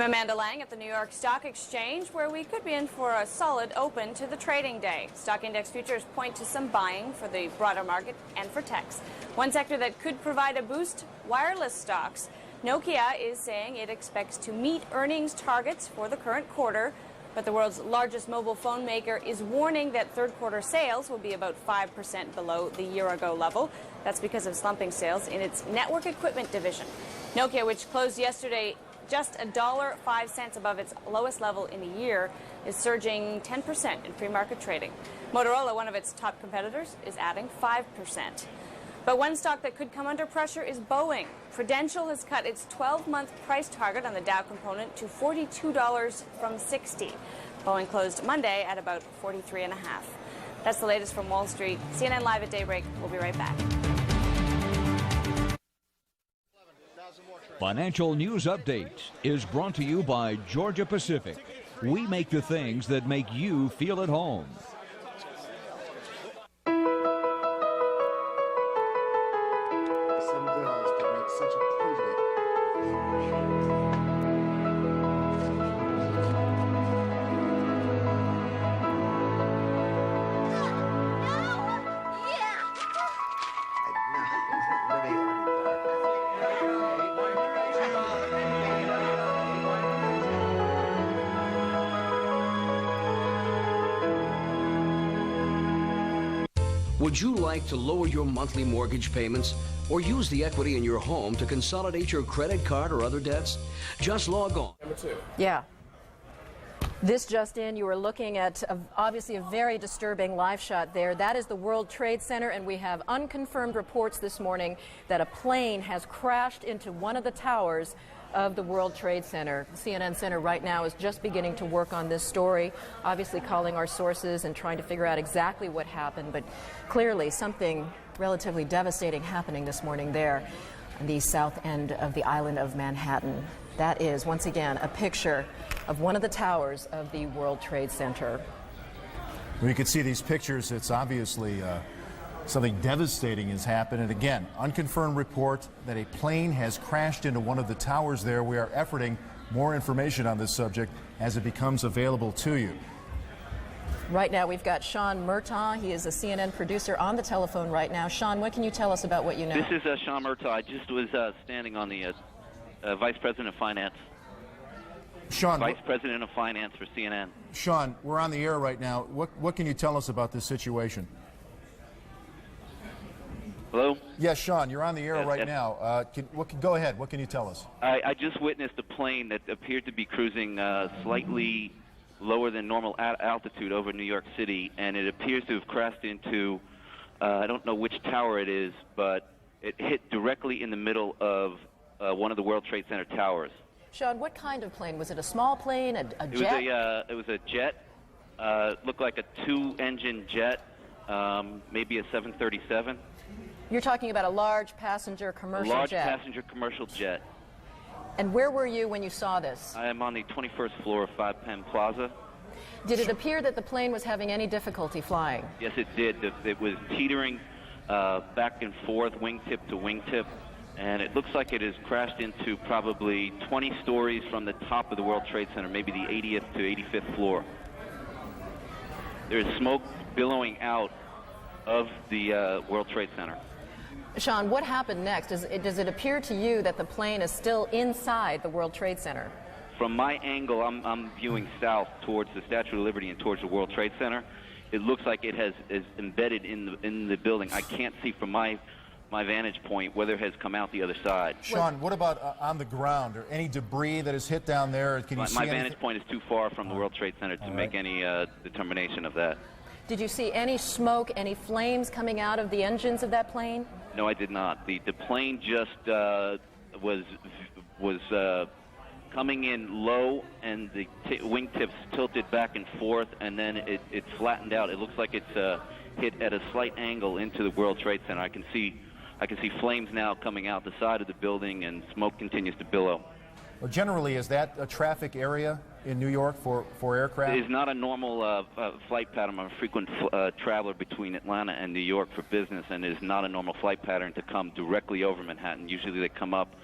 I'm Amanda Lang at the New York Stock Exchange, where we could be in for a solid open to the trading day. Stock index futures point to some buying for the broader market and for techs. One sector that could provide a boost, wireless stocks. Nokia is saying it expects to meet earnings targets for the current quarter, but the world's largest mobile phone maker is warning that third quarter sales will be about 5% below the year-ago level. That's because of slumping sales in its network equipment division. Nokia, which closed yesterday just $1.05 above its lowest level in a year, is surging 10% in pre-market trading. Motorola, one of its top competitors, is adding 5%. But one stock that could come under pressure is Boeing. Prudential has cut its 12-month price target on the Dow component to $42 from $60. Boeing closed Monday at about $43.50. That's the latest from Wall Street. CNN Live at daybreak. We'll be right back. Financial News Update is brought to you by Georgia Pacific. We make the things that make you feel at home. Would you like to lower your monthly mortgage payments or use the equity in your home to consolidate your credit card or other debts? Just log on. Yeah. This just in, you are looking at obviously a very disturbing live shot there. That is the World Trade Center, and we have unconfirmed reports this morning that a plane has crashed into one of the towers of the World Trade Center. The CNN Center right now is just beginning to work on this story, obviously calling our sources and trying to figure out exactly what happened, but clearly something relatively devastating happening this morning there on the south end of the island of Manhattan. That is, once again, a picture of one of the towers of the World Trade Center. When you can see these pictures, it's obviously something devastating has happened. And again, unconfirmed report that a plane has crashed into one of the towers there. We are efforting more information on this subject as it becomes available to you. Right now we've got Sean Murtaugh. He is a CNN producer on the telephone right now. Sean, what can you tell us about what you know? This is Sean Murtaugh. I just was standing on the Vice President of Finance. Sean, Vice President of Finance for CNN. Sean, we're on the air right now. What can you tell us about this situation? Hello? Yes, Sean, you're on the air right now. Go ahead. What can you tell us? I just witnessed a plane that appeared to be cruising slightly lower than normal altitude over New York City, and it appears to have crashed into, I don't know which tower it is, but it hit directly in the middle of one of the World Trade Center towers. Sean, what kind of plane? Was it a small plane, a jet? It was a jet. Looked like a two-engine jet, maybe a 737. You're talking about a large passenger commercial jet. Large passenger commercial jet. And where were you when you saw this? I am on the 21st floor of 5 Penn Plaza. Did it appear that the plane was having any difficulty flying? Yes, it did. It was teetering back and forth, wingtip to wingtip, and it looks like it has crashed into probably 20 stories from the top of the World Trade Center, maybe the 80th to 85th floor. There's smoke billowing out of the World Trade Center. Sean, what happened next? Does it appear to you that the plane is still inside the World Trade Center? From my angle, I'm viewing south towards the Statue of Liberty and towards the World Trade Center. It looks like it is embedded in the building. I can't see from my vantage point whether it has come out the other side. Sean, what about on the ground? Or any debris that has hit down there? Can you see my vantage point is too far from the World Trade Center to make any determination of that. Did you see any smoke, any flames coming out of the engines of that plane? No, I did not. The plane just was coming in low, and the wingtips tilted back and forth, and then it flattened out. It looks like it's hit at a slight angle into the World Trade Center. I can see flames now coming out the side of the building, and smoke continues to billow. Well, generally, is that a traffic area in New York for aircraft? It is not a normal flight pattern. I'm a frequent traveler between Atlanta and New York for business, and it is not a normal flight pattern to come directly over Manhattan. Usually they come up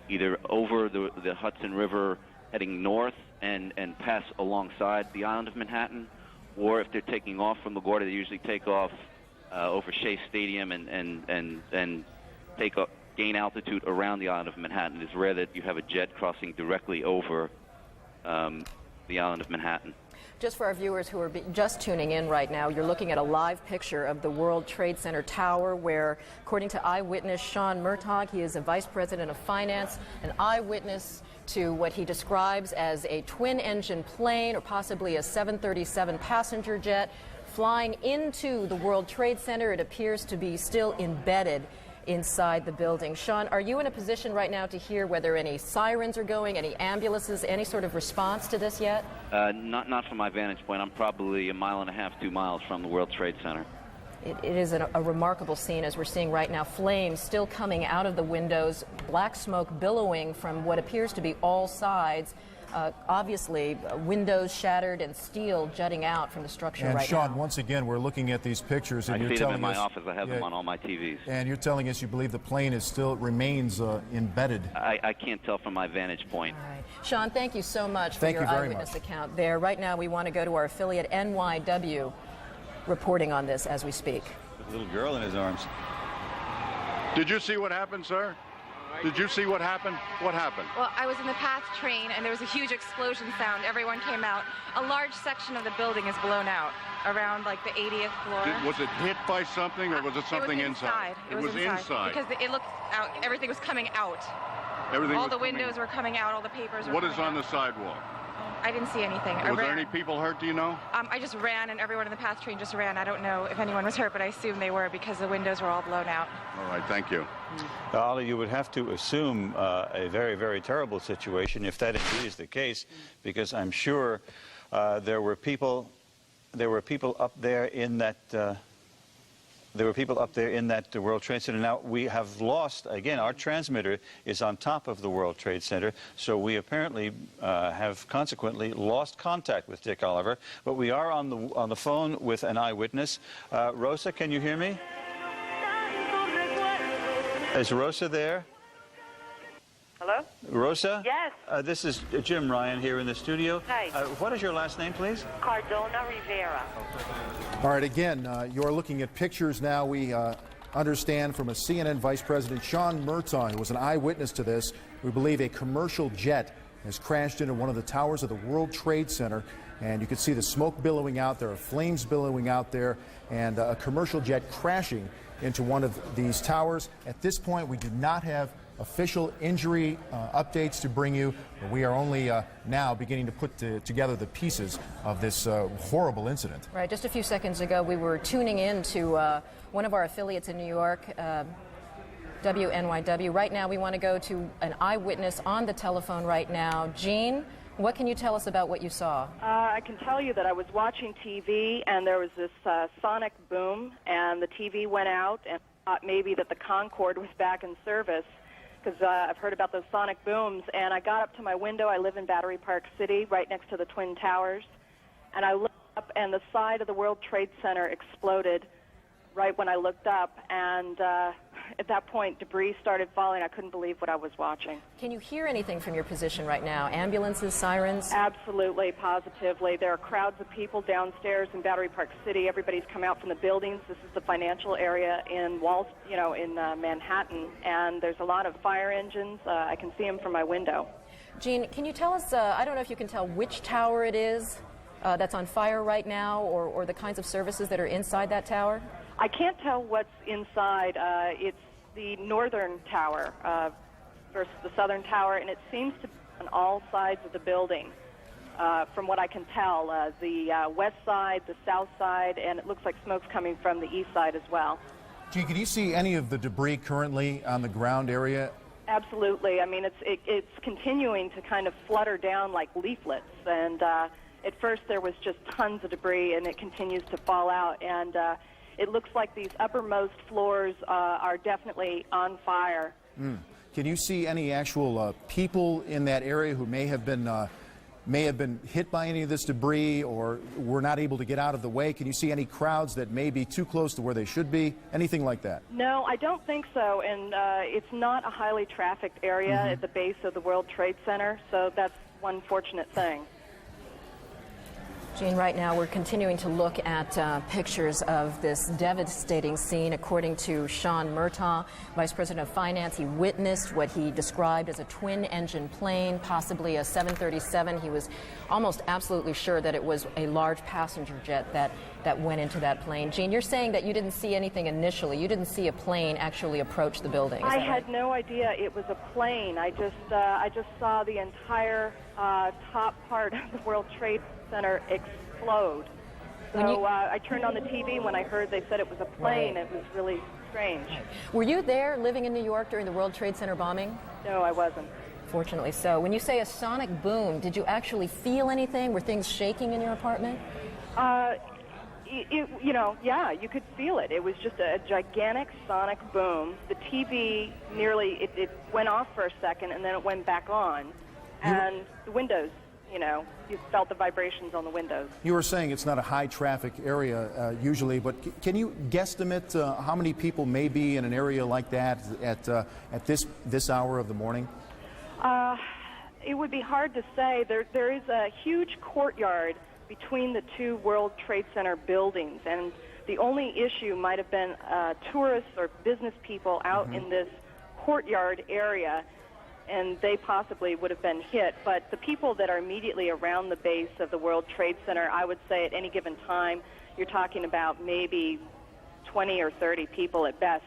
either over the Hudson River heading north and pass alongside the island of Manhattan, or if they're taking off from LaGuardia, they usually take off over Shea Stadium and gain altitude around the island of Manhattan. It's rare that you have a jet crossing directly over the island of Manhattan. Just for our viewers who are just tuning in right now, you're looking at a live picture of the World Trade Center tower where, according to eyewitness Sean Murtaugh, he is a vice president of finance, an eyewitness to what he describes as a twin-engine plane or possibly a 737 passenger jet flying into the World Trade Center. It appears to be still embedded inside the building. Sean, are you in a position right now to hear whether any sirens are going, any ambulances, any sort of response to this yet? Not from my vantage point. I'm probably 1.5 miles, 2 miles from the World Trade Center. It is a remarkable scene, as we're seeing right now. Flames still coming out of the windows, black smoke billowing from what appears to be all sides. Obviously, windows shattered and steel jutting out from the structure right now. And Sean, once again, we're looking at these pictures, and I you're see them telling in my us, office. I have them on all my TVs. And you're telling us you believe the plane is still remains embedded. I can't tell from my vantage point. All right. Sean, thank you so much for Thank your you very eyewitness much. account there. Right now, we want to go to our affiliate NYW reporting on this as we speak. With a little girl in his arms. Did you see what happened, sir? Did you see what happened? What happened? Well, I was in the PATH train, and there was a huge explosion sound. Everyone came out. A large section of the building is blown out, around like the 80th floor. Was it hit by something, or was it something inside? It was inside. Because it looked out. Everything was coming out. All the windows were coming out. All the papers were What coming is on out. the sidewalk? I didn't see anything. Was there any people hurt, do you know? I just ran, and everyone in the PATH train just ran. I don't know if anyone was hurt, but I assume they were because the windows were all blown out. All right, thank you. Ollie, you would have to assume a very, very terrible situation if that indeed is the case, because I'm sure there were people up there in that World Trade Center. Now, we have lost, again, our transmitter is on top of the World Trade Center, so we apparently have consequently lost contact with Dick Oliver, but we are on the phone with an eyewitness. Rosa, can you hear me? Is Rosa there? Hello? Rosa? Yes. This is Jim Ryan here in the studio. Hi. What is your last name, please? Cardona Rivera. All right, again, you're looking at pictures now. We understand from a CNN Vice President, Sean Murtaugh, who was an eyewitness to this. We believe a commercial jet has crashed into one of the towers of the World Trade Center, and you can see the smoke billowing out there, flames billowing out there, and a commercial jet crashing into one of these towers. At this point, we do not have official injury updates to bring you, but we are only now beginning to put together the pieces of this horrible incident. Right, just a few seconds ago, we were tuning in to one of our affiliates in New York, WNYW. Right now, we want to go to an eyewitness on the telephone right now. Jean, what can you tell us about what you saw? I can tell you that I was watching TV, and there was this sonic boom, and the TV went out, and I thought maybe that the Concorde was back in service, because I've heard about those sonic booms. And I got up to my window. I live in Battery Park City, right next to the Twin Towers, and I looked up, and the side of the World Trade Center exploded right when I looked up, and at that point, debris started falling. I couldn't believe what I was watching. Can you hear anything from your position right now? Ambulances, sirens? Absolutely, positively. There are crowds of people downstairs in Battery Park City. Everybody's come out from the buildings. This is the financial area in Manhattan, and there's a lot of fire engines. I can see them from my window. Jean, can you tell us, I don't know if you can tell which tower it is that's on fire right now, or the kinds of services that are inside that tower? I can't tell what's inside. It's the northern tower versus the southern tower, and it seems to be on all sides of the building, from what I can tell. The west side, the south side, and it looks like smoke's coming from the east side as well. Gee, can you see any of the debris currently on the ground area? Absolutely. I mean, it's continuing to kind of flutter down like leaflets, and at first there was just tons of debris, and it continues to fall out, and it looks like these uppermost floors are definitely on fire. Can you see any actual people in that area who may have been may have been hit by any of this debris or were not able to get out of the way? Can you see any crowds that may be too close to where they should be? Anything like that? No, I don't think so. And it's not a highly trafficked area at the base of the World Trade Center, so that's one fortunate thing. Gene, right now we're continuing to look at pictures of this devastating scene. According to Sean Murtaugh, Vice President of Finance, he witnessed what he described as a twin-engine plane, possibly a 737. He was almost absolutely sure that it was a large passenger jet that went into that plane. Gene, you're saying that you didn't see anything initially. You didn't see a plane actually approach the building. I had no idea it was a plane. I just saw the entire top part of the World Trade Center explode. So I turned on the TV when I heard they said it was a plane. Right. It was really strange. Were you there living in New York during the World Trade Center bombing? No, I wasn't. Fortunately so. When you say a sonic boom, did you actually feel anything? Were things shaking in your apartment? Yeah, you could feel it. It was just a gigantic sonic boom. The TV it went off for a second and then it went back on. And the windows, you felt the vibrations on the windows. You were saying it's not a high traffic area usually, but can you guesstimate how many people may be in an area like that at this hour of the morning? It would be hard to say. There is a huge courtyard between the two World Trade Center buildings, and the only issue might have been tourists or business people out in this courtyard area, and they possibly would have been hit. But the people that are immediately around the base of the World Trade Center, I would say at any given time, you're talking about maybe 20 or 30 people at best.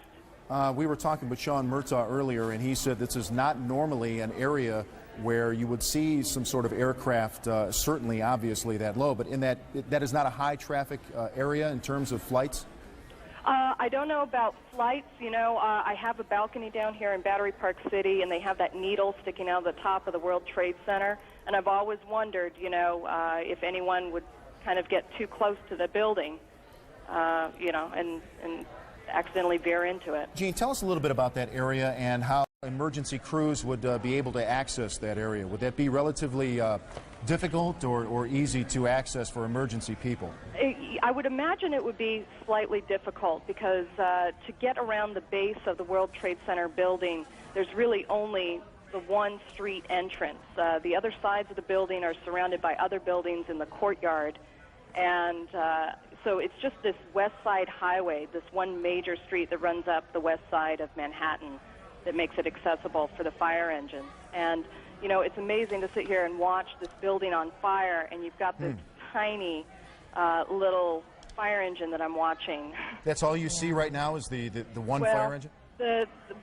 We were talking with Sean Murtaugh earlier, and he said this is not normally an area where you would see some sort of aircraft, certainly, obviously, that low, but in that is not a high traffic area in terms of flights? I don't know about flights. I have a balcony down here in Battery Park City, and they have that needle sticking out of the top of the World Trade Center, and I've always wondered, if anyone would kind of get too close to the building, and accidentally veer into it. Gene, tell us a little bit about that area and how emergency crews would be able to access that area. Would that be relatively difficult or easy to access for emergency people? I would imagine it would be slightly difficult because to get around the base of the World Trade Center building, there's really only the one street entrance. The other sides of the building are surrounded by other buildings in the courtyard, and so it's just this West Side Highway, this one major street that runs up the west side of Manhattan that makes it accessible for the fire engines. And, it's amazing to sit here and watch this building on fire, and you've got this tiny little fire engine that I'm watching. That's all you see right now is the one fire engine?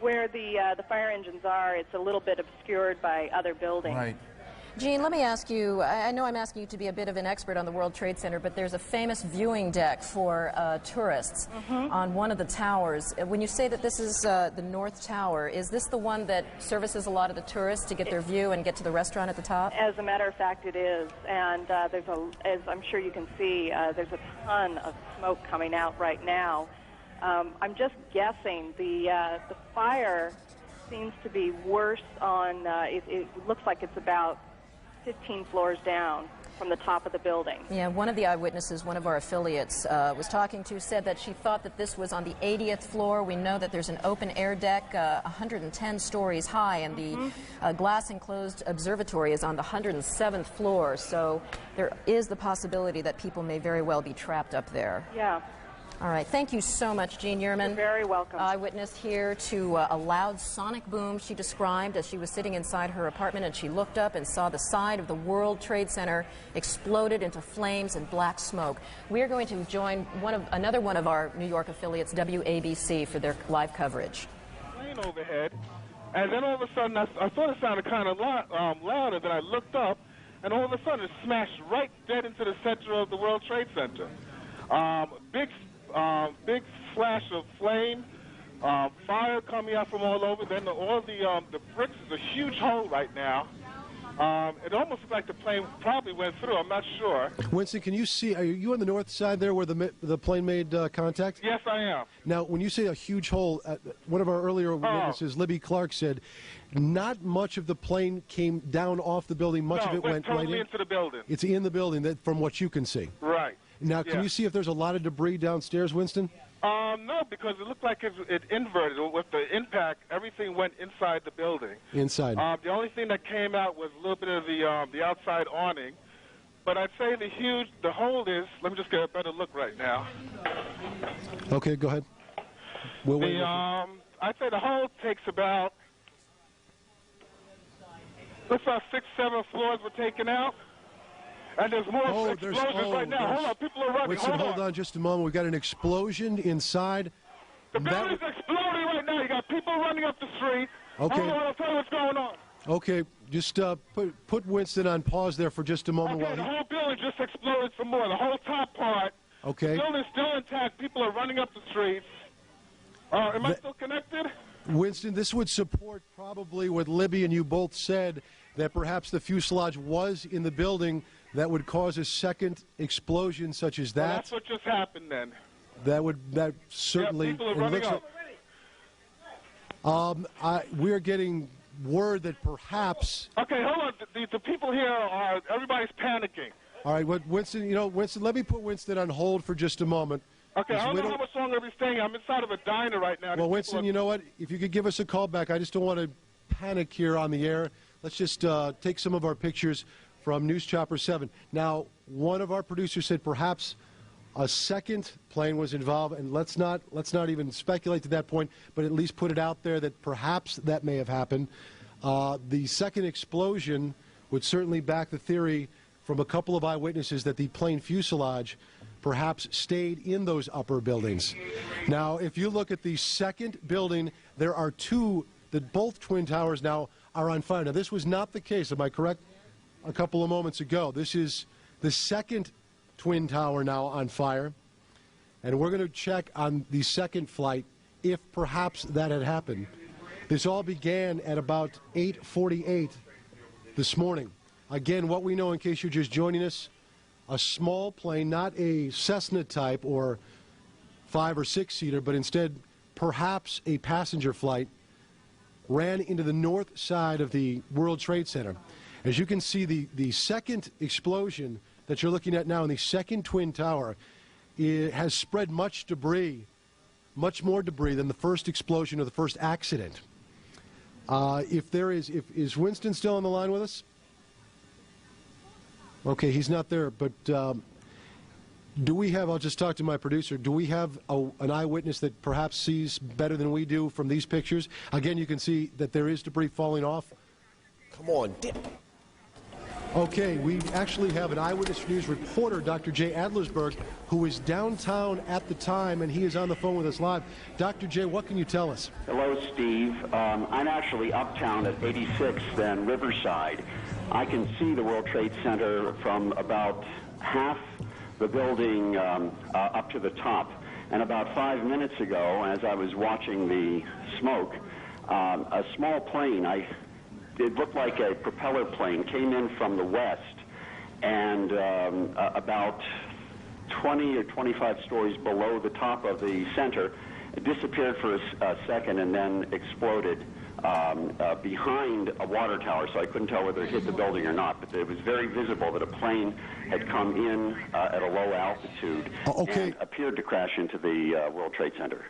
Where the fire engines are, it's a little bit obscured by other buildings. Right. Gene, let me ask you, I know I'm asking you to be a bit of an expert on the World Trade Center, but there's a famous viewing deck for tourists on one of the towers. When you say that this is the North Tower, is this the one that services a lot of the tourists to get their view and get to the restaurant at the top? As a matter of fact, it is. And as I'm sure you can see, there's a ton of smoke coming out right now. I'm just guessing the fire seems to be worse on, it looks like it's about 15 floors down from the top of the building. Yeah, one of the eyewitnesses, one of our affiliates was talking to, said that she thought that this was on the 80th floor. We know that there's an open air deck 110 stories high, and the glass enclosed observatory is on the 107th floor. So there is the possibility that people may very well be trapped up there. Yeah. All right. Thank you so much, Jean Yearman. You're very welcome. Eyewitness here to a loud sonic boom she described as she was sitting inside her apartment, and she looked up and saw the side of the World Trade Center exploded into flames and black smoke. We are going to join another one of our New York affiliates, WABC, for their live coverage. Plane overhead, and then all of a sudden I thought it sounded kind of loud, and then I looked up, and all of a sudden it smashed right dead into the center of the World Trade Center. Big flash of flame, fire coming out from all over. Then all the bricks is a huge hole right now, It almost looked like the plane probably went through. I'm not sure. Winston, can you see, are you on the north side there where the plane made contact? Yes, I am. Now, when you say a huge hole, one of our earlier witnesses, Libby Clark, said not much of the plane came down off the building. Much of it went totally right in. into the building. It's in the building, that, from what you can see. Right. Now, can you see if there's a lot of debris downstairs, Winston? No, because it looked like it inverted. With the impact, everything went inside the building. Inside. The only thing that came out was a little bit of the outside awning. But I'd say the hole is, let me just get a better look right now. Okay, go ahead. We'll wait. I'd say the hole takes about, looks like 6, 7 floors were taken out. And there's more explosions right now. Hold on, people are running. Winston, hold on just a moment. We've got an explosion inside. The building's exploding right now. You got people running up the street. Okay. Hold on, I'll tell you what's going on. Okay, just put Winston on pause there for just a moment. Okay, the whole building just exploded some more. The whole top part. Okay. The building's still intact. People are running up the streets. Am I still connected? Winston, this would support probably what Libby and you both said, that perhaps the fuselage was in the building that would cause a second explosion such as that. Well, that's what just happened then. That certainly. Yeah, people are running up. We're getting word that perhaps. Okay, hold on. The people here are, everybody's panicking. All right, Winston, Winston, let me put Winston on hold for just a moment. Okay, I don't know how much longer we're staying. I'm inside of a diner right now. Well, Winston, you know what? If you could give us a call back, I just don't want to panic here on the air. Let's just take some of our pictures from News Chopper 7. Now, one of our producers said perhaps a second plane was involved, and let's not even speculate to that point, but at least put it out there that perhaps that may have happened. The second explosion would certainly back the theory from a couple of eyewitnesses that the plane fuselage perhaps stayed in those upper buildings. Now, if you look at the second building, there are two, that both Twin Towers now are on fire. Now, this was not the case, am I correct? A couple of moments ago. This is the second Twin Tower now on fire, and we're going to check on the second flight if perhaps that had happened. This all began at about 8:48 this morning. Again, what we know, in case you're just joining us, a small plane, not a Cessna type or 5 or 6 seater, but instead perhaps a passenger flight, ran into the north side of the World Trade Center. As you can see, the second explosion that you're looking at now in the second Twin Tower, it has spread much debris, much more debris than the first explosion or the first accident. Is Winston still on the line with us? Okay, he's not there, but do we have, I'll just talk to my producer, do we have an eyewitness that perhaps sees better than we do from these pictures? Again, you can see that there is debris falling off. Come on, dip. Okay, we actually have an Eyewitness News reporter, Dr. Jay Adlersberg, who is downtown at the time, and he is on the phone with us live. Dr. Jay, what can you tell us? Hello, Steve. I'm actually uptown at 86th and Riverside. I can see the World Trade Center from about half the building up to the top. And about 5 minutes ago, as I was watching the smoke, a small plane, it looked like a propeller plane, came in from the west, and about 20 or 25 stories below the top of the center, it disappeared for a second and then exploded behind a water tower, so I couldn't tell whether it hit the building or not, but it was very visible that a plane had come in at a low altitude and appeared to crash into the World Trade Center.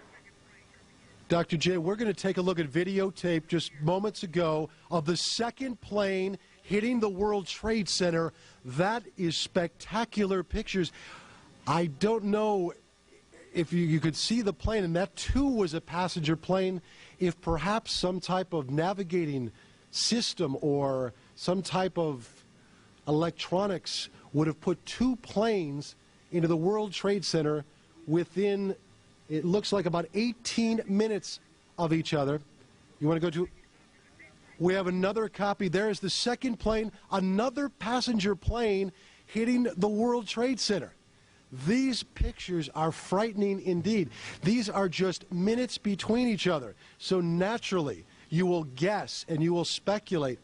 Dr. Jay, we're going to take a look at videotape just moments ago of the second plane hitting the World Trade Center. That is spectacular pictures. I don't know if you could see the plane, and that too was a passenger plane, if perhaps some type of navigating system or some type of electronics would have put two planes into the World Trade Center within, it looks like, about 18 minutes of each other. You want to go to? We have another copy. There is the second plane, another passenger plane hitting the World Trade Center. These pictures are frightening indeed. These are just minutes between each other. So naturally, you will guess and you will speculate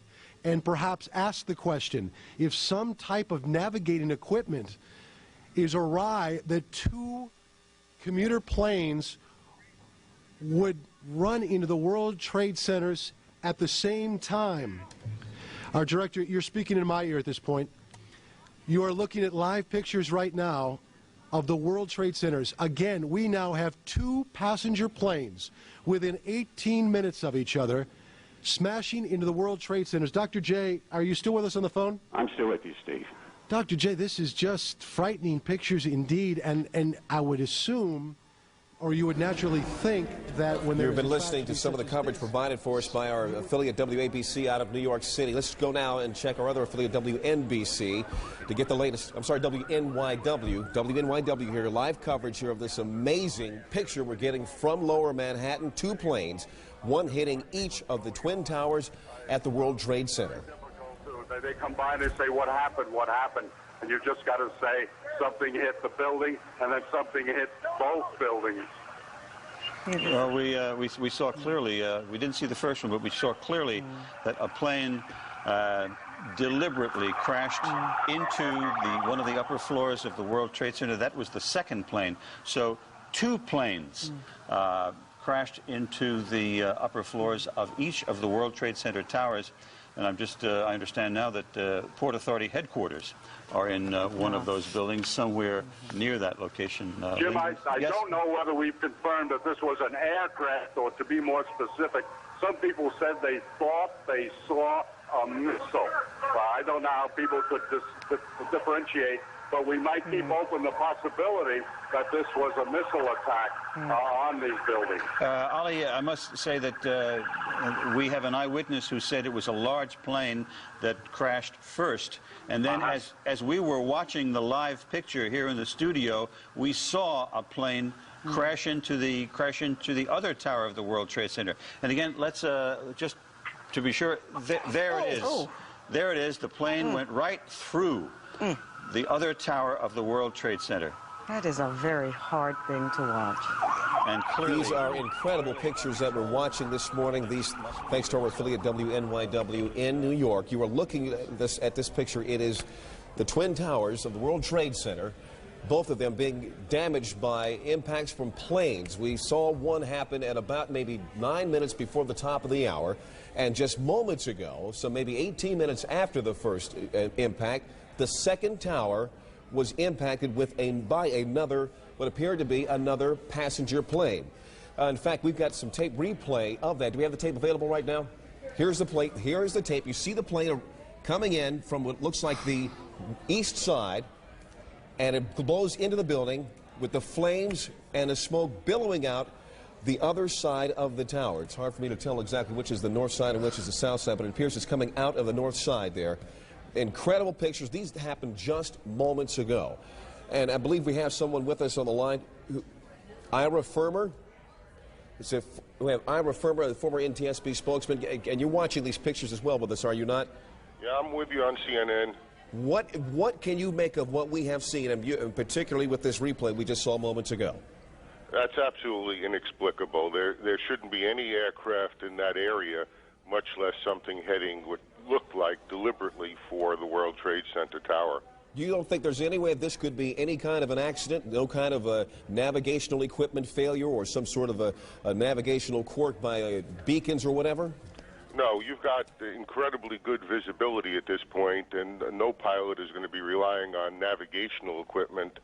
and perhaps ask the question, if some type of navigating equipment is awry, that two commuter planes would run into the World Trade Centers at the same time. Our director, you're speaking in my ear at this point. You are looking at live pictures right now of the World Trade Centers. Again, we now have two passenger planes within 18 minutes of each other smashing into the World Trade Centers. Dr. J, are you still with us on the phone? I'm still with you, Steve. Dr. J, this is just frightening pictures indeed, and I would assume, or you would naturally think, that when You've been listening to some of the coverage provided for us by our affiliate WABC out of New York City. Let's go now and check our other affiliate WNBC to get the latest. I'm sorry, WNYW here, live coverage here of this amazing picture we're getting from Lower Manhattan. Two planes, one hitting each of the Twin Towers at the World Trade Center. They come by and they say, what happened, what happened? And you just got to say something hit the building and then something hit both buildings. Well, we saw clearly, we didn't see the first one, but we saw clearly that a plane deliberately crashed into one of the upper floors of the World Trade Center. That was the second plane. So two planes crashed into the upper floors of each of the World Trade Center towers. And I'm just, I understand now that Port Authority headquarters are in one of those buildings somewhere near that location. Jim, I yes? don't know whether we've confirmed that this was an aircraft, or to be more specific, some people said they thought they saw a missile. Well, I don't know how people could differentiate, but we might keep open the possibility that this was a missile attack on these buildings. Ali, I must say that we have an eyewitness who said it was a large plane that crashed first. And then as we were watching the live picture here in the studio, we saw a plane crash into the other tower of the World Trade Center. And again, let's just to be sure, there it is. Oh. There it is. The plane went right through the other tower of the World Trade Center. That is a very hard thing to watch. And clearly, these are incredible pictures that we're watching this morning. These, thanks to our affiliate WNYW in New York. You are looking at this picture. It is the Twin Towers of the World Trade Center, both of them being damaged by impacts from planes. We saw one happen at about maybe 9 minutes before the top of the hour. And just moments ago, so maybe 18 minutes after the first impact, the second tower was impacted by another, what appeared to be another passenger plane. In fact, we've got some tape replay of that. Do we have the tape available right now? Here's the plate. Here is the tape. You see the plane coming in from what looks like the east side, and it blows into the building with the flames and the smoke billowing out the other side of the tower. It's hard for me to tell exactly which is the north side and which is the south side, but it appears it's coming out of the north side there. Incredible pictures. These happened just moments ago. And I believe we have someone with us on the line. Ira Fermer. We have Ira Fermer, the former NTSB spokesman. And you're watching these pictures as well with us, are you not? Yeah, I'm with you on CNN. What can you make of what we have seen, and particularly with this replay we just saw moments ago? That's absolutely inexplicable. There shouldn't be any aircraft in that area, much less something heading what looked like deliberately for the World Trade Center tower. You don't think there's any way this could be any kind of an accident, no kind of a navigational equipment failure or some sort of a navigational quirk by beacons or whatever? No, you've got incredibly good visibility at this point, and no pilot is going to be relying on navigational equipment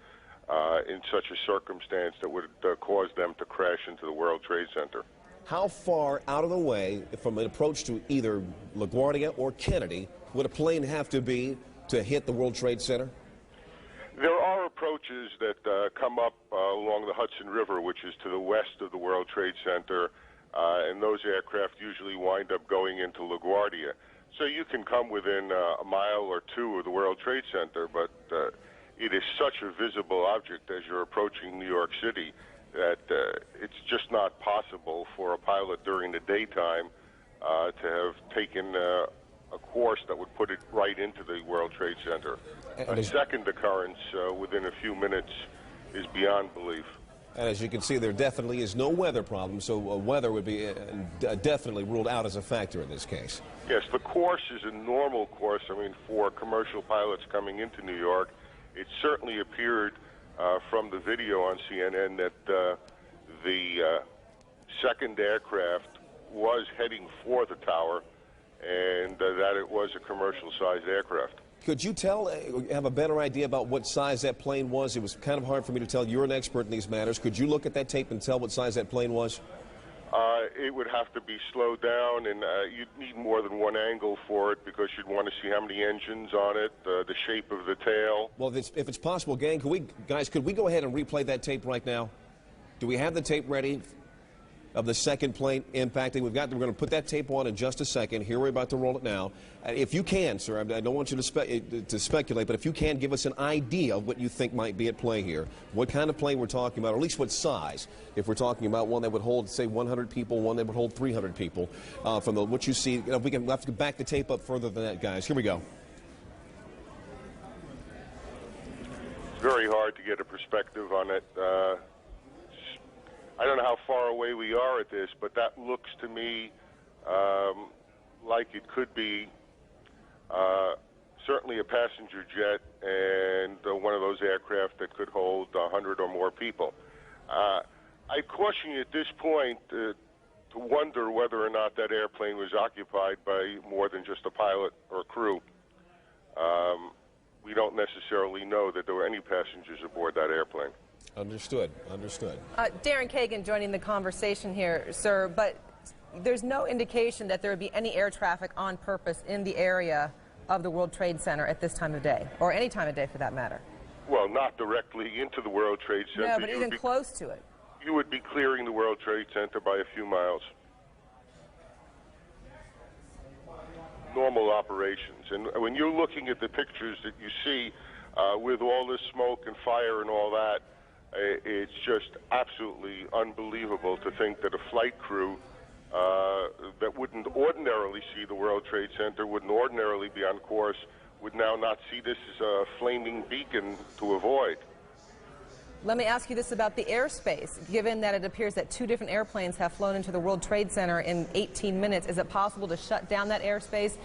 in such a circumstance that would cause them to crash into the World Trade Center. How far out of the way from an approach to either LaGuardia or Kennedy would a plane have to be to hit the World Trade Center? There are approaches that come up along the Hudson River, which is to the west of the World Trade Center, and those aircraft usually wind up going into LaGuardia. So you can come within a mile or two of the World Trade Center, but it is such a visible object as you're approaching New York City that it's just not possible for a pilot during the daytime to have taken a course that would put it right into the World Trade Center. A second occurrence within a few minutes is beyond belief. And as you can see, there definitely is no weather problem, so weather would be definitely ruled out as a factor in this case. Yes, the course is a normal course. I mean, for commercial pilots coming into New York, it certainly appeared from the video on CNN that the second aircraft was heading for the tower and that it was a commercial-sized aircraft. Could you have a better idea about what size that plane was? It was kind of hard for me to tell. You're an expert in these matters. Could you look at that tape and tell what size that plane was? It would have to be slowed down, and you'd need more than one angle for it because you'd want to see how many engines on it, the shape of the tail. Well, if it's possible, gang, could we go ahead and replay that tape right now? Do we have the tape ready of the second plane impacting? We're going to put that tape on in just a second. Here, we're about to roll it now. If you can, sir, I don't want you to speculate, but if you can, give us an idea of what you think might be at play here. What kind of plane we're talking about, or at least what size. If we're talking about one that would hold, say, 100 people, one that would hold 300 people. From what you see, we'll have to back the tape up further than that, guys. Here we go. It's very hard to get a perspective on it. I don't know how far away we are at this, but that looks to me like it could be certainly a passenger jet and one of those aircraft that could hold 100 or more people. I caution you at this point to wonder whether or not that airplane was occupied by more than just a pilot or a crew. We don't necessarily know that there were any passengers aboard that airplane. Understood. Understood. Darren Kagan joining the conversation here, sir, but there's no indication that there would be any air traffic on purpose in the area of the World Trade Center at this time of day, or any time of day for that matter. Well, not directly into the World Trade Center. No, but even close to it. You would be clearing the World Trade Center by a few miles. Normal operations. And when you're looking at the pictures that you see with all this smoke and fire and all that, it's just absolutely unbelievable to think that a flight crew that wouldn't ordinarily see the World Trade Center, wouldn't ordinarily be on course, would now not see this as a flaming beacon to avoid. Let me ask you this about the airspace. Given that it appears that 2 different airplanes have flown into the World Trade Center in 18 minutes, is it possible to shut down that airspace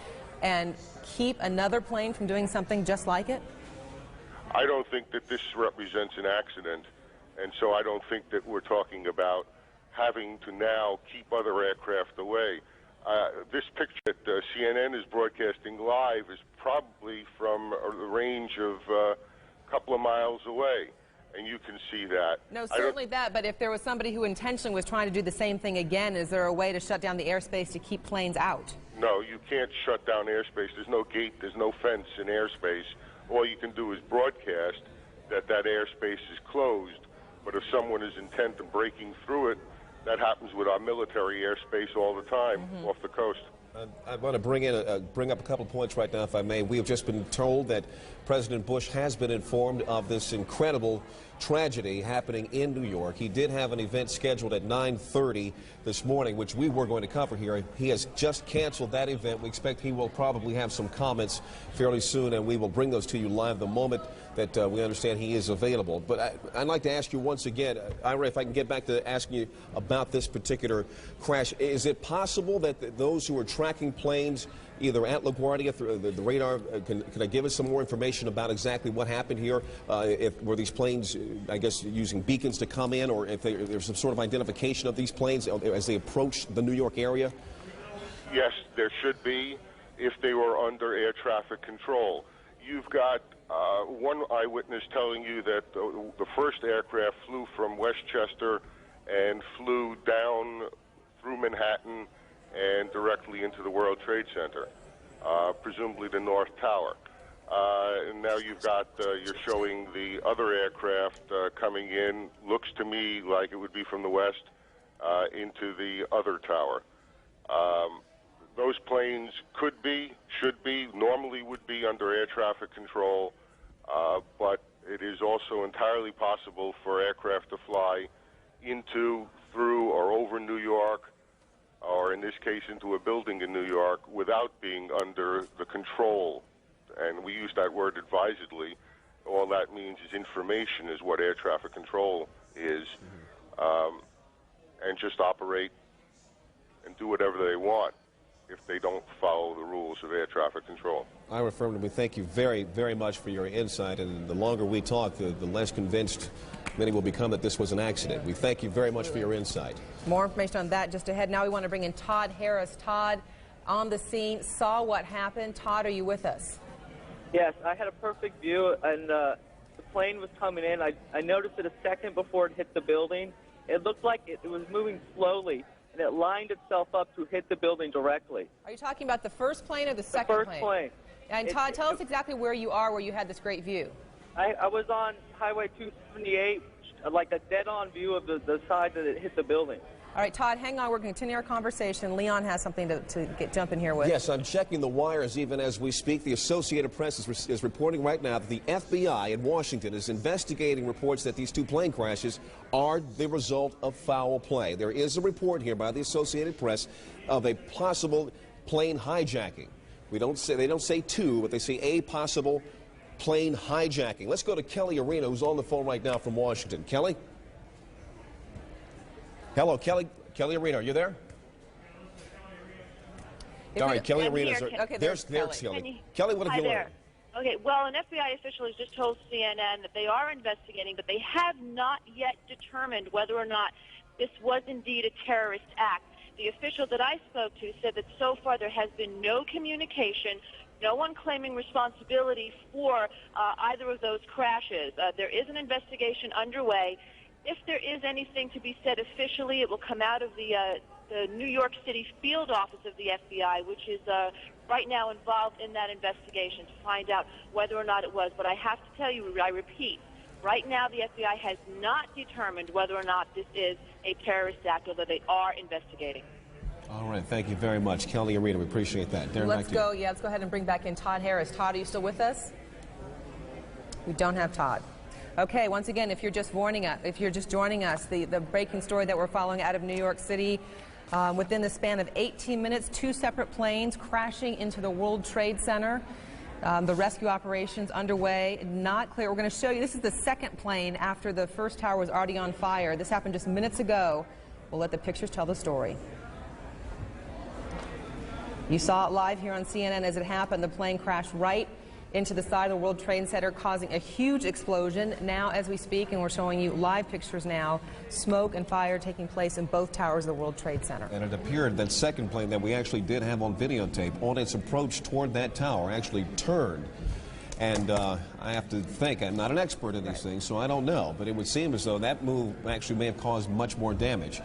and keep another plane from doing something just like it? I don't think that this represents an accident, and so I don't think that we're talking about having to now keep other aircraft away. This picture that CNN is broadcasting live is probably from a range of a couple of miles away, and you can see that. No, certainly that, but if there was somebody who intentionally was trying to do the same thing again, is there a way to shut down the airspace to keep planes out? No, you can't shut down airspace. There's no gate, there's no fence in airspace. All you can do is broadcast that that airspace is closed, but if someone is intent on breaking through it, that happens with our military airspace all the time off the coast. I want to bring up a couple of points right now, if I may. We have just been told that President Bush has been informed of this incredible tragedy happening in New York. He did have an event scheduled at 9:30 this morning, which we were going to cover here. He has just canceled that event. We expect he will probably have some comments fairly soon, and we will bring those to you live the moment that we understand he is available. But I'd like to ask you once again, Ira, if I can get back to asking you about this particular crash. Is it possible that those who are tracking planes either at LaGuardia through the radar, can I give us some more information about exactly what happened here? Were these planes, I guess, using beacons to come in, or if there's some sort of identification of these planes as they approach the New York area? Yes, there should be if they were under air traffic control. You've got one eyewitness telling you that the first aircraft flew from Westchester and flew down through Manhattan and directly into the World Trade Center, presumably the North Tower. And now you've got, you're showing the other aircraft coming in. Looks to me like it would be from the west into the other tower. Those planes could be, should be, normally would be under air traffic control, but it is also entirely possible for aircraft to fly into, through, or over New York, or in this case into a building in New York, without being under the control. And we use that word advisedly. All that means is information is what air traffic control is. and just operate and do whatever they want if they don't follow the rules of air traffic control. Ira Furman, we thank you very, very much for your insight, and the longer we talk, the less convinced many will become that this was an accident. We thank you very much for your insight. More information on that just ahead. Now we want to bring in Todd Harris. Todd, on the scene, saw what happened. Todd, are you with us? Yes, I had a perfect view, and the plane was coming in. I noticed it a second before it hit the building. It looked like it was moving slowly, and it lined itself up to hit the building directly. Are you talking about the first plane or the second plane? The first plane. And Todd, tell us exactly where you are, where you had this great view. I was on Highway 278, like a dead-on view of the side that it hit the building. All right, Todd, hang on. We're going to continue our jconversation. Leon has something to jump in here with. Yes, I'm checking the wires even as we speak. The Associated Press is reporting right now that the FBI in Washington is investigating reports that these two plane crashes are the result of foul play. There is a report here by the Associated Press of a possible plane hijacking. They don't say two, but they say a possible plane hijacking. Let's go to Kelly Arena, who's on the phone right now from Washington. Kelly? Hello, Kelly. Kelly Arena, are you there? All right, Kelly Arena's. Okay, there's Kelly. Kelly, what have you learned? Okay, well, an FBI official has just told CNN that they are investigating, but they have not yet determined whether or not this was indeed a terrorist act. The official that I spoke to said that so far there has been no communication, no one claiming responsibility for either of those crashes. There is an investigation underway. If there is anything to be said officially, it will come out of the New York City field office of the FBI, which is right now involved in that investigation to find out whether or not it was. But I have to tell you, I repeat, right now the FBI has not determined whether or not this is a terrorist act, although they are investigating. All right, thank you very much, Kelly Arena. We appreciate that. Darren, let's go ahead and bring back in Todd Harris. Todd, are you still with us? We don't have Todd. Okay, once again, if you're just joining us, the breaking story that we're following out of New York City, within the span of 18 minutes, two separate planes crashing into the World Trade Center. The rescue operations underway, not clear. We're going to show you, this is the second plane after the first tower was already on fire. This happened just minutes ago. We'll let the pictures tell the story. You saw it live here on CNN as it happened. The plane crashed right into the side of the World Trade Center, causing a huge explosion. Now, as we speak, and we're showing you live pictures now, smoke and fire taking place in both towers of the World Trade Center. And it appeared that second plane that we actually did have on videotape, on its approach toward that tower, actually turned. And I have to think, I'm not an expert in these things, so I don't know, but it would seem as though that move actually may have caused much more damage.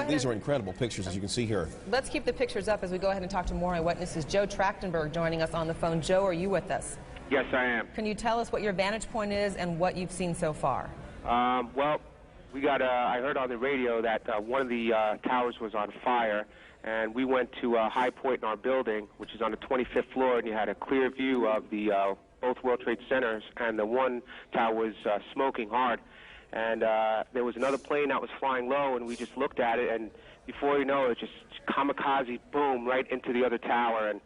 These are incredible pictures, as you can see here. Let's keep the pictures up as we go ahead and talk to more eyewitnesses. Joe Trachtenberg joining us on the phone. Joe, are you with us? Yes, I am. Can you tell us what your vantage point is and what you've seen so far? Well, we got. I heard on the radio that one of the towers was on fire, and we went to High Point in our building, which is on the 25th floor, and you had a clear view of the both World Trade Centers, and the one tower was smoking hard. And there was another plane that was flying low, and we just looked at it, and before you know it, just kamikaze, boom, right into the other tower, and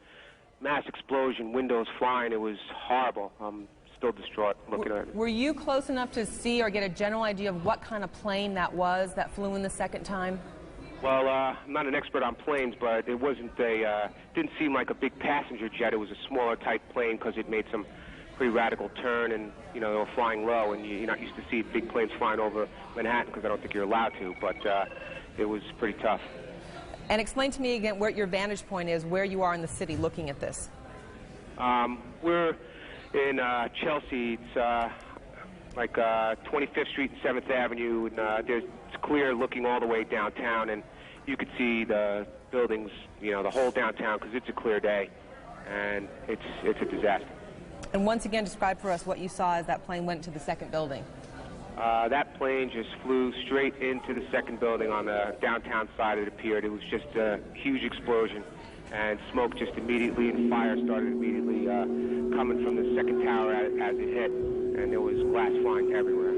mass explosion, windows flying. It was horrible. I'm still distraught looking at it. Were you close enough to see or get a general idea of what kind of plane that was that flew in the second time? Well, I'm not an expert on planes, but it wasn't didn't seem like a big passenger jet. It was a smaller type plane because it made some pretty radical turn, and they were flying low, and you're not used to see big planes flying over Manhattan because I don't think you're allowed to, but it was pretty tough. And explain to me again what your vantage point is, where you are in the city looking at this. We're in Chelsea. It's like 25th Street and 7th Avenue, and it's clear looking all the way downtown, and you could see the buildings, the whole downtown, because it's a clear day, and it's a disaster. And once again, describe for us what you saw as that plane went to the second building. That plane just flew straight into the second building on the downtown side, it appeared. It was just a huge explosion, and smoke just immediately, and fire started immediately coming from the second tower as it hit, and there was glass flying everywhere.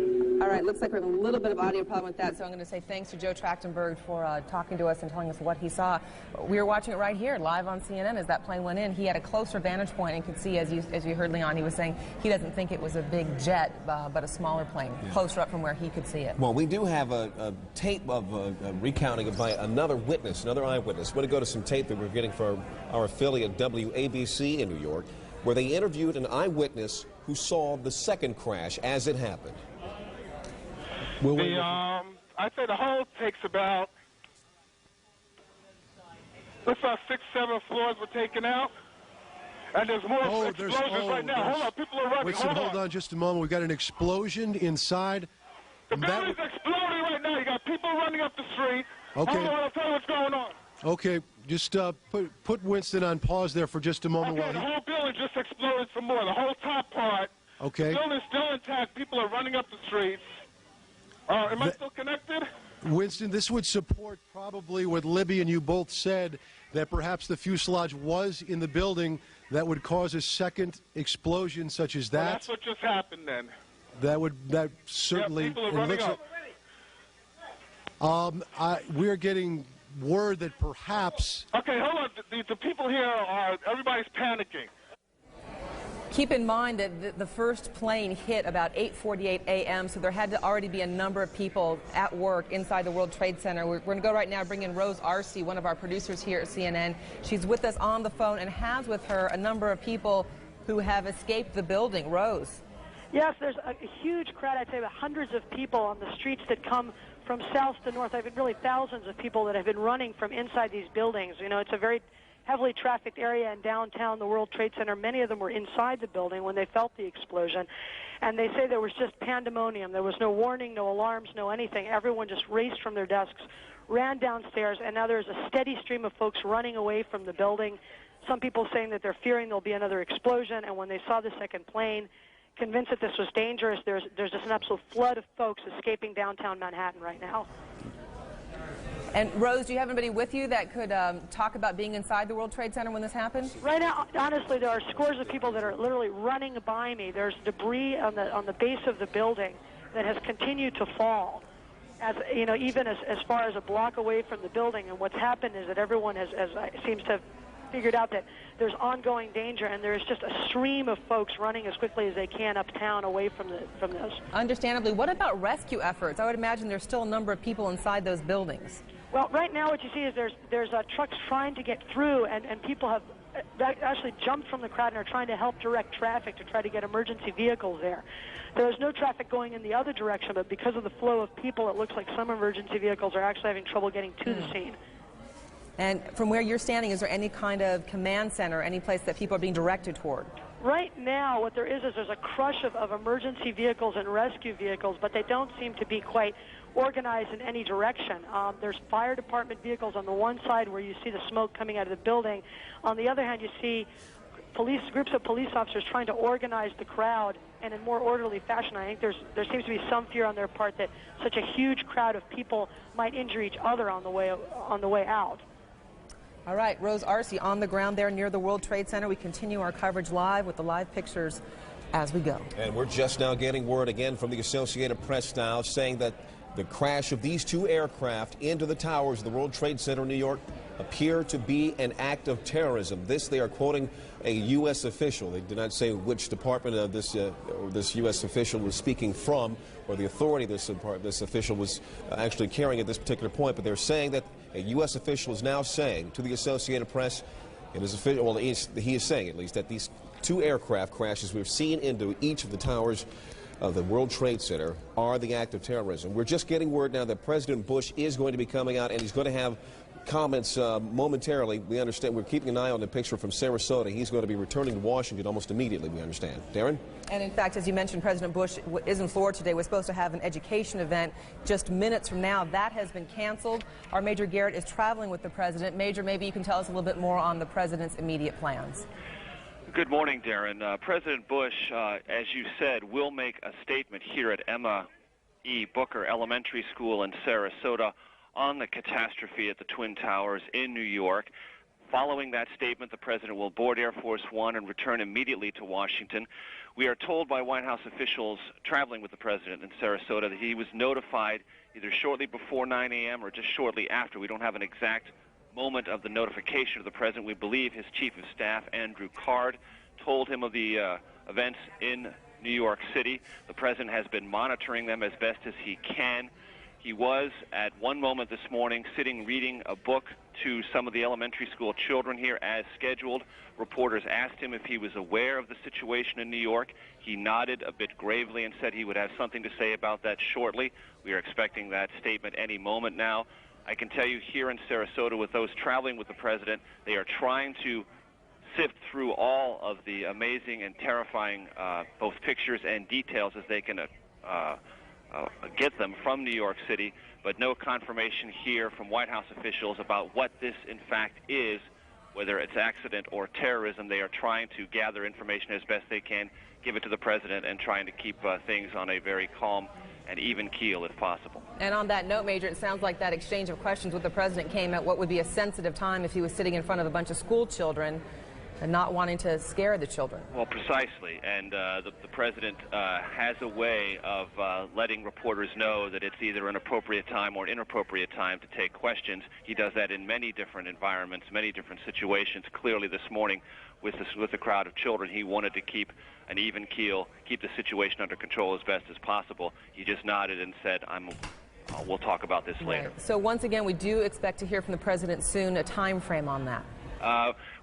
All right, looks like we have a little bit of audio problem with that, so I'm going to say thanks to Joe Trachtenberg for talking to us and telling us what he saw. We were watching it right here, live on CNN, as that plane went in. He had a closer vantage point and could see, as you heard Leon, he was saying he doesn't think it was a big jet, but a smaller plane, closer up from where he could see it. Well, we do have a tape of a recounting by another witness, another eyewitness. We're going to go to some tape that we're getting for our affiliate WABC in New York, where they interviewed an eyewitness who saw the second crash as it happened. I'd say the whole takes about, let's say 6, 7 floors were taken out. And there's more explosions right now. Hold on, people are running. Winston, hold on just a moment. We've got an explosion inside. The building's exploding right now. You got people running up the street. Okay. Hold on, I'll tell you what's going on. Okay, just put Winston on pause there for just a moment. Okay, the whole building just exploded some more. The whole top part. Okay. The building's still intact. People are running up the streets. Am I still connected? Winston, this would support probably what Libby and you both said, that perhaps the fuselage was in the building that would cause a second explosion such as that. Well, that's what just happened then. That certainly. Yeah, people are running up. We're getting word that perhaps. Okay, hold on. The people here everybody's panicking. Keep in mind that the first plane hit about 8:48 a.m., so there had to already be a number of people at work inside the World Trade Center. We're going to go right now, bring in Rose Arce, one of our producers here at CNN. She's with us on the phone and has with her a number of people who have escaped the building. Rose. Yes, there's a huge crowd. I'd say about hundreds of people on the streets that come from south to north. I've been really thousands of people that have been running from inside these buildings. You know, it's a very heavily trafficked area in downtown, the World Trade Center. Many of them were inside the building when they felt the explosion. And they say there was just pandemonium. There was no warning, no alarms, no anything. Everyone just raced from their desks, ran downstairs, and now there's a steady stream of folks running away from the building. Some people saying that they're fearing there'll be another explosion, and when they saw the second plane, convinced that this was dangerous, there's just an absolute flood of folks escaping downtown Manhattan right now. And Rose, do you have anybody with you that could talk about being inside the World Trade Center when this happened? Right now, honestly, there are scores of people that are literally running by me. There's debris on the base of the building that has continued to fall, as you know, even as far as a block away from the building. And what's happened is that everyone seems to have figured out that there's ongoing danger, and there's just a stream of folks running as quickly as they can uptown away from this. Understandably. What about rescue efforts? I would imagine there's still a number of people inside those buildings. Well, right now what you see is there's trucks trying to get through, and people have actually jumped from the crowd and are trying to help direct traffic to try to get emergency vehicles there. There's no traffic going in the other direction, but because of the flow of people, it looks like some emergency vehicles are actually having trouble getting to the scene. And from where you're standing, is there any kind of command center, any place that people are being directed toward? Right now, what there is there's a crush of emergency vehicles and rescue vehicles, but they don't seem to be quite organized in any direction. There's fire department vehicles on the one side where you see the smoke coming out of the building. On the other hand, you see groups of police officers trying to organize the crowd and in more orderly fashion. I think there seems to be some fear on their part that such a huge crowd of people might injure each other on the way out. All right, Rose Arce on the ground there near the World Trade Center. We continue our coverage live with the live pictures as we go. And we're just now getting word again from the Associated Press now saying that the crash of these two aircraft into the towers of the World Trade Center in New York appear to be an act of terrorism. This, they are quoting a U.S. official. They did not say which department of this U.S. official was speaking from, or the authority this official was actually carrying at this particular point, but they're saying that a U.S. official is now saying to the Associated Press, and his official, well, he is saying at least, that these two aircraft crashes we've seen into each of the towers of the World Trade Center are the act of terrorism. We're just getting word now that President Bush is going to be coming out, and he's going to have comments momentarily. We understand. We're keeping an eye on the picture from Sarasota. He's going to be returning to Washington almost immediately, we understand. Darren? And in fact, as you mentioned, President Bush is in Florida today. We're supposed to have an education event just minutes from now. That has been canceled. Our Major Garrett is traveling with the president. Major, maybe you can tell us a little bit more on the president's immediate plans. Good morning, Darren. President Bush, as you said, will make a statement here at Emma E. Booker Elementary School in Sarasota on the catastrophe at the Twin Towers in New York. Following that statement, the President will board Air Force One and return immediately to Washington. We are told by White House officials traveling with the President in Sarasota that he was notified either shortly before 9 a.m. or just shortly after. We don't have an exact moment of the notification of the President. We believe his Chief of Staff, Andrew Card, told him of the events in New York City. The President has been monitoring them as best as he can. He was, at one moment this morning, sitting reading a book to some of the elementary school children here as scheduled. Reporters asked him if he was aware of the situation in New York. He nodded a bit gravely and said he would have something to say about that shortly. We are expecting that statement any moment now. I can tell you here in Sarasota, with those traveling with the President, they are trying to sift through all of the amazing and terrifying both pictures and details as they can get them from New York City, but no confirmation here from White House officials about what this in fact is, whether it's accident or terrorism. They are trying to gather information as best they can, give it to the President, and trying to keep things on a very calm and even keel if possible. And on that note, Major, it sounds like that exchange of questions with the President came at what would be a sensitive time if he was sitting in front of a bunch of school children and not wanting to scare the children. Well, precisely. And the President has a way of letting reporters know that it's either an appropriate time or an inappropriate time to take questions. He does that in many different environments, many different situations. Clearly this morning with a crowd of children, he wanted to keep an even keel, keep the situation under control as best as possible. He just nodded and said, we'll talk about this later. Right. So once again, we do expect to hear from the President soon. A time frame on that?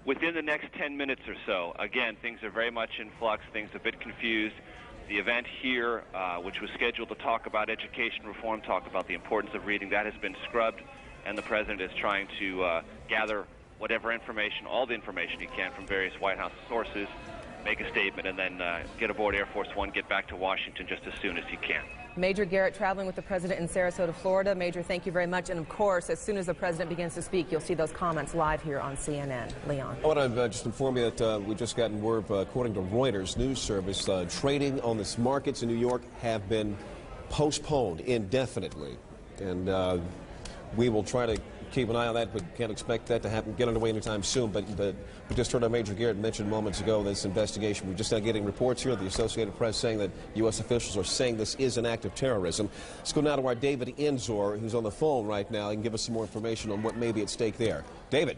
Within the next 10 minutes or so. Again, things are very much in flux, things are a bit confused. The event here, which was scheduled to talk about education reform, talk about the importance of reading, that has been scrubbed, and the President is trying to gather whatever information, all the information he can from various White House sources, make a statement, and then get aboard Air Force One, get back to Washington just as soon as he can. Major Garrett traveling with the President in Sarasota, Florida. Major, thank you very much. And of course, as soon as the President begins to speak, you'll see those comments live here on CNN. Leon. I want to just inform you that we just gotten word, according to Reuters news service, trading on the markets in New York have been postponed indefinitely. And we will try to keep an eye on that, but can't expect that to happen, get underway anytime soon. But we just heard our Major Garrett mention moments ago this investigation. We're just now getting reports here, the Associated Press, saying that U.S. officials are saying this is an act of terrorism. Let's go now to our David Enzor, who's on the phone right now, and give us some more information on what may be at stake there. David.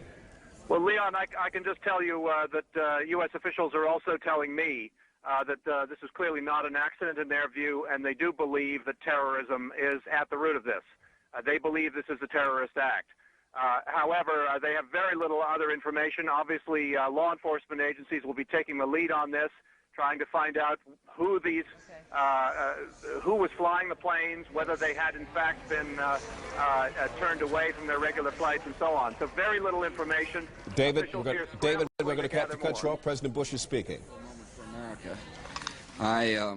Well, Leon, I can just tell you that U.S. officials are also telling me that this is clearly not an accident in their view, and they do believe that terrorism is at the root of this. They believe this is a terrorist act. However, they have very little other information. Obviously, law enforcement agencies will be taking the lead on this, trying to find out who was flying the planes, whether they had in fact been turned away from their regular flights, and so on. So very little information. David, we're going to have to cut you off. President Bush is speaking. America. I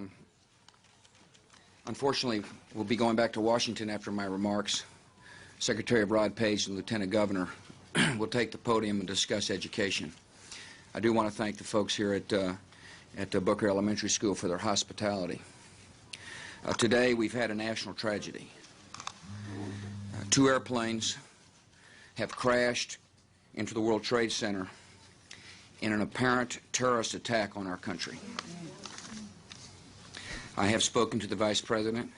unfortunately will be going back to Washington after my remarks. Secretary of Rod Page and Lieutenant Governor will take the podium and discuss education. I do want to thank the folks here at Booker Elementary School for their hospitality. Today we've had a national tragedy. 2 airplanes have crashed into the World Trade Center in an apparent terrorist attack on our country. I have spoken to the Vice President,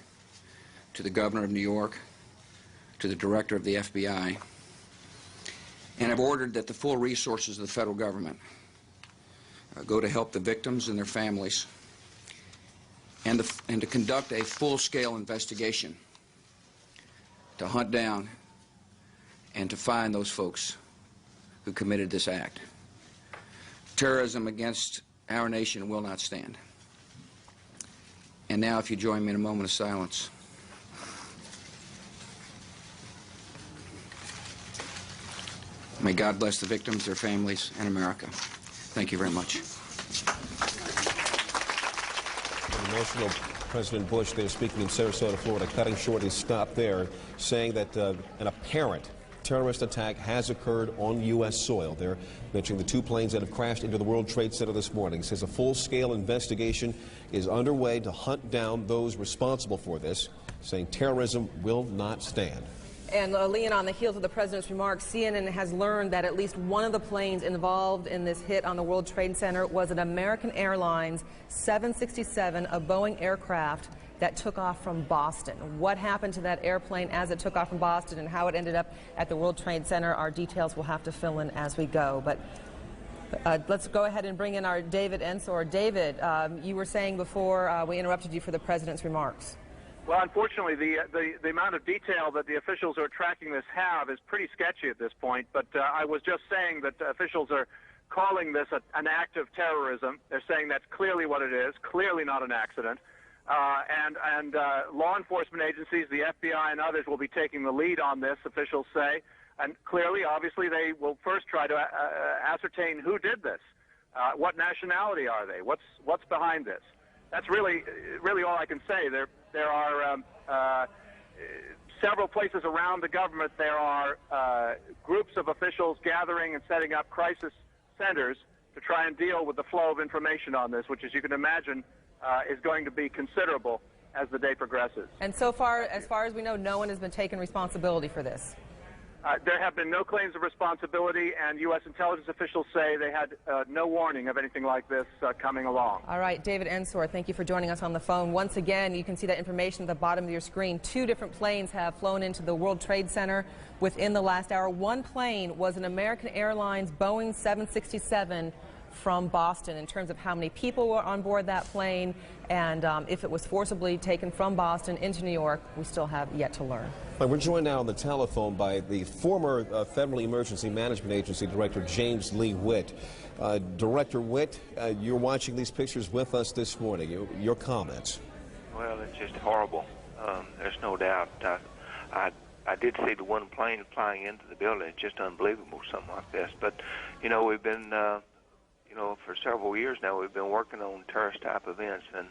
to the Governor of New York, to the Director of the FBI, and have ordered that the full resources of the federal government go to help the victims and their families, and to conduct a full-scale investigation to hunt down and to find those folks who committed this act. Terrorism against our nation will not stand. And now, if you join me in a moment of silence. May God bless the victims, their families, and America. Thank you very much. Emotional President Bush there speaking in Sarasota, Florida, cutting short his stop there, saying that an apparent terrorist attack has occurred on U.S. soil. They're mentioning the 2 planes that have crashed into the World Trade Center this morning. He says a full-scale investigation is underway to hunt down those responsible for this, saying terrorism will not stand. And Leon, on the heels of the president's remarks, CNN has learned that at least one of the planes involved in this hit on the World Trade Center was an American Airlines 767, a Boeing aircraft that took off from Boston. What happened to that airplane as it took off from Boston and how it ended up at the World Trade Center, our details we'll have to fill in as we go. But let's go ahead and bring in our David Ensor. David, you were saying before we interrupted you for the president's remarks. Well, unfortunately, the amount of detail that the officials who are tracking this have is pretty sketchy at this point. But I was just saying that officials are calling this an act of terrorism. They're saying that's clearly what it is, clearly not an accident. And law enforcement agencies, the FBI and others, will be taking the lead on this, officials say. And clearly, obviously, they will first try to ascertain who did this. What nationality are they? What's behind this? That's really all I can say. There are several places around the government. There are groups of officials gathering and setting up crisis centers to try and deal with the flow of information on this, which, as you can imagine, is going to be considerable as the day progresses. And so far, as far as we know, no one has been taking responsibility for this. There have been no claims of responsibility, and U.S. intelligence officials say they had no warning of anything like this coming along. All right, David Ensor, thank you for joining us on the phone. Once again, you can see that information at the bottom of your screen. 2 different planes have flown into the World Trade Center within the last hour. One plane was an American Airlines Boeing 767 from Boston. In terms of how many people were on board that plane and if it was forcibly taken from Boston into New York, we still have yet to learn. We're joined now on the telephone by the former Federal Emergency Management Agency Director James Lee Witt. Director Witt, you're watching these pictures with us this morning. Your comments? Well, it's just horrible. There's no doubt. I did see the one plane flying into the building. It's just unbelievable, something like this. But, you know, we've been, for several years now, we've been working on terrorist-type events. And,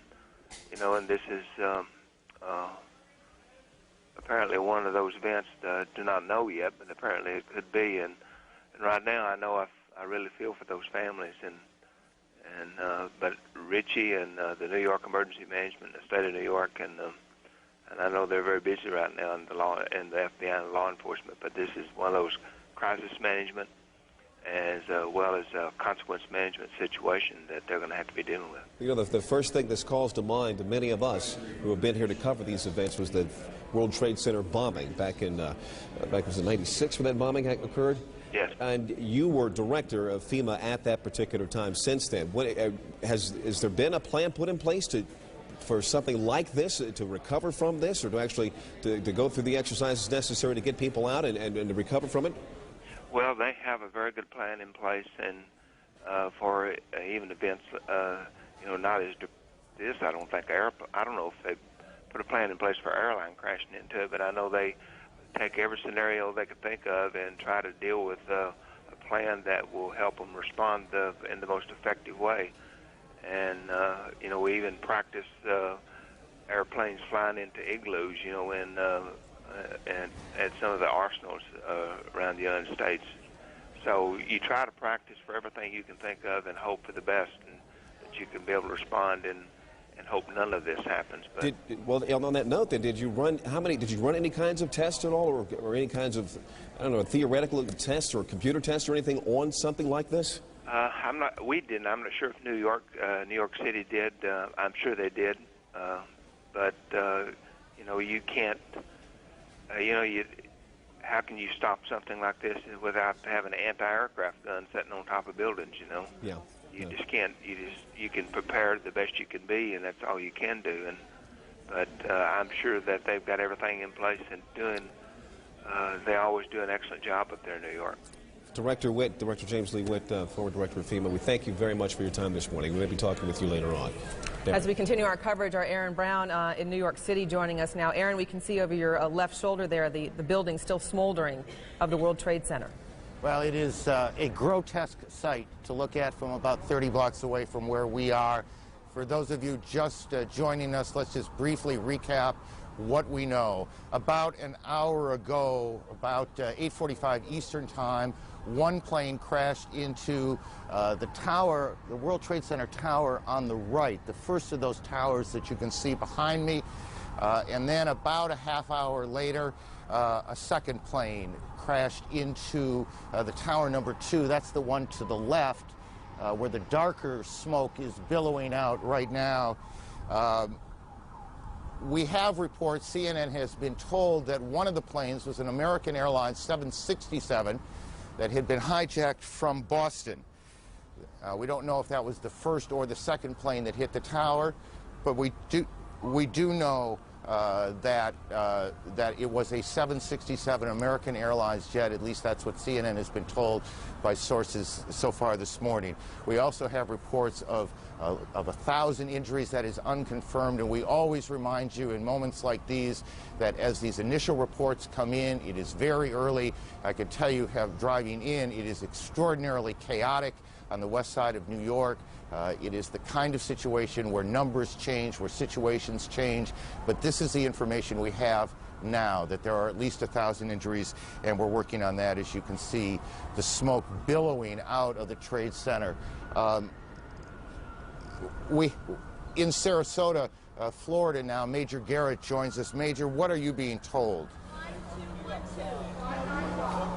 you know, and this is apparently one of those events that I do not know yet, but apparently it could be. And right now I know I really feel for those families. But Richie and the New York Emergency Management, the state of New York, and I know they're very busy right now in the FBI and law enforcement, but this is one of those crisis management as well as consequence management situation that they're going to have to be dealing with. You know, the first thing this calls to mind to many of us who have been here to cover these events was the World Trade Center bombing back in was it 96 when that bombing occurred? Yes. And you were director of FEMA at that particular time. Since then, has there been a plan put in place for something like this, to recover from this, or to go through the exercises necessary to get people out and to recover from it? Well, they have a very good plan in place, and for even events, not as this, I don't think. I don't know if they put a plan in place for airline crashing into it, but I know they take every scenario they could think of and try to deal with a plan that will help them respond in the most effective way. And we even practice airplanes flying into igloos, and at some of the arsenals around the United States. So you try to practice for everything you can think of and hope for the best, and that you can be able to respond and hope none of this happens. But well, on that note, then, did you run any kinds of tests at all, or any kinds of, theoretical tests or computer tests or anything on something like this? We didn't. I'm not sure if New York City did. I'm sure they did. But you can't. How can you stop something like this without having an anti-aircraft gun sitting on top of buildings? Yeah. You just can't. You can prepare the best you can be, and that's all you can do. But I'm sure that they've got everything in place and doing. They always do an excellent job up there in New York. Director James Lee Witt, former director of FEMA, we thank you very much for your time this morning. We may be talking with you later on. As we continue our coverage, our Aaron Brown in New York City joining us now. Aaron, we can see over your left shoulder there the building still smoldering of the World Trade Center. Well, it is a grotesque sight to look at from about 30 blocks away from where we are. For those of you just joining us, let's just briefly recap what we know. About an hour ago, about 8:45 Eastern Time, one plane crashed into the tower, the World Trade Center tower on the right, the first of those towers that you can see behind me. And then about a half hour later, a second plane crashed into the tower number 2. That's the one to the left, where the darker smoke is billowing out right now. We have reports, CNN has been told that one of the planes was an American Airlines 767 that had been hijacked from Boston. We don't know if that was the first or the second plane that hit the tower, but we do know that it was a 767 American Airlines jet. At least that's what CNN has been told by sources so far this morning. We also have reports of 1,000 injuries. That is unconfirmed, and we always remind you in moments like these that as these initial reports come in, it is very early. I can tell you, driving in, it is extraordinarily chaotic on the west side of New York. It is the kind of situation where numbers change, where situations change, but this is the information we have now, that there are at least 1,000 injuries, and we're working on that. As you can see, the smoke billowing out of the Trade Center. In Sarasota, Florida now, Major Garrett joins us. Major, what are you being told?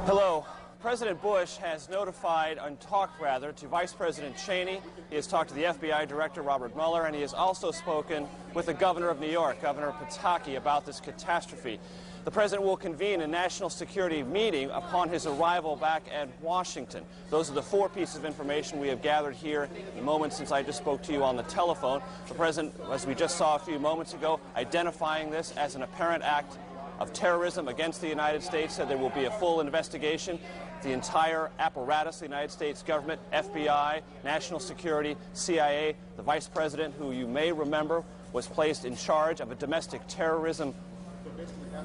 Hello. President Bush has notified, and talked rather, to Vice President Cheney. He has talked to the FBI Director Robert Mueller, and he has also spoken with the Governor of New York, Governor Pataki, about this catastrophe. The President will convene a national security meeting upon his arrival back at Washington. Those are the 4 pieces of information we have gathered here in the moment since I just spoke to you on the telephone. The President, as we just saw a few moments ago, identifying this as an apparent act of terrorism against the United States, said there will be a full investigation. The entire apparatus, the United States government, FBI, national security, CIA, the Vice President, who you may remember was placed in charge of a domestic terrorism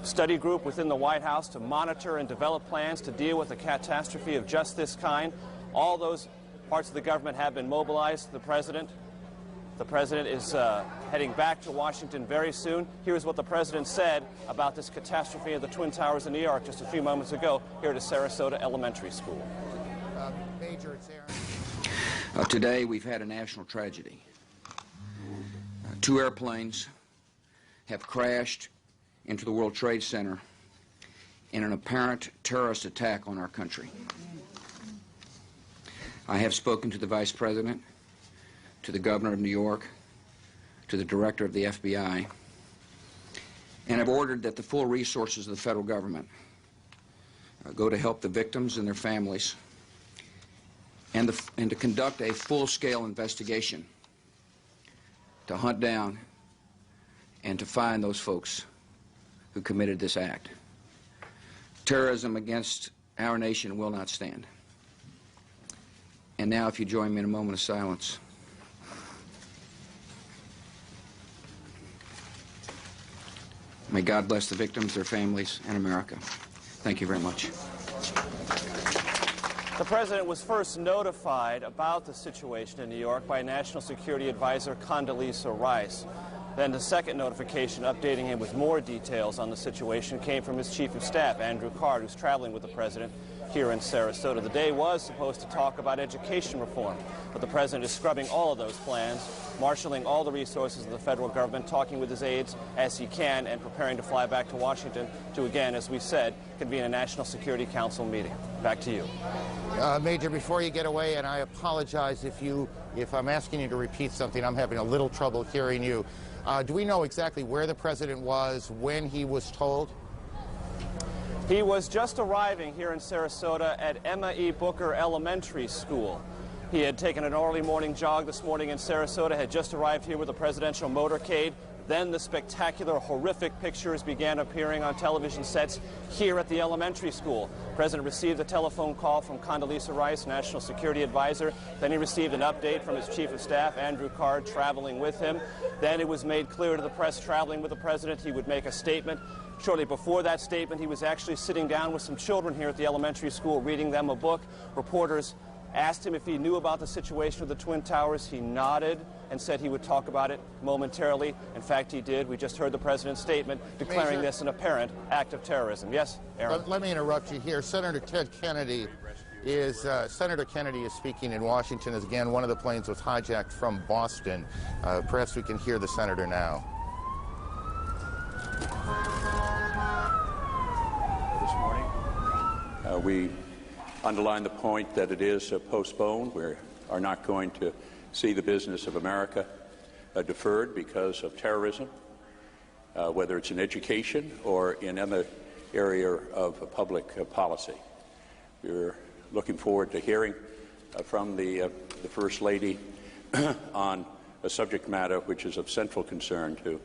study group within the White House to monitor and develop plans to deal with a catastrophe of just this kind. All those parts of the government have been mobilized. The President is heading back to Washington very soon. Here's what the President said about this catastrophe of the Twin Towers in New York just a few moments ago here at Sarasota Elementary School. Major, it's Aaron. Today we've had a national tragedy. 2 airplanes have crashed into the World Trade Center in an apparent terrorist attack on our country. I have spoken to the Vice President, to the Governor of New York, to the Director of the FBI, and have ordered that the full resources of the federal government go to help the victims and their families, and to conduct a full-scale investigation to hunt down and to find those folks who committed this act. Terrorism against our nation will not stand. And now, if you join me in a moment of silence. May God bless the victims, their families, and America. Thank you very much. The President was first notified about the situation in New York by National Security Advisor Condoleezza Rice. Then the second notification updating him with more details on the situation came from his Chief of Staff, Andrew Card, who's traveling with the President here in Sarasota. The day was supposed to talk about education reform, but the President is scrubbing all of those plans, marshaling all the resources of the federal government, talking with his aides as he can, and preparing to fly back to Washington to, again, as we said, convene a National Security Council meeting. Back to you. Major, before you get away, and I apologize if I'm asking you to repeat something, I'm having a little trouble hearing you. Do we know exactly where the President was when he was told? He was just arriving here in Sarasota at Emma E. Booker Elementary School. He had taken an early morning jog this morning in Sarasota, had just arrived here with a presidential motorcade. Then the spectacular, horrific pictures began appearing on television sets here at the elementary school. The President received a telephone call from Condoleezza Rice, National Security Advisor. Then he received an update from his Chief of Staff, Andrew Card, traveling with him. Then it was made clear to the press, traveling with the President, he would make a statement. Shortly before that statement, he was actually sitting down with some children here at the elementary school, reading them a book. Reporters asked him if he knew about the situation of the Twin Towers. He nodded and said he would talk about it momentarily. In fact, he did. We just heard the President's statement declaring this an apparent act of terrorism. Yes, Aaron? Let me interrupt you here. Senator Kennedy is speaking in Washington as, again, one of the planes was hijacked from Boston. Perhaps we can hear the Senator now. We underline the point that it is postponed. We are not going to see the business of America deferred because of terrorism, whether it's in education or in other area of public policy. We're looking forward to hearing from the First Lady on a subject matter which is of central concern to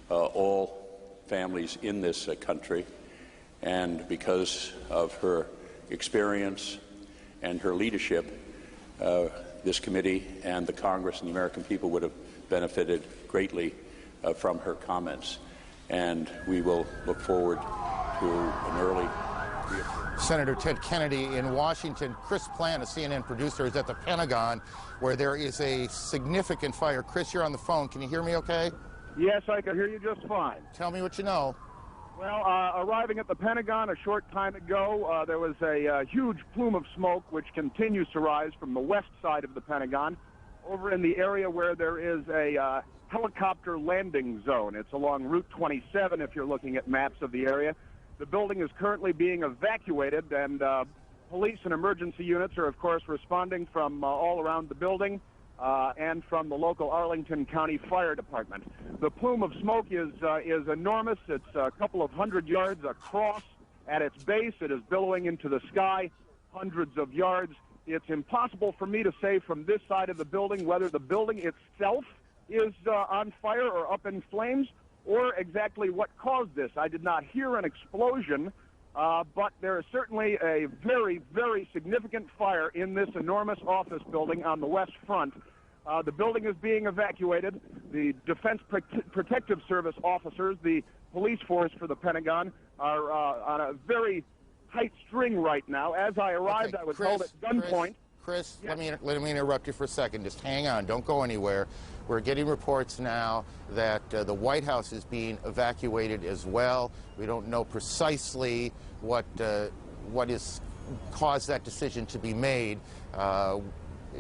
all families in this country, and because of her experience and her leadership, this committee and the Congress and the American people would have benefited greatly from her comments, and we will look forward to an early Senator Ted Kennedy in Washington. Chris Plant, a CNN producer, is at the Pentagon, where there is a significant fire. Chris, you're on the phone. Can you hear me okay? Yes, I can hear you just fine. Tell me what you know. Well, arriving at the Pentagon a short time ago, there was a huge plume of smoke which continues to rise from the west side of the Pentagon over in the area where there is a helicopter landing zone. It's along Route 27 if you're looking at maps of the area. The building is currently being evacuated, and police and emergency units are, of course, responding from all around the building and from the local Arlington County Fire Department. The plume of smoke is enormous. It's a couple of hundred yards across at its base. It is billowing into the sky hundreds of yards. It's impossible for me to say from this side of the building whether the building itself is on fire or up in flames, or exactly what caused this. I did not hear an explosion, but there is certainly a very, very significant fire in this enormous office building on the west front. The building is being evacuated. The Defense Protective Service officers, the police force for the Pentagon, are on a very tight string right now. As I arrived, I was held at gunpoint. Chris, yes. let me interrupt you for a second. Just hang on. Don't go anywhere. We're getting reports now that the White House is being evacuated as well. We don't know precisely what has caused that decision to be made,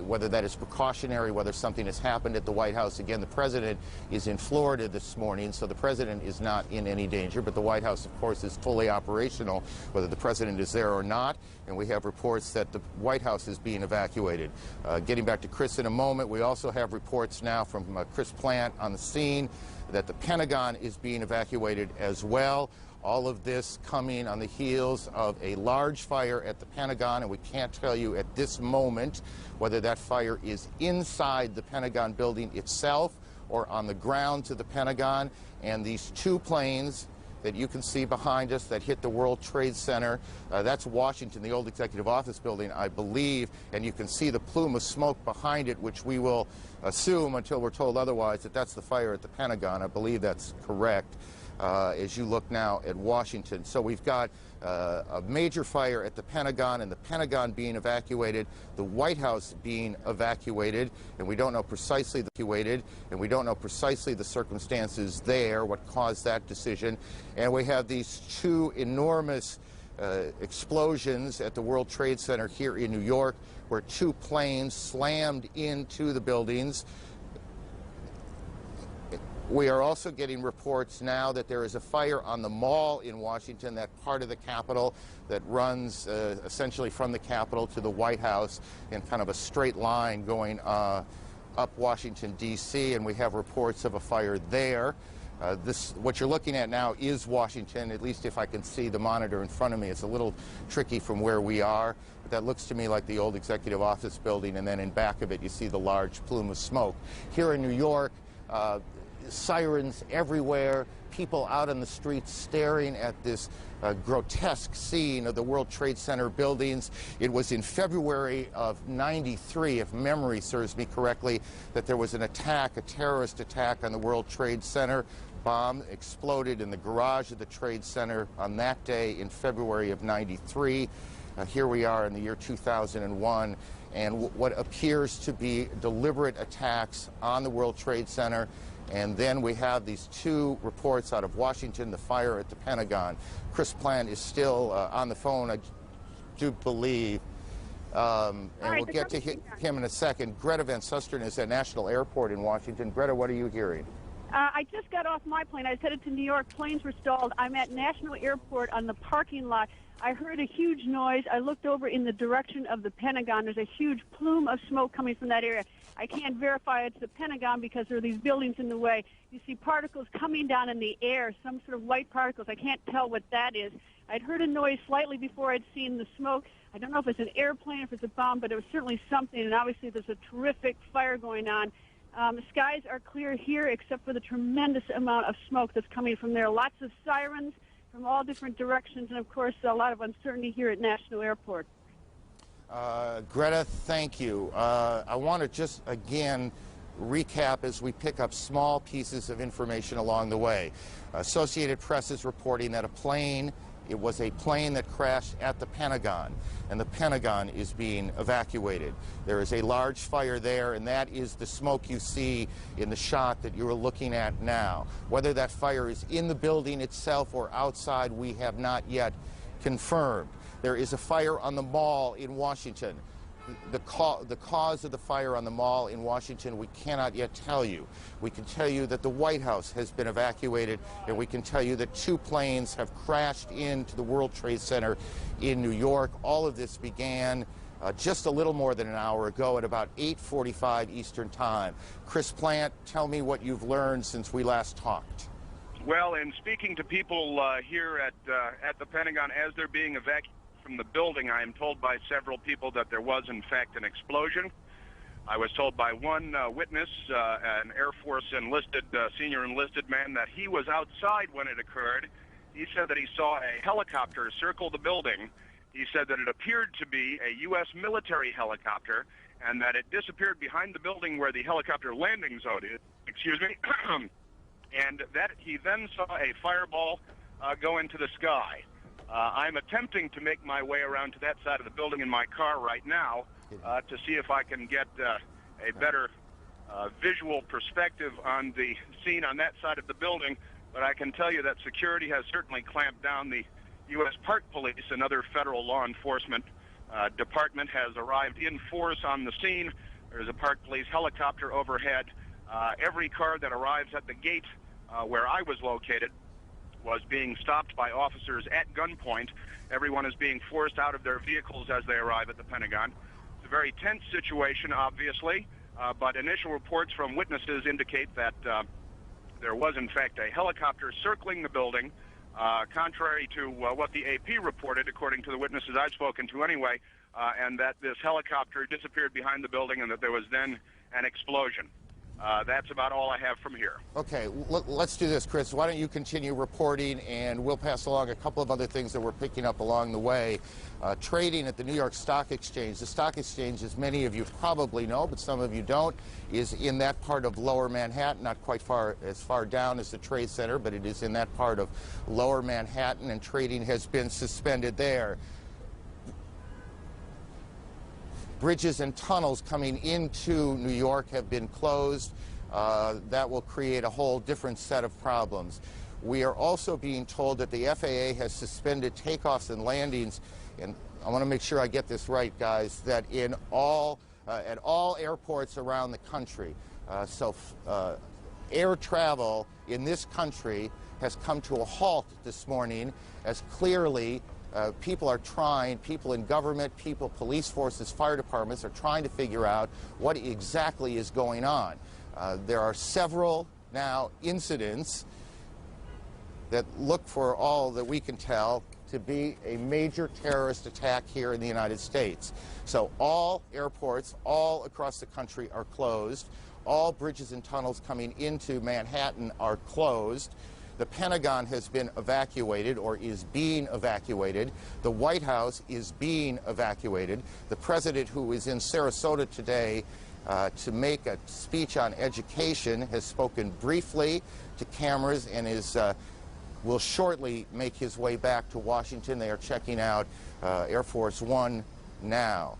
whether that is precautionary, whether something has happened at the White House. Again, the president is in Florida this morning, so the president is not in any danger, but the White House, of course, is fully operational, whether the president is there or not, and we have reports that the White House is being evacuated. Getting back to Chris in a moment, we also have reports now from Chris Plant on the scene that the Pentagon is being evacuated as well. All of this coming on the heels of a large fire at the Pentagon, and we can't tell you at this moment whether that fire is inside the Pentagon building itself or on the ground to the Pentagon. And these two planes that you can see behind us that hit the World Trade Center, that's Washington, the old executive office building, I believe, and you can see the plume of smoke behind it, which we will assume until we're told otherwise that that's the fire at the Pentagon. I believe that's correct. As you look now at Washington. So we've got a major fire at the Pentagon, and the Pentagon being evacuated, the White House being evacuated, and we don't know precisely the circumstances there, what caused that decision. And we have these two enormous explosions at the World Trade Center here in New York, where two planes slammed into the buildings. We are also getting reports now that there is a fire on the Mall in Washington, that part of the Capitol that runs essentially from the Capitol to the White House in kind of a straight line going up Washington, D.C., and we have reports of a fire there. What you're looking at now is Washington, at least if I can see the monitor in front of me. It's a little tricky from where we are, but that looks to me like the old executive office building, and then in back of it you see the large plume of smoke. Here in New York, sirens everywhere, people out on the streets staring at this grotesque scene of the World Trade Center buildings. It was in February of '93, if memory serves me correctly, that there was an attack, a terrorist attack on the World Trade Center. Bomb exploded in the garage of the Trade Center on that day in February of '93. Here we are in the year 2001, and what appears to be deliberate attacks on the World Trade Center. And then we have these two reports out of Washington, the fire at the Pentagon. Chris Plant is still on the phone, I do believe, and we'll get to him in a second. Greta Van Susteren is at National Airport in Washington. Greta, what are you hearing? I just got off my plane. I was headed to New York. Planes were stalled. I'm at National Airport on the parking lot. I heard a huge noise. I looked over in the direction of the Pentagon. There's a huge plume of smoke coming from that area. I can't verify it's the Pentagon because there are these buildings in the way. You see particles coming down in the air, some sort of white particles. I can't tell what that is. I'd heard a noise slightly before I'd seen the smoke. I don't know if it's an airplane, if it's a bomb, but it was certainly something, and obviously there's a terrific fire going on. The skies are clear here except for the tremendous amount of smoke that's coming from there. Lots of sirens from all different directions, and of course a lot of uncertainty here at National Airport. Greta, thank you. I want to just again recap as we pick up small pieces of information along the way. Associated Press is reporting that it was a plane that crashed at the Pentagon, and the Pentagon is being evacuated. There is a large fire there, and that is the smoke you see in the shot that you're looking at now. Whether that fire is in the building itself or outside, we have not yet confirmed. There is a fire on the mall in Washington. The cause of the fire on the mall in Washington, we cannot yet tell you. We can tell you that the White House has been evacuated, and we can tell you that 2 planes have crashed into the World Trade Center in New York. All of this began just a little more than an hour ago at about 8:45 Eastern Time. Chris Plant, tell me what you've learned since we last talked. Well, in speaking to people here at the Pentagon as they're being evacuated from the building, I am told by several people that there was, in fact, an explosion. I was told by one witness, an Air Force enlisted, senior enlisted man, that he was outside when it occurred. He said that he saw a helicopter circle the building. He said that it appeared to be a U.S. military helicopter and that it disappeared behind the building where the helicopter landing zone is. Excuse me. And that he then saw a fireball go into the sky. I'm attempting to make my way around to that side of the building in my car right now to see if I can get a better visual perspective on the scene on that side of the building. But I can tell you that security has certainly clamped down. The U.S. Park Police, another federal law enforcement department, has arrived in force on the scene. There's a Park Police helicopter overhead. Every car that arrives at the gate where I was located was being stopped by officers at gunpoint. Everyone is being forced out of their vehicles as they arrive at the Pentagon. It's a very tense situation, obviously, but initial reports from witnesses indicate that there was, in fact, a helicopter circling the building, contrary to what the AP reported, according to the witnesses I've spoken to anyway, and that this helicopter disappeared behind the building and that there was then an explosion. That's about all I have from here. Okay, let's do this, Chris. Why don't you continue reporting, and we'll pass along a couple of other things that we're picking up along the way. Trading at the New York Stock Exchange. The Stock Exchange, as many of you probably know, but some of you don't, is in that part of Lower Manhattan, not quite as far down as the Trade Center, but it is in that part of Lower Manhattan, and trading has been suspended there. Bridges and tunnels coming into New York have been closed. That will create a whole different set of problems. We are also being told that the FAA has suspended takeoffs and landings, and I want to make sure I get this right, guys, that in at all airports around the country. Air travel in this country has come to a halt this morning, as clearly people in government, police forces, fire departments are trying to figure out what exactly is going on. There are several now incidents that look, for all that we can tell, to be a major terrorist attack here in the United States. So all airports all across the country are closed. All bridges and tunnels coming into Manhattan are closed. The Pentagon has been evacuated, or is being evacuated. The White House is being evacuated. The president, who is in Sarasota today to make a speech on education, has spoken briefly to cameras and will shortly make his way back to Washington. They are checking out Air Force One now.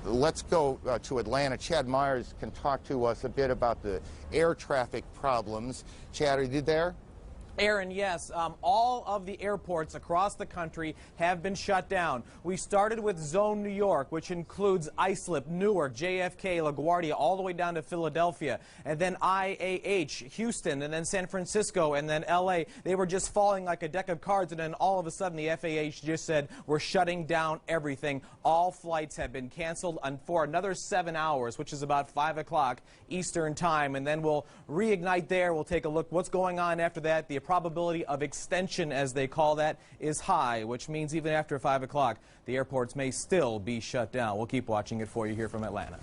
Let's go to Atlanta. Chad Myers can talk to us a bit about the air traffic problems. Chad, are you there? Aaron, yes, all of the airports across the country have been shut down. We started with Zone New York, which includes Islip, Newark, JFK, LaGuardia, all the way down to Philadelphia, and then IAH, Houston, and then San Francisco, and then LA. They were just falling like a deck of cards, and then all of a sudden the FAA just said, we're shutting down everything. All flights have been canceled for another 7 hours, which is about 5 o'clock Eastern time, and then we'll reignite there. We'll take a look what's going on after that. The probability of extension, as they call that, is high, which means even after 5 o'clock, the airports may still be shut down. We'll keep watching it for you here from Atlanta.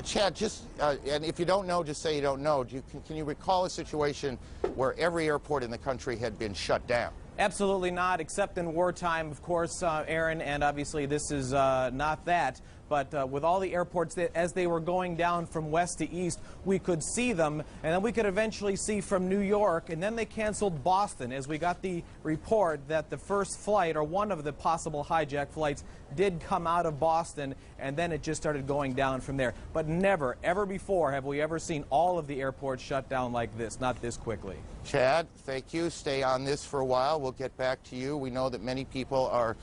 Chad, and if you don't know, just say you don't know. Can you recall a situation where every airport in the country had been shut down? Absolutely not, except in wartime, of course, Aaron, and obviously this is not that. But with all the airports, as they were going down from west to east, we could see them, and then we could eventually see from New York, and then they canceled Boston, as we got the report that the first flight, or one of the possible hijack flights, did come out of Boston, and then it just started going down from there. But never, ever before have we ever seen all of the airports shut down like this, not this quickly. Chad, thank you. Stay on this for a while. We'll get back to you. We know that many people are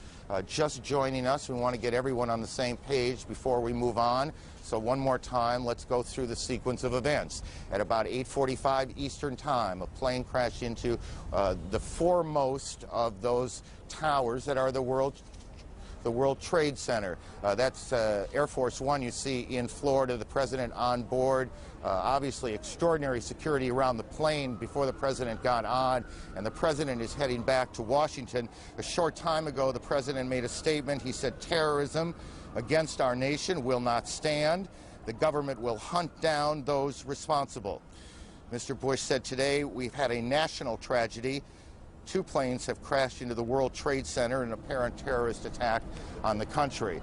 just joining us. We want to get everyone on the same page before we move on. So one more time, let's go through the sequence of events. At about 8:45 Eastern Time, a plane crashed into the foremost of those towers that are the World Trade Center. That's Air Force One you see in Florida, the president on board. Obviously extraordinary security around the plane before the president got on, and the president is heading back to Washington. A short time ago, the president made a statement. He said, terrorism against our nation will not stand. The government will hunt down those responsible. Mr. Bush said today, we've had a national tragedy. 2 planes have crashed into the World Trade Center in an apparent terrorist attack on the country.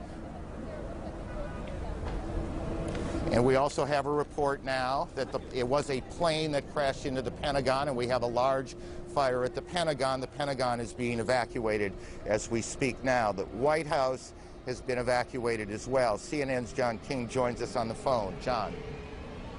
And we also have a report now that it was a plane that crashed into the Pentagon, and we have a large fire at the Pentagon. The Pentagon is being evacuated as we speak now. The White House has been evacuated as well. CNN's John King joins us on the phone. John.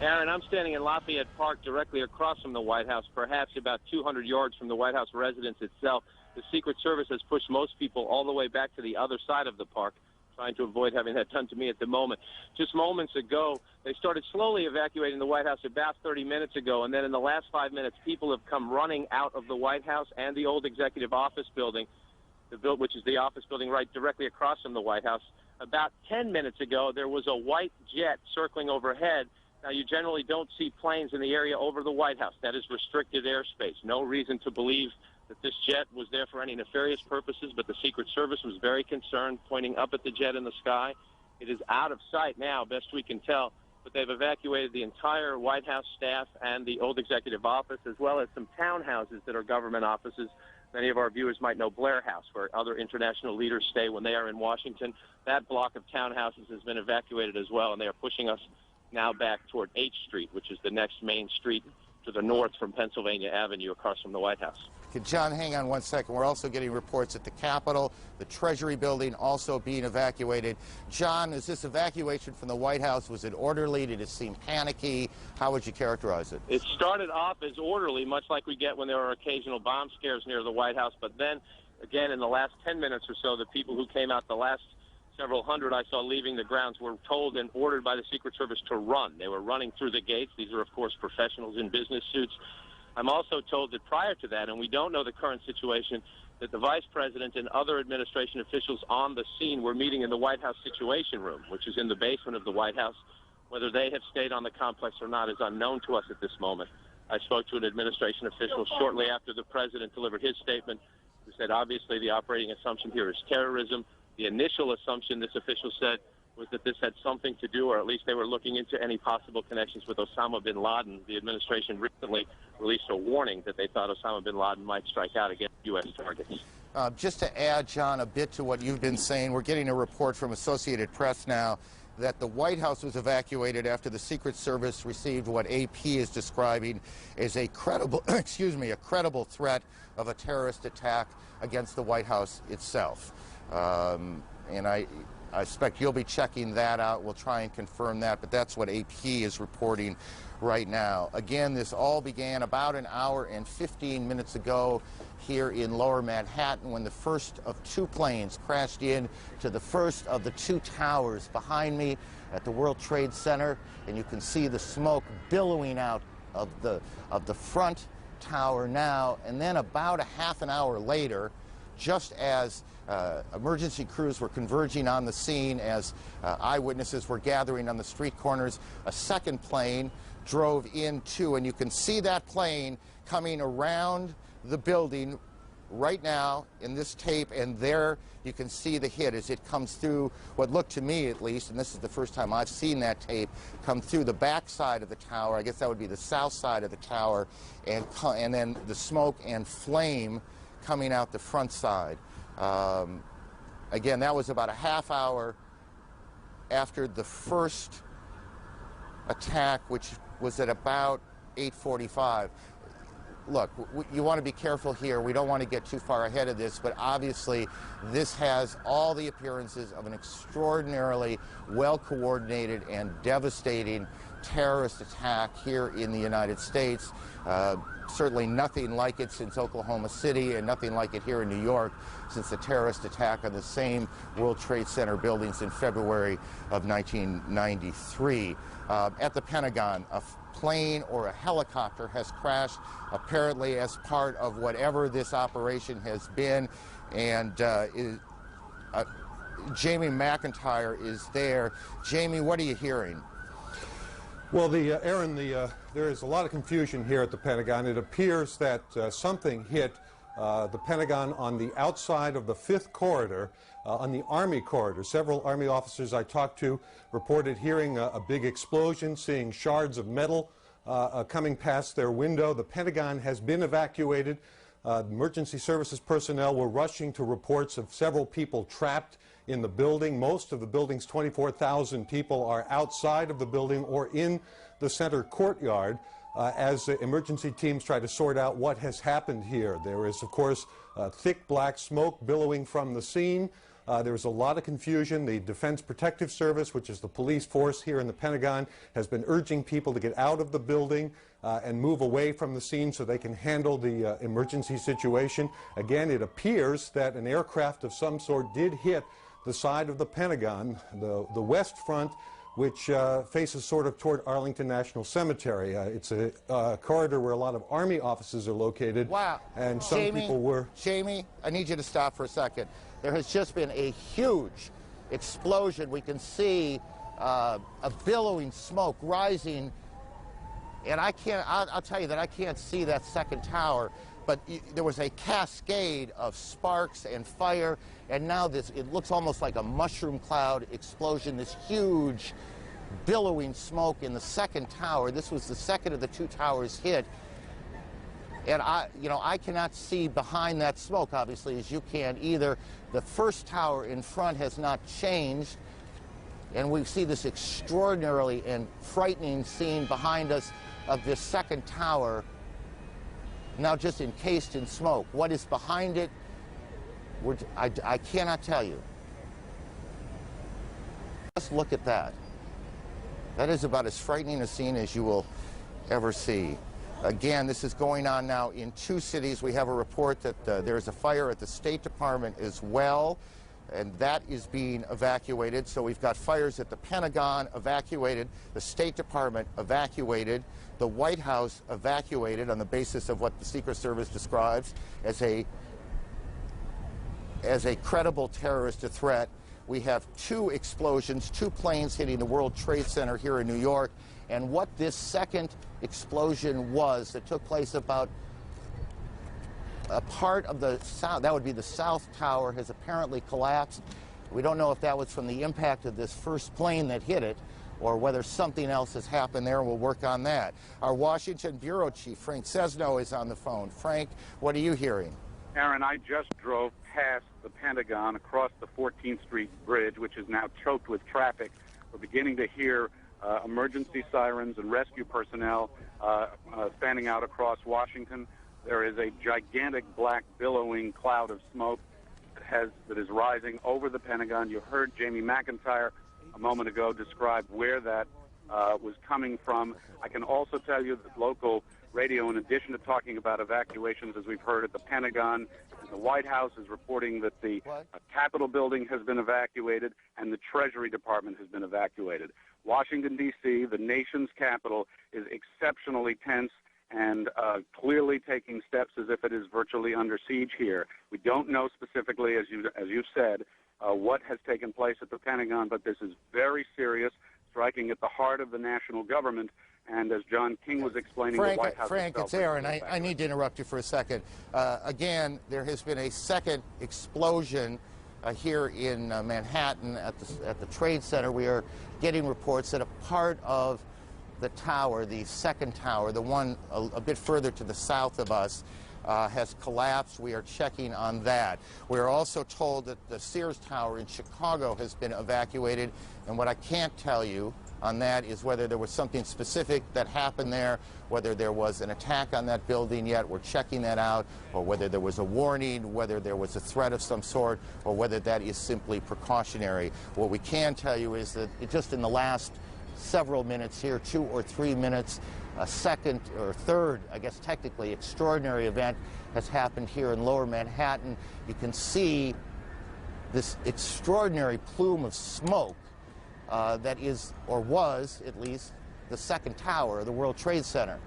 Aaron, I'm standing in Lafayette Park directly across from the White House, perhaps about 200 yards from the White House residence itself. The Secret Service has pushed most people all the way back to the other side of the park, trying to avoid having that done to me at the moment. Just moments ago, they started slowly evacuating the White House about 30 minutes ago, and then in the last 5 minutes, people have come running out of the White House and the old Executive Office building, which is the office building right directly across from the White House. About 10 minutes ago, there was a white jet circling overhead. Now, you generally don't see planes in the area over the White House. That is restricted airspace. No reason to believe that this jet was there for any nefarious purposes, but the Secret Service was very concerned, pointing up at the jet in the sky. It is out of sight now, best we can tell, but they've evacuated the entire White House staff and the old Executive Office, as well as some townhouses that are government offices. Many of our viewers might know Blair House, where other international leaders stay when they are in Washington. That block of townhouses has been evacuated as well, and they are pushing us now back toward H Street, which is the next main street to the north from Pennsylvania Avenue across from the White House. Okay, John, hang on one second. We're also getting reports at the Capitol, the Treasury building also being evacuated. John, is this evacuation from the White House, was it orderly? Did it seem panicky? How would you characterize it? It started off as orderly, much like we get when there are occasional bomb scares near the White House, but then, again, in the last 10 minutes or so, the people who came out the last several hundred I saw leaving the grounds were told and ordered by the Secret Service to run. They were running through the gates. These are, of course, professionals in business suits. I'm also told that prior to that, and we don't know the current situation, that the Vice President and other administration officials on the scene were meeting in the White House Situation Room, which is in the basement of the White House. Whether they have stayed on the complex or not is unknown to us at this moment. I spoke to an administration official shortly after the President delivered his statement, who said, obviously, the operating assumption here is terrorism. The initial assumption, this official said, was that this had something to do, or at least they were looking into any possible connections with Osama bin Laden. The administration recently released a warning that they thought Osama bin Laden might strike out against U.S. targets. Just to add, John, a bit to what you've been saying, we're getting a report from Associated Press now that the White House was evacuated after the Secret Service received what AP is describing as a credible, a credible threat of a terrorist attack against the White House itself. And I expect you'll be checking that out. We'll try and confirm that, but that's what AP is reporting right now. Again, this all began about an hour and 15 minutes ago here in Lower Manhattan when the first of two planes crashed in to the first of the two towers behind me at the World Trade Center, and you can see the smoke billowing out of the front tower now. And then about a half an hour later, just as emergency crews were converging on the scene, as eyewitnesses were gathering on the street corners, a second plane drove in too, and you can see that plane coming around the building right now in this tape, and there you can see the hit as it comes through what looked to me, at least, and this is the first time I've seen that tape, come through the back side of the tower. I guess that would be the south side of the tower, and then the smoke and flame coming out the front side. Again, that was about a half hour after the first attack, which was at about 8:45. Look, you want to be careful here. We don't want to get too far ahead of this, but obviously this has all the appearances of an extraordinarily well-coordinated and devastating terrorist attack here in the United States. Certainly nothing like it since Oklahoma City, and nothing like it here in New York since the terrorist attack on the same World Trade Center buildings in February of 1993. At the Pentagon, a plane or a helicopter has crashed, apparently as part of whatever this operation has been, and Jamie McIntyre is there. Jamie, what are you hearing? Well, Aaron, there is a lot of confusion here at the Pentagon. It appears that something hit the Pentagon on the outside of the 5th corridor, on the Army corridor. Several Army officers I talked to reported hearing a big explosion, seeing shards of metal coming past their window. The Pentagon has been evacuated. Emergency services personnel were rushing to reports of several people trapped in the building. Most of the building's 24,000 people are outside of the building or in the center courtyard as emergency teams try to sort out what has happened here. There is, of course, thick black smoke billowing from the scene. There is a lot of confusion. The Defense Protective Service, which is the police force here in the Pentagon, has been urging people to get out of the building and move away from the scene so they can handle the emergency situation. Again, it appears that an aircraft of some sort did hit the side of the Pentagon, the west front, which faces sort of toward Arlington National Cemetery. It's a corridor where a lot of Army offices are located. Wow. And some people were... Jamie, I need you to stop for a second. There has just been a huge explosion. We can see a billowing smoke rising, and I'll tell you that I can't see that second tower, but there was a cascade of sparks and fire, and now it looks almost like a mushroom cloud explosion, this huge billowing smoke in the second tower. This was the second of the two towers hit. And I cannot see behind that smoke, obviously, as you can either. The first tower in front has not changed, and we see this extraordinarily and frightening scene behind us of this second tower, now just encased in smoke. What is behind it, I cannot tell you. Just look at that. That is about as frightening a scene as you will ever see. Again, this is going on now in two cities. We have a report that there's a fire at the State Department as well, and that is being evacuated. So we've got fires at the Pentagon evacuated, the State Department evacuated, the White House evacuated on the basis of what the Secret Service describes as a credible terrorist threat. We have two explosions, two planes hitting the World Trade Center here in New York. And what this second explosion was that took place about a part of the south, that would be the South Tower, has apparently collapsed. We don't know if that was from the impact of this first plane that hit it or whether something else has happened there, and we'll work on that. Our Washington Bureau Chief, Frank Sesno, is on the phone. Frank, what are you hearing? Aaron, I just drove past the Pentagon across the 14th Street Bridge, which is now choked with traffic. We're beginning to hear emergency sirens and rescue personnel standing out across Washington. There is a gigantic black billowing cloud of smoke that that is rising over the Pentagon. You heard Jamie McIntyre a moment ago describe where that was coming from. I can also tell you that local radio, in addition to talking about evacuations, as we've heard at the Pentagon, and the White House is reporting that the Capitol building has been evacuated and the Treasury Department has been evacuated. Washington, D.C., the nation's capital, is exceptionally tense and clearly taking steps as if it is virtually under siege here. We don't know specifically, as you've said, what has taken place at the Pentagon, but this is very serious, striking at the heart of the national government. And as John King was explaining, the White House Frank, it's Aaron. I need to interrupt you for a second. Again, there has been a second explosion here in Manhattan at the Trade Center. We are getting reports that a part of the tower, the second tower, the one a bit further to the south of us, has collapsed. We are checking on that. We are also told that the Sears Tower in Chicago has been evacuated, and what I can't tell you on that is whether there was something specific that happened there, whether there was an attack on that building yet, we're checking that out, or whether there was a warning, whether there was a threat of some sort, or whether that is simply precautionary. What we can tell you is that just in the last several minutes here, 2 or 3 minutes, a second or third, I guess technically, extraordinary event has happened here in Lower Manhattan. You can see this extraordinary plume of smoke that is, or was at least, the second tower of the World Trade Center.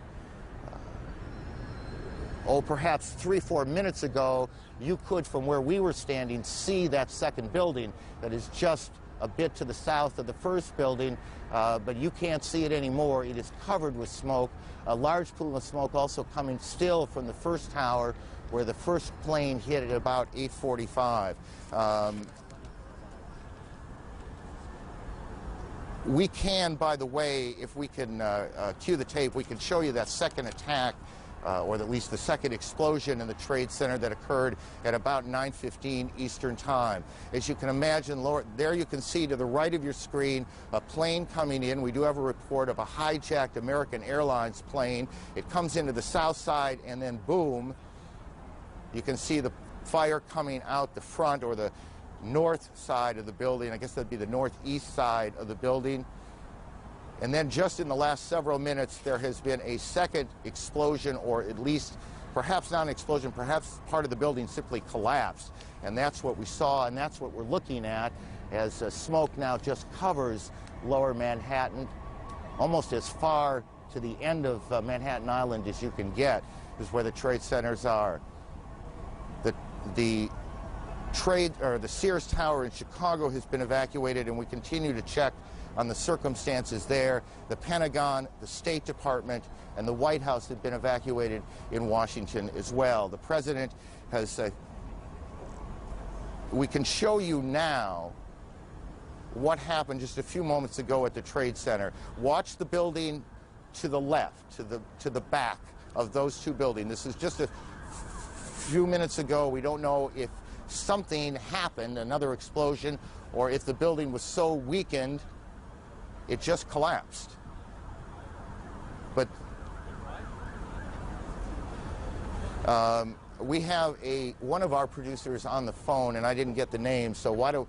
Perhaps 3-4 minutes ago, you could, from where we were standing, see that second building that is just a bit to the south of the first building, but you can't see it anymore. It is covered with smoke. A large plume of smoke also coming still from the first tower, where the first plane hit at about 8:45. We can, by the way, if we can cue the tape, we can show you that second attack, or at least the second explosion in the Trade Center that occurred at about 9:15 Eastern Time. As you can imagine, there you can see to the right of your screen a plane coming in. We do have a report of a hijacked American Airlines plane. It comes into the south side, and then boom, you can see the fire coming out the front, or the north side of the building. I guess that'd be the northeast side of the building. And then just in the last several minutes, there has been a second explosion, or at least perhaps not an explosion, perhaps part of the building simply collapsed. And that's what we saw, and that's what we're looking at, as smoke now just covers Lower Manhattan, almost as far to the end of Manhattan Island as you can get, is where the trade centers are. The Sears Tower in Chicago has been evacuated, and we continue to check on the circumstances there. The Pentagon, the State Department, and the White House have been evacuated in Washington as well. The President has, we can show you now what happened just a few moments ago at the Trade Center. Watch the building to the left, to the back of those two buildings. This is just a few minutes ago. We don't know if something happened, another explosion, or if the building was so weakened it just collapsed. But we have one of our producers on the phone, and I didn't get the name, so why don't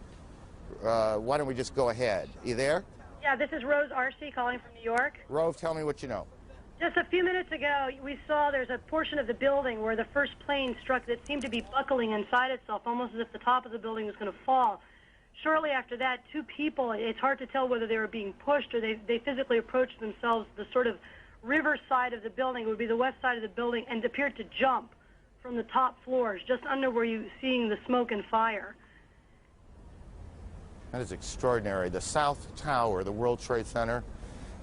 we just go ahead? You there? Yeah, this is Rose Arce calling from New York. Rose, tell me what you know. Just a few minutes ago, we saw there's a portion of the building where the first plane struck that seemed to be buckling inside itself, almost as if the top of the building was going to fall. Shortly after that, two people, it's hard to tell whether they were being pushed or they physically approached themselves. The sort of river side of the building would be the west side of the building, and appeared to jump from the top floors, just under where you're seeing the smoke and fire. That is extraordinary. The South Tower, the World Trade Center,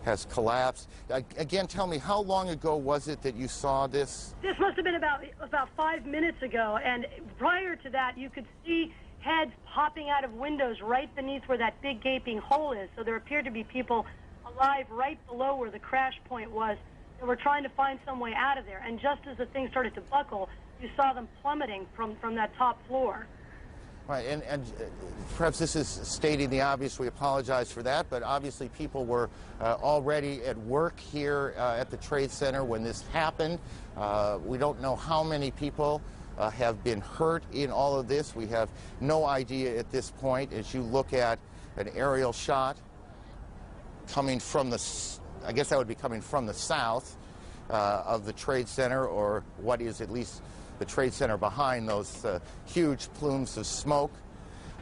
has collapsed. Again, tell me, how long ago was it that you saw this? This must have been about 5 minutes ago, and prior to that, you could see heads popping out of windows right beneath where that big gaping hole is. So there appeared to be people alive right below where the crash point was, and were trying to find some way out of there. And just as the thing started to buckle, you saw them plummeting from that top floor. Right, and perhaps this is stating the obvious. We apologize for that, but obviously people were already at work here at the Trade Center when this happened. We don't know how many people have been hurt in all of this. We have no idea at this point. As you look at an aerial shot coming from the, I guess that would be coming from the south of the Trade Center, or what is at least the Trade Center behind those huge plumes of smoke.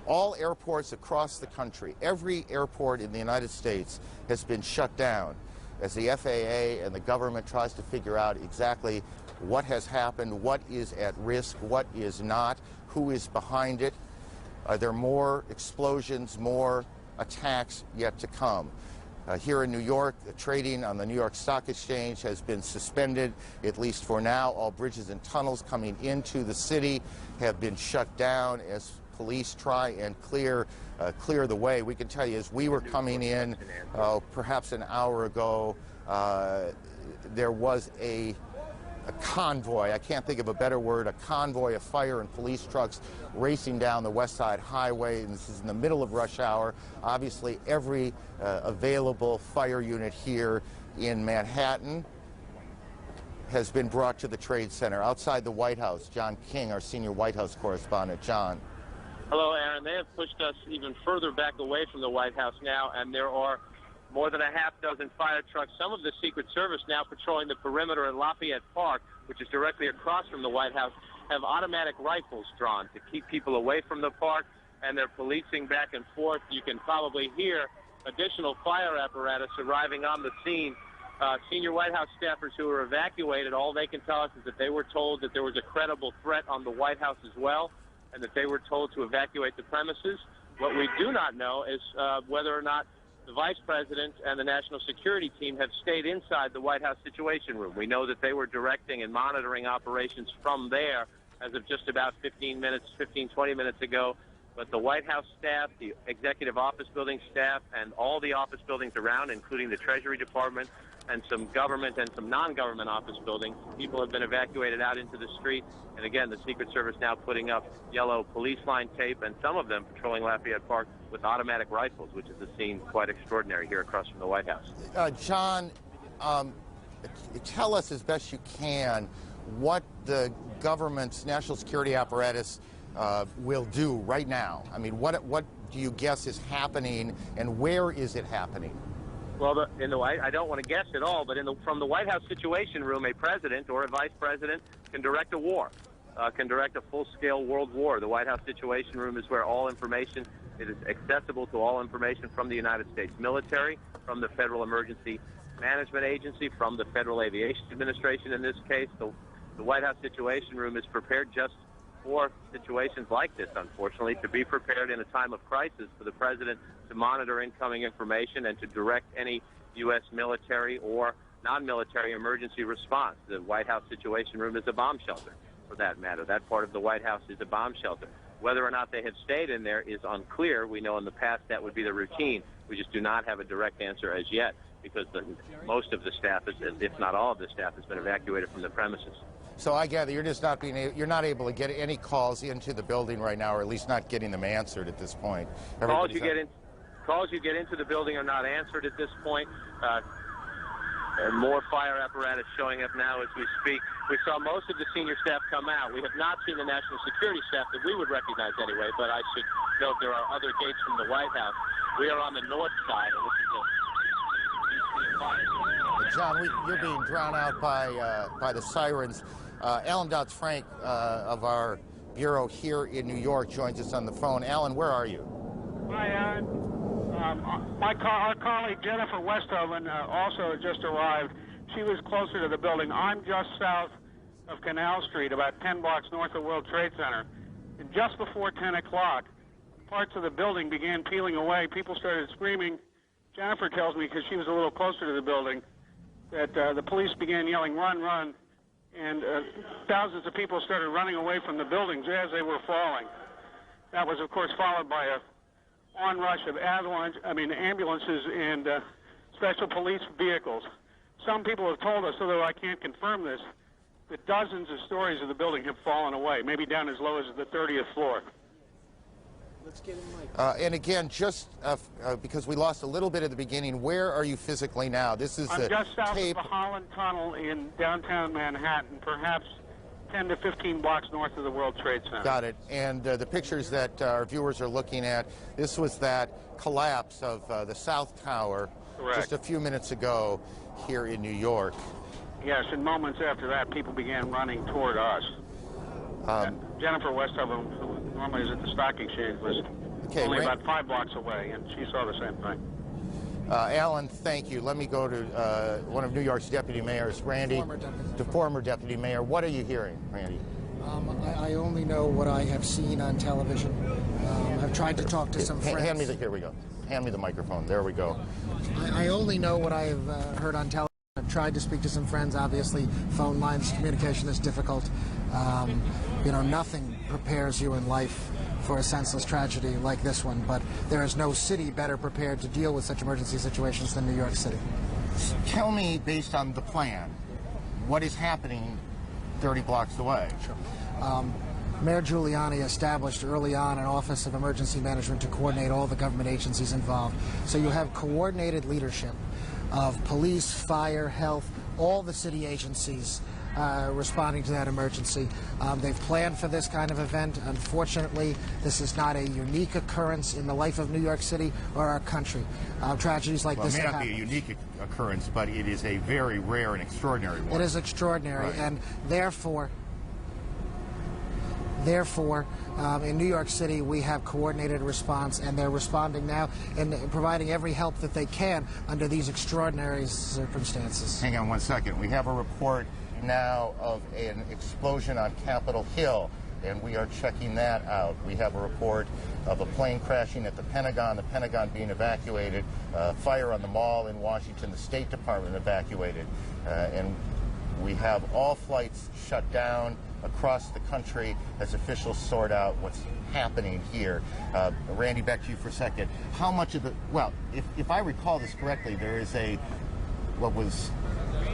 All airports across the country, every airport in the United States has been shut down as the FAA and the government tries to figure out exactly what has happened, what is at risk, what is not, who is behind it. Are there more explosions, more attacks yet to come? Here in New York, trading on the New York Stock Exchange has been suspended, at least for now. All bridges and tunnels coming into the city have been shut down as police try and clear the way. We can tell you, as we were coming in perhaps an hour ago, there was a convoy, I can't think of a better word, a convoy of fire and police trucks racing down the West Side Highway, and this is in the middle of rush hour. Obviously, every available fire unit here in Manhattan has been brought to the Trade Center. Outside the White House, John King, our senior White House correspondent. John. Hello, Aaron. They have pushed us even further back away from the White House now, and there are more than a half dozen fire trucks, some of the Secret Service now patrolling the perimeter at Lafayette Park, which is directly across from the White House, have automatic rifles drawn to keep people away from the park, and they're policing back and forth. You can probably hear additional fire apparatus arriving on the scene. Senior White House staffers who were evacuated, all they can tell us is that they were told that there was a credible threat on the White House as well, and that they were told to evacuate the premises. What we do not know is whether or not the Vice President and the National Security Team have stayed inside the White House Situation Room. We know that they were directing and monitoring operations from there as of just about 15, 20 minutes ago. But the White House staff, the Executive Office Building staff, and all the office buildings around, including the Treasury Department and some government and some non-government office buildings, people have been evacuated out into the street. And again, the Secret Service now putting up yellow police line tape, and some of them patrolling Lafayette Park with automatic rifles, which is a scene quite extraordinary here across from the White House. John, tell us as best you can what the government's national security apparatus will do right now. I mean, what do you guess is happening, and where is it happening? Well, I don't want to guess at all, but from the White House Situation Room, a president or a vice president can direct a war, can direct a full-scale world war. The White House Situation Room is where all information is accessible to all information from the United States military, from the Federal Emergency Management Agency, from the Federal Aviation Administration in this case. The White House Situation Room is prepared just for situations like this, unfortunately, to be prepared in a time of crisis for the president to monitor incoming information and to direct any U.S. military or non-military emergency response. The White House Situation Room is a bomb shelter, for that matter. That part of the White House is a bomb shelter. Whether or not they have stayed in there is unclear. We know in the past that would be the routine. We just do not have a direct answer as yet, because most of the staff, if not all of the staff, has been evacuated from the premises. So I gather you're just you're not able to get any calls into the building right now, or at least not getting them answered at this point. Calls you get into the building are not answered at this point. And more fire apparatus showing up now as we speak. We saw most of the senior staff come out. We have not seen the national security staff that we would recognize anyway, but I should note there are other gates from the White House. We are on the north side, and this is John, you're being drowned out by the sirens. Alan Dodds-Frank of our bureau here in New York joins us on the phone. Alan, where are you? Hi, Aaron. Our colleague Jennifer Westhoven also just arrived. She was closer to the building. I'm just south of Canal Street, about 10 blocks north of World Trade Center. And just before 10 o'clock, parts of the building began peeling away. People started screaming. Jennifer tells me, because she was a little closer to the building, that the police began yelling, "Run, run," and thousands of people started running away from the buildings as they were falling. That was, of course, followed by a onrush of ambulances and special police vehicles. Some people have told us, although I can't confirm this, that dozens of stories of the building have fallen away, maybe down as low as the 30th floor. Let's get and again, just because we lost a little bit at the beginning, where are you physically now? This is I'm just south of the Holland Tunnel in downtown Manhattan, perhaps 10 to 15 blocks north of the World Trade Center. Got it. And the pictures that our viewers are looking at, this was that collapse of the South Tower. Correct. Just a few minutes ago here in New York. Yes, and moments after that, people began running toward us. Jennifer Westhoven, who normally is at the stock exchange, was only about 5 blocks away, and she saw the same thing. Alan, thank you. Let me go to one of New York's deputy mayors, Randy. The former deputy mayor. What are you hearing, Randy? I only know what I have seen on television. I've tried to talk to some friends. Hand me the, here we go. Hand me the microphone. There we go. I only know what I have heard on television. I've tried to speak to some friends. Obviously, phone lines, communication is difficult. You know, nothing prepares you in life for a senseless tragedy like this one, but there is no city better prepared to deal with such emergency situations than New York City. Tell me, based on the plan, what is happening 30 blocks away? Sure. Mayor Giuliani established early on an Office of Emergency Management to coordinate all the government agencies involved. So you have coordinated leadership of police, fire, health, all the city agencies responding to that emergency. They've planned for this kind of event. Unfortunately, this is not a unique occurrence in the life of New York City or our country. Tragedies like this have happened. It may not be a unique occurrence, but it is a very rare and extraordinary one. It is extraordinary, right. And therefore, in New York City, we have coordinated response, and they're responding now and providing every help that they can under these extraordinary circumstances. Hang on one second. We have a report now of an explosion on Capitol Hill, and we are checking that out. We have a report of a plane crashing at the Pentagon being evacuated, fire on the mall in Washington, the State Department evacuated, and we have all flights shut down across the country as officials sort out what's happening here. Randy, back to you for a second. How much of the, well, if I recall this correctly, there is what was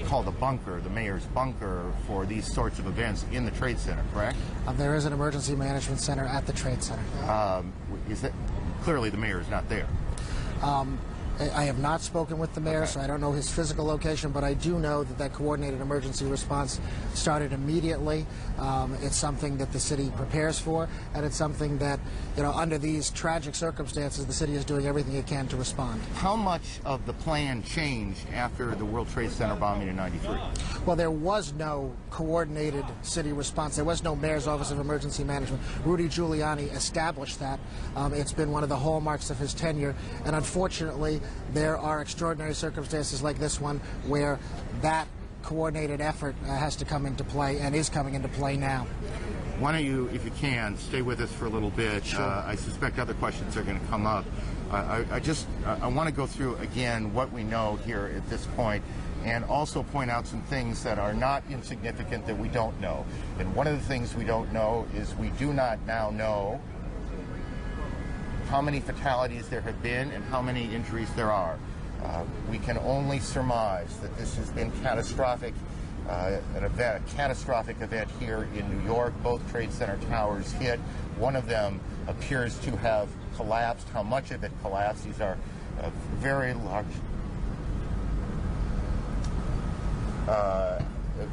called a bunker, the mayor's bunker, for these sorts of events in the Trade Center, correct? There is an emergency management center at the Trade Center. Clearly the mayor is not there. I have not spoken with the mayor, so I don't know his physical location, but I do know that coordinated emergency response started immediately. It's something that the city prepares for, and it's something that, you know, under these tragic circumstances, the city is doing everything it can to respond. How much of the plan changed after the World Trade Center bombing in '93? Well, there was no coordinated city response. There was no mayor's Office of Emergency Management. Rudy Giuliani established that. It's been one of the hallmarks of his tenure, and unfortunately, there are extraordinary circumstances like this one where that coordinated effort has to come into play and is coming into play now. Why don't you, if you can, stay with us for a little bit. Sure. I suspect other questions are going to come up. I want to go through again what we know here at this point, and also point out some things that are not insignificant that we don't know. And one of the things we don't know is we do not now know how many fatalities there have been and how many injuries there are. We can only surmise that this has been catastrophic, a catastrophic event here in New York. Both Trade Center towers hit. One of them appears to have collapsed. How much of it collapsed? These are very large.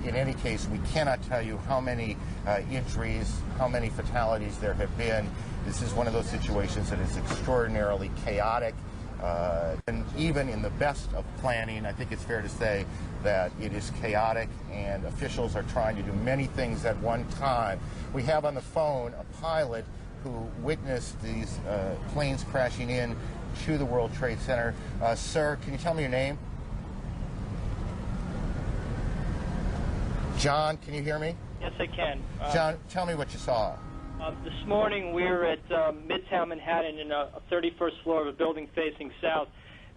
In any case, we cannot tell you how many injuries, how many fatalities there have been. This is one of those situations that is extraordinarily chaotic. And even in the best of planning, I think it's fair to say that it is chaotic, and officials are trying to do many things at one time. We have on the phone a pilot who witnessed these planes crashing in to the World Trade Center. Sir, can you tell me your name? John, can you hear me? Yes, I can. John, tell me what you saw. This morning we were at Midtown Manhattan in a 31st floor of a building facing south.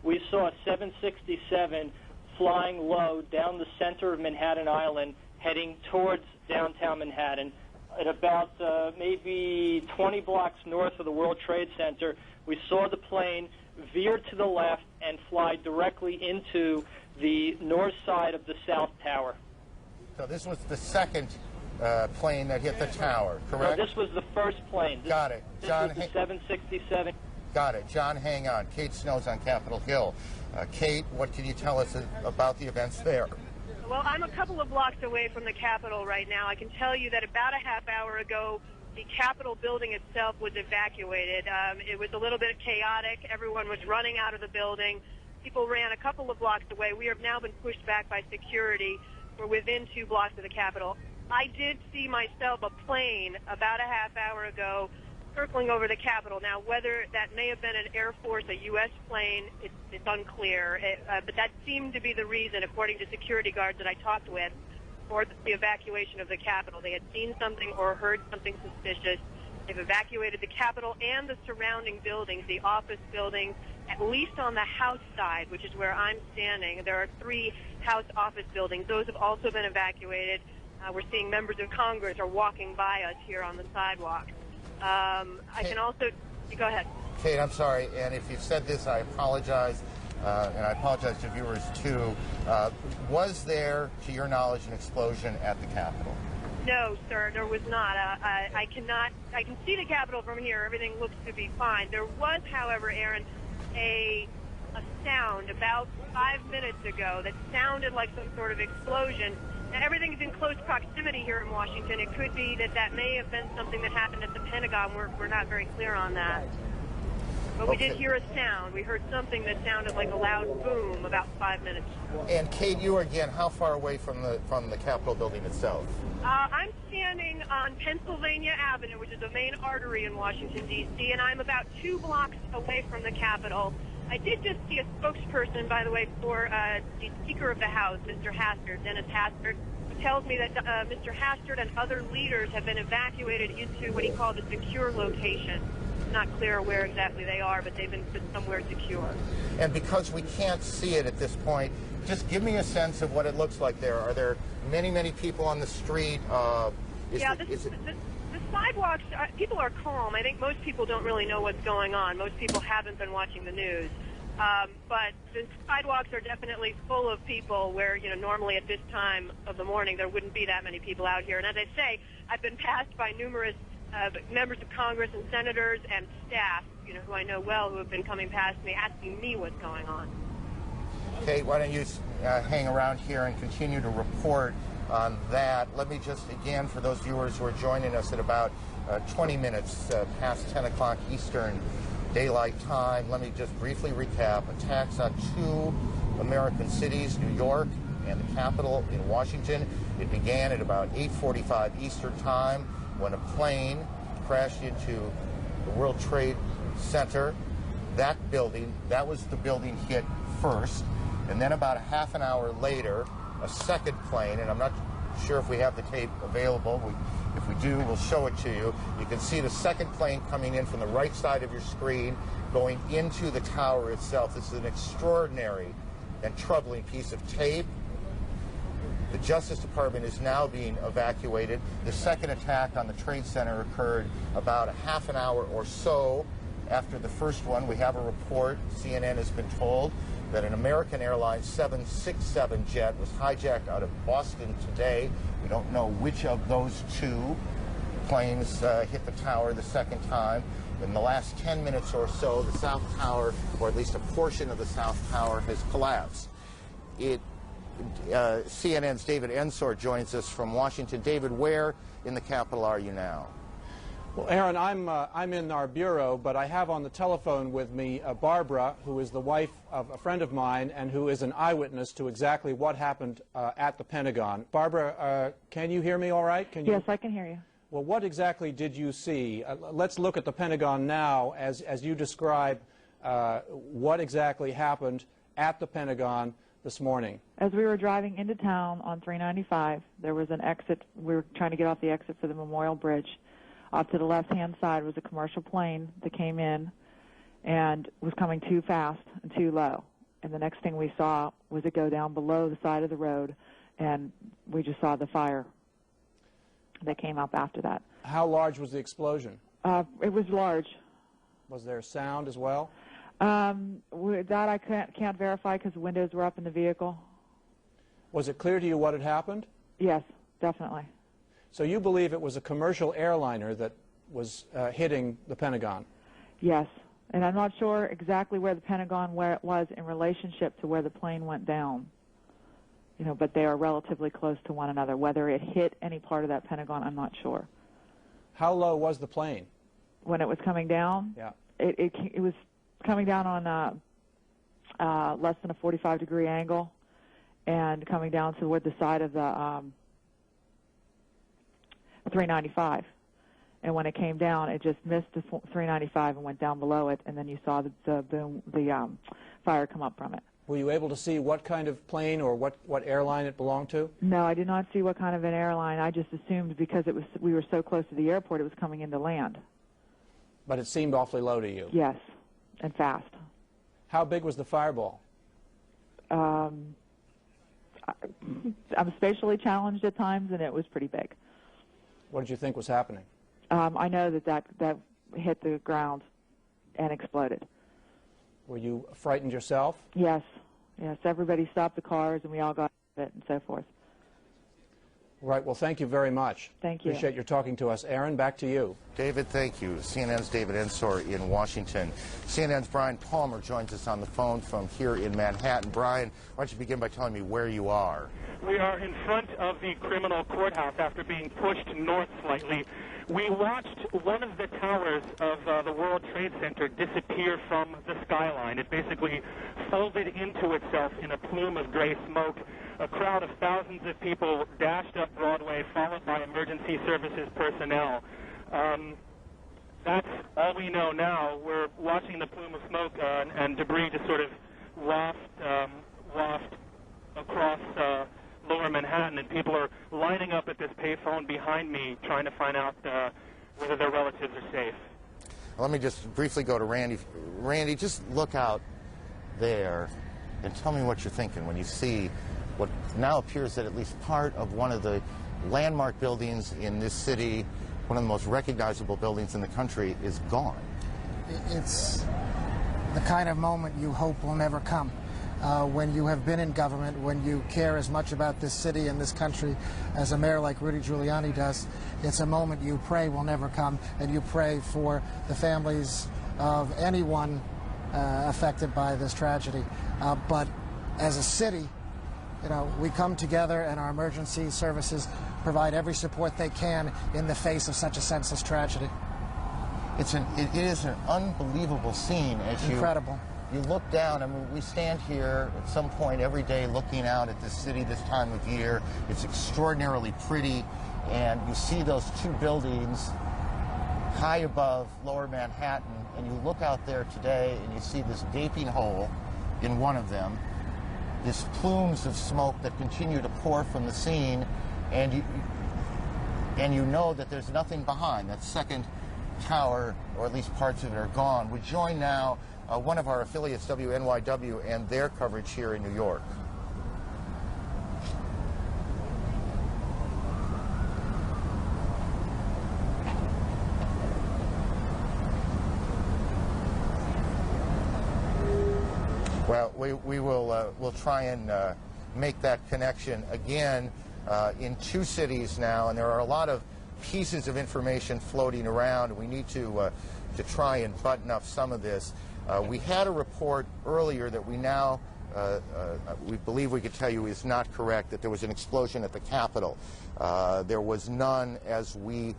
We saw a 767 flying low down the center of Manhattan Island heading towards downtown Manhattan. At about maybe 20 blocks north of the World Trade Center, we saw the plane veer to the left and fly directly into the north side of the South Tower. So this was the second plane that hit the tower, correct? No, this was the first plane. Got it. John, this was the 767. Got it. John, hang on. Kate Snow's on Capitol Hill. Kate, what can you tell us about the events there? Well, I'm a couple of blocks away from the Capitol right now. I can tell you that about a half hour ago, the Capitol building itself was evacuated. It was a little bit chaotic. Everyone was running out of the building. People ran a couple of blocks away. We have now been pushed back by security. We're within 2 blocks of the Capitol. I did see myself a plane about a half hour ago circling over the Capitol. Now, whether that may have been an Air Force, a U.S. plane, it's unclear. But that seemed to be the reason, according to security guards that I talked with, for the evacuation of the Capitol. They had seen something or heard something suspicious. They've evacuated the Capitol and the surrounding buildings, the office buildings, at least on the House side, which is where I'm standing. There are 3 House office buildings. Those have also been evacuated. We're seeing members of Congress are walking by us here on the sidewalk. I can also... Go ahead. Kate, I'm sorry, and if you've said this, I apologize, and I apologize to viewers, too. Was there, to your knowledge, an explosion at the Capitol? No, sir, there was not. I can see the Capitol from here. Everything looks to be fine. There was, however, Aaron, a sound about 5 minutes ago that sounded like some sort of explosion. Now, everything's in close proximity here in Washington. It could be that may have been something that happened at the Pentagon. We're not very clear on that. But we did hear a sound. We heard something that sounded like a loud boom about 5 minutes ago. And Kate, you again, how far away from the Capitol building itself? I'm standing on Pennsylvania Avenue, which is a main artery in Washington, D.C., and I'm about 2 blocks away from the Capitol. I did just see a spokesperson, by the way, for the Speaker of the House, Mr. Hastert, Dennis Hastert, who tells me that Mr. Hastert and other leaders have been evacuated into what he called a secure location. Not clear where exactly they are, but they've been put somewhere secure. And because we can't see it at this point, just give me a sense of what it looks like there. Are there many, many people on the street? The sidewalks, people are calm. I think most people don't really know what's going on. Most people haven't been watching the news. But the sidewalks are definitely full of people where, normally at this time of the morning there wouldn't be that many people out here. And as I say, I've been passed by numerous members of Congress and senators and staff, who I know well, who have been coming past me asking me what's going on. Kate, why don't you hang around here and continue to report on that. Let me just, again, for those viewers who are joining us at about 20 minutes past 10 o'clock Eastern Daylight Time, let me just briefly recap. Attacks on 2 American cities, New York and the Capitol in Washington. It began at about 8:45 Eastern Time when a plane crashed into the World Trade Center. That was the building hit first. And then about a half an hour later, a second plane, and I'm not sure if we have the tape available. If we do, we'll show it to you. You can see the second plane coming in from the right side of your screen, going into the tower itself. This is an extraordinary and troubling piece of tape. The Justice Department is now being evacuated. The second attack on the Trade Center occurred about a half an hour or so after the first one. We have a report, CNN has been told, that an American Airlines 767 jet was hijacked out of Boston today. We don't know which of those 2 planes hit the tower the second time. In the last 10 minutes or so, the South Tower, or at least a portion of the South Tower, has collapsed. CNN's David Ensor joins us from Washington. David, where in the Capitol are you now? Well, Aaron, I'm in our bureau, but I have on the telephone with me Barbara, who is the wife of a friend of mine and who is an eyewitness to exactly what happened at the Pentagon. Barbara, can you hear me all right? Yes, I can hear you. Well, what exactly did you see? Let's look at the Pentagon now as you describe what exactly happened at the Pentagon this morning. As we were driving into town on 395, there was an exit. We were trying to get off the exit for the Memorial Bridge. Off to the left-hand side was a commercial plane that came in and was coming too fast and too low. And the next thing we saw was it go down below the side of the road, and we just saw the fire that came up after that. How large was the explosion? It was large. Was there sound as well? That I can't verify because the windows were up in the vehicle. Was it clear to you what had happened? Yes, definitely. So you believe it was a commercial airliner that was hitting the Pentagon? Yes, and I'm not sure exactly where the Pentagon was in relationship to where the plane went down. but they are relatively close to one another. Whether it hit any part of that Pentagon, I'm not sure. How low was the plane? When it was coming down? Yeah. It was coming down on less than a 45-degree angle and coming down toward the side of the 395. And when it came down, it just missed the 395 and went down below it, and then you saw the fire come up from it. Were you able to see what kind of plane or what airline it belonged to? No, I did not see what kind of an airline. I just assumed because we were so close to the airport, it was coming into land. But it seemed awfully low to you? Yes, and fast. How big was the fireball? I'm spatially challenged at times, and it was pretty big. What did you think was happening? I know that hit the ground and exploded. Were you frightened yourself? Yes. Everybody stopped the cars, and we all got out of it and so forth. Right. Well, thank you very much. Thank you. Appreciate your talking to us. Aaron, back to you. David, thank you. CNN's David Ensor in Washington. CNN's Brian Palmer joins us on the phone from here in Manhattan. Brian, why don't you begin by telling me where you are? We are in front of the criminal courthouse after being pushed north slightly. We watched one of the towers of the World Trade Center disappear from the skyline. It basically folded into itself in a plume of gray smoke. A crowd of thousands of people dashed up Broadway, followed by emergency services personnel. That's all we know now. We're watching the plume of smoke and debris just sort of waft across lower Manhattan, and people are lining up at this payphone behind me trying to find out whether their relatives are safe. Let me just briefly go to Randy. Randy, just look out there and tell me what you're thinking when you see what now appears that at least part of one of the landmark buildings in this city, one of the most recognizable buildings in the country, is gone. It's the kind of moment you hope will never come. When you have been in government, when you care as much about this city and this country as a mayor like Rudy Giuliani does, it's a moment you pray will never come, and you pray for the families of anyone affected by this tragedy. But as a city, we come together, and our emergency services provide every support they can in the face of such a senseless tragedy. It is an unbelievable scene as Incredible. You look down. I mean, we stand here at some point every day looking out at this city this time of year. It's extraordinarily pretty, and you see those two buildings high above lower Manhattan, and you look out there today and you see this gaping hole in one of them, these plumes of smoke that continue to pour from the scene, and you know that there's nothing behind. That second tower, or at least parts of it, are gone. We join now one of our affiliates, WNYW, and their coverage here in New York. Well, we'll try and make that connection again in two cities now, and there are a lot of pieces of information floating around. We need to try and button up some of this. We had a report earlier that we now we believe we could tell you is not correct, that there was an explosion at the Capitol. There was none, as we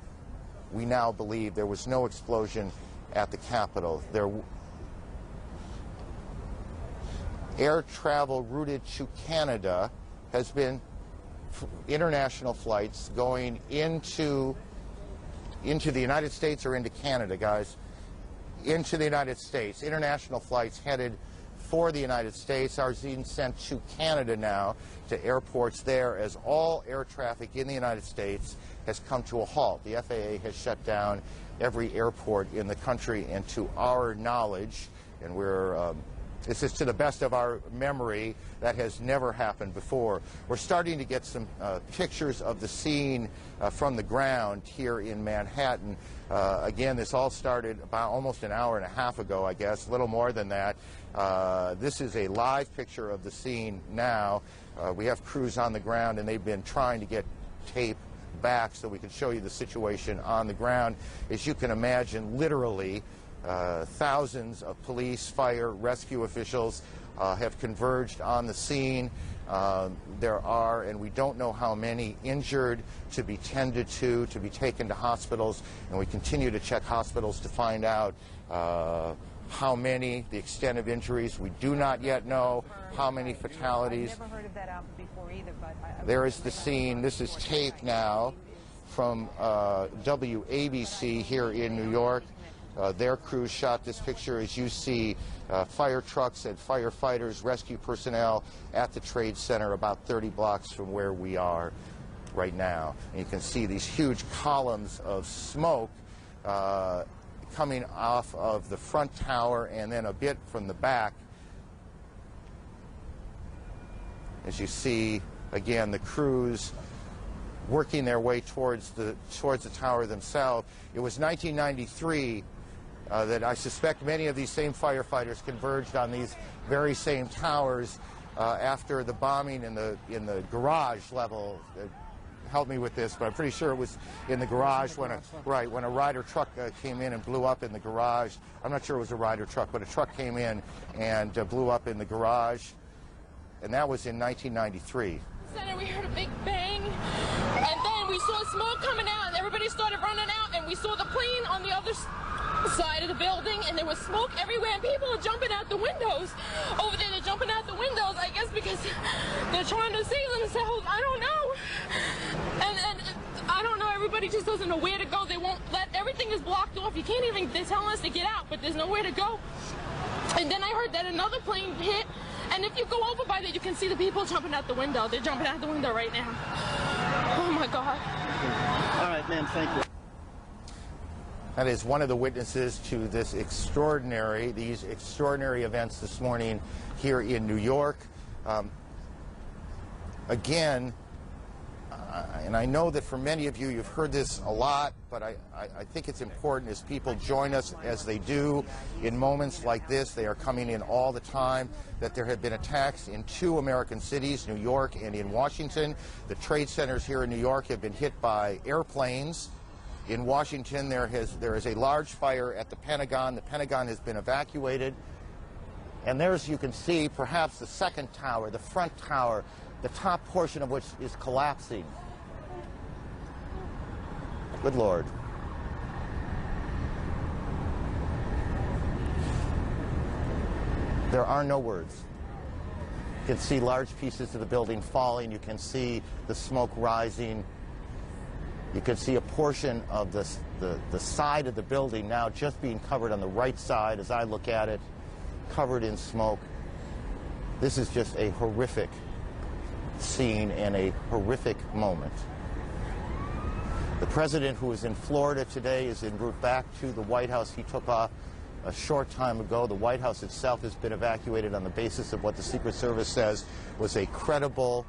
now believe. There was no explosion at the Capitol. Air travel routed to Canada has been international flights going into the United States or into Canada, guys. Into the United States. International flights headed for the United States are being sent to Canada now, to airports there, as all air traffic in the United States has come to a halt. The FAA has shut down every airport in the country, and to our knowledge, and this is to the best of our memory, that has never happened before. We're starting to get some pictures of the scene from the ground here in Manhattan. Again, this all started about almost an hour and a half ago, I guess, a little more than that. This is a live picture of the scene now. We have crews on the ground, and they've been trying to get tape back so we can show you the situation on the ground. As you can imagine, literally, thousands of police, fire, rescue officials have converged on the scene. There are, and we don't know how many, injured, to be tended to be taken to hospitals, and we continue to check hospitals to find out how many, the extent of injuries. We do not yet know how many fatalities. I've never heard of that out before either, but there is the scene. This is tape now from WABC here in New York. Their crews shot this picture as you see fire trucks and firefighters, rescue personnel at the Trade Center about 30 blocks from where we are right now. And you can see these huge columns of smoke coming off of the front tower and then a bit from the back. As you see, again, the crews working their way towards the tower themselves. It was 1993 that I suspect many of these same firefighters converged on these very same towers after the bombing in the garage level. Help me with this, but I'm pretty sure it was in the garage when a Ryder truck came in and blew up in the garage. I'm not sure it was a Ryder truck, but a truck came in and blew up in the garage, and that was in 1993. Center, we heard a big bang, and then we saw smoke coming out, and everybody started running out, and we saw the plane on the other side of the building, and there was smoke everywhere, and people are jumping out the windows. Over there, they're jumping out the windows, I guess because they're trying to save themselves. I don't know. And I don't know, everybody just doesn't know where to go. They won't let, everything is blocked off. You can't even, they're telling us to get out, but there's nowhere to go. And then I heard that another plane hit, and if you go over by there, you can see the people jumping out the window. They're jumping out the window right now. Oh my God. All right, ma'am, thank you. That is one of the witnesses to these extraordinary events this morning here in New York. Again, and I know that for many of you, you've heard this a lot, but I think it's important as people join us as they do in moments like this. They are coming in all the time, that there have been attacks in 2 American cities, New York and in Washington. The trade centers here in New York have been hit by airplanes. In Washington, there is a large fire at the Pentagon. The Pentagon has been evacuated. And there's, you can see, perhaps the second tower, the front tower, the top portion of which is collapsing. Good Lord. There are no words. You can see large pieces of the building falling. You can see the smoke rising. You can see a portion of the side of the building now just being covered on the right side as I look at it, covered in smoke. This is just a horrific scene and a horrific moment. The president, who is in Florida today, is en route back to the White House. He took off a short time ago. The White House itself has been evacuated on the basis of what the Secret Service says was a credible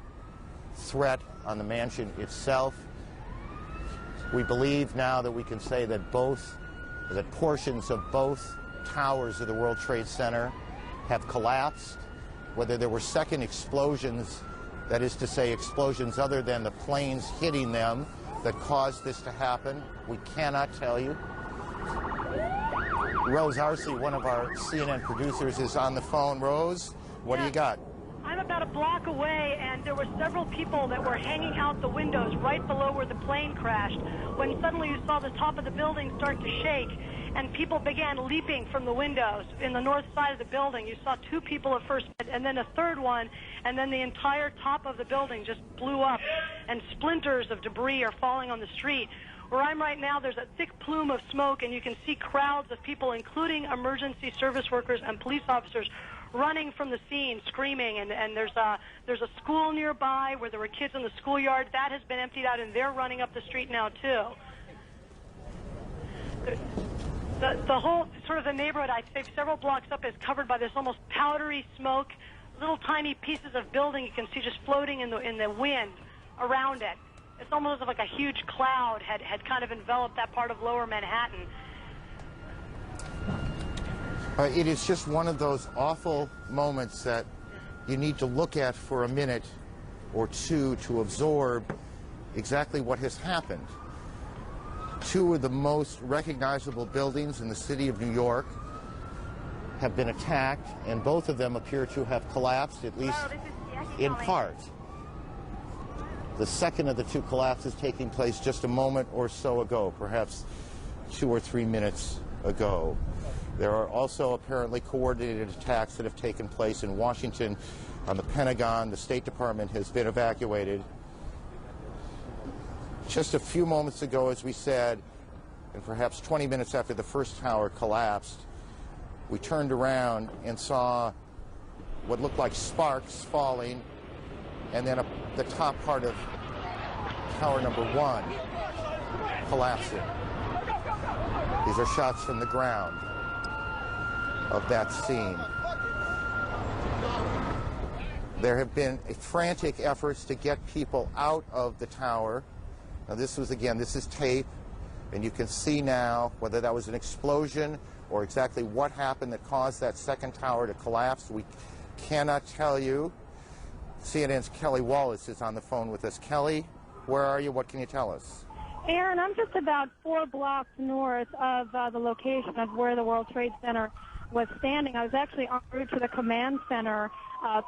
threat on the mansion itself. We believe now that we can say that that portions of both towers of the World Trade Center have collapsed. Whether there were second explosions, that is to say explosions other than the planes hitting them, that caused this to happen, we cannot tell you. Rose Arce, one of our CNN producers, is on the phone. Rose, what do you got? I'm about a block away, and there were several people that were hanging out the windows right below where the plane crashed, when suddenly you saw the top of the building start to shake, and people began leaping from the windows in the north side of the building. You saw 2 people at first, and then a third one, and then the entire top of the building just blew up, and splinters of debris are falling on the street. Where I'm right now, there's a thick plume of smoke, and you can see crowds of people, including emergency service workers and police officers, running from the scene, screaming, and there's a school nearby where there were kids in the schoolyard. That has been emptied out, and they're running up the street now, too. The whole, sort of the neighborhood, I'd say several blocks up, is covered by this almost powdery smoke, little tiny pieces of building you can see just floating in the wind around it. It's almost like a huge cloud had kind of enveloped that part of lower Manhattan. It is just one of those awful moments that you need to look at for a minute or two to absorb exactly what has happened. 2 of the most recognizable buildings in the city of New York, have been attacked, and both of them appear to have collapsed, at least in part. The second of the two collapses taking place just a moment or so ago, perhaps 2 or 3 minutes ago. There are also apparently coordinated attacks that have taken place in Washington on the Pentagon. The State Department has been evacuated. Just a few moments ago, as we said, and perhaps 20 minutes after the first tower collapsed, we turned around and saw what looked like sparks falling, and then the top part of tower number 1 collapsing. These are shots from the ground of that scene. There have been frantic efforts to get people out of the tower. Now this is tape, and you can see now whether that was an explosion or exactly what happened that caused that second tower to collapse. We cannot tell you. CNN's Kelly Wallace is on the phone with us. Kelly, where are you? What can you tell us? Aaron, I'm just about 4 blocks north of the location of where the World Trade Center was standing. I was actually en route to the command center,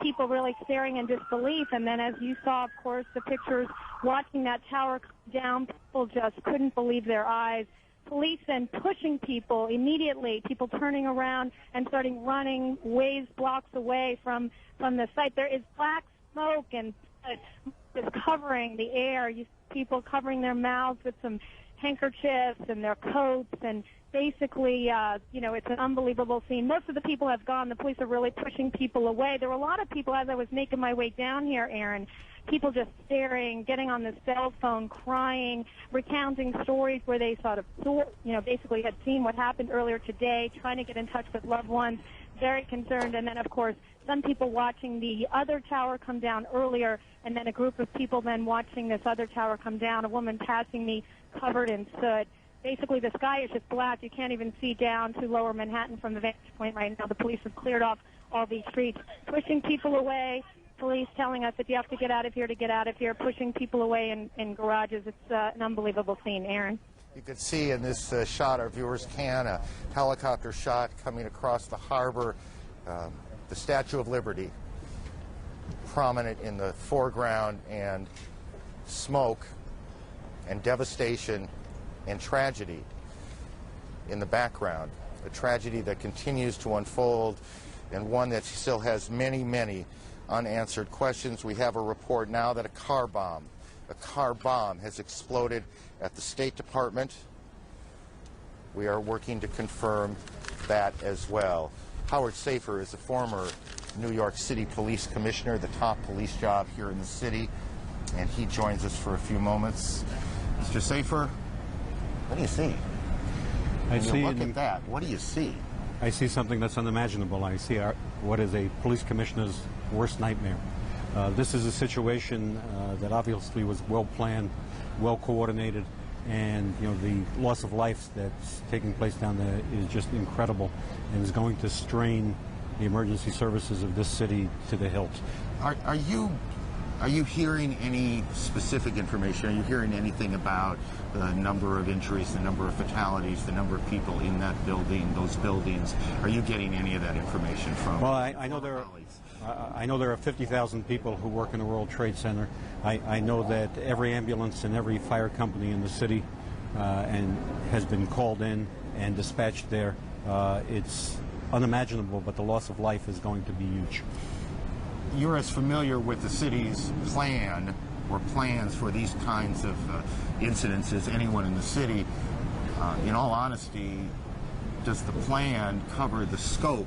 people really staring in disbelief. And then as you saw, of course, the pictures watching that tower come down, people just couldn't believe their eyes. Police then pushing people immediately, people turning around and starting running ways blocks away from the site. There is black smoke and just covering the air. You see people covering their mouths with some handkerchiefs and their coats, and basically, it's an unbelievable scene. Most of the people have gone. The police are really pushing people away. There were a lot of people as I was making my way down here, Aaron, people just staring, getting on the cell phone, crying, recounting stories where they sort of, basically had seen what happened earlier today, trying to get in touch with loved ones, very concerned. And then, of course, some people watching the other tower come down earlier, and then a group of people then watching this other tower come down, a woman passing me covered in soot. Basically, the sky is just black. You can't even see down to lower Manhattan from the vantage point right now. The police have cleared off all these streets, pushing people away. Police telling us that you have to get out of here, pushing people away in garages. It's an unbelievable scene, Aaron. You can see in this shot, our viewers can, a helicopter shot coming across the harbor, the Statue of Liberty prominent in the foreground, and smoke and devastation and tragedy in the background. A tragedy that continues to unfold, and one that still has many, many unanswered questions. We have a report now that a car bomb has exploded at the State Department. We are working to confirm that as well. Howard Safer is a former New York City Police Commissioner, the top police job here in the city, and he joins us for a few moments. Mr. Safer, what do you see? Look at that. What do you see? I see something that's unimaginable. I see what is a police commissioner's worst nightmare. This is a situation that obviously was well planned, well coordinated, and the loss of life that's taking place down there is just incredible, and is going to strain the emergency services of this city to the hilt. Are you hearing any specific information? Are you hearing anything about the number of injuries, the number of fatalities, the number of people in that building, those buildings? Are you getting any of that information from? Well, I know there are 50,000 people who work in the World Trade Center. I know that every ambulance and every fire company in the city has been called in and dispatched there. It's unimaginable, but the loss of life is going to be huge. You're as familiar with the city's plan or plans for these kinds of incidents as anyone in the city. In all honesty, does the plan cover the scope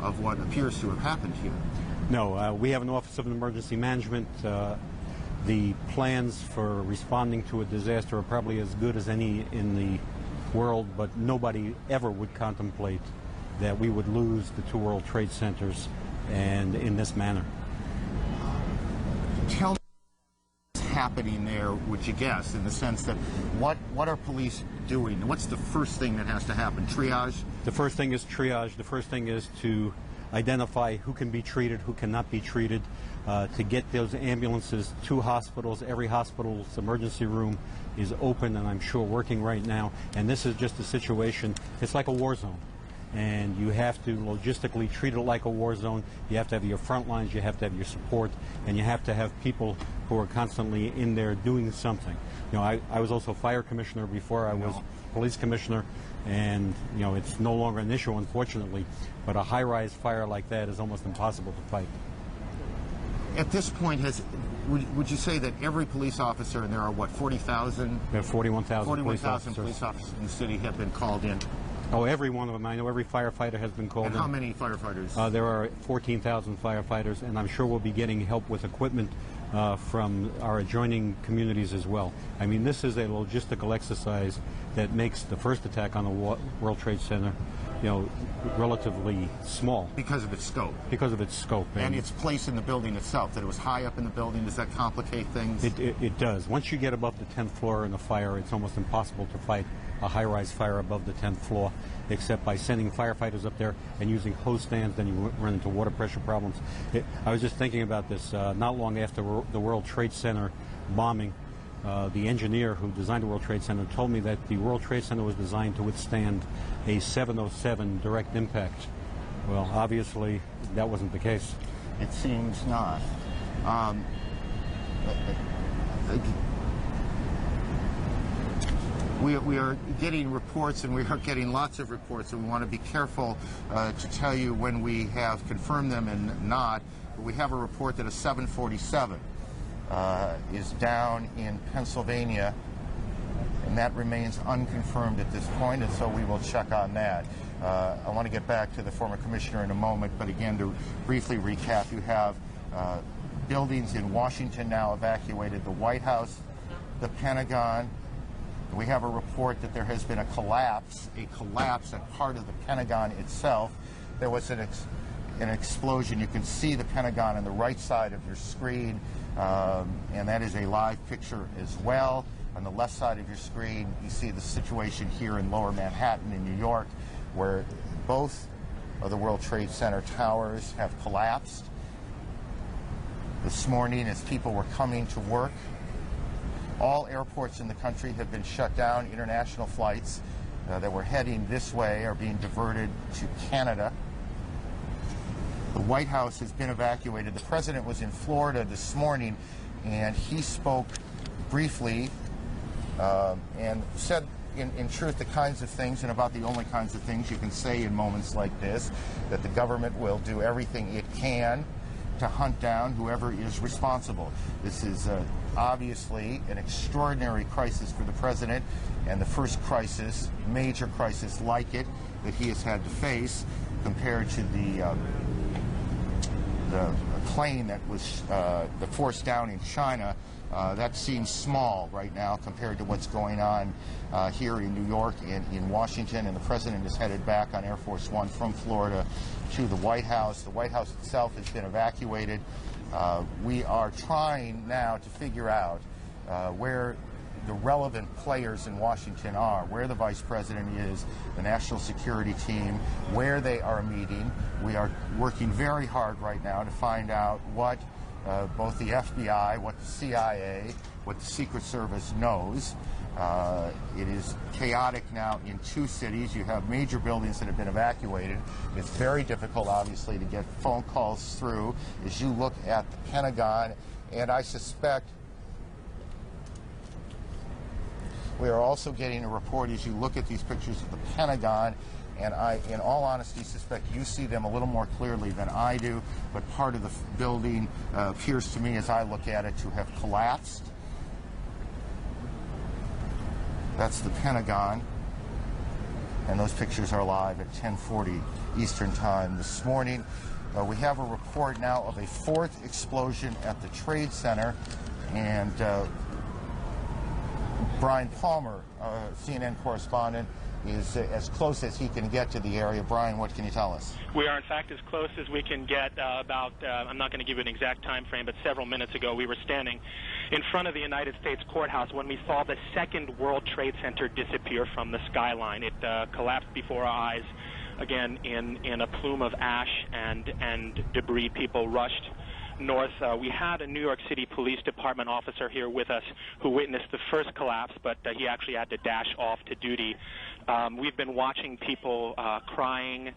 of what appears to have happened here? No, we have an Office of Emergency Management. The plans for responding to a disaster are probably as good as any in the world, but nobody ever would contemplate that we would lose the two World Trade Centers and in this manner. Tell me what's happening there, would you guess, in the sense that what are police doing? What's the first thing that has to happen? Triage? The first thing is triage. The first thing is to identify who can be treated, who cannot be treated, to get those ambulances to hospitals. Every hospital's emergency room is open and I'm sure working right now. And this is just a situation, it's like a war zone. and you have to logistically treat it like a war zone. You have to have your front lines, you have to have your support, and you have to have people who are constantly in there doing something. You know, I was also fire commissioner before I was police commissioner, and you know, it's no longer an issue, unfortunately, but a high-rise fire like that is almost impossible to fight. At this point, would you say that every police officer, and there are what, 40,000? We have 41,000 police officers in the city have been called in? Oh, every one of them. I know every firefighter has been called in. And how many firefighters? There are 14,000 firefighters, and I'm sure we'll be getting help with equipment from our adjoining communities as well. I mean, this is a logistical exercise that makes the first attack on the World Trade Center, you know, relatively small. Because of its scope. Because of its scope. And its place in the building itself, that it was high up in the building. Does that complicate things? It does. Once you get above the 10th floor in a fire, it's almost impossible to fight a high-rise fire above the 10th floor, except by sending firefighters up there and using hose stands. Then you run into water pressure problems. I was just thinking about this not long after the World Trade Center bombing. The engineer who designed the World Trade Center told me that the World Trade Center was designed to withstand a 707 direct impact. Well, obviously, that wasn't the case. It seems not. We are getting reports, and we are getting lots of reports, and we want to be careful to tell you when we have confirmed them and not. But we have a report that a 747 is down in Pennsylvania, and that remains unconfirmed at this point, and so we will check on that. I want to get back to the former commissioner in a moment, but again, to briefly recap, you have buildings in Washington now evacuated, the White House, the Pentagon. We have a report that there has been a collapse at part of the Pentagon itself. There was an explosion. You can see the Pentagon on the right side of your screen, and that is a live picture as well. On the left side of your screen, you see the situation here in Lower Manhattan in New York, where both of the World Trade Center towers have collapsed. This morning, as people were coming to work, all airports in the country have been shut down. International flights that were heading this way are being diverted to Canada. The White House has been evacuated. The president was in Florida this morning, and he spoke briefly and said, in truth, the kinds of things, and about the only kinds of things you can say in moments like this, that the government will do everything it can to hunt down whoever is responsible. This is obviously an extraordinary crisis for the president, and the first crisis, major crisis like it, that he has had to face, compared to the plane that was the force down in China. That seems small right now compared to what's going on here in New York and in Washington, and the president is headed back on Air Force One from Florida to the White House. The White House itself has been evacuated. We are trying now to figure out where the relevant players in Washington are, where the vice president is, the national security team, where they are meeting. We are working very hard right now to find out what both the FBI, what the CIA, what the Secret Service knows. It is chaotic now in two cities. You have major buildings that have been evacuated. It's very difficult, obviously, to get phone calls through as you look at the Pentagon, and I suspect we are also getting a report as you look at these pictures of the Pentagon, and I, in all honesty, suspect you see them a little more clearly than I do, but part of the building appears to me, as I look at it, to have collapsed. That's the Pentagon, and those pictures are live at 10:40 Eastern Time this morning. We have a report now of a fourth explosion at the Trade Center, and Brian Palmer, CNN correspondent, is as close as he can get to the area. Brian, what can you tell us? We are, in fact, as close as we can get. I'm not going to give you an exact time frame, but several minutes ago we were standing in front of the United States Courthouse when we saw the second World Trade Center disappear from the skyline. It collapsed before our eyes, again, in a plume of ash and debris. People rushed north. We had a New York City Police Department officer here with us who witnessed the first collapse, but he actually had to dash off to duty. We've been watching people crying.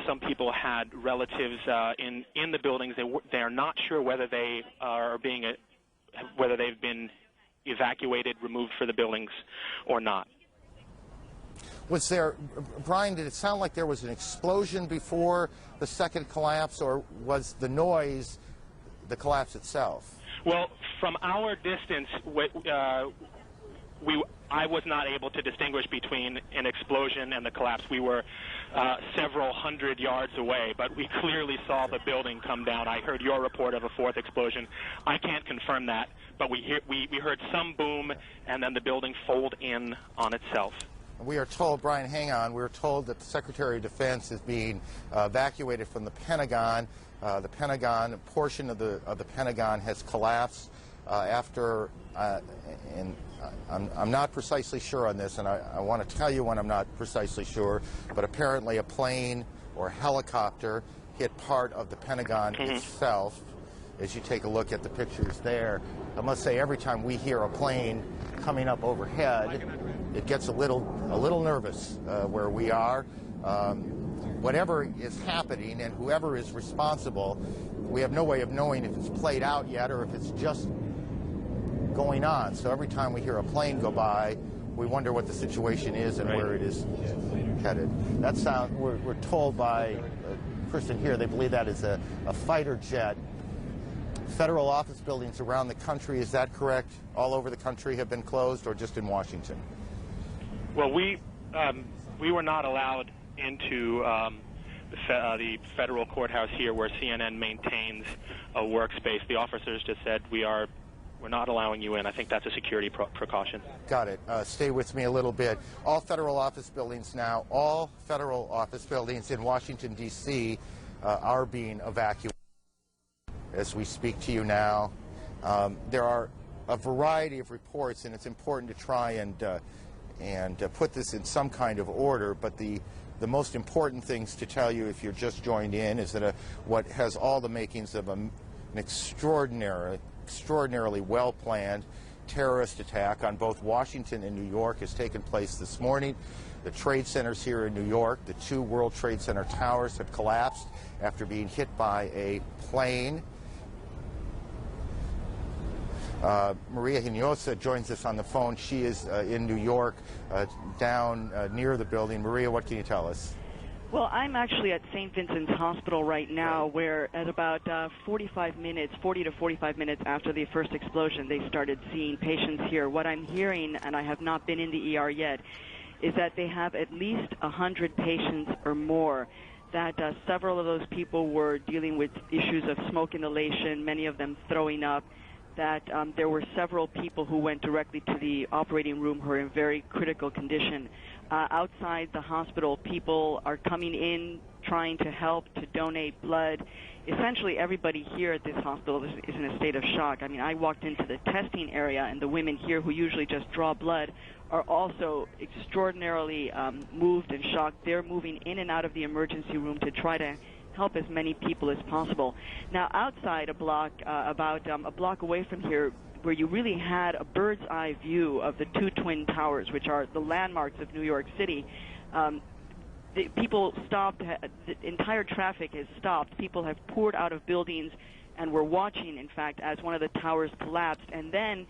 Some people had relatives in the buildings. They are not sure whether they are whether they've been evacuated, removed for the buildings, or not. Was there, Brian, did it sound like there was an explosion before the second collapse, or was the noise the collapse itself? Well, from our distance, I was not able to distinguish between an explosion and the collapse. We were several hundred yards away, but we clearly saw the building come down. I heard your report of a fourth explosion. I can't confirm that, but we heard some boom, and then the building fold in on itself. We are told, Brian, hang on, we're told that the Secretary of Defense is being evacuated from the Pentagon. The Pentagon, a portion of the Pentagon has collapsed after, and I'm not precisely sure on this, and I want to tell you when I'm not precisely sure, but apparently a plane or helicopter hit part of the Pentagon itself. As you take a look at the pictures there, I must say every time we hear a plane coming up overhead, it gets a little nervous where we are. Whatever is happening and whoever is responsible, we have no way of knowing if it's played out yet or if it's just going on. So every time we hear a plane go by, we wonder what the situation is and where it is headed. That sound, we're told by a person here, they believe that is a fighter jet. Federal office buildings around the country, is that correct? All over the country have been closed, or just in Washington? Well, we were not allowed into the federal courthouse here where CNN maintains a workspace. The officers just said, we're not allowing you in. I think that's a security precaution. Got it. Stay with me a little bit. All federal office buildings now, all federal office buildings in Washington, D.C. Are being evacuated as we speak to you now. There are a variety of reports, and it's important to try and put this in some kind of order, but the most important things to tell you if you're just joined in is that what has all the makings of an extraordinarily well-planned terrorist attack on both Washington and New York has taken place this morning. The trade centers here in New York, the two World Trade Center towers have collapsed after being hit by a plane. Maria Hinojosa joins us on the phone. She is in New York, down near the building. Maria, what can you tell us? Well, I'm actually at St. Vincent's Hospital right now, where at about 40 to 45 minutes after the first explosion, they started seeing patients here. What I'm hearing, and I have not been in the ER yet, is that they have at least 100 patients or more, that several of those people were dealing with issues of smoke inhalation, many of them throwing up, that there were several people who went directly to the operating room who are in very critical condition. Outside the hospital, people are coming in trying to help, to donate blood. Essentially, everybody here at this hospital is in a state of shock. I mean, I walked into the testing area, and the women here who usually just draw blood are also extraordinarily moved and shocked. They're moving in and out of the emergency room to try to help as many people as possible. Now, outside a block, about a block away from here, where you really had a bird's eye view of the two twin towers, which are the landmarks of New York City, the people stopped, the entire traffic has stopped. People have poured out of buildings and were watching, in fact, as one of the towers collapsed. And then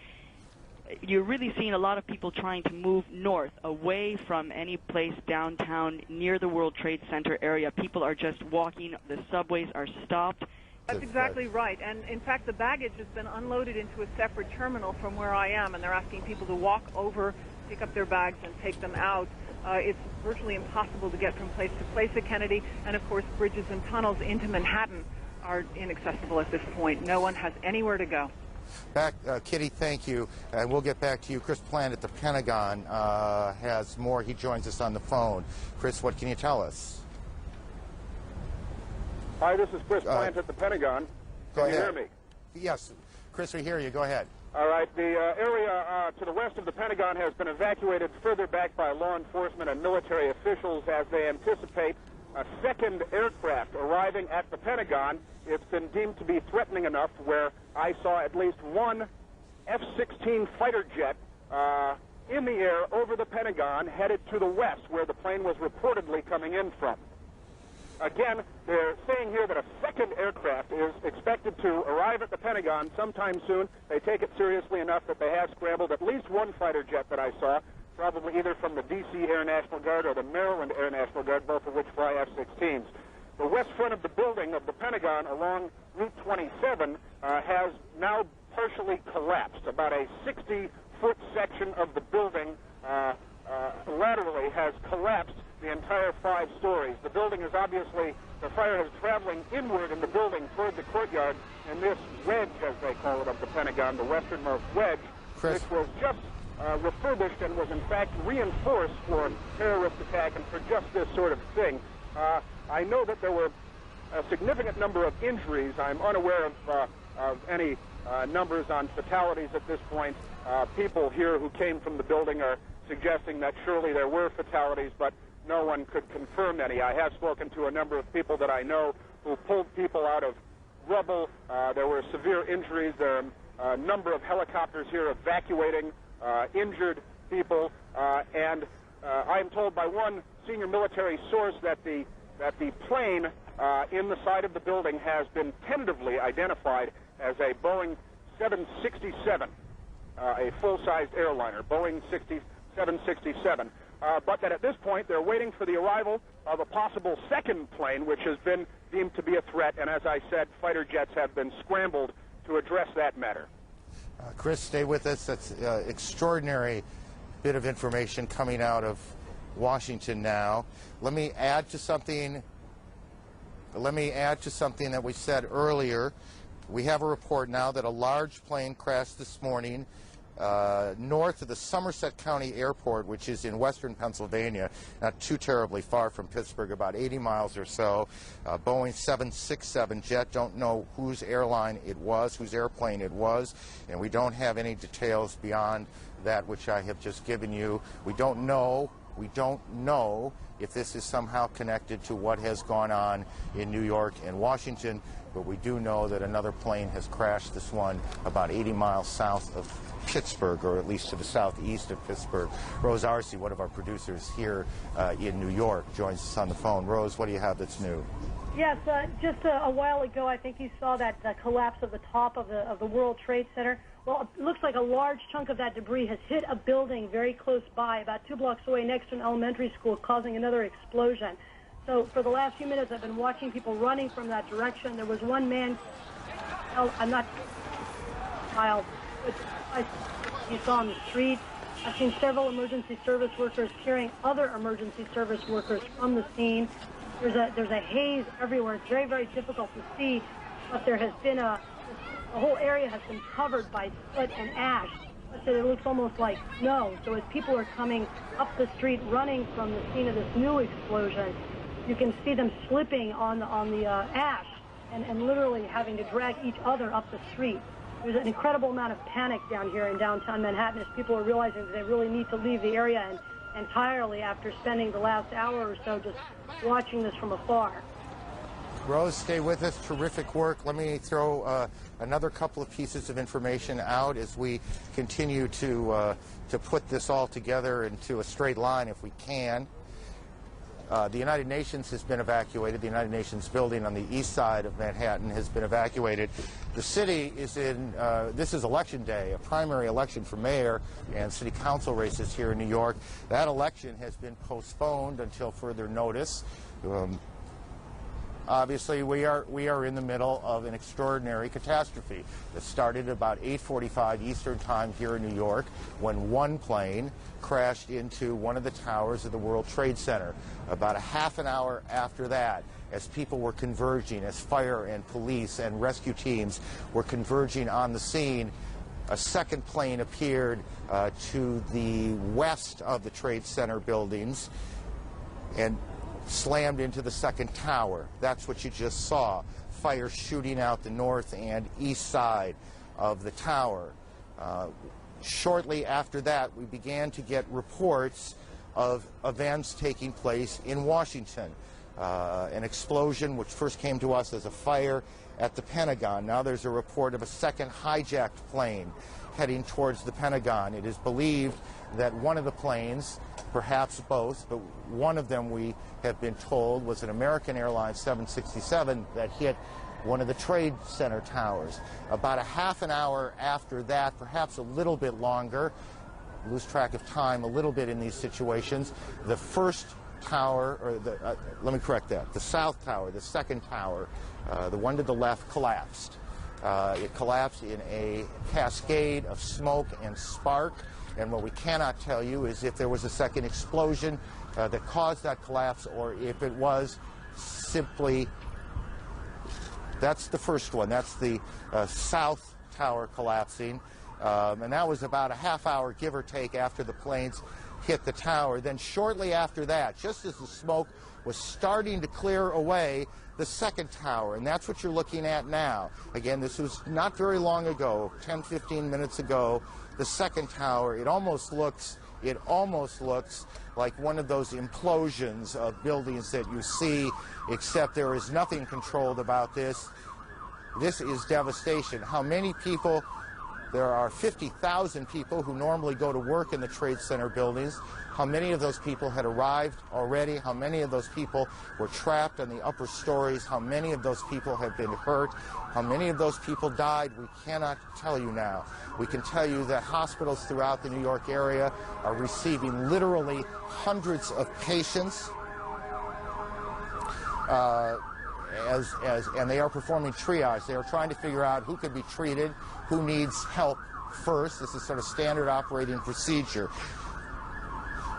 you're really seeing a lot of people trying to move north, away from any place downtown near the World Trade Center area. People are just walking. The subways are stopped. That's exactly right. And, in fact, the baggage has been unloaded into a separate terminal from where I am, and they're asking people to walk over, pick up their bags, and take them out. It's virtually impossible to get from place to place at Kennedy, and, of course, bridges and tunnels into Manhattan are inaccessible at this point. No one has anywhere to go. Back, Kitty, thank you. And we'll get back to you. Chris Plant at the Pentagon has more. He joins us on the phone. Chris, what can you tell us? Hi, this is Chris Plant at the Pentagon. Go ahead. Can you hear me? Yes. Chris, we hear you. Go ahead. All right. The area to the west of the Pentagon has been evacuated further back by law enforcement and military officials as they anticipate a second aircraft arriving at the Pentagon it's been deemed to be threatening enough where I saw at least one F-16 fighter jet in the air over the Pentagon headed to the west, where the plane was reportedly coming in from. Again, they're saying here that a second aircraft is expected to arrive at the Pentagon sometime soon. They take it seriously enough that they have scrambled at least one fighter jet that I saw, probably either from the D.C. Air National Guard or the Maryland Air National Guard, both of which fly F-16s. The west front of the building of the Pentagon along Route 27 has now partially collapsed. About a 60-foot section of the building laterally has collapsed the entire 5 stories. The building is obviously, the fire is traveling inward in the building toward the courtyard, and this wedge, as they call it, of the Pentagon, the westernmost wedge, which was just refurbished and was in fact reinforced for terrorist attack and for just this sort of thing. I know that there were a significant number of injuries. I'm unaware of any numbers on fatalities at this point. People here who came from the building are suggesting that surely there were fatalities, but no one could confirm any. I have spoken to a number of people that I know who pulled people out of rubble. There were severe injuries. There are a number of helicopters here evacuating injured people, and I am told by one senior military source that the plane in the side of the building has been tentatively identified as a Boeing 767, a full-sized airliner, Boeing 767. But that at this point they're waiting for the arrival of a possible second plane, which has been deemed to be a threat, and as I said, fighter jets have been scrambled to address that matter. Chris, stay with us. That's extraordinary bit of information coming out of Washington now. Let me add to something that we said earlier. We have a report now that a large plane crashed this morning north of the Somerset County Airport, which is in western Pennsylvania, not too terribly far from Pittsburgh, about 80 miles or so. Boeing 767 jet. Don't know whose airline it was, whose airplane it was, and we don't have any details beyond that which I have just given you. We don't know if this is somehow connected to what has gone on in New York and Washington, but we do know that another plane has crashed, this one about 80 miles south of Pittsburgh, or at least to the southeast of Pittsburgh. Rose Arce, one of our producers here in New York, joins us on the phone. Rose, what do you have that's new? Yes, just a while ago, I think you saw that collapse of the top of the World Trade Center. Well, it looks like a large chunk of that debris has hit a building very close by, about 2 blocks away, next to an elementary school, causing another explosion. So for the last few minutes, I've been watching people running from that direction. There was one man, I'm not child, you saw on the street. I've seen several emergency service workers carrying other emergency service workers from the scene. There's a haze everywhere. It's very, very difficult to see, but there has been the whole area has been covered by soot and ash. So it looks almost like snow. So as people are coming up the street running from the scene of this new explosion, you can see them slipping on the ash and literally having to drag each other up the street. There's an incredible amount of panic down here in downtown Manhattan as people are realizing that they really need to leave the area entirely after spending the last hour or so just watching this from afar. Rose, stay with us. Terrific work. Let me throw another couple of pieces of information out as we continue to put this all together into a straight line if we can. The United Nations has been evacuated. The United Nations building on the east side of Manhattan has been evacuated. The city is in, this is election day, a primary election for mayor and city council races here in New York. That election has been postponed until further notice. Obviously, we are in the middle of an extraordinary catastrophe that started about 8:45 Eastern Time here in New York when one plane crashed into one of the towers of the World Trade Center. About a half an hour after that, as people were converging, as fire and police and rescue teams were converging on the scene, a second plane appeared to the west of the Trade Center buildings and slammed into the second tower. That's what you just saw. Fire shooting out the north and east side of the tower. Shortly after that, we began to get reports of events taking place in Washington. An explosion, which first came to us as a fire, at the Pentagon. Now there's a report of a second hijacked plane heading towards the Pentagon. It is believed that one of the planes, perhaps both, but one of them, we have been told, was an American Airlines 767 that hit one of the Trade Center towers. About a half an hour after that, perhaps a little bit longer, lose track of time a little bit in these situations, the first tower, or let me correct that, the south tower, the second tower, the one to the left, collapsed. It collapsed in a cascade of smoke and spark, and what we cannot tell you is if there was a second explosion that caused that collapse, or if it was simply, that's the first one, that's the south tower collapsing, and that was about a half hour, give or take, after the planes hit the tower. Then shortly after that, just as the smoke was starting to clear away, the second tower, and that's what you're looking at now. Again, this was not very long ago, 10, 15 minutes ago. The second tower, it almost looks like one of those implosions of buildings that you see, except there is nothing controlled about this. This is devastation. How many people? There are 50,000 people who normally go to work in the Trade Center buildings. How many of those people had arrived already? How many of those people were trapped on the upper stories? How many of those people have been hurt? How many of those people died? We cannot tell you now. We can tell you that hospitals throughout the New York area are receiving literally hundreds of patients, and they are performing triage. They are trying to figure out who could be treated, who needs help first. This is sort of standard operating procedure.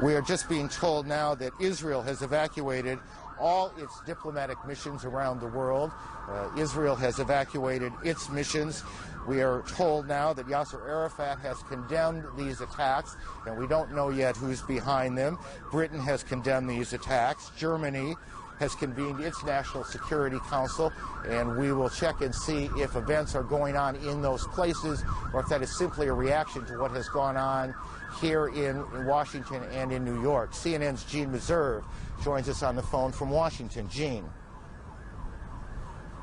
We are just being told now that Israel has evacuated all its diplomatic missions around the world. Israel has evacuated its missions. We are told now that Yasser Arafat has condemned these attacks, and we don't know yet who's behind them. Britain has condemned these attacks. Germany has convened its National Security Council, and we will check and see if events are going on in those places or if that is simply a reaction to what has gone on here in Washington and in New York. CNN's Gene Meserve joins us on the phone from Washington. Gene.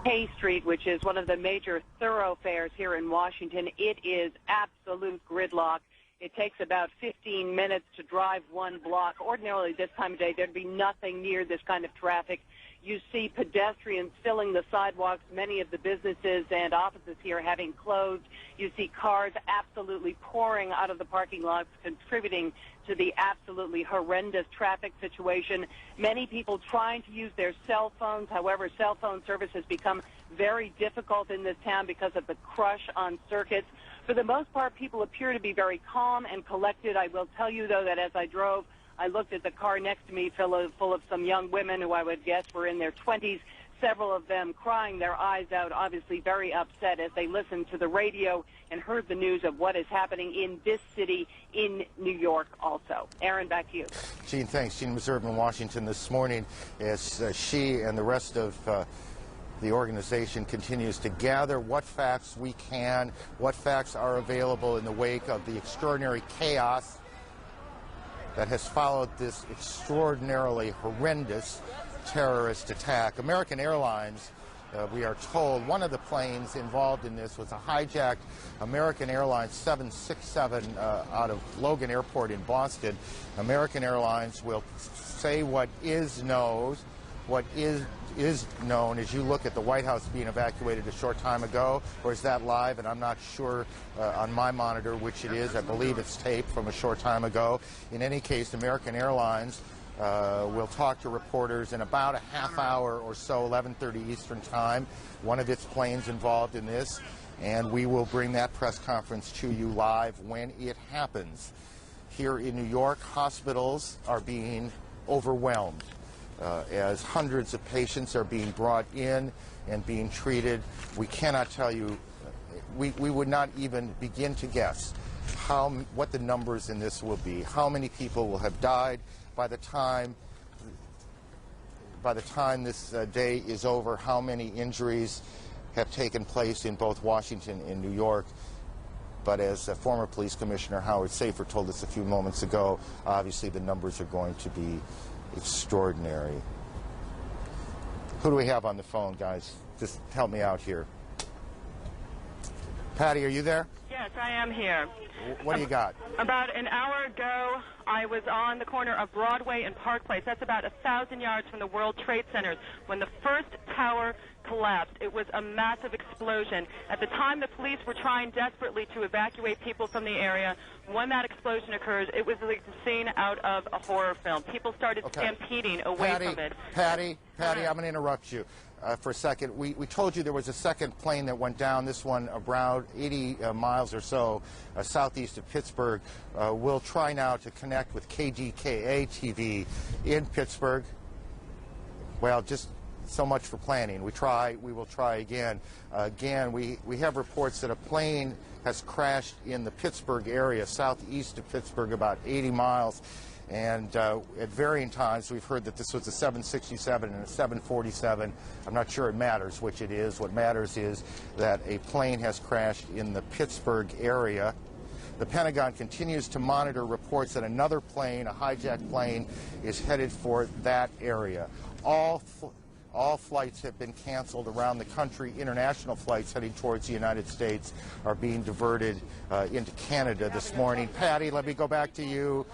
Hay Street, which is one of the major thoroughfares here in Washington, it is absolute gridlock. It takes about 15 minutes to drive one block. Ordinarily, this time of day, there'd be nothing near this kind of traffic. You see pedestrians filling the sidewalks, many of the businesses and offices here having closed. You see cars absolutely pouring out of the parking lots, contributing to the absolutely horrendous traffic situation. Many people trying to use their cell phones. However, cell phone service has become very difficult in this town because of the crush on circuits. For the most part, people appear to be very calm and collected. I will tell you, though, that as I drove, I looked at the car next to me full of some young women who I would guess were in their 20s, several of them crying their eyes out, obviously very upset as they listened to the radio and heard the news of what is happening in this city in New York also. Aaron, back to you. Gene, thanks. Gene Meserve in Washington this morning as she and the rest of the organization continues to gather what facts we can, what facts are available in the wake of the extraordinary chaos that has followed this extraordinarily horrendous terrorist attack. American Airlines, we are told, one of the planes involved in this was a hijacked American Airlines 767 out of Logan Airport in Boston. American Airlines will say what is known. What is known as you look at the White House being evacuated a short time ago, or is that live? And I'm not sure on my monitor which it is. I believe it's taped from a short time ago. In any case, American Airlines will talk to reporters in about a half hour or so, 11:30 Eastern Time. One of its planes involved in this, and we will bring that press conference to you live when it happens. Here in New York, hospitals are being overwhelmed. As hundreds of patients are being brought in and being treated. We cannot tell you, we would not even begin to guess what the numbers in this will be, how many people will have died by the time this day is over, how many injuries have taken place in both Washington and New York. But as former police commissioner Howard Safer told us a few moments ago, obviously the numbers are going to be extraordinary. Who do we have on the phone, guys? just help me out here. Patty, are you there? Yes, I am here. What do you got? About an hour ago, I was on the corner of Broadway and Park Place. That's about 1,000 yards from the World Trade Center when the first tower collapsed. It was a massive explosion. At the time, the police were trying desperately to evacuate people from the area. When that explosion occurred, it was like the scene out of a horror film. People started stampeding away from it. Patty, I'm going to interrupt you for a second. We told you there was a second plane that went down, this one around 80 miles or so southeast of Pittsburgh. We'll try now to connect with KDKA-TV in Pittsburgh. Well, just so much for planning. We will try again. Again, we have reports that a plane has crashed in the Pittsburgh area, southeast of Pittsburgh, about 80 miles. And at varying times, we've heard that this was a 767 and a 747. I'm not sure it matters which it is. What matters is that a plane has crashed in the Pittsburgh area. The Pentagon continues to monitor reports that another plane, a hijacked plane, is headed for that area. All flights have been canceled around the country. International flights heading towards the United States are being diverted into Canada this morning. Patty, let me go back to you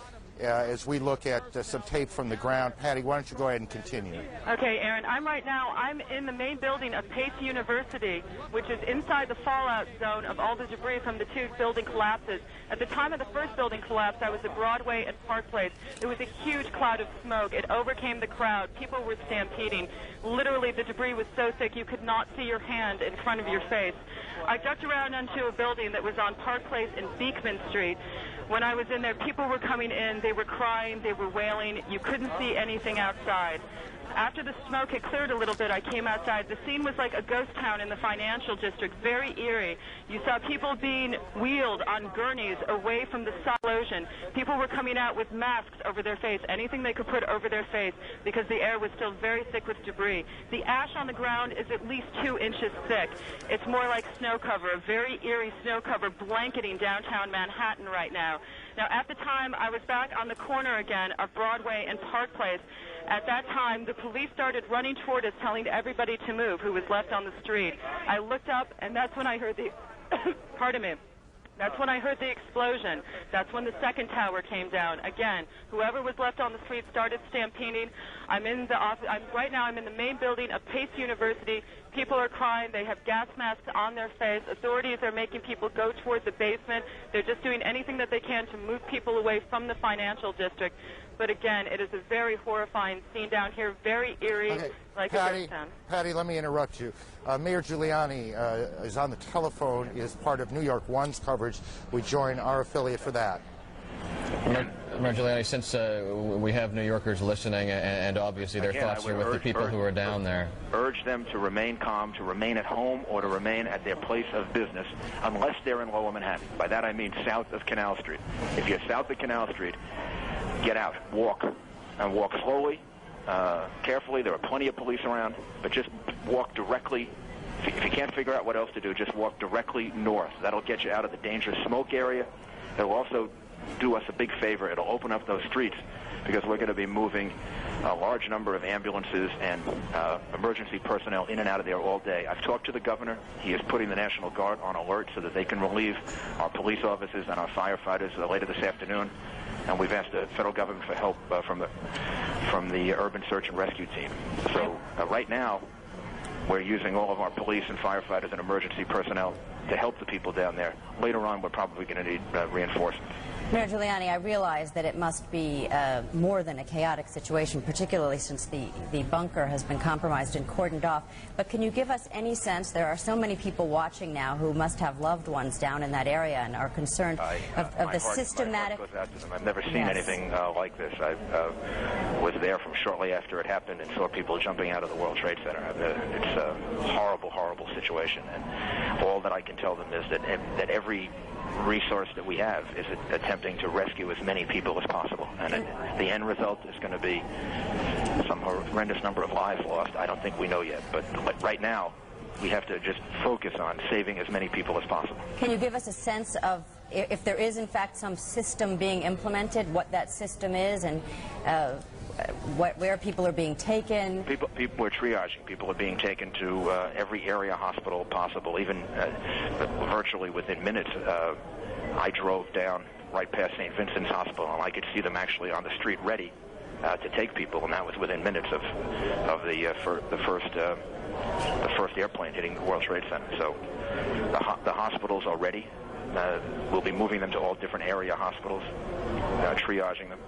as we look at some tape from the ground. Patty, why don't you go ahead and continue? Okay, Aaron, I'm in the main building of Pace University, which is inside the fallout zone of all the debris from the two building collapses. At the time of the first building collapse, I was at Broadway and Park Place. There was a huge cloud of smoke. It overcame the crowd. People were stampeding. Literally, the debris was so thick you could not see your hand in front of your face. I ducked around into a building that was on Park Place and Beekman Street. When I was in there, people were coming in. They were crying. They were wailing. You couldn't see anything outside. After the smoke had cleared a little bit, I came outside. The scene was like a ghost town in the financial district, very eerie. You saw people being wheeled on gurneys away from the explosion. People were coming out with masks over their face, anything they could put over their face, because the air was still very thick with debris. The ash on the ground is at least 2 inches thick. It's more like snow cover, a very eerie snow cover blanketing downtown Manhattan right now. Now, at the time, I was back on the corner again of Broadway and Park Place. At that time, the police started running toward us, telling everybody to move who was left on the street. I looked up, and that's when I heard the, pardon me, that's when I heard the explosion. That's when the second tower came down. Again, whoever was left on the street started stampeding. I'm in the office. Right now, I'm in the main building of Pace University. People are crying. They have gas masks on their face. Authorities are making people go toward the basement. They're just doing anything that they can to move people away from the financial district. But again, it is a very horrifying scene down here, very eerie, like a ghost town. Patty, let me interrupt you. Mayor Giuliani is on the telephone, is part of New York One's coverage. We join our affiliate for that. Mayor Giuliani, since we have New Yorkers listening, and obviously their thoughts are with the people who are down there. Urge them to remain calm, to remain at home, or to remain at their place of business, unless they're in Lower Manhattan. By that I mean south of Canal Street. If you're south of Canal Street, get out, walk, and walk slowly, carefully. There are plenty of police around, but just walk directly. If you can't figure out what else to do, just walk directly north. That'll get you out of the dangerous smoke area. It'll also do us a big favor. It'll open up those streets, because we're going to be moving a large number of ambulances and emergency personnel in and out of there all day. I've talked to the governor. He is putting the National Guard on alert so that they can relieve our police officers and our firefighters later this afternoon. And we've asked the federal government for help from the urban search and rescue team. So right now, we're using all of our police and firefighters and emergency personnel to help the people down there. Later on, we're probably going to need reinforcements. Mayor Giuliani, I realize that it must be more than a chaotic situation, particularly since the bunker has been compromised and cordoned off. But can you give us any sense? There are so many people watching now who must have loved ones down in that area and are concerned of the systematic... My heart goes out to them. I've never seen anything like this. I was there from shortly after it happened and saw people jumping out of the World Trade Center. It's a horrible, horrible situation. And all that I can tell them is that every resource that we have is attempting to rescue as many people as possible. And the end result is going to be some horrendous number of lives lost. I don't think we know yet. But right now, we have to just focus on saving as many people as possible. Can you give us a sense of, if there is in fact some system being implemented, what that system is, and where people are being taken? People are triaging. People are being taken to every area hospital possible, even virtually within minutes. I drove down right past St. Vincent's Hospital, and I could see them actually on the street ready to take people, and that was within minutes of the first airplane hitting the World Trade Center. So the hospitals are ready. We'll be moving them to all different area hospitals, triaging them.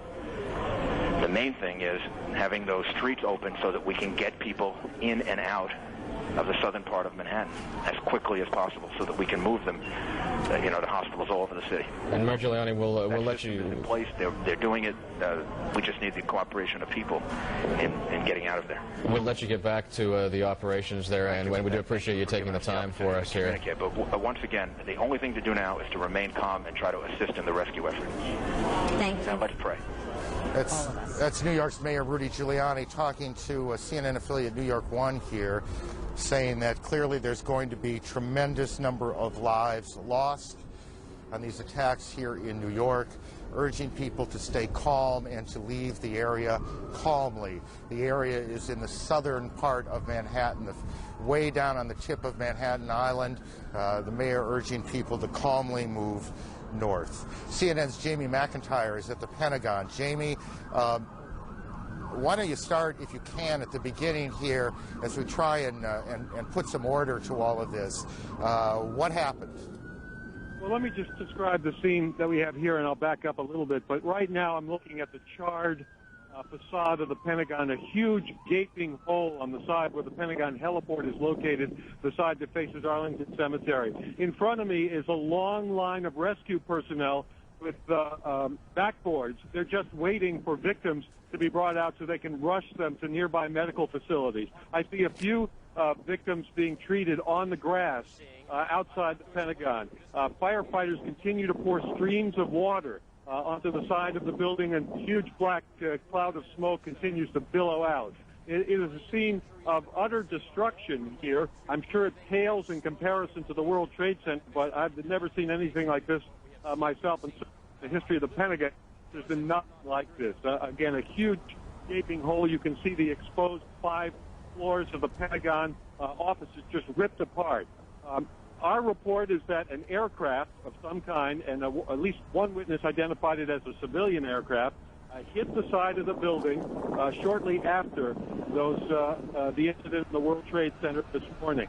The main thing is having those streets open so that we can get people in and out of the southern part of Manhattan as quickly as possible, so that we can move them, to hospitals all over the city. And Mayor Giuliani, we'll let you. In place, they're doing it. We just need the cooperation of people in getting out of there. We'll let you get back to the operations there, and we do appreciate you taking the time for us here. But once again, the only thing to do now is to remain calm and try to assist in the rescue effort. Thank you. Now let's pray. That's New York's Mayor Rudy Giuliani talking to a CNN affiliate New York One here, saying that clearly there's going to be tremendous number of lives lost on these attacks here in New York, urging people to stay calm and to leave the area calmly. The area is in the southern part of Manhattan, way down on the tip of Manhattan Island. The mayor urging people to calmly move north. CNN's Jamie McIntyre is at the Pentagon. Jamie, why don't you start, if you can, at the beginning here as we try and put some order to all of this. What happened? Well, let me just describe the scene that we have here, and I'll back up a little bit. But right now I'm looking at the charred facade of the Pentagon, a huge gaping hole on the side where the Pentagon heliport is located, the side that faces Arlington Cemetery. In front of me is a long line of rescue personnel with backboards. They're just waiting for victims to be brought out so they can rush them to nearby medical facilities. I see a few victims being treated on the grass outside the Pentagon. Firefighters continue to pour streams of water onto the side of the building, and a huge black cloud of smoke continues to billow out. It is a scene of utter destruction here. I'm sure it pales in comparison to the World Trade Center, but I've never seen anything like this myself in the history of the Pentagon. There's been nothing like this. Again, a huge gaping hole. You can see the exposed 5 floors of the Pentagon offices just ripped apart. Our report is that an aircraft of some kind, and at least one witness identified it as a civilian aircraft, hit the side of the building shortly after the incident in the World Trade Center this morning.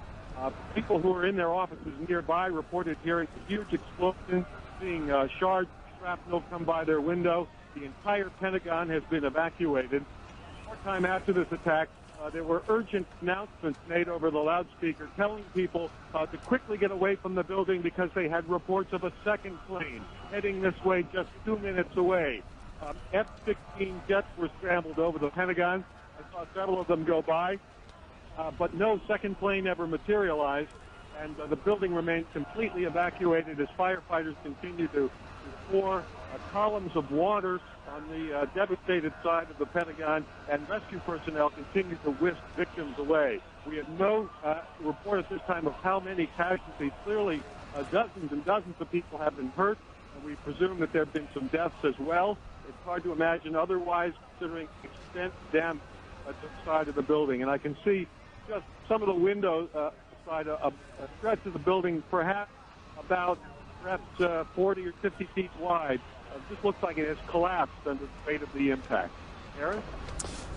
People who were in their offices nearby reported hearing a huge explosion, seeing shards of shrapnel come by their window. The entire Pentagon has been evacuated. Short time after this attack, there were urgent announcements made over the loudspeaker telling people to quickly get away from the building because they had reports of a second plane heading this way just 2 minutes away. F-16 jets were scrambled over the Pentagon. I saw several of them go by, but no second plane ever materialized, and the building remains completely evacuated as firefighters continue to pour columns of water on the devastated side of the Pentagon, and rescue personnel continue to whisk victims away. We have no report at this time of how many casualties. Clearly, dozens and dozens of people have been hurt, and we presume that there have been some deaths as well. It's hard to imagine otherwise, considering the extent of damage to the side of the building. And I can see just some of the windows side, a stretch of the building, perhaps 40 or 50 feet wide. This looks like it has collapsed under the weight of the impact. Aaron?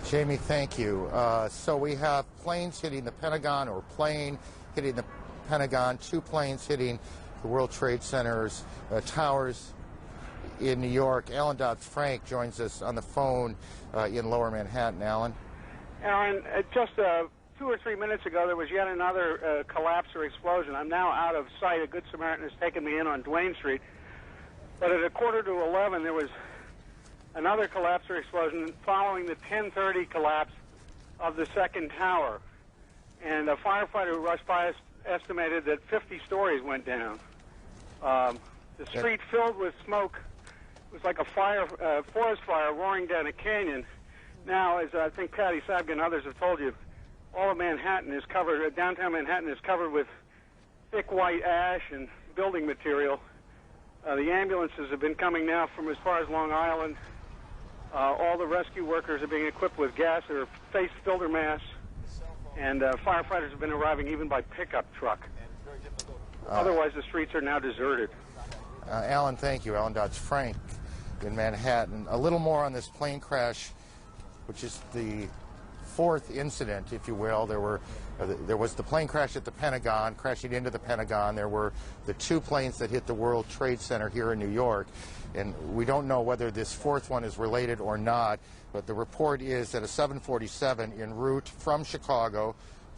Jamie, thank you. So we have planes hitting the Pentagon, or plane hitting the Pentagon, 2 planes hitting the World Trade Center's towers in New York. Alan Dodd-Frank joins us on the phone in Lower Manhattan. Alan? Aaron, just 2 or 3 minutes ago, there was yet another collapse or explosion. I'm now out of sight. A Good Samaritan has taken me in on Duane Street. But at 11:15, there was another collapse or explosion following the 10:30 collapse of the second tower. And a firefighter who rushed by us estimated that 50 stories went down. The street filled with smoke. It was like a forest fire roaring down a canyon. Now, as I think Patty Sabga and others have told you, all of Manhattan is covered, downtown Manhattan is covered with thick white ash and building material. The ambulances have been coming now from as far as Long Island All the rescue workers are being equipped with gas or face filter masks, and firefighters have been arriving even by pickup truck. Otherwise, the streets are now deserted. Alan, thank you. Alan Dodge Frank in Manhattan. A little more on this plane crash, which is the fourth incident, if you will. There was the plane crash at the Pentagon, crashing into the Pentagon. There were the two planes that hit the World Trade Center here in New York. And we don't know whether this fourth one is related or not, but the report is that a 747 en route from Chicago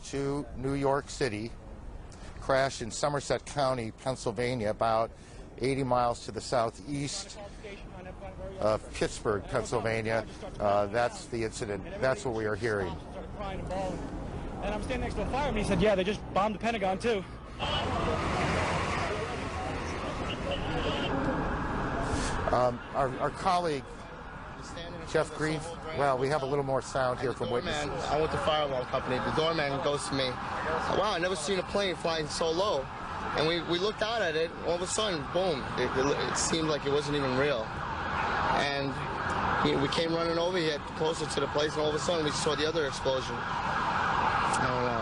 to New York City crashed in Somerset County, Pennsylvania, about 80 miles to the southeast of Pittsburgh, Pennsylvania. That's the incident. That's what we are hearing. And I'm standing next to a fireman. He said, yeah, they just bombed the Pentagon, too. Our colleague, Jeff Green, well, we have a little more sound here from witnesses. I'm with the firewall company. The doorman goes to me, wow, I never seen a plane flying so low. And we looked out at it, all of a sudden, boom, it seemed like it wasn't even real. And we came running over here closer to the place, and all of a sudden we saw the other explosion. I don't know.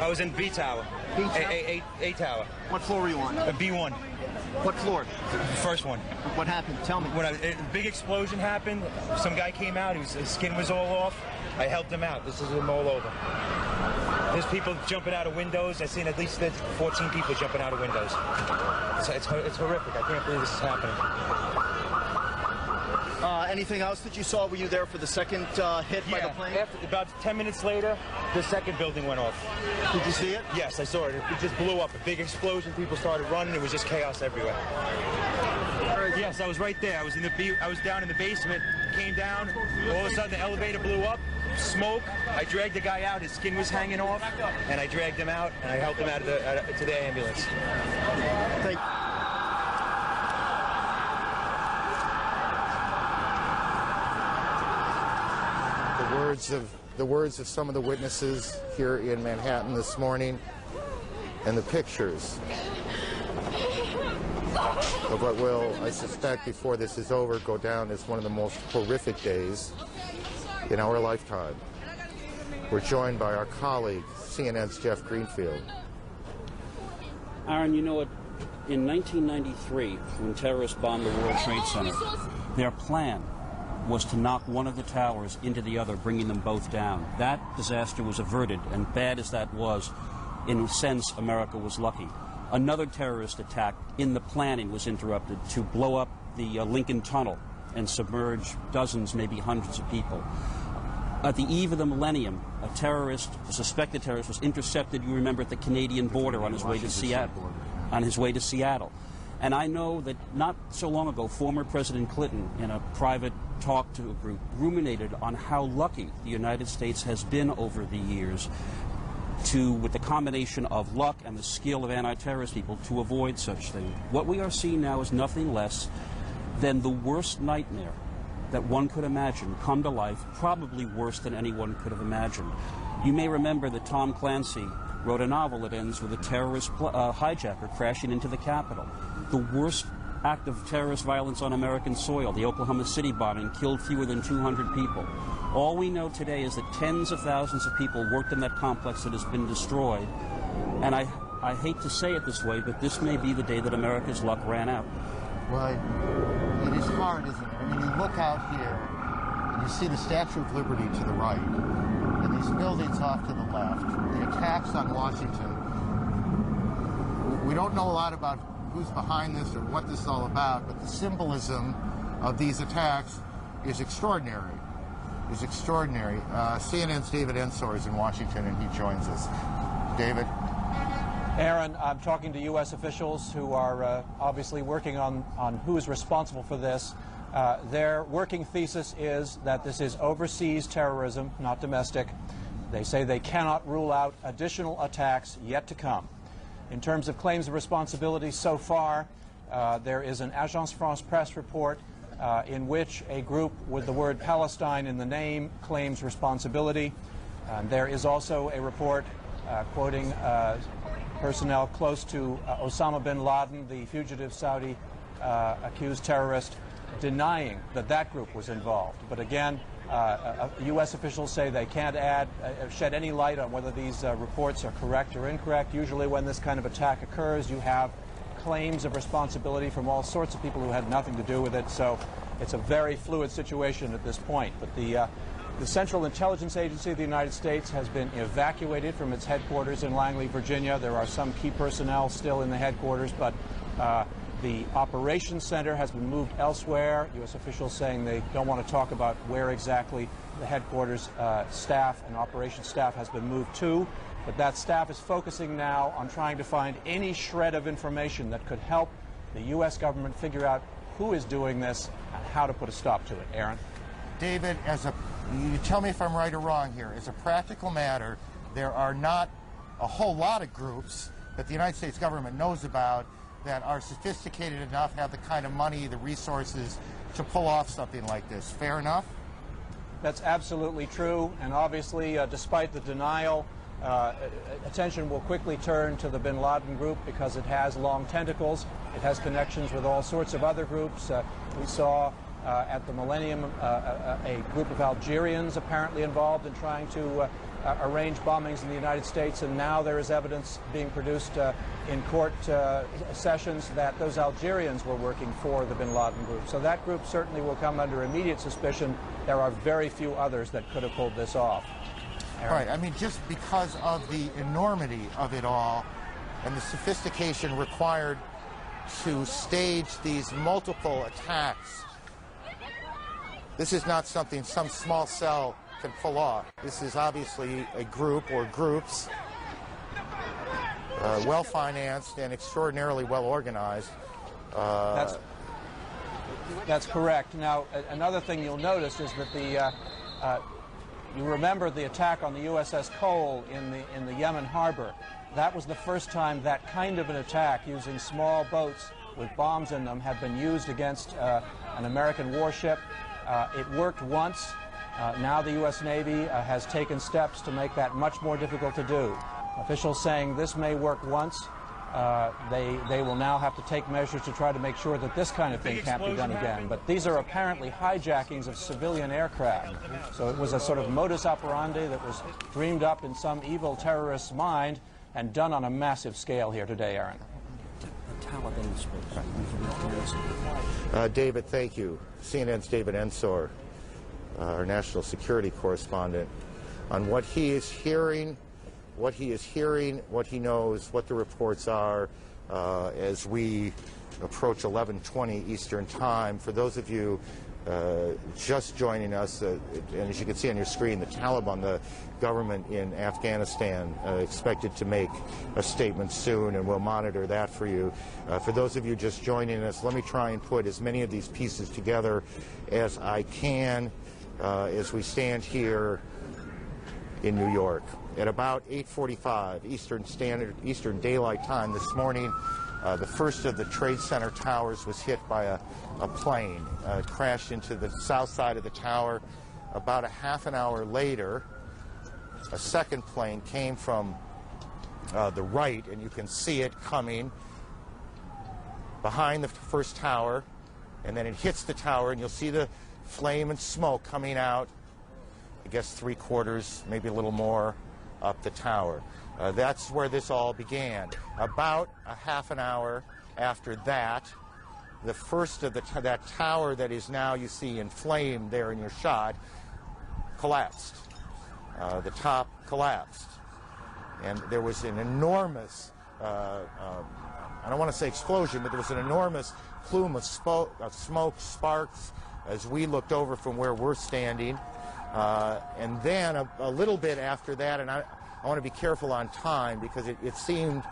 I was in B Tower. A Tower. What floor were you on? B1. What floor? The first one. What happened? Tell me. When a big explosion happened, some guy came out. His skin was all off. I helped him out. This is him all over. There's people jumping out of windows. I've seen at least 14 people jumping out of windows. It's horrific. I can't believe this is happening. Anything else that you saw? Were you there for the second hit by the plane? About 10 minutes later, the second building went off. Did you see it? Yes, I saw it. It just blew up. A big explosion. People started running. It was just chaos everywhere. Yes, I was right there. I was down in the basement. Came down. All of a sudden, the elevator blew up. Smoke. I dragged the guy out. His skin was hanging off, and I dragged him out, and I helped him out to the ambulance. Thank you. The words of some of the witnesses here in Manhattan this morning, and the pictures of what will, I suspect, before this is over, go down as one of the most horrific days in our lifetime. We're joined by our colleague, CNN's Jeff Greenfield. Aaron, you know what? In 1993, when terrorists bombed the World Trade Center, their plan was to knock one of the towers into the other, bringing them both down. That disaster was averted, and bad as that was, in a sense, America was lucky. Another terrorist attack in the planning was interrupted to blow up the Lincoln Tunnel and submerge dozens, maybe hundreds of people. At the eve of the millennium, a suspected terrorist, was intercepted, you remember, at the Canadian border on his way to Seattle. And I know that not so long ago, former President Clinton, in a private talk to a group, ruminated on how lucky the United States has been over the years with the combination of luck and the skill of anti-terrorist people to avoid such things. What we are seeing now is nothing less than the worst nightmare that one could imagine come to life, probably worse than anyone could have imagined. You may remember that Tom Clancy wrote a novel that ends with a terrorist hijacker crashing into the Capitol. The worst act of terrorist violence on American soil, the Oklahoma City bombing, killed fewer than 200 people. All we know today is that tens of thousands of people worked in that complex that has been destroyed. And I hate to say it this way, but this may be the day that America's luck ran out. Well, it is hard, isn't it? I mean, you look out here, and you see the Statue of Liberty to the right, and these buildings off to the left, the attacks on Washington. We don't know a lot about who's behind this or what this is all about, but the symbolism of these attacks is extraordinary. CNN's David Ensor is in Washington, and he joins us. David? Aaron, I'm talking to U.S. officials who are obviously working on who is responsible for this. Their working thesis is that this is overseas terrorism, not domestic. They say they cannot rule out additional attacks yet to come. In terms of claims of responsibility so far, there is an Agence France-Presse report in which a group with the word Palestine in the name claims responsibility. There is also a report quoting personnel close to Osama bin Laden, the fugitive Saudi accused terrorist, denying that that group was involved. But again, U.S. officials say they can't shed any light on whether these reports are correct or incorrect. Usually when this kind of attack occurs, you have claims of responsibility from all sorts of people who had nothing to do with it, so it's a very fluid situation at this point. But the Central Intelligence Agency of the United States has been evacuated from its headquarters in Langley, Virginia. There are some key personnel still in the headquarters, but the operations center has been moved elsewhere. U.S. officials saying they don't want to talk about where exactly the headquarters staff and operations staff has been moved to. But that staff is focusing now on trying to find any shred of information that could help the U.S. government figure out who is doing this and how to put a stop to it. Aaron? David, you tell me if I'm right or wrong here. As a practical matter, there are not a whole lot of groups that the United States government knows about that are sophisticated enough, have the kind of money, the resources to pull off something like this. Fair enough? That's absolutely true, and obviously, despite the denial, attention will quickly turn to the bin Laden group because it has long tentacles. It has connections with all sorts of other groups. We saw at the Millennium a group of Algerians apparently involved in trying to arrange bombings in the United States, and now there is evidence being produced in court sessions that those Algerians were working for the bin Laden group. So that group certainly will come under immediate suspicion. There are very few others that could have pulled this off. Right. I mean, just because of the enormity of it all and the sophistication required to stage these multiple attacks, this is not something some small cell can pull off. This is obviously a group or groups, well-financed and extraordinarily well-organized. That's correct. Now, another thing you'll notice is that you remember the attack on the USS Cole in the Yemen harbor. That was the first time that kind of an attack using small boats with bombs in them had been used against an American warship. It worked once. Now the U.S. Navy has taken steps to make that much more difficult to do. Officials saying this may work once. They will now have to take measures to try to make sure that this kind of thing can't be done again. But these are apparently hijackings of civilian aircraft. So it was a sort of modus operandi that was dreamed up in some evil terrorist's mind and done on a massive scale here today, Aaron. David, thank you. CNN's David Ensor, our national security correspondent, on what he is hearing, what he knows, what the reports are as we approach 11:20 Eastern Time. For those of you just joining us, and as you can see on your screen, the Taliban, the government in Afghanistan, expected to make a statement soon, and we'll monitor that for you. For those of you just joining us, let me try and put as many of these pieces together as I can as we stand here in New York. At about 8:45 Eastern Daylight Time this morning, the first of the Trade Center towers was hit by a plane. It crashed into the south side of the tower. About a half an hour later, a second plane came from the right, and you can see it coming behind the first tower, and then it hits the tower, and you'll see the flame and smoke coming out, I guess 3/4, maybe a little more, up the tower. That's where this all began. About a half an hour after that, the first of that tower that is now, you see, in flame there in your shot, collapsed. The top collapsed. And there was an enormous, I don't want to say explosion, but there was an enormous plume of smoke, sparks, as we looked over from where we're standing. And then a little bit after that, and I want to be careful on time because it seemed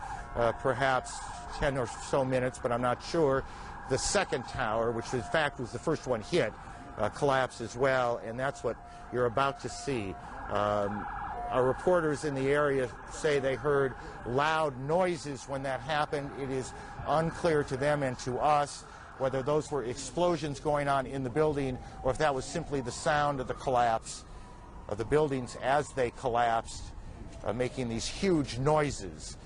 perhaps 10 or so minutes, but I'm not sure. The second tower, which in fact was the first one hit, collapsed as well, and that's what you're about to see. our reporters in the area say they heard loud noises when that happened. It is unclear to them and to us whether those were explosions going on in the building or if that was simply the sound of the collapse of the buildings as they collapsed, making these huge noises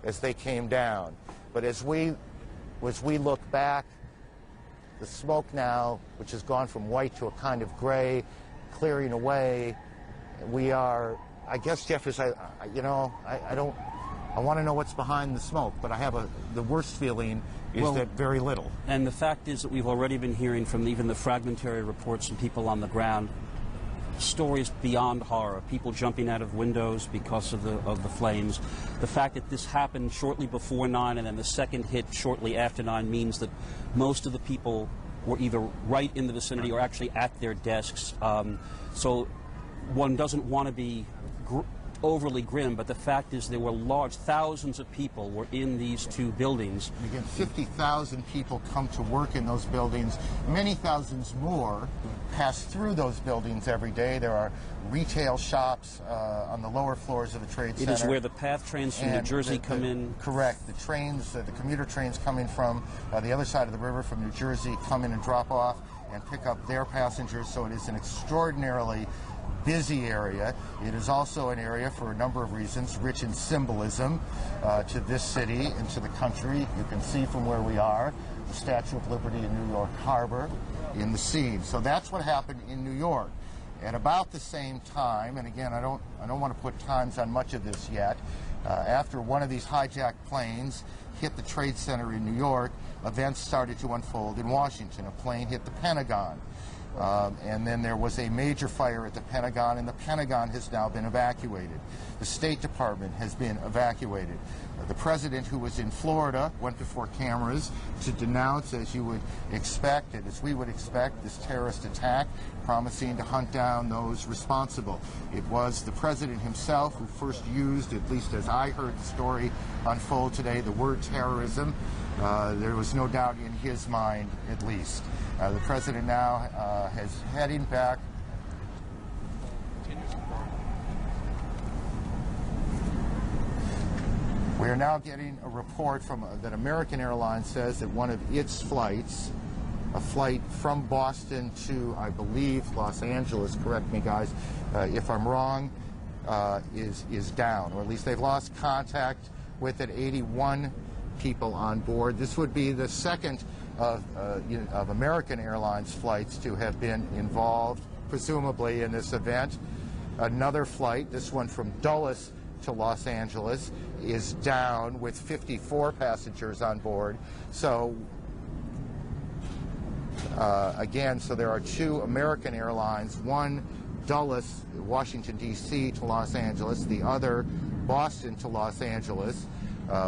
as they came down. But as we look back, the smoke now, which has gone from white to a kind of gray, clearing away, we are, I guess, Jeff, I want to know what's behind the smoke, but I have the worst feeling is that very little. And the fact is that we've already been hearing from even the fragmentary reports from people on the ground, stories beyond horror, people jumping out of windows because of the flames. The fact that this happened shortly before 9 and then the second hit shortly after 9 means that most of the people were either right in the vicinity or actually at their desks. So one doesn't want to be overly grim, but the fact is there were thousands of people were in these two buildings. And again, 50,000 people come to work in those buildings. Many thousands more pass through those buildings every day. There are retail shops on the lower floors of the Trade Center. It is where the PATH trains from New Jersey come in. Correct. The trains, the commuter trains coming from the other side of the river from New Jersey come in and drop off and pick up their passengers. So it is an extraordinarily busy area. It is also an area, for a number of reasons, rich in symbolism to this city and to the country. You can see from where we are the Statue of Liberty in New York Harbor in the scene. So that's what happened in New York. At about the same time, and again, I don't want to put times on much of this yet, after one of these hijacked planes hit the Trade Center in New York, events started to unfold in Washington. A plane hit the Pentagon. And then there was a major fire at the Pentagon, and the Pentagon has now been evacuated. The State Department has been evacuated. The president, who was in Florida, went before cameras to denounce, as you would expect, and as we would expect, this terrorist attack, promising to hunt down those responsible. It was the president himself who first used, at least as I heard the story unfold today, the word terrorism. There was no doubt in his mind, at least. The president now is heading back. We are now getting a report from that American Airlines says that one of its flights, a flight from Boston to, I believe, Los Angeles, correct me guys if I'm wrong, is down, or at least they've lost contact with it. 81 people on board. This would be the second of American Airlines flights to have been involved, presumably, in this event. Another flight, this one from Dulles to Los Angeles, is down with 54 passengers on board. So again, so there are two American Airlines, one Dulles, Washington, D.C. to Los Angeles, the other Boston to Los Angeles.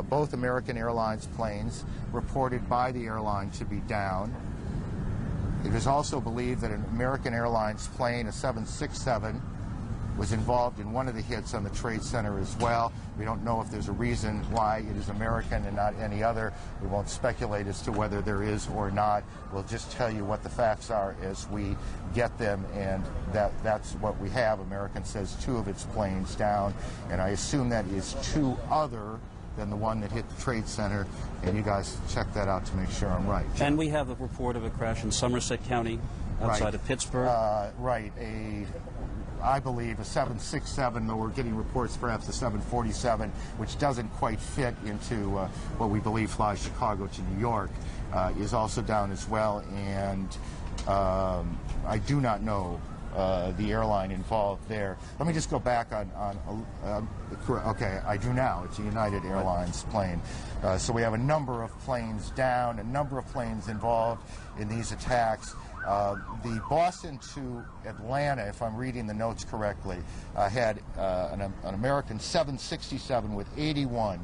Both American Airlines planes reported by the airline to be down. It is also believed that an American Airlines plane, a 767, was involved in one of the hits on the Trade Center as well. We don't know if there's a reason why it is American and not any other. We won't speculate as to whether there is or not. We'll just tell you what the facts are as we get them, and that's what we have. American says two of its planes down, and I assume that is two other than the one that hit the Trade Center, and you guys check that out to make sure I'm right. And we have a report of a crash in Somerset County, outside of Pittsburgh. Right, I believe a 767, though we're getting reports perhaps a 747, which doesn't quite fit into what we believe flies Chicago to New York, is also down as well, and I do not know the airline involved there. Let me just go back okay, I do now. It's a United Airlines plane. So we have a number of planes down, a number of planes involved in these attacks. The Boston to Atlanta, if I'm reading the notes correctly, had an American 767 with 81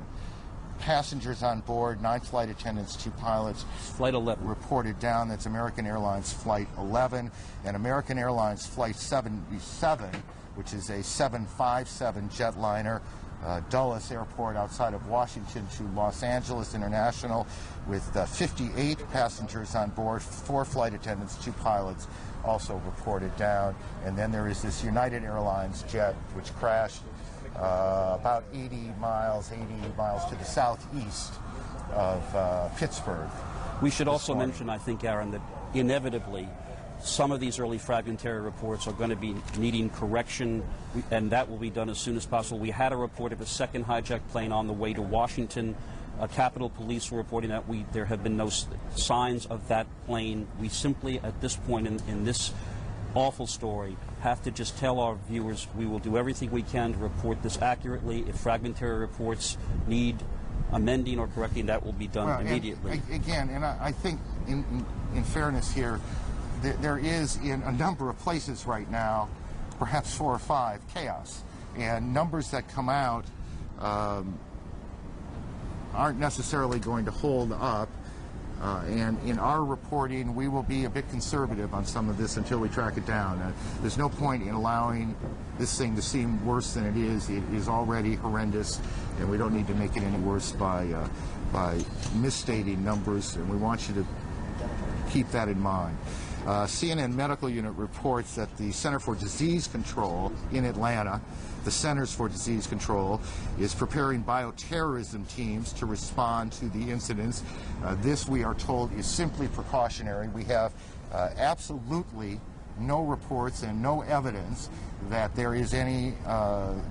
passengers on board, 9 flight attendants, 2 pilots. Flight 11. Reported down. That's American Airlines Flight 11. And American Airlines Flight 77, which is a 757 jetliner, Dulles Airport outside of Washington to Los Angeles International with 58 passengers on board, 4 flight attendants, 2 pilots also reported down. And then there is this United Airlines jet which crashed about 80 miles to the southeast of Pittsburgh. We should also mention, I think, Aaron, that inevitably some of these early fragmentary reports are going to be needing correction, and that will be done as soon as possible. We had a report of a second hijacked plane on the way to Washington. Capitol Police were reporting that there have been no signs of that plane. We simply, at this point in this awful story, have to just tell our viewers we will do everything we can to report this accurately. If fragmentary reports need amending or correcting, that will be done immediately. And I think in fairness here, there is in a number of places right now, perhaps 4 or 5, chaos. And numbers that come out aren't necessarily going to hold up. And in our reporting, we will be a bit conservative on some of this until we track it down. There's no point in allowing this thing to seem worse than it is. It is already horrendous, and we don't need to make it any worse by misstating numbers, and we want you to keep that in mind. CNN Medical Unit reports that the Center for Disease Control in Atlanta, the Centers for Disease Control, is preparing bioterrorism teams to respond to the incidents. This, we are told, is simply precautionary. We have absolutely no reports and no evidence that there is any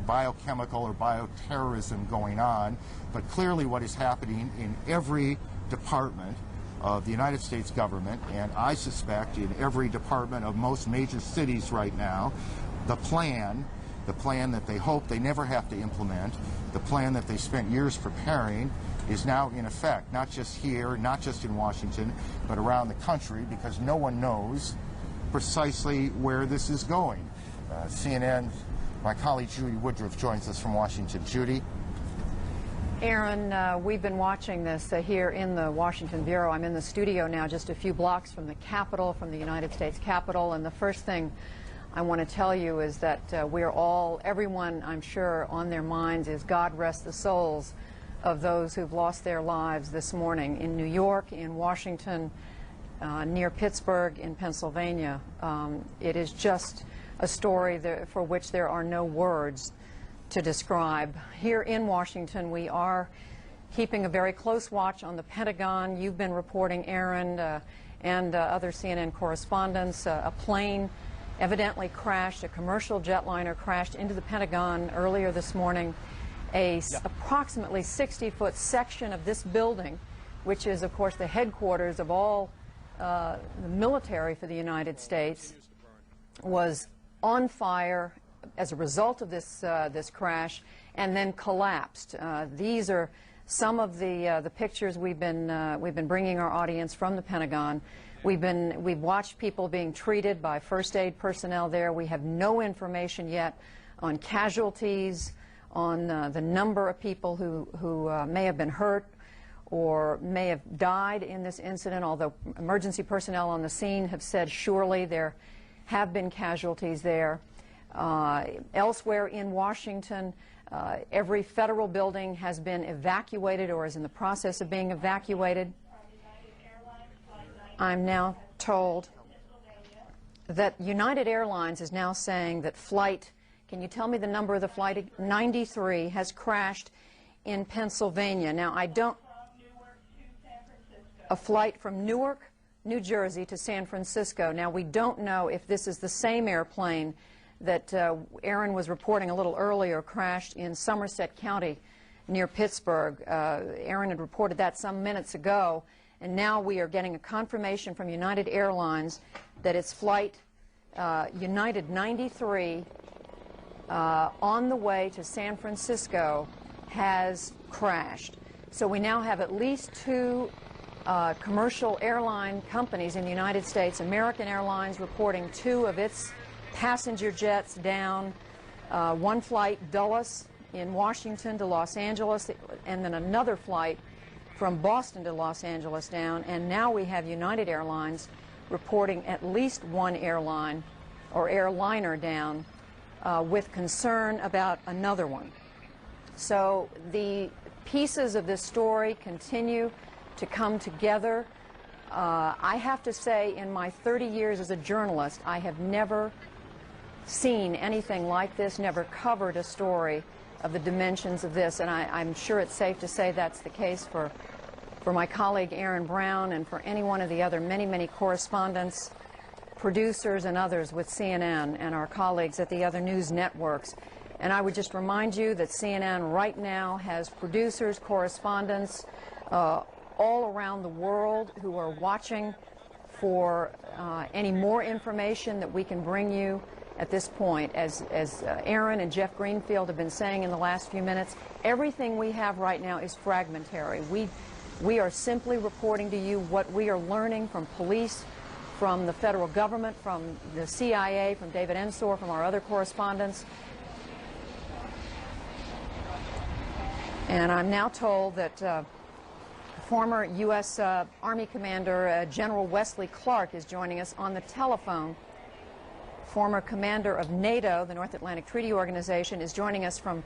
biochemical or bioterrorism going on, but clearly what is happening in every department of the United States government, and I suspect in every department of most major cities right now, the plan that they hope they never have to implement, the plan that they spent years preparing, is now in effect, not just here, not just in Washington, but around the country, because no one knows precisely where this is going. CNN, my colleague Judy Woodruff joins us from Washington. Judy? Aaron, we've been watching this here in the Washington Bureau. I'm in the studio now just a few blocks from the Capitol, from the United States Capitol, and the first thing I want to tell you is that everyone I'm sure on their minds is God rest the souls of those who've lost their lives this morning in New York, in Washington, near Pittsburgh, in Pennsylvania. It is just a story for which there are no words to describe. Here in Washington, we are keeping a very close watch on the Pentagon. You've been reporting, Aaron, and other CNN correspondents. A plane evidently crashed, a commercial jetliner crashed into the Pentagon earlier this morning. Approximately 60-foot section of this building, which is, of course, the headquarters of all the military for the United States, was on fire as a result of this crash, and then collapsed. These are some of the pictures we've been bringing our audience from the Pentagon. We've watched people being treated by first aid personnel there. We have no information yet on casualties, on the number of people who may have been hurt or may have died in this incident, although emergency personnel on the scene have said surely there have been casualties there. Elsewhere in Washington, every federal building has been evacuated or is in the process of being evacuated. I'm now told that United Airlines is now saying that flight, can you tell me the number of the flight? 93 has crashed in Pennsylvania. Now, a flight from Newark, New Jersey to San Francisco. Now, we don't know if this is the same airplane that Aaron was reporting a little earlier crashed in Somerset County near Pittsburgh. Aaron had reported that some minutes ago, and now we are getting a confirmation from United Airlines that its flight, United 93, on the way to San Francisco, has crashed. So we now have at least 2 commercial airline companies in the United States. American Airlines reporting 2 of its passenger jets down, one flight Dulles in Washington to Los Angeles, and then another flight from Boston to Los Angeles down, and now we have United Airlines reporting at least 1 airline or airliner down with concern about another one. So the pieces of this story continue to come together. I have to say, in my 30 years as a journalist, I have never seen anything like this, never covered a story of the dimensions of this, and I'm sure it's safe to say that's the case for my colleague Aaron Brown and for any one of the other many correspondents, producers, and others with CNN and our colleagues at the other news networks. And I would just remind you that CNN right now has producers, correspondents all around the world who are watching for any more information that we can bring you at this point. As Aaron and Jeff Greenfield have been saying in the last few minutes, everything we have right now is fragmentary. We are simply reporting to you what we are learning from police, from the federal government, from the CIA, from David Ensor, from our other correspondents. And I'm now told that former U.S. Army Commander General Wesley Clark is joining us on the telephone. Former commander of NATO, the North Atlantic Treaty Organization, is joining us from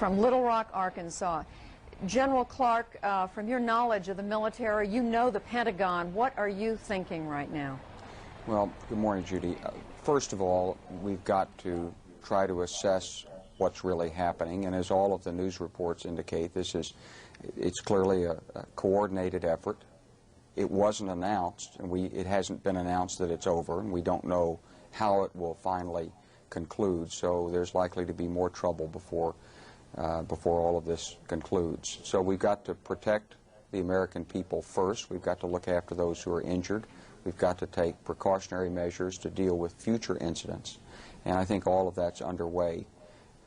Little Rock, Arkansas. General Clark, from your knowledge of the military, you know the Pentagon. What are you thinking right now? Well, good morning, Judy. First of all, we've got to try to assess what's really happening, and as all of the news reports indicate, it's clearly a coordinated effort. It wasn't announced, and it hasn't been announced that it's over, and we don't know how it will finally conclude, so there's likely to be more trouble before all of this concludes. So we've got to protect the American people first. We've got to look after those who are injured. We've got to take precautionary measures to deal with future incidents, and I think all of that's underway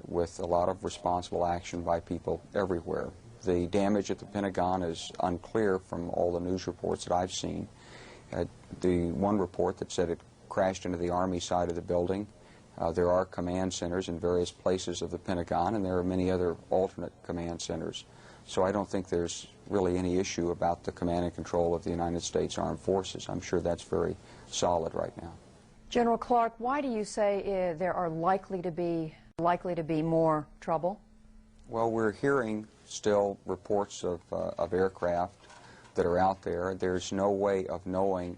with a lot of responsible action by people everywhere. The damage at the Pentagon is unclear from all the news reports that I've seen. The one report that said it crashed into the Army side of the building. There are command centers in various places of the Pentagon, and there are many other alternate command centers. So I don't think there's really any issue about the command and control of the United States Armed Forces. I'm sure that's very solid right now. General Clark, why do you say there are likely to be more trouble? Well, we're hearing still reports of aircraft that are out there. There's no way of knowing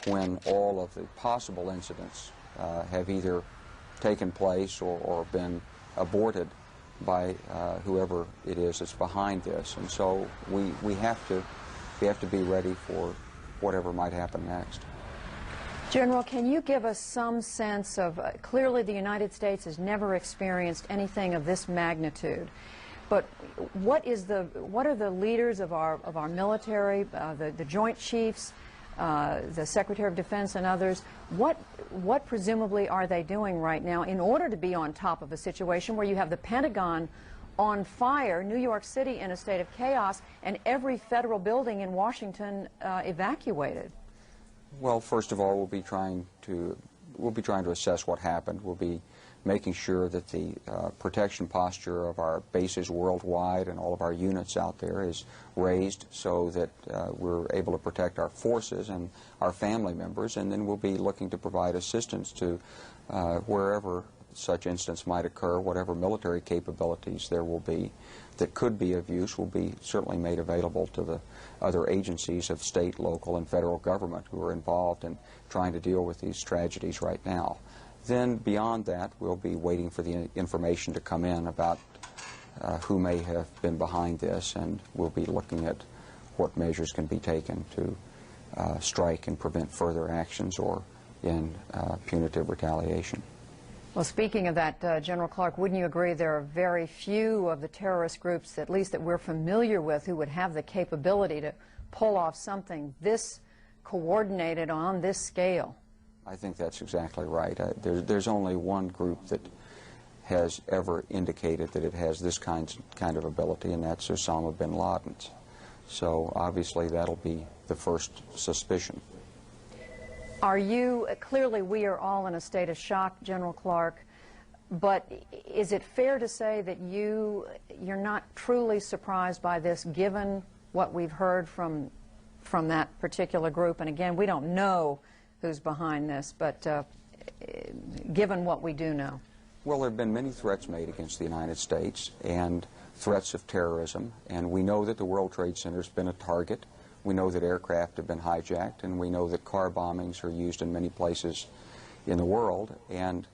when all of the possible incidents have either taken place or been aborted by whoever it is that's behind this. And so we have to be ready for whatever might happen next. General, can you give us some sense of, clearly the United States has never experienced anything of this magnitude, but what are the leaders of our military, the Joint Chiefs, the Secretary of Defense and others, what presumably are they doing right now in order to be on top of a situation where you have the Pentagon on fire, New York City in a state of chaos, and every federal building in Washington evacuated? Well, first of all, we'll be trying to assess what happened. We'll be making sure that the protection posture of our bases worldwide and all of our units out there is raised so that we're able to protect our forces and our family members, and then we'll be looking to provide assistance to wherever such incidents might occur. Whatever military capabilities there will be that could be of use will be certainly made available to the other agencies of state, local, and federal government who are involved in trying to deal with these tragedies right now. Then beyond that, we'll be waiting for the information to come in about who may have been behind this, and we'll be looking at what measures can be taken to strike and prevent further actions or in punitive retaliation. Well, speaking of that, General Clark, wouldn't you agree there are very few of the terrorist groups, at least that we're familiar with, who would have the capability to pull off something this coordinated on this scale? I think that's exactly right. There's only one group that has ever indicated that it has this kind of ability, and that's Osama bin Laden's. So obviously that'll be the first suspicion. Are you, clearly we are all in a state of shock, General Clark, but is it fair to say that you're not truly surprised by this, given what we've heard from that particular group? And again, we don't know who's behind this, but given what we do know. Well, there have been many threats made against the United States and threats of terrorism, and we know that the World Trade Center has been a target. We know that aircraft have been hijacked, and we know that car bombings are used in many places in the world, and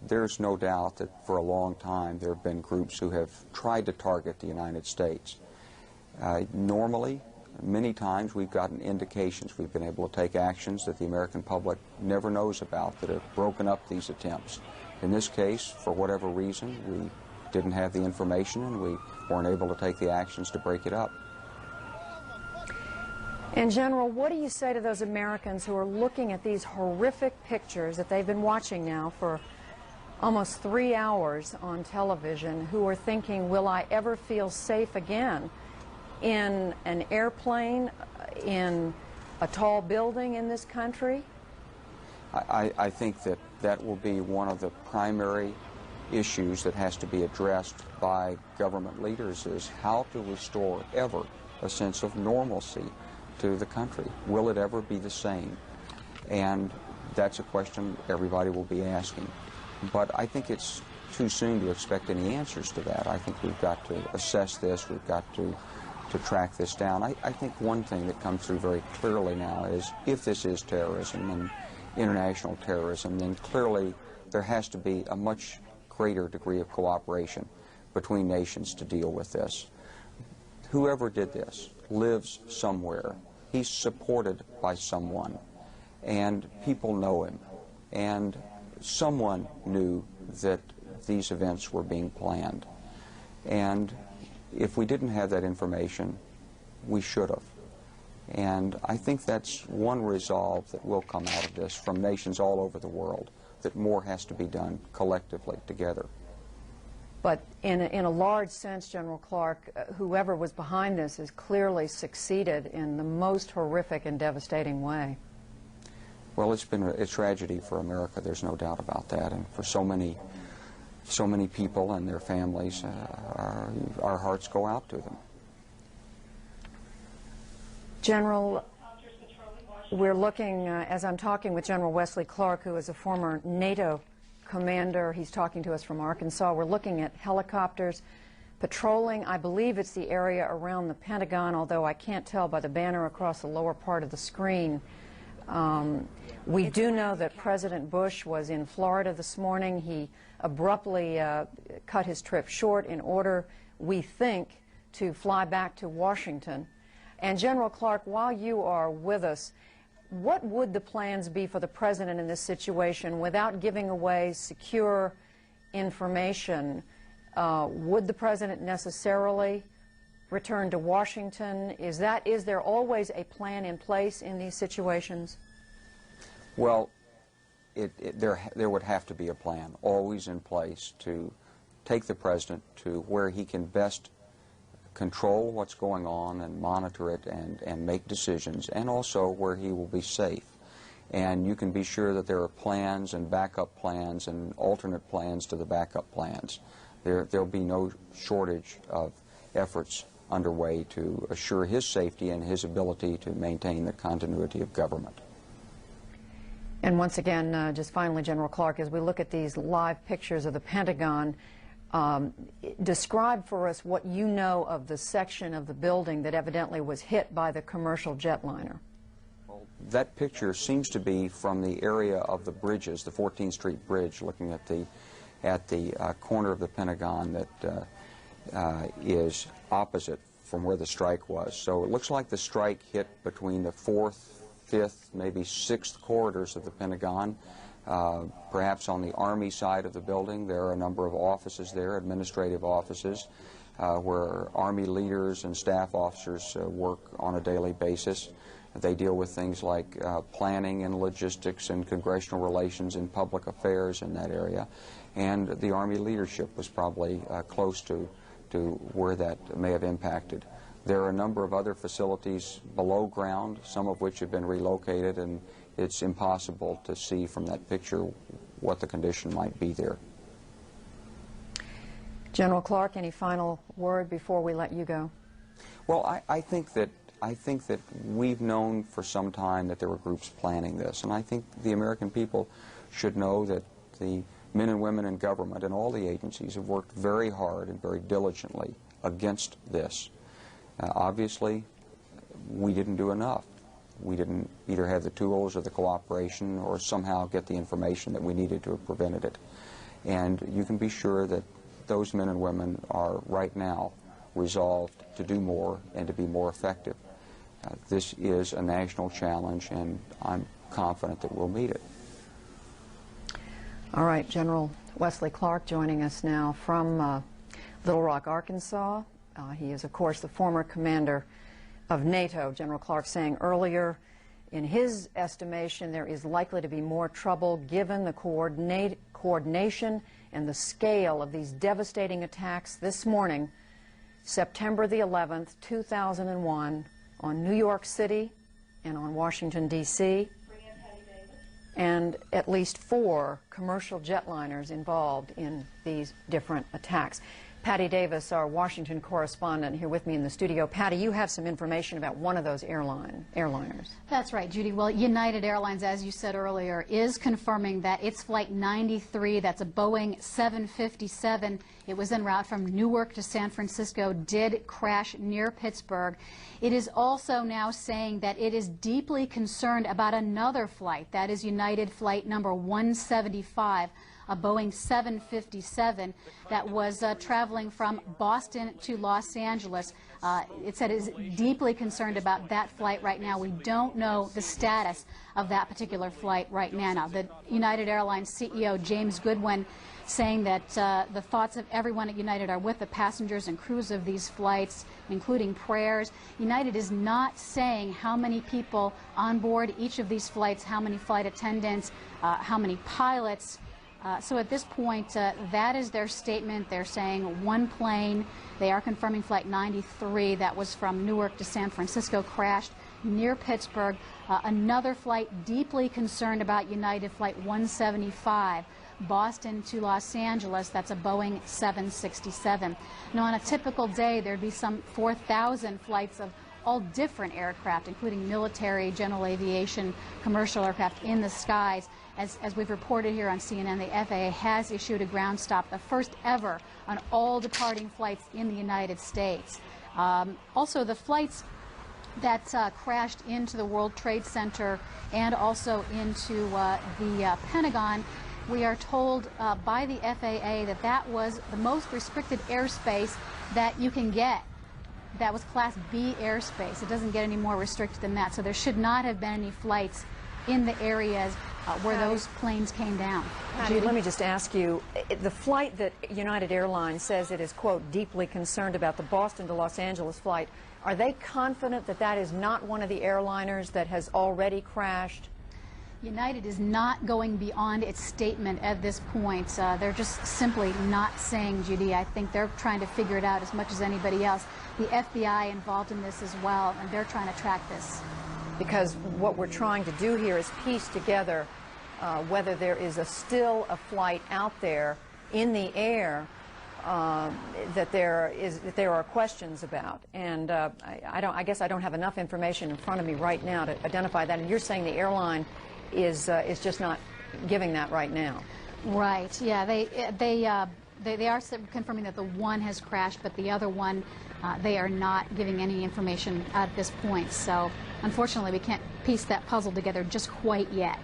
there's no doubt that for a long time there have been groups who have tried to target the United States. Normally, many times we've gotten indications, we've been able to take actions that the American public never knows about that have broken up these attempts. In this case, for whatever reason, we didn't have the information and we weren't able to take the actions to break it up. And General, what do you say to those Americans who are looking at these horrific pictures that they've been watching now for almost 3 hours on television, who are thinking, will I ever feel safe again in an airplane, in a tall building in this country? I think that that will be one of the primary issues that has to be addressed by government leaders, is how to restore ever a sense of normalcy to the country. Will it ever be the same? And that's a question everybody will be asking. But I think it's too soon to expect any answers to that. I think we've got to assess this, we've got to track this down. I think one thing that comes through very clearly now is if this is terrorism and international terrorism, then clearly there has to be a much greater degree of cooperation between nations to deal with this. Whoever did this lives somewhere. He's supported by someone, and people know him, and someone knew that these events were being planned. And if we didn't have that information, we should have. And I think that's one resolve that will come out of this from nations all over the world, that more has to be done collectively together. But in a large sense, General Clark, whoever was behind this has clearly succeeded in the most horrific and devastating way. Well, it's been a tragedy for America, there's no doubt about that, and for so many people and their families, our hearts go out to them. General, we're looking, as I'm talking with General Wesley Clark, who is a former NATO commander. He's talking to us from Arkansas. We're looking at helicopters patrolling. I believe it's the area around the Pentagon, although I can't tell by the banner across the lower part of the screen. We do know that President Bush was in Florida this morning. He abruptly cut his trip short in order, we think, to fly back to Washington. And General Clark, while you are with us, what would the plans be for the President in this situation without giving away secure information? Would the President necessarily return to Washington? Is there always a plan in place in these situations? Well, there would have to be a plan always in place to take the President to where he can best control what's going on and monitor it and make decisions, and also where he will be safe. And you can be sure that there are plans and backup plans and alternate plans to the backup plans. There'll be no shortage of efforts underway to assure his safety and his ability to maintain the continuity of government. And once again, just finally, General Clark, as we look at these live pictures of the Pentagon, describe for us what you know of the section of the building that evidently was hit by the commercial jetliner. Well, that picture seems to be from the area of the bridges, the 14th Street Bridge, looking at the corner of the Pentagon that is opposite from where the strike was. So it looks like the strike hit between the 4th, 5th, maybe 6th corridors of the Pentagon. Perhaps on the Army side of the building, there are a number of offices there, administrative offices, where Army leaders and staff officers work on a daily basis. They deal with things like planning and logistics and congressional relations and public affairs in that area. And the Army leadership was probably close to where that may have impacted. There are a number of other facilities below ground, some of which have been relocated, and it's impossible to see from that picture what the condition might be there. General Clark, any final word before we let you go? Well, I think that we've known for some time that there were groups planning this, and I think the American people should know that the men and women in government and all the agencies have worked very hard and very diligently against this. Obviously, we didn't do enough. We didn't either have the tools or the cooperation or somehow get the information that we needed to have prevented it. And you can be sure that those men and women are right now resolved to do more and to be more effective. This is a national challenge, and I'm confident that we'll meet it. All right, General Wesley Clark joining us now from Little Rock, Arkansas. He is, of course, the former commander of NATO. General Clark saying earlier, in his estimation, there is likely to be more trouble given the coordination and the scale of these devastating attacks this morning, September the 11th, 2001, on New York City and on Washington, D.C., and at least 4 commercial jetliners involved in these different attacks. Patty Davis, our Washington correspondent, here with me in the studio. Patty, you have some information about one of those airliners. That's right, Judy. Well, United Airlines, as you said earlier, is confirming that its Flight 93, that's a Boeing 757, it was en route from Newark to San Francisco, did crash near Pittsburgh. It is also now saying that it is deeply concerned about another flight, that is United Flight number 175, a Boeing 757 that was traveling from Boston to Los Angeles. It said it is deeply concerned about that flight right now. We don't know the status of that particular flight right now. The United Airlines CEO, James Goodwin, saying that the thoughts of everyone at United are with the passengers and crews of these flights, including prayers. United is not saying how many people on board each of these flights, how many flight attendants, how many pilots. So at this point, that is their statement. They're saying one plane. They are confirming Flight 93 that was from Newark to San Francisco crashed near Pittsburgh. Another flight deeply concerned about United Flight 175, Boston to Los Angeles. That's a Boeing 767. Now, on a typical day, there'd be some 4,000 flights of all different aircraft, including military, general aviation, commercial aircraft in the skies. As we've reported here on CNN, the FAA has issued a ground stop, the first ever on all departing flights in the United States. Also, the flights that crashed into the World Trade Center and also into the Pentagon, we are told by the FAA that that was the most restricted airspace that you can get. That was Class B airspace. It doesn't get any more restricted than that. So there should not have been any flights in the areas where those planes came down. Patty, let me just ask you, the flight that United Airlines says it is, quote, deeply concerned about, the Boston to Los Angeles flight, are they confident that that is not one of the airliners that has already crashed? United is not going beyond its statement at this point. They're just simply not saying, Judy. I think they're trying to figure it out as much as anybody else. The FBI involved in this as well, and they're trying to track this. Because what we're trying to do here is piece together whether there is still a flight out there in the air that there are questions about, and I guess I don't have enough information in front of me right now to identify that. And you're saying the airline is just not giving that right now. Right. Yeah. They are confirming that the one has crashed, but the other one they are not giving any information at this point. So unfortunately, we can't piece that puzzle together just quite yet.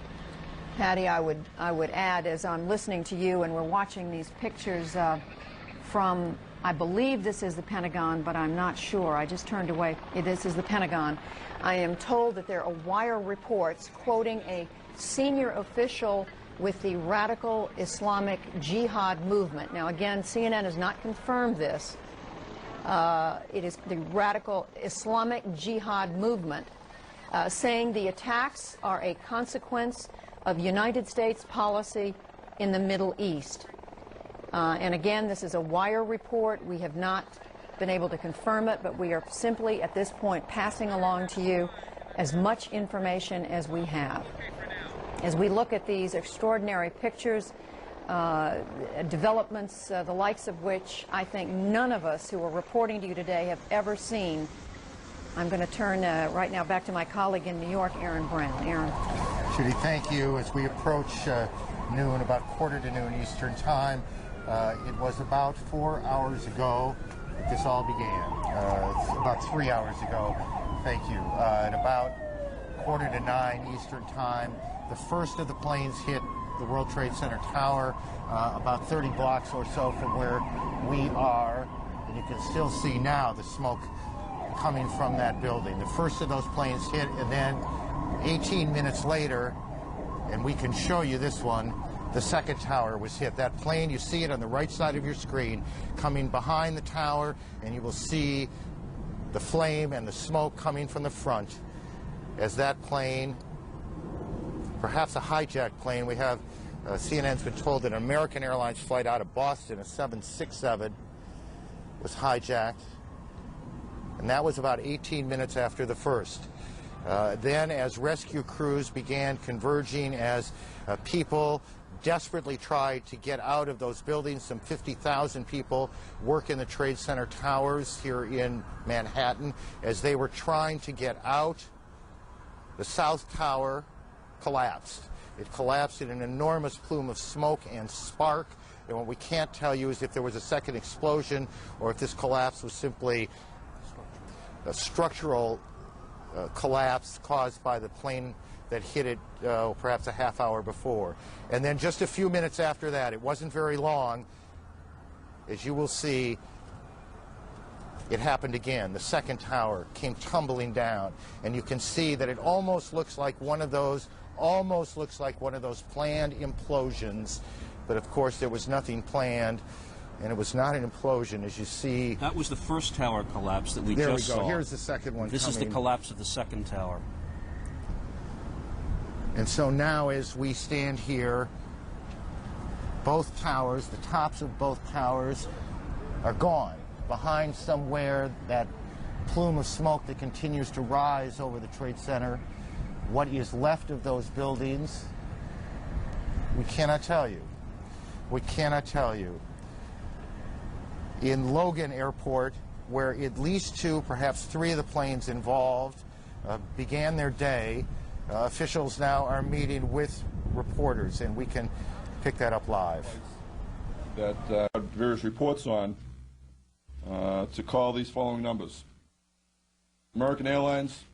Patty, I would add, as I'm listening to you and we're watching these pictures from, I believe this is the Pentagon, but I'm not sure. I just turned away. This is the Pentagon. I am told that there are wire reports quoting a senior official with the radical Islamic Jihad movement. Now, again, CNN has not confirmed this. It is the radical Islamic Jihad movement saying the attacks are a consequence of United States policy in the Middle East. And again, this is a wire report. We have not been able to confirm it, but we are simply at this point passing along to you as much information as we have. As we look at these extraordinary pictures, developments, the likes of which I think none of us who are reporting to you today have ever seen, I'm going to turn right now back to my colleague in New York, Aaron Brown. Aaron. Judy, thank you. As we approach noon, about quarter to noon Eastern Time. It was about 4 hours ago that this all began. About 3 hours ago, thank you. At about quarter to 9 Eastern Time, the first of the planes hit the World Trade Center tower, about 30 blocks or so from where we are. And you can still see now the smoke coming from that building. The first of those planes hit, and then 18 minutes later, and we can show you this one, the second tower was hit. That plane, you see it on the right side of your screen, coming behind the tower, and you will see the flame and the smoke coming from the front as that plane, perhaps a hijacked plane. We have, CNN's been told that an American Airlines flight out of Boston, a 767, was hijacked. And that was about 18 minutes after the first. Then as rescue crews began converging, as people desperately tried to get out of those buildings, some 50,000 people work in the Trade Center towers here in Manhattan. As they were trying to get out, the South Tower collapsed. It collapsed in an enormous plume of smoke and spark. And what we can't tell you is if there was a second explosion or if this collapse was simply a structural collapse caused by the plane that hit it perhaps a half hour before. And then just a few minutes after that, it wasn't very long, as you will see, it happened again. The second tower came tumbling down, and you can see that it almost looks like one of those planned implosions. But of course, there was nothing planned, and it was not an implosion, as you see. That was the first tower collapse that we just saw. There we go. Here's the second one. This is the collapse of the second tower. And so now, as we stand here, both towers, the tops of both towers are gone. Behind somewhere, that plume of smoke that continues to rise over the Trade Center. What is left of those buildings, we cannot tell you. We cannot tell you. In Logan Airport, where at least 2, perhaps 3 of the planes involved began their day, officials now are meeting with reporters, and we can pick that up live. That various reports on to call these following numbers. American Airlines,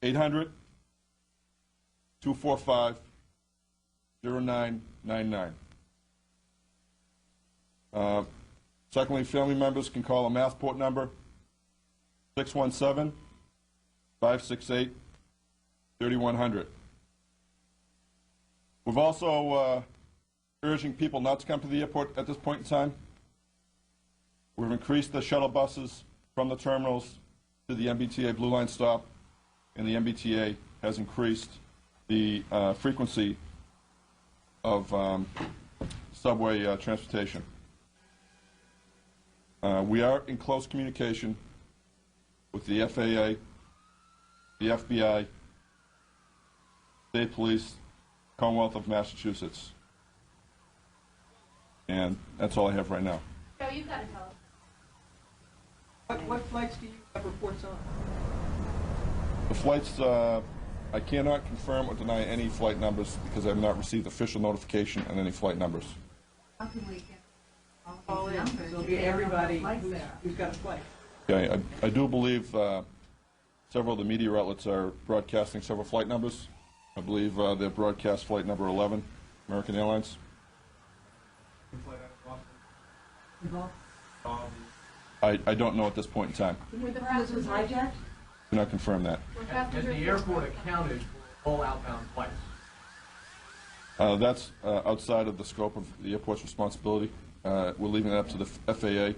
800-245-0999. Secondly, family members can call a Massport number, 617-568-3100. We've also urging people not to come to the airport at this point in time. We've increased the shuttle buses from the terminals to the MBTA Blue Line stop, and the MBTA has increased the frequency of subway transportation. We are in close communication with the FAA, the FBI, State Police, Commonwealth of Massachusetts. And that's all I have right now. Joe, you've got to tell us. What flights do you have reports on? The flights, I cannot confirm or deny any flight numbers because I have not received official notification on any flight numbers. How can we get all in? So it'll be everybody who's got a flight. Yeah, I do believe several of the media outlets are broadcasting several flight numbers. I believe they broadcast flight number 11, American Airlines. I don't know at this point in time. Were the passengers hijacked? Do not confirm that. Has the airport accounted for all outbound flights? That's outside of the scope of the airport's responsibility. We're leaving it up to the FAA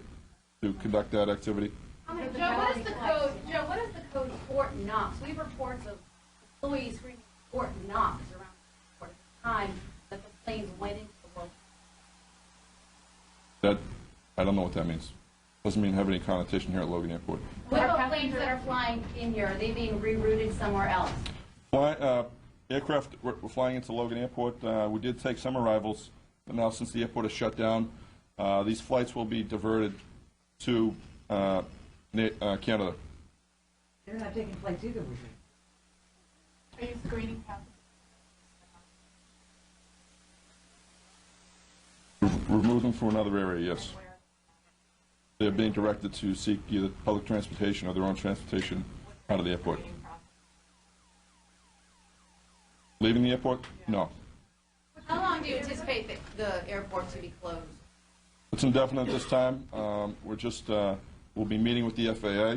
to conduct that activity. Joe, what is the code? Joe, what is the code Fort Knox? We have reports of employees screaming Fort Knox around the time that the planes went into the world. That I don't know what that means. Doesn't mean have any connotation here at Logan Airport. What about planes that are flying in here? Are they being rerouted somewhere else? Aircraft were flying into Logan Airport. We did take some arrivals, but now since the airport is shut down, these flights will be diverted to Canada. They're not taking flights either, we think. Are you screening passengers? Remove them from another area, yes. They're being directed to seek either public transportation or their own transportation out of the airport. Leaving the airport? No. How long do you anticipate that the airport to be closed? It's indefinite this time. We'll be meeting with the FAA.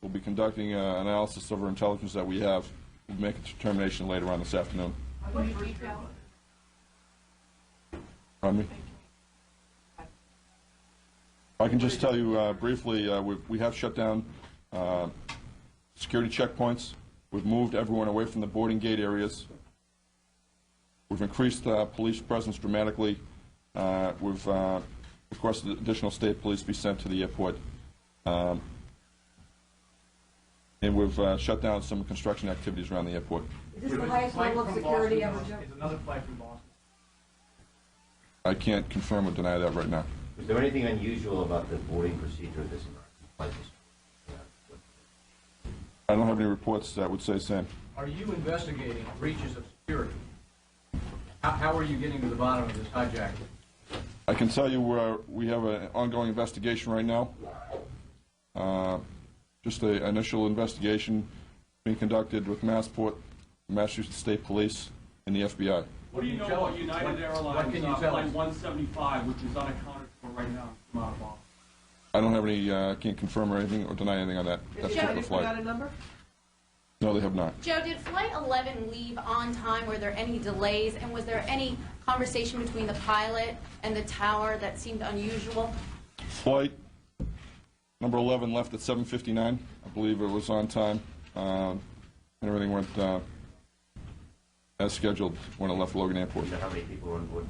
We'll be conducting an analysis of our intelligence that we have. We'll make a determination later on this afternoon. Pardon me? I can just tell you briefly, we have shut down security checkpoints. We've moved everyone away from the boarding gate areas. We've increased police presence dramatically. We've requested additional state police be sent to the airport. And we've shut down some construction activities around the airport. Is this the highest level of security ever, Joe? Is another flight from Boston? I can't confirm or deny that right now. Was there anything unusual about the boarding procedure of this flight? I don't have any reports that would say the same. Are you investigating breaches of security? How are you getting to the bottom of this hijacking? I can tell you we have an ongoing investigation right now. Just an initial investigation being conducted with Massport, Massachusetts State Police, and the FBI. What do you know about United Airlines Flight 175, which is unaccounted for right now from out of Boston? I don't have any, can't confirm or anything or deny anything on that particular flight. Got a number? No, they have not. Joe, did Flight 11 leave on time? Were there any delays? And was there any conversation between the pilot and the tower that seemed unusual? Flight number 11 left at 7:59. I believe it was on time. And everything went as scheduled when it left Logan Airport. Do you know how many people were on board?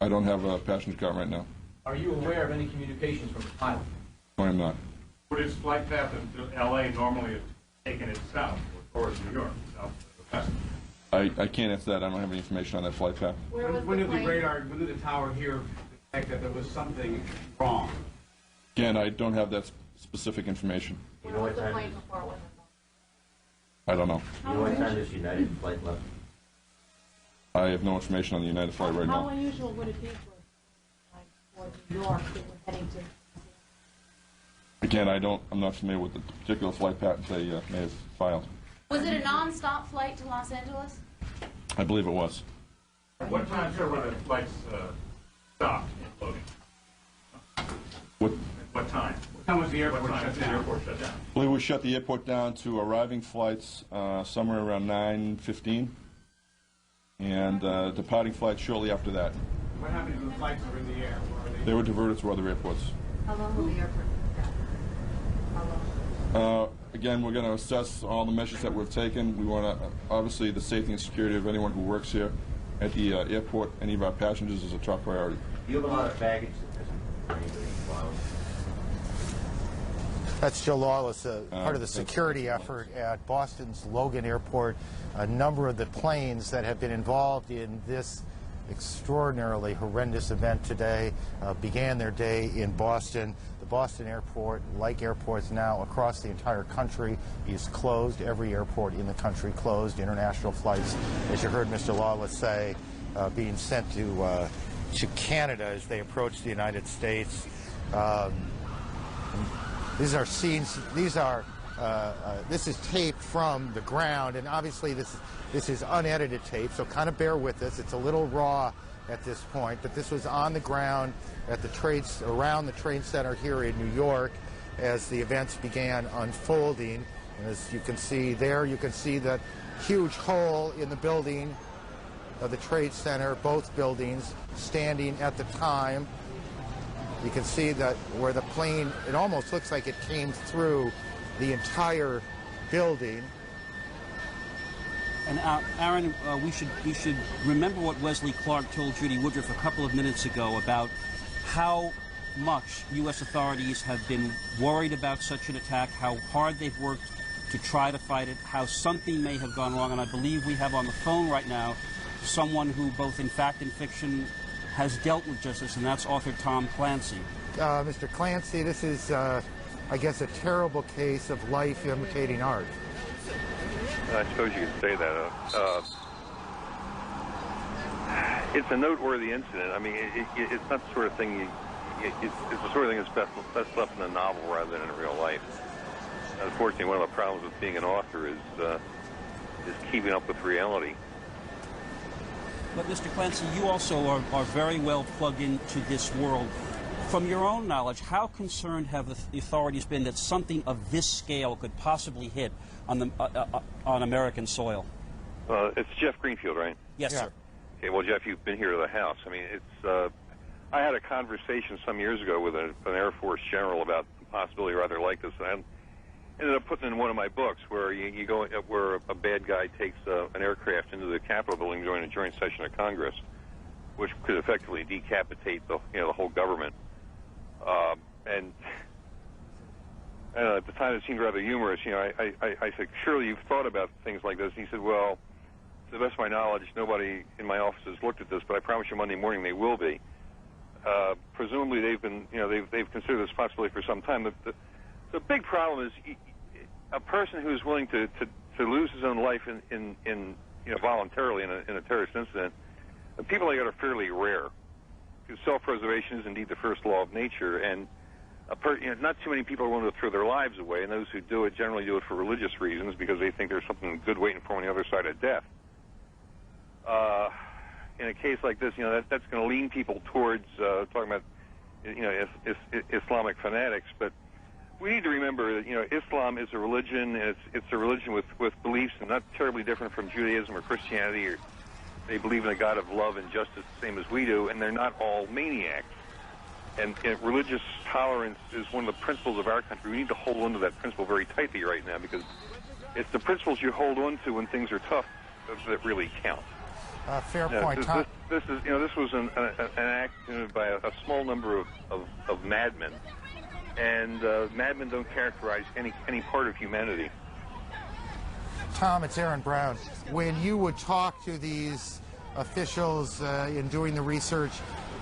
I don't have a passenger count right now. Are you aware of any communications from the pilot? No, I'm not. Would its flight path into L.A. normally have taken it south or towards New York? South of the Pacific? I can't answer that. I don't have any information on that flight path. When did the tower hear the fact that there was something wrong? Again, I don't have that specific information. You know what time this, I don't know. you know what time this United flight left? I have no information on the United flight right How now. unusual would it be for New York that we're heading to? Again, I'm not familiar with the particular flight pattern they may have filed. Was it a non-stop flight to Los Angeles? I believe it was. At what time, sir, were the flights stopped and loading? What? At what time? What time was the airport shut down? The airport shut down? I believe we shut the airport down to arriving flights somewhere around 9:15, and departing flights shortly after that. What happened to the flights that were in the air? They were diverted to other airports. How long will the airport be down? How long? Again, we're going to assess all the measures that we've taken. We want to, obviously, the safety and security of anyone who works here at the airport, any of our passengers, is a top priority. Do you have a lot of baggage that doesn't anybody follow? That's Joe Lawless, part of the security effort at Boston's Logan Airport. A number of the planes that have been involved in this extraordinarily horrendous event today began their day in Boston. The Boston airport, like airports now across the entire country, is closed. Every airport in the country closed. International flights, as you heard Mr. Lawless say, being sent to Canada as they approach the United States. These are scenes. This is tape from the ground, and obviously this is unedited tape, so kind of bear with us. It's a little raw at this point, but this was on the ground at the around the Trade Center here in New York as the events began unfolding. And as you can see there, you can see that huge hole in the building of the Trade Center, both buildings standing at the time. You can see that where the plane, it almost looks like it came through the entire building. And Aaron, we should remember what Wesley Clark told Judy Woodruff a couple of minutes ago about how much U.S. authorities have been worried about such an attack, how hard they've worked to try to fight it, how something may have gone wrong. And I believe we have on the phone right now someone who, both in fact and fiction, has dealt with justice, and that's author Tom Clancy. Mr. Clancy, this is, I guess, a terrible case of life imitating art. I suppose you could say that. it's a noteworthy incident. I mean, it's not the sort of thing it's the sort of thing that's best left in a novel rather than in real life. Unfortunately, one of the problems with being an author is keeping up with reality. But Mr. Clancy, you also are very well plugged into this world. From your own knowledge, how concerned have the authorities been that something of this scale could possibly hit on American soil? It's Jeff Greenfield, right? Yes, sir. Okay, well, Jeff, you've been here to the House. I mean, it's. I had a conversation some years ago with an Air Force general about the possibility rather like this, and I ended up putting in one of my books where you go where a bad guy takes an aircraft into the Capitol building during a joint session of Congress, which could effectively decapitate the whole government. And at the time it seemed rather humorous. I said, surely you've thought about things like this. And he said, well, to the best of my knowledge, nobody in my office has looked at this, but I promise you Monday morning they will be. Presumably they've been, they've considered this possibility for some time. The big problem is a person who's willing to lose his own life in voluntarily in a terrorist incident. People like that are fairly rare, because self-preservation is indeed the first law of nature, and not too many people are willing to throw their lives away, and those who do it generally do it for religious reasons because they think there's something good waiting for them on the other side of death. In a case like this, that's going to lean people towards talking about, Islamic fanatics. But we need to remember that, Islam is a religion. And it's a religion with beliefs and not terribly different from Judaism or Christianity. Or they believe in a God of love and justice the same as we do, and they're not all maniacs. And religious tolerance is one of the principles of our country. We need to hold on to that principle very tightly right now, because it's the principles you hold on to when things are tough that really count. Fair point, Tom. This was an act by a small number of madmen, and madmen don't characterize any part of humanity. Tom, it's Aaron Brown. When you would talk to these officials in doing the research,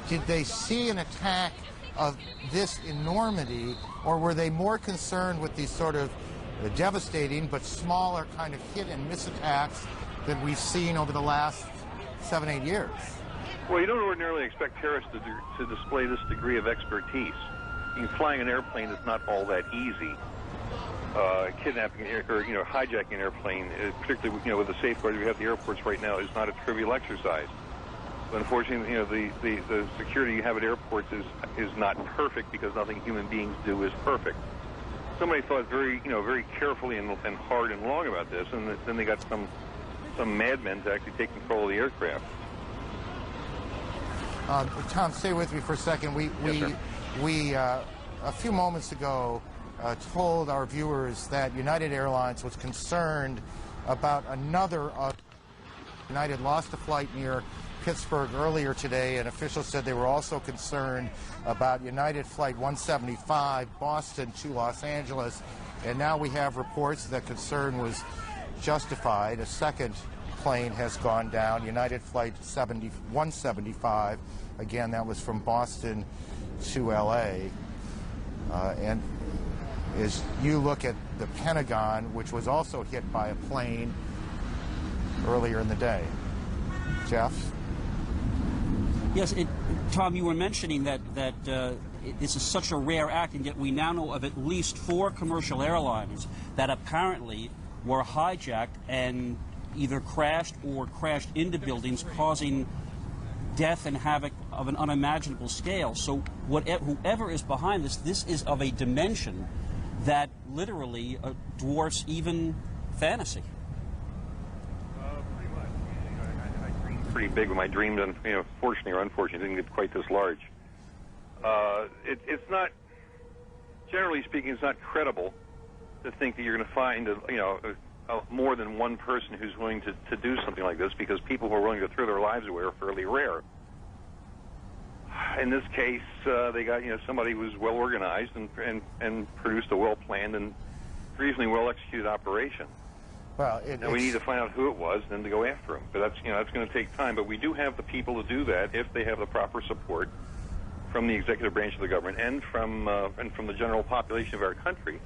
did they see an attack of this enormity, or were they more concerned with these sort of devastating but smaller kind of hit and miss attacks that we've seen over the last 7-8 years? Well, you don't ordinarily expect terrorists to display this degree of expertise. Flying an airplane is not all that easy. Kidnapping or hijacking an airplane, particularly with the safeguards we have at the airports right now, is not a trivial exercise. But unfortunately, the security you have at airports is not perfect, because nothing human beings do is perfect. Somebody thought very carefully and hard and long about this, and then they got some madmen to actually take control of the aircraft. Tom, stay with me for a second. We a few moments ago told our viewers that United Airlines was concerned about another. United lost a flight near Pittsburgh earlier today, and officials said they were also concerned about United Flight 175, Boston to Los Angeles, and now we have reports that concern was justified. A second plane has gone down, United Flight 175. Again, that was from Boston to L.A. And as you look at the Pentagon, which was also hit by a plane earlier in the day. Jeff? Yes, Tom, you were mentioning that this is such a rare act, and yet we now know of at least 4 commercial airlines that apparently were hijacked and either crashed or crashed into buildings, causing death and havoc of an unimaginable scale. So whoever is behind this is of a dimension that literally dwarfs even fantasy. Pretty much. I dreamed pretty big when I dreamed, and fortunately or unfortunately, didn't get quite this large. It's not, generally speaking, it's not credible to think that you're going to find more than one person who's willing to do something like this, because people who are willing to throw their lives away are fairly rare. In this case, they got somebody who was well organized and produced a well planned and reasonably well executed operation. Well, and we need to find out who it was, and then to go after him. But that's going to take time. But we do have the people to do that if they have the proper support from the executive branch of the government and from the general population of our country,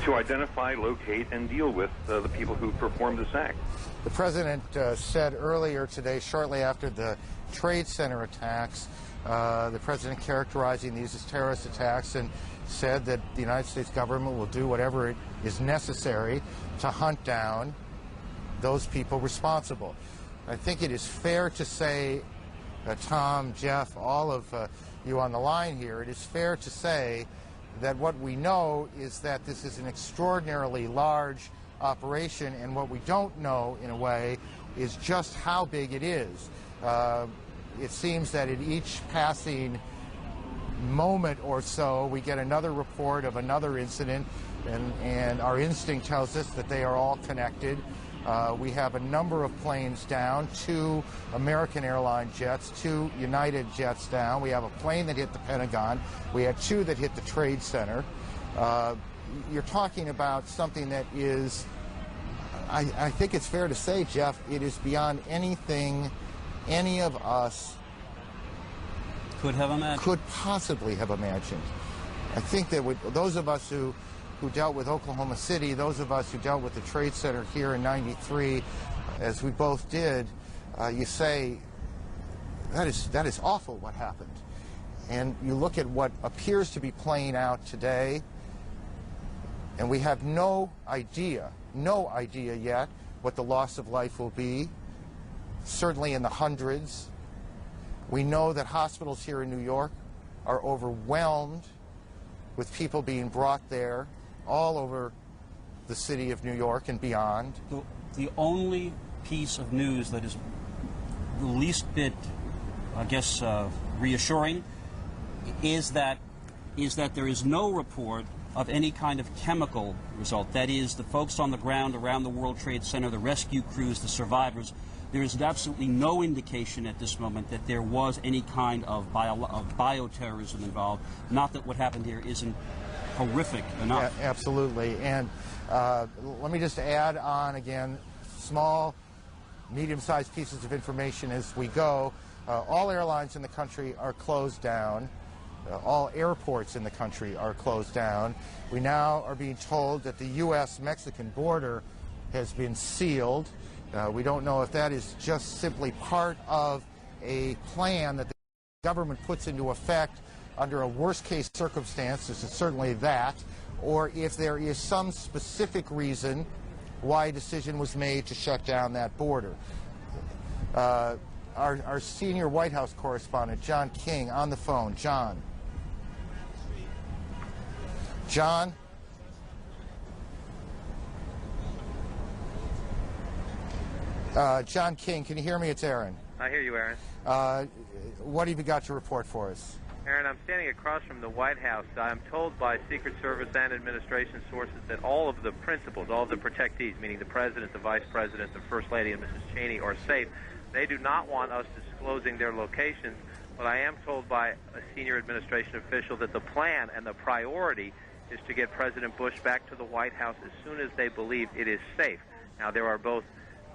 to identify, locate, and deal with the people who performed this act. The president said earlier today, shortly after the Trade Center attacks, the president characterizing these as terrorist attacks and said that the United States government will do whatever it is necessary to hunt down those people responsible. I think it is fair to say, Tom, Jeff, all of you on the line here, it is fair to say that what we know is that this is an extraordinarily large operation, and what we don't know, in a way, is just how big it is. It seems that in each passing moment or so, we get another report of another incident, and our instinct tells us that they are all connected. We have a number of planes down, 2 American airline jets, 2 United jets down. We have a plane that hit the Pentagon. We had 2 that hit the Trade Center. You're talking about something that is, I think it's fair to say, Jeff, it is beyond anything any of us could possibly have imagined. I think that those of us who dealt with Oklahoma City, those of us who dealt with the Trade Center here in '93, as we both did, you say, that is awful what happened. And you look at what appears to be playing out today, and we have no idea yet what the loss of life will be, certainly in the hundreds. We know that hospitals here in New York are overwhelmed with people being brought there all over the city of New York and beyond. The only piece of news that is the least bit, I guess, reassuring is that there is no report of any kind of chemical result. That is, the folks on the ground around the World Trade Center, the rescue crews, the survivors, there is absolutely no indication at this moment that there was any kind of bioterrorism involved. Not that what happened here isn't horrific enough. Yeah, absolutely. And let me just add on again, small, medium-sized pieces of information as we go. All airlines in the country are closed down. All airports in the country are closed down. We now are being told that the U.S.-Mexican border has been sealed. We don't know if that is just simply part of a plan that the government puts into effect under a worst-case circumstance. This is certainly that, or if there is some specific reason why a decision was made to shut down that border. Our senior White House correspondent, John King, on the phone. John. John? John King, can you hear me? It's Aaron. I hear you, Aaron. What have you got to report for us? Aaron, I'm standing across from the White House. I'm told by Secret Service and administration sources that all of the principals, all of the protectees, meaning the President, the Vice President, the First Lady, and Mrs. Cheney, are safe. They do not want us disclosing their locations, but I am told by a senior administration official that the plan and the priority is to get President Bush back to the White House as soon as they believe it is safe. Now, there are both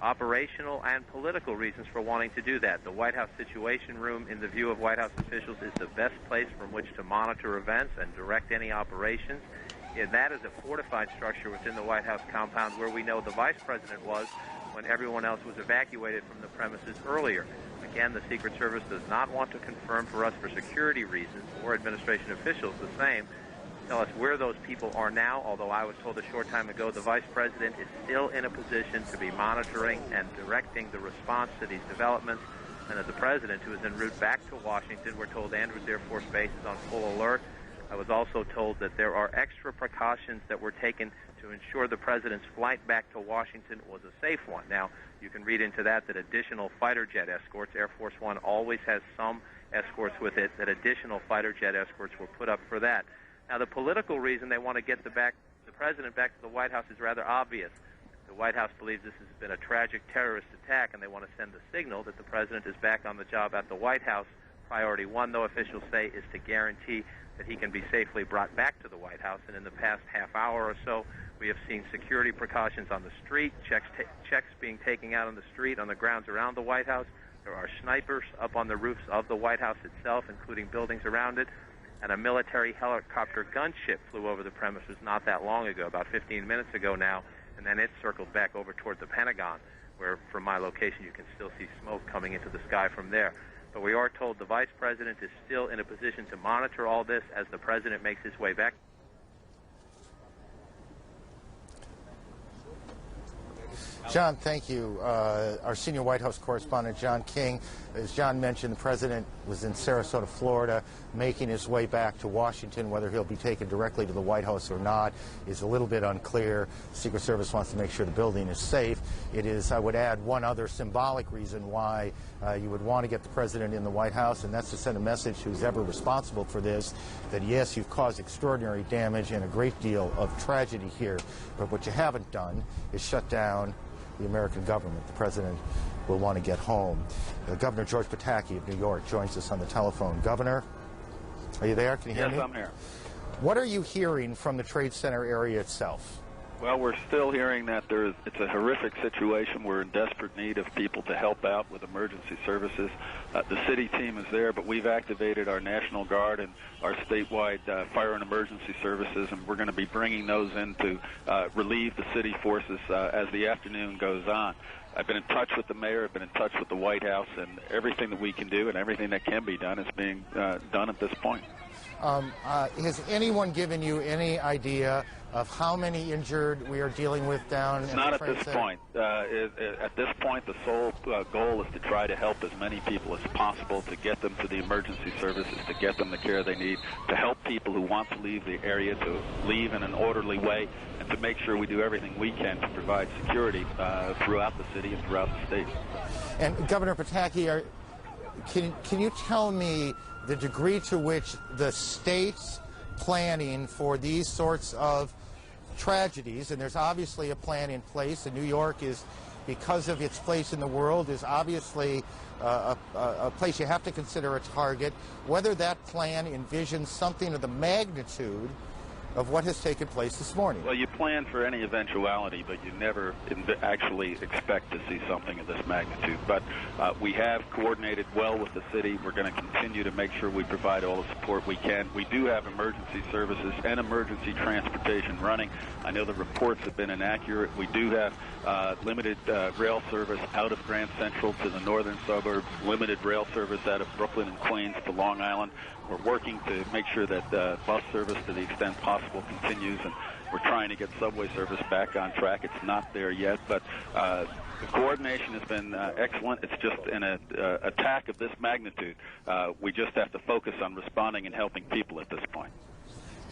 operational and political reasons for wanting to do that. The White House Situation Room, in the view of White House officials, is the best place from which to monitor events and direct any operations. And that is a fortified structure within the White House compound where we know the Vice President was when everyone else was evacuated from the premises earlier. Again, the Secret Service does not want to confirm for us for security reasons, or administration officials the same, tell us where those people are now, although I was told a short time ago the Vice President is still in a position to be monitoring and directing the response to these developments. And as the President, who is en route back to Washington, we're told Andrews Air Force Base is on full alert. I was also told that there are extra precautions that were taken to ensure the President's flight back to Washington was a safe one. Now, you can read into that additional fighter jet escorts, Air Force One always has some escorts with it, that additional fighter jet escorts were put up for that. Now, the political reason they want to get the President back to the White House is rather obvious. The White House believes this has been a tragic terrorist attack, and they want to send the signal that the President is back on the job at the White House. Priority one, though, officials say, is to guarantee that he can be safely brought back to the White House. And in the past half hour or so, we have seen security precautions on the street, checks being taken out on the street, on the grounds around the White House. There are snipers up on the roofs of the White House itself, including buildings around it. And a military helicopter gunship flew over the premises not that long ago, about 15 minutes ago now, and then it circled back over toward the Pentagon. where from my location you can still see smoke coming into the sky from there. But we are told the Vice President is still in a position to monitor all this as the President makes his way back. John, thank you. Our senior White House correspondent, John King. As John mentioned, the President was in Sarasota, Florida, making his way back to Washington. Whether he'll be taken directly to the White House or not is a little bit unclear. Secret Service wants to make sure the building is safe. It is, I would add, one other symbolic reason why you would want to get the President in the White House, and that's to send a message to who's ever responsible for this, that yes, you've caused extraordinary damage and a great deal of tragedy here, but what you haven't done is shut down the American government. The President will want to get home. Governor George Pataki of New York joins us on the telephone. Governor, are you there? Can you hear me? Yes, I'm here. What are you hearing from the Trade Center area itself? Well, we're still hearing that it's a horrific situation. We're in desperate need of people to help out with emergency services. The city team is there, but we've activated our National Guard and our statewide fire and emergency services, and we're going to be bringing those in to relieve the city forces as the afternoon goes on. I've been in touch with the mayor, I've been in touch with the White House, and everything that we can do and everything that can be done is being done at this point. Has anyone given you any idea of how many injured we are dealing with down in Not the at this point. At this point, the sole goal is to try to help as many people as possible, to get them to the emergency services, to get them the care they need, to help people who want to leave the area to leave in an orderly way, and to make sure we do everything we can to provide security throughout the city and throughout the state. And Governor Pataki, can you tell me the degree to which the state's planning for these sorts of tragedies, and there's obviously a plan in place, and New York is, because of its place in the world, is obviously a place you have to consider a target, whether that plan envisions something of the magnitude of what has taken place this morning? Well, you plan for any eventuality, but you never actually expect to see something of this magnitude. But we have coordinated well with the city. We're going to continue to make sure we provide all the support we can. We do have emergency services and emergency transportation running. I know the reports have been inaccurate. We do have limited rail service out of Grand Central to the northern suburbs, limited rail service out of Brooklyn and Queens to Long Island. We're working to make sure that bus service, to the extent possible, continues, and we're trying to get subway service back on track. It's not there yet, but the coordination has been excellent. It's just in an attack of this magnitude. We just have to focus on responding and helping people at this point.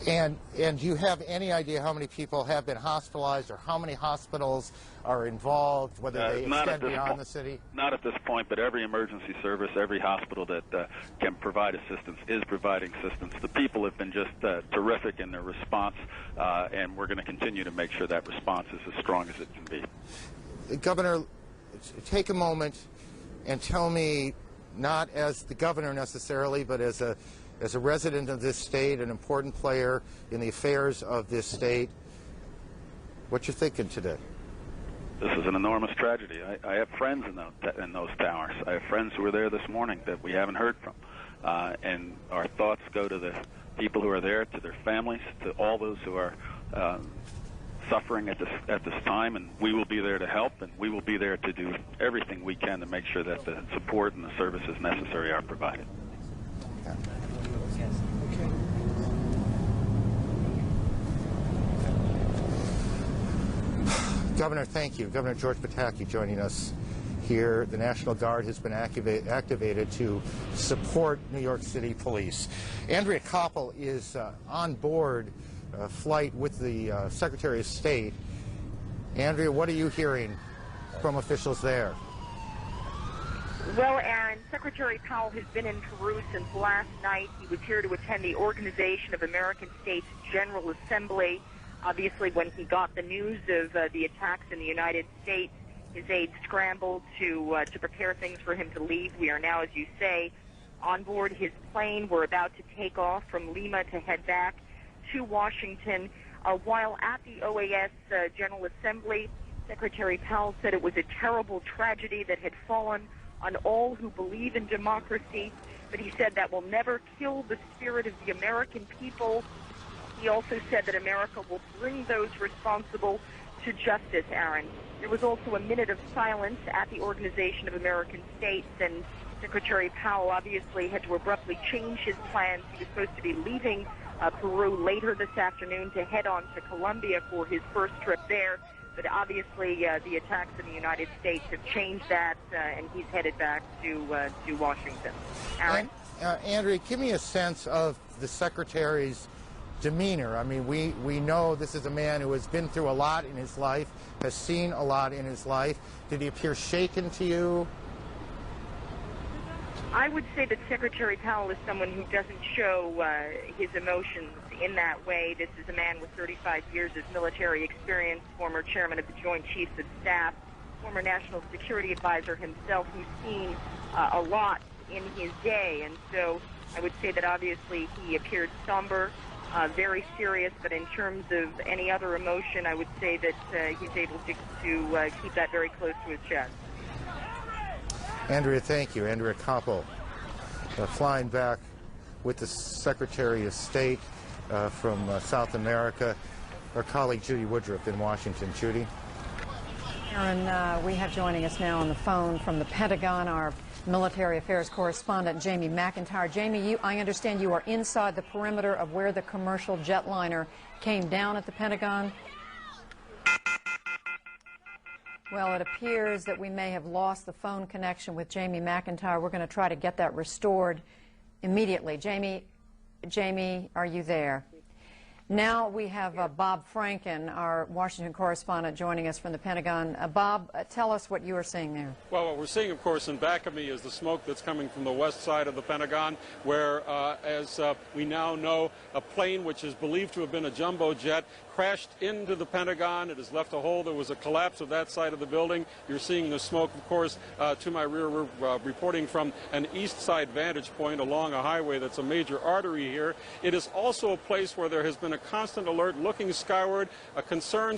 And do you have any idea how many people have been hospitalized or how many hospitals are involved, whether they extend beyond the city? Not at this point, but every emergency service, every hospital that can provide assistance is providing assistance. The people have been just terrific in their response, and we're going to continue to make sure that response is as strong as it can be. Governor, take a moment and tell me, not as the governor necessarily, but as a resident of this state, an important player in the affairs of this state, what you're thinking today? This is an enormous tragedy. I have friends in those towers. I have friends who were there this morning that we haven't heard from. And our thoughts go to the people who are there, to their families, to all those who are suffering at this time. And we will be there to help, and we will be there to do everything we can to make sure that the support and the services necessary are provided. Governor, thank you. Governor George Pataki joining us here. The National Guard has been activated to support New York City Police. Andrea Koppel is on board a flight with the Secretary of State. Andrea, what are you hearing from officials there? Well, Aaron, Secretary Powell has been in Peru since last night. He was here to attend the Organization of American States General Assembly. Obviously, when he got the news of the attacks in the United States, his aides scrambled to prepare things for him to leave. We are now, as you say, on board his plane. We're about to take off from Lima to head back to Washington. While at the OAS General Assembly, Secretary Powell said it was a terrible tragedy that had fallen on all who believe in democracy, but he said that will never kill the spirit of the American people. He also said that America will bring those responsible to justice, Aaron. There was also a minute of silence at the Organization of American States, and Secretary Powell obviously had to abruptly change his plans. He was supposed to be leaving Peru later this afternoon to head on to Colombia for his first trip there. But obviously, the attacks in the United States have changed that, and he's headed back to Washington. Aaron? Andrea, give me a sense of the Secretary's demeanor. I mean, we know this is a man who has been through a lot in his life, has seen a lot in his life. Did he appear shaken to you? I would say that Secretary Powell is someone who doesn't show his emotions in that way. This is a man with 35 years of military experience, former chairman of the Joint Chiefs of Staff, former National Security Advisor himself, who's seen a lot in his day. And so I would say that obviously he appeared somber, very serious, but in terms of any other emotion, I would say that he's able to keep that very close to his chest. Andrea, thank you. Andrea Koppel, flying back with the Secretary of State from South America. Our colleague Judy Woodruff in Washington. Judy? Aaron, we have joining us now on the phone from the Pentagon our military affairs correspondent Jamie McIntyre. Jamie, I understand you are inside the perimeter of where the commercial jetliner came down at the Pentagon. Well, it appears that we may have lost the phone connection with Jamie McIntyre. We're going to try to get that restored immediately. Jamie, are you there? Now we have Bob Franken, our Washington correspondent, joining us from the Pentagon. Bob, tell us what you are seeing there. Well, what we're seeing, of course, in back of me is the smoke that's coming from the west side of the Pentagon, where, as we now know, a plane which is believed to have been a jumbo jet crashed into the Pentagon. It has left a hole. There was a collapse of that side of the building. You're seeing the smoke, of course, to my rear. We're reporting from an east side vantage point along a highway that's a major artery here. It is also a place where there has been a constant alert looking skyward,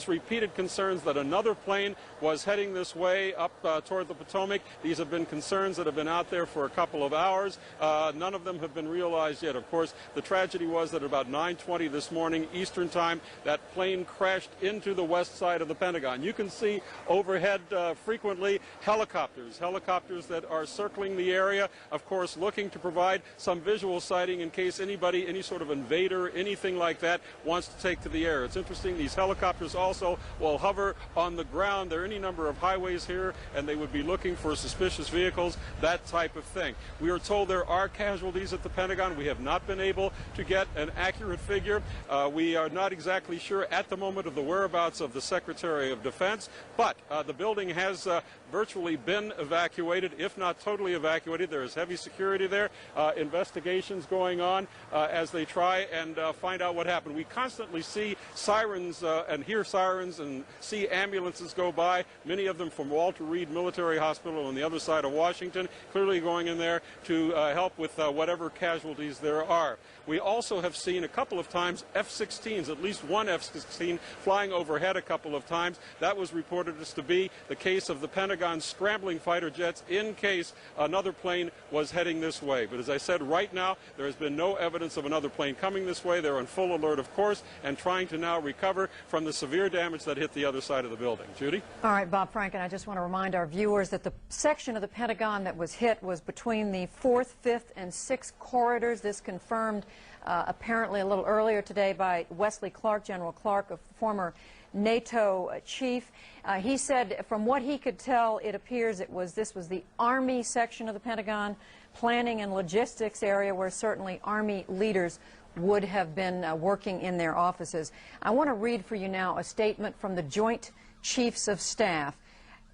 repeated concerns that another plane was heading this way up toward the Potomac. These have been concerns that have been out there for a couple of hours. None of them have been realized yet. Of course, the tragedy was that at about 9:20 this morning Eastern time, that plane crashed into the west side of the Pentagon. You can see overhead frequently helicopters that are circling the area, of course, looking to provide some visual sighting in case anybody, any sort of invader, anything like that, wants to take to the air. It's interesting, these helicopters also will hover on the ground. There are any number of highways here, and they would be looking for suspicious vehicles, that type of thing. We are told there are casualties at the Pentagon. We have not been able to get an accurate figure. We are not exactly sure at the moment of the whereabouts of the Secretary of Defense, but the building has virtually been evacuated, if not totally evacuated. There is heavy security there, investigations going on as they try and find out what happened. We constantly see sirens and hear sirens and see ambulances go by, many of them from Walter Reed Military Hospital on the other side of Washington, clearly going in there to help with whatever casualties there are. We also have seen a couple of times F-16s, at least one F-16 flying overhead a couple of times. That was reported as to be the case of the Pentagon scrambling fighter jets in case another plane was heading this way. But as I said, right now there has been no evidence of another plane coming this way. They're on full alert, of course, and trying to now recover from the severe damage that hit the other side of the building. Judy? All right, Bob Franken, I just want to remind our viewers that the section of the Pentagon that was hit was between the 4th, 5th, and 6th corridors. This confirmed apparently a little earlier today by Wesley Clark, General Clark, a former NATO chief. He said from what he could tell, it appears this was the Army section of the Pentagon, planning and logistics area where certainly Army leaders would have been working in their offices. I want to read for you now a statement from the Joint Chiefs of Staff,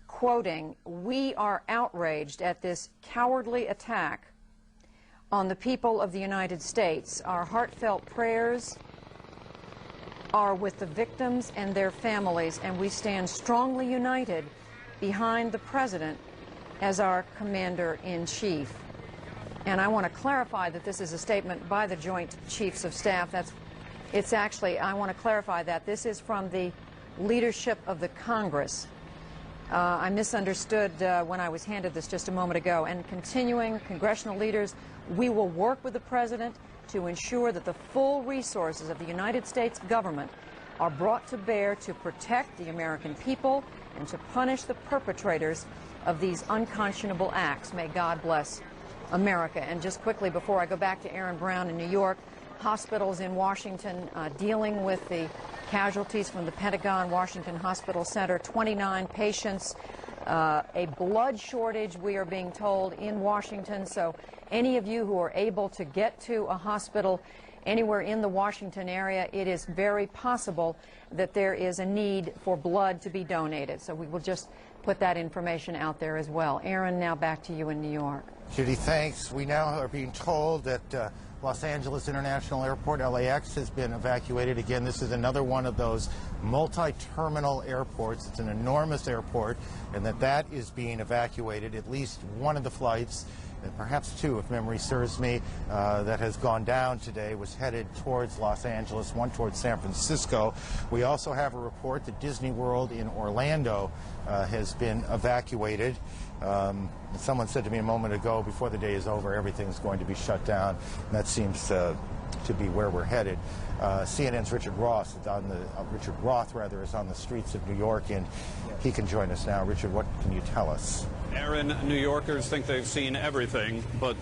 quoting, "We are outraged at this cowardly attack on the people of the United States. Our heartfelt prayers are with the victims and their families, and we stand strongly united behind the President as our Commander-in-Chief." And I want to clarify that this is a statement by the Joint Chiefs of Staff. I want to clarify that this is from the leadership of the Congress. I misunderstood when I was handed this just a moment ago. And continuing, congressional leaders, we will work with the President to ensure that the full resources of the United States government are brought to bear to protect the American people and to punish the perpetrators of these unconscionable acts. May God bless America. And just quickly, before I go back to Aaron Brown in New York, hospitals in Washington dealing with the casualties from the Pentagon Washington Hospital Center, 29 patients, a blood shortage, we are being told, in Washington. So any of you who are able to get to a hospital anywhere in the Washington area, it is very possible that there is a need for blood to be donated. So we will just put that information out there as well. Aaron, now back to you in New York. Judy, thanks. We now are being told that Los Angeles International Airport, LAX, has been evacuated. Again, this is another one of those multi-terminal airports. It's an enormous airport, and that is being evacuated. At least one of the flights, and perhaps two, if memory serves me, that has gone down today was headed towards Los Angeles, one towards San Francisco. We also have a report that Disney World in Orlando has been evacuated. Someone said to me a moment ago, before the day is over, everything's going to be shut down. And that seems to be where we're headed. CNN's Richard Roth is on the streets of New York, and he can join us now. Richard, what can you tell us? Aaron, New Yorkers think they've seen everything, but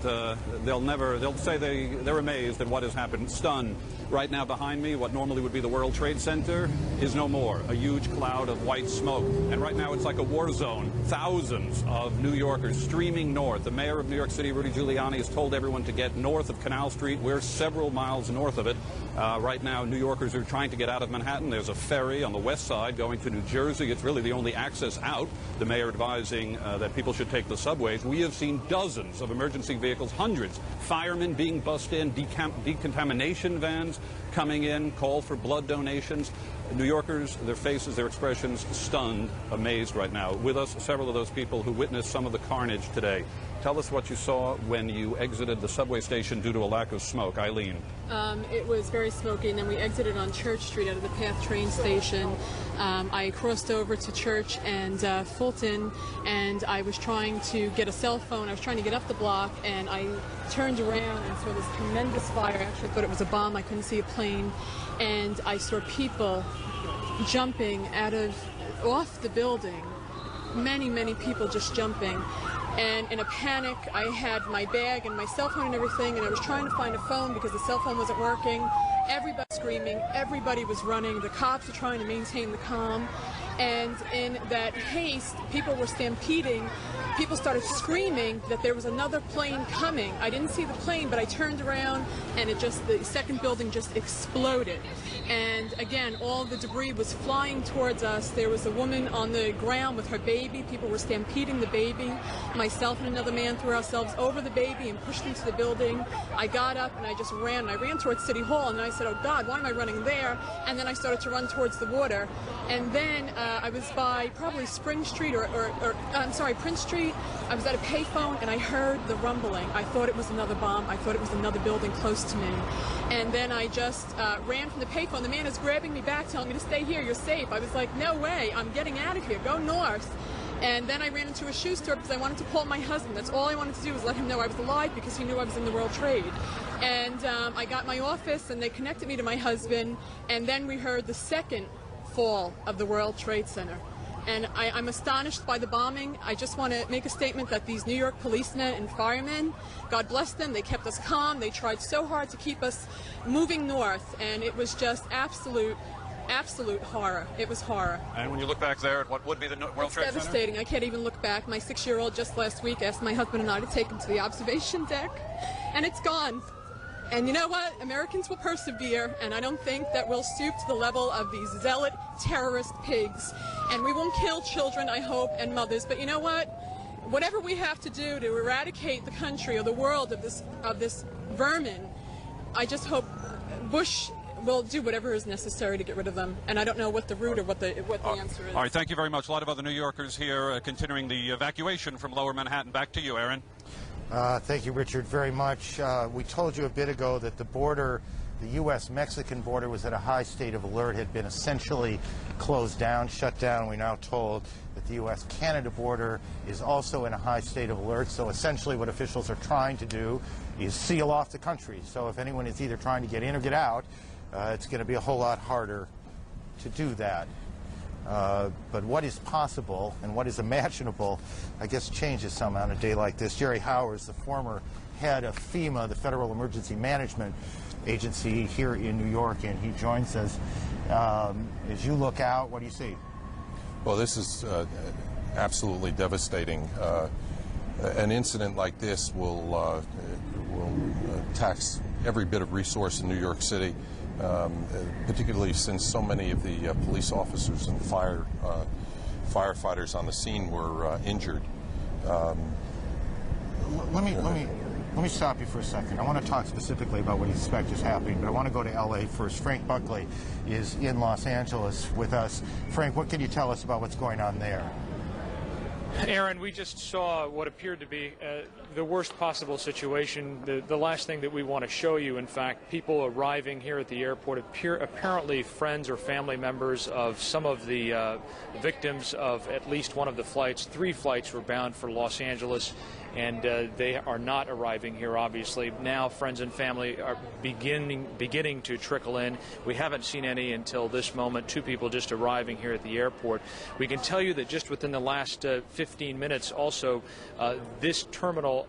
they'll say they're amazed at what has happened, stunned. Right now behind me, what normally would be the World Trade Center is no more, a huge cloud of white smoke. And right now it's like a war zone. Thousands of New Yorkers streaming north. The mayor of New York City, Rudy Giuliani, has told everyone to get north of Canal Street. We're several miles north of it. Right now, New Yorkers are trying to get out of Manhattan. There's a ferry on the west side going to New Jersey. It's really the only access out. The mayor advising that people should take the subways. We have seen dozens of emergency vehicles, hundreds, firemen being bussed in, decontamination vans coming in, call for blood donations. New Yorkers, their faces, their expressions, stunned, amazed right now. With us, several of those people who witnessed some of the carnage today. Tell us what you saw when you exited the subway station due to a lack of smoke. Eileen. It was very smoky, and then we exited on Church Street out of the PATH train station. I crossed over to Church and Fulton, and I was trying to get a cell phone. I was trying to get up the block, and I turned around and saw this tremendous fire. I actually thought it was a bomb. I couldn't see a plane. And I saw people jumping off the building. Many, many people just jumping. And in a panic, I had my bag and my cell phone and everything, and I was trying to find a phone because the cell phone wasn't working. Everybody was screaming, everybody was running, the cops were trying to maintain the calm. And in that haste, people were stampeding. People started screaming that there was another plane coming. I didn't see the plane, but I turned around, and the second building just exploded. And again, all the debris was flying towards us. There was a woman on the ground with her baby. People were stampeding the baby. Myself and another man threw ourselves over the baby and pushed into the building. I got up and I just ran. I ran towards City Hall, and I said, oh God, why am I running there? And then I started to run towards the water. And then I was by probably Spring Street Prince Street. I was at a payphone, and I heard the rumbling. I thought it was another bomb. I thought it was another building close to me. And then I just ran from the payphone. The man is grabbing me back, telling me to stay here, you're safe. I was like, no way, I'm getting out of here, go north. And then I ran into a shoe store because I wanted to call my husband. That's all I wanted to do was let him know I was alive because he knew I was in the World Trade. And I got my office, and they connected me to my husband, and then we heard the second fall of the World Trade Center. And I'm astonished by the bombing. I just want to make a statement that these New York policemen and firemen, God bless them, they kept us calm. They tried so hard to keep us moving north, and it was just absolute horror. It was horror. And when you look back there at what would be the World Trade Center? It's devastating. I can't even look back. My 6-year-old just last week asked my husband and I to take him to the observation deck, and it's gone. And you know what? Americans will persevere, and I don't think that we'll stoop to the level of these zealot terrorist pigs. And we won't kill children, I hope, and mothers. But you know what? Whatever we have to do to eradicate the country or the world of this vermin, I just hope Bush will do whatever is necessary to get rid of them. And I don't know what the route or what the answer is. All right, thank you very much. A lot of other New Yorkers here continuing the evacuation from Lower Manhattan. Back to you, Aaron. Thank you, Richard, very much. We told you a bit ago that the border, the U.S.-Mexican border, was at a high state of alert, had been essentially closed down, shut down. We're now told that the U.S.-Canada border is also in a high state of alert. So essentially what officials are trying to do is seal off the country. So if anyone is either trying to get in or get out, it's going to be a whole lot harder to do that. But what is possible and what is imaginable, I guess, changes some on a day like this. Jerry Howers, the former head of FEMA, the Federal Emergency Management Agency here in New York, and he joins us. As you look out, what do you see? Well, this is absolutely devastating. An incident like this will tax every bit of resource in New York City, particularly since so many of the police officers and firefighters on the scene were injured. Let me stop you for a second. I want to talk specifically about what you suspect is happening, but I want to go to L.A. first. Frank Buckley is in Los Angeles with us. Frank, what can you tell us about what's going on there? Aaron, we just saw what appeared to be the worst possible situation. The last thing that we want to show you, in fact, people arriving here at the airport, apparently friends or family members of some of the victims of at least one of the flights. 3 flights were bound for Los Angeles, and they are not arriving here, obviously. Now friends and family are beginning to trickle in. We haven't seen any until this moment. 2 people just arriving here at the airport. We can tell you that just within the last 15 minutes also, this terminal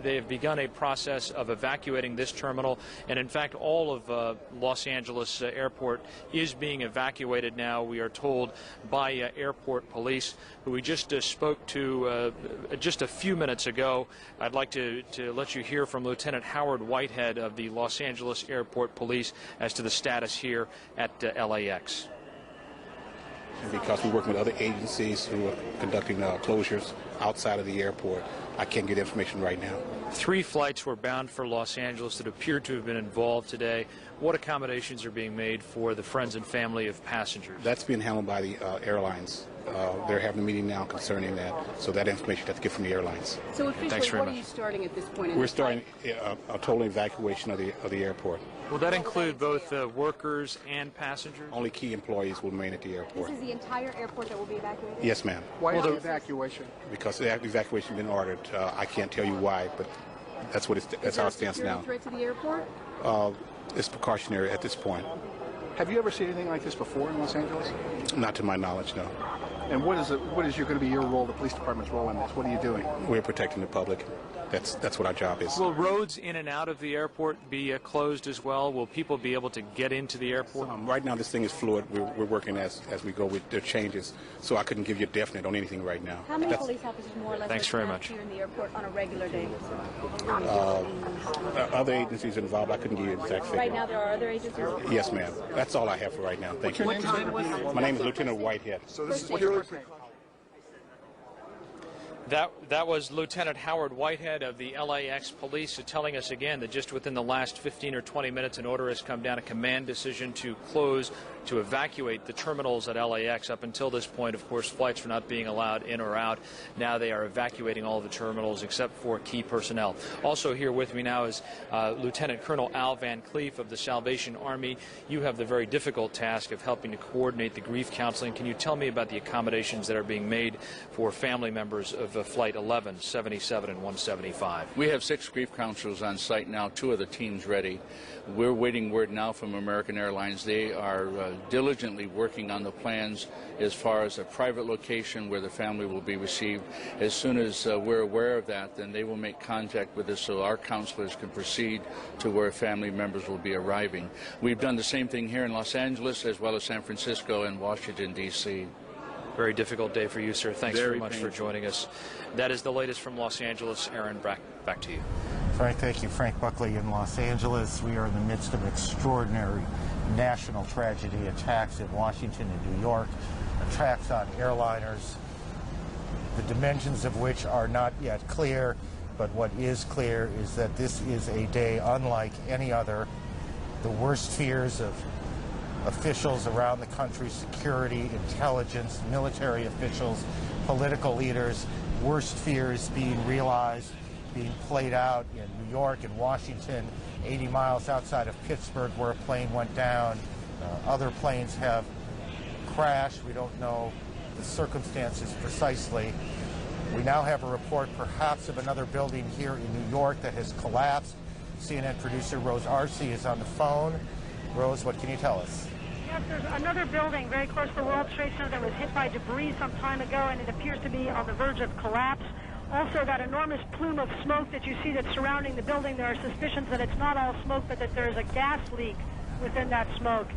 they have begun a process of evacuating this terminal, and in fact all of Los Angeles airport is being evacuated now, we are told, by airport police, who we just spoke to just a few minutes ago. I'd like to let you hear from Lieutenant Howard Whitehead of the Los Angeles Airport Police as to the status here at LAX. Because we work with other agencies who are conducting closures outside of the airport, I can't get information right now. 3 flights were bound for Los Angeles that appear to have been involved today. What accommodations are being made for the friends and family of passengers? That's being handled by the airlines. They're having a meeting now concerning that, so that information has to get from the airlines. So officially, what are you starting at this point? We're starting a total evacuation of the airport. Will that include both workers and passengers? Only key employees will remain at the airport. This is the entire airport that will be evacuated? Yes, ma'am. Why the evacuation? Because the evacuation has been ordered. I can't tell you why, but that's what that's how it stands now. Is there a threat to the airport? It's precautionary at this point. Have you ever seen anything like this before in Los Angeles? Not to my knowledge, no. And what is going to be your role, the police department's role in this? What are you doing? We're protecting the public. That's what our job is. Will roads in and out of the airport be closed as well? Will people be able to get into the airport? Right now, this thing is fluid. We're working as we go with the changes, so I couldn't give you a definite on anything right now. How many police officers more or less Thanks very much. here in the airport on a regular day? Other agencies involved, I couldn't give you an exact figure. Right now, there are other agencies? Yes, ma'am. That's all I have for right now. Thank you. My name is Lieutenant Whitehead. So this is what you're looking at. That was Lieutenant Howard Whitehead of the LAX Police telling us again that just within the last 15 or 20 minutes an order has come down, a command decision to close, to evacuate the terminals at LAX. Up until this point, of course, flights were not being allowed in or out. Now they are evacuating all of the terminals except for key personnel. Also here with me now is Lieutenant Colonel Al Van Cleef of the Salvation Army. You have the very difficult task of helping to coordinate the grief counseling. Can you tell me about the accommodations that are being made for family members of Flight 11, 77, and 175? We have 6 grief counselors on site now, 2 of the teams ready. We're waiting word now from American Airlines. They are diligently working on the plans as far as a private location where the family will be received. As soon as we're aware of that, then they will make contact with us so our counselors can proceed to where family members will be arriving. We've done the same thing here in Los Angeles as well as San Francisco and Washington, D.C. Very difficult day for you, sir. Thanks very much painful. for joining us. That is the latest from Los Angeles. Aaron, back to you. Frank, thank you. Frank Buckley in Los Angeles. We are in the midst of extraordinary national tragedy, attacks in Washington and New York, attacks on airliners, the dimensions of which are not yet clear, but what is clear is that this is a day unlike any other. The worst fears of officials around the country, security, intelligence, military officials, political leaders, worst fears being realized, being played out in New York and Washington, 80 miles outside of Pittsburgh where a plane went down. Other planes have crashed. We don't know the circumstances precisely. We now have a report perhaps of another building here in New York that has collapsed. CNN producer Rose Arce is on the phone. Rose, what can you tell us? Yes, there's another building very close to the World Trade Center that was hit by debris some time ago, and it appears to be on the verge of collapse. Also, that enormous plume of smoke that you see that's surrounding the building, there are suspicions that it's not all smoke, but that there is a gas leak within that smoke.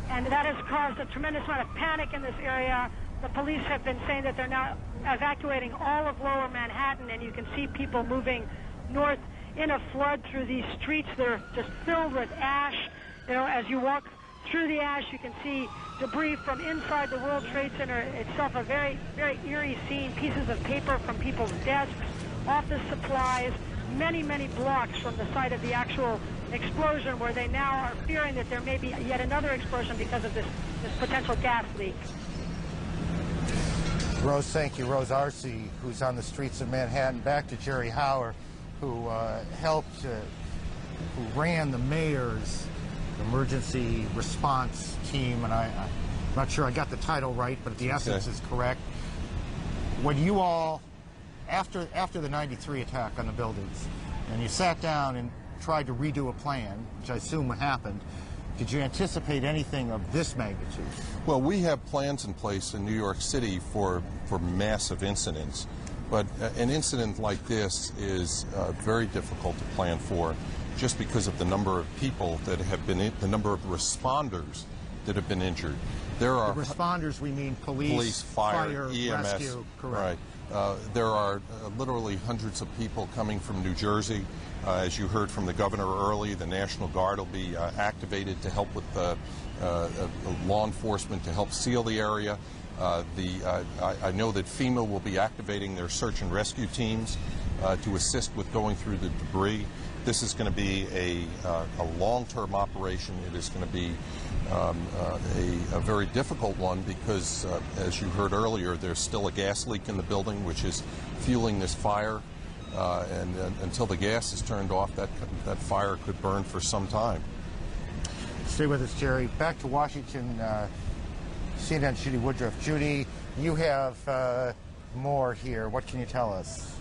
And that has caused a tremendous amount of panic in this area. The police have been saying that they're now evacuating all of lower Manhattan, and you can see people moving north in a flood through these streets. They're just filled with ash. You know, as you walk through the ash, you can see debris from inside the World Trade Center itself, a very, very eerie scene, pieces of paper from people's desks, office supplies, many, many blocks from the site of the actual explosion, where they now are fearing that there may be yet another explosion because of this potential gas leak. Rose, thank you. Rose Arce, who's on the streets of Manhattan. Back to Jerry Hauer, who who ran the mayor's emergency response team, and I'm not sure I got the title right, but the essence is correct. When you all, after the '93 attack on the buildings, and you sat down and tried to redo a plan, which I assume happened, did you anticipate anything of this magnitude? Well, we have plans in place in New York City for massive incidents, but an incident like this is very difficult to plan for, just because of the number of people that have been, the number of responders that have been injured. There are the responders, we mean police, fire, EMS, rescue, correct. Right. There are literally hundreds of people coming from New Jersey. As you heard from the governor early, the National Guard will be activated to help with law enforcement to help seal the area. I know that FEMA will be activating their search and rescue teams to assist with going through the debris. This is going to be a long-term operation. It is going to be a very difficult one because, as you heard earlier, there's still a gas leak in the building, which is fueling this fire. And until the gas is turned off, that fire could burn for some time. Stay with us, Jerry. Back to Washington, CNN's Judy Woodruff. Judy, you have more here. What can you tell us?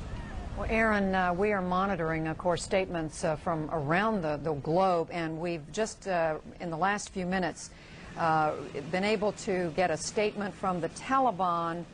Well, Aaron, we are monitoring, of course, statements from around the globe, and we've just, in the last few minutes, been able to get a statement from the Taliban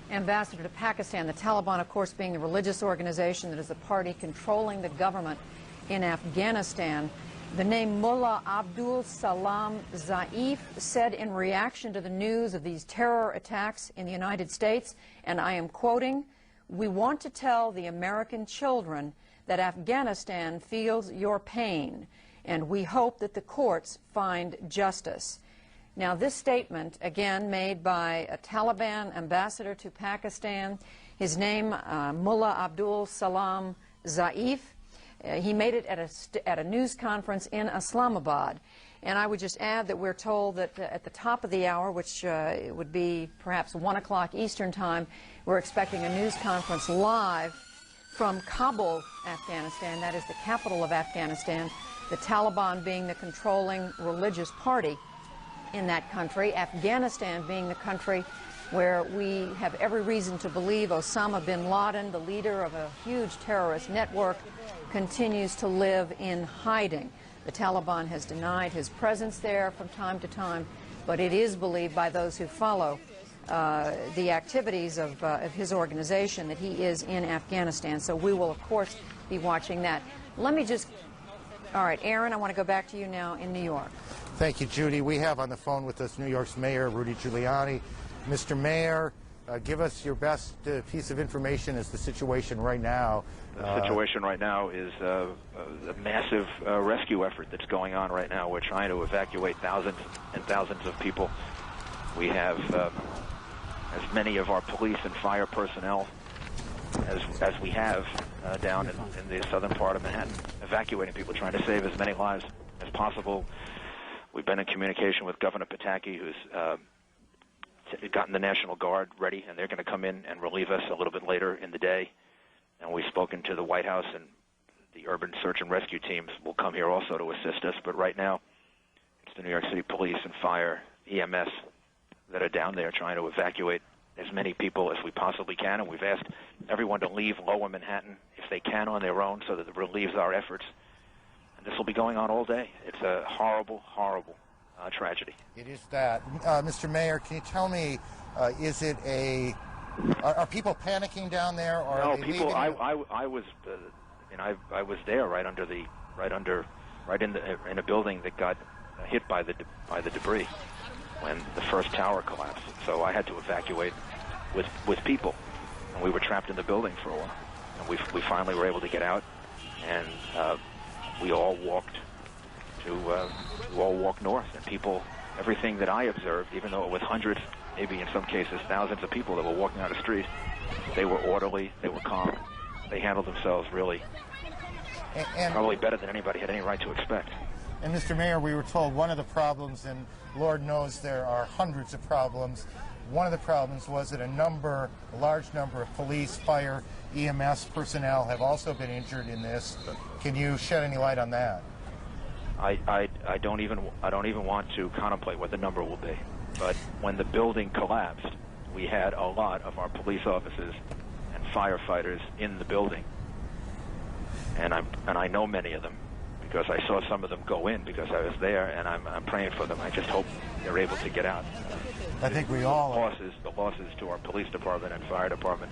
ambassador to Pakistan. The Taliban, of course, being the religious organization that is the party controlling the government in Afghanistan. The name Mullah Abdul Salam Zaif said in reaction to the news of these terror attacks in the United States, and I am quoting, "We want to tell the American children that Afghanistan feels your pain, and we hope that the courts find justice." Now, this statement, again, made by a Taliban ambassador to Pakistan, his name, Mullah Abdul Salam Zaif, he made it at a news conference in Islamabad. And I would just add that we're told that at the top of the hour, which would be perhaps 1 o'clock Eastern time, we're expecting a news conference live from Kabul, Afghanistan. That is the capital of Afghanistan, the Taliban being the controlling religious party in that country, Afghanistan being the country where we have every reason to believe Osama bin Laden, the leader of a huge terrorist network, continues to live in hiding. The Taliban has denied his presence there from time to time, but it is believed by those who follow the activities of his organization that he is in Afghanistan. So we will, of course, be watching that. Let me just... All right, Aaron, I want to go back to you now in New York. Thank you, Judy. We have on the phone with us New York's Mayor, Rudy Giuliani. Mr. Mayor, give us your best piece of information as the situation right now. The situation right now is a massive rescue effort that's going on right now. We're trying to evacuate thousands and thousands of people. We have as many of our police and fire personnel as we have down in the southern part of Manhattan, evacuating people, trying to save as many lives as possible. We've been in communication with Governor Pataki, who's gotten the National Guard ready, and they're going to come in and relieve us a little bit later in the day. And we've spoken to the White House, and the urban search and rescue teams will come here also to assist us. But right now, it's the New York City Police and Fire, EMS, that are down there trying to evacuate as many people as we possibly can. And we've asked everyone to leave lower Manhattan if they can on their own so that it relieves our efforts. And this will be going on all day. It's a horrible, horrible tragedy. It is that. Mr. Mayor, can you tell me, is it are people panicking down there, or no, are they people? leaving? I was, I was there right in a building that got hit by the debris when the first tower collapsed. So I had to evacuate with people, and we were trapped in the building for a while. And we finally were able to get out, and we all walked north. And people, everything that I observed, even though it was hundreds, maybe in some cases thousands of people that were walking down the street, they were orderly, they were calm, they handled themselves really and probably better than anybody had any right to expect. And Mr. Mayor, we were told one of the problems, and Lord knows there are hundreds of problems, one of the problems was that a large number of police, fire, EMS personnel have also been injured in this. Can you shed any light on that? I don't even want to contemplate what the number will be. But when the building collapsed, we had a lot of our police officers and firefighters in the building, and I know many of them because I saw some of them go in because I was there, and I'm praying for them. I just hope they're able to get out. I think we all are. The losses to our police department and fire department,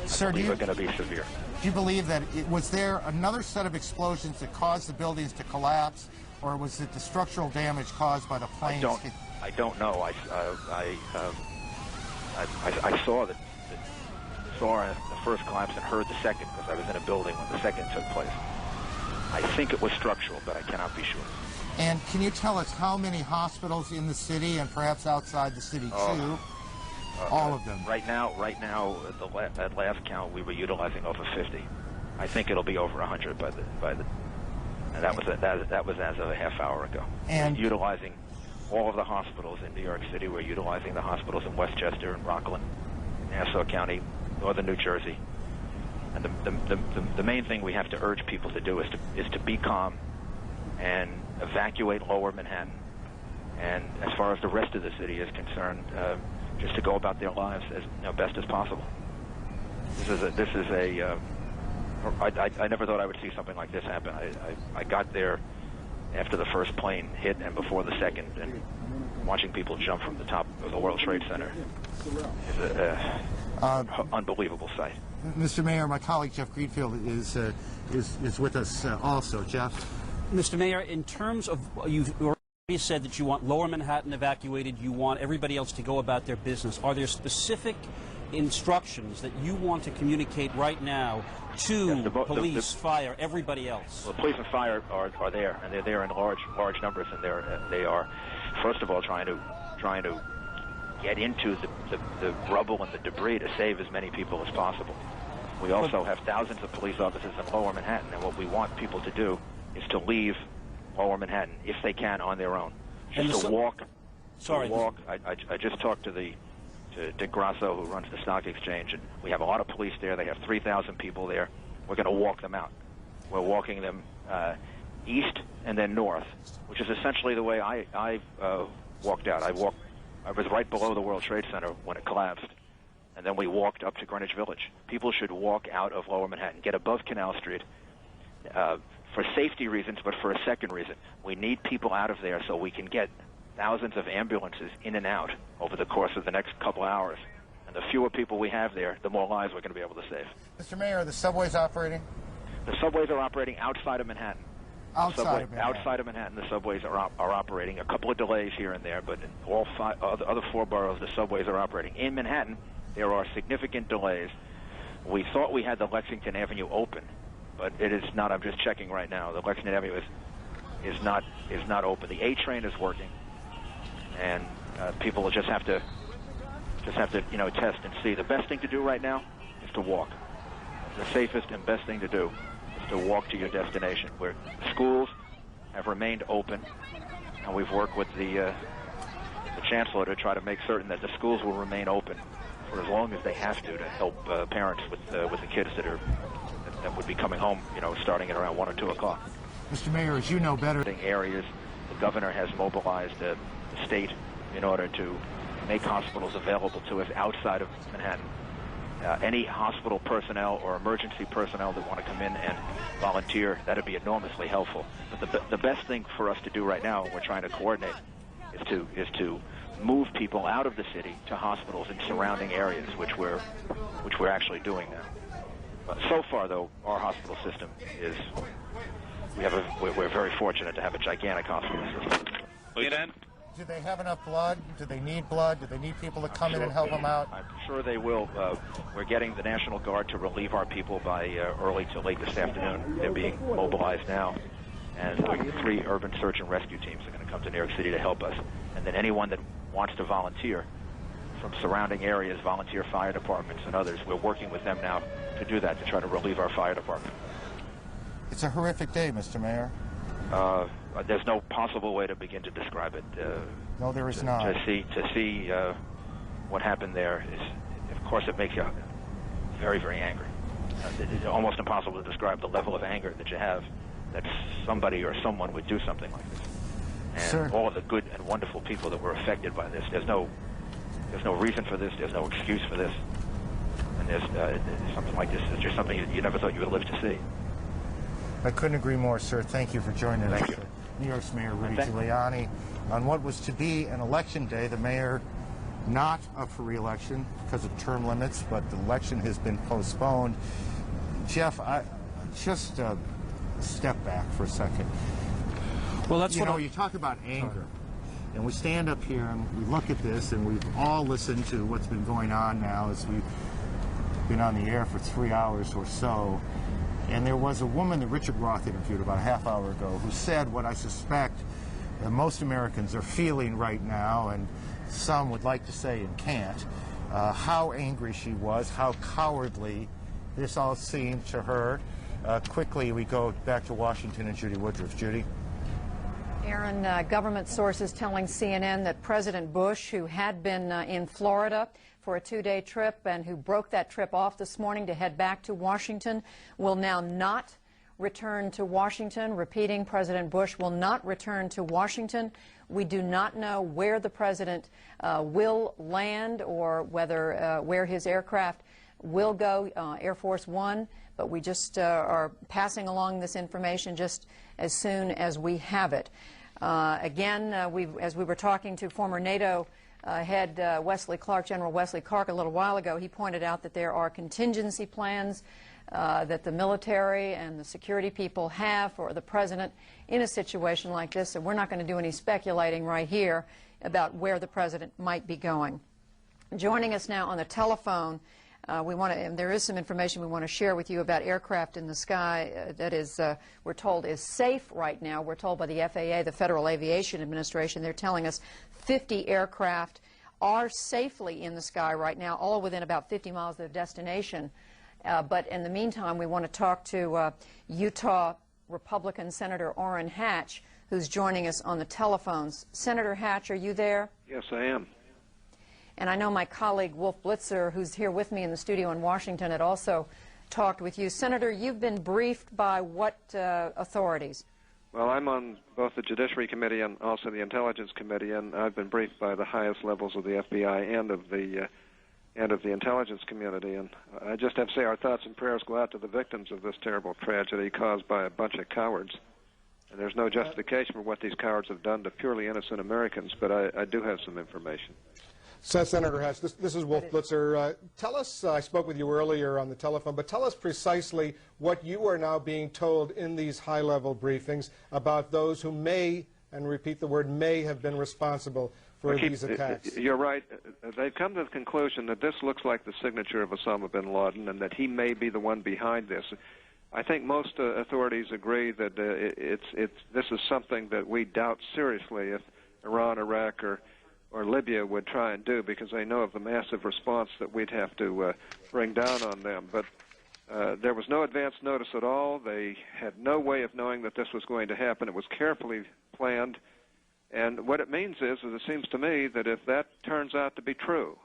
Sir, are going to be severe. Do you believe that was there another set of explosions that caused the buildings to collapse, or was it the structural damage caused by the planes? I don't know. I saw the first collapse and heard the second because I was in a building when the second took place. I think it was structural, but I cannot be sure. And can you tell us how many hospitals in the city and perhaps outside the city too? All of them. Right now, at last count, we were utilizing over 50. I think it'll be over 100 and that was as of a half hour ago. And we're utilizing all of the hospitals in New York City. We're utilizing the hospitals in Westchester and Rockland, Nassau County, northern New Jersey. And the main thing we have to urge people to do is to be calm and evacuate lower Manhattan. And as far as the rest of the city is concerned, just to go about their lives as best as possible. I never thought I would see something like this happen. I got there after the first plane hit and before the second, and watching people jump from the top of the World Trade Center is an unbelievable sight. Mr. Mayor, my colleague Jeff Greenfield is with us also. Jeff? Mr. Mayor, in terms of, you've already said that you want lower Manhattan evacuated, you want everybody else to go about their business. Are there specific instructions that you want to communicate right now to police, fire, everybody else? Well, police and fire are there, and they're there in large numbers, and they are, first of all, trying to get into the rubble and the debris to save as many people as possible. We also have thousands of police officers in lower Manhattan, and what we want people to do is to leave lower Manhattan if they can on their own. Just to walk. Sorry. To walk. I just talked to Dick Grasso, who runs the stock exchange, and we have a lot of police there. They have 3,000 people there. We're going to walk them out. We're walking them east and then north, which is essentially the way I walked out. I was right below the World Trade Center when it collapsed, and then we walked up to Greenwich Village. People should walk out of lower Manhattan, get above Canal Street, for safety reasons, but for a second reason. We need people out of there so we can get thousands of ambulances in and out over the course of the next couple hours. And the fewer people we have there, the more lives we're going to be able to save. Mr. Mayor, are the subways operating? The subways are operating outside of Manhattan. Outside of Manhattan. Outside of Manhattan, the subways are operating. A couple of delays here and there, but in all other four boroughs, the subways are operating. In Manhattan, there are significant delays. We thought we had the Lexington Avenue open, but it is not. I'm just checking right now. The Lexington Avenue is not open. The A train is working, and people will just have to test and see. The best thing to do right now is to walk. The safest and best thing to do is to walk to your destination. Where schools have remained open, and we've worked with the chancellor to try to make certain that the schools will remain open for as long as they have to help parents with the kids that would be coming home, starting at around 1 or 2 o'clock. Mr. Mayor, as you know better, areas, the governor has mobilized the state in order to make hospitals available to us outside of Manhattan. any hospital personnel or emergency personnel that want to come in and volunteer, that would be enormously helpful. But the best thing for us to do right now, and we're trying to coordinate, is to move people out of the city to hospitals in surrounding areas, which we're actually doing now. So far, though, our hospital system is we're very fortunate to have a gigantic hospital system. Do they have enough blood? Do they need blood? Do they need people to come in and help them out? I'm sure they will. We're getting the National Guard to relieve our people by early to late this afternoon. They're being mobilized now. And 3 urban search and rescue teams are going to come to New York City to help us. And then anyone that wants to volunteer from surrounding areas, volunteer fire departments and others, we're working with them now to do that, to try to relieve our fire department. It's a horrific day, Mr. Mayor. There's no possible way to begin to describe it. No, there is not. To see what happened there is, of course, it makes you very, very angry. It's almost impossible to describe the level of anger that you have that somebody or someone would do something like this. And all of the good and wonderful people that were affected by this. There's no reason for this. There's no excuse for this. And there's something like this is just something you never thought you would live to see. I couldn't agree more, sir. Thank you for joining us. Thank you. New York's Mayor Rudy Giuliani on what was to be an election day. The mayor not up for re-election because of term limits, but the election has been postponed. Jeff, just step back for a second. Well, that's you talk about anger, and we stand up here and we look at this, and we've all listened to what's been going on now as we've been on the air for 3 hours or so. And there was a woman that Richard Roth interviewed about a half hour ago who said what I suspect most Americans are feeling right now, and some would like to say and can't, how angry she was, how cowardly this all seemed to her. Quickly, we go back to Washington and Judy Woodruff. Judy? Aaron, government sources telling CNN that President Bush, who had been in Florida for a 2-day trip and who broke that trip off this morning to head back to Washington, will now not return to Washington. Repeating, President Bush will not return to Washington. We do not know where the president will land or where his aircraft will go, Air Force One, but we just are passing along this information just as soon as we have it. Again, as we were talking to former NATO head Wesley Clark, General Wesley Clark, a little while ago, he pointed out that there are contingency plans that the military and the security people have for the president in a situation like this, so we're not going to do any speculating right here about where the president might be going. Joining us now on the telephone, there is some information we want to share with you about aircraft in the sky that is, we're told, is safe right now. We're told by the FAA, the Federal Aviation Administration, they're telling us 50 aircraft are safely in the sky right now, all within about 50 miles of their destination. But in the meantime, we want to talk to Utah Republican Senator Orrin Hatch, who's joining us on the telephones. Senator Hatch, are you there? Yes, I am. And I know my colleague Wolf Blitzer, who's here with me in the studio in Washington, had also talked with you. Senator, you've been briefed by what authorities? Well, I'm on both the Judiciary Committee and also the Intelligence Committee, and I've been briefed by the highest levels of the FBI and of the intelligence community. And I just have to say our thoughts and prayers go out to the victims of this terrible tragedy caused by a bunch of cowards. And there's no justification for what these cowards have done to purely innocent Americans, but I do have some information. Senator Hatch, this is Wolf Blitzer. Tell us, I spoke with you earlier on the telephone, but tell us precisely what you are now being told in these high-level briefings about those who may, and repeat the word may, have been responsible for these attacks. You're right. They've come to the conclusion that this looks like the signature of Osama bin Laden and that he may be the one behind this. I think most authorities agree that this is something that we doubt seriously if Iran, Iraq, or Libya would try and do, because they know of the massive response that we'd have to bring down on them. But there was no advance notice at all. They had no way of knowing that this was going to happen. It was carefully planned. And what it means is it seems to me that if that turns out to be true,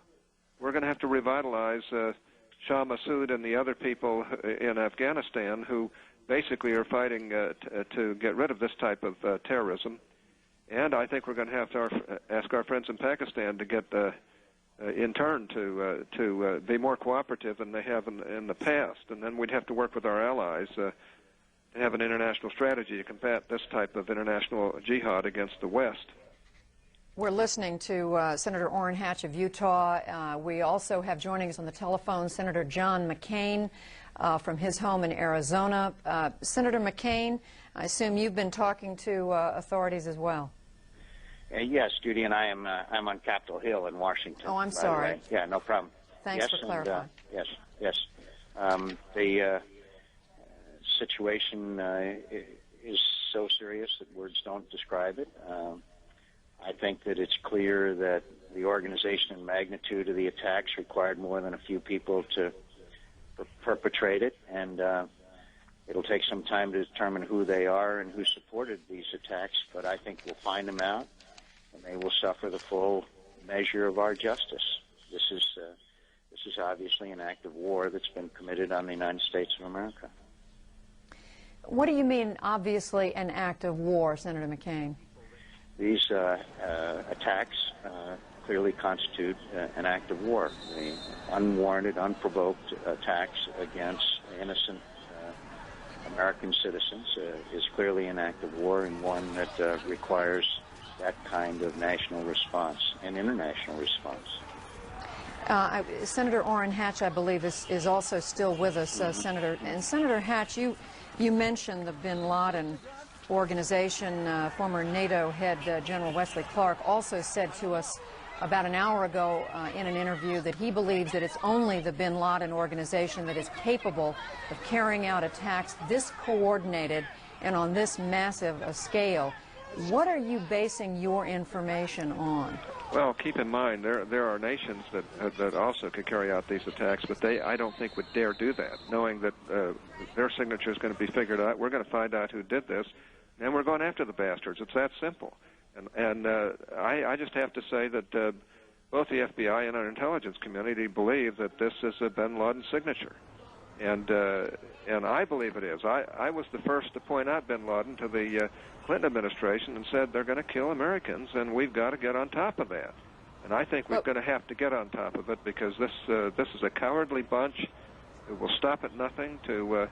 we're going to have to revitalize Shah Massoud and the other people in Afghanistan who basically are fighting to get rid of this type of terrorism. And I think we're going to have to ask our friends in Pakistan to get in turn to be more cooperative than they have in the past, and then we'd have to work with our allies to have an international strategy to combat this type of international jihad against the West. We're listening to Senator Orrin Hatch of Utah. We also have joining us on the telephone Senator John McCain from his home in Arizona. Senator McCain, I assume you've been talking to authorities as well. Yes, Judy, and I'm on Capitol Hill in Washington. Oh, I'm sorry. Yeah, no problem. Thanks for clarifying. Yes. The situation is so serious that words don't describe it. I think that it's clear that the organization and magnitude of the attacks required more than a few people to perpetrate it, and it'll take some time to determine who they are and who supported these attacks, but I think we'll find them out, and they will suffer the full measure of our justice. This is obviously an act of war that's been committed on the United States of America. What do you mean, obviously, an act of war, Senator McCain? These attacks clearly constitute an act of war. The unwarranted, unprovoked attacks against innocent American citizens is clearly an act of war, and one that requires that kind of national response and international response. Senator Orrin Hatch, I believe, is also still with us, Senator. And Senator Hatch, you mentioned the bin Laden organization. Former NATO head General Wesley Clark also said to us about an hour ago in an interview that he believes that it's only the bin Laden organization that is capable of carrying out attacks this coordinated and on this massive a scale. What are you basing your information on? Well, keep in mind there are nations that also could carry out these attacks, but I don't think would dare do that, knowing that their signature is going to be figured out. We're going to find out who did this, and we're going after the bastards. It's that simple. And I just have to say that both the FBI and our intelligence community believe that this is a bin Laden signature, and I believe it is. I was the first to point out bin Laden to the Clinton administration and said they're going to kill Americans, and we've got to get on top of that. And I think we're going to have to get on top of it, because this is a cowardly bunch who will stop at nothing to,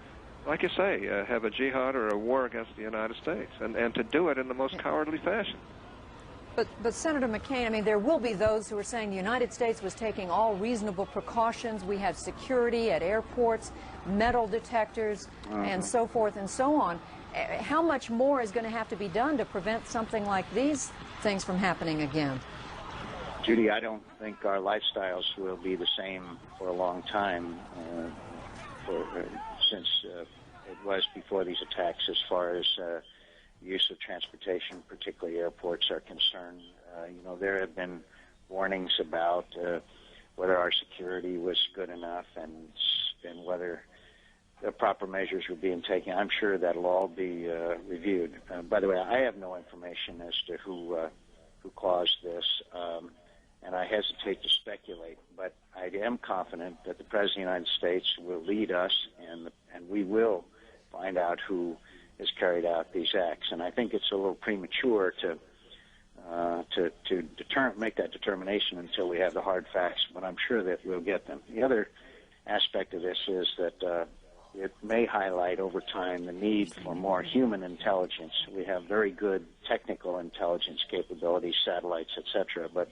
like you say, have a jihad or a war against the United States, and to do it in the most cowardly fashion. But Senator McCain, I mean, there will be those who are saying the United States was taking all reasonable precautions. We had security at airports, metal detectors, and so forth and so on. How much more is going to have to be done to prevent something like these things from happening again? Judy, I don't think our lifestyles will be the same for a long time since it was before these attacks, as far as use of transportation, particularly airports, are concerned. There have been warnings about whether our security was good enough and whether the proper measures were being taken. I'm sure that'll all be reviewed. By the way, I have no information as to who caused this, and I hesitate to speculate, but I am confident that the President of the United States will lead us, and we will find out who has carried out these acts. And I think it's a little premature to make that determination until we have the hard facts, but I'm sure that we'll get them. The other aspect of this is that it may highlight over time the need for more human intelligence. We have very good technical intelligence capabilities, satellites, etc., but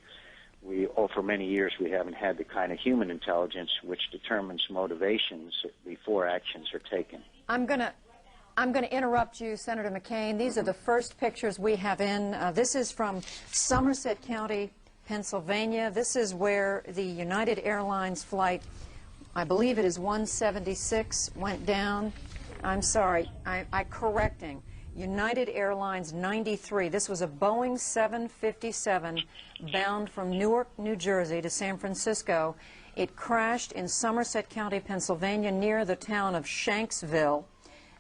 for many years we haven't had the kind of human intelligence which determines motivations before actions are taken. I'm going to interrupt you, Senator McCain. These are the first pictures we have in. This is from Somerset County, Pennsylvania. This is where the United Airlines flight, I believe it is 176, went down. I'm sorry, I'm correcting. United Airlines 93. This was a Boeing 757 bound from Newark, New Jersey to San Francisco. It crashed in Somerset County, Pennsylvania, near the town of Shanksville,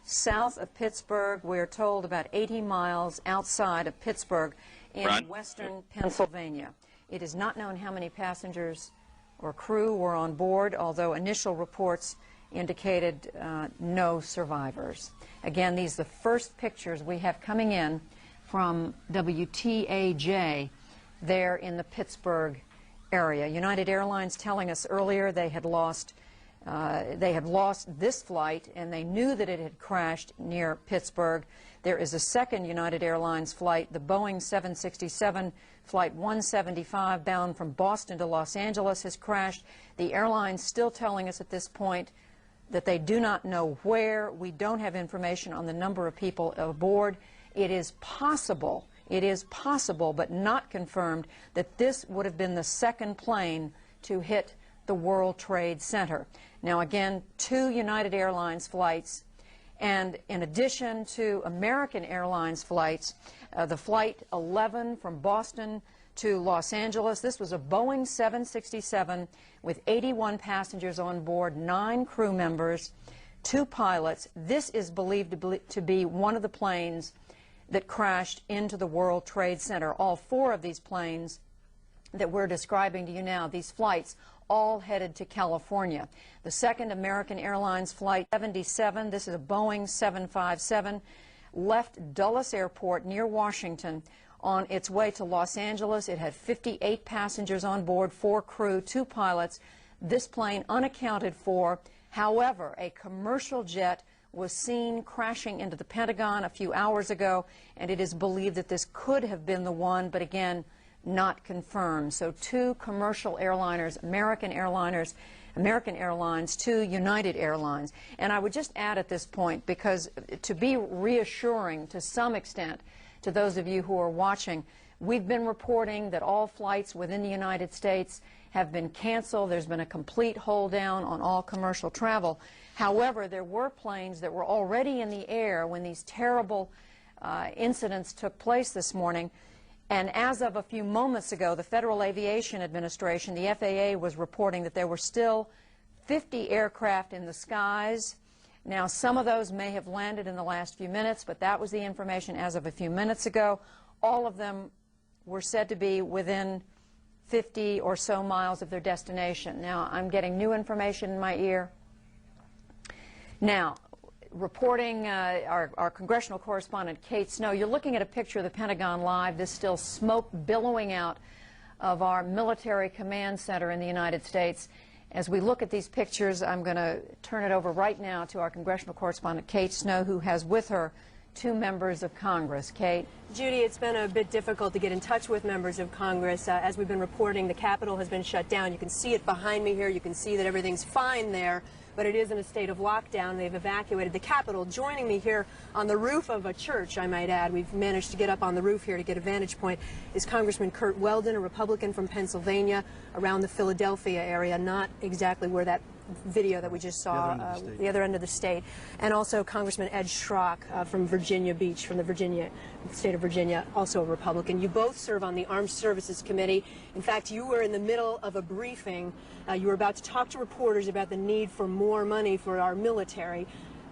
south of Pittsburgh. We're told about 80 miles outside of Pittsburgh in western Pennsylvania. It is not known how many passengers or crew were on board, although initial reports indicated no survivors. Again, these are the first pictures we have coming in from WTAJ there in the Pittsburgh area. United Airlines telling us earlier they had lost this flight, and they knew that it had crashed near Pittsburgh. There is a second United Airlines flight, the Boeing 767 Flight 175, bound from Boston to Los Angeles, has crashed. The airline's still telling us at this point that they do not know where. We don't have information on the number of people aboard. It is possible, but not confirmed, that this would have been the second plane to hit the World Trade Center. Now again, 2 United Airlines flights, and in addition to American Airlines flights, the Flight 11 from Boston to Los Angeles, this was a Boeing 767 with 81 passengers on board, 9 crew members, 2 pilots. This is believed to be one of the planes that crashed into the World Trade Center. All 4 of these planes that we're describing to you now, these flights, all headed to California. The second American Airlines Flight 77, this is a Boeing 757, left Dulles Airport near Washington on its way to Los Angeles. It had 58 passengers on board, 4 crew, 2 pilots. This plane unaccounted for. However, a commercial jet was seen crashing into the Pentagon a few hours ago, and it is believed that this could have been the one, but again, not confirmed. So 2 commercial airliners, American Airlines, 2 United Airlines. And I would just add at this point, because to be reassuring to some extent to those of you who are watching, we've been reporting that all flights within the United States have been canceled. There's been a complete hold down on all commercial travel. However, there were planes that were already in the air when these terrible incidents took place this morning. And as of a few moments ago, the Federal Aviation Administration, the FAA, was reporting that there were still 50 aircraft in the skies. Now, some of those may have landed in the last few minutes, but that was the information as of a few minutes ago. All of them were said to be within 50 or so miles of their destination. Now, I'm getting new information in my ear. Now, reporting our congressional correspondent Kate Snow, you're looking at a picture of the Pentagon Live. There's still smoke billowing out of our military command center in the United States. As we look at these pictures, I'm going to turn it over right now to our congressional correspondent Kate Snow, who has with her 2 members of Congress. Kate? Judy, it's been a bit difficult to get in touch with members of Congress. As we've been reporting, the Capitol has been shut down. You can see it behind me here. You can see that everything's fine there, but it is in a state of lockdown. They've evacuated the Capitol. Joining me here on the roof of a church, I might add, we've managed to get up on the roof here to get a vantage point, is Congressman Curt Weldon, a Republican from Pennsylvania, around the Philadelphia area, not exactly where that video that we just saw, the other end of the state, and also Congressman Ed Schrock from Virginia Beach, from the state of Virginia, also a Republican. You both serve on the Armed Services Committee. In fact, you were in the middle of a briefing. You were about to talk to reporters about the need for more money for our military.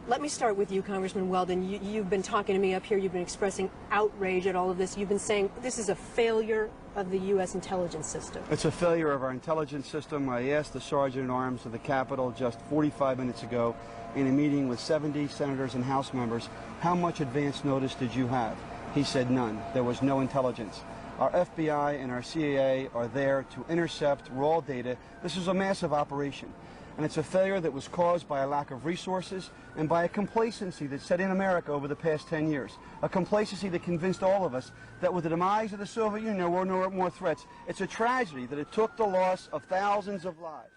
Let me start with you, Congressman Weldon. You've been talking to me up here. You've been expressing outrage at all of this. You've been saying this is a failure of the U.S. intelligence system. It's a failure of our intelligence system. I asked the Sergeant-at-Arms of the Capitol just 45 minutes ago in a meeting with 70 senators and House members, how much advance notice did you have? He said none. There was no intelligence. Our FBI and our CIA are there to intercept raw data. This is a massive operation. And it's a failure that was caused by a lack of resources and by a complacency that set in America over the past 10 years. A complacency that convinced all of us that with the demise of the Soviet Union, there were no more threats. It's a tragedy that it took the loss of thousands of lives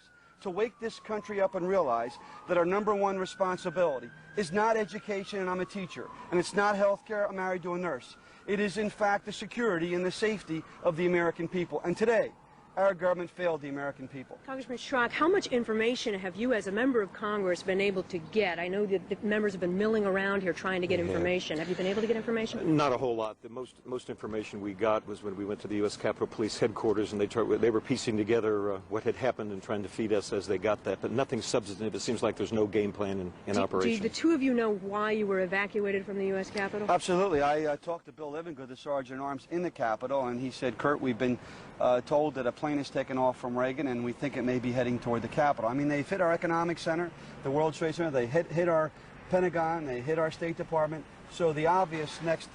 to wake this country up and realize that our #1 responsibility is not education, and I'm a teacher, and it's not health care, I'm married to a nurse. It is, in fact, the security and the safety of the American people. And today, our government failed the American people. Congressman Schrock, how much information have you as a member of Congress been able to get? I know that the members have been milling around here trying to get information. Have you been able to get information? Not a whole lot. The most information we got was when we went to the U.S. Capitol Police headquarters, and they were piecing together what had happened and trying to feed us as they got that, but nothing substantive. It seems like there's no game plan in operation. Do the 2 of you know why you were evacuated from the U.S. Capitol? Absolutely. I talked to Bill Livingston, the Sergeant-at-Arms in the Capitol, and he said, Kurt, we've been told that a plane is taken off from Reagan, and we think it may be heading toward the Capitol. I mean, they've hit our economic center, the World Trade Center, they hit our Pentagon, they hit our State Department, so the obvious next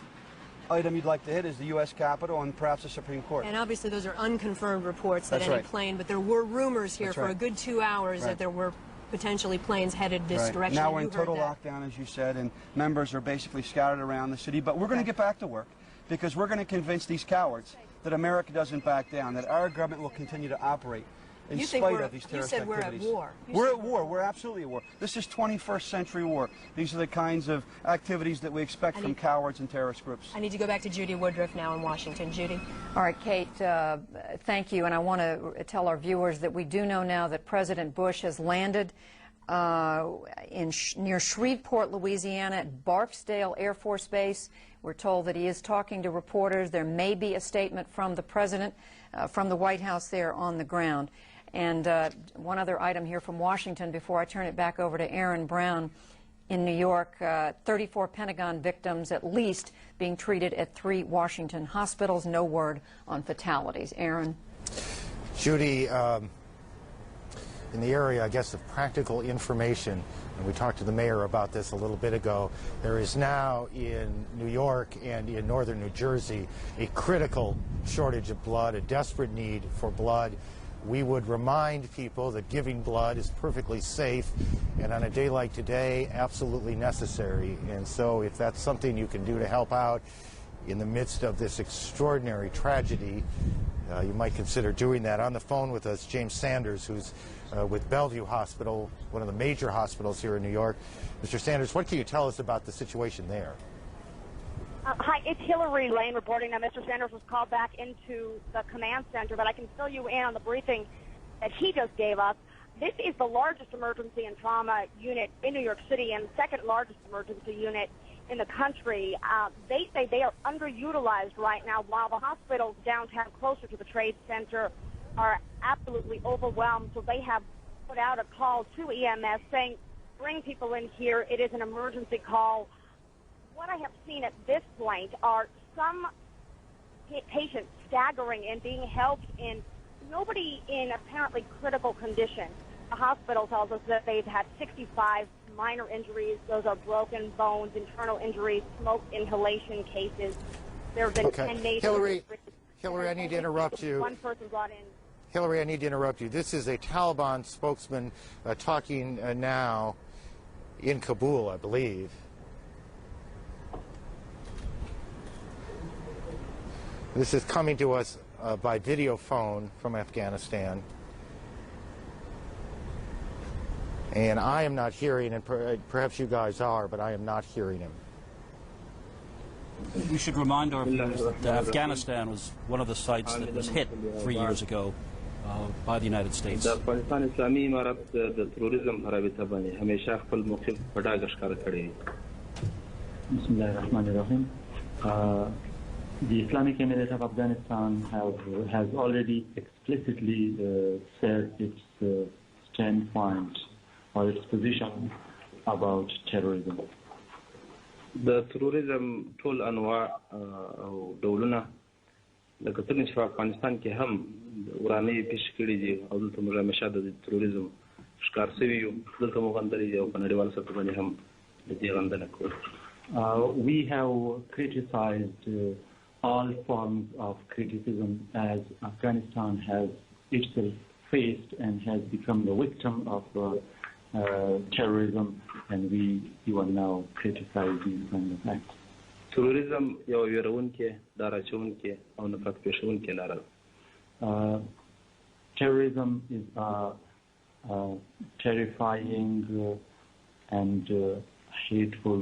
item you'd like to hit is the U.S. Capitol and perhaps the Supreme Court. And obviously those are unconfirmed reports that That's any right. plane, but there were rumors here That's for right. a good 2 hours that there were potentially planes headed this Right. direction. Now we're You in heard total that. lockdown, as you said, and members are basically scattered around the city. But we're going to get back to work because we're going to convince these cowards that America doesn't back down, that our government will continue to operate in You think spite we're- of these you terrorist said we're at activities. war. We're at war. We're absolutely at war. This is 21st century war. These are the kinds of activities that we expect from cowards and terrorist groups. I need to go back to Judy Woodruff now in Washington. Judy? All right, Kate, thank you. And I want to tell our viewers that we do know now that President Bush has landed near Shreveport, Louisiana, at Barksdale Air Force Base. We're told that he is talking to reporters. There may be a statement from the president from the White House there on the ground. And one other item here from Washington before I turn it back over to Aaron Brown. In New York, 34 Pentagon victims at least being treated at 3 Washington hospitals. No word on fatalities. Aaron? Judy, in the area, I guess, of practical information, and we talked to the mayor about this a little bit ago, there is now in New York and in northern New Jersey a critical shortage of blood, a desperate need for blood. We would remind people that giving blood is perfectly safe and on a day like today, absolutely necessary. And so if that's something you can do to help out in the midst of this extraordinary tragedy, you might consider doing that. On the phone with us, James Sanders, who's with Bellevue Hospital, one of the major hospitals here in New York. Mr. Sanders, what can you tell us about the situation there? Hi, it's Hillary Lane reporting that Mr. Sanders was called back into the command center, but I can fill you in on the briefing that he just gave us. This is the largest emergency and trauma unit in New York City and the second largest emergency unit in the country. They say they are underutilized right now, while the hospitals downtown closer to the Trade Center are absolutely overwhelmed. So they have put out a call to EMS saying, bring people in here. It is an emergency call. What I have seen at this point are some patients staggering and being helped in, nobody in apparently critical condition. The hospital tells us that they've had 65 minor injuries. Those are broken bones, internal injuries, smoke inhalation cases. There have been 10 major... Hillary, I need to interrupt you. One person brought in. Hillary, I need to interrupt you. This is a Taliban spokesman talking now in Kabul, I believe. This is coming to us by video phone from Afghanistan. And I am not hearing, and perhaps you guys are, but I am not hearing him. We should remind our viewers that Afghanistan was one of the sites that was hit 3 years ago by the United States. د افغانستان اسلامي امارت د تروریزم رابطه باندې همیشه خپل موقف په ډاګه ښکاره کړی دی. بسم الله الرحمن الرحیم. The Islamic Emirate of Afghanistan has already explicitly said its standpoint or its position about terrorism. د تروریزم ټول انواع او ډولونه لکه څنګه چې په افغانستان کې هم ورانه پیش کړي دي او دلته موږ همیشه د تروریزم ښکار شوي یو دلته موږ غندلې دي او په نړیوال سطح باندې هم د دې غندنه کوو. We have criticized all forms of criticism as Afghanistan has itself faced and has become the victim of terrorism, and we even now criticize these kind of acts. تروریزم یو ویرونکې داراچونکې او نفرت پېښونکې لاره ده. Terrorism is a terrifying and hateful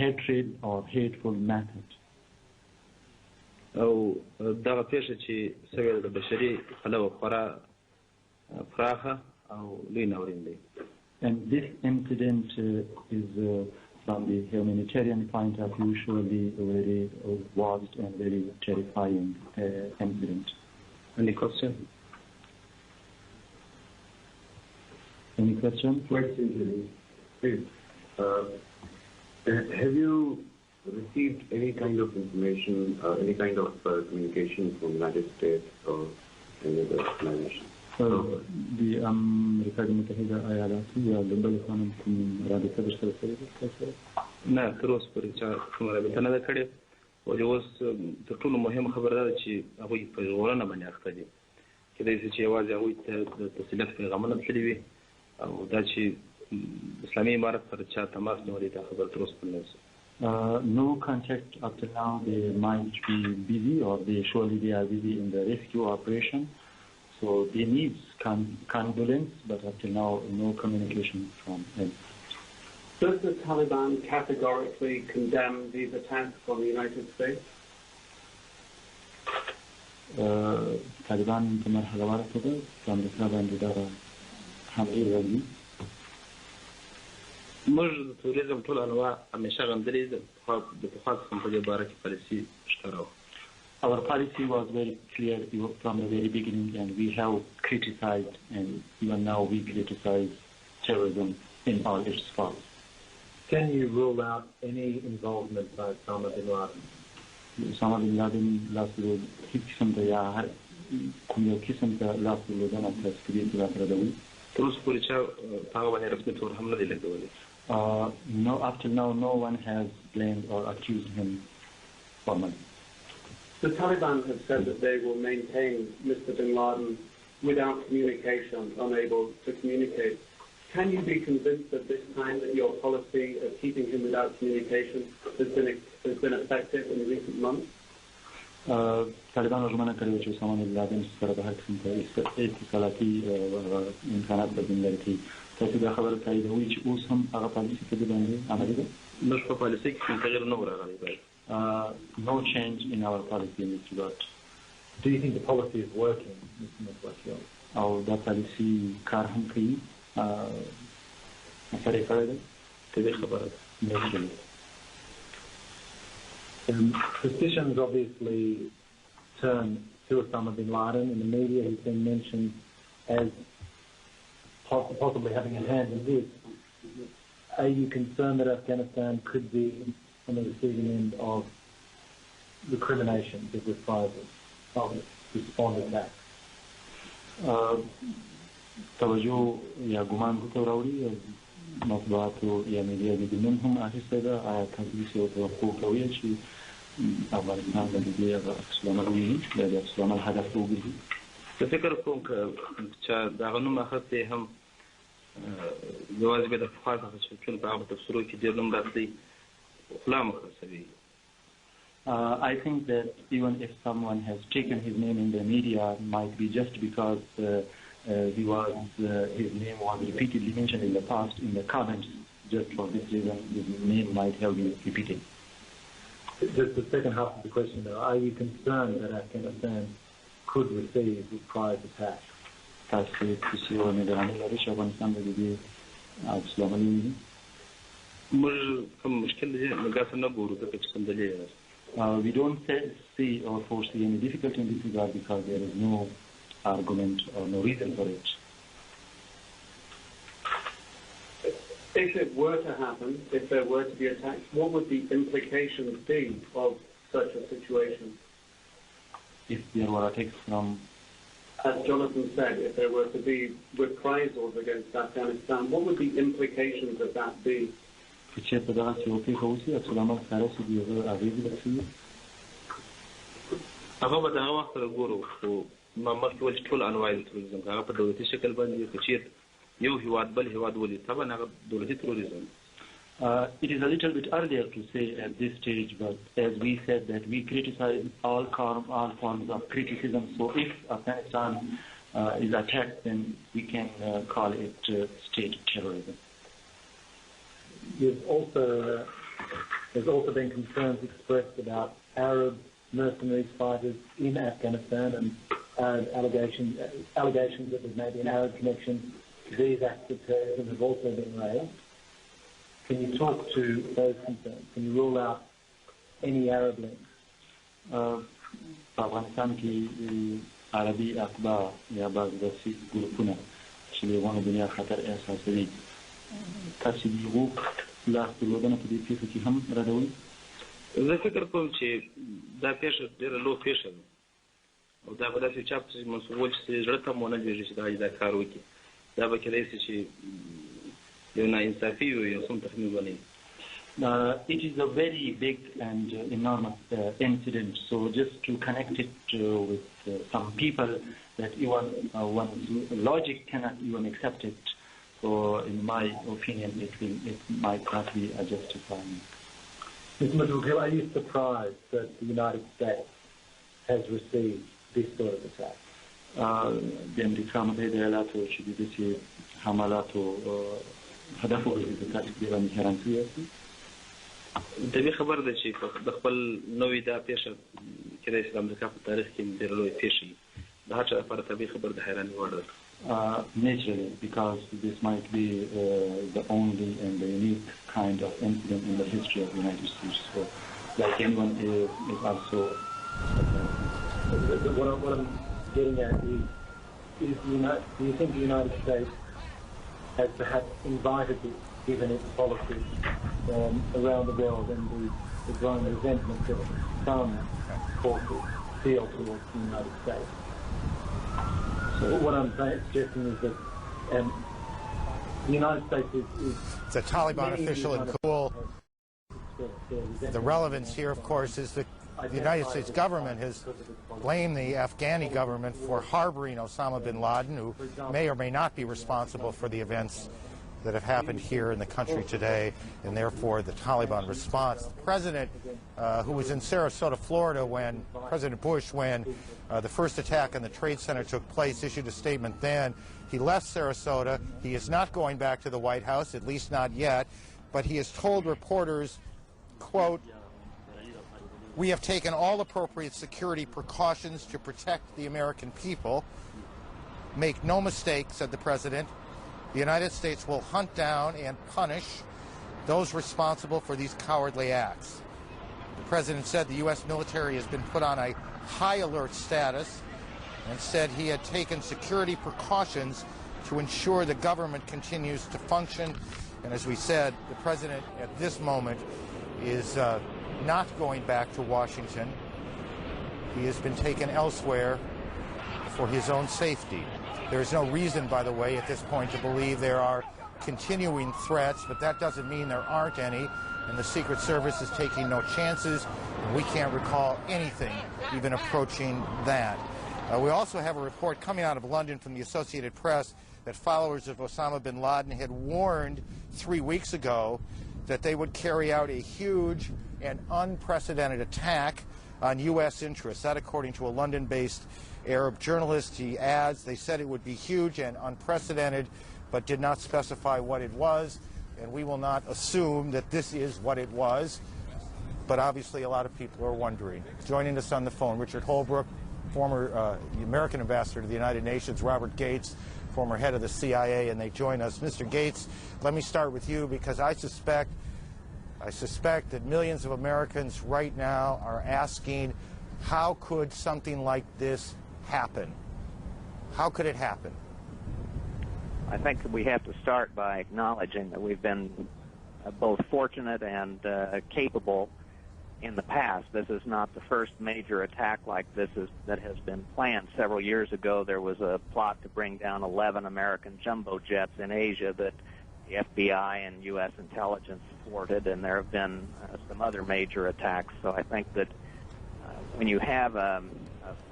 hatred or hateful method. او دغه پیښه چې سوي د بشري پلوه خورا پراخه او لوی ناورین دی. And this incident is from the humanitarian point of view surely a very vast and very terrifying incident. Any question? Any question? Question, please. Have you received any kind of information, any kind of communication from the United States or any other organization? The America Mutahida Ayalati یا لومړی خانم کوم رابطه درسره کړې ده؟ نه تر اوسه پورې چا کومه رابطه نه ده کړې ولې اوس تر ټولو مهم خبره ده چې هغوی په ژغورنه باندې اخته دي کېدای شي چې یوازې هغوی ته د تسلیت پیغامونه تللي وي او دا چې اسلامي امارت سره چا تماس نیولی دا خبره تر اوسه نه ده. No contact up till now. They might be busy, or surely they are busy in the rescue operation. So they need condolence, but up till now, no communication from them. Does the Taliban categorically condemn these attacks on the United States? Taliban په مرحله ورته ده په امریکا باندې دا حملې وکړي. موږ د توریزم ټول انواع همیشه غندلې ده د پخوا څخه په دې باره کې پالیسي ښکاره وه. Our policy was very clear from the very beginning, and we have criticized, and even now we criticize terrorism in all its forms. Can you rule out any involvement by Osama bin Laden? Osama bin Laden last year, هیڅ قسم ته یا کوم یو قسم ته لاس درلودنه تصفیې ته راپردوي. تر اوسه پورې چا په هغه باندې رسمي تور هم نه دی لګولی. No, up till now, no one has blamed or accused him formally. The Taliban have said that they will maintain Mr. bin Laden without communication, unable to communicate. Can you be convinced at this time that your policy of keeping him without communication has been effective in recent months? طالبان ژمنه کړې چې اسامه بن لادن سره به هر قسم ته اتصالاتي امکانات بدلون لري. تاسو دا خبره تاییدوئ چې اوس هم هغه پالیسي په دې باندې عملي ده؟ موږ په پالیسۍ کې کوم تغیر نه و راغلی باید. No change in our policy in this regard. Do you think the policy is working, Mr. Mutwakiel? او دا پالیسي کار هم کوي؟ اثر یې کړی دی؟ طبیعي خبره ده. Suspicions obviously turn to Osama bin Laden. In the media, he's been mentioned as possibly having a hand in this. Are you concerned that Afghanistan could be on the receiving end of recriminations of reprisals, of responded back? توجه یا ګمان ته راوړي مطبوعاتو یا میډیا دې نن هم اخیستی ده. آیا تاسو داسې یو توقع کوئ چې افغانستان به د دې عکس العمل وویني، د دې عکس العمل هدف ته وګرځي؟ زه فکر کوم که چا د هغه نوم اخیستی هم یوازې به د پخوا څخه چې چون په هغه تفسیرو کې ډېر نوم راتلی خوله مه خرڅوي. I think that even if someone has taken his name in the media, it might be just because his name was repeatedly mentioned in the past in the comments. Just for this reason, his name might have been repeated. Just the second half of the question, though, are you concerned that Afghanistan could receive reprise attacks? تاسو چې یو نگرانی لرئ چې افغانستان به د دې عکس العمل وویني؟ موږ کوم مشکل دی داسې نه ګورو ځکه چې کوم دلیل یې We don't see or foresee any difficulty in this regard because there is no argument or no reason for it. If it were to happen, if there were to be attacks, what would the implications be of such a situation? If there were attacks from... As Jonathan said, if there were to be reprisals against Afghanistan, what would the implications of that be? چې په دغه څه یو پېښه وشي عکس العمل ښکاره شي د هغه اغېزې به څه وي؟ هغه به د هغه وخت سره ګورو خو ما مخکې ویل چې ټول انواع د تروریزم هغه په دولتي شکل باندې که چېرته یو هېواد بل هېواد ولید طبعا هغه دولتي تروریزم. It is a little bit earlier to say at this stage, but as we said that we criticize all forms of criticism. So if Afghanistan is attacked, then we can call it state terrorism. There's also been concerns expressed about Arab mercenaries fighters in Afghanistan and allegations that there may be an Arab connection to these acts of terrorism have also been raised. Can you talk to those concerns? Can you rule out any Arab links? په افغانستان کې عربي اتباع یا بعض داسې ګروپونه چې د افغان دنیا خطر احساسوي تاسو د هغو لاس درلودنه په دې پېښو کې هم ردوئ؟ زه فکر کوم چې دا پېښه ډېره لو پېښه ده او دا به داسې چا پسې منسوبول چې زړه ته مو ونه لوېږي چې دا کار وکړي. دا به کېدای شي چې یو ناانصافي وي یو څوم تخمین ونه وي. It is a very big and enormous incident. So just to connect it with some people that even one's logic cannot even accept it. So in my opinion, it might not be justifying. Mr. Madhukill, are you surprised that the United States has received this sort of attack? بأمريكا متحدة شو بيصير حملاته هدفه الاتاك بإيران هيران سياسي؟ د دې خبر ده چې د خپل نوې دا پیښه کېدای شي د امریکا په تاریخ کې ډېره لویه پیښه وي د هر چا لپاره طبیعي خبر د حیرانۍ وړ ده. Naturally, because this might be the only and the unique kind of incident in the history of the United States. So, like anyone is also. What I'm getting at is do you think the United States has perhaps invited this, given its policies around the world and the growing resentment that some forces feel towards the United States? So what I'm suggesting is that the United States is... It's a Taliban official in Kabul. The relevance here, of course, is that the United States government has blamed the Afghani government for harboring Osama bin Laden, who may or may not be responsible for the events that have happened here in the country today, and therefore the Taliban response. The president, who was in Sarasota, Florida, when President Bush, when the first attack on the Trade Center took place, issued a statement then. He left Sarasota. He is not going back to the White House, at least not yet, but he has told reporters, quote, "We have taken all appropriate security precautions to protect the American people. Make no mistake," said the president, "the United States will hunt down and punish those responsible for these cowardly acts." The president said the U.S. military has been put on a high alert status and said he had taken security precautions to ensure the government continues to function. And as we said, the president at this moment is not going back to Washington. He has been taken elsewhere for his own safety. There is no reason, by the way, at this point to believe there are continuing threats, but that doesn't mean there aren't any, and the Secret Service is taking no chances, and we can't recall anything even approaching that. We also have a report coming out of London from the Associated Press that followers of Osama bin Laden had warned 3 weeks ago that they would carry out a huge and unprecedented attack on U.S. interests. That, according to a London-based Arab journalist. He adds, they said it would be huge and unprecedented, but did not specify what it was, and we will not assume that this is what it was, but obviously a lot of people are wondering. Joining us on the phone, Richard Holbrooke, former American ambassador to the United Nations, Robert Gates, former head of the CIA, and they join us. Mr. Gates, let me start with you, because I suspect that millions of Americans right now are asking, how could something like this happen? How could it happen? I think that we have to start by acknowledging that we've been both fortunate and capable in the past. This is not the first major attack like this that has been planned. Several years ago, there was a plot to bring down 11 American jumbo jets in Asia that the FBI and U.S. intelligence thwarted, and there have been some other major attacks. So I think that when you have a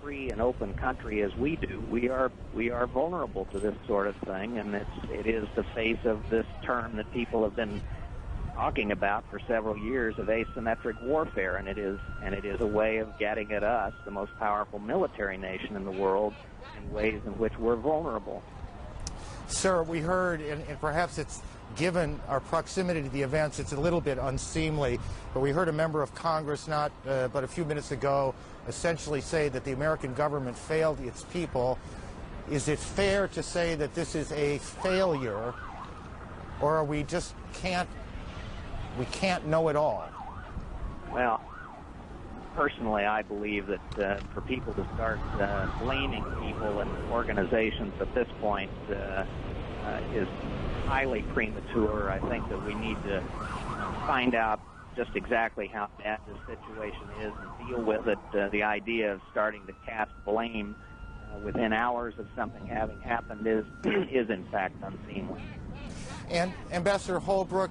free and open country as we do, we are vulnerable to this sort of thing, and it is the face of this term that people have been talking about for several years of asymmetric warfare, and it is a way of getting at us, the most powerful military nation in the world, in ways in which we're vulnerable. Sir, we heard, and perhaps it's given our proximity to the events, it's a little bit unseemly, but we heard a member of Congress but a few minutes ago essentially say that the American government failed its people. Is it fair to say that this is a failure, or are we just can't know it all? Well, personally, I believe that for people to start blaming people and organizations at this point is highly premature. I think that we need to find out just exactly how bad this situation is and deal with it. The idea of starting to cast blame within hours of something having happened is in fact unseemly. And Ambassador Holbrooke,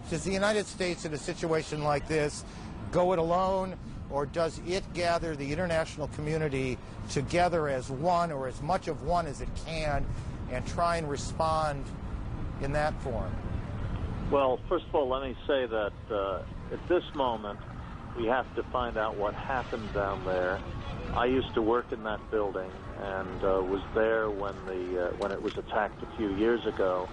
Does the United States in a situation like this go it alone, or does it gather the international community together as one, or as much of one as it can, and try and respond in that form? Well, first of all, let me say that at this moment, we have to find out what happened down there. I used to work in that building and was there when it was attacked a few years ago.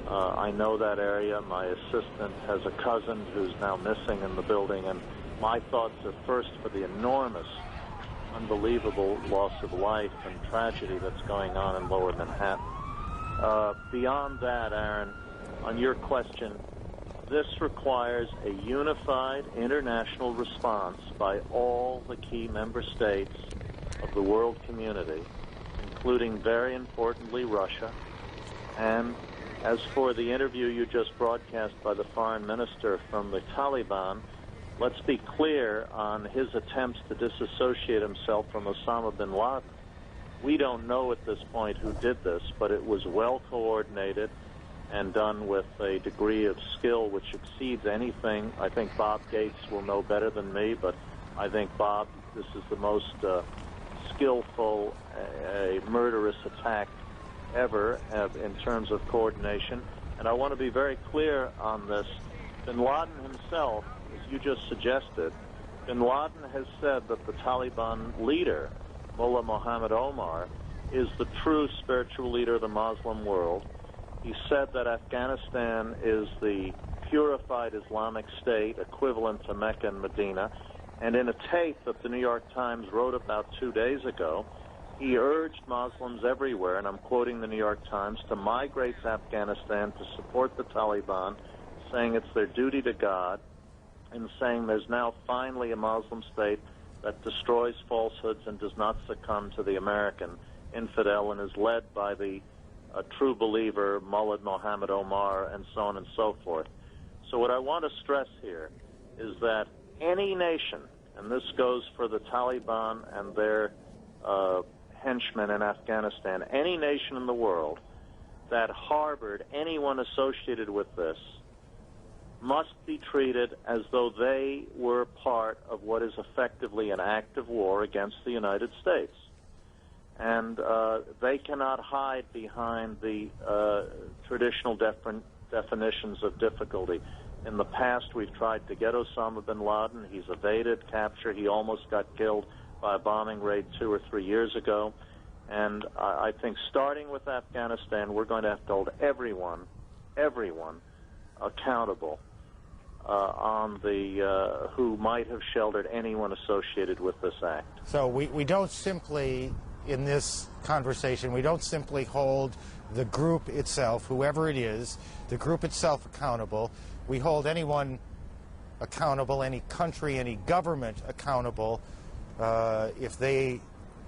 I know that area. My assistant has a cousin who's now missing in the building, and my thoughts are first for the enormous, unbelievable loss of life and tragedy that's going on in Lower Manhattan. Beyond that, Aaron, on your question, this requires a unified international response by all the key member states of the world community, including, very importantly, Russia. And as for the interview you just broadcast by the foreign minister from the Taliban, let's be clear on his attempts to disassociate himself from Osama bin Laden. We don't know at this point who did this, but it was well coordinated and done with a degree of skill which exceeds anything. I think Bob Gates will know better than me, but I think, Bob, this is the most skillful, murderous attack ever in terms of coordination. And I want to be very clear on this. Bin Laden himself, as you just suggested, Bin Laden has said that the Taliban leader, Mullah Muhammad Omar, is the true spiritual leader of the Muslim world. He said that Afghanistan is the purified Islamic State equivalent to Mecca and Medina. And in a tape that the New York Times wrote about 2 days ago, he urged Muslims everywhere, and I'm quoting the New York Times, to migrate to Afghanistan to support the Taliban, saying it's their duty to God, and saying there's now finally a Muslim state that destroys falsehoods and does not succumb to the American infidel and is led by the true believer, Mullah Muhammad Omar, and so on and so forth. So what I want to stress here is that any nation, and this goes for the Taliban and their henchmen in Afghanistan, any nation in the world that harbored anyone associated with this must be treated as though they were part of what is effectively an act of war against the United States. And they cannot hide behind the traditional definitions of difficulty. In the past, we've tried to get Osama bin Laden. He's evaded capture. He almost got killed by a bombing raid 2 or 3 years ago. And I think starting with Afghanistan, we're going to have to hold everyone accountable on the who might have sheltered anyone associated with this act. So we don't simply, in this conversation, we don't simply hold the group itself, whoever it is, the group itself accountable. We hold anyone accountable, any country, any government accountable if they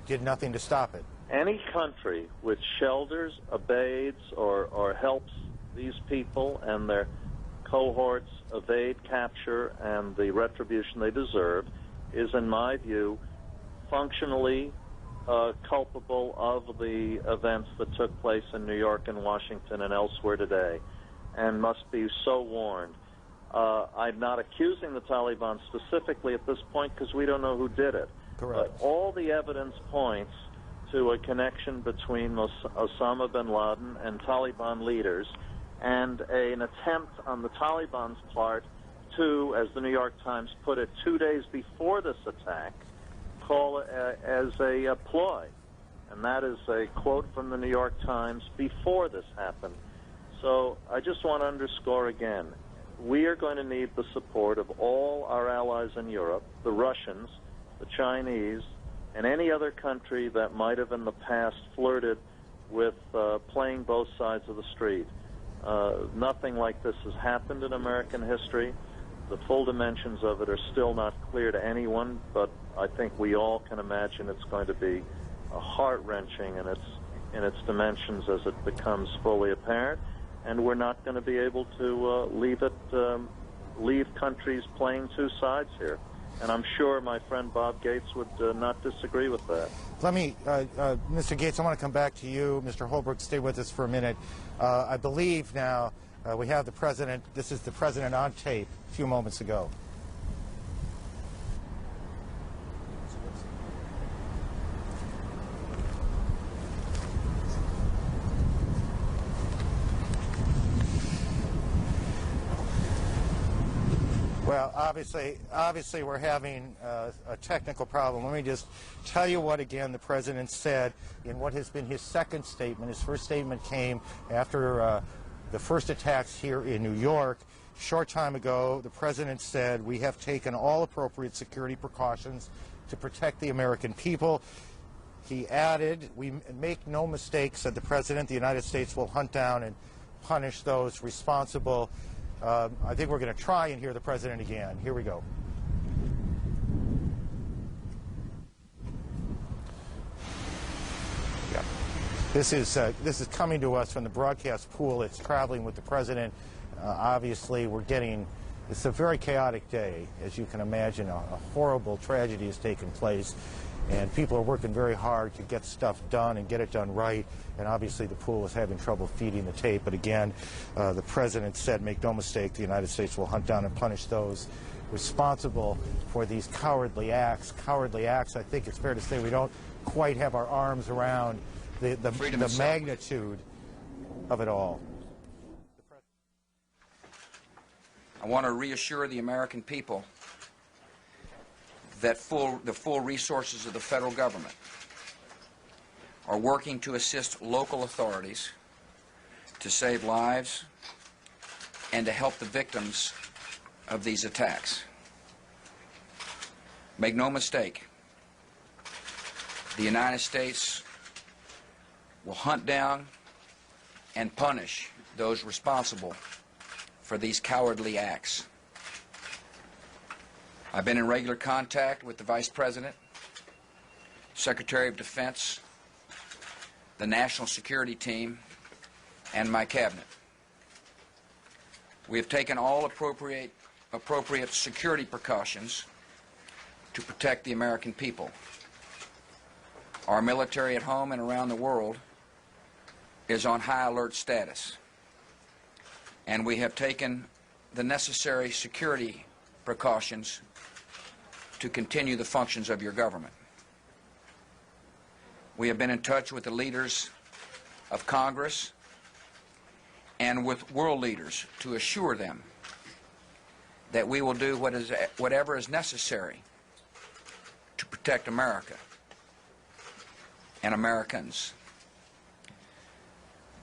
did nothing to stop it. Any country which shelters, evades, or helps these people and their cohorts evade capture and the retribution they deserve is, in my view, functionally culpable of the events that took place in New York and Washington and elsewhere today, and must be so warned. I'm not accusing the Taliban specifically at this point because we don't know who did it. Correct. But all the evidence points to a connection between Osama bin Laden and Taliban leaders, and an attempt on the Taliban's part to, as the New York Times put it 2 days before this attack, call it as a ploy. And that is a quote from the New York Times before this happened. So I just want to underscore again, we are going to need the support of all our allies in Europe, the Russians, the Chinese, and any other country that might have in the past flirted with playing both sides of the street. Nothing like this has happened in American history. The full dimensions of it are still not clear to anyone, but I think we all can imagine it's going to be heart-wrenching in its dimensions as it becomes fully apparent, and we're not going to be able to leave countries playing two sides here. And I'm sure my friend Bob Gates would not disagree with that. Let me, Mr. Gates, I want to come back to you. Mr. Holbrooke, stay with us for a minute. I believe now We have the president. This is the president on tape a few moments ago. Well, obviously we're having a technical problem. Let me just tell you what, again, the president said in what has been his second statement. His first statement came after the first attacks here in New York. A short time ago, the president said, "We have taken all appropriate security precautions to protect the American people." He added, "We make no mistake," said the president, "the United States will hunt down and punish those responsible." I think we're going to try and hear the president again. Here we go. Yeah. This is coming to us from the broadcast pool. It's traveling with the president. Obviously, it's a very chaotic day. As you can imagine, a horrible tragedy has taken place. And people are working very hard to get stuff done and get it done right. And obviously the pool is having trouble feeding the tape. But again, the president said, make no mistake, the United States will hunt down and punish those responsible for these cowardly acts. Cowardly acts, I think it's fair to say we don't quite have our arms around the magnitude of it all. I want to reassure the American people that the full resources of the federal government are working to assist local authorities to save lives and to help the victims of these attacks. Make no mistake, the United States will hunt down and punish those responsible for these cowardly acts. I've been in regular contact with the Vice President, Secretary of Defense, the National Security Team, and my cabinet. We have taken all appropriate security precautions to protect the American people. Our military at home and around the world is on high alert status, and we have taken the necessary security precautions to continue the functions of your government. We have been in touch with the leaders of Congress and with world leaders to assure them that we will do whatever is necessary to protect America and Americans.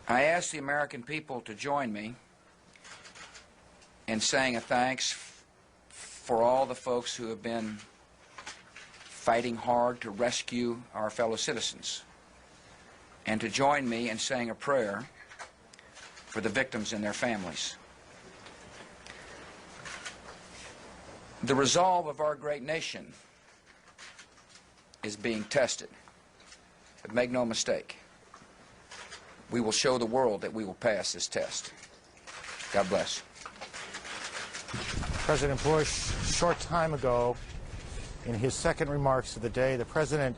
I ask the American people to join me in saying a thanks for all the folks who have been fighting hard to rescue our fellow citizens, and to join me in saying a prayer for the victims and their families. The resolve of our great nation is being tested. But make no mistake, we will show the world that we will pass this test. God bless. President Bush, a short time ago, in his second remarks of the day, the president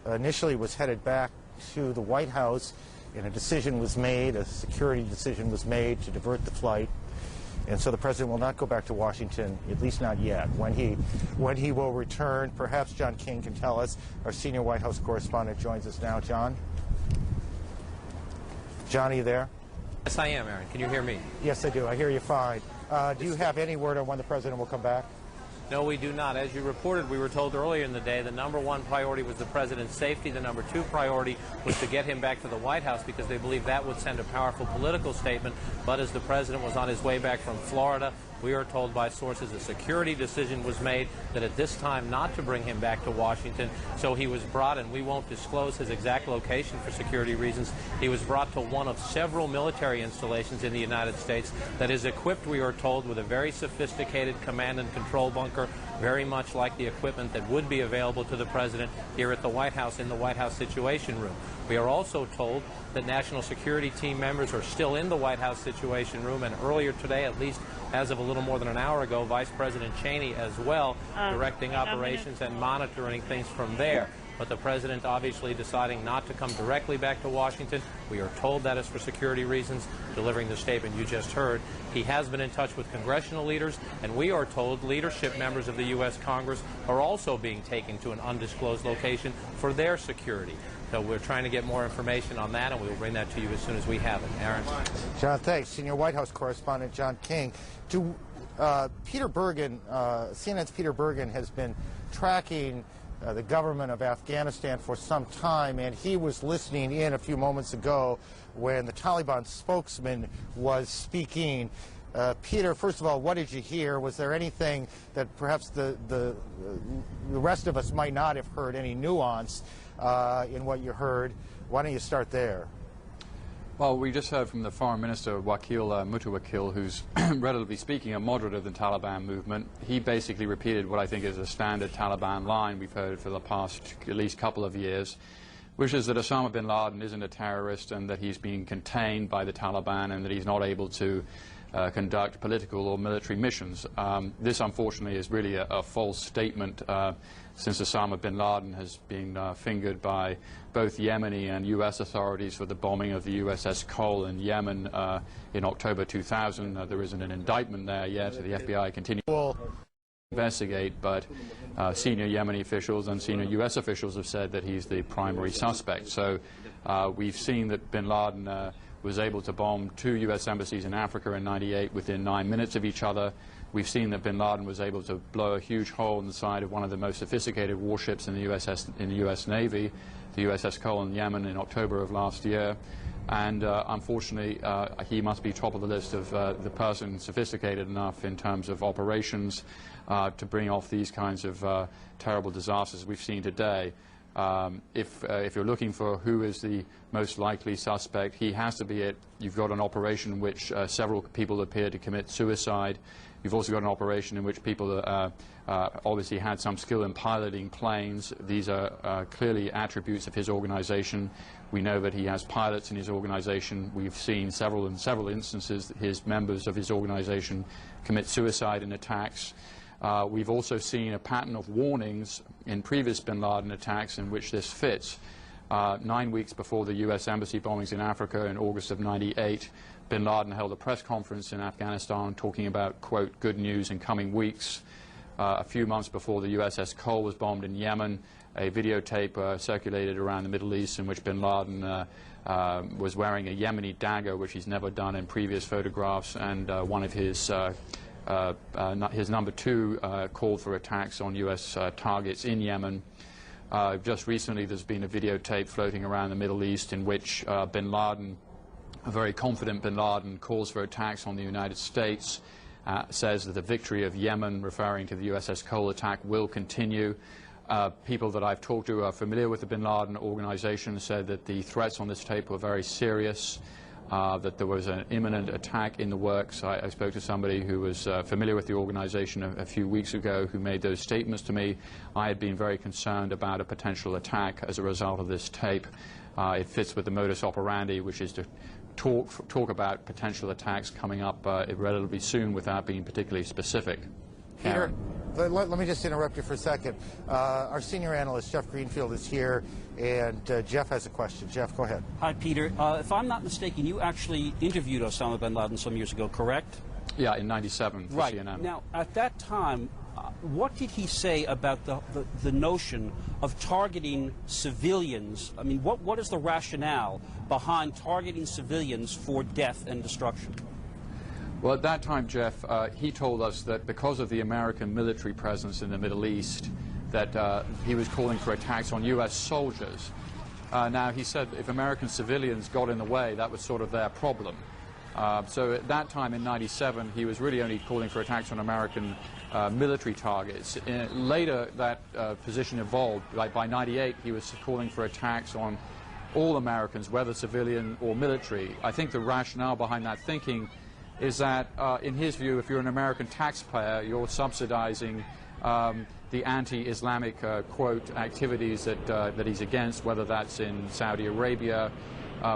initially was headed back to the White House, and a security decision was made to divert the flight. And so the president will not go back to Washington, at least not yet. When he will return, perhaps John King can tell us. Our senior White House correspondent joins us now. John? John, are you there? Yes, I am, Aaron. Can you hear me? Yes, I do. I hear you fine. Do you have any word on when the president will come back? No, we do not. As you reported, we were told earlier in the day the number one priority was the president's safety. The number two priority was to get him back to the White House because they believe that would send a powerful political statement. But as the president was on his way back from Florida, we are told by sources a security decision was made that at this time not to bring him back to Washington. So he was brought, and we won't disclose his exact location for security reasons, he was brought to one of several military installations in the United States that is equipped, we are told, with a very sophisticated command and control bunker, very much like the equipment that would be available to the president here at the White House in the White House Situation Room. We are also told that national security team members are still in the White House Situation Room, and earlier today, at least as of a little more than an hour ago, Vice President Cheney as well, directing operations and monitoring things from there. but the president obviously deciding not to come directly back to Washington. We are told that is for security reasons, delivering the statement you just heard. He has been in touch with congressional leaders, and we are told leadership members of the U.S. Congress are also being taken to an undisclosed location for their security. So we're trying to get more information on that, and we will bring that to you as soon as we have it. Aaron? John, thanks. Senior White House correspondent John King. Peter Bergen, CNN's Peter Bergen has been tracking the government of Afghanistan for some time, and he was listening in a few moments ago when the Taliban spokesman was speaking. Peter, first of all, what did you hear? Was there anything that perhaps the rest of us might not have heard, any nuance in what you heard? Why don't you start there? Well, we just heard from the Foreign Minister, Wakil Mutawakil, who's, relatively speaking, a moderate of the Taliban movement. He basically repeated what I think is a standard Taliban line we've heard for the past at least couple of years, which is that Osama bin Laden isn't a terrorist and that he's being contained by the Taliban and that he's not able to conduct political or military missions. This, unfortunately, is really a false statement since Osama bin Laden has been fingered by both Yemeni and U.S. authorities for the bombing of the USS Cole in Yemen in October 2000. There isn't an indictment there yet. The FBI continues to investigate, but senior Yemeni officials and senior U.S. officials have said that he's the primary suspect. So we've seen that bin Laden was able to bomb 2 U.S. embassies in Africa in '98 within 9 minutes of each other. We've seen that bin Laden was able to blow a huge hole in the side of one of the most sophisticated warships in the U.S. Navy, the USS Cole in Yemen, in October of last year. And unfortunately, he must be top of the list of the person sophisticated enough in terms of operations to bring off these kinds of terrible disasters we've seen today. If you're looking for who is the most likely suspect, he has to be it. You've got an operation in which several people appear to commit suicide. You've also got an operation in which people obviously had some skill in piloting planes. These are clearly attributes of his organization. We know that he has pilots in his organization. We've seen in several instances that his members of his organization commit suicide in attacks. We've also seen a pattern of warnings in previous bin Laden attacks in which this fits. 9 weeks before the U.S. embassy bombings in Africa in August of '98, bin Laden held a press conference in Afghanistan talking about, quote, good news in coming weeks. A few months before the USS Cole was bombed in Yemen, a videotape circulated around the Middle East in which bin Laden was wearing a Yemeni dagger, which he's never done in previous photographs, and one of his number 2 called for attacks on U.S. targets in Yemen. Just recently there's been a videotape floating around the Middle East in which bin Laden, a very confident bin Laden, calls for attacks on the United States, says that the victory of Yemen, referring to the USS Cole attack, will continue. People that I've talked to are familiar with the bin Laden organization, said that the threats on this tape were very serious, that there was an imminent attack in the works. I spoke to somebody who was familiar with the organization a few weeks ago who made those statements to me. I had been very concerned about a potential attack as a result of this tape. It fits with the modus operandi, which is to talk about potential attacks coming up relatively soon without being particularly specific. Peter, let me just interrupt you for a second. Our senior analyst, Jeff Greenfield, is here, and Jeff has a question. Jeff, go ahead. Hi, Peter. If I'm not mistaken, you actually interviewed Osama bin Laden some years ago, correct? Yeah, in '97 for CNN. Now, at that time, what did he say about the notion of targeting civilians? I mean, what is the rationale behind targeting civilians for death and destruction? Well, at that time, Jeff, he told us that because of the American military presence in the Middle East, that he was calling for attacks on U.S. soldiers. Now, he said if American civilians got in the way, that was sort of their problem. So at that time in '97, he was really only calling for attacks on American military targets. Later, that position evolved. Like by '98, he was calling for attacks on all Americans, whether civilian or military. I think the rationale behind that thinking is that, in his view, if you're an American taxpayer, you're subsidizing the anti-Islamic, quote, activities that he's against, whether that's in Saudi Arabia,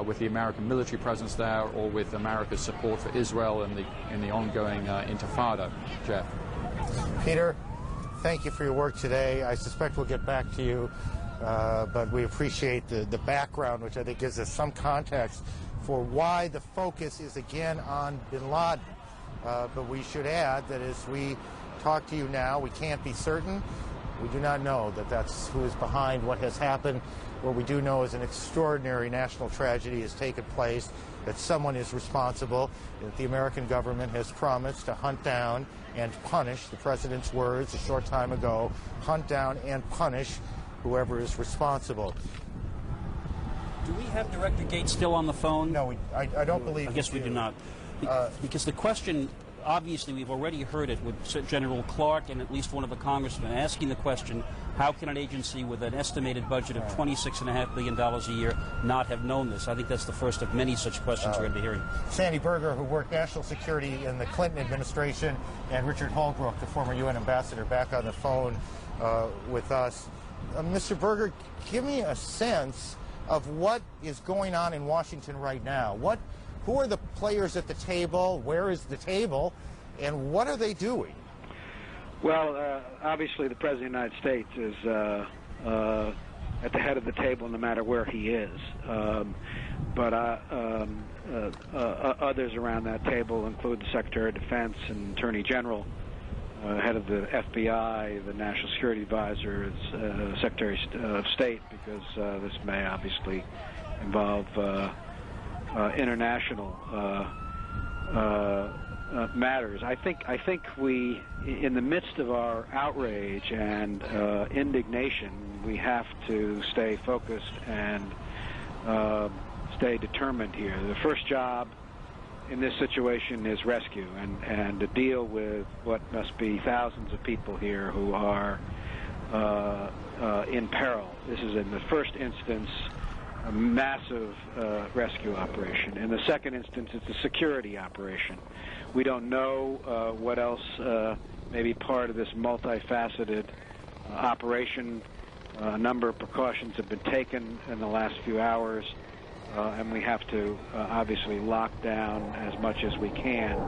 with the American military presence there, or with America's support for Israel in the ongoing intifada. Jeff. Peter, thank you for your work today. I suspect we'll get back to you but we appreciate the background, which I think gives us some context for why the focus is again on bin Laden. But we should add that as we talk to you now, we can't be certain. We do not know that that's who is behind what has happened. What we do know is an extraordinary national tragedy has taken place, that someone is responsible, that the American government has promised to hunt down and punish, the president's words a short time ago, hunt down and punish whoever is responsible. Do we have Director Gates still on the phone? No, I don't believe I guess we do not. Because the question, obviously, we've already heard it with General Clark and at least one of the congressmen asking the question, how can an agency with an estimated budget of $26.5 billion a year not have known this? I think that's the first of many such questions we're going to be hearing. Sandy Berger, who worked national security in the Clinton administration, and Richard Holbrooke, the former UN ambassador, back on the phone with us. Mr. Berger, give me a sense of what is going on in Washington right now. Who are the players at the table? Where is the table? And what are they doing? Well, obviously the President of the United States is at the head of the table no matter where he is. But others around that table include the Secretary of Defense and Attorney General, head of the FBI, the National Security Advisor, Secretary of State, because this may obviously involve international matters. I think we, in the midst of our outrage and indignation, we have to stay focused and stay determined here. The first job in this situation is rescue and to deal with what must be thousands of people here who are in peril. This is, in the first instance, a massive rescue operation. In the second instance, it's a security operation. We don't know what else may be part of this multifaceted operation. A number of precautions have been taken in the last few hours, and we have to obviously lock down as much as we can.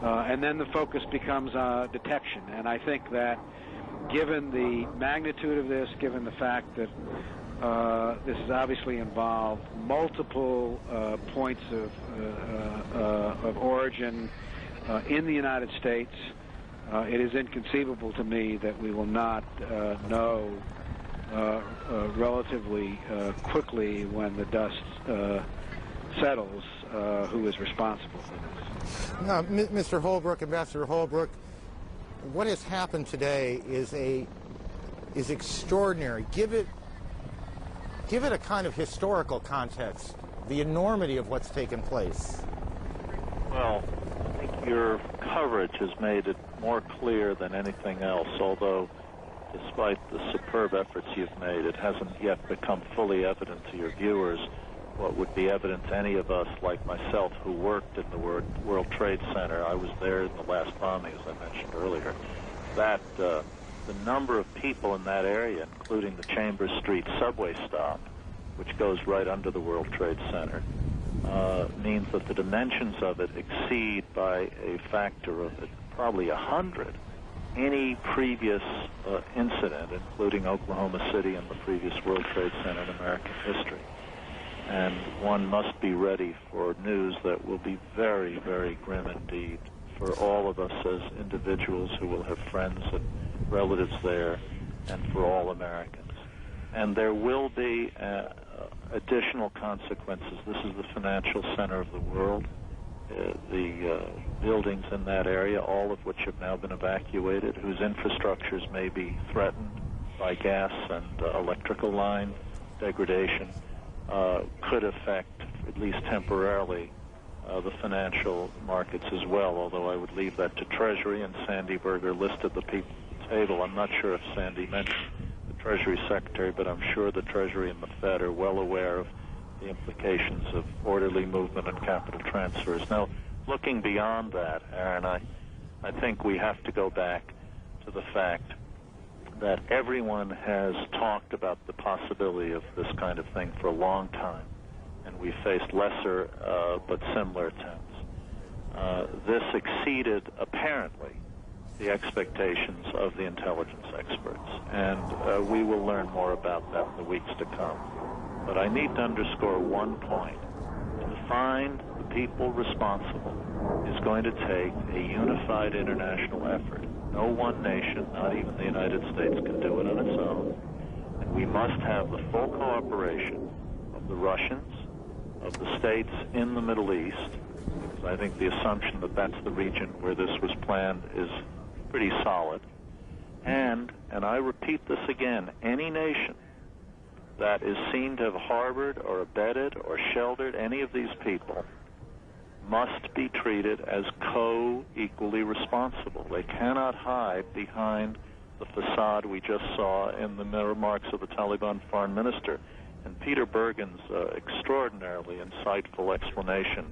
And then the focus becomes detection. And I think that given the magnitude of this, given the fact that this has obviously involved multiple points of origin in the United States, it is inconceivable to me that we will not know relatively quickly when the dust settles who is responsible for this. Now, Mr. Holbrooke, Ambassador Holbrooke, what has happened today is extraordinary. Give it a kind of historical context, the enormity of what's taken place. Well, I think your coverage has made it more clear than anything else, although despite the superb efforts you've made, it hasn't yet become fully evident to your viewers what would be evident to any of us like myself who worked in the World Trade Center. I was there in the last bombing, as I mentioned earlier. That the number of people in that area, including the Chambers Street subway stop, which goes right under the World Trade Center, means that the dimensions of it exceed by a factor of probably 100 any previous incident, including Oklahoma City and the previous World Trade Center in American history. And one must be ready for news that will be very, very grim indeed for all of us as individuals who will have friends and relatives there, and for all Americans. And there will be additional consequences. This is the financial center of the world. The buildings in that area, all of which have now been evacuated, whose infrastructures may be threatened by gas and electrical line degradation, could affect, at least temporarily, the financial markets as well, although I would leave that to Treasury, and Sandy Berger listed the people at the table. I'm not sure if Sandy mentioned the Treasury Secretary, but I'm sure the Treasury and the Fed are well aware of the implications of orderly movement and capital transfers. Now, looking beyond that, Aaron, I think we have to go back to the fact that everyone has talked about the possibility of this kind of thing for a long time, and we faced lesser but similar attempts. This exceeded, apparently, the expectations of the intelligence experts. And we will learn more about that in the weeks to come. But I need to underscore one point. To find the people responsible is going to take a unified international effort. No one nation, not even the United States, can do it on its own. And we must have the full cooperation of the Russians, of the states in the Middle East, because I think the assumption that that's the region where this was planned is pretty solid. And I repeat this again, any nation that is seen to have harbored or abetted or sheltered any of these people must be treated as co-equally responsible. They cannot hide behind the facade we just saw in the remarks of the Taliban foreign minister. And Peter Bergen's extraordinarily insightful explanation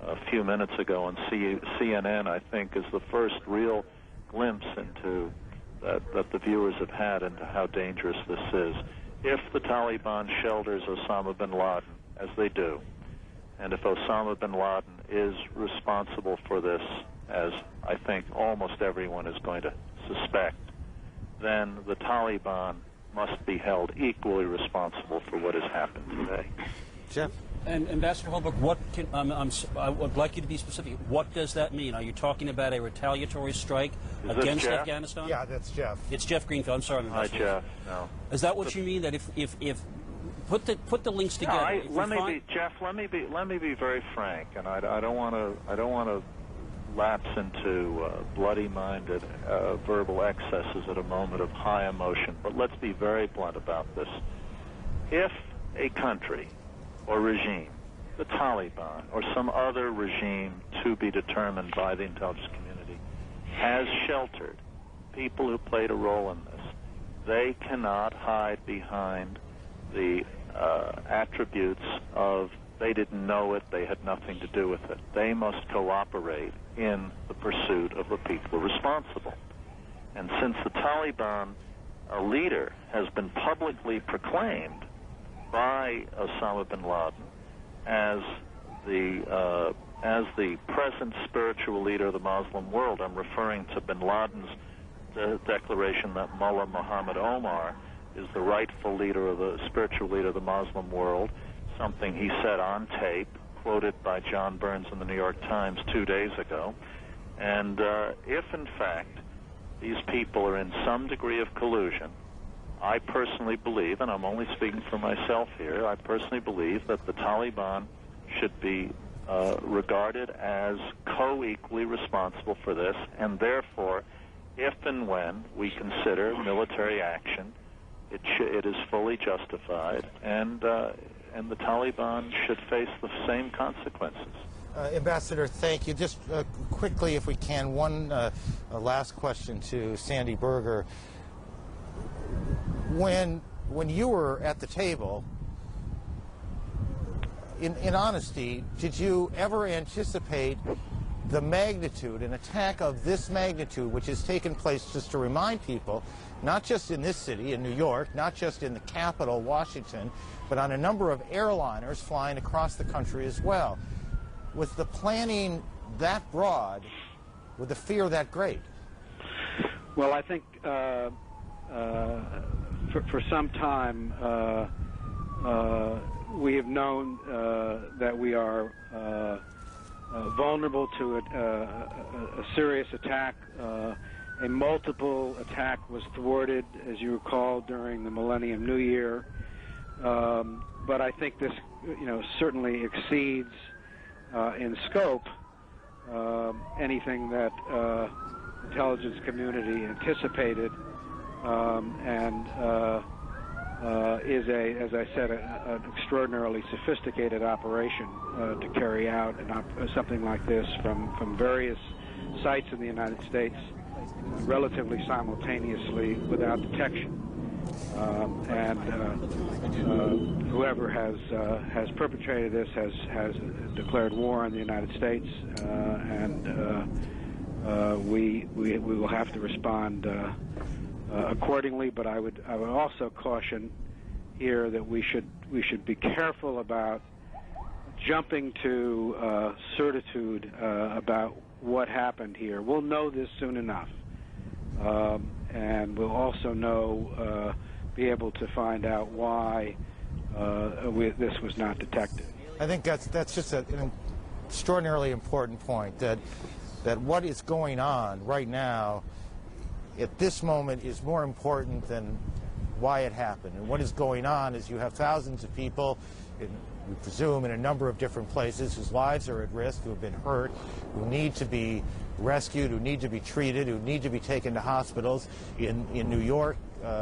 a few minutes ago on CNN, I think, is the first real glimpse into that the viewers have had into how dangerous this is. If the Taliban shelters Osama bin Laden, as they do, and if Osama bin Laden is responsible for this, as I think almost everyone is going to suspect, then the Taliban must be held equally responsible for what has happened today. Jeff? And Ambassador Holbrooke, I would like you to be specific. What does that mean? Are you talking about a retaliatory strike against Afghanistan? Yeah, that's Jeff. It's Jeff Greenfield. I'm sorry, Hi, Jeff. No. Is that what you mean? That if put the links together? No, Jeff. Let me be very frank, and I don't want to lapse into bloody-minded verbal excesses at a moment of high emotion. But let's be very blunt about this. If a country or regime, the Taliban, or some other regime to be determined by the intelligence community, has sheltered people who played a role in this, they cannot hide behind the attributes of they didn't know it, they had nothing to do with it. They must cooperate in the pursuit of the people responsible. And since the Taliban leader has been publicly proclaimed by Osama bin Laden as the present spiritual leader of the Muslim world, I'm referring to bin Laden's declaration that Mullah Muhammad Omar is the rightful leader of the spiritual leader of the Muslim world, something he said on tape, quoted by John Burns in the New York Times 2 days ago. And if, in fact, these people are in some degree of collusion, I personally believe, and I'm only speaking for myself here, I personally believe that the Taliban should be regarded as co-equally responsible for this, and therefore, if and when we consider military action, it is fully justified, and the Taliban should face the same consequences. Ambassador, thank you. Just quickly, if we can, one last question to Sandy Berger. When you were at the table, in honesty, did you ever anticipate the magnitude, an attack of this magnitude, which has taken place, just to remind people, not just in this city, in New York, not just in the capital, Washington, but on a number of airliners flying across the country as well? Was the planning that broad, with the fear that great? Well, I think for some time we have known that we are vulnerable to a serious attack. A multiple attack was thwarted, as you recall, during the Millennium New Year. But I think this, certainly exceeds in scope anything that intelligence community anticipated, and is as I said, an extraordinarily sophisticated operation to carry out something like this from various sites in the United States relatively simultaneously without detection. And whoever has perpetrated this has declared war on the United States, and we will have to respond accordingly. But I would also caution here that we should be careful about jumping to certitude about what happened here. We'll know this soon enough. and we'll also know, be able to find out why this was not detected. I think that's just an extraordinarily important point, that what is going on right now at this moment is more important than why it happened. And what is going on is you have thousands of people, we presume in a number of different places, whose lives are at risk, who have been hurt, who need to be rescued, who need to be treated, who need to be taken to hospitals. In New York,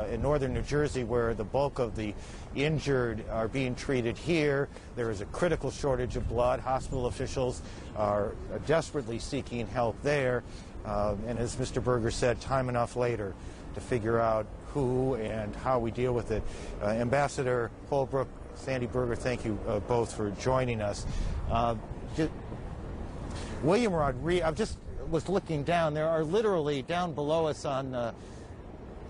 in northern New Jersey, where the bulk of the injured are being treated here, there is a critical shortage of blood. Hospital officials are desperately seeking help there. And as Mr. Berger said, time enough later to figure out who and how we deal with it. Ambassador Holbrooke, Sandy Berger, thank you both for joining us. William Rodriguez, I just was looking down. There are literally down below us on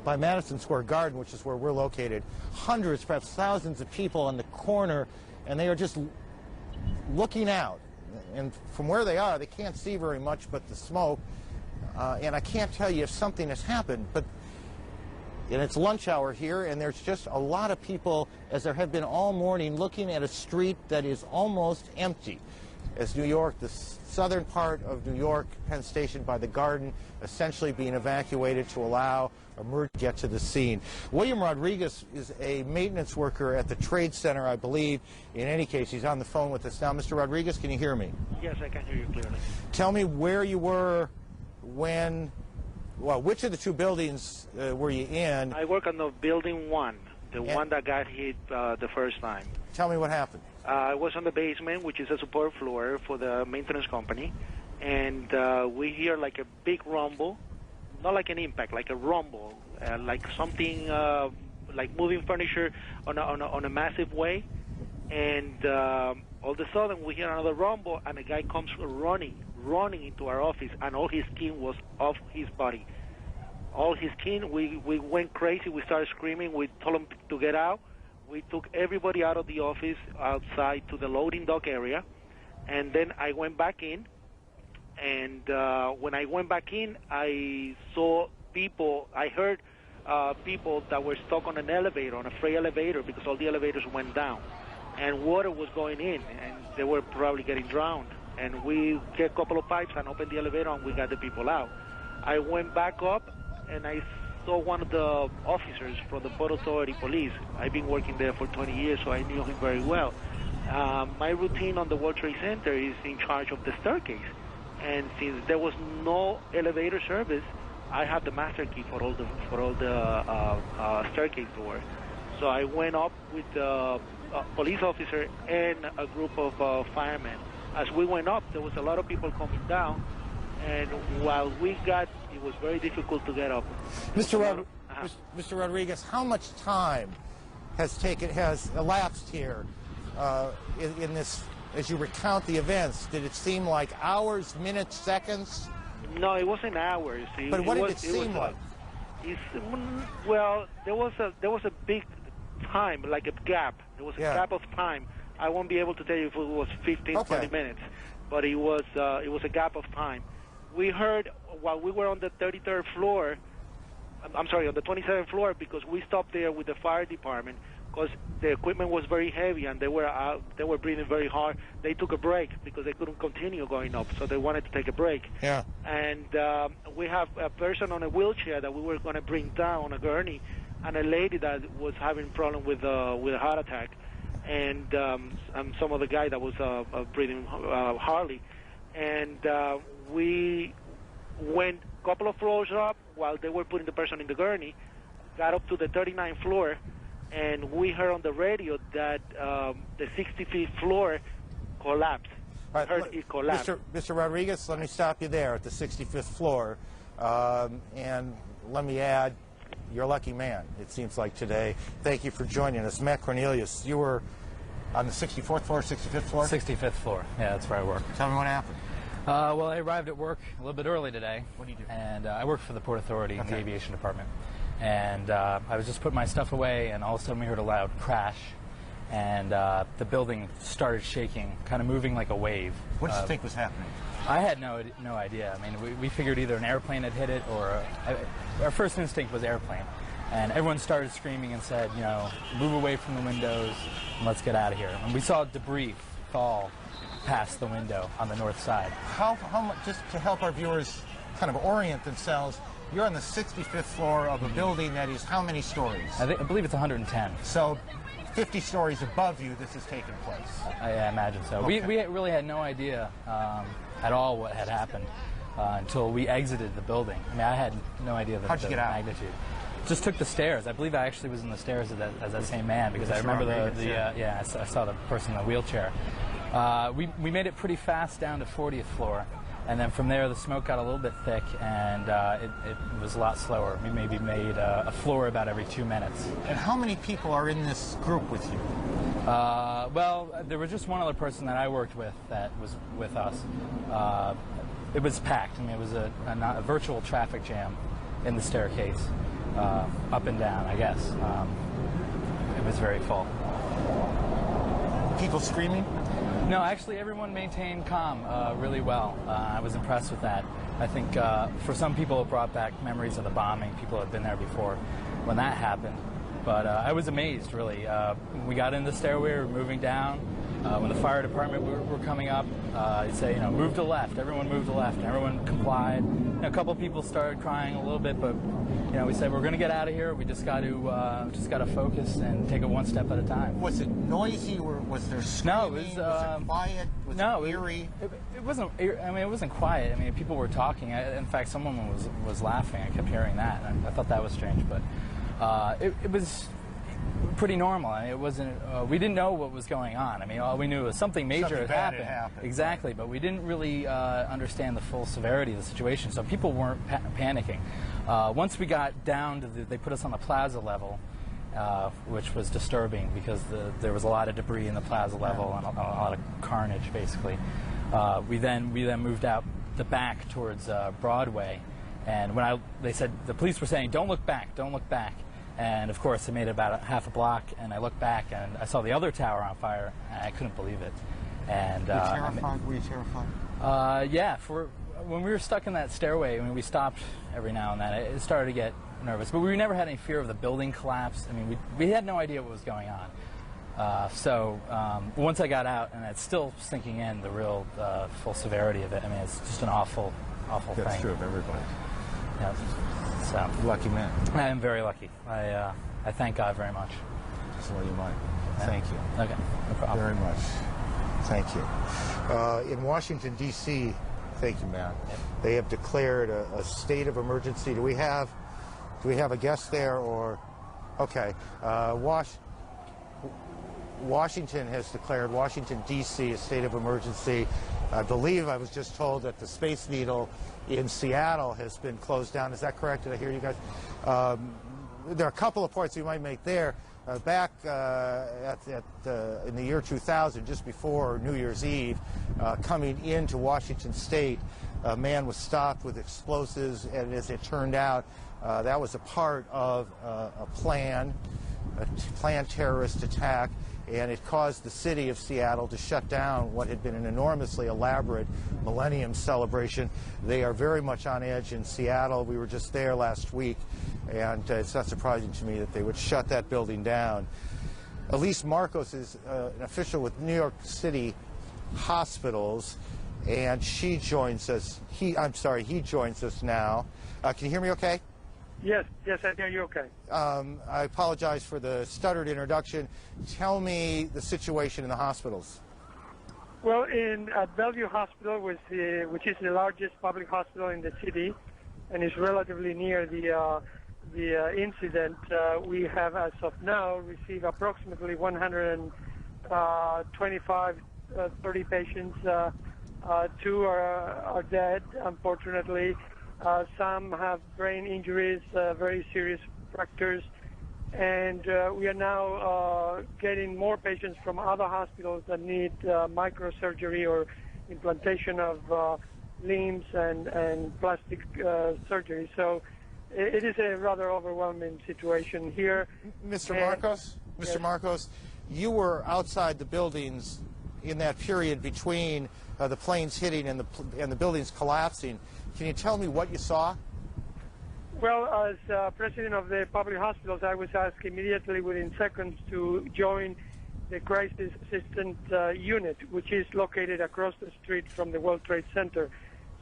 by Madison Square Garden, which is where we're located, hundreds, perhaps thousands of people on the corner, and they are just looking out. And from where they are, they can't see very much but the smoke. And I can't tell you if something has happened, but and it's lunch hour here, and there's just a lot of people, as there have been all morning, looking at a street that is almost empty. As New York, the southern part of New York, Penn Station by the Garden, essentially being evacuated to allow emergency to get to the scene. William Rodriguez is a maintenance worker at the Trade Center, I believe. In any case, he's on the phone with us now. Mr. Rodriguez, can you hear me? Yes, I can hear you clearly. Tell me where you were when, well, which of the two buildings were you in? I work on the building one, the one that got hit the first time. Tell me what happened. I was on the basement, which is a support floor for the maintenance company, and we hear like a big rumble, not like an impact, like a rumble, like something like moving furniture on a massive way, and all of a sudden we hear another rumble, and a guy comes running into our office, and all his skin was off his body. All his skin, we went crazy. We started screaming. We told him to get out. We took everybody out of the office outside to the loading dock area, and then I went back in, and when I went back in, I saw people, I heard people that were stuck on an elevator, on a freight elevator, because all the elevators went down, and water was going in, and they were probably getting drowned. And we get a couple of pipes and opened the elevator, and we got the people out. I went back up, and I saw one of the officers from the Port Authority Police. I've been working there for 20 years, so I knew him very well. My routine on the World Trade Center is in charge of the staircase. And since there was no elevator service, I have the master key for all the staircase doors. So I went up with the police officer and a group of firemen. As we went up, there was a lot of people coming down, and while we got, it was very difficult to get up. Mr. Rodriguez, how much time has elapsed here in this, as you recount the events? Did it seem like hours, minutes, seconds? No, it wasn't hours. But what did it seem like? Well, there was a big time, like a gap. There was a gap of time. I won't be able to tell you if it was 15, 20 minutes, but it was a gap of time. We heard while we were on the 33rd floor, I'm sorry, on the 27th floor, because we stopped there with the fire department because the equipment was very heavy and they were breathing very hard. They took a break because they couldn't continue going up, so they wanted to take a break. Yeah. And we have a person on a wheelchair that we were going to bring down on a gurney, and a lady that was having problem with a heart attack. And some other guy that was breathing hardly. And we went a couple of floors up while they were putting the person in the gurney, got up to the 39th floor, and we heard on the radio that the 65th floor collapsed. Right, heard it collapsed. Mr. Rodriguez, let me stop you there at the 65th floor. And let me add, you're a lucky man, it seems like today. Thank you for joining us. Matt Cornelius, you were on the 64th floor, 65th floor? 65th floor. Yeah, that's where I work. Tell me what happened. Well, I arrived at work a little bit early today. What do you do? And I work for the Port Authority, the aviation department. And I was just putting my stuff away, and all of a sudden we heard a loud crash. And the building started shaking, kind of moving like a wave. What did you think was happening? I had no idea. I mean, we figured either an airplane had hit it or our first instinct was airplane. And everyone started screaming and said, you know, move away from the windows and let's get out of here. And we saw debris fall past the window on the north side. How much, just to help our viewers kind of orient themselves, you're on the 65th floor of a building that is how many stories? I believe it's 110. So 50 stories above you this has taken place. I imagine so. Okay. We really had no idea at all what had happened until we exited the building. I mean, I had no idea the magnitude. Just took the stairs. I believe I actually was in the stairs as that same man because I remember I saw the person in the wheelchair. We made it pretty fast down to 40th floor, and then from there the smoke got a little bit thick and it was a lot slower. We maybe made a floor about every 2 minutes. And how many people are in this group with you? Well, there was just one other person that I worked with that was with us. It was packed. I mean, it was a virtual traffic jam in the staircase. Up and down, I guess. It was very full. People screaming? No, actually everyone maintained calm really well. I was impressed with that. I think for some people it brought back memories of the bombing. People had been there before when that happened. But I was amazed, really. We got in the stairway, we were moving down. When the fire department were coming up, they'd say, you know, move to the left. Everyone moved to the left, and everyone complied. You know, a couple of people started crying a little bit, but you know, we said we're going to get out of here. We just got to focus and take it one step at a time. Was it noisy, or was there screaming? No, it was quiet. Was it eerie? It wasn't. I mean, it wasn't quiet. I mean, people were talking. In fact, someone was laughing. I kept hearing that, and I thought that was strange. But it was pretty normal. I mean, it wasn't. We didn't know what was going on. I mean, all we knew was something major had happened. Exactly, but we didn't really understand the full severity of the situation. So people weren't panicking. Once we got down to they put us on the plaza level, which was disturbing because there was a lot of debris in the plaza level and a lot of carnage, basically. We then moved out the back towards Broadway, and when they said the police were saying, "Don't look back, don't look back." And of course, I made it about half a block, and I looked back, and I saw the other tower on fire, and I couldn't believe it. And Were you terrified? Yeah. When we were stuck in that stairway, I mean, we stopped every now and then. It started to get nervous, but we never had any fear of the building collapse. I mean, we had no idea what was going on. So once I got out, and it's still sinking in the real full severity of it. I mean, it's just an awful thing. That's true of everybody. Yeah. So lucky man. I am very lucky. I thank God very much. Just what you might. Thank you. Okay, no problem. Very much. Thank you. In Washington, D.C., thank you, Matt. They have declared a state of emergency. Do we have a guest there, or okay? Washington has declared Washington, D.C. a state of emergency. I believe I was just told that the Space Needle in Seattle has been closed down. Is that correct? Did I hear you guys? There are a couple of points we might make there. Back in the year 2000, just before New Year's Eve, coming into Washington State, a man was stopped with explosives, and as it turned out, that was a part of a planned terrorist attack, and it caused the city of Seattle to shut down what had been an enormously elaborate Millennium celebration. They are very much on edge in Seattle. We were just there last week, and it's not surprising to me that they would shut that building down. Elise Marcos is an official with New York City Hospitals, and she joins us. He joins us now. Can you hear me okay? Yes, I hear you okay. I apologize for the stuttered introduction. Tell me the situation in the hospitals. Well, at Bellevue Hospital, which is the largest public hospital in the city, and is relatively near the incident, we have, as of now, received approximately 125, 30 patients. 2 are dead, unfortunately. Some have brain injuries, very serious fractures, and we are now getting more patients from other hospitals that need microsurgery or implantation of limbs and plastic surgery. So it is a rather overwhelming situation here. Mr. Marcos, you were outside the buildings in that period between the planes hitting and the buildings collapsing. Can you tell me what you saw? Well, as president of the public hospitals, I was asked immediately within seconds to join the crisis assistance unit, which is located across the street from the World Trade Center.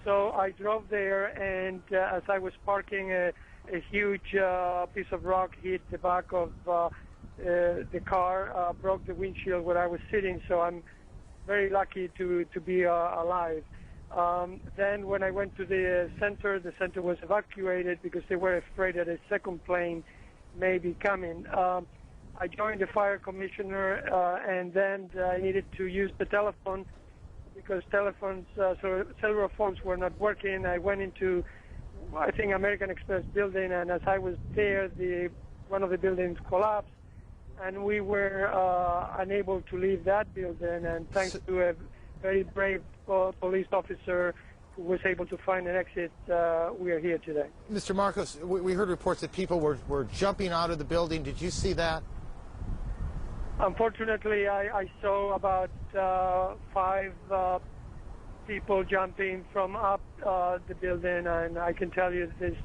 So I drove there, and as I was parking, a huge piece of rock hit the back of the car, broke the windshield where I was sitting, so I'm very lucky to be alive. Then when I went to the center was evacuated because they were afraid that a second plane may be coming. I joined the fire commissioner, and then I needed to use the telephone because telephones, so cellular phones were not working. I went into, I think, American Express building, and as I was there, one of the buildings collapsed, and we were unable to leave that building, and thanks to a very brave police officer who was able to find an exit, we are here today. Mr. Marcos, we heard reports that people were jumping out of the building. Did you see that? Unfortunately, I saw about 5 people jumping from up the building, and I can tell you there's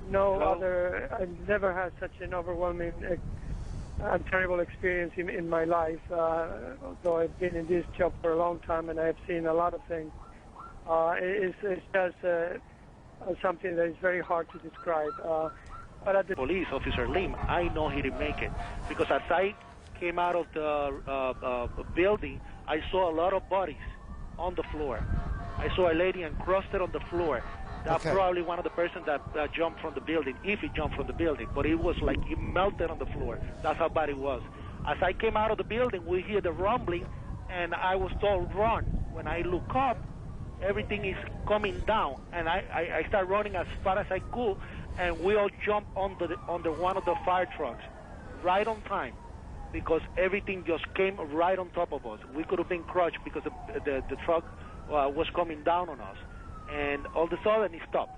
no other, I've never had such an overwhelming and terrible experience in my life, although I've been in this job for a long time and I've seen a lot of things. It's just something that is very hard to describe. But at the police officer Lim, I know he didn't make it because as I came out of the building, I saw a lot of bodies on the floor. I saw a lady encrusted on the floor. That's probably one of the persons that jumped from the building, if he jumped from the building. But it was like it melted on the floor. That's how bad it was. As I came out of the building, we hear the rumbling, and I was told, run. When I look up, everything is coming down, and I start running as far as I could, and we all jumped under one of the fire trucks, right on time, because everything just came right on top of us. We could have been crushed because the truck was coming down on us. And all of a sudden, it stopped,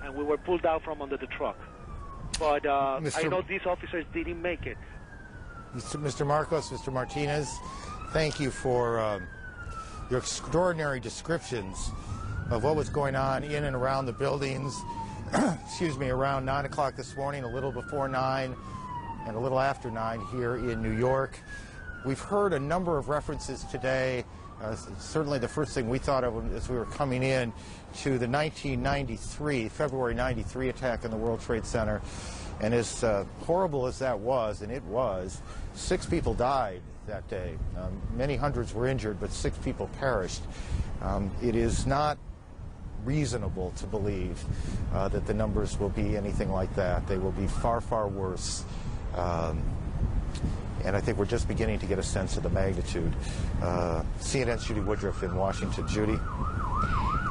and we were pulled out from under the truck. But I know these officers didn't make it. Mr. Marcos, Mr. Martinez, thank you for your extraordinary descriptions of what was going on in and around the buildings, excuse me, around 9 o'clock this morning, a little before 9, and a little after 9 here in New York. We've heard a number of references today. Certainly the first thing we thought of as we were coming in to the 1993, February 93 attack on the World Trade Center. And as horrible as that was, and it was, 6 people died that day. Many hundreds were injured, but 6 people perished. It is not reasonable to believe that the numbers will be anything like that. They will be far, far worse. And I think we're just beginning to get a sense of the magnitude. CNN's Judy Woodruff in Washington. Judy?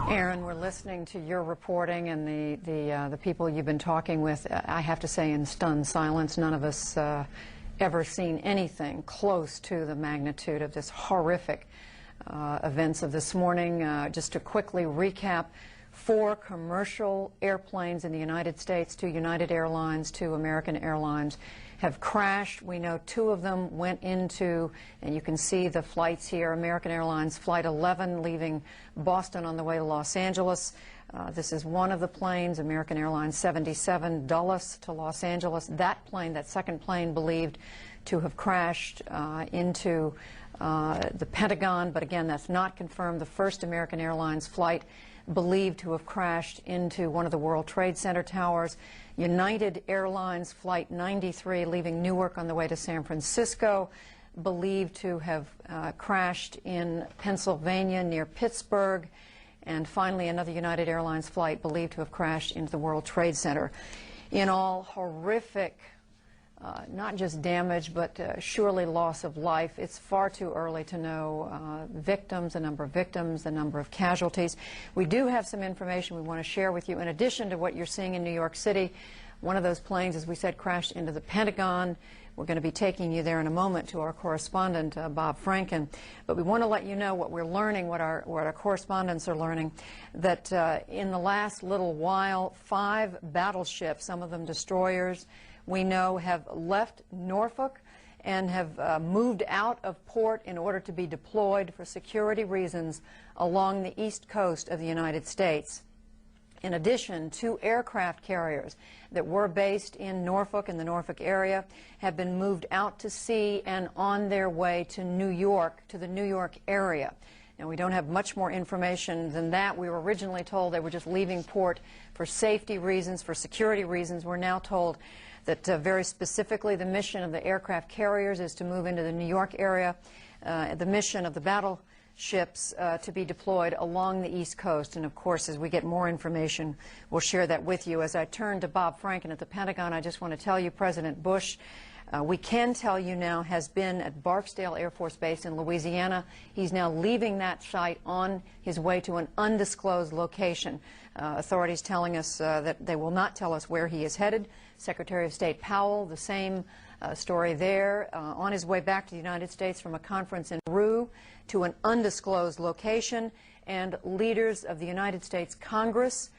Aaron, we're listening to your reporting and the people you've been talking with. I have to say in stunned silence, none of us ever seen anything close to the magnitude of this horrific events of this morning. Just to quickly recap, 4 commercial airplanes in the United States, 2 United Airlines, 2 American Airlines, have crashed. We know 2 of them went into, and you can see the flights here, American Airlines Flight 11 leaving Boston on the way to Los Angeles. This is one of the planes, American Airlines 77 Dulles to Los Angeles. That plane, that second plane, believed to have crashed into the Pentagon, but again, that's not confirmed. The first American Airlines flight believed to have crashed into one of the World Trade Center towers. United Airlines Flight 93 leaving Newark on the way to San Francisco, believed to have crashed in Pennsylvania near Pittsburgh. And finally, another United Airlines flight believed to have crashed into the World Trade Center. In all, horrific, not just damage, but surely loss of life. It's far too early to know victims, the number of victims, the number of casualties. We do have some information we want to share with you. In addition to what you're seeing in New York City, one of those planes, as we said, crashed into the Pentagon. We're going to be taking you there in a moment to our correspondent, Bob Franken. But we want to let you know what we're learning, what our correspondents are learning, that in the last little while, 5 battleships, some of them destroyers, we know have left Norfolk and have moved out of port in order to be deployed for security reasons along the east coast of the United States. In addition, 2 aircraft carriers that were based in Norfolk, in the Norfolk area, have been moved out to sea and on their way to New York, to the New York area. Now, we don't have much more information than that. We were originally told they were just leaving port for safety reasons, for security reasons. We're now told that very specifically the mission of the aircraft carriers is to move into the New York area, the mission of the battleships to be deployed along the East Coast. And of course, as we get more information, we'll share that with you. As I turn to Bob Franken at the Pentagon, I just want to tell you President Bush, we can tell you now, has been at Barksdale Air Force Base in Louisiana. He's now leaving that site on his way to an undisclosed location. Authorities telling us that they will not tell us where he is headed. Secretary of State Powell, the same story there, on his way back to the United States from a conference in Peru to an undisclosed location, and leaders of the United States Congress,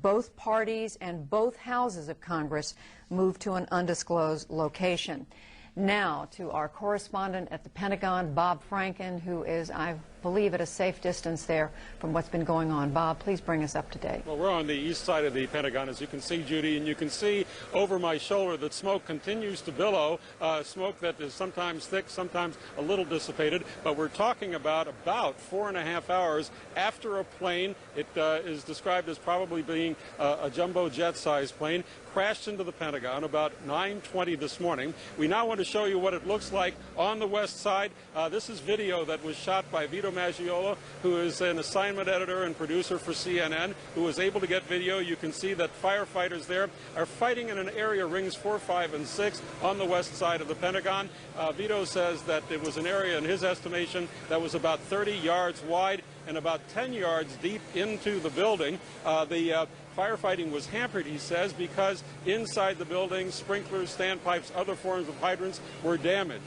both parties and both houses of Congress, moved to an undisclosed location. Now to our correspondent at the Pentagon, Bob Franken, who is, I believe, at a safe distance there from what's been going on. Bob, please bring us up to date. Well, we're on the east side of the Pentagon, as you can see, Judy, and you can see over my shoulder that smoke continues to billow, smoke that is sometimes thick, sometimes a little dissipated, but we're talking about 4.5 hours after a plane, it is described as probably being a jumbo jet-sized plane, crashed into the Pentagon about 9:20 this morning. We now want to show you what it looks like on the west side. This is video that was shot by Vito Maggiola, who is an assignment editor and producer for CNN, who was able to get video. You can see that firefighters there are fighting in an area, rings 4, 5, and 6, on the west side of the Pentagon. Vito says that it was an area, in his estimation, that was about 30 yards wide and about 10 yards deep into the building. The firefighting was hampered, he says, because inside the building, sprinklers, standpipes, other forms of hydrants were damaged.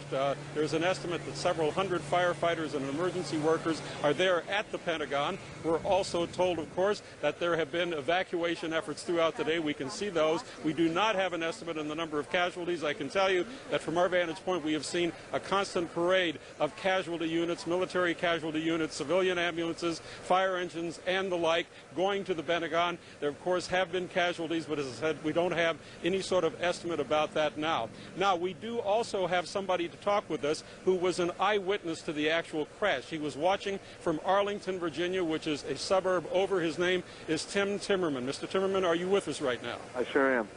There's an estimate that several hundred firefighters and emergency workers are there at the Pentagon. We're also told, of course, that there have been evacuation efforts throughout the day. We can see those. We do not have an estimate on the number of casualties. I can tell you that from our vantage point, we have seen a constant parade of casualty units, military casualty units, civilian ambulances, fire engines, and the like going to the Pentagon. There, of course, have been casualties, but as I said, we don't have any sort of estimate about that now. Now, we do also have somebody to talk with us who was an eyewitness to the actual crash. He was watching from Arlington, Virginia, which is a suburb over. His name is Tim Timmerman. Mr. Timmerman, are you with us right now? I sure am.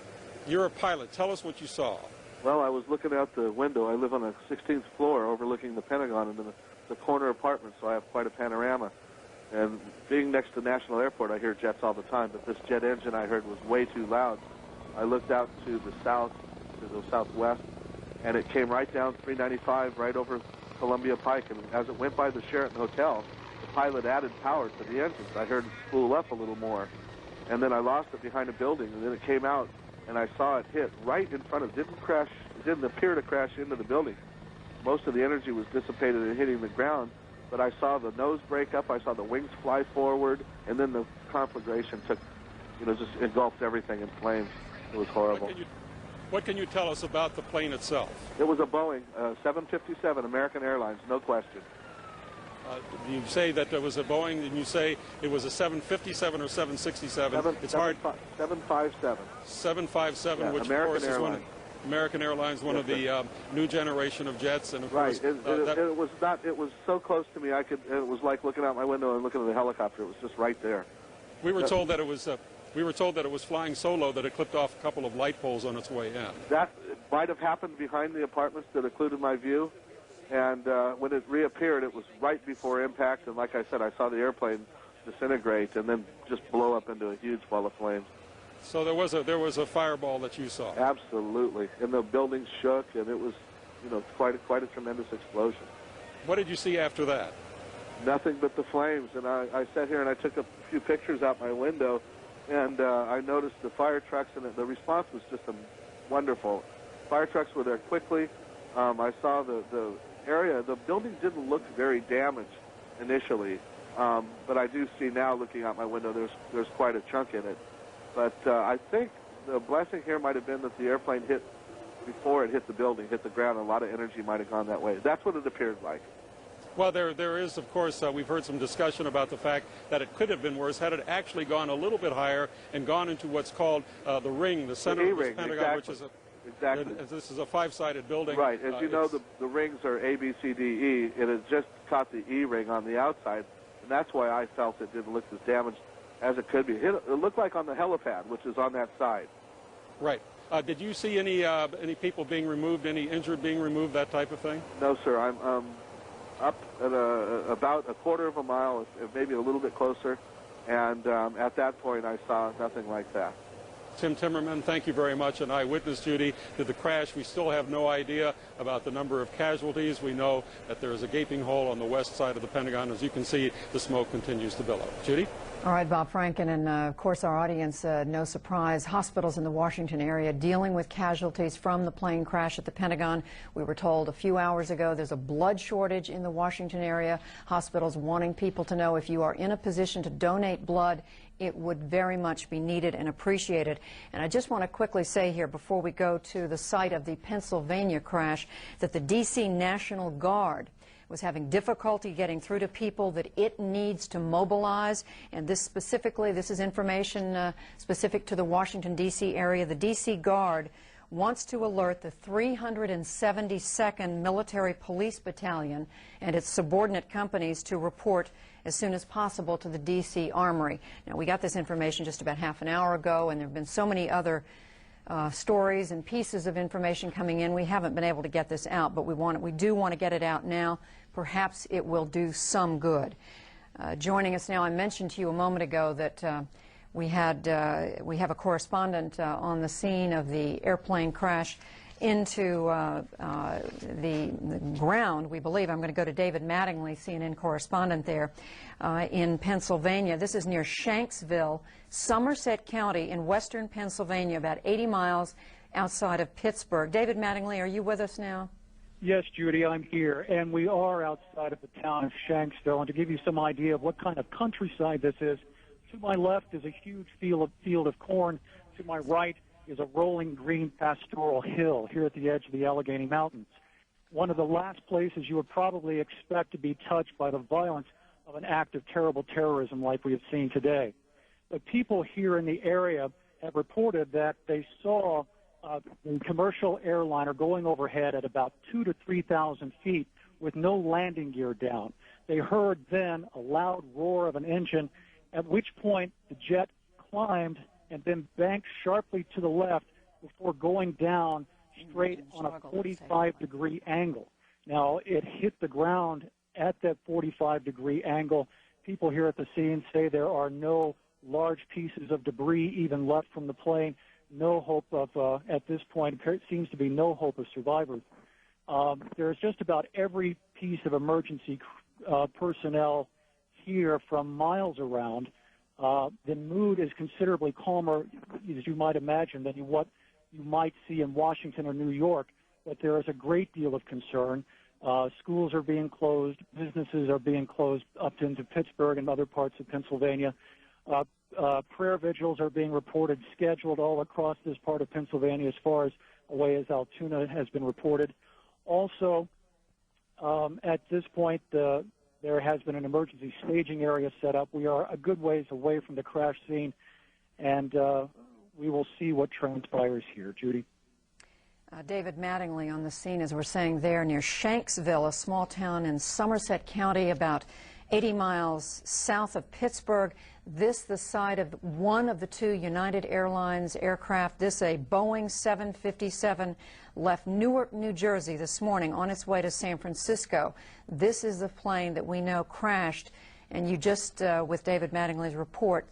You're a pilot. Tell us what you saw. Well, I was looking out the window. I live on a 16th floor overlooking the Pentagon and the corner apartment, so I have quite a panorama. And being next to National Airport, I hear jets all the time, but this jet engine I heard was way too loud. I looked out to the south, to the southwest, and it came right down 395 right over Columbia Pike. And as it went by the Sheraton Hotel, the pilot added power to the engines. I heard it spool up a little more. And then I lost it behind a building, and then it came out, and I saw it hit right in front of, it didn't appear to crash into the building. Most of the energy was dissipated and hitting the ground. But I saw the nose break up, I saw the wings fly forward, and then the conflagration took, just engulfed everything in flames. It was horrible. What can you tell us about the plane itself? It was a Boeing 757, American Airlines, no question. You say that there was a Boeing, and you say it was a 757 or 767. It's hard. 757. 757, yeah, which American of course Airlines. is one. American Airlines, one of the new generation of jets, and of right. course, it was not. It was so close to me. It was like looking out my window and looking at the helicopter. It was just right there. We were told that it was. We were told that it was flying so low that it clipped off a couple of light poles on its way in. That might have happened behind the apartments that occluded my view, and when it reappeared, it was right before impact. And like I said, I saw the airplane disintegrate and then just blow up into a huge ball of flames. So there was a fireball that you saw. Absolutely, and the building shook, and it was, quite a tremendous explosion. What did you see after that? Nothing but the flames, and I sat here and I took a few pictures out my window, and I noticed the fire trucks, and the response was just wonderful. Fire trucks were there quickly. I saw the area. The building didn't look very damaged initially, but I do see now, looking out my window, there's quite a chunk in it. But I think the blessing here might have been that the airplane hit before it hit the building, hit the ground. A lot of energy might have gone that way. That's what it appeared like. Well, there is, of course, we've heard some discussion about the fact that it could have been worse had it actually gone a little bit higher and gone into what's called the ring, the center of the Pentagon, exactly. which is exactly. This is a 5-sided building. Right. As you know, the rings are A, B, C, D, E. It has just caught the E ring on the outside, and that's why I felt it didn't look as damaged as it could be. It looked like on the helipad, which is on that side. Right. Did you see any people being removed, any injured being removed, that type of thing? No, sir. I'm up at about a quarter of a mile, maybe a little bit closer, and at that point I saw nothing like that. Tim Timmerman, thank you very much. An eyewitness, Judy, to the crash. We still have no idea about the number of casualties. We know that there is a gaping hole on the west side of the Pentagon. As you can see, the smoke continues to billow. Judy? All right, Bob Franken, and of course our audience, no surprise, hospitals in the Washington area dealing with casualties from the plane crash at the Pentagon. We were told a few hours ago there's a blood shortage in the Washington area. Hospitals wanting people to know if you are in a position to donate blood, it would very much be needed and appreciated. And I just want to quickly say here before we go to the site of the Pennsylvania crash that the D.C. National Guard was having difficulty getting through to people that it needs to mobilize. And this specifically, this is information specific to the Washington, D.C. area. The D.C. Guard wants to alert the 372nd Military Police Battalion and its subordinate companies to report as soon as possible to the D.C. Armory. Now, we got this information just about half an hour ago, and there have been so many other stories and pieces of information coming in. We haven't been able to get this out, but we do want to get it out now. Perhaps it will do some good. Joining us now, I mentioned to you a moment ago that we have a correspondent on the scene of the airplane crash into the ground, we believe. I'm going to go to David Mattingly, CNN correspondent there in Pennsylvania. This is near Shanksville, Somerset County in western Pennsylvania, about 80 miles outside of Pittsburgh. David Mattingly, are you with us now? Yes, Judy, I'm here, and we are outside of the town of Shanksville. And to give you some idea of what kind of countryside this is, to my left is a huge field of corn. To my right is a rolling green pastoral hill here at the edge of the Allegheny Mountains. One of the last places you would probably expect to be touched by the violence of an act of terrible terrorism like we have seen today. But people here in the area have reported that they saw the commercial airliner going overhead at about 2,000 to 3,000 feet with no landing gear down. They heard then a loud roar of an engine, at which point the jet climbed and then banked sharply to the left before going down straight on a 45-degree angle. Now, it hit the ground at that 45-degree angle. People here at the scene say there are no large pieces of debris even left from the plane. No hope of, at this point, it seems to be no hope of survivors. There's just about every piece of emergency personnel here from miles around. The mood is considerably calmer, as you might imagine, than what you might see in Washington or New York, but there is a great deal of concern. Schools are being closed, businesses are being closed up into Pittsburgh and other parts of Pennsylvania. Prayer vigils are being reported, scheduled all across this part of Pennsylvania as far as away as Altoona has been reported. Also, at this point, there has been an emergency staging area set up. We are a good ways away from the crash scene, and we will see what transpires here. Judy? David Mattingly on the scene, as we're saying there, near Shanksville, a small town in Somerset County, about 80 miles south of Pittsburgh. This the site of one of the two United Airlines aircraft. This a Boeing 757 left Newark, New Jersey this morning on its way to San Francisco. This is the plane that we know crashed. And you just, with David Mattingly's report,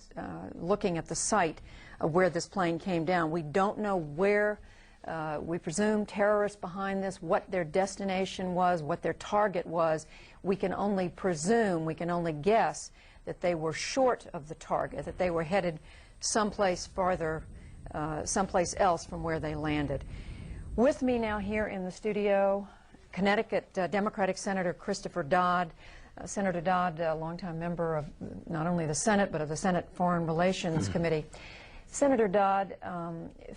looking at the site of where this plane came down, we don't know where. We presume terrorists behind this, what their destination was, what their target was. We can only presume, we can only guess that they were short of the target, that they were headed someplace farther, someplace else from where they landed. With me now here in the studio, Connecticut Democratic Senator Christopher Dodd. Senator Dodd, a longtime member of not only the Senate, but of the Senate Foreign Relations Committee. Senator Dodd,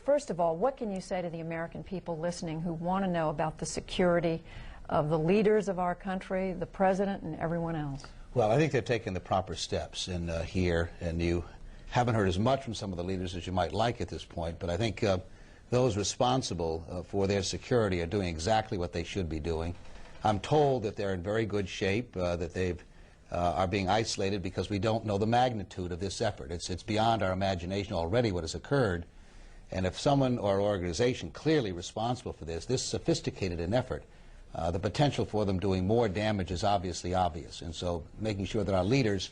first of all, what can you say to the American people listening who want to know about the security of the leaders of our country, the President, and everyone else? Well, I think they've taken the proper steps in here, and you haven't heard as much from some of the leaders as you might like at this point, but I think those responsible for their security are doing exactly what they should be doing. I'm told that they're in very good shape, that they are being isolated because we don't know the magnitude of this effort. It's beyond our imagination already what has occurred, and if someone or organization clearly responsible for this sophisticated an effort, the potential for them doing more damage is obviously obvious, and so making sure that our leaders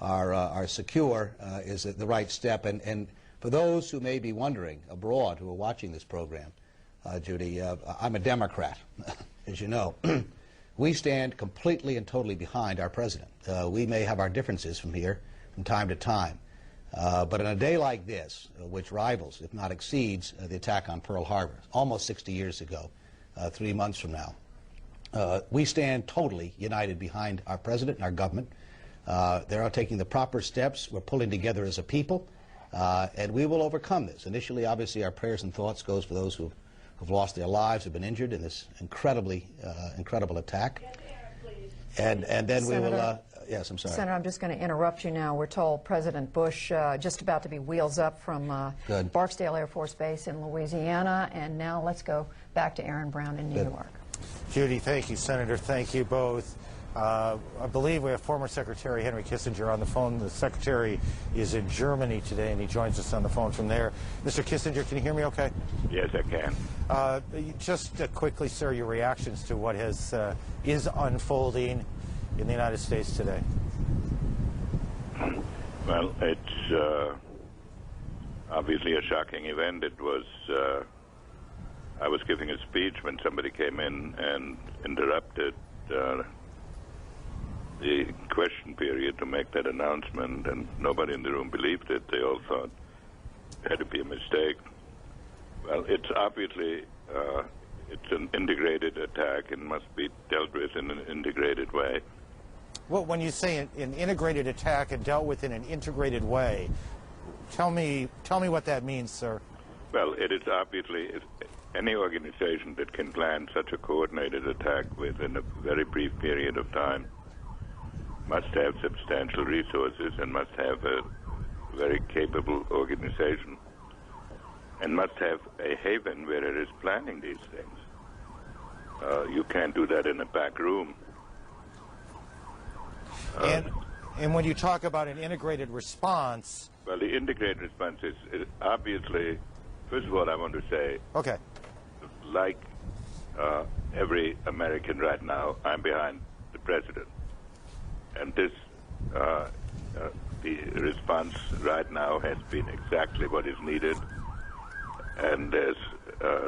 are secure is the right step. And for those who may be wondering abroad who are watching this program, Judy, I'm a Democrat, as you know. We stand completely and totally behind our president. We may have our differences from time to time, but on a day like this, which rivals, if not exceeds, the attack on Pearl Harbor, almost 60 years ago, 3 months from now, we stand totally united behind our president and our government. They're taking the proper steps. We're pulling together as a people, and we will overcome this. Initially, obviously, our prayers and thoughts goes for those who've lost their lives, have been injured in this incredible attack. And then Senator, we will, yes, I'm sorry. Senator, I'm just going to interrupt you now. We're told President Bush just about to be wheels up from Barksdale Air Force Base in Louisiana, and now let's go back to Aaron Brown in New York. Judy, thank you. Senator, thank you both. I believe we have former Secretary Henry Kissinger on the phone. The Secretary is in Germany today, and he joins us on the phone from there. Mr. Kissinger, can you hear me okay? Yes, I can. Just quickly, sir, your reactions to what is unfolding in the United States today. Well, it's obviously a shocking event. It was, I was giving a speech when somebody came in and interrupted the question period to make that announcement, and nobody in the room believed it. They all thought it had to be a mistake. Well, it's obviously it's an integrated attack and must be dealt with in an integrated way. Well, when you say an integrated attack and dealt with in an integrated way, tell me what that means, sir. Well, it is obviously any organization that can plan such a coordinated attack within a very brief period of time must have substantial resources and must have a very capable organization and must have a haven where it is planning these things. You can't do that in a back room. And when you talk about an integrated response... Well, the integrated response is obviously, first of all, I want to say, okay, like every American right now, I'm behind the president. And this, the response right now has been exactly what is needed. And there's, the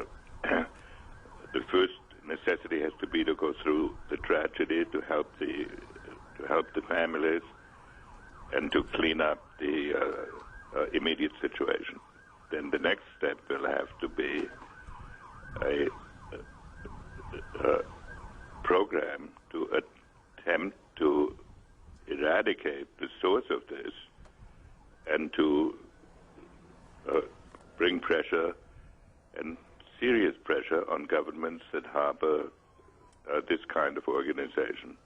first necessity has to be to go through the tragedy, to help the families, and to clean up the immediate situation. Then the next step will have to be a program to attempt to eradicate the source of this and to bring pressure and serious pressure on governments that harbor this kind of organization,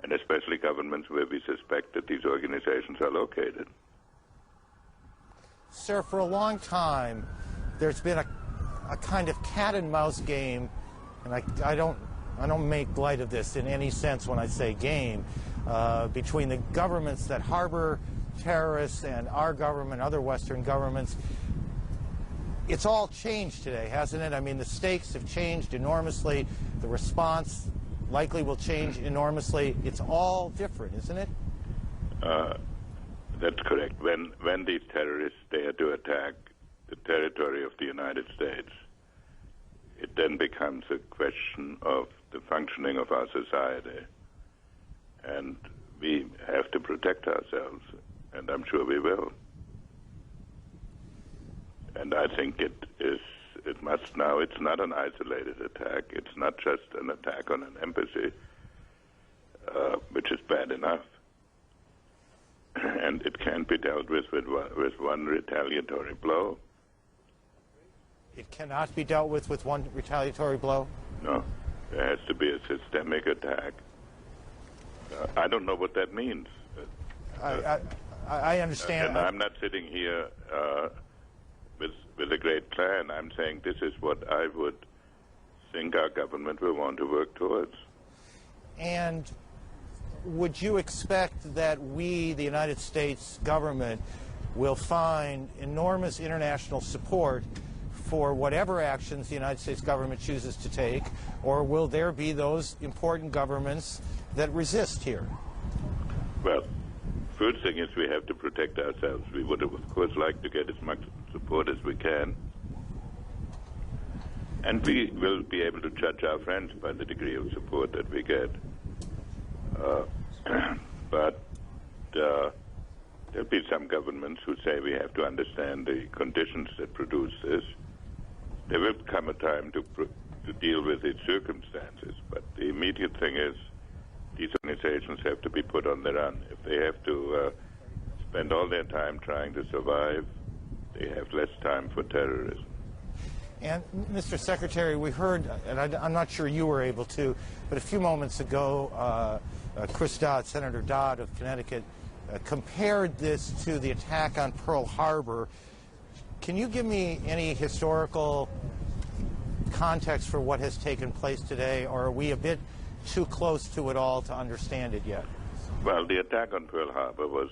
and especially governments where we suspect that these organizations are located. Sir, for a long time, there's been a kind of cat and mouse game, and I don't make light of this in any sense when I say game, between the governments that harbor terrorists and our government, other Western governments. It's all changed today, hasn't it? I mean, the stakes have changed enormously. The response likely will change enormously. It's all different, isn't it? That's correct. When these terrorists dare to attack the territory of the United States, it then becomes a question of the functioning of our society. And we have to protect ourselves, and I'm sure we will. And I think it must now, it's not an isolated attack. It's not just an attack on an embassy, which is bad enough. And it can't be be dealt with one retaliatory blow. It cannot be dealt with one retaliatory blow? No. There has to be a systemic attack. I don't know what that means. I understand. And I'm not sitting here with a great plan. I'm saying this is what I would think our government will want to work towards. And would you expect that we, the United States government, will find enormous international support for whatever actions the United States government chooses to take, or will there be those important governments that resist here? Well, first thing is we have to protect ourselves. We would, of course, like to get as much support as we can. And we will be able to judge our friends by the degree of support that we get. But there'll be some governments who say we have to understand the conditions that produce this. There will come a time to deal with its circumstances, but the immediate thing is these organizations have to be put on the run. If they have to spend all their time trying to survive, they have less time for terrorism. And, Mr. Secretary, we heard, and I'm not sure you were able to, but a few moments ago, Chris Dodd, Senator Dodd of Connecticut, compared this to the attack on Pearl Harbor. Can you give me any historical context for what has taken place today, or are we a bit too close to it all to understand it yet? Well, the attack on Pearl Harbor was,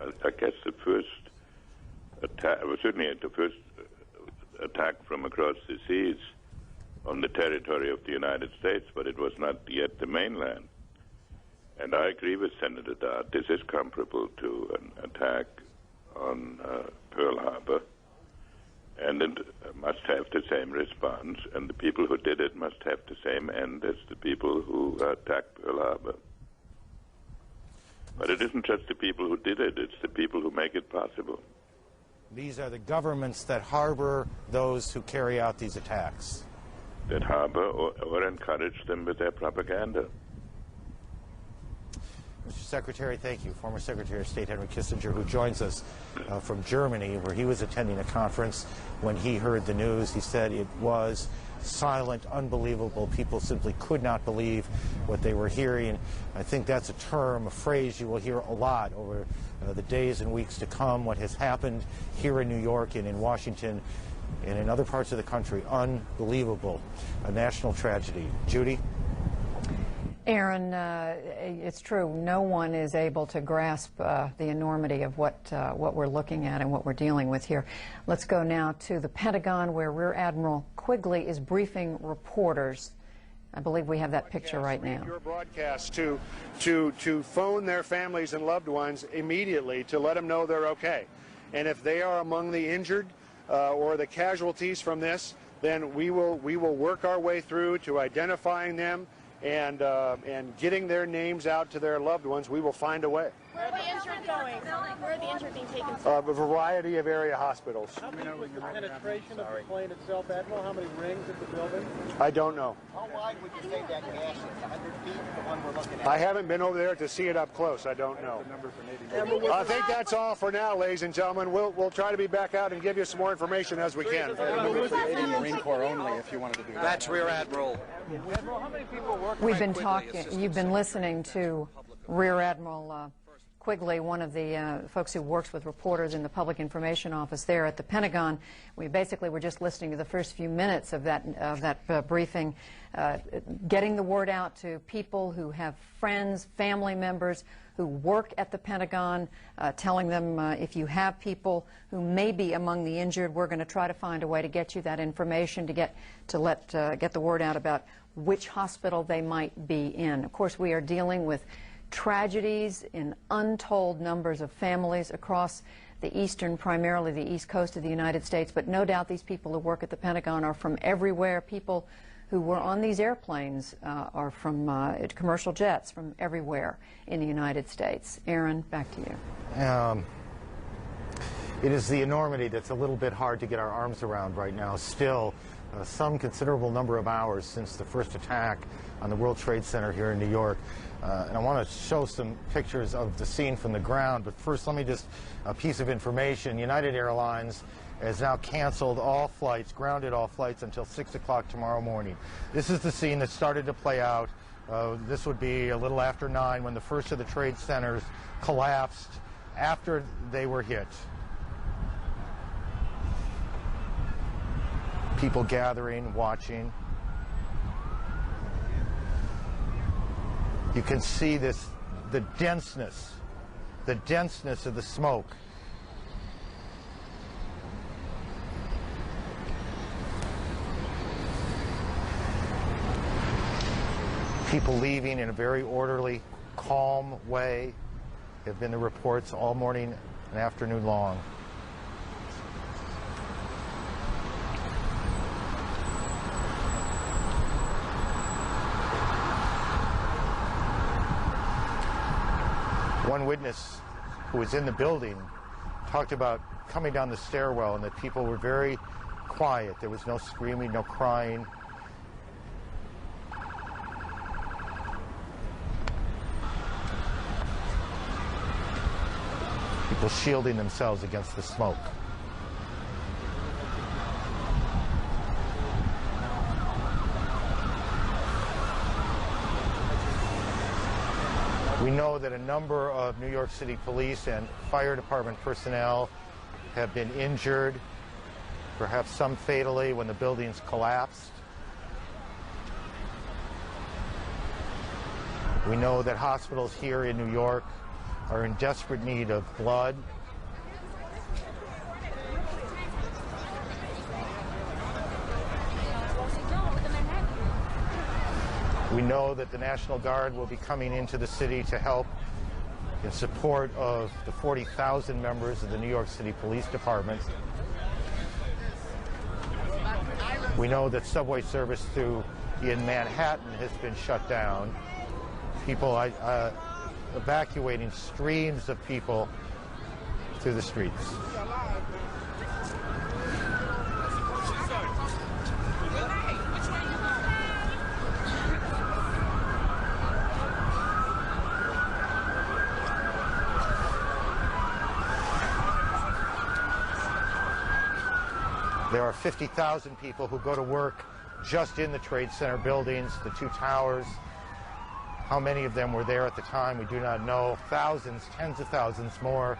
I guess, the first attack, certainly the first attack from across the seas on the territory of the United States, but it was not yet the mainland. And I agree with Senator Dodd. This is comparable to an attack on Pearl Harbor, and it must have the same response, and the people who did it must have the same end as the people who attacked Pearl Harbor. But it isn't just the people who did it, it's the people who make it possible. These are the governments that harbor those who carry out these attacks. That harbor or encourage them with their propaganda. Mr. Secretary, thank you. Former Secretary of State Henry Kissinger, who joins us from Germany, where he was attending a conference. When he heard the news, he said it was silent, unbelievable. People simply could not believe what they were hearing. I think that's a term, a phrase you will hear a lot over the days and weeks to come. What has happened here in New York and in Washington and in other parts of the country, unbelievable. A national tragedy. Judy? Aaron, it's true. No one is able to grasp the enormity of what we're looking at and what we're dealing with here. Let's go now to the Pentagon, where Rear Admiral Quigley is briefing reporters. I believe we have that picture right now. Your broadcast to phone their families and loved ones immediately to let them know they're okay. And if they are among the injured or the casualties from this, then we will work our way through to identifying them and getting their names out to their loved ones. We will find a way. Where are the injured going? Where are the injured being taken to? A variety of area hospitals. How many was the penetration of the plane itself, Admiral? How many rings at the building? I don't know. How wide would you say that gash is? 100 feet, the one we're looking at? I haven't been over there to see it up close. I don't know. I think that's all for now, ladies and gentlemen. We'll try to be back out and give you some more information as we can. Marine Corps only, if you wanted to do that. That's Rear Admiral. Admiral, how many people work? We've been talking, you've been listening to Rear Admiral Quigley, one of the folks who works with reporters in the Public Information Office there at the Pentagon. We basically were just listening to the first few minutes of that briefing, getting the word out to people who have friends, family members who work at the Pentagon, telling them if you have people who may be among the injured, we're going to try to find a way to get you that information, to get the word out about which hospital they might be in. Of course, we are dealing with tragedies in untold numbers of families across the eastern, primarily the east coast of the United States, but no doubt these people who work at the Pentagon are from everywhere. People who were on these airplanes are from commercial jets from everywhere in the United States. Aaron, back to you. It is the enormity that's a little bit hard to get our arms around right now. Still, some considerable number of hours since the first attack on the World Trade Center here in New York. And I want to show some pictures of the scene from the ground. But first, let me just, a piece of information. United Airlines has now canceled all flights, grounded all flights until 6 o'clock tomorrow morning. This is the scene that started to play out. This would be a little after 9 when the first of the trade centers collapsed after they were hit. People gathering, watching. You can see this, the denseness of the smoke. People leaving in a very orderly, calm way have been the reports all morning and afternoon long. One witness who was in the building talked about coming down the stairwell and that people were very quiet. There was no screaming, no crying. People shielding themselves against the smoke. We know that a number of New York City police and fire department personnel have been injured, perhaps some fatally, when the buildings collapsed. We know that hospitals here in New York are in desperate need of blood. We know that the National Guard will be coming into the city to help in support of the 40,000 members of the New York City Police Department. We know that subway service in Manhattan has been shut down. People evacuating streams of people through the streets. There are 50,000 people who go to work just in the Trade Center buildings, the two towers. How many of them were there at the time, we do not know. Thousands, tens of thousands more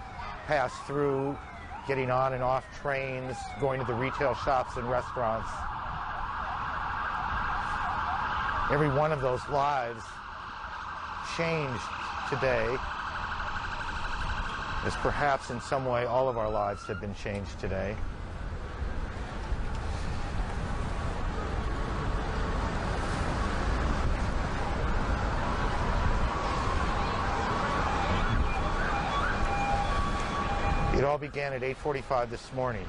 pass through, getting on and off trains, going to the retail shops and restaurants. Every one of those lives changed today, as perhaps in some way all of our lives have been changed today. It all began at 8:45 this morning,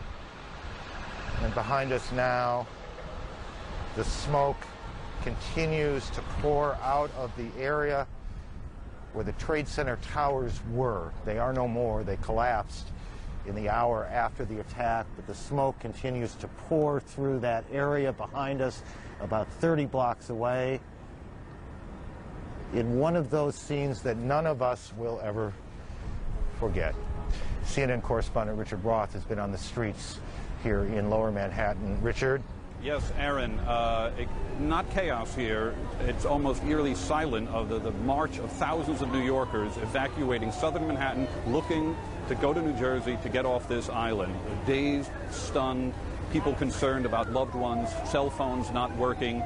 and behind us now, the smoke continues to pour out of the area where the Trade Center towers were. They are no more. They collapsed in the hour after the attack, but the smoke continues to pour through that area behind us, about 30 blocks away, in one of those scenes that none of us will ever forget. CNN correspondent Richard Roth has been on the streets here in Lower Manhattan. Richard? Yes, Aaron, not chaos here. It's almost eerily silent of the march of thousands of New Yorkers evacuating southern Manhattan, looking to go to New Jersey to get off this island. Dazed, stunned, people concerned about loved ones, cell phones not working.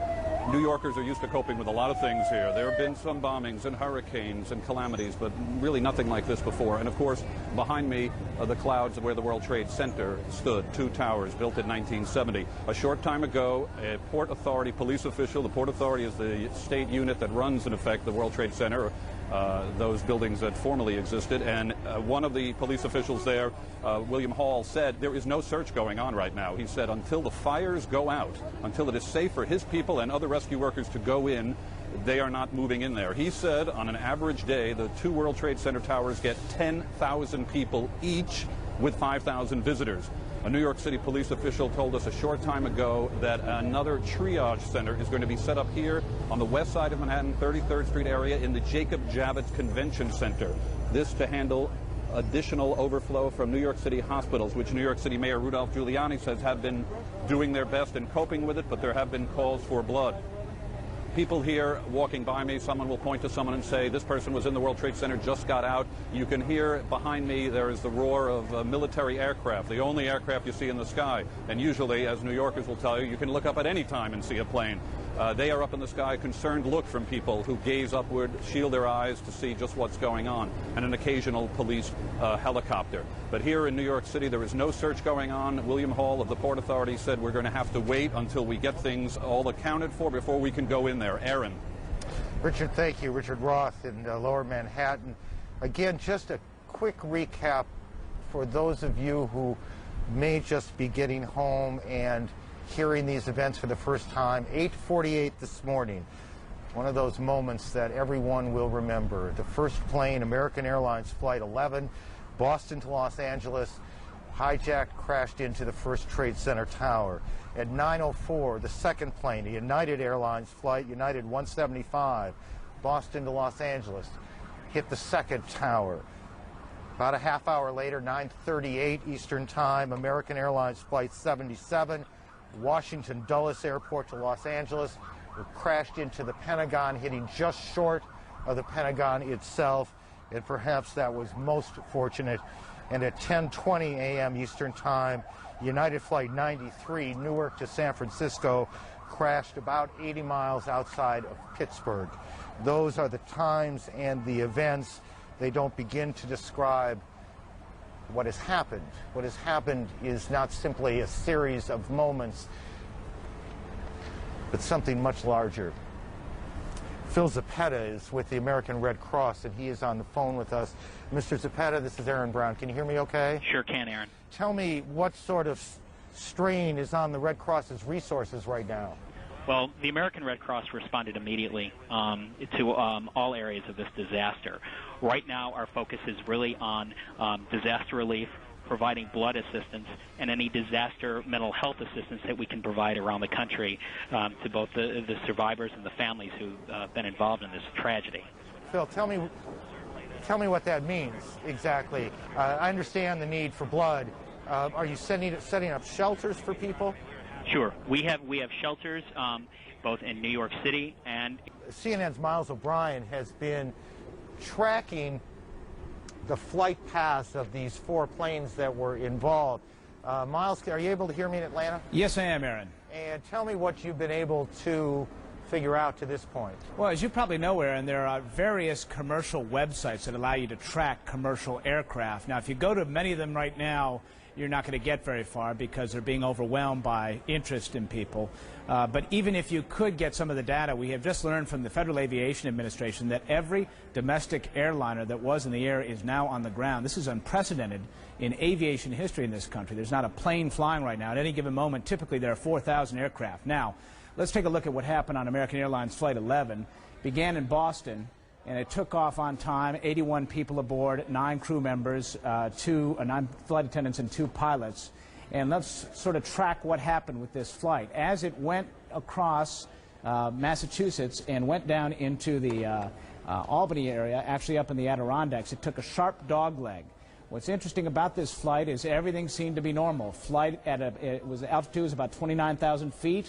New Yorkers are used to coping with a lot of things here. There have been some bombings and hurricanes and calamities, but really nothing like this before. And of course, behind me are the clouds of where the World Trade Center stood, two towers built in 1970. A short time ago, a Port Authority police official, the Port Authority is the state unit that runs, in effect, the World Trade Center, those buildings that formerly existed, and one of the police officials there, William Hall, said there is no search going on right now. He said until the fires go out, until it is safe for his people and other rescue workers to go in, they are not moving in there. He said on an average day, the two World Trade Center towers get 10,000 people each with 5,000 visitors. A New York City police official told us a short time ago that another triage center is going to be set up here on the west side of Manhattan, 33rd Street area in the Jacob Javits Convention Center. This to handle additional overflow from New York City hospitals, which New York City Mayor Rudolph Giuliani says have been doing their best in coping with it, but there have been calls for blood. People here walking by me, someone will point to someone and say, this person was in the World Trade Center, just got out. You can hear behind me there is the roar of military aircraft, the only aircraft you see in the sky. And usually, as New Yorkers will tell you, you can look up at any time and see a plane. They are up in the sky, concerned look from people who gaze upward, shield their eyes to see just what's going on, and an occasional police helicopter. But here in New York City, there is no search going on. William Hall of the Port Authority said we're going to have to wait until we get things all accounted for before we can go in there. Aaron. Richard, thank you. Richard Roth in Lower Manhattan. Again, just a quick recap for those of you who may just be getting home and hearing these events for the first time. 8:48 this morning, one of those moments that everyone will remember. The first plane, American Airlines Flight 11, Boston to Los Angeles, hijacked, crashed into the First Trade Center tower. At 9:04, the second plane, the United Airlines Flight United 175, Boston to Los Angeles, hit the second tower. About a half hour later, 9:38 Eastern Time, American Airlines Flight 77, Washington Dulles Airport to Los Angeles, crashed into the Pentagon, hitting just short of the Pentagon itself, and perhaps that was most fortunate. And at 10:20 a.m. Eastern Time, United Flight 93, Newark to San Francisco, crashed about 80 miles outside of Pittsburgh. Those are the times and the events. They don't begin to describe what has happened. What has happened is not simply a series of moments, but something much larger. Phil Zappetta is with the American Red Cross, and he is on the phone with us. Mr. Zappetta, this is Aaron Brown. Can you hear me okay? Sure can, Aaron. Tell me what sort of strain is on the Red Cross's resources right now. Well, the American Red Cross responded immediately to all areas of this disaster. Right now, our focus is really on disaster relief, providing blood assistance, and any disaster mental health assistance that we can provide around the country to both the survivors and the families who've been involved in this tragedy. Phil, tell me what that means exactly. I understand the need for blood. Are you setting up shelters for people? Sure. We have shelters both in New York City and... CNN's Miles O'Brien has been tracking the flight paths of these four planes that were involved. Miles, are you able to hear me in Atlanta? Yes, I am, Aaron. And tell me what you've been able to figure out to this point. Well, as you probably know, Aaron, there are various commercial websites that allow you to track commercial aircraft. Now, if you go to many of them right now, you're not going to get very far because they're being overwhelmed by interest in people. But even if you could get some of the data, we have just learned from the Federal Aviation Administration that every domestic airliner that was in the air is now on the ground. This is unprecedented in aviation history in this country. There's not a plane flying right now. At any given moment, typically there are 4,000 aircraft. Now, let's take a look at what happened on American Airlines Flight 11. Began in Boston, and it took off on time, 81 people aboard, 9 crew members, 9 flight attendants and 2 pilots. And let's sort of track what happened with this flight. As it went across Massachusetts and went down into the Albany area, actually up in the Adirondacks, it took a sharp dogleg. What's interesting about this flight is everything seemed to be normal. Flight at altitude was about 29,000 feet,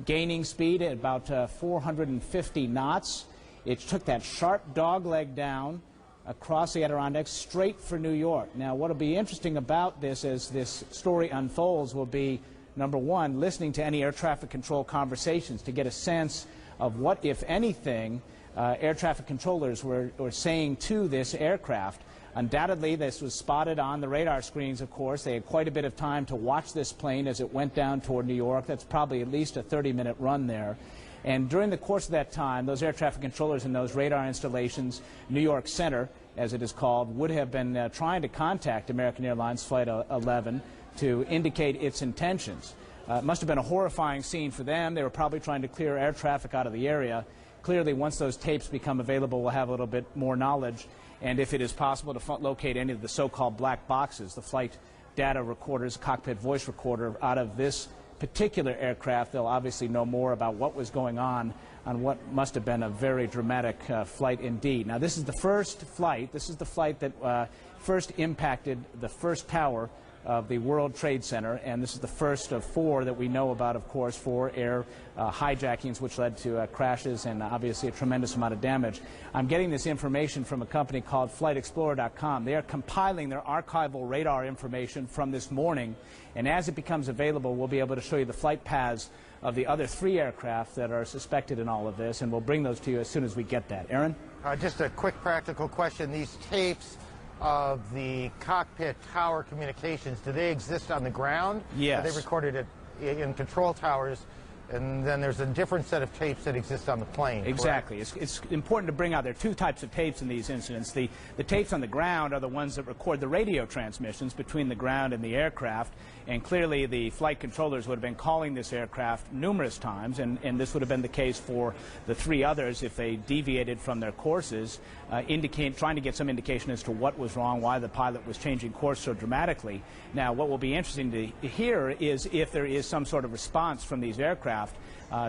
gaining speed at about 450 knots. It took that sharp dogleg down across the Adirondacks straight for New York. Now, what will be interesting about this as this story unfolds will be, number one, listening to any air traffic control conversations to get a sense of what, if anything, air traffic controllers were saying to this aircraft. Undoubtedly, this was spotted on the radar screens, of course. They had quite a bit of time to watch this plane as it went down toward New York. That's probably at least a 30-minute run there. And during the course of that time, those air traffic controllers in those radar installations, New York Center, as it is called, would have been trying to contact American Airlines Flight 11 to indicate its intentions. It must have been a horrifying scene for them. They were probably trying to clear air traffic out of the area. Clearly, once those tapes become available, we'll have a little bit more knowledge. And if it is possible to locate any of the so-called black boxes, the flight data recorders, cockpit voice recorder out of this particular aircraft, they'll obviously know more about what was going on what must have been a very dramatic flight indeed. Now, this is the first flight. This is the flight that first impacted the first tower of the World Trade Center, and this is the first of 4 that we know about, of course, 4 air hijackings, which led to crashes and obviously a tremendous amount of damage. I'm getting this information from a company called FlightExplorer.com. They are compiling their archival radar information from this morning, and as it becomes available, we'll be able to show you the flight paths of the other 3 aircraft that are suspected in all of this, and we'll bring those to you as soon as we get that. Aaron? Just a quick practical question. These tapes of the cockpit tower communications, do they exist on the ground? Yes. Are they recorded in control towers, and then there's a different set of tapes that exist on the plane? Exactly. It's important to bring out there are 2 types of tapes in these incidents. The tapes on the ground are the ones that record the radio transmissions between the ground and the aircraft, and clearly the flight controllers would have been calling this aircraft numerous times, and this would have been the case for the 3 others if they deviated from their courses, trying to get some indication as to what was wrong, why the pilot was changing course so dramatically. Now, what will be interesting to hear is if there is some sort of response from these aircraft.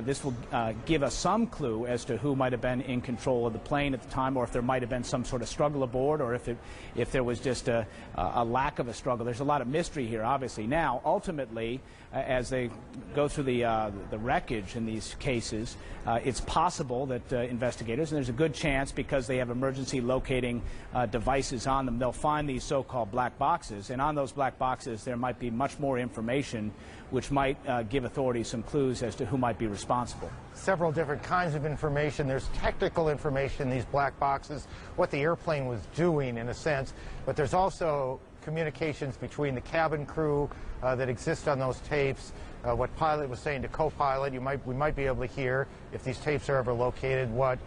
This will give us some clue as to who might have been in control of the plane at the time, or if there might have been some sort of struggle aboard, or if there was just a lack of a struggle. There's a lot of mystery here, obviously. Now, ultimately, as they go through the wreckage in these cases, it's possible that investigators, and there's a good chance because they have emergency locating devices on them, they'll find these so-called black boxes, and on those black boxes there might be much more information which might give authorities some clues as to who might be responsible. Several different kinds of information. There's technical information in these black boxes, what the airplane was doing in a sense, but there's also communications between the cabin crew that exist on those tapes, what pilot was saying to co-pilot. We might be able to hear, if these tapes are ever located, what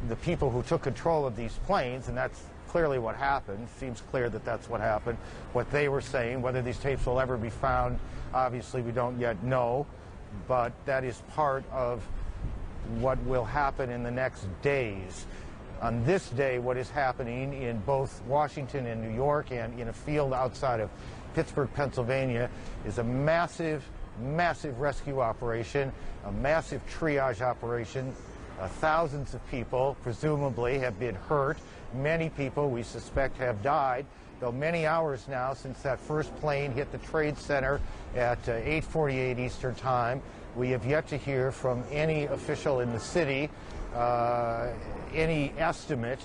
the people who took control of these planes, and that's clearly what happened, seems clear that that's what happened, what they were saying. Whether these tapes will ever be found, obviously we don't yet know, but that is part of what will happen in the next days. On this day, what is happening in both Washington and New York and in a field outside of Pittsburgh, Pennsylvania, is a massive, massive rescue operation, a massive triage operation. Thousands of people, presumably, have been hurt. Many people, we suspect, have died, though many hours now since that first plane hit the Trade Center at 8:48 Eastern Time. We have yet to hear from any official in the city any estimate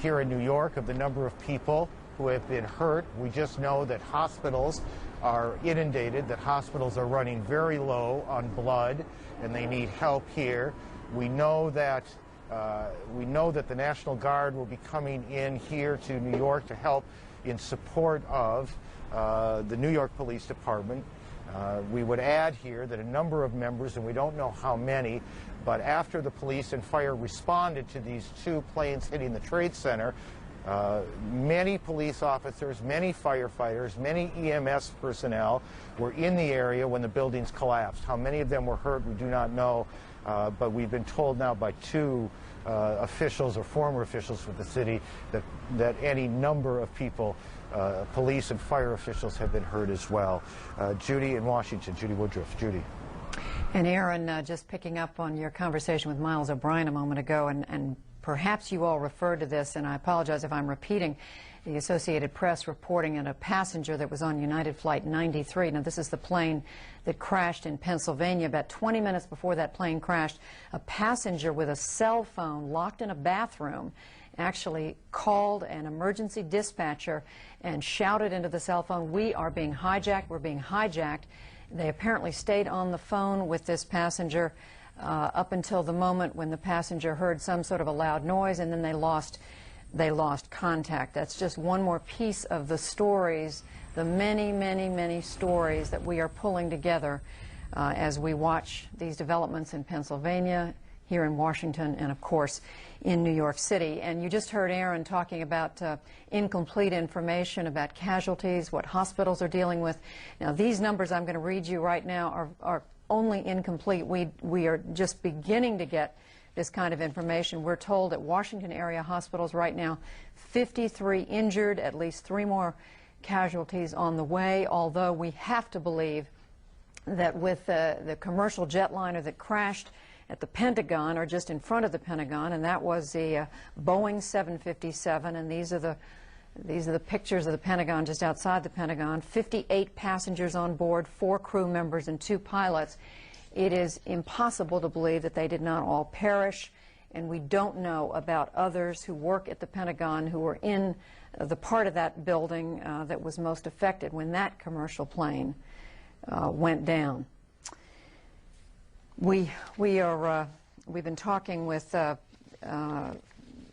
here in New York of the number of people who have been hurt. We just know that hospitals are inundated, that hospitals are running very low on blood, and they need help here. We know that the National Guard will be coming in here to New York to help in support of the New York Police Department. We would add here that a number of members, and we don't know how many, but after the police and fire responded to these 2 planes hitting the Trade Center, many police officers, many firefighters, many EMS personnel were in the area when the buildings collapsed. How many of them were hurt, we do not know, but we've been told now by 2 officials or former officials with the city that any number of people, police and fire officials, have been hurt as well. Judy in Washington, Judy Woodruff. Judy. And Aaron, just picking up on your conversation with Miles O'Brien a moment ago, and perhaps you all referred to this, and I apologize if I'm repeating, the Associated Press reporting on a passenger that was on United Flight 93. Now, this is the plane that crashed in Pennsylvania. About 20 minutes before that plane crashed, a passenger with a cell phone locked in a bathroom actually called an emergency dispatcher and shouted into the cell phone, "We are being hijacked, we're being hijacked." They apparently stayed on the phone with this passenger up until the moment when the passenger heard some sort of a loud noise, and then they lost contact. That's just one more piece of the stories, the many, many, many stories that we are pulling together as we watch these developments in Pennsylvania, here in Washington, and of course in New York City. And you just heard Aaron talking about incomplete information about casualties, what hospitals are dealing with. Now, these numbers I'm going to read you right now are only incomplete. We are just beginning to get this kind of information. We're told at Washington area hospitals right now, 53 injured, at least 3 more casualties on the way, although we have to believe that with the commercial jetliner that crashed at the Pentagon, or just in front of the Pentagon, and that was the Boeing 757, and these are the pictures of the Pentagon just outside the Pentagon, 58 passengers on board, 4 crew members and 2 pilots. It is impossible to believe that they did not all perish, and we don't know about others who work at the Pentagon who were in the part of that building that was most affected when that commercial plane went down. We've been talking with a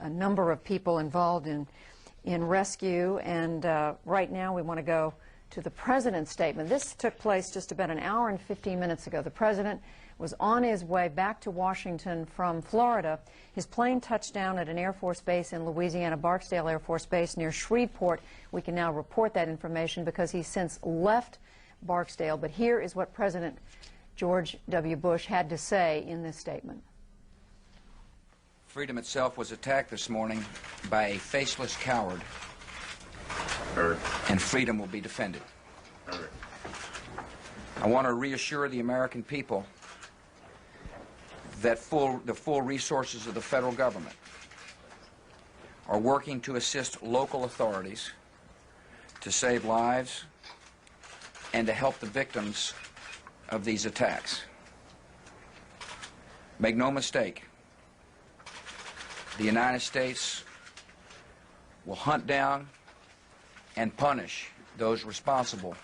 number of people involved in rescue, and right now we want to go to the President's statement. This took place just about an hour and 15 minutes ago. The President was on his way back to Washington from Florida. His plane touched down at an Air Force base in Louisiana, Barksdale Air Force Base near Shreveport. We can now report that information because he's since left Barksdale. But here is what President George W. Bush had to say in this statement. Freedom itself was attacked this morning by a faceless coward, and freedom will be defended. I want to reassure the American people that the full resources of the federal government are working to assist local authorities to save lives and to help the victims of these attacks. Make no mistake, the United States will hunt down and punish those responsible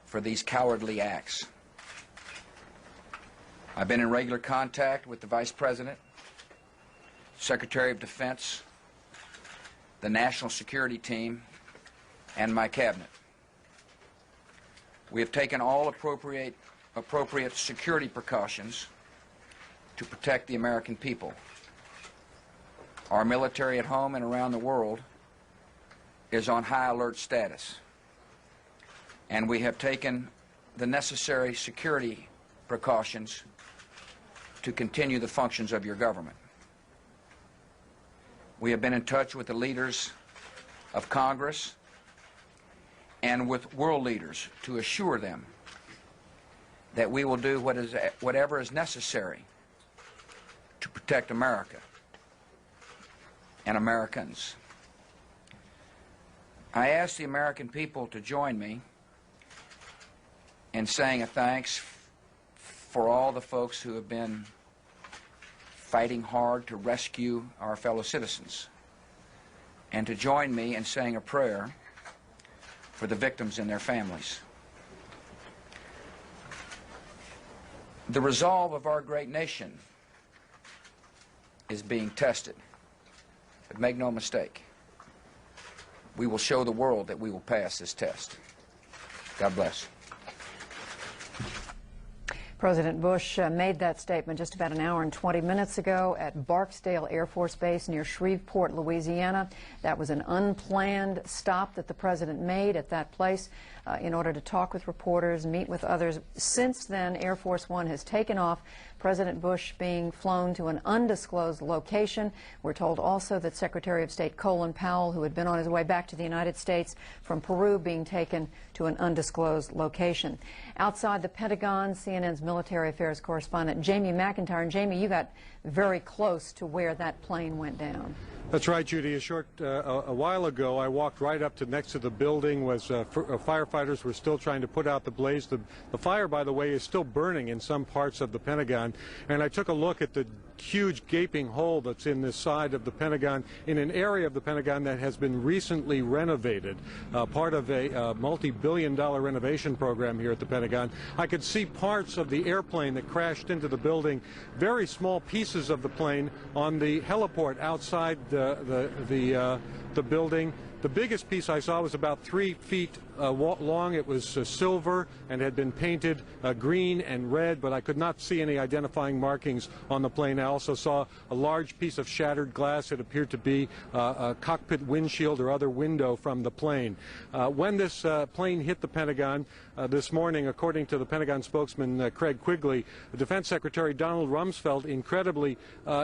for these cowardly acts. I've been in regular contact with the Vice President, Secretary of Defense, the National Security Team, and my cabinet. We have taken all appropriate security precautions to protect the American people. Our military at home and around the world is on high alert status, and we have taken the necessary security precautions to continue the functions of your government. We have been in touch with the leaders of Congress and with world leaders to assure them that we will do whatever is necessary to protect America and Americans. I ask the American people to join me in saying a thanks for all the folks who have been fighting hard to rescue our fellow citizens, and to join me in saying a prayer for the victims and their families. The resolve of our great nation is being tested. But make no mistake, we will show the world that we will pass this test. God bless. President Bush made that statement just about an hour and 20 minutes ago at Barksdale Air Force Base near Shreveport, Louisiana. That was an unplanned stop that the President made at that place in order to talk with reporters, meet with others. Since then, Air Force One has taken off, President Bush being flown to an undisclosed location. We're told also that Secretary of State Colin Powell, who had been on his way back to the United States from Peru, being taken to an undisclosed location. Outside the Pentagon, CNN's military affairs correspondent Jamie McIntyre. And Jamie, you got very close to where that plane went down. That's right, Judy. A while ago, I walked right up to next to the building. Firefighters were still trying to put out the blaze. The fire, by the way, is still burning in some parts of the Pentagon. And I took a look at the huge gaping hole that's in this side of the Pentagon, in an area of the Pentagon that has been recently renovated, part of a multi-billion-dollar renovation program here at the Pentagon. I could see parts of the airplane that crashed into the building, very small pieces of the plane on the heliport outside the building. The biggest piece I saw was about 3 feet long. It was silver and had been painted green and red, but I could not see any identifying markings on the plane. I also saw a large piece of shattered glass. It appeared to be a cockpit windshield or other window from the plane. When this plane hit the Pentagon this morning, according to the Pentagon spokesman Craig Quigley, Defense Secretary Donald Rumsfeld incredibly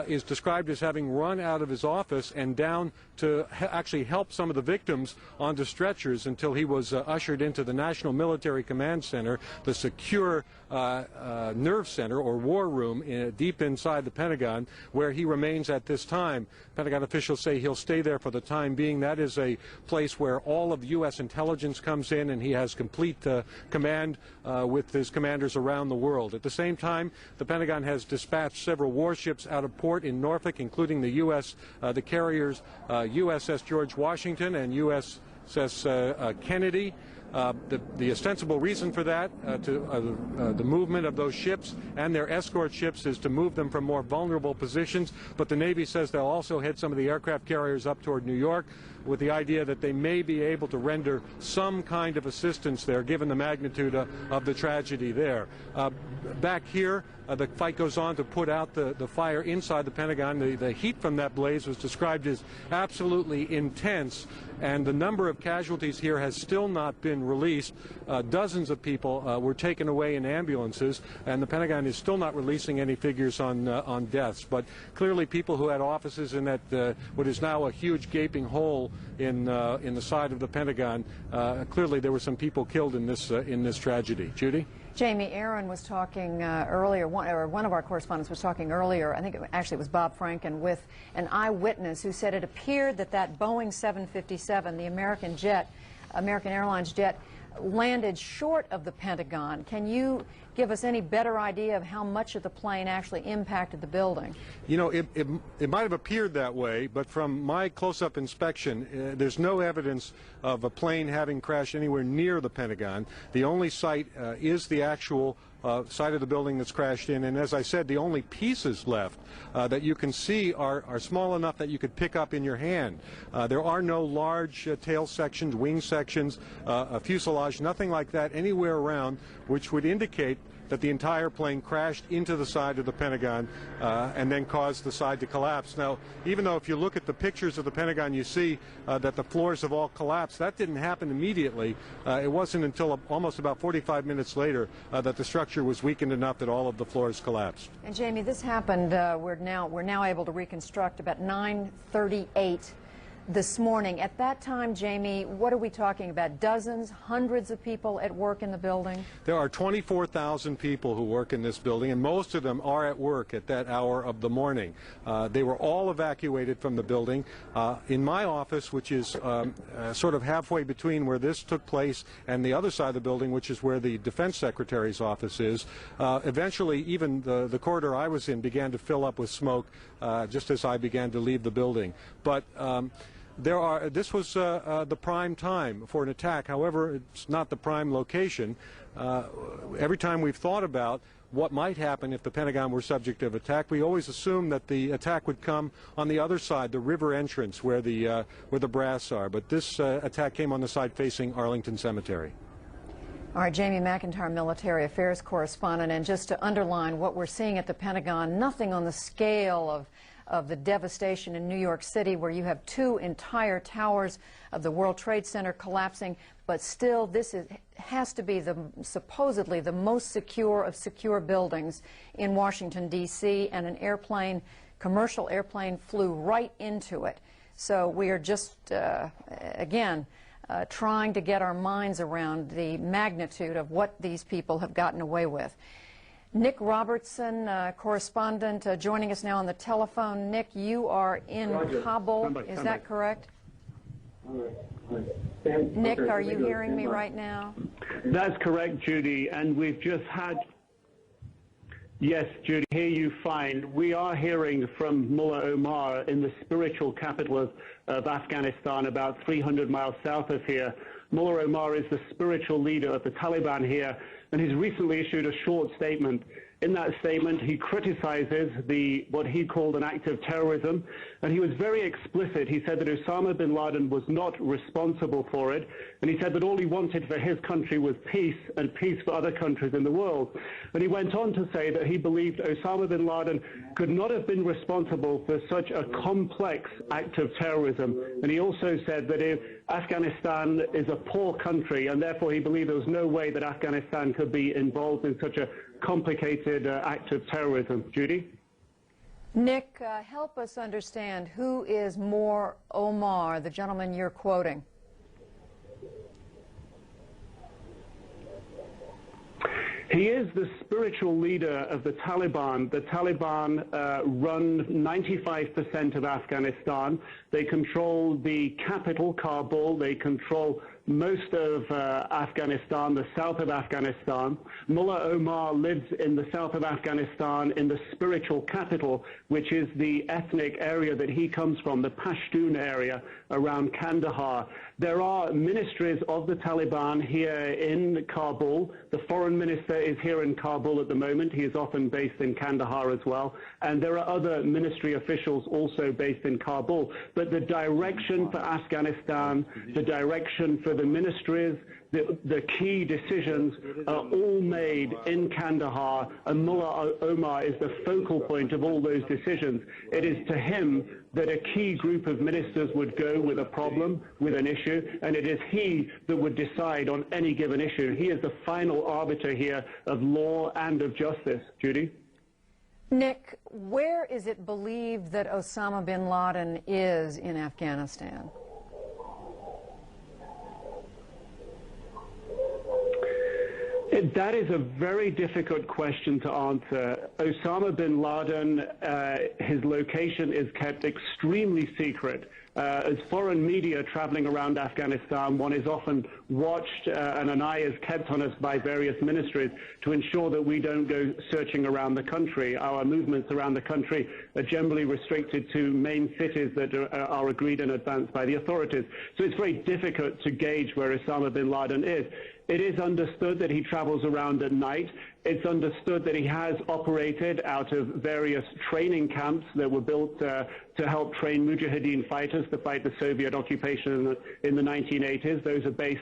is described as having run out of his office and down to actually help some of the victims onto stretchers until he was ushered into the National Military Command Center, the secure nerve center or war room deep inside the Pentagon, where he remains at this time. Pentagon officials say he'll stay there for the time being. That is a place where all of U.S. intelligence comes in, and he has complete command with his commanders around the world. At the same time, the Pentagon has dispatched several warships out of port in Norfolk, including the the carriers USS George Washington and USS Kennedy. The ostensible reason for that, the movement of those ships and their escort ships, is to move them from more vulnerable positions, but the Navy says they'll also head some of the aircraft carriers up toward New York with the idea that they may be able to render some kind of assistance there, given the magnitude of the tragedy there. Back here, the fight goes on to put out the fire inside the Pentagon. The heat from that blaze was described as absolutely intense, and the number of casualties here has still not been released. Dozens of people were taken away in ambulances, and the Pentagon is still not releasing any figures on deaths. But clearly people who had offices in that what is now a huge gaping hole in the side of the Pentagon, clearly there were some people killed in this tragedy. Judy? Jamie, Aaron was talking earlier, one of our correspondents was talking earlier, I think actually it was Bob Franken, with an eyewitness who said it appeared that Boeing 757, the American Airlines jet, landed short of the Pentagon. Can you give us any better idea of how much of the plane actually impacted the building? You know, it might have appeared that way, but from my close-up inspection, there's no evidence of a plane having crashed anywhere near the Pentagon. The only site is the actual side of the building that's crashed in, and as I said, the only pieces left that you can see are small enough that you could pick up in your hand. There are no large tail sections, wing sections, a fuselage, nothing like that anywhere around, which would indicate that the entire plane crashed into the side of the Pentagon and then caused the side to collapse. Now, even though if you look at the pictures of the Pentagon, you see that the floors have all collapsed, that didn't happen immediately. It wasn't until almost about 45 minutes later that the structure was weakened enough that all of the floors collapsed. And Jamie, this happened, we're now able to reconstruct about 9:38 this morning. At that time, Jamie, what are we talking about? Dozens, hundreds of people at work in the building? There are 24,000 people who work in this building, and most of them are at work at that hour of the morning. They were all evacuated from the building. In my office, which is sort of halfway between where this took place and the other side of the building, which is where the Defense Secretary's office is, eventually even the corridor I was in began to fill up with smoke just as I began to leave the building. But this was the prime time for an attack. However, it's not the prime location. Every time we've thought about what might happen if the Pentagon were subject of attack, we always assumed that the attack would come on the other side, the river entrance where the brass are. But this attack came on the side facing Arlington Cemetery. All right, Jamie McIntyre, military affairs correspondent, and just to underline what we're seeing at the Pentagon, nothing on the scale of the devastation in New York City, where you have two entire towers of the World Trade Center collapsing, but still this has to be supposedly the most secure of secure buildings in Washington, D.C., and an commercial airplane flew right into it. So we are just, again, trying to get our minds around the magnitude of what these people have gotten away with. Nick Robertson, correspondent, joining us now on the telephone. Nick, you are in Kabul, is that correct? Nick, are you hearing me right now? That's correct, Judy, and we've just had... Yes, Judy, hear you fine. We are hearing from Mullah Omar in the spiritual capital of Afghanistan, about 300 miles south of here. Mullah Omar is the spiritual leader of the Taliban here, and he's recently issued a short statement. In that statement, he criticizes what he called an act of terrorism, and he was very explicit. He said that Osama bin Laden was not responsible for it, and he said that all he wanted for his country was peace, and peace for other countries in the world. And he went on to say that he believed Osama bin Laden could not have been responsible for such a complex act of terrorism. And he also said that if Afghanistan is a poor country, and therefore he believed there was no way that Afghanistan could be involved in such a complicated act of terrorism. Judy? Nick, help us understand, who is Moore Omar, the gentleman you're quoting? He is the spiritual leader of the Taliban. The Taliban run 95% of Afghanistan. They control the capital, Kabul. They control most of Afghanistan, the south of Afghanistan. Mullah Omar lives in the south of Afghanistan in the spiritual capital, which is the ethnic area that he comes from, the Pashtun area around Kandahar. There are ministries of the Taliban here in Kabul. The foreign minister is here in Kabul at the moment. He is often based in Kandahar as well. And there are other ministry officials also based in Kabul. But the direction for Afghanistan, the direction for the ministries, the key decisions are all made in Kandahar, and Mullah Omar is the focal point of all those decisions. It is to him that a key group of ministers would go with a problem, with an issue, and it is he that would decide on any given issue. He is the final arbiter here of law and of justice. Judy? Nick, where is it believed that Osama bin Laden is in Afghanistan? That is a very difficult question to answer. Osama bin Laden, his location is kept extremely secret. As foreign media traveling around Afghanistan, one is often watched and an eye is kept on us by various ministries to ensure that we don't go searching around the country. Our movements around the country are generally restricted to main cities that are agreed in advance by the authorities. So it's very difficult to gauge where Osama bin Laden is. It is understood that he travels around at night. It's understood that he has operated out of various training camps that were built to help train Mujahideen fighters to fight the Soviet occupation in the 1980s. Those are based,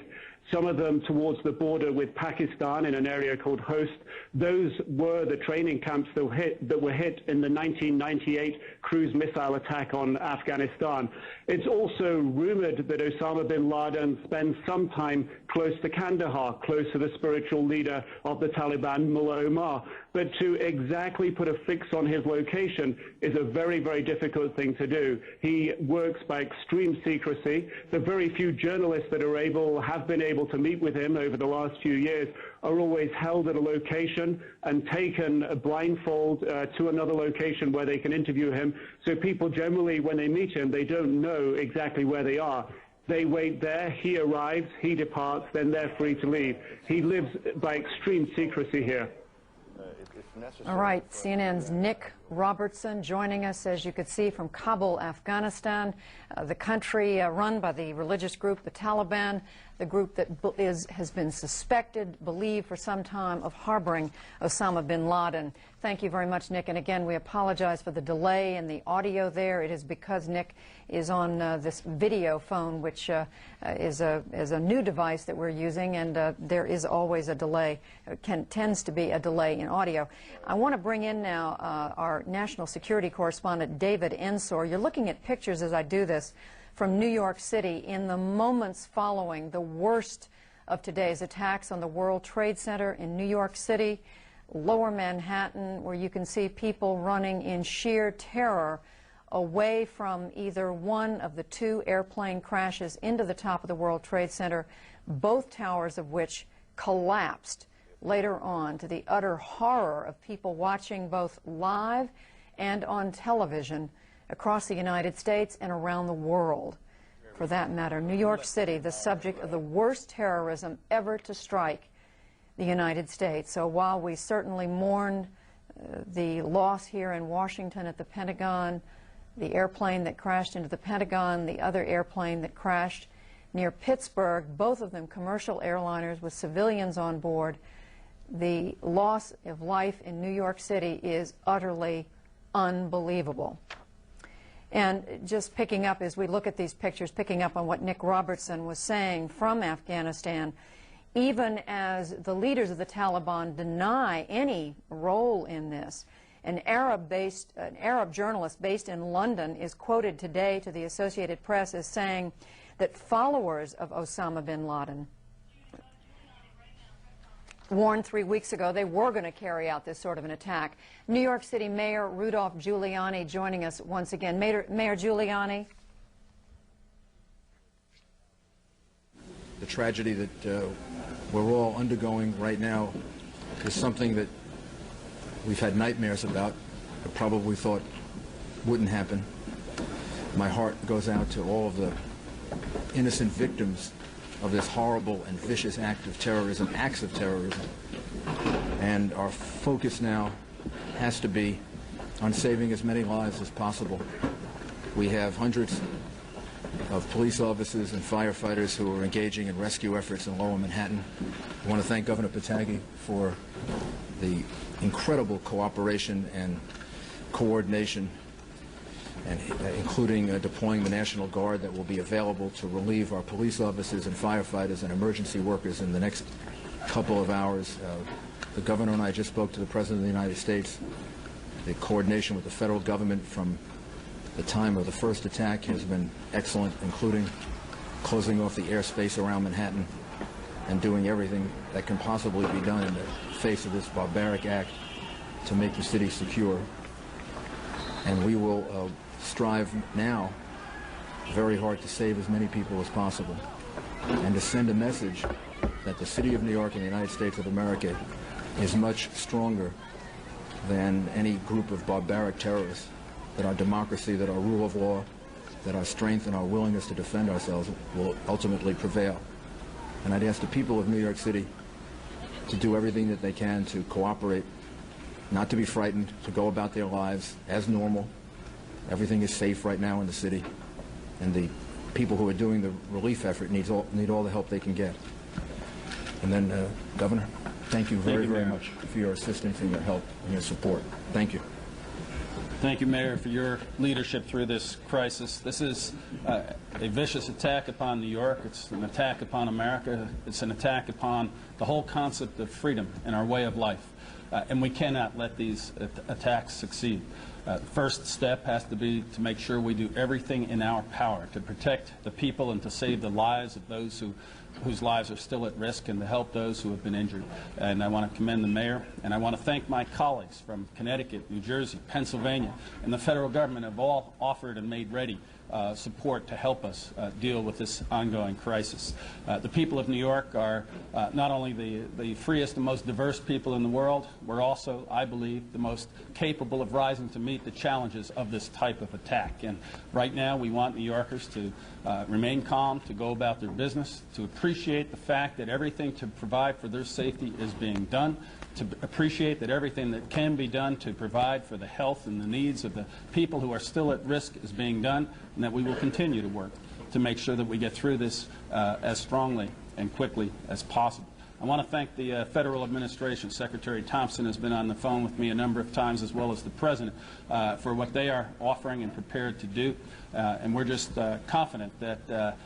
some of them towards the border with Pakistan in an area called Host. Those were the training camps that were hit in the 1998 cruise missile attack on Afghanistan. It's also rumored that Osama bin Laden spends some time close to Kandahar, close to the spiritual leader of the Taliban, Mullah Omar. But to exactly put a fix on his location is a very, very difficult thing to do. He works by extreme secrecy. The very few journalists that have been able to meet with him over the last few years are always held at a location and taken blindfold to another location where they can interview him. So people generally, when they meet him, they don't know exactly where they are. They wait there, he arrives, he departs, then they're free to leave. He lives by extreme secrecy here. All right, CNN's Nick Robertson joining us, as you could see, from Kabul, Afghanistan, the country run by the religious group, the Taliban, the group that has been suspected, believed for some time of harboring Osama bin Laden. Thank you very much, Nick. And again, we apologize for the delay in the audio there. It is because Nick is on this video phone, which is a new device that we're using, and there is always a delay, tends to be a delay in audio. I want to bring in now our national security correspondent, David Ensor. You're looking at pictures as I do this from New York City in the moments following the worst of today's attacks on the World Trade Center in New York City, Lower Manhattan, where you can see people running in sheer terror away from either one of the two airplane crashes into the top of the World Trade Center, both towers of which collapsed later on, to the utter horror of people watching both live and on television across the United States and around the world, for that matter. New York City, the subject of the worst terrorism ever to strike the United States. So while we certainly mourn the loss here in Washington at the Pentagon, the airplane that crashed into the Pentagon, the other airplane that crashed near Pittsburgh, both of them commercial airliners with civilians on board, the loss of life in New York City is utterly unbelievable. And just picking up, as we look at these pictures, picking up on what Nick Robertson was saying from Afghanistan, even as the leaders of the Taliban deny any role in this, an Arab journalist based in London is quoted today to the Associated Press as saying that followers of Osama bin Laden warned 3 weeks ago they were going to carry out this sort of an attack. New York City Mayor Rudolph Giuliani joining us once again. Mayor Giuliani. The tragedy that we're all undergoing right now is something that we've had nightmares about, but probably thought wouldn't happen. My heart goes out to all of the innocent victims of this horrible and vicious act of terrorism, acts of terrorism. And our focus now has to be on saving as many lives as possible. We have hundreds of police officers and firefighters who are engaging in rescue efforts in Lower Manhattan. I want to thank Governor Pataki for the incredible cooperation and coordination, and including deploying the National Guard that will be available to relieve our police officers and firefighters and emergency workers in the next couple of hours. The governor and I just spoke to the President of the United States. The coordination with the federal government from the time of the first attack has been excellent, including closing off the airspace around Manhattan and doing everything that can possibly be done in the face of this barbaric act to make the city secure. And we will strive now very hard to save as many people as possible and to send a message that the city of New York and the United States of America is much stronger than any group of barbaric terrorists, that our democracy, that our rule of law, that our strength and our willingness to defend ourselves will ultimately prevail. And I'd ask the people of New York City to do everything that they can to cooperate, not to be frightened, to go about their lives as normal. Everything is safe right now in the city, and the people who are doing the relief effort need all the help they can get. And then, Governor, thank you very much for your assistance and your help and your support. Thank you. Thank you, Mayor, for your leadership through this crisis. This is a vicious attack upon New York. It's an attack upon America. It's an attack upon the whole concept of freedom and our way of life. And we cannot let these attacks succeed. The first step has to be to make sure we do everything in our power to protect the people and to save the lives of those whose lives are still at risk, and to help those who have been injured. And I want to commend the mayor, and I want to thank my colleagues from Connecticut, New Jersey, Pennsylvania, and the federal government have all offered and made ready support to help us deal with this ongoing crisis. The people of New York are not only the freest and most diverse people in the world, we're also, I believe, the most capable of rising to meet the challenges of this type of attack. And right now we want New Yorkers to remain calm, to go about their business, to appreciate the fact that everything to provide for their safety is being done, to appreciate that everything that can be done to provide for the health and the needs of the people who are still at risk is being done, and that we will continue to work to make sure that we get through this as strongly and quickly as possible. I want to thank the federal administration. Secretary Thompson has been on the phone with me a number of times, as well as the President, for what they are offering and prepared to do. And we're just confident that,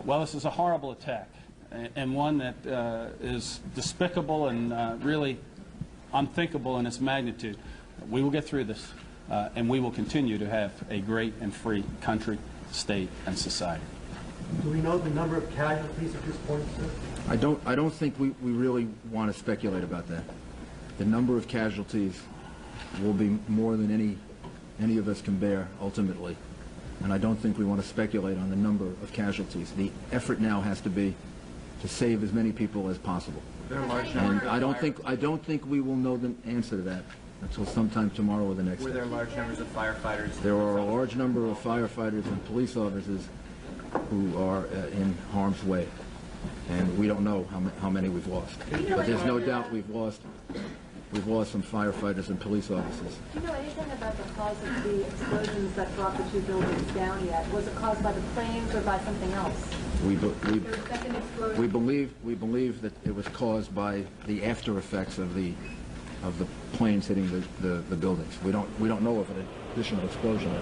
well, this is a horrible attack, and one that is despicable and really unthinkable in its magnitude. We will get through this, and we will continue to have a great and free country, state, and society. Do we know the number of casualties at this point, sir? I don't think we really want to speculate about that. The number of casualties will be more than any of us can bear ultimately, and I don't think we want to speculate on the number of casualties. The effort now has to be to save as many people as possible. And I don't think we will know the answer to that until sometime tomorrow or the next day. Were there large numbers of firefighters? There are a large number of firefighters and police officers who are in harm's way, and we don't know how many we've lost. But there's no doubt we've lost some firefighters and police officers. Do you know anything about the cause of the explosions that brought the two buildings down yet? Was it caused by the planes or by something else? We believe that it was caused by the after effects of the planes hitting the buildings. We don't know of an additional explosion.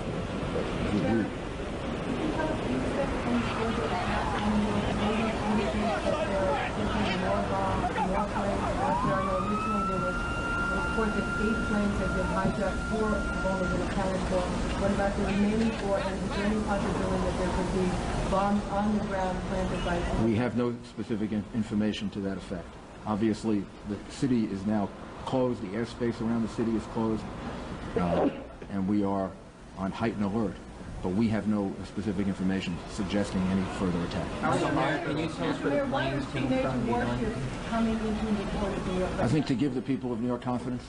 Report that 8 planes have been hijacked, 4 vulnerable accounted for. What about the remaining 4? And is there any possibility that there could be bombs on the ground planted by... We have no specific information to that effect. Obviously, the city is now closed. The airspace around the city is closed, and we are on heightened alert. But we have no specific information suggesting any further attack. Can you tell us where the planes came from? I think to give the people of New York confidence,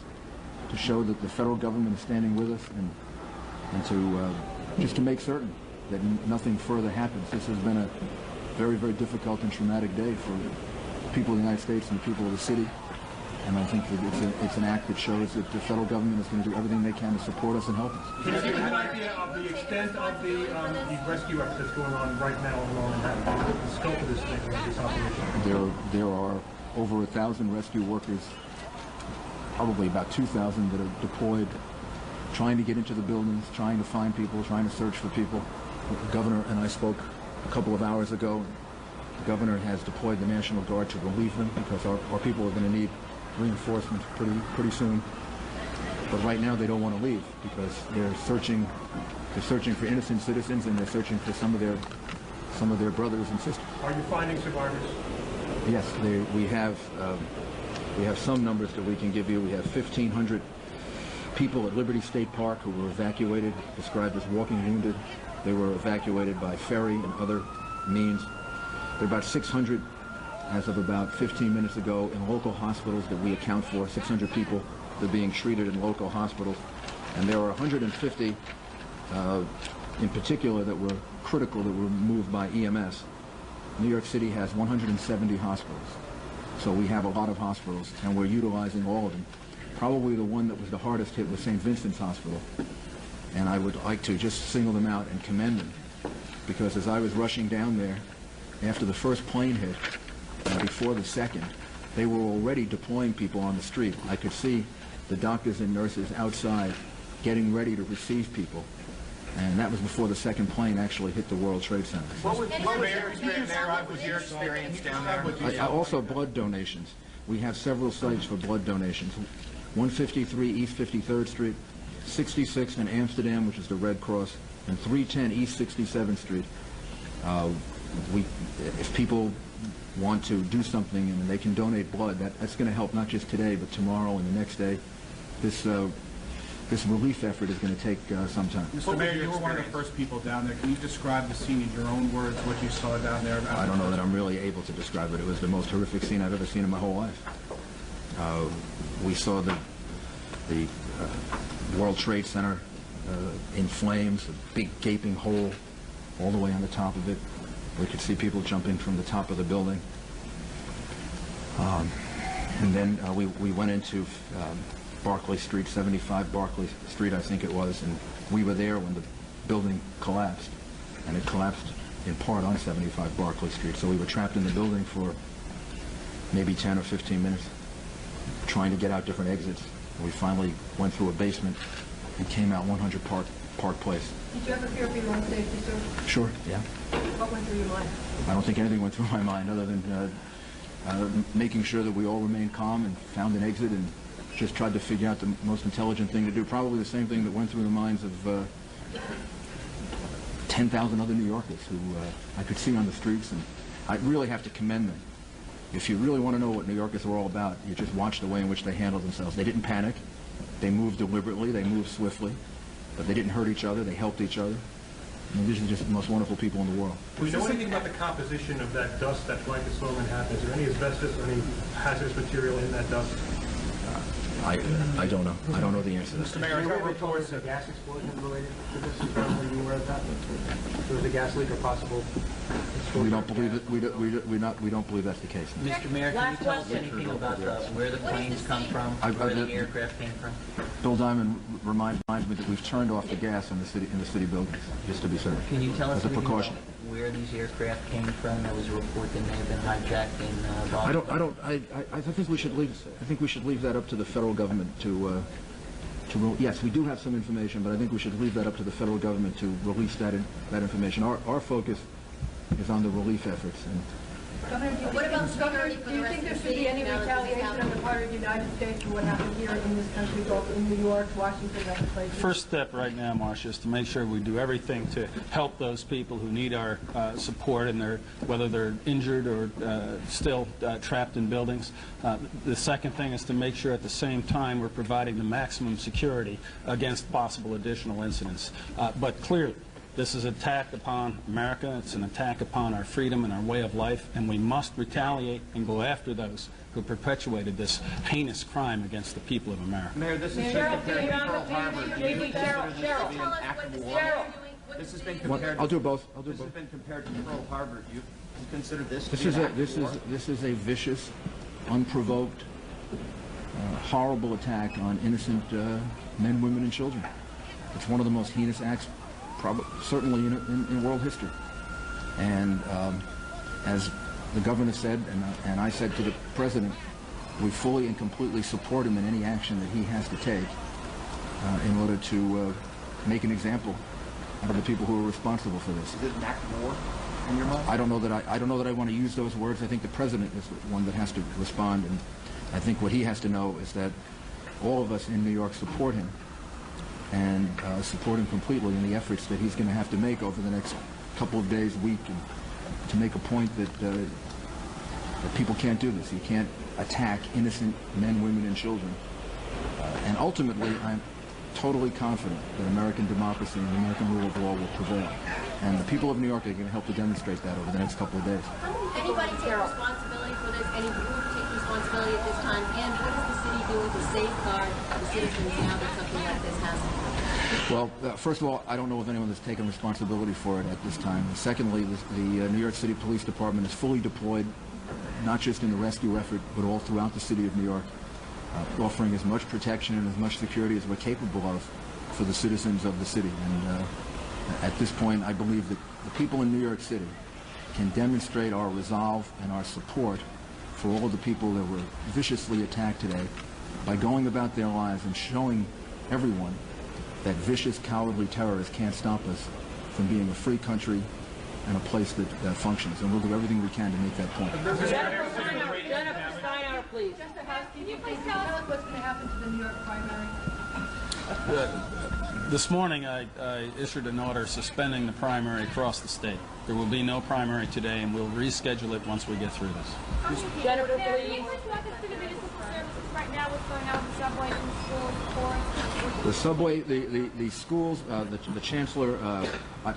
to show that the federal government is standing with us, and to just to make certain that nothing further happens. This has been a very, very difficult and traumatic day for the people of the United States and the people of the city. And I think that it's an act that shows that the federal government is going to do everything they can to support us and help us. Can you give an idea of the extent of the rescue effort that's going on right now in Lower Manhattan? The scope of this thing, this operation? There are over 1,000 rescue workers, probably about 2,000 that are deployed, trying to get into the buildings, trying to find people, trying to search for people. The governor and I spoke a couple of hours ago. The governor has deployed the National Guard to relieve them because our people are going to need reinforcements pretty soon. But right now they don't want to leave because they're searching for innocent citizens, and they're searching for some of their brothers and sisters. Are you finding survivors? Yes, we have some numbers that we can give you. We have 1,500 people at Liberty State Park who were evacuated, described as walking wounded. They were evacuated by ferry and other means. There are about 600 as of about 15 minutes ago in local hospitals that we account for. 600 people that are being treated in local hospitals. And there are 150 in particular that were critical, that were moved by EMS. New York City has 170 hospitals. So we have a lot of hospitals, and we're utilizing all of them. Probably the one that was the hardest hit was St. Vincent's Hospital. And I would like to just single them out and commend them, because as I was rushing down there, after the first plane hit, and before the second, they were already deploying people on the street. I could see the doctors and nurses outside getting ready to receive people. And that was before the second plane actually hit the World Trade Center. What was your experience down there? Also blood donations. We have several sites for blood donations. 153 East 53rd Street, 66 in Amsterdam, which is the Red Cross, and 310 East 67th Street. If people want to do something and they can donate blood, that's going to help not just today, but tomorrow and the next day. This relief effort is going to take some time. Mr. Mayor, you were one of the first people down there. Can you describe the scene in your own words, what you saw down there? I don't know that I'm really able to describe it. It was the most horrific scene I've ever seen in my whole life. We saw the World Trade Center in flames, a big gaping hole all the way on the top of it. We could see people jumping from the top of the building. And then we went into Barclay Street, 75 Barclay Street, I think it was, and we were there when the building collapsed, and it collapsed in part on 75 Barclay Street. So we were trapped in the building for maybe 10 or 15 minutes, trying to get out different exits. We finally went through a basement and came out 100 Park Place. Did you ever fear for your own safety, sir? Sure, yeah. What went through your mind? I don't think anything went through my mind other than making sure that we all remained calm and found an exit and just tried to figure out the most intelligent thing to do. Probably the same thing that went through the minds of 10,000 other New Yorkers who I could see on the streets, and I really have to commend them. If you really want to know what New Yorkers are all about, you just watch the way in which they handled themselves. They didn't panic. They moved deliberately. They moved swiftly. But they didn't hurt each other. They helped each other. I mean, these are just the most wonderful people in the world. Do we know anything about the composition of that dust that blankets Lower Manhattan? Is there any asbestos or any hazardous material in that dust? I don't know. I don't know the answer to that. Mr. Mayor, there were reports of gas explosion related to this. Are you aware of that? There was a gas leak or possible explosion? We don't believe it. We don't believe that's the case. Mr. Mayor, can you tell us anything about where the planes come from, where the aircraft came from? Bill Diamond reminds me that we've turned off the gas in the city buildings, just to be certain. Can you tell us as a precaution where these aircraft came from? There was a report that may have been hijacked in Boston. I think we should leave. I think we should leave that up to the federal government to yes, we do have some information, but I think we should leave that up to the federal government to release that information. Our focus is on the relief efforts, and What about security for the rest of the city? Do you think there should be any retaliation on the part of the United States for what happened here in this country, both in New York, Washington, other places? First step right now, Marcia, is to make sure we do everything to help those people who need our support, and whether they're injured or still trapped in buildings. The second thing is to make sure at the same time we're providing the maximum security against possible additional incidents. But clearly, this is an attack upon America. It's an attack upon our freedom and our way of life, and we must retaliate and go after those who perpetuated this heinous crime against the people of America. Mayor, this has been compared to Pearl Harbor. Do you consider this to be an act of war? This has been compared. I'll do both. I'll do this both. has been compared to Pearl Harbor. Do you consider this to This be is an a act of war? this is a vicious, unprovoked, horrible attack on innocent men, women, and children. It's one of the most heinous acts, certainly in world history. And as the governor said, and I said to the president, we fully and completely support him in any action that he has to take in order to make an example out of the people who are responsible for this. Is it an act of war in your mind? I don't know that I want to use those words. I think the president is the one that has to respond, and I think what he has to know is that all of us in New York support him, and support him completely in the efforts that he's going to have to make over the next couple of days, week, and to make a point that people can't do this. You can't attack innocent men, women, and children. And ultimately, I'm totally confident that American democracy and the American rule of law will prevail. And the people of New York are going to help to demonstrate that over the next couple of days. Anybody take responsibility for this? Any group take responsibility at this time? And what is the city doing to safeguard the citizens now that something like this happens? Well, first of all, I don't know if anyone has taken responsibility for it at this time. Secondly, the New York City Police Department is fully deployed, not just in the rescue effort, but all throughout the city of New York, offering as much protection and as much security as we're capable of for the citizens of the city. And at this point, I believe that the people in New York City can demonstrate our resolve and our support for all of the people that were viciously attacked today by going about their lives and showing everyone that vicious, cowardly terrorists can't stop us from being a free country and a place that functions. And we'll do everything we can to make that point. Jennifer Steinhauer, please. Just a housekeeping. Can you please tell us what's going to happen to the New York primary? This morning, I issued an order suspending the primary across the state. There will be no primary today, and we'll reschedule it once we get through this. Jennifer, please. Can you please walk us through the municipal services right now? What's going on with the subway and the schools for us? The subway, the schools, the chancellor, I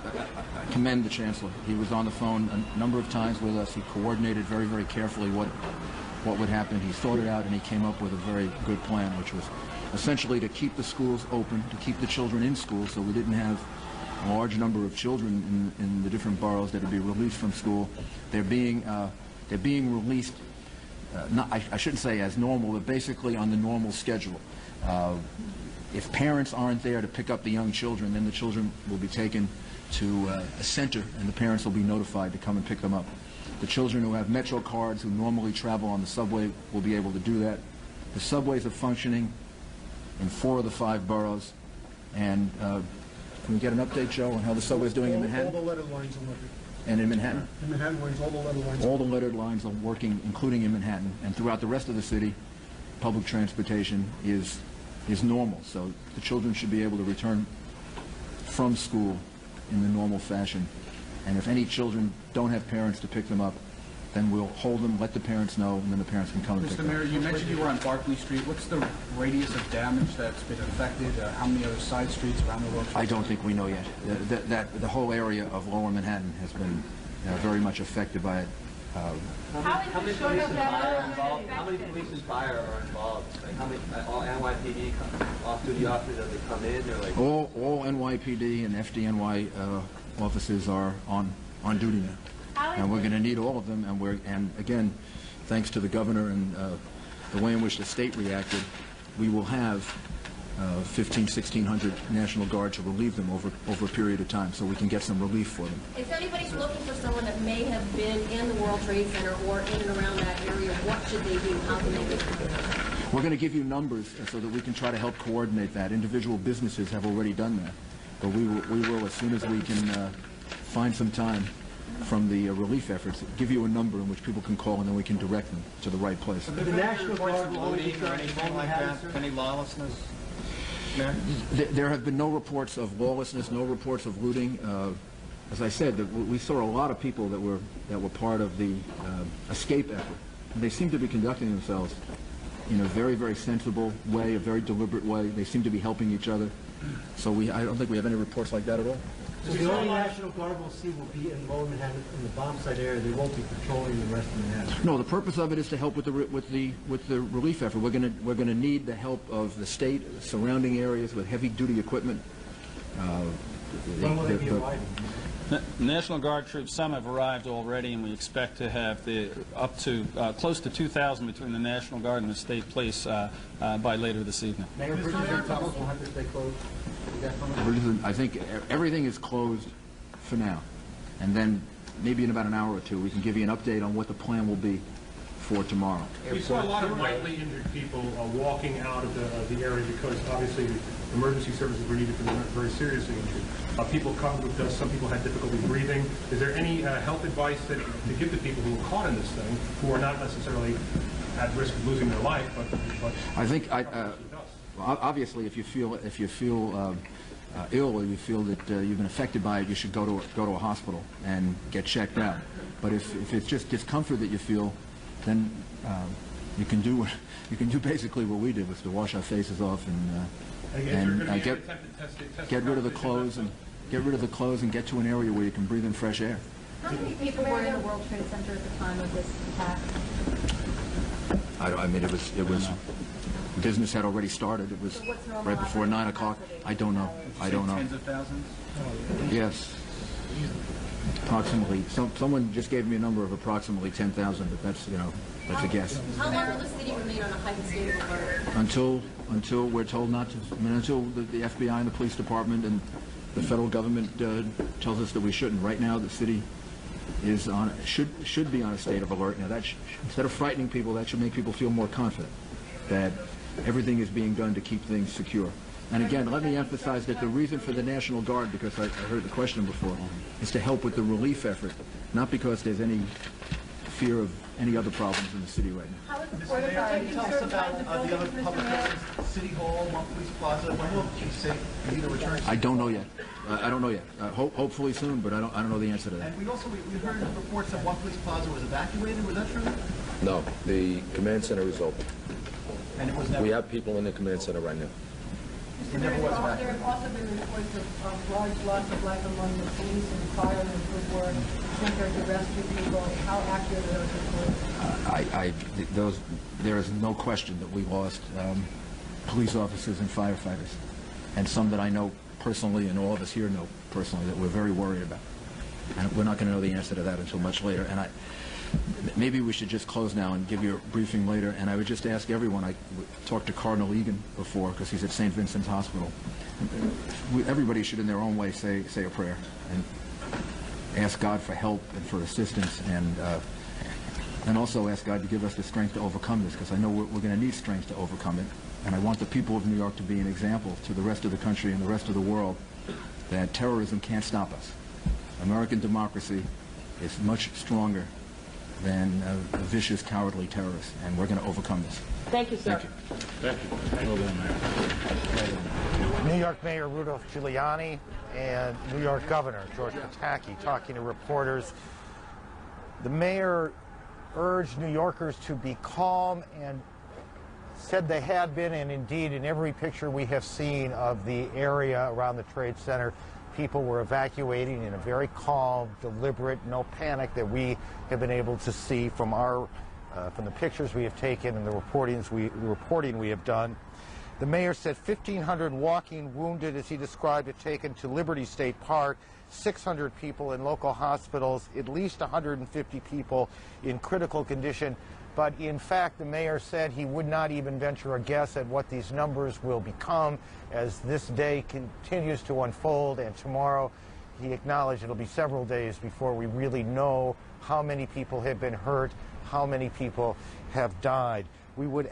commend the chancellor. He was on the phone a number of times with us. He coordinated very, very carefully what would happen. He thought it out, and he came up with a very good plan, which was essentially to keep the schools open, to keep the children in school, so we didn't have a large number of children in the different boroughs that would be released from school. They're being released, I shouldn't say as normal, but basically on the normal schedule. If parents aren't there to pick up the young children, then the children will be taken to a center, and the parents will be notified to come and pick them up. The children who have Metro cards, who normally travel on the subway, will be able to do that. The subways are functioning in 4 of the 5 boroughs. And can we get an update, Joe, on how the subway is doing in Manhattan? All the lettered lines are working. And in Manhattan? In Manhattan lines, all the lettered lines. All the lettered lines are working, including in Manhattan. And throughout the rest of the city, public transportation is normal. So the children should be able to return from school in the normal fashion. And if any children don't have parents to pick them up, then we'll hold them, let the parents know, and then the parents can come and pick them up. Mr. Mayor, you mentioned you were on Barclay Street. What's the radius of damage that's been affected? How many other side streets around the world? I don't think we know yet. The whole area of Lower Manhattan has been very much affected by it. How many police and fire are involved? How many police and fire are involved? Like how many all NYPD off-duty officers as they come in? Or like all NYPD and FDNY officers are on duty now. And we're going to need all of them, and again, thanks to the governor and the way in which the state reacted, we will have 1,600 National Guard to relieve them over a period of time, so we can get some relief for them. If anybody's looking for someone that may have been in the World Trade Center or in and around that area, what should they do? How can they get it? We're going to give you numbers so that we can try to help coordinate that. Individual businesses have already done that, but we will as soon as we can find some time relief efforts, give you a number in which people can call, and then we can direct them to the right place. The National Guard looting or anything like that? Any lawlessness? There have been no reports of lawlessness, no reports of looting. As I said, we saw a lot of people that were part of the escape effort. And they seem to be conducting themselves in a very, very sensible way, a very deliberate way. They seem to be helping each other. So I don't think we have any reports like that at all. So the only National Guard we'll see will be in Lower Manhattan in the bomb site area. They won't be patrolling the rest of Manhattan. No, the purpose of it is to help with the relief effort. We're gonna need the help of the state, surrounding areas with heavy-duty equipment. When will they be arriving? National Guard troops, some have arrived already, and we expect to have up to close to 2,000 between the National Guard and the state police by later this evening. Mayor, bridges and tunnels will have to stay closed. I think everything is closed for now, and then maybe in about an hour or two we can give you an update on what the plan will be for tomorrow. We saw a lot of lightly injured people walking out of the area because obviously emergency services were needed for the very seriously injured. People come with us, some people had difficulty breathing. Is there any health advice to give to people who are caught in this thing, who are not necessarily at risk of losing their life, but I think obviously if you feel ill or you feel that you've been affected by it, you should go to a hospital and get checked out. But if it's just discomfort that you feel, then you can do basically what we did, was to wash our faces off and get rid of the clothes and get to an area where you can breathe in fresh air. How many people were in the World Trade Center at the time of this attack? I mean, it was business had already started. It was right before 9 o'clock. I don't know. Tens of thousands? Yes. Approximately. Someone just gave me a number of approximately 10,000, but that's a guess. How long will the city remain on a heightened state of alert? Until we're told not to. I mean, until the FBI and the police department and the federal government tells us that we shouldn't. Right now, the city is should be on a state of alert. Now, instead of frightening people, that should make people feel more confident that everything is being done to keep things secure. And again, let me emphasize that the reason for the National Guard, because I heard the question before, is to help with the relief effort, not because there's any fear of any other problems in the city right now. Mr. Mayor, can you tell us about the other public buildings, City Hall, One Police Plaza? When will Chief say for you to return? I don't know yet. I don't know yet. Hopefully soon, but I don't know the answer to that. And we heard reports that One Police Plaza was evacuated. Was that true? No, the command center is open. And it was never. We have people in the command center right now. There have also been reports of large loss of life among the police and firemen who were sent there to rescue people. How accurate are those reports? There is no question that we lost police officers and firefighters, and some that I know personally, and all of us here know personally, that we're very worried about. And we're not going to know the answer to that until much later. And maybe we should just close now and give you a briefing later. And I would just ask everyone, I talked to Cardinal Egan before, because he's at St. Vincent's Hospital. Everybody should in their own way say a prayer and ask God for help and for assistance, and also ask God to give us the strength to overcome this, because I know we're going to need strength to overcome it. And I want the people of New York to be an example to the rest of the country and the rest of the world that terrorism can't stop us. American democracy is much stronger than a vicious, cowardly terrorist, and we're going to overcome this. Thank you, sir. Thank you. New York Mayor Rudolph Giuliani and New York Governor George Pataki talking to reporters. The mayor urged New Yorkers to be calm and said they had been, and indeed in every picture we have seen of the area around the Trade Center, people were evacuating in a very calm, deliberate, no panic that we have been able to see from the pictures we have taken and the reporting we have done. The mayor said 1,500 walking wounded, as he described it, taken to Liberty State Park, 600 people in local hospitals, at least 150 people in critical condition. But in fact, the mayor said he would not even venture a guess at what these numbers will become as this day continues to unfold. And tomorrow, he acknowledged it'll be several days before we really know how many people have been hurt, how many people have died. We would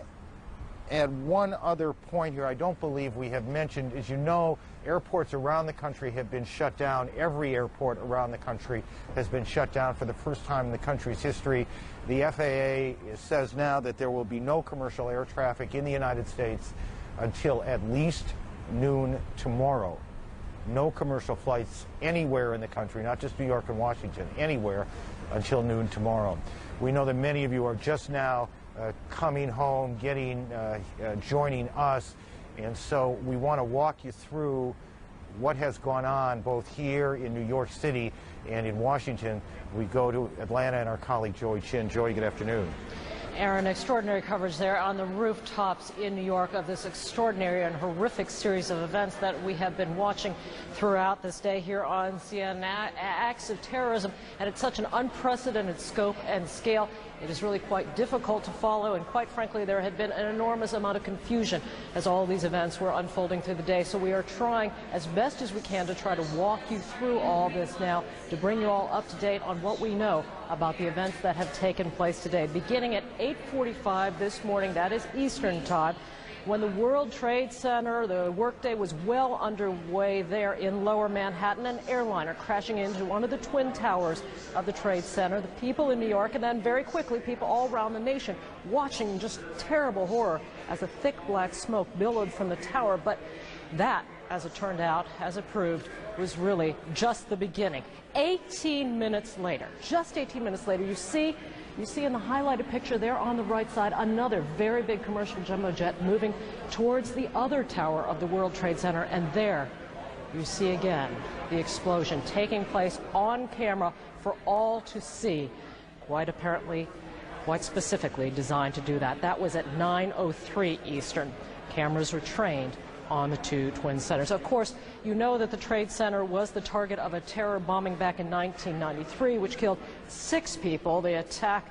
add one other point here I don't believe we have mentioned. As you know, airports around the country have been shut down. Every airport around the country has been shut down for the first time in the country's history. The FAA says now that there will be no commercial air traffic in the United States until at least noon tomorrow. No commercial flights anywhere in the country, not just New York and Washington, anywhere until noon tomorrow. We know that many of you are just now coming home, joining us, and so we want to walk you through what has gone on both here in New York City and in Washington. We go to Atlanta and our colleague Joey Chin. Joey, good afternoon. Aaron, extraordinary coverage there on the rooftops in New York of this extraordinary and horrific series of events that we have been watching throughout this day here on CNN. Acts of terrorism, and it's such an unprecedented scope and scale. It is really quite difficult to follow, and quite frankly, there had been an enormous amount of confusion as all these events were unfolding through the day. So we are trying as best as we can to try to walk you through all this now, to bring you all up to date on what we know about the events that have taken place today. Beginning at 8:45 this morning, that is Eastern Time, when the World Trade Center, the workday was well underway there in Lower Manhattan, an airliner crashing into one of the twin towers of the Trade Center. The people in New York, and then very quickly people all around the nation, watching just terrible horror as a thick black smoke billowed from the tower. But that, as it turned out, as it proved, was really just the beginning. 18 minutes later, just 18 minutes later, you see in the highlighted picture there on the right side another very big commercial jumbo jet moving towards the other tower of the World Trade Center, and there you see again the explosion taking place on camera for all to see, quite apparently, quite specifically designed to do that. That was at 9:03 Eastern. Cameras were trained on the two twin centers. Of course, you know that the Trade Center was the target of a terror bombing back in 1993, which killed 6 people. The attack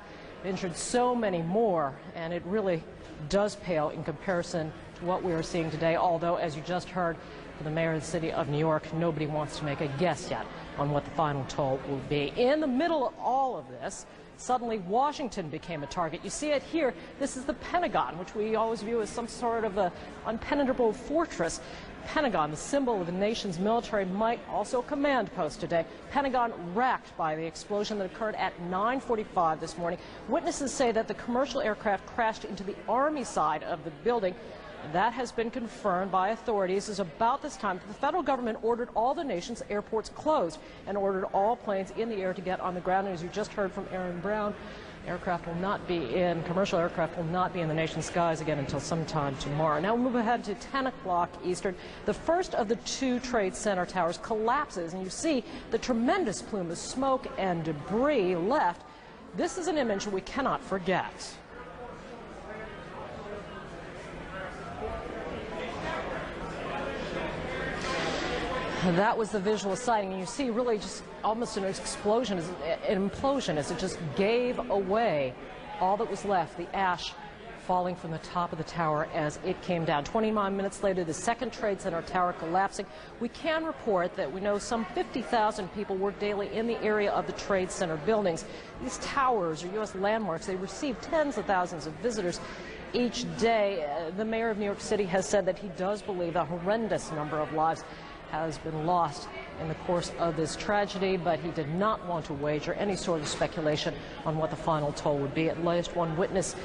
injured so many more, and it really does pale in comparison to what we are seeing today, although, as you just heard from the mayor of the city of New York, nobody wants to make a guess yet on what the final toll will be. In the middle of all of this, suddenly Washington became a target. You see it here. This is the Pentagon, which we always view as some sort of an impenetrable fortress. Pentagon, the symbol of the nation's military might, also a command post today. Pentagon racked by the explosion that occurred at 9:45 this morning. Witnesses say that the commercial aircraft crashed into the Army side of the building. That has been confirmed by authorities. As about this time, the federal government ordered all the nation's airports closed and ordered all planes in the air to get on the ground. And as you just heard from Aaron Brown, commercial aircraft will not be in the nation's skies again until sometime tomorrow. Now we'll move ahead to 10 o'clock Eastern. The first of the two Trade Center towers collapses, and you see the tremendous plume of smoke and debris left. This is an image we cannot forget. That was the visual sighting, and you see really just almost an explosion, an implosion, as it just gave away all that was left, the ash falling from the top of the tower as it came down. 29 minutes later, the second Trade Center tower collapsing. We can report that we know some 50,000 people work daily in the area of the Trade Center buildings. These towers are U.S. landmarks. They receive tens of thousands of visitors each day. The mayor of New York City has said that he does believe a horrendous number of lives has been lost in the course of this tragedy, but he did not want to wager any sort of speculation on what the final toll would be. At least one witness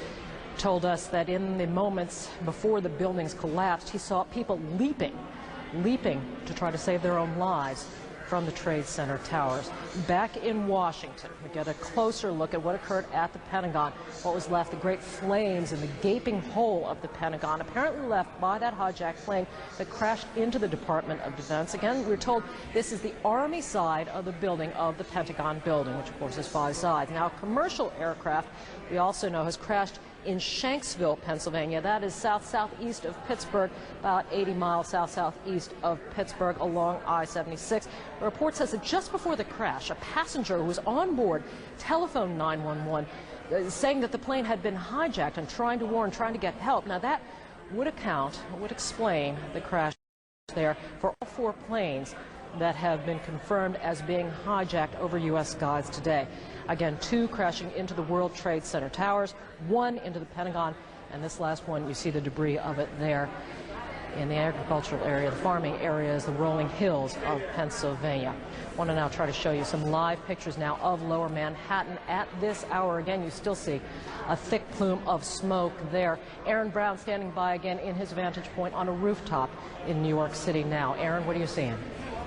told us that in the moments before the buildings collapsed, he saw people leaping to try to save their own lives from the Trade Center towers. Back in Washington, we get a closer look at what occurred at the Pentagon. What was left, the great flames in the gaping hole of the Pentagon, apparently left by that hijacked plane that crashed into the Department of Defense. Again, we're told this is the Army side of the building of the Pentagon building, which of course is 5 sides. Now, a commercial aircraft, we also know, has crashed in Shanksville, Pennsylvania. That is south-southeast of Pittsburgh, about 80 miles south-southeast of Pittsburgh along I-76. A report says that just before the crash, a passenger who was on board telephoned 911, saying that the plane had been hijacked and trying to get help. Now that would explain the crash there for all 4 planes that have been confirmed as being hijacked over U.S. skies today. Again, 2 crashing into the World Trade Center towers, 1 into the Pentagon, And this last one, you see the debris of it there in the agricultural area, the farming areas, the rolling hills of Pennsylvania. I want to now try to show you some live pictures now of Lower Manhattan at this hour. Again, you still see a thick plume of smoke there. Aaron Brown standing by again in his vantage point on a rooftop in New York City now. Aaron, what are you seeing?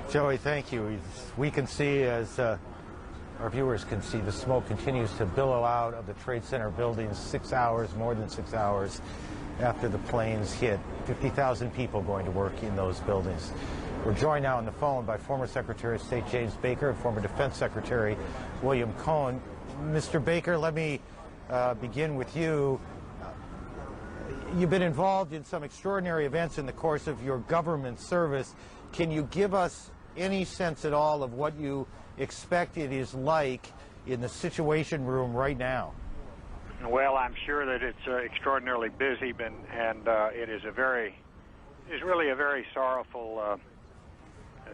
Joey, thank you. We can see, as our viewers can see, the smoke continues to billow out of the Trade Center buildings 6 hours, more than 6 hours after the planes hit. 50,000 people going to work in those buildings. We're joined now on the phone by former Secretary of State James Baker and former Defense Secretary William Cohen. Mr. Baker, let me begin with you. You've been involved in some extraordinary events in the course of your government service. Can you give us any sense at all of what you expect it is like in the Situation Room right now? Well, I'm sure that it's extraordinarily busy, and it is really a very sorrowful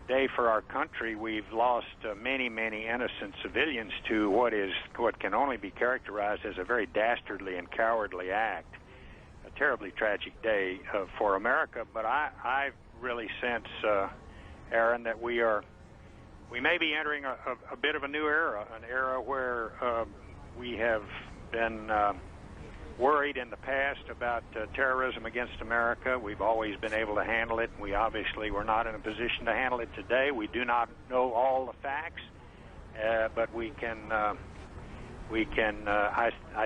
day for our country. We've lost many innocent civilians to what can only be characterized as a very dastardly and cowardly act. A terribly tragic day for America, but I really sense, Aaron, that we may be entering a bit of a new era, an era where we have been worried in the past about terrorism against America. We've always been able to handle it. We obviously were not in a position to handle it today. We do not know all the facts, but we can I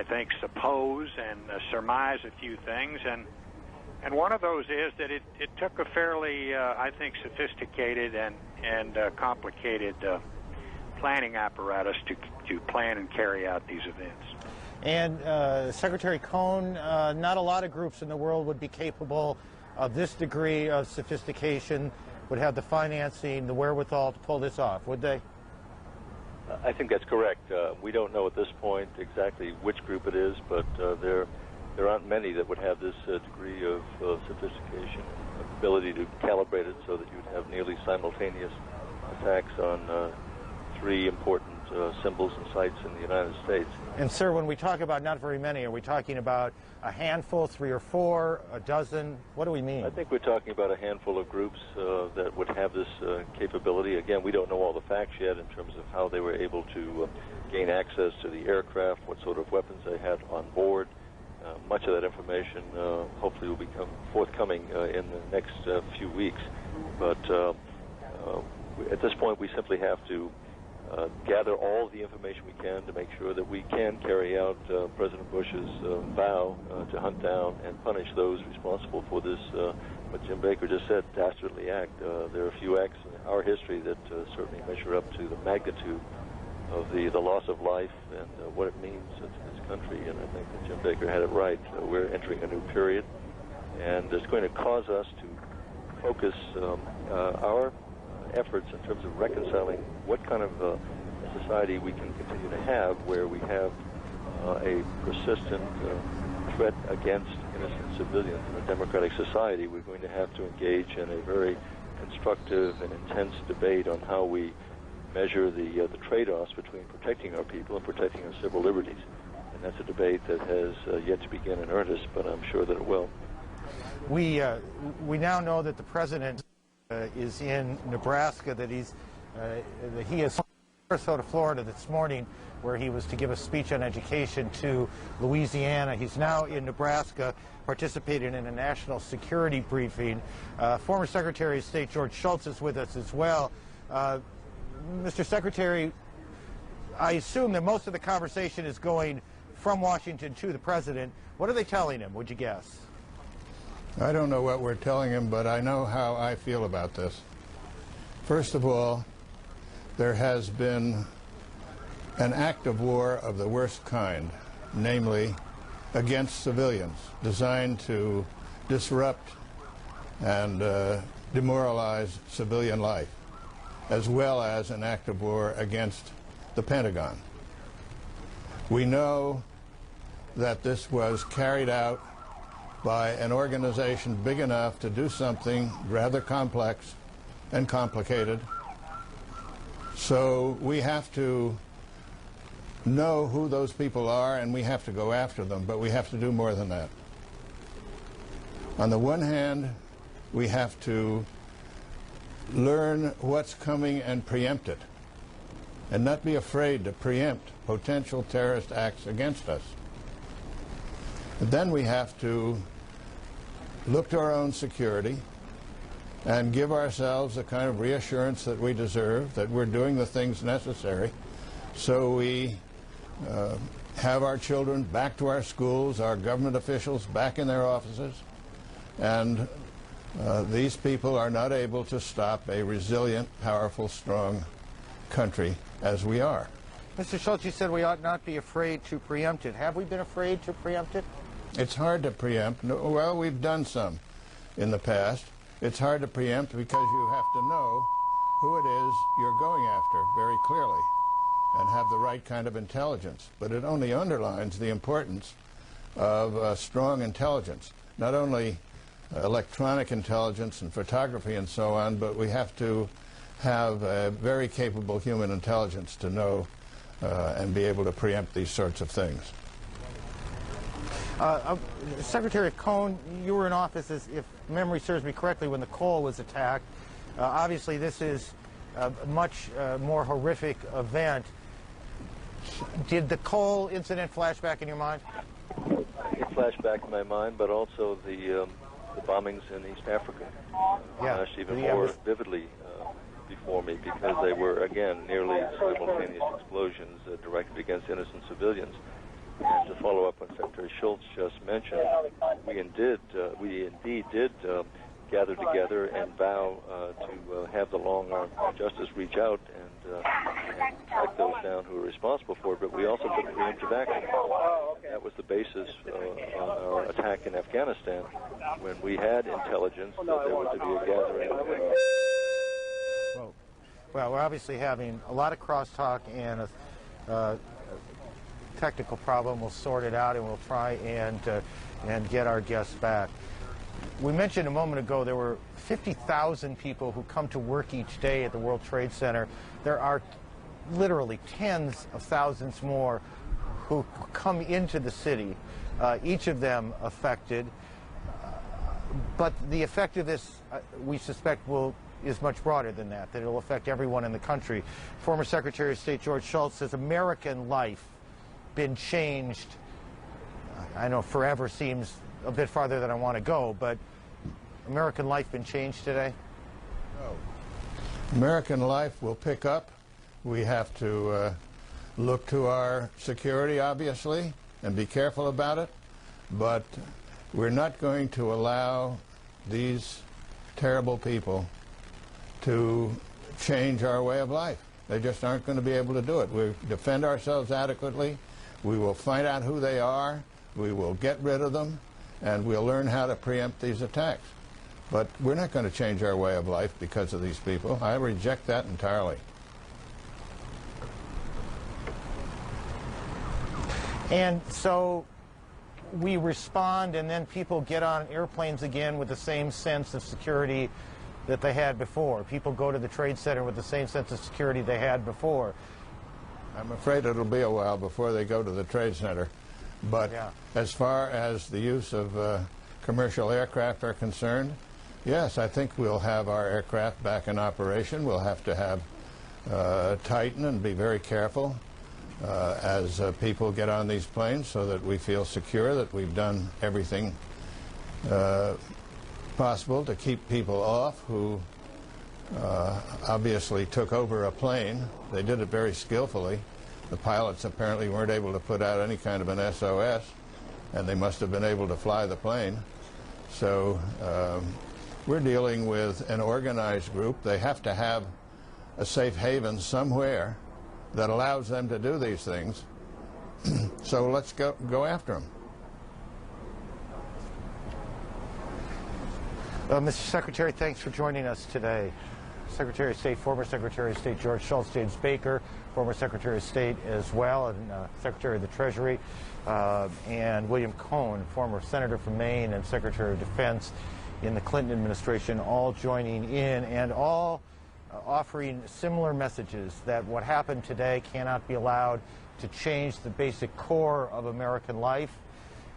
think, suppose and surmise a few things. And one of those is that it took a fairly, I think, sophisticated and complicated planning apparatus to plan and carry out these events. And Secretary Cohen, not a lot of groups in the world would be capable of this degree of sophistication, would have the financing, the wherewithal to pull this off, would they? I think that's correct. We don't know at this point exactly which group it is, but there aren't many that would have this degree of sophistication, ability to calibrate it so that you'd have nearly simultaneous attacks on three important symbols and sites in the United States. And sir, when we talk about not very many, are we talking about a handful, 3 or 4, a dozen? What do we mean? I think we're talking about a handful of groups that would have this capability. Again, we don't know all the facts yet in terms of how they were able to gain access to the aircraft, what sort of weapons they had on board. Much of that information hopefully will become forthcoming in the next few weeks. But at this point, we simply have to gather all the information we can to make sure that we can carry out President Bush's vow to hunt down and punish those responsible for this, what Jim Baker just said, dastardly act. There are a few acts in our history that certainly measure up to the magnitude of the loss of life and what it means to this country, and I think that Jim Baker had it right. We're entering a new period, and it's going to cause us to focus our efforts in terms of reconciling what kind of society we can continue to have, where we have a persistent threat against innocent civilians. In a democratic society, we're going to have to engage in a very constructive and intense debate on how we measure the trade-offs between protecting our people and protecting our civil liberties. And that's a debate that has yet to begin in earnest, but I'm sure that it will. We now know that the president is in Nebraska, that he is in Sarasota, Florida this morning, where he was to give a speech on education to Louisiana. He's now in Nebraska participating in a national security briefing. Former Secretary of State George Shultz is with us as well. Mr. Secretary, I assume that most of the conversation is going from Washington to the president. What are they telling him, would you guess? I don't know what we're telling him, but I know how I feel about this. First of all, there has been an act of war of the worst kind, namely against civilians, designed to disrupt and demoralize civilian life, as well as an act of war against the Pentagon. We know that this was carried out by an organization big enough to do something rather complex and complicated. So we have to know who those people are, and we have to go after them, but we have to do more than that. On the one hand, we have to learn what's coming and preempt it, and not be afraid to preempt potential terrorist acts against us. But then we have to look to our own security and give ourselves the kind of reassurance that we deserve, that we're doing the things necessary so we have our children back to our schools, our government officials back in their offices, and these people are not able to stop a resilient, powerful, strong country as we are. Mr. Schultz, you said we ought not be afraid to preempt it. Have we been afraid to preempt it? It's hard to preempt. Well, we've done some in the past. It's hard to preempt because you have to know who it is you're going after very clearly and have the right kind of intelligence. But it only underlines the importance of strong intelligence, not only electronic intelligence and photography and so on, but we have to have a very capable human intelligence to know and be able to preempt these sorts of things. Secretary Cohn, you were in office, if memory serves me correctly, when the Cole was attacked. Obviously, this is a much more horrific event. Did the Cole incident flash back in your mind? It flashed back in my mind, but also the bombings in East Africa flashed even more vividly before me, because they were, again, nearly simultaneous explosions directed against innocent civilians. And to follow up on Secretary Schultz just mentioned, we indeed did gather together and vow to have the long-arm justice reach out and track those down who are responsible for it, but we also took preemptive action. That was the basis on our attack in Afghanistan, when we had intelligence that there was to be a gathering. Well, we're obviously having a lot of crosstalk and a technical problem. We'll sort it out and we'll try and get our guests back. We mentioned a moment ago there were 50,000 people who come to work each day at the World Trade Center. There are literally tens of thousands more who come into the city, each of them affected. But the effect of this, we suspect, is much broader than that it'll affect everyone in the country. Former Secretary of State George Shultz says American life been changed. I know forever seems a bit farther than I want to go, but American life been changed today? No. American life will pick up. We have to look to our security, obviously, and be careful about it, but we're not going to allow these terrible people to change our way of life. They just aren't going to be able to do it. We defend ourselves adequately. We will find out who they are. We will get rid of them, and we'll learn how to preempt these attacks. But we're not going to change our way of life because of these people. I reject that entirely. And so we respond, and then people get on airplanes again with the same sense of security that they had before. People go to the Trade Center with the same sense of security they had before. I'm afraid it'll be a while before they go to the Trade Center. But as far as the use of commercial aircraft are concerned, yes, I think we'll have our aircraft back in operation. We'll have to have tighten and be very careful as people get on these planes so that we feel secure that we've done everything possible to keep people off who obviously took over a plane. They did it very skillfully. The pilots apparently weren't able to put out any kind of an SOS, and they must have been able to fly the plane. So we're dealing with an organized group. They have to have a safe haven somewhere that allows them to do these things. So let's go after them. Mr. Secretary, thanks for joining us today. Secretary of State, former Secretary of State George Shultz, James Baker, former Secretary of State as well, and Secretary of the Treasury, and William Cohn, former Senator from Maine and Secretary of Defense in the Clinton administration, all joining in and all offering similar messages that what happened today cannot be allowed to change the basic core of American life,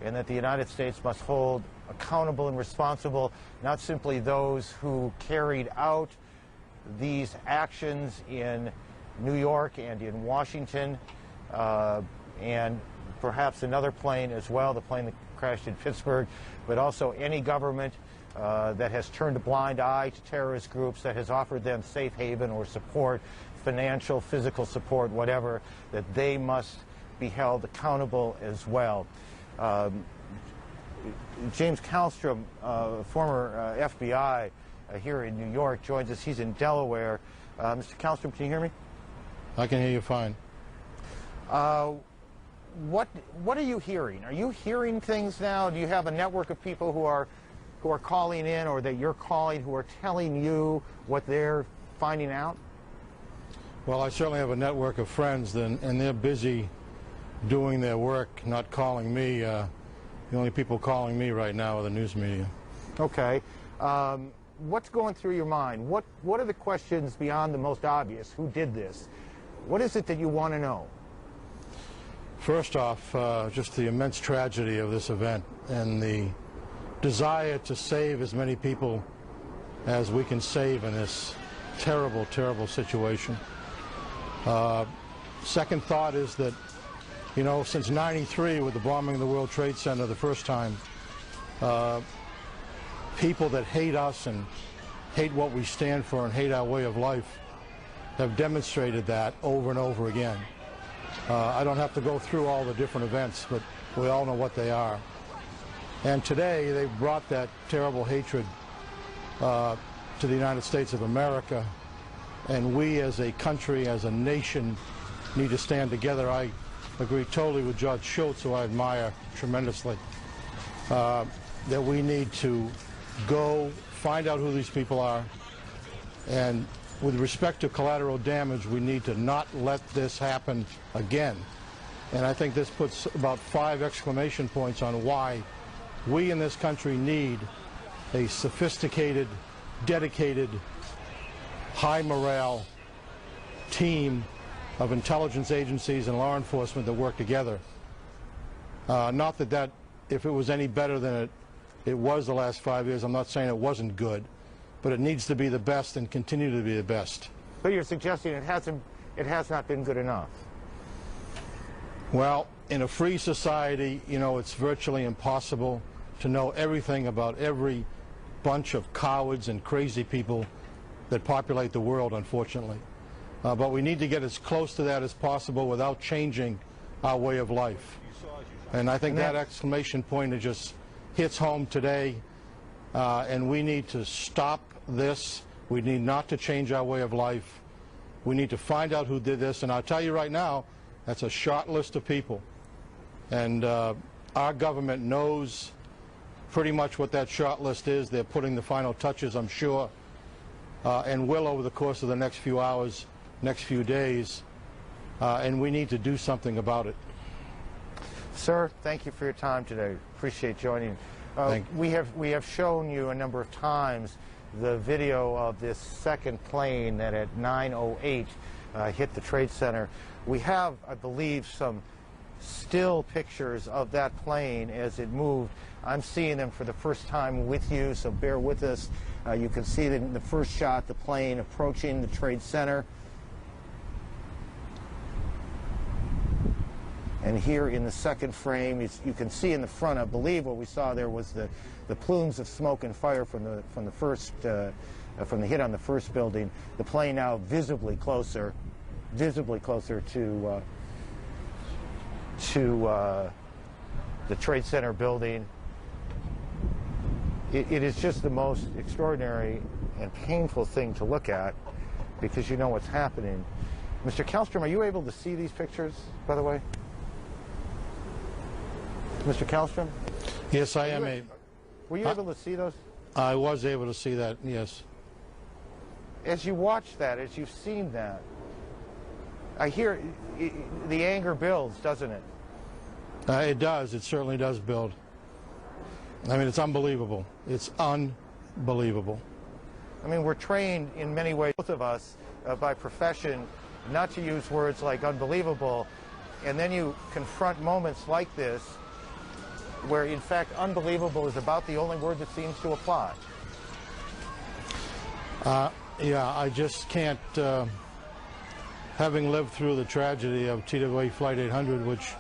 and that the United States must hold accountable and responsible, not simply those who carried out these actions in New York and in Washington, and perhaps another plane as well, the plane that crashed in Pittsburgh, but also any government that has turned a blind eye to terrorist groups, that has offered them safe haven or support, financial, physical support, whatever, that they must be held accountable as well. James Kallstrom, former FBI here in New York, joins us. He's in Delaware. Mr. Kallstrom, can you hear me? I can hear you fine. What are you hearing? Are you hearing things now? Do you have a network of people who are calling in, or that you're calling, who are telling you what they're finding out? Well, I certainly have a network of friends, and they're busy doing their work, not calling me. The only people calling me right now are the news media. Okay. What's going through your mind? What are the questions beyond the most obvious? Who did this? What is it that you want to know? First off, just the immense tragedy of this event and the desire to save as many people as we can save in this terrible, terrible situation. Second thought is that, you know, since '93, with the bombing of the World Trade Center the first time, people that hate us and hate what we stand for and hate our way of life have demonstrated that over and over again. I don't have to go through all the different events, but we all know what they are. And today they brought that terrible hatred to the United States of America, and we as a country, as a nation, need to stand together. I agree totally with Judge Schultz, who I admire tremendously, that we need to go find out who these people are, and with respect to collateral damage, we need to not let this happen again. And I think this puts about 5 exclamation points on why we in this country need a sophisticated, dedicated, high morale team of intelligence agencies and law enforcement that work together. Not that if it was any better than it was the last 5 years, I'm not saying it wasn't good, but it needs to be the best and continue to be the best. But you're suggesting it has not been good enough. Well, in a free society, you know, it's virtually impossible to know everything about every bunch of cowards and crazy people that populate the world, unfortunately. But we need to get as close to that as possible without changing our way of life. And I think that exclamation point, it just hits home today, and we need to stop this. We need not to change our way of life. We need to find out who did this, and I'll tell you right now, that's a short list of people. And our government knows pretty much what that short list is. They're putting the final touches, I'm sure, and will over the course of the next few hours, next few days, and we need to do something about it. Sir, thank you for your time today. Appreciate joining. We have shown you a number of times the video of this second plane that at 9:08 hit the Trade Center. We have, I believe, some still pictures of that plane as it moved. I'm seeing them for the first time with you, so bear with us. You can see in the first shot the plane approaching the Trade Center. And here in the second frame, you can see in the front, I believe what we saw there was the plumes of smoke and fire from the hit on the first building. The plane now visibly closer to the Trade Center building. It is just the most extraordinary and painful thing to look at, because you know what's happening. Mr. Kallstrom, are you able to see these pictures, by the way? Mr. Kallstrom? Yes, I am. Were you able to see those? I was able to see that, yes. As you watch that, as you've seen that, I hear the anger builds, doesn't it? It does. It certainly does build. I mean, it's unbelievable. It's unbelievable. I mean, we're trained in many ways, both of us, by profession, not to use words like unbelievable, and then you confront moments like this, where in fact unbelievable is about the only word that seems to apply. Yeah, I just can't, having lived through the tragedy of TWA Flight 800, which,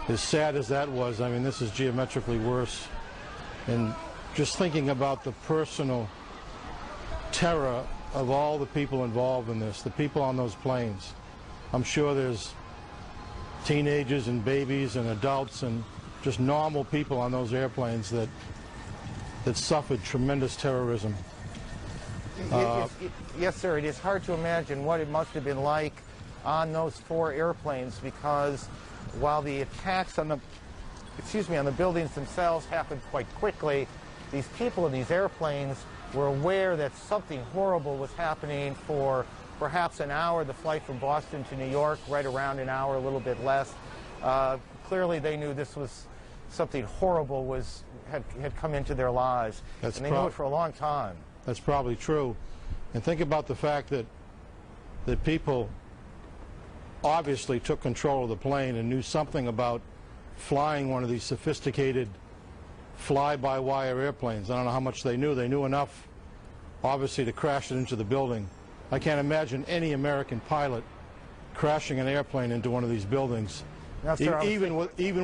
as sad as that was, I mean, this is geometrically worse. And just thinking about the personal terror of all the people involved in this, the people on those planes. I'm sure there's teenagers and babies and adults and just normal people on those airplanes that suffered tremendous terrorism. Yes, sir, it is hard to imagine what it must have been like on those 4 airplanes, because while the attacks on the buildings themselves happened quite quickly, these people in these airplanes were aware that something horrible was happening for perhaps an hour. The flight from Boston to New York, right around an hour, a little bit less. Clearly they knew this was something horrible had come into their lives. And they knew it for a long time. That's probably true. And think about the fact that people obviously took control of the plane and knew something about flying one of these sophisticated fly-by-wire airplanes. I don't know how much they knew. They knew enough, obviously, to crash it into the building. I can't imagine any American pilot crashing an airplane into one of these buildings. Now, sir, even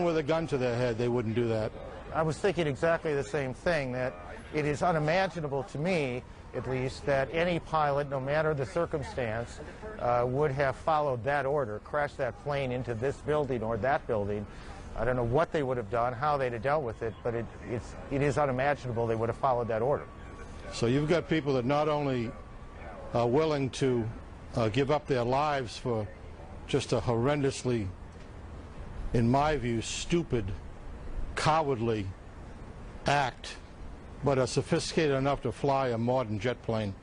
with a gun to their head, they wouldn't do that. I was thinking exactly the same thing, that it is unimaginable to me, at least, that any pilot, no matter the circumstance, would have followed that order, crashed that plane into this building or that building. I don't know what they would have done, how they'd have dealt with it, but it is unimaginable they would have followed that order. So you've got people that not only are willing to give up their lives for just a horrendously, in my view, stupid, cowardly act, but are sophisticated enough to fly a modern jet plane.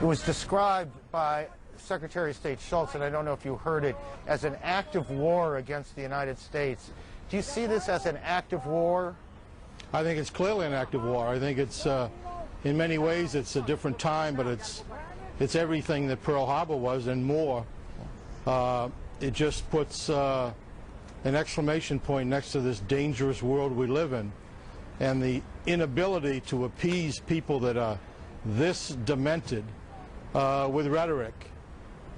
It was described by Secretary of State Shultz, and I don't know if you heard it, as an act of war against the United States. Do you see this as an act of war? I think it's clearly an act of war. I think it's, in many ways, it's a different time, but it's everything that Pearl Harbor was and more. It just puts an exclamation point next to this dangerous world we live in, and the inability to appease people that are this demented with rhetoric.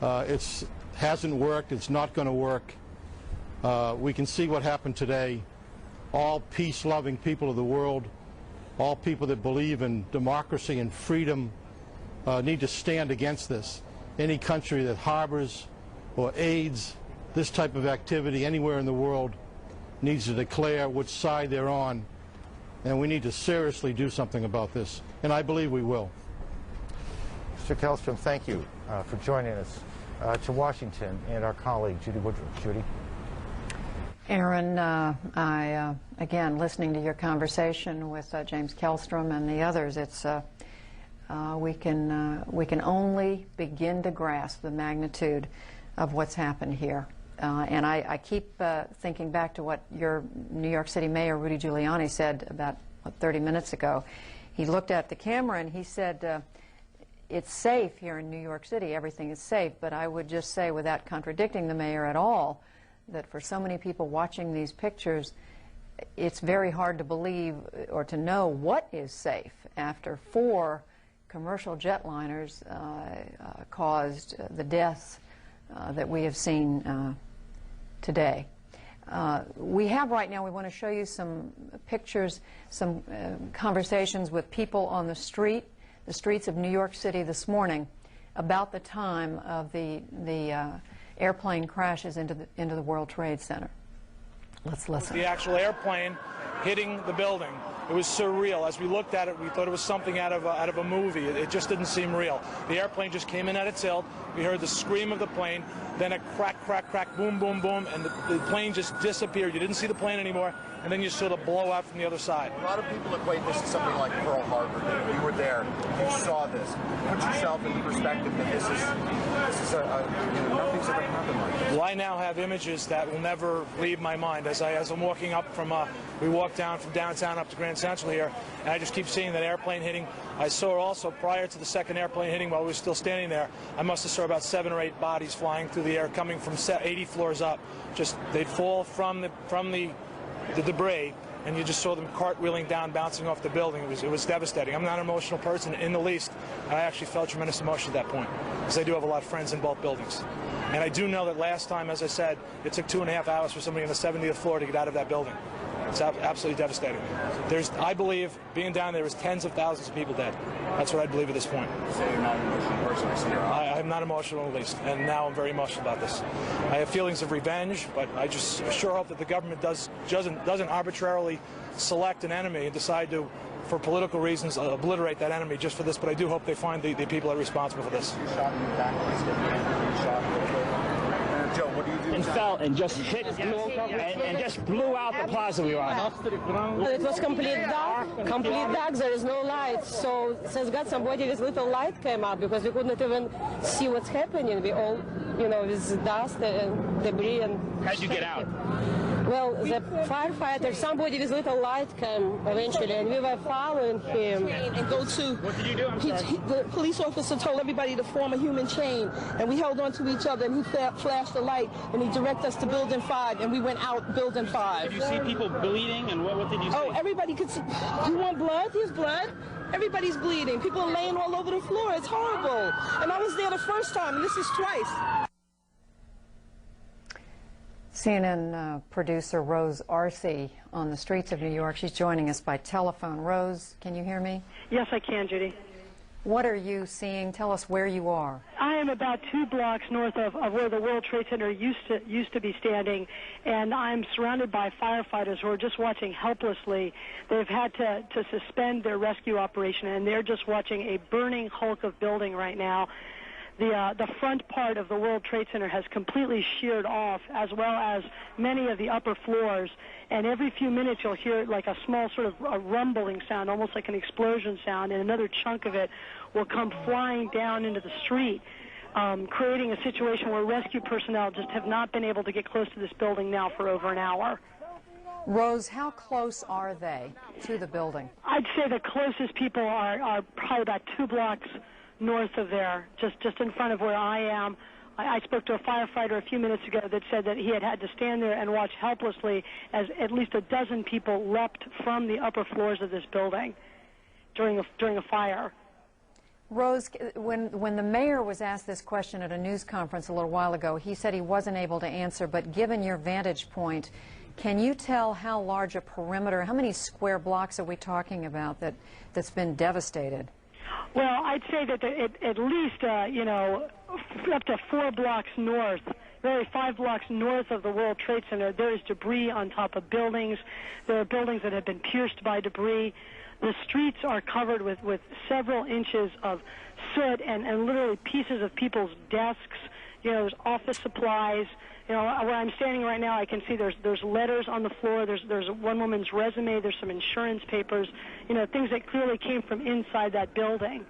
It hasn't worked. It's not going to work. We can see what happened today. All peace-loving people of the world, all people that believe in democracy and freedom need to stand against this. Any country that harbors or aids this type of activity anywhere in the world needs to declare which side they're on, and we need to seriously do something about this, and I believe we will. Mr. Kellstrom, thank you for joining us to Washington, and our colleague Judy Woodruff. Judy. Aaron, again, listening to your conversation with James Kellstrom and the others, it's we can only begin to grasp the magnitude of what's happened here. And I keep thinking back to what your New York City Mayor Rudy Giuliani said about 30 minutes ago. He looked at the camera and he said, it's safe here in New York City, everything is safe, but I would just say, without contradicting the mayor at all, that for so many people watching these pictures, it's very hard to believe or to know what is safe after 4 commercial jetliners caused the deaths that we have seen today. We have right now, we want to show you some pictures, some conversations with people on the streets of New York City this morning about the time of the airplane crashes into the World Trade Center. Let's listen. The actual airplane hitting the building. It was surreal. As we looked at it, we thought it was something out of a movie. It just didn't seem real. The airplane just came in at its tilt. We heard the scream of the plane, then a crack, crack, crack, boom, boom, boom, and the plane just disappeared. You didn't see the plane anymore, and then you saw the blowout from the other side. A lot of people equate this to something like Pearl Harbor. You were there. You saw this. Put yourself in perspective that this is nothing's ever happened like this. I now have images that will never leave my mind. As I'm walking up from, we walked down from downtown up to Grand Central here, and I just keep seeing that airplane hitting. I saw also prior to the second airplane hitting, while we were still standing there, I must have saw about 7 or 8 bodies flying through the air, coming from 80 floors up. Just they'd fall from the debris, and you just saw them cartwheeling down, bouncing off the building. It was devastating. I'm not an emotional person in the least, and I actually felt tremendous emotion at that point, because I do have a lot of friends in both buildings. And I do know that last time, as I said, it took 2.5 hours for somebody on the 70th floor to get out of that building. It's absolutely devastating. I believe, being down there, is tens of thousands of people dead. That's what I believe at this point. So you're not an emotional person, I see you're I'm not emotional in the least, and now I'm very emotional about this. I have feelings of revenge, but I just sure hope that the government doesn't arbitrarily select an enemy and decide to, for political reasons, obliterate that enemy just for this. But I do hope they find the people that are responsible for this. You shot in the back, Joe, what do you do? And fell and just hit and just blew out the plaza we were on. It was complete dark. There is no light. So thank God somebody with little light came up, because we couldn't even see what's happening. We all, with dust and debris and. How'd you get out? Well, the firefighter, somebody with little light came eventually, and we were following him. And go to. What did you do? The police officer told everybody to form a human chain, and we held on to each other, and he flashed the light, and he directed us to Building 5, and we went out Building 5. Did you see people bleeding, and what did you see? Oh, everybody could see. You want blood? Here's blood. Everybody's bleeding. People are laying all over the floor. It's horrible. And I was there the first time, and this is twice. CNN producer Rose Arce on the streets of New York. She's joining us by telephone. Rose, can you hear me? Yes, I can, Judy. What are you seeing? Tell us where you are. I am about 2 blocks north of where the World Trade Center used to be standing, and I'm surrounded by firefighters who are just watching helplessly. They've had to suspend their rescue operation, and they're just watching a burning hulk of building right now. The front part of the World Trade Center has completely sheared off, as well as many of the upper floors. And every few minutes you'll hear like a small sort of a rumbling sound, almost like an explosion sound, and another chunk of it will come flying down into the street, creating a situation where rescue personnel just have not been able to get close to this building now for over an hour. Rose, how close are they to the building? I'd say the closest people are probably about 2 blocks north of there, just in front of where I am. I spoke to a firefighter a few minutes ago that said that he had to stand there and watch helplessly as at least a dozen people leapt from the upper floors of this building during a fire. Rose, when the mayor was asked this question at a news conference a little while ago, he said he wasn't able to answer, but given your vantage point, can you tell how large a perimeter, how many square blocks are we talking about that's been devastated? Well, I'd say that at least, up to 4 blocks north, really 5 blocks north of the World Trade Center, there is debris on top of buildings. There are buildings that have been pierced by debris. The streets are covered with several inches of soot and literally pieces of people's desks. There's office supplies. Where I'm standing right now, I can see there's letters on the floor. There's one woman's resume. There's some insurance papers. Things that clearly came from inside that building.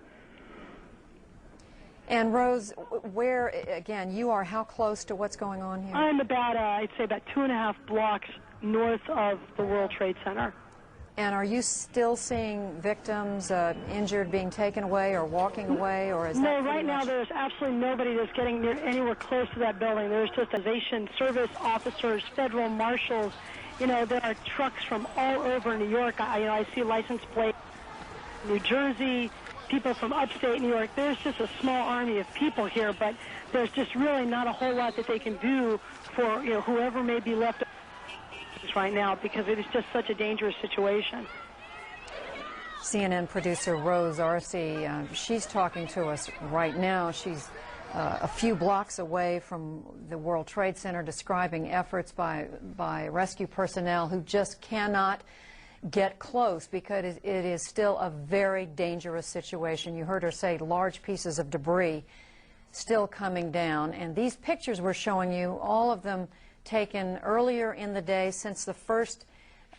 And Rose, where again you are? How close to what's going on here? I'm about I'd say about 2.5 blocks north of the World Trade Center. And are you still seeing victims injured being taken away or walking away, or is that no? Right now, there's absolutely nobody that's getting anywhere close to that building. There's just station service officers, federal marshals. There are trucks from all over New York. I see license plates, New Jersey, people from upstate New York. There's just a small army of people here, but there's just really not a whole lot that they can do for whoever may be left right now, because it is just such a dangerous situation. CNN producer Rose Arce, she's talking to us right now. She's a few blocks away from the World Trade Center, describing efforts by rescue personnel who just cannot get close because it is still a very dangerous situation. You heard her say large pieces of debris still coming down, and these pictures we're showing you, all of them taken earlier in the day since the first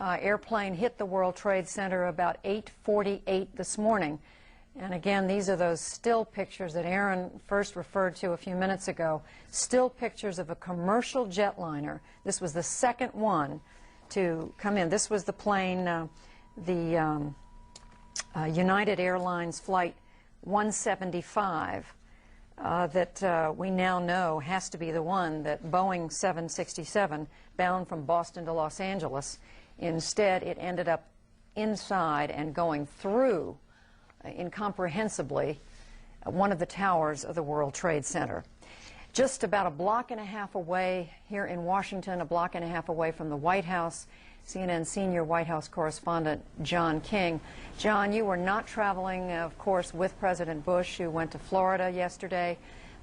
airplane hit the World Trade Center about 8:48 this morning. And again, these are those still pictures that Aaron first referred to a few minutes ago. Still pictures of a commercial jetliner. This was the second one to come in. This was the plane, United Airlines Flight 175 that we now know has to be the one that Boeing 767 bound from Boston to Los Angeles. Instead, it ended up inside and going through incomprehensibly one of the towers of the World Trade Center. Just about a block and a half away here in Washington, a block and a half away from the White House, CNN senior White House correspondent John King. John, you were not traveling, of course, with President Bush, who went to Florida yesterday,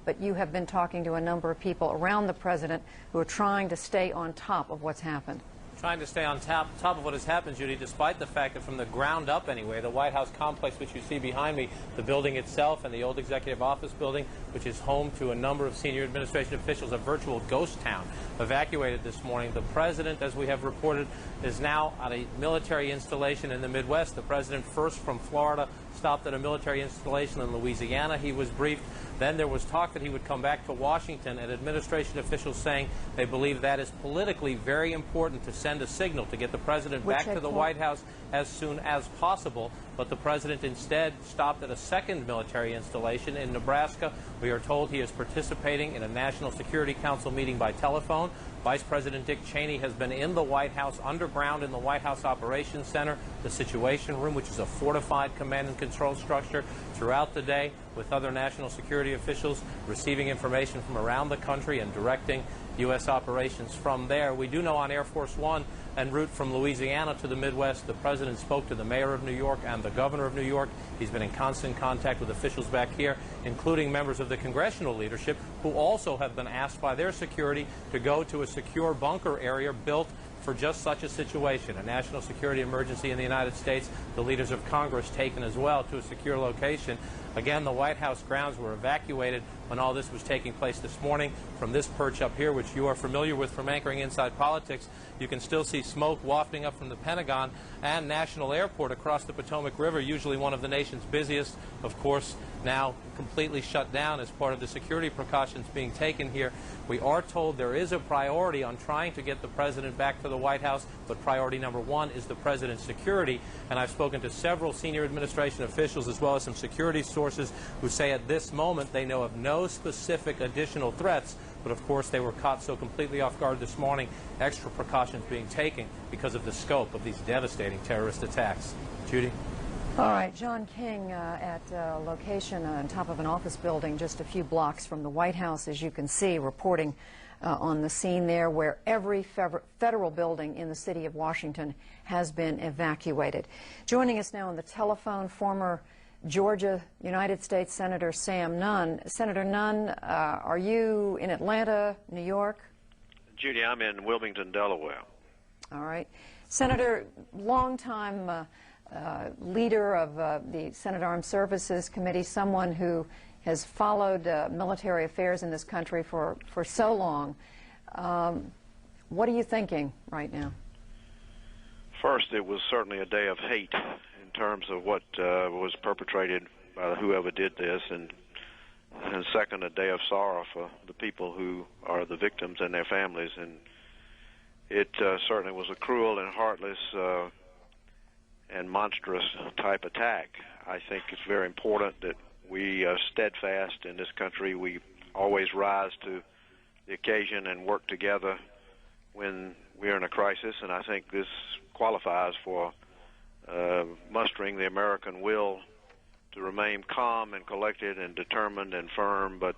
but you have been talking to a number of people around the president who are trying to stay on top of what's happened. Trying to stay on top of what has happened, Judy, despite the fact that from the ground up anyway, the White House complex, which you see behind me, the building itself and the old executive office building, which is home to a number of senior administration officials, a virtual ghost town, evacuated this morning. The president, as we have reported, is now at a military installation in the Midwest. The president, first from Florida, stopped at a military installation in Louisiana. He was briefed. Then there was talk that he would come back to Washington, and administration officials saying they believe that is politically very important to send a signal to get the president back to the White House as soon as possible. But the president instead stopped at a second military installation in Nebraska. We are told he is participating in a National Security Council meeting by telephone. Vice President Dick Cheney has been in the White House, underground in the White House Operations Center, the Situation Room, which is a fortified command and control structure, throughout the day with other national security officials, receiving information from around the country and directing U.S. operations from there. We do know on Air Force One en route from Louisiana to the Midwest, the president spoke to the mayor of New York and the governor of New York. He's been in constant contact with officials back here, including members of the congressional leadership, who also have been asked by their security to go to a secure bunker area built for just such a situation, a national security emergency in the United States. The leaders of Congress taken as well to a secure location. Again, the White House grounds were evacuated when all this was taking place this morning. From this perch up here, which you are familiar with from anchoring Inside Politics, you can still see smoke wafting up from the Pentagon and National Airport across the Potomac River, usually one of the nation's busiest, of course, now completely shut down as part of the security precautions being taken here. We are told there is a priority on trying to get the president back to the White House, but priority number one is the president's security. And I've spoken to several senior administration officials as well as some security sources who say at this moment they know of no specific additional threats. But of course, they were caught so completely off guard this morning, extra precautions being taken because of the scope of these devastating terrorist attacks. Judy? All right, John King at a location on top of an office building just a few blocks from the White House, as you can see, reporting on the scene there where every federal building in the city of Washington has been evacuated. Joining us now on the telephone, former Georgia United States Senator Sam Nunn. Senator Nunn, are you in Atlanta, New York? Judy, I'm in Wilmington, Delaware. All right. Senator, longtime leader of the Senate Armed Services Committee, someone who has followed military affairs in this country for so long. What are you thinking right now? First, it was certainly a day of hate in terms of what was perpetrated by whoever did this, and second, a day of sorrow for the people who are the victims and their families. And it certainly was a cruel and heartless and monstrous type attack. I think it's very important that we are steadfast in this country. We always rise to the occasion and work together when we're in a crisis, and I think this qualifies for mustering the American will to remain calm and collected and determined and firm, but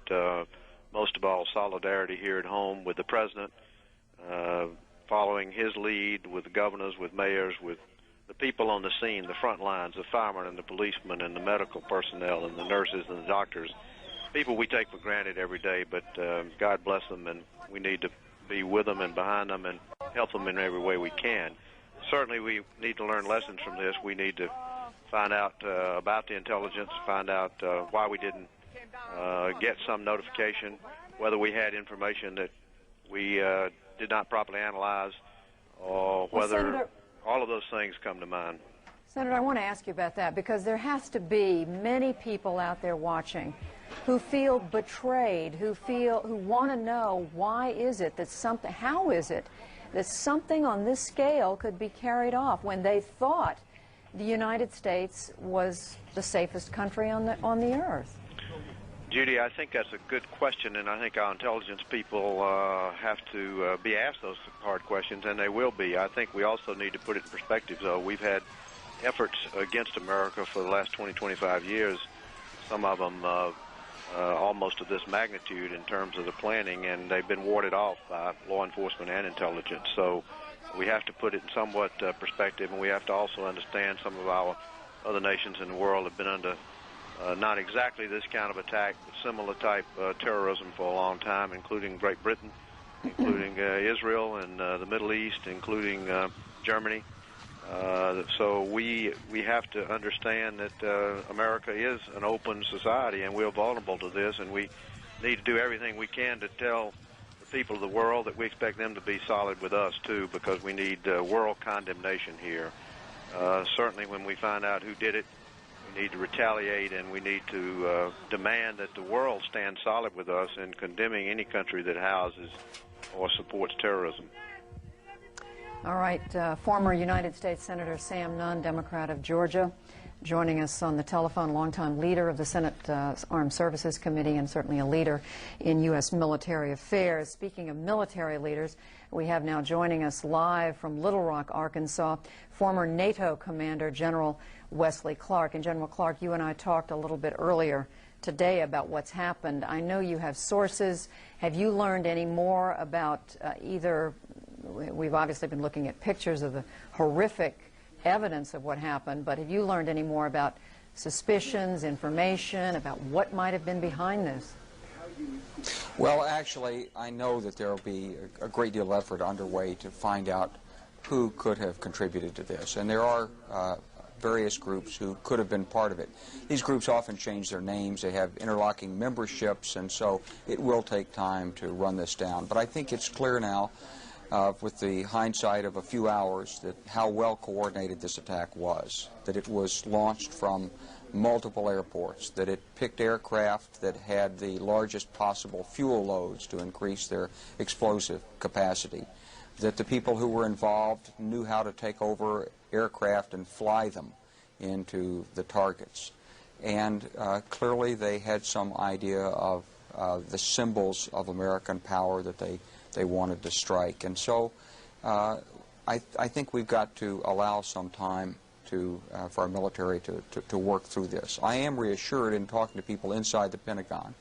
most of all, solidarity here at home with the president, following his lead with the governors, with mayors, with the people on the scene, the front lines, the firemen and the policemen and the medical personnel and the nurses and the doctors, people we take for granted every day, but God bless them, and we need to be with them and behind them and help them in every way we can. Certainly we need to learn lessons from this. We need to find out about the intelligence, find out why we didn't get some notification, whether we had information that we did not properly analyze, or whether all of those things come to mind. Senator, I want to ask you about that because there has to be many people out there watching who feel betrayed, who want to know why is it that how is it that something on this scale could be carried off when they thought the United States was the safest country on the earth? Judy, I think that's a good question, and I think our intelligence people have to be asked those hard questions, and they will be. I think we also need to put it in perspective, though. We've had efforts against America for the last 20, 25 years, some of them almost of this magnitude in terms of the planning, and they've been warded off by law enforcement and intelligence. So we have to put it in somewhat perspective, and we have to also understand some of our other nations in the world have been under not exactly this kind of attack, but similar type terrorism for a long time, including Great Britain, including Israel and the Middle East, including Germany. So we have to understand that America is an open society, and we're vulnerable to this, and we need to do everything we can to tell the people of the world that we expect them to be solid with us, too, because we need world condemnation here. Certainly when we find out who did it, we need to retaliate, and we need to demand that the world stand solid with us in condemning any country that houses or supports terrorism. All right, former United States Senator Sam Nunn, Democrat of Georgia, joining us on the telephone, longtime leader of the Senate Armed Services Committee and certainly a leader in U.S. military affairs. Speaking of military leaders, we have now joining us live from Little Rock, Arkansas, former NATO Commander General Wesley Clark. And General Clark, you and I talked a little bit earlier today about what's happened. I know you have sources. Have you learned any more about either? We've obviously been looking at pictures of the horrific evidence of what happened, but have you learned any more about suspicions, information, about what might have been behind this? Well, actually, I know that there will be a great deal of effort underway to find out who could have contributed to this, and there are various groups who could have been part of it. These groups often change their names, they have interlocking memberships, and so it will take time to run this down. But I think it's clear now, with the hindsight of a few hours, that how well coordinated this attack was, that it was launched from multiple airports, that it picked aircraft that had the largest possible fuel loads to increase their explosive capacity, that the people who were involved knew how to take over aircraft and fly them into the targets. And clearly they had some idea of the symbols of American power that they wanted to strike. And so I think we've got to allow some time for our military to work through this. I am reassured in talking to people inside the Pentagon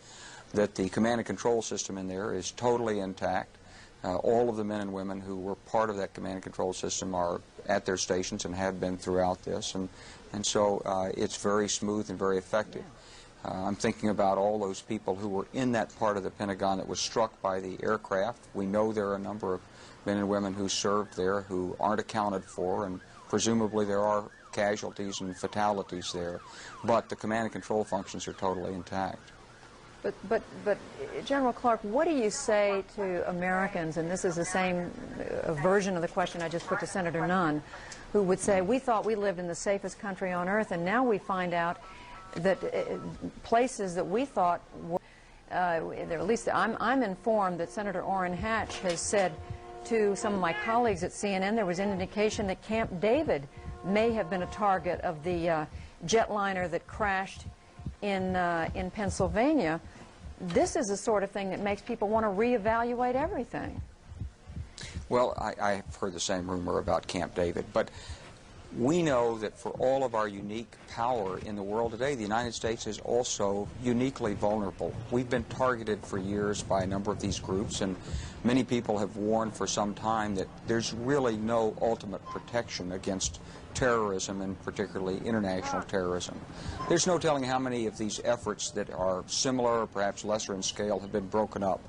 that the command and control system in there is totally intact. All of the men and women who were part of that command and control system are at their stations and have been throughout this. And so it's very smooth and very effective. I'm thinking about all those people who were in that part of the Pentagon that was struck by the aircraft. We know there are a number of men and women who served there who aren't accounted for, and presumably there are casualties and fatalities there. But the command and control functions are totally intact. But General Clark, what do you say to Americans, and this is the same version of the question I just put to Senator Nunn, who would say, we thought we lived in the safest country on earth, and now we find out that places that we thought were, at least I'm informed that Senator Orrin Hatch has said to some of my colleagues at CNN there was an indication that Camp David may have been a target of the jetliner that crashed in Pennsylvania. This is the sort of thing that makes people want to reevaluate everything. Well, I've heard the same rumor about Camp David, but we know that for all of our unique power in the world today, the United States is also uniquely vulnerable. We've been targeted for years by a number of these groups, and many people have warned for some time that there's really no ultimate protection against terrorism, and particularly international terrorism. There's no telling how many of these efforts that are similar or perhaps lesser in scale have been broken up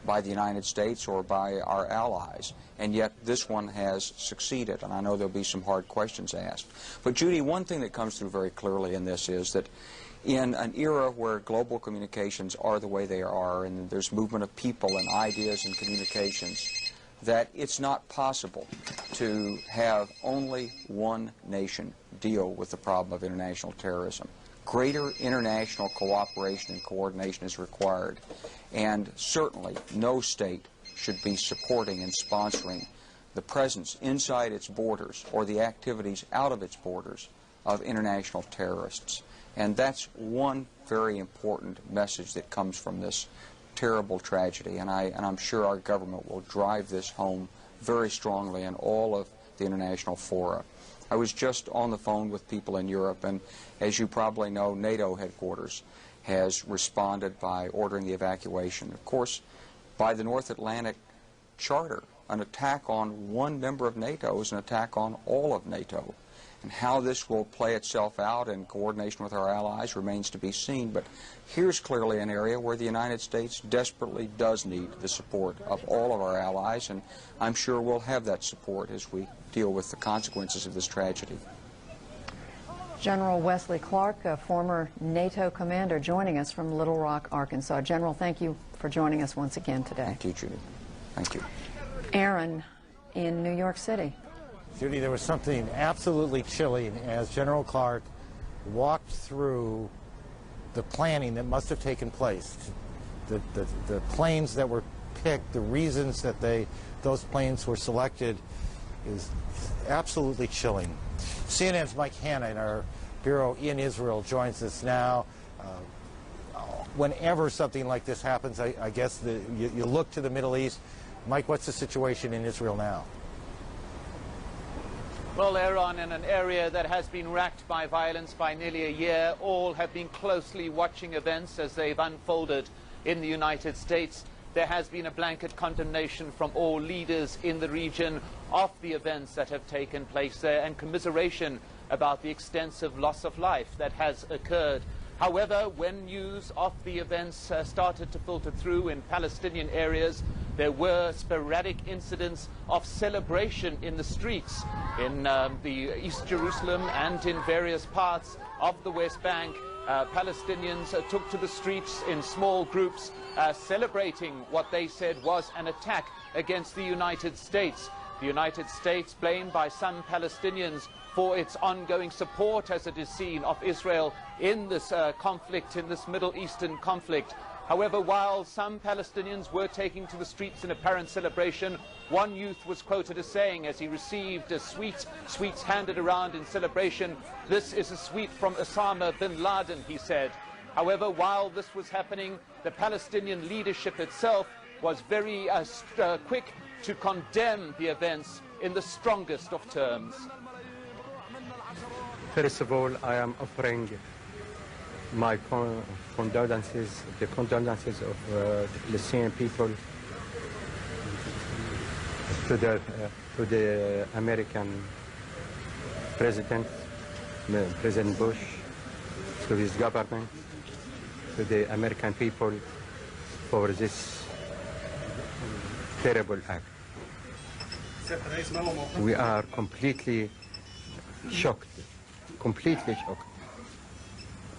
by the United States or by our allies, and yet this one has succeeded, and I know there'll be some hard questions asked. But Judy, one thing that comes through very clearly in this is that in an era where global communications are the way they are, and there's movement of people and ideas and communications, that it's not possible to have only one nation deal with the problem of international terrorism. Greater international cooperation and coordination is required, and certainly no state should be supporting and sponsoring the presence inside its borders or the activities out of its borders of international terrorists. And that's one very important message that comes from this terrible tragedy, and I'm sure our government will drive this home very strongly in all of the international fora. I was just on the phone with people in Europe, and as you probably know, NATO headquarters has responded by ordering the evacuation. Of course, by the North Atlantic Charter, an attack on one member of NATO is an attack on all of NATO. And how this will play itself out in coordination with our allies remains to be seen. But here's clearly an area where the United States desperately does need the support of all of our allies, and I'm sure we'll have that support as we deal with the consequences of this tragedy. General Wesley Clark, a former NATO commander, joining us from Little Rock, Arkansas. General, thank you for joining us once again today. Thank you, Judy. Thank you. Aaron in New York City. Judy, there was something absolutely chilling as General Clark walked through the planning that must have taken place. The planes that were picked, the reasons that those planes were selected is absolutely chilling. CNN's Mike Hanna in our bureau in Israel joins us now. Whenever something like this happens, I guess you look to the Middle East. Mike, what's the situation in Israel now? Well, Aaron, in an area that has been racked by violence by nearly a year, all have been closely watching events as they've unfolded in the United States. There has been a blanket condemnation from all leaders in the region of the events that have taken place there, and commiseration about the extensive loss of life that has occurred. However, when news of the events started to filter through in Palestinian areas, there were sporadic incidents of celebration in the streets in the East Jerusalem and in various parts of the West Bank. Palestinians took to the streets in small groups, celebrating what they said was an attack against the United States. The United States, blamed by some Palestinians for its ongoing support, as it is seen, of Israel in this conflict, in this Middle Eastern conflict. However, while some Palestinians were taking to the streets in apparent celebration, one youth was quoted as saying, as he received a sweets handed around in celebration, "This is a sweet from Osama bin Laden," he said. However, while this was happening, the Palestinian leadership itself was very quick to condemn the events in the strongest of terms. First of all, I am offering my condolences, the condolences of the Palestinian people to the American President, President Bush, to his government, to the American people for this terrible act. We are completely shocked,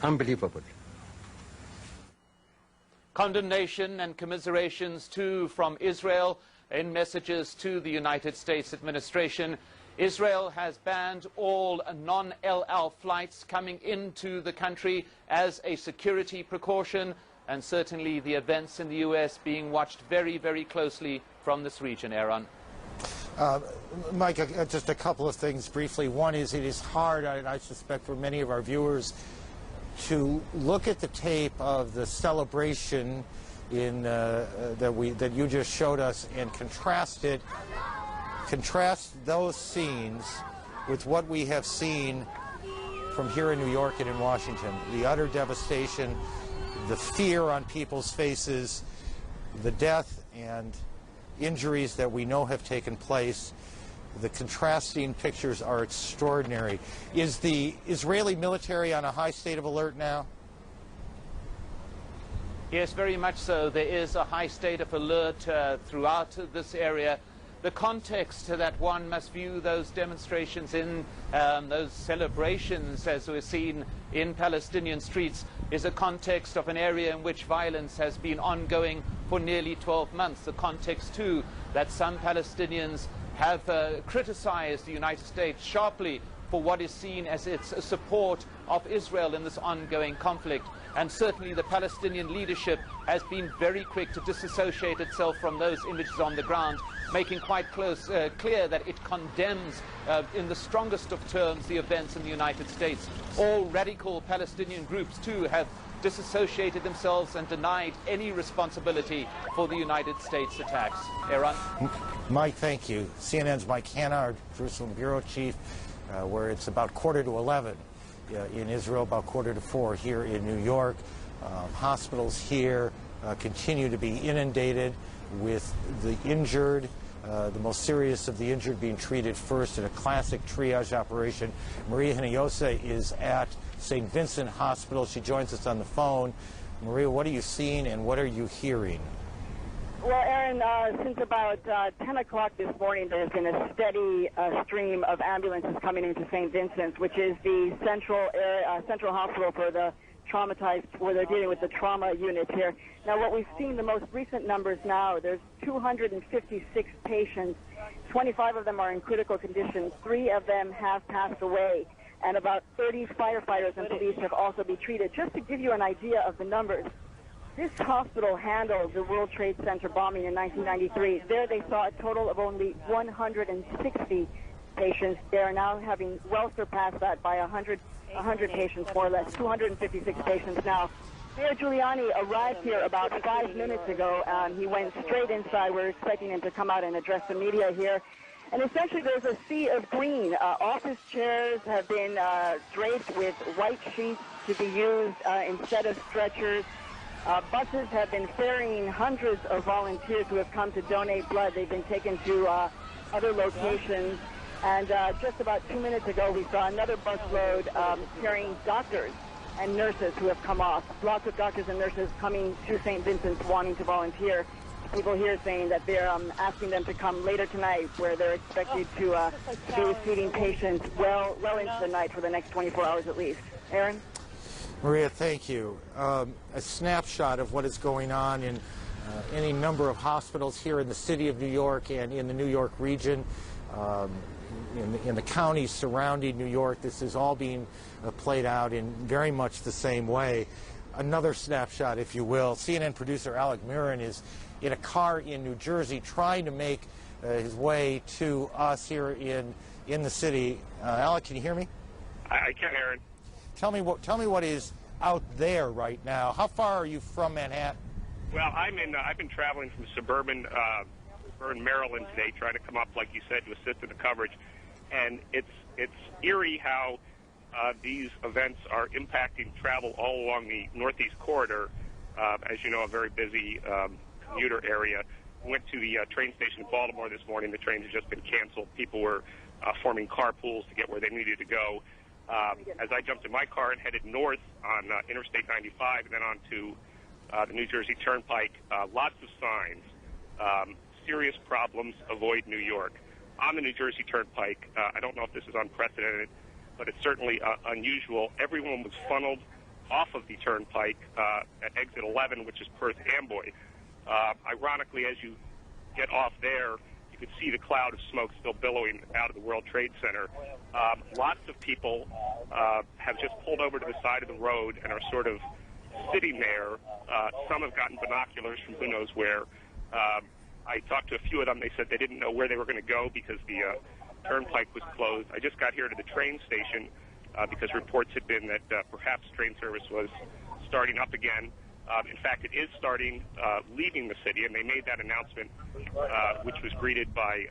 unbelievable. Condemnation and commiserations too from Israel in messages to the United States administration. Israel has banned all non-El Al flights coming into the country as a security precaution, and certainly the events in the U.S. being watched very, very closely from this region. Aaron. Mike, just a couple of things briefly. One is it is hard, I suspect, for many of our viewers to look at the tape of the celebration that you just showed us and contrast those scenes with what we have seen from here in New York and in Washington. The utter devastation, the fear on people's faces, the death and injuries that we know have taken place. The contrasting pictures are extraordinary. Is the Israeli military on a high state of alert now? Yes, very much so. There is a high state of alert throughout this area. The context that one must view those demonstrations in, those celebrations as we're seen in Palestinian streets, is a context of an area in which violence has been ongoing for nearly 12 months. The context, too, that some Palestinians have criticized the United States sharply for what is seen as its support of Israel in this ongoing conflict. And certainly the Palestinian leadership has been very quick to disassociate itself from those images on the ground, making quite clear that it condemns in the strongest of terms the events in the United States. All radical Palestinian groups, too, have disassociated themselves and denied any responsibility for the United States attacks. Aaron? Mike, thank you. CNN's Mike Hanna, our Jerusalem bureau chief, where it's about 11:15 in Israel, about 3:45 here in New York. Hospitals here continue to be inundated with the injured, the most serious of the injured being treated first in a classic triage operation. Maria Hinojosa is at St. Vincent Hospital. She joins us on the phone. Maria, what are you seeing and what are you hearing? Well, Aaron, since about 10 o'clock this morning, there's been a steady stream of ambulances coming into St. Vincent's, which is the central hospital for the traumatized, where they're dealing with the trauma units here. Now, what we've seen, the most recent numbers now, there's 256 patients. 25 of them are in critical condition. 3 of them have passed away, and about 30 firefighters and police have also been treated. Just to give you an idea of the numbers, this hospital handled the World Trade Center bombing in 1993. There they saw a total of only 160 patients. They are now having well surpassed that by 100 patients, more or less, 256 patients now. Mayor Giuliani arrived here about 5 minutes ago, and he went straight inside. We're expecting him to come out and address the media here. And essentially there's a sea of green. Office chairs have been draped with white sheets to be used instead of stretchers. Buses have been ferrying hundreds of volunteers who have come to donate blood. They've been taken to other locations. And just about 2 minutes ago, we saw another busload carrying doctors and nurses who have come off. Lots of doctors and nurses coming to St. Vincent's wanting to volunteer. People here saying that they're asking them to come later tonight, where they're expected to be receiving patients well into the night for the next 24 hours at least. Aaron? Maria, thank you. A snapshot of what is going on in any number of hospitals here in the city of New York and in the New York region, in the counties surrounding New York. This is all being played out in very much the same way. Another snapshot, if you will. CNN producer Alec Murin is in a car in New Jersey trying to make his way to us here in the city. Alec, can you hear me? I can, Aaron. Tell me what is out there right now. How far are you from Manhattan? Well, I've been traveling from suburban Maryland today, trying to come up, like you said, to assist in the coverage, and it's eerie how these events are impacting travel all along the Northeast Corridor. As you know, a very busy commuter area. We went to the train station in Baltimore this morning. The trains have just been canceled. People were forming carpools to get where they needed to go. As I jumped in my car and headed north on Interstate 95 and then on to the New Jersey Turnpike, lots of signs, serious problems, avoid New York. On the New Jersey Turnpike, I don't know if this is unprecedented, but it's certainly unusual. Everyone was funneled off of the Turnpike at exit 11, which is Perth Amboy. Ironically, as you get off there, you could see the cloud of smoke still billowing out of the World Trade Center. Lots of people have just pulled over to the side of the road and are sort of sitting there. Some have gotten binoculars from who knows where. I talked to a few of them. They said they didn't know where they were going to go because the turnpike was closed. I just got here to the train station because reports had been that perhaps train service was starting up again. In fact, it is starting leaving the city, and they made that announcement, which was greeted by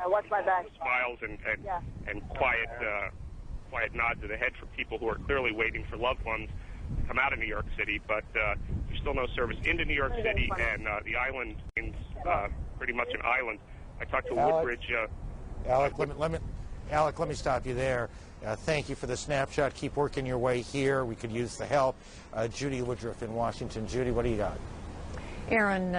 watch my back. Smiles and quiet nods of the head from people who are clearly waiting for loved ones to come out of New York City. But there's still no service into New York City, and the island is pretty much an island. I talked to Woodbridge. Alec, let me stop you there. Thank you for the snapshot. Keep working your way here. We could use the help. Judy Woodruff in Washington. Judy, what do you got? Aaron,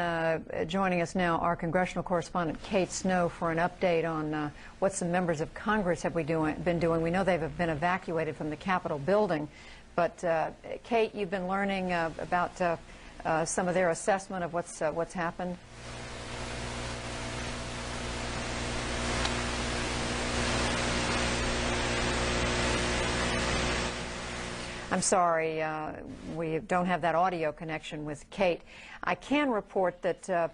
joining us now, our congressional correspondent Kate Snow for an update on what some members of Congress have been doing. We know they've been evacuated from the Capitol building, but Kate, you've been learning about some of their assessment of what's happened. I'm sorry, we don't have that audio connection with Kate. I can report that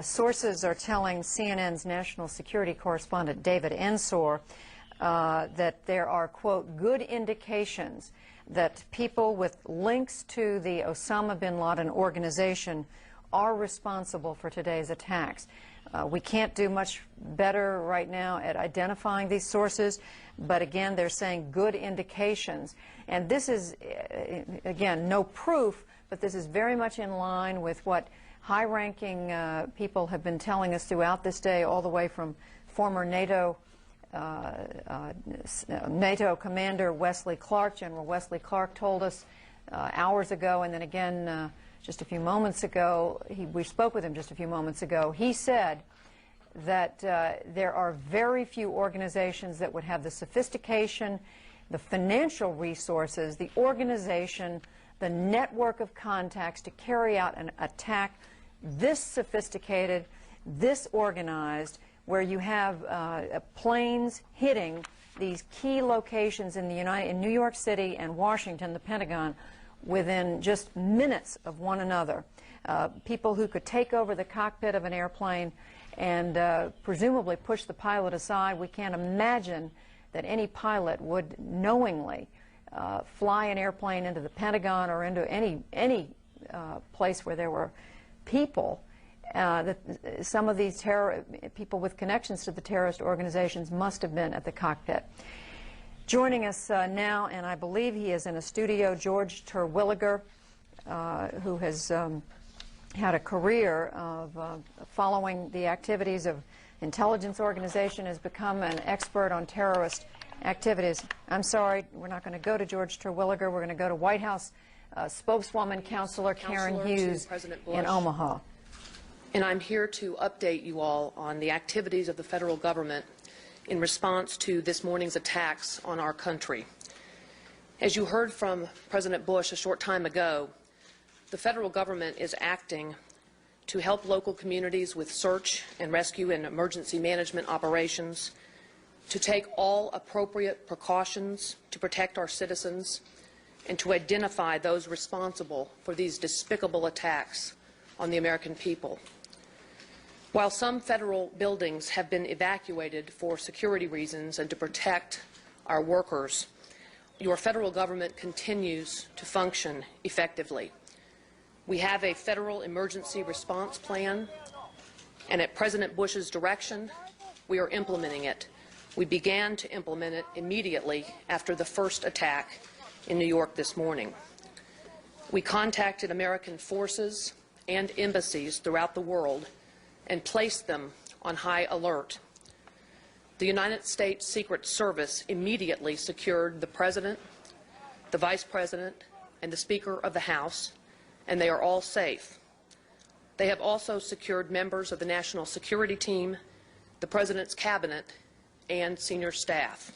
sources are telling CNN's national security correspondent David Ensor that there are, quote, good indications that people with links to the Osama bin Laden organization are responsible for today's attacks. We can't do much better right now at identifying these sources, but again, they're saying good indications. And this is, again, no proof, but this is very much in line with what high-ranking people have been telling us throughout this day, all the way from former NATO Commander Wesley Clark. General Wesley Clark told us hours ago, and then again just a few moments ago, we spoke with him just a few moments ago. He said that there are very few organizations that would have the sophistication, the financial resources, the organization, the network of contacts to carry out an attack this sophisticated, this organized, where you have planes hitting these key locations in New York City and Washington, the Pentagon, within just minutes of one another. People who could take over the cockpit of an airplane and presumably push the pilot aside. We can't imagine that any pilot would knowingly fly an airplane into the Pentagon or into any place where there were people. Some of these people with connections to the terrorist organizations must have been at the cockpit. Joining us now, and I believe he is in a studio, George Terwilliger, who has had a career of following the activities of intelligence organization, has become an expert on terrorist activities. I'm sorry, we're not going to go to George Terwilliger. We're going to go to White House spokeswoman, Counselor Karen Hughes in Omaha. And I'm here to update you all on the activities of the federal government in response to this morning's attacks on our country. As you heard from President Bush a short time ago, the federal government is acting to help local communities with search and rescue and emergency management operations, to take all appropriate precautions to protect our citizens, and to identify those responsible for these despicable attacks on the American people. While some federal buildings have been evacuated for security reasons and to protect our workers, your federal government continues to function effectively. We have a federal emergency response plan, and at President Bush's direction, we are implementing it. We began to implement it immediately after the first attack in New York this morning. We contacted American forces and embassies throughout the world and placed them on high alert. The United States Secret Service immediately secured the President, the Vice President, and the Speaker of the House, and they are all safe. They have also secured members of the National Security Team, the President's Cabinet, and senior staff.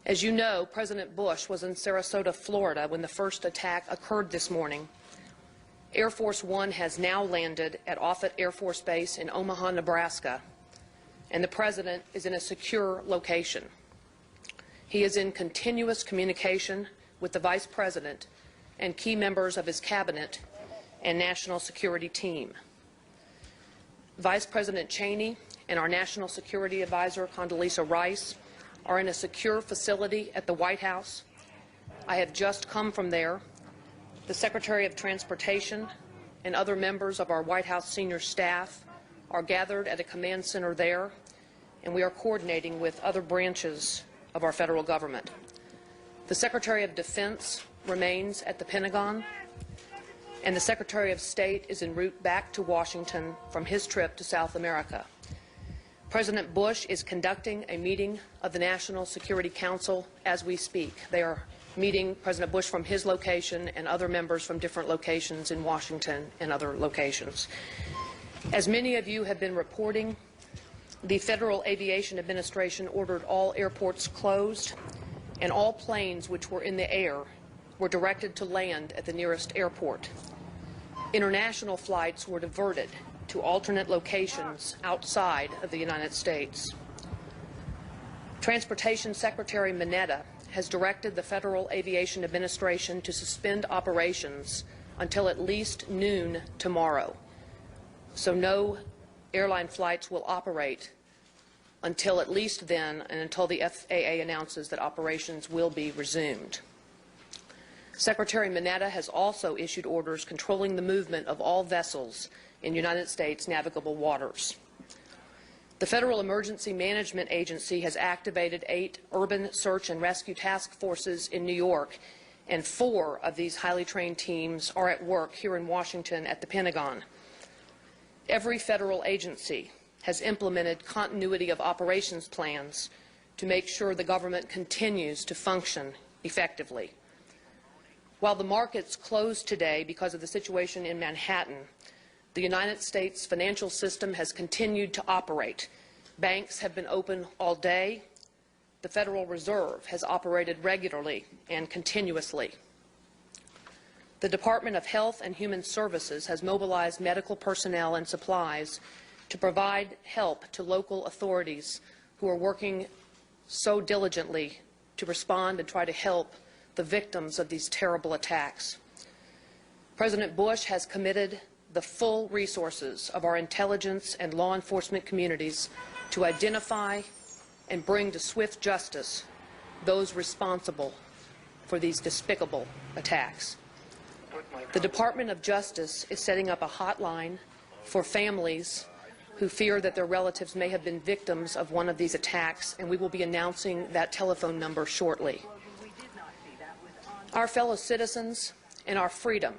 As you know, President Bush was in Sarasota, Florida, when the first attack occurred this morning. Air Force One has now landed at Offutt Air Force Base in Omaha, Nebraska, and the President is in a secure location. He is in continuous communication with the Vice President and key members of his Cabinet and National Security Team. Vice President Cheney and our National Security Advisor, Condoleezza Rice, are in a secure facility at the White House. I have just come from there. The Secretary of Transportation and other members of our White House senior staff are gathered at a command center there, and we are coordinating with other branches of our federal government. The Secretary of Defense remains at the Pentagon, and the Secretary of State is en route back to Washington from his trip to South America. President Bush is conducting a meeting of the National Security Council as we speak. They are meeting President Bush from his location and other members from different locations in Washington and other locations. As many of you have been reporting, the Federal Aviation Administration ordered all airports closed, and all planes which were in the air were directed to land at the nearest airport. International flights were diverted to alternate locations outside of the United States. Transportation Secretary Mineta has directed the Federal Aviation Administration to suspend operations until at least noon tomorrow. So no airline flights will operate until at least then and until the FAA announces that operations will be resumed. Secretary Mineta has also issued orders controlling the movement of all vessels in United States navigable waters. The Federal Emergency Management Agency has activated 8 urban search and rescue task forces in New York, and 4 of these highly trained teams are at work here in Washington at the Pentagon. Every federal agency has implemented continuity of operations plans to make sure the government continues to function effectively. While the markets closed today because of the situation in Manhattan, the United States financial system has continued to operate. Banks have been open all day. The Federal Reserve has operated regularly and continuously. The Department of Health and Human Services has mobilized medical personnel and supplies to provide help to local authorities who are working so diligently to respond and try to help the victims of these terrible attacks. President Bush has committed the full resources of our intelligence and law enforcement communities to identify and bring to swift justice those responsible for these despicable attacks. The Department of Justice is setting up a hotline for families who fear that their relatives may have been victims of one of these attacks, and we will be announcing that telephone number shortly. Our fellow citizens and our freedom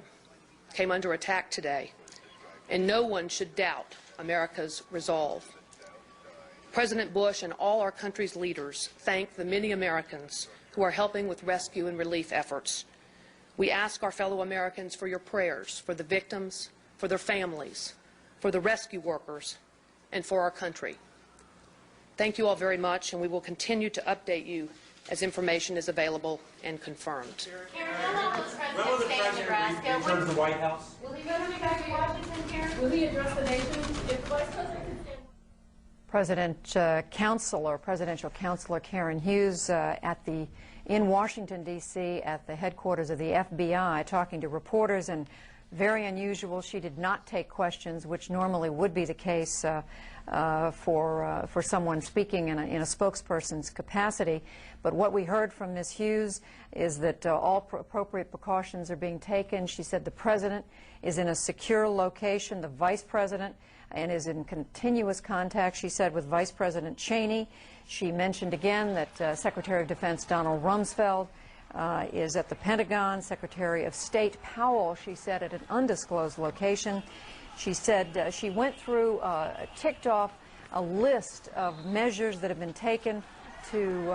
came under attack today, and no one should doubt America's resolve. President Bush and all our country's leaders thank the many Americans who are helping with rescue and relief efforts. We ask our fellow Americans for your prayers for the victims, for their families, for the rescue workers, and for our country. Thank you all very much, and we will continue to update you as information is available and confirmed. When will the President return to the White House? Will he go back to Washington here? Will he address the nation? If the Vice President can stand... Presidential Counselor Karen Hughes in Washington, D.C. at the headquarters of the FBI talking to reporters, and very unusual, she did not take questions, which normally would be the case for someone speaking in a spokesperson's capacity. But what we heard from Ms. Hughes is that all appropriate precautions are being taken. She said the President is in a secure location, the Vice President, and is in continuous contact, she said, with Vice President Cheney. She mentioned again that Secretary of Defense Donald Rumsfeld is at the Pentagon. Secretary of State Powell, she said, at an undisclosed location. She said she went through, ticked off a list of measures that have been taken to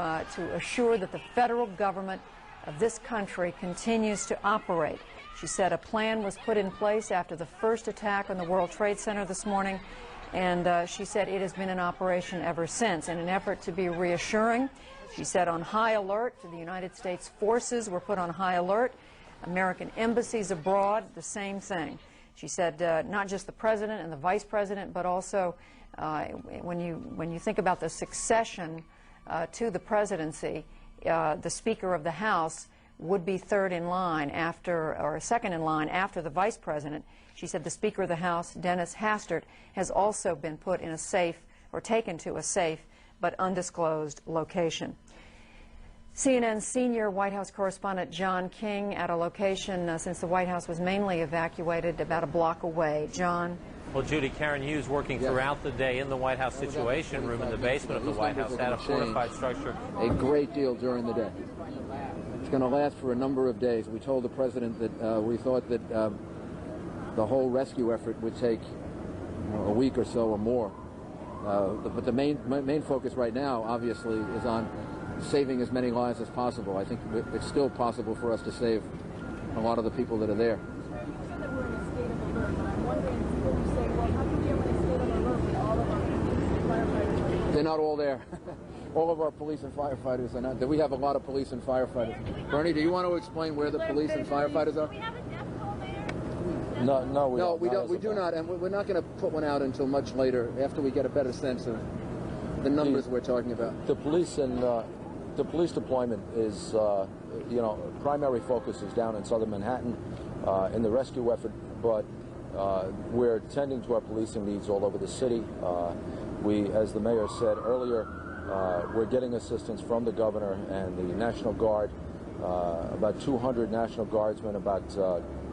assure that the federal government of this country continues to operate. She said a plan was put in place after the first attack on the World Trade Center this morning, and she said it has been in operation ever since. In an effort to be reassuring, she said on high alert, the United States forces were put on high alert, American embassies abroad, the same thing. She said not just the President and the Vice President, but also when you think about the succession to the presidency, the Speaker of the House would be third in line after, or second in line after the Vice President. She said the Speaker of the House, Dennis Hastert, has also been put in a safe, or taken to a safe, but undisclosed location. CNN senior White House correspondent John King at a location since the White House was mainly evacuated about a block away. John. Well, Judy, Karen Hughes working throughout the day in the White House Situation Room in the basement of the White House at a fortified structure. A great deal during the day. It's going to last for a number of days. We told the President that we thought that the whole rescue effort would take a week or so or more. But the main focus right now, obviously, is on saving as many lives as possible. I think it's still possible for us to save a lot of the people that are there. They're not all there. All of our police and firefighters are not there. We have a lot of police and firefighters. Bernie, do you want to explain where the police and firefighters are? We have a death toll there. No, we don't. We do not, and we're not going to put one out until much later, after we get a better sense of the numbers we're talking about. The police and the police deployment is, primary focus is down in southern Manhattan in the rescue effort, but we're tending to our policing needs all over the city. We, as the mayor said earlier, we're getting assistance from the governor and the National Guard. About 200 National Guardsmen about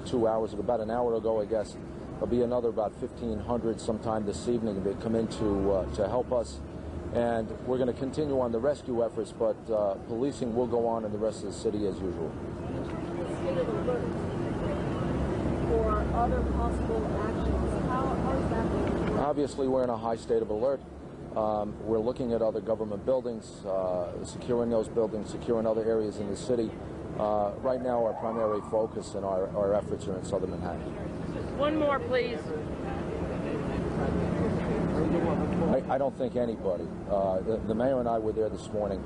2 hours, about an hour ago, I guess. There'll be another about 1,500 sometime this evening. They come in to help us. And we're going to continue on the rescue efforts, but policing will go on in the rest of the city as usual. For other possible actions, how is that going? Obviously, we're in a high state of alert. We're looking at other government buildings, securing those buildings, securing other areas in the city. Right now, our primary focus and our efforts are in southern Manhattan. One more, please. I don't think anybody. The mayor and I were there this morning.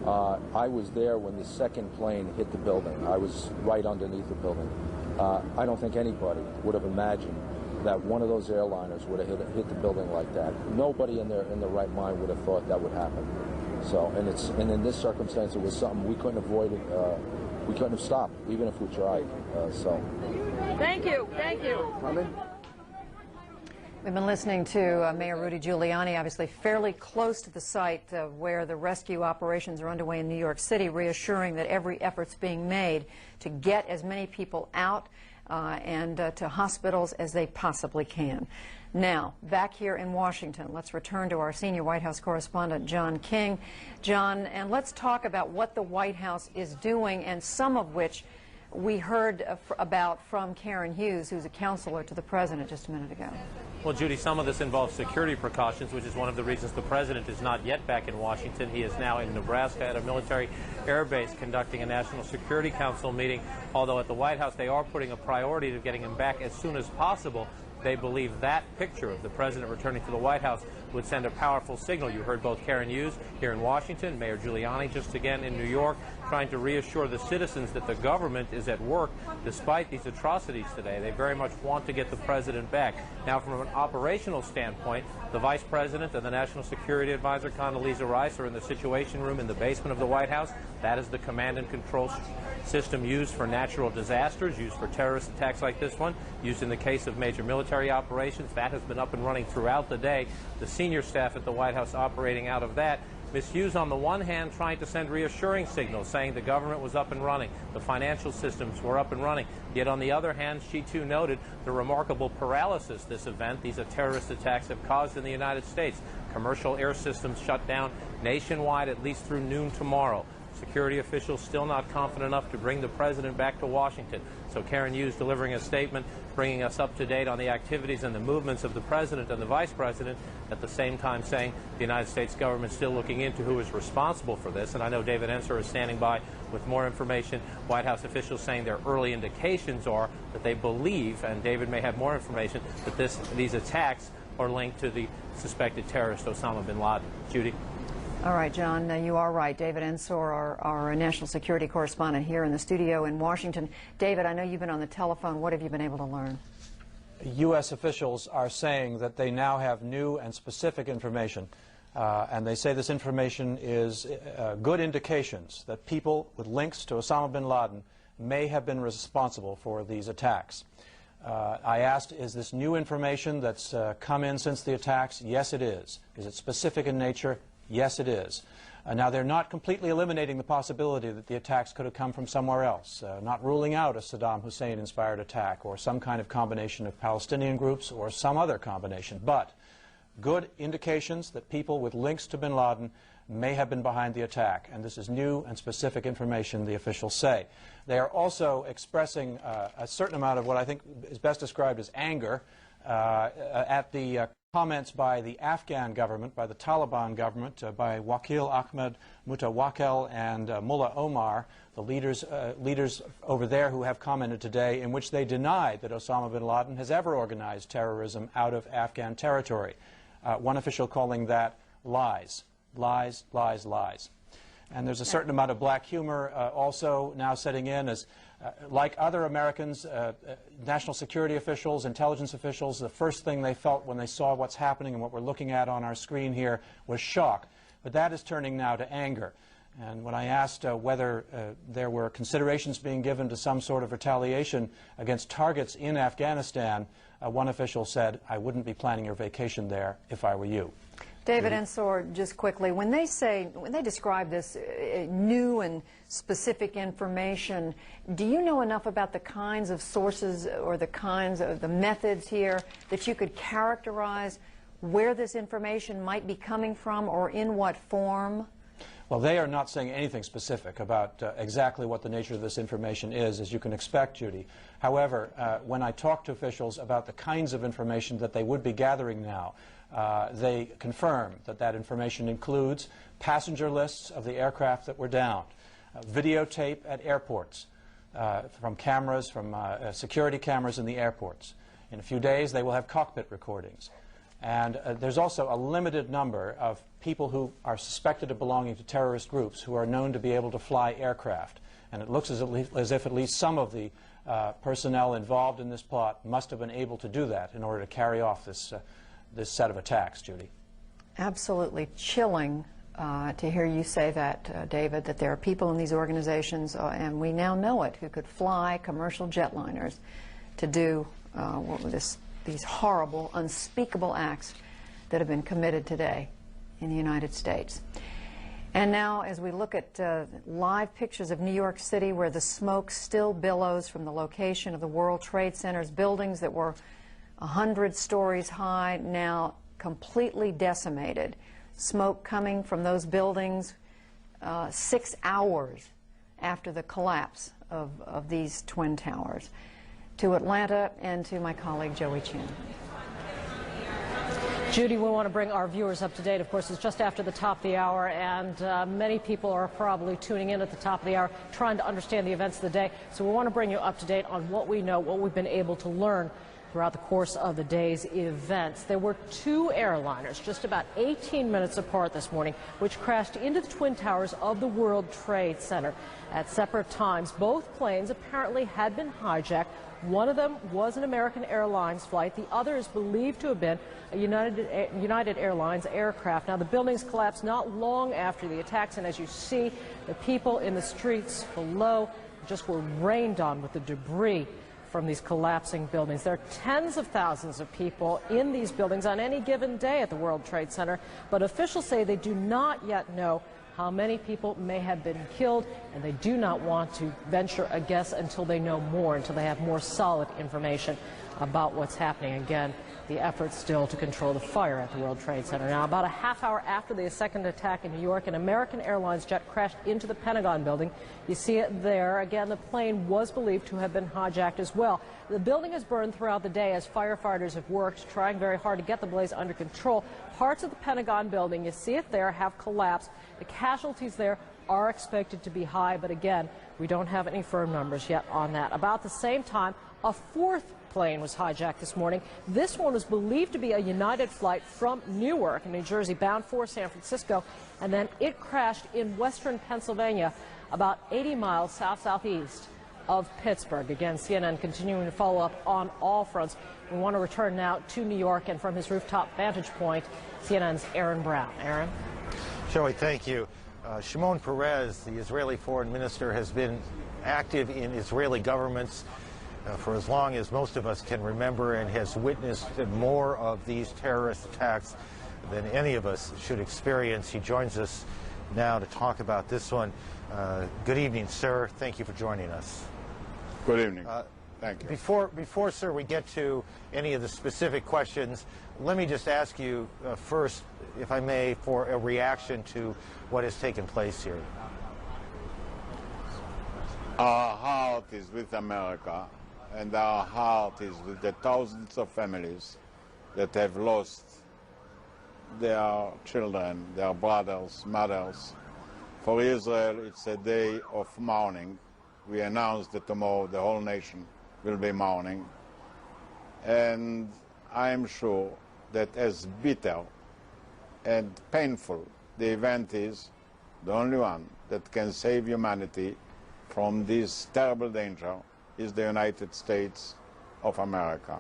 I was there when the second plane hit the building. I was right underneath the building. I don't think anybody would have imagined that one of those airliners would have hit the building like that. Nobody in their right mind would have thought that would happen. So, and in this circumstance, it was something we couldn't avoid. We couldn't have stopped, even if we tried. Thank you. Thank you. Coming. We've been listening to Mayor Rudy Giuliani, obviously fairly close to the site where the rescue operations are underway in New York City, reassuring that every effort's being made to get as many people out and to hospitals as they possibly can. Now, back here in Washington, let's return to our senior White House correspondent, John King. John, and let's talk about what the White House is doing, and some of which we heard about from Karen Hughes, who's a counselor to the president just a minute ago. Well, Judy, some of this involves security precautions, which is one of the reasons the president is not yet back in Washington. He is now in Nebraska at a military air base conducting a National Security Council meeting, although at the White House they are putting a priority to getting him back as soon as possible. They believe that picture of the president returning to the White House would send a powerful signal. You heard both Karen Hughes here in Washington, Mayor Giuliani just again in New York, trying to reassure the citizens that the government is at work despite these atrocities today. They very much want to get the president back. Now, from an operational standpoint, the vice president and the National Security Advisor, Condoleezza Rice, are in the Situation Room in the basement of the White House. That is the command and control system used for natural disasters, used for terrorist attacks like this one, used in the case of major military operations. That has been up and running throughout the day. The senior staff at the White House operating out of that. Ms. Hughes, on the one hand, trying to send reassuring signals, saying the government was up and running, the financial systems were up and running. Yet on the other hand, she too noted the remarkable paralysis this event, these terrorist attacks, have caused in the United States. Commercial air systems shut down nationwide at least through noon tomorrow. Security officials still not confident enough to bring the president back to Washington. So Karen Hughes delivering a statement, bringing us up to date on the activities and the movements of the president and the vice president, at the same time saying the United States government still looking into who is responsible for this. And I know David Ensor is standing by with more information. White House officials saying their early indications are that they believe, and David may have more information, that these attacks are linked to the suspected terrorist Osama bin Laden. Judy? All right, John, you are right. David Ensor, our national security correspondent here in the studio in Washington. David, I know you've been on the telephone. What have you been able to learn? U.S. officials are saying that they now have new and specific information, and they say this information is good indications that people with links to Osama bin Laden may have been responsible for these attacks. I asked, is this new information that's come in since the attacks? Yes, it is. Is it specific in nature? Yes, it is. Now, they're not completely eliminating the possibility that the attacks could have come from somewhere else, not ruling out a Saddam Hussein-inspired attack or some kind of combination of Palestinian groups or some other combination, but good indications that people with links to bin Laden may have been behind the attack, and this is new and specific information, the officials say. They are also expressing a certain amount of what I think is best described as anger at the comments by the Afghan government, by the Taliban government, by Wakil Ahmed Mutawakel and Mullah Omar, the leaders over there who have commented today, in which they denied that Osama bin Laden has ever organized terrorism out of Afghan territory. One official calling that lies. Lies, lies, lies. And there's a certain amount of black humor also now setting in as Like other Americans, national security officials, intelligence officials, the first thing they felt when they saw what's happening and what we're looking at on our screen here was shock. But that is turning now to anger. And when I asked whether there were considerations being given to some sort of retaliation against targets in Afghanistan, one official said, "I wouldn't be planning your vacation there if I were you." David Ensor, just quickly, when they describe this new and specific information, do you know enough about the kinds of sources or the kinds of the methods here that you could characterize where this information might be coming from or in what form? Well, they are not saying anything specific about exactly what the nature of this information is, as you can expect, Judy. However, when I talk to officials about the kinds of information that they would be gathering now, they confirm that that information includes passenger lists of the aircraft that were downed, videotape at airports from cameras, from security cameras in the airports. In a few days, they will have cockpit recordings. And there's also a limited number of people who are suspected of belonging to terrorist groups who are known to be able to fly aircraft. And it looks as if at least some of the personnel involved in this plot must have been able to do that in order to carry off this set of attacks, Judy. Absolutely chilling to hear you say that, David, that there are people in these organizations, and we now know it, who could fly commercial jetliners to do these horrible, unspeakable acts that have been committed today in the United States. And now, as we look at live pictures of New York City, where the smoke still billows from the location of the World Trade Center's buildings that were 100 stories high, now completely decimated. Smoke coming from those buildings 6 hours after the collapse of these twin towers. To Atlanta and to my colleague Joey Chan. Judy, we want to bring our viewers up to date. Of course, it's just after the top of the hour, and many people are probably tuning in at the top of the hour trying to understand the events of the day. So we want to bring you up to date on what we know, what we've been able to learn throughout the course of the day's events. There were two airliners just about 18 minutes apart this morning, which crashed into the Twin Towers of the World Trade Center at separate times. Both planes apparently had been hijacked. One of them was an American Airlines flight. The other is believed to have been a United Airlines aircraft. Now, the buildings collapsed not long after the attacks, and as you see, the people in the streets below just were rained on with the debris from these collapsing buildings. There are tens of thousands of people in these buildings on any given day at the World Trade Center, but officials say they do not yet know how many people may have been killed, and they do not want to venture a guess until they know more, until they have more solid information about what's happening. Again, the effort still to control the fire at the World Trade Center. Now, about a half hour after the second attack in New York, an American Airlines jet crashed into the Pentagon building. You see it there. Again, the plane was believed to have been hijacked as well. The building has burned throughout the day as firefighters have worked, trying very hard to get the blaze under control. Parts of the Pentagon building, you see it there, have collapsed. The casualties there are expected to be high, but again, we don't have any firm numbers yet on that. About the same time, a fourth plane was hijacked this morning. This one was believed to be a United flight from Newark, New Jersey, bound for San Francisco, and then it crashed in western Pennsylvania, about 80 miles south-southeast of Pittsburgh. Again, CNN continuing to follow up on all fronts. We want to return now to New York, and from his rooftop vantage point, CNN's Aaron Brown. Aaron? Joey, thank you. Shimon Peres, the Israeli foreign minister, has been active in Israeli governments for as long as most of us can remember, and has witnessed more of these terrorist attacks than any of us should experience. He joins us now to talk about this one. Good evening, sir. Thank you for joining us. Good evening. Thank you. Before, sir, we get to any of the specific questions, let me just ask you first, if I may, for a reaction to what has taken place here. Our heart is with America, and our heart is with the thousands of families that have lost their children, their brothers, mothers. For Israel, it's a day of mourning. We announced that tomorrow the whole nation will be mourning. And I am sure that as bitter and painful the event is, the only one that can save humanity from this terrible danger is the United States of America.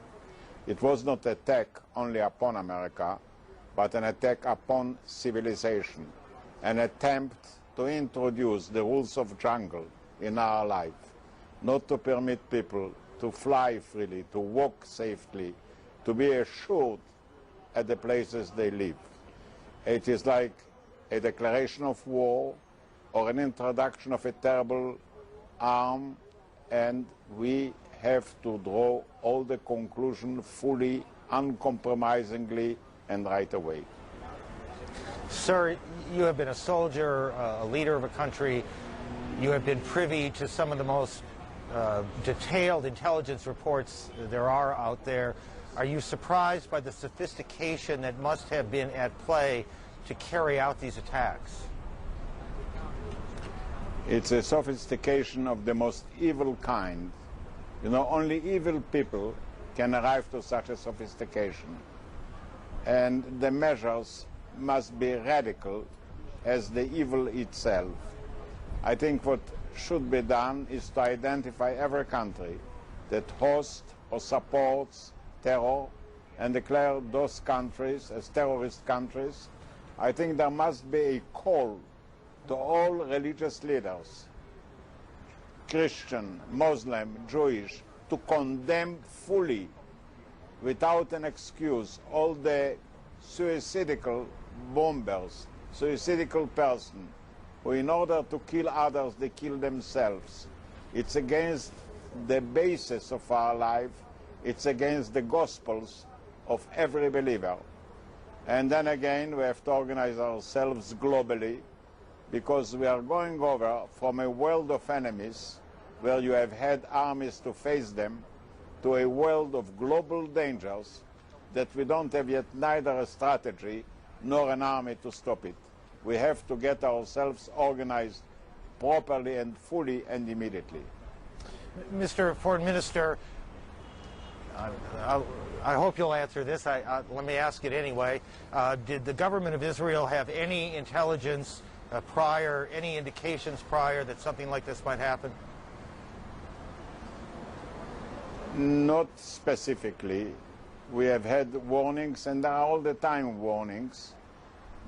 It was not an attack only upon America, but an attack upon civilization, an attempt to introduce the rules of jungle in our life, not to permit people to fly freely, to walk safely, to be assured at the places they live. It is like a declaration of war or an introduction of a terrible arm, and we have to draw all the conclusions fully, uncompromisingly, and right away. Sir, you have been a soldier, a leader of a country. You have been privy to some of the most detailed intelligence reports there are out there. Are you surprised by the sophistication that must have been at play to carry out these attacks? It's a sophistication of the most evil kind. You know, only evil people can arrive to such a sophistication. And the measures must be radical as the evil itself. I think what should be done is to identify every country that hosts or supports terror and declare those countries as terrorist countries. I think there must be a call to all religious leaders, Christian, Muslim, Jewish, to condemn fully, without an excuse, all the suicidal bombers, suicidal persons, who in order to kill others, they kill themselves. It's against the basis of our life. It's against the gospels of every believer. And then again, we have to organize ourselves globally, because we are going over from a world of enemies, where you have had armies to face them, to a world of global dangers that we don't have yet neither a strategy nor an army to stop it. We have to get ourselves organized properly and fully and immediately. Mr. Foreign Minister, I hope you'll answer this. Let me ask it anyway. Did the government of Israel have any intelligence prior, any indications prior that something like this might happen? Not specifically. We have had warnings, and there are all the time warnings.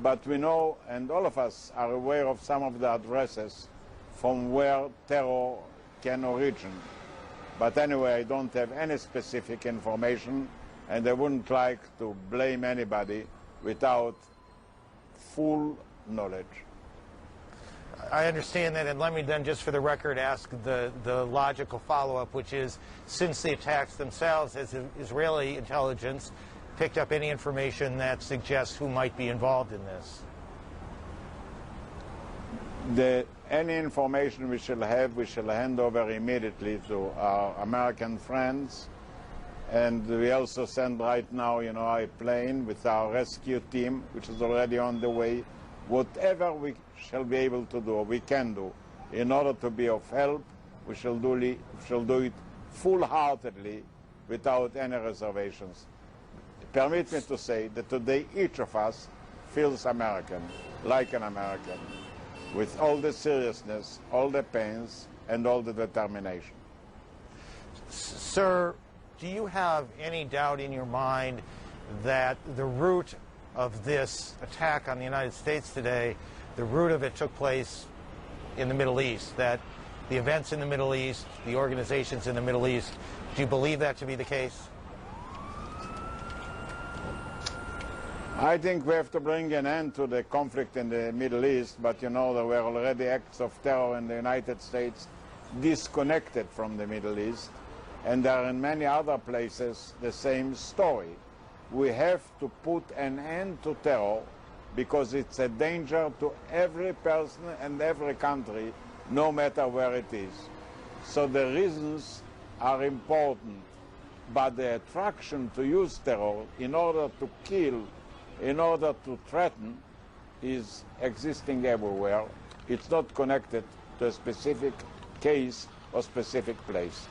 But we know, and all of us are aware of some of the addresses from where terror can origin. But anyway, I don't have any specific information, and I wouldn't like to blame anybody without full knowledge. I understand that, and let me then just for the record ask the logical follow-up, which is, since the attacks themselves, has Israeli intelligence picked up any information that suggests who might be involved in this? Any information we shall have, we shall hand over immediately to our American friends. And we also send right now, you know, a plane with our rescue team, which is already on the way. Whatever we shall be able to do, or we can do, in order to be of help, we shall do it full-heartedly, without any reservations. Permit me to say that today each of us feels American, like an American, with all the seriousness, all the pains, and all the determination. Sir, do you have any doubt in your mind that the root of this attack on the United States today, the root of it took place in the Middle East, that the events in the Middle East, the organizations in the Middle East, do you believe that to be the case? I think we have to bring an end to the conflict in the Middle East, but you know there were already acts of terror in the United States disconnected from the Middle East, and there are in many other places the same story. We have to put an end to terror because it's a danger to every person and every country, no matter where it is. So the reasons are important, but the attraction to use terror in order to kill, in order to threaten, is existing everywhere. It's not connected to a specific case or specific place.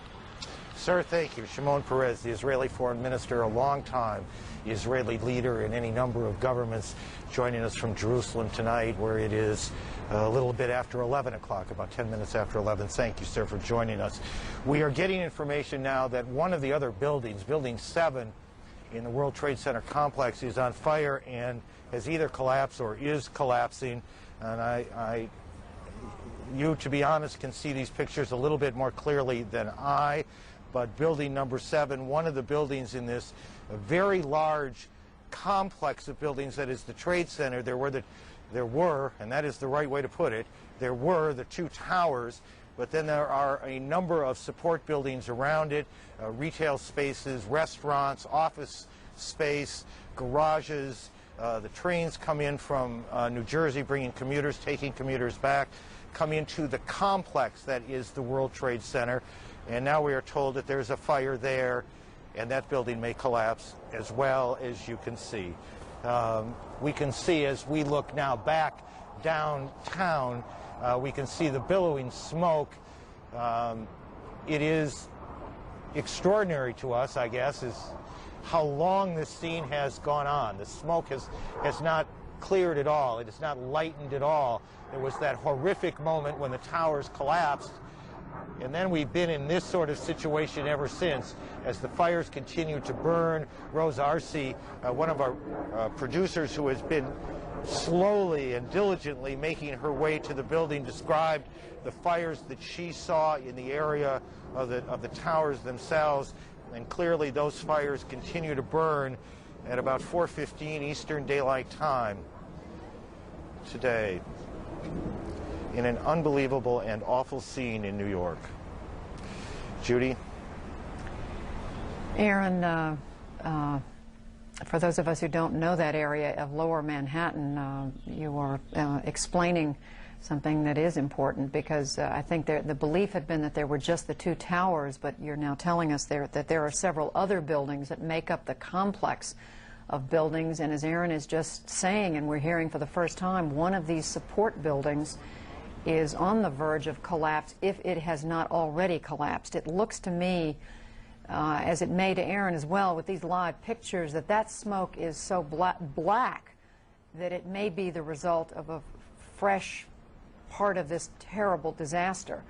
Sir, thank you. Shimon Peres, the Israeli foreign minister, a long time Israeli leader in any number of governments, joining us from Jerusalem tonight, where it is a little bit after 11 o'clock, about 10 minutes after 11. Thank you, sir, for joining us. We are getting information now that one of the other buildings, Building 7 in the World Trade Center complex, is on fire and has either collapsed or is collapsing. And you, to be honest, can see these pictures a little bit more clearly than I. But building number 7, one of the buildings in this very large complex of buildings that is the Trade Center, there were, and that is the right way to put it, there were the 2 towers, but then there are a number of support buildings around it, retail spaces, restaurants, office space, garages. The trains come in from New Jersey, bringing commuters, taking commuters back, come into the complex that is the World Trade Center. And now we are told that there's a fire there, and that building may collapse as well, as you can see. We can see, as we look now back downtown, we can see the billowing smoke. It is extraordinary to us, I guess, is how long this scene has gone on. The smoke has not cleared at all. It has not lightened at all. There was that horrific moment when the towers collapsed, and then we've been in this sort of situation ever since, as the fires continue to burn. Rose Arce, one of our producers who has been slowly and diligently making her way to the building, described the fires that she saw in the area of the towers themselves. And clearly those fires continue to burn at about 4:15 Eastern Daylight Time today, in an unbelievable and awful scene in New York. Judy? Aaron, for those of us who don't know that area of Lower Manhattan, you are explaining something that is important, because I think the belief had been that there were just the 2 towers, but you're now telling us that there are several other buildings that make up the complex of buildings. And as Aaron is just saying, and we're hearing for the first time, one of these support buildings is on the verge of collapse, if it has not already collapsed. It looks to me, as it may to Aaron as well, with these live pictures, that smoke is so black that it may be the result of a fresh part of this terrible disaster.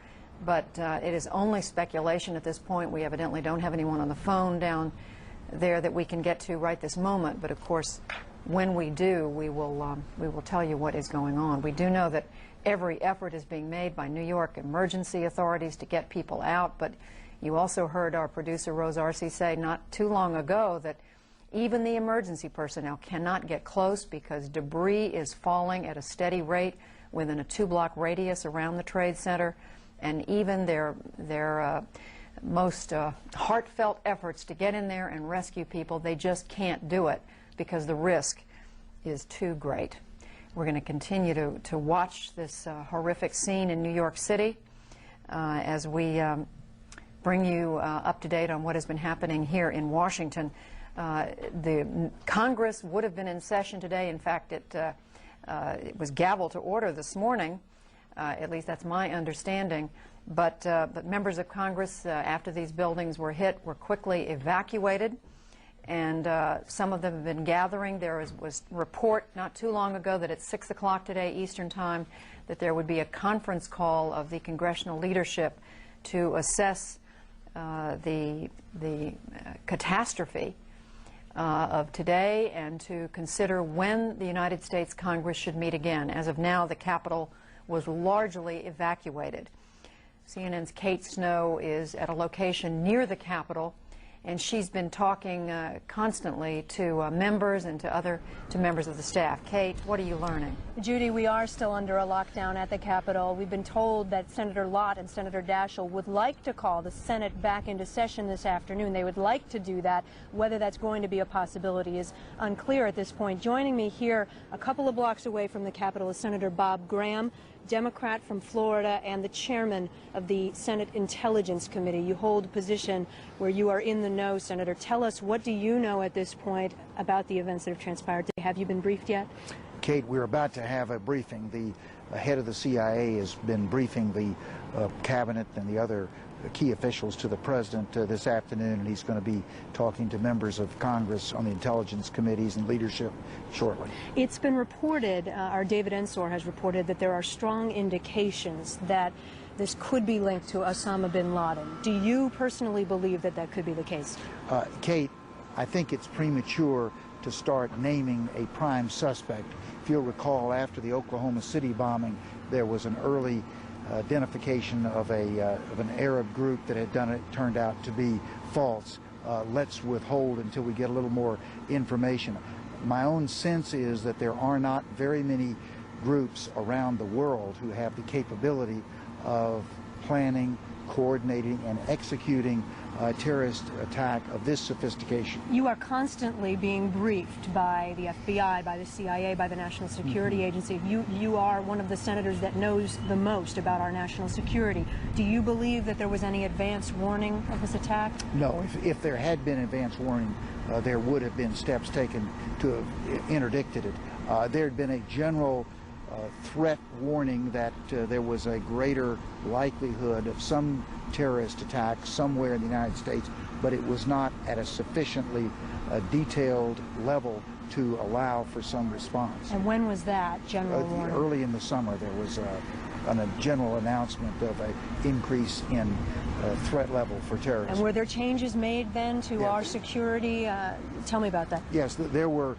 But it is only speculation at this point. We evidently don't have anyone on the phone down there that we can get to right this moment. But of course, when we do, we will tell you what is going on. We do know that every effort is being made by New York emergency authorities to get people out. But you also heard our producer Rose Arce say not too long ago that even the emergency personnel cannot get close because debris is falling at a steady rate within a 2-block radius around the Trade Center. And even their most heartfelt efforts to get in there and rescue people, they just can't do it because the risk is too great. We're going to continue to watch this horrific scene in New York City as we bring you up to date on what has been happening here in Washington. The Congress would have been in session today. In fact, it was gaveled to order this morning. At least that's my understanding. But members of Congress, after these buildings were hit, were quickly evacuated. And some of them have been gathering. There was a report not too long ago that at 6 o'clock today Eastern Time that there would be a conference call of the congressional leadership to assess the catastrophe of today and to consider when the United States Congress should meet again. As of now, the Capitol was largely evacuated. CNN's Kate Snow is at a location near the Capitol, and she's been talking constantly to members and to members of the staff. Kate, what are you learning? Judy, we are still under a lockdown at the Capitol. We've been told that Senator Lott and Senator Daschle would like to call the Senate back into session this afternoon. They would like to do that. Whether that's going to be a possibility is unclear at this point. Joining me here a couple of blocks away from the Capitol is Senator Bob Graham, Democrat from Florida and the chairman of the Senate Intelligence Committee. You hold a position where you are in the know, Senator. Tell us, what do you know at this point about the events that have transpired today? Have you been briefed yet? Kate, we're about to have a briefing. The head of the CIA has been briefing the cabinet and the other key officials to the president this afternoon, and he's going to be talking to members of Congress on the intelligence committees and leadership shortly. It's been reported, our David Ensor has reported, that there are strong indications that this could be linked to Osama bin Laden. Do you personally believe that that could be the case? Kate, I think it's premature to start naming a prime suspect. If you'll recall, after the Oklahoma City bombing, there was an early identification of an Arab group that had done it. Turned out to be false. Let's withhold until we get a little more information. My own sense is that there are not very many groups around the world who have the capability of planning, coordinating, and executing a terrorist attack of this sophistication. You are constantly being briefed by the FBI, by the CIA, by the National Security Agency. You are one of the senators that knows the most about our national security. Do you believe that there was any advance warning of this attack? No. If there had been advance warning, there would have been steps taken to have interdicted it. There had been a general threat warning that there was a greater likelihood of some terrorist attack somewhere in the United States, but it was not at a sufficiently detailed level to allow for some response. And when was that general warning? Early in the summer, there was a general announcement of an increase in threat level for terrorism. And were there changes made then to our security? Tell me about that. Yes, there were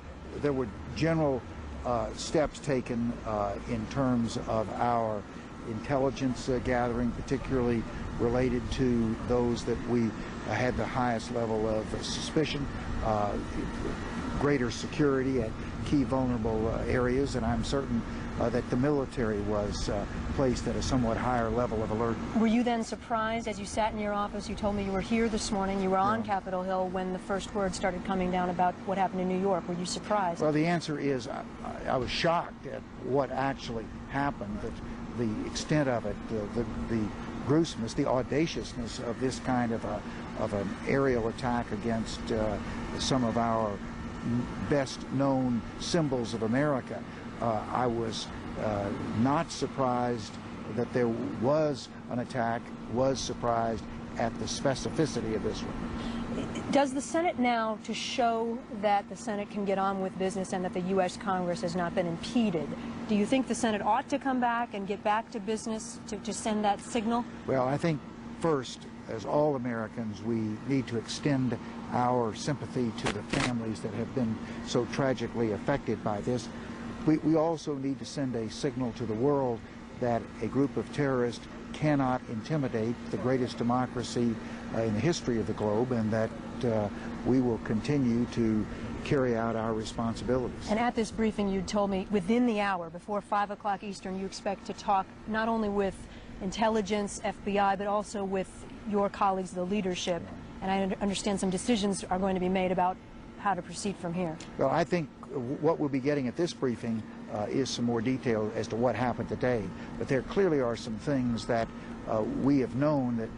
general steps taken in terms of our intelligence gathering, particularly related to those that we had the highest level of suspicion, greater security at key vulnerable areas, and I'm certain that the military was placed at a somewhat higher level of alert. Were you then surprised as you sat in your office? You told me you were here this morning, you were on Capitol Hill when the first word started coming down about what happened in New York. Were you surprised? Well, the answer is I was shocked at what actually happened, that the extent of it, the gruesomeness, the audaciousness of this kind of an aerial attack against some of our best known symbols of America. I was not surprised that there was an attack, was surprised at the specificity of this one. Does the Senate now, to show that the Senate can get on with business and that the U.S. Congress has not been impeded, do you think the Senate ought to come back and get back to business to send that signal? Well, I think first, as all Americans, we need to extend our sympathy to the families that have been so tragically affected by this. We also need to send a signal to the world that a group of terrorists cannot intimidate the greatest democracy in the history of the globe, and that we will continue to carry out our responsibilities. And at this briefing, you told me within the hour, before 5 o'clock Eastern, you expect to talk not only with intelligence, FBI, but also with your colleagues, the leadership. And I understand some decisions are going to be made about how to proceed from here. Well, I think what we'll be getting at this briefing is some more detail as to what happened today. But there clearly are some things that we have known that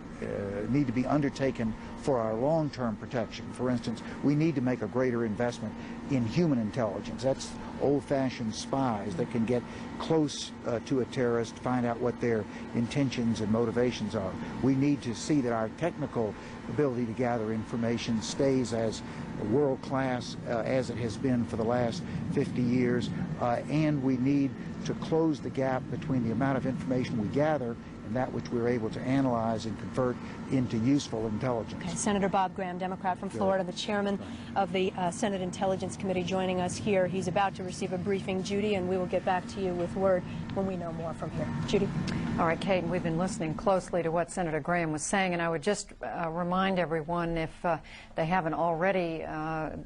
need to be undertaken for our long-term protection. For instance, we need to make a greater investment in human intelligence. That's old-fashioned spies that can get close to a terrorist, find out what their intentions and motivations are. We need to see that our technical ability to gather information stays as world-class as it has been for the last 50 years, and we need to close the gap between the amount of information we gather and that which we're able to analyze and convert into useful intelligence. Okay. Senator Bob Graham, Democrat from Florida, the chairman of the Senate Intelligence Committee, joining us here. He's about to receive a briefing, Judy, and we will get back to you with word when we know more from here. Judy? All right, Kate, we've been listening closely to what Senator Graham was saying, and I would just remind everyone, if they haven't already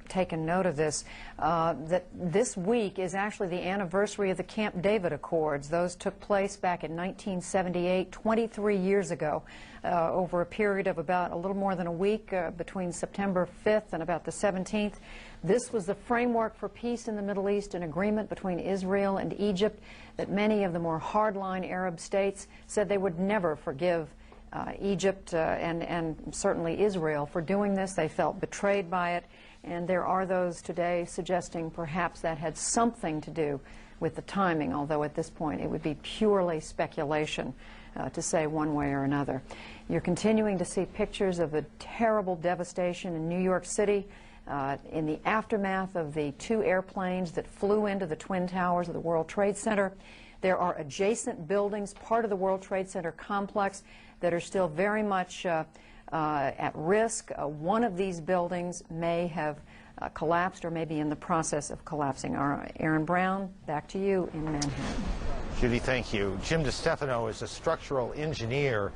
taken note of this, that this week is actually the anniversary of the Camp David Accords. Those took place back in 1978, 23 years ago, over a period of about a little more than a week, between September 5th and about the 17th. This was the framework for peace in the Middle East, an agreement between Israel and Egypt that many of the more hardline Arab states said they would never forgive Egypt and certainly Israel for doing this. They felt betrayed by it, and there are those today suggesting perhaps that had something to do with the timing, although at this point it would be purely speculation. to say one way or another. You're continuing to see pictures of the terrible devastation in New York City in the aftermath of the 2 airplanes that flew into the Twin Towers of the World Trade Center. There are adjacent buildings, part of the World Trade Center complex, that are still very much at risk. One of these buildings may have collapsed or may be in the process of collapsing. Aaron Brown, back to you in Manhattan. Judy, thank you. Jim DeStefano is a structural engineer.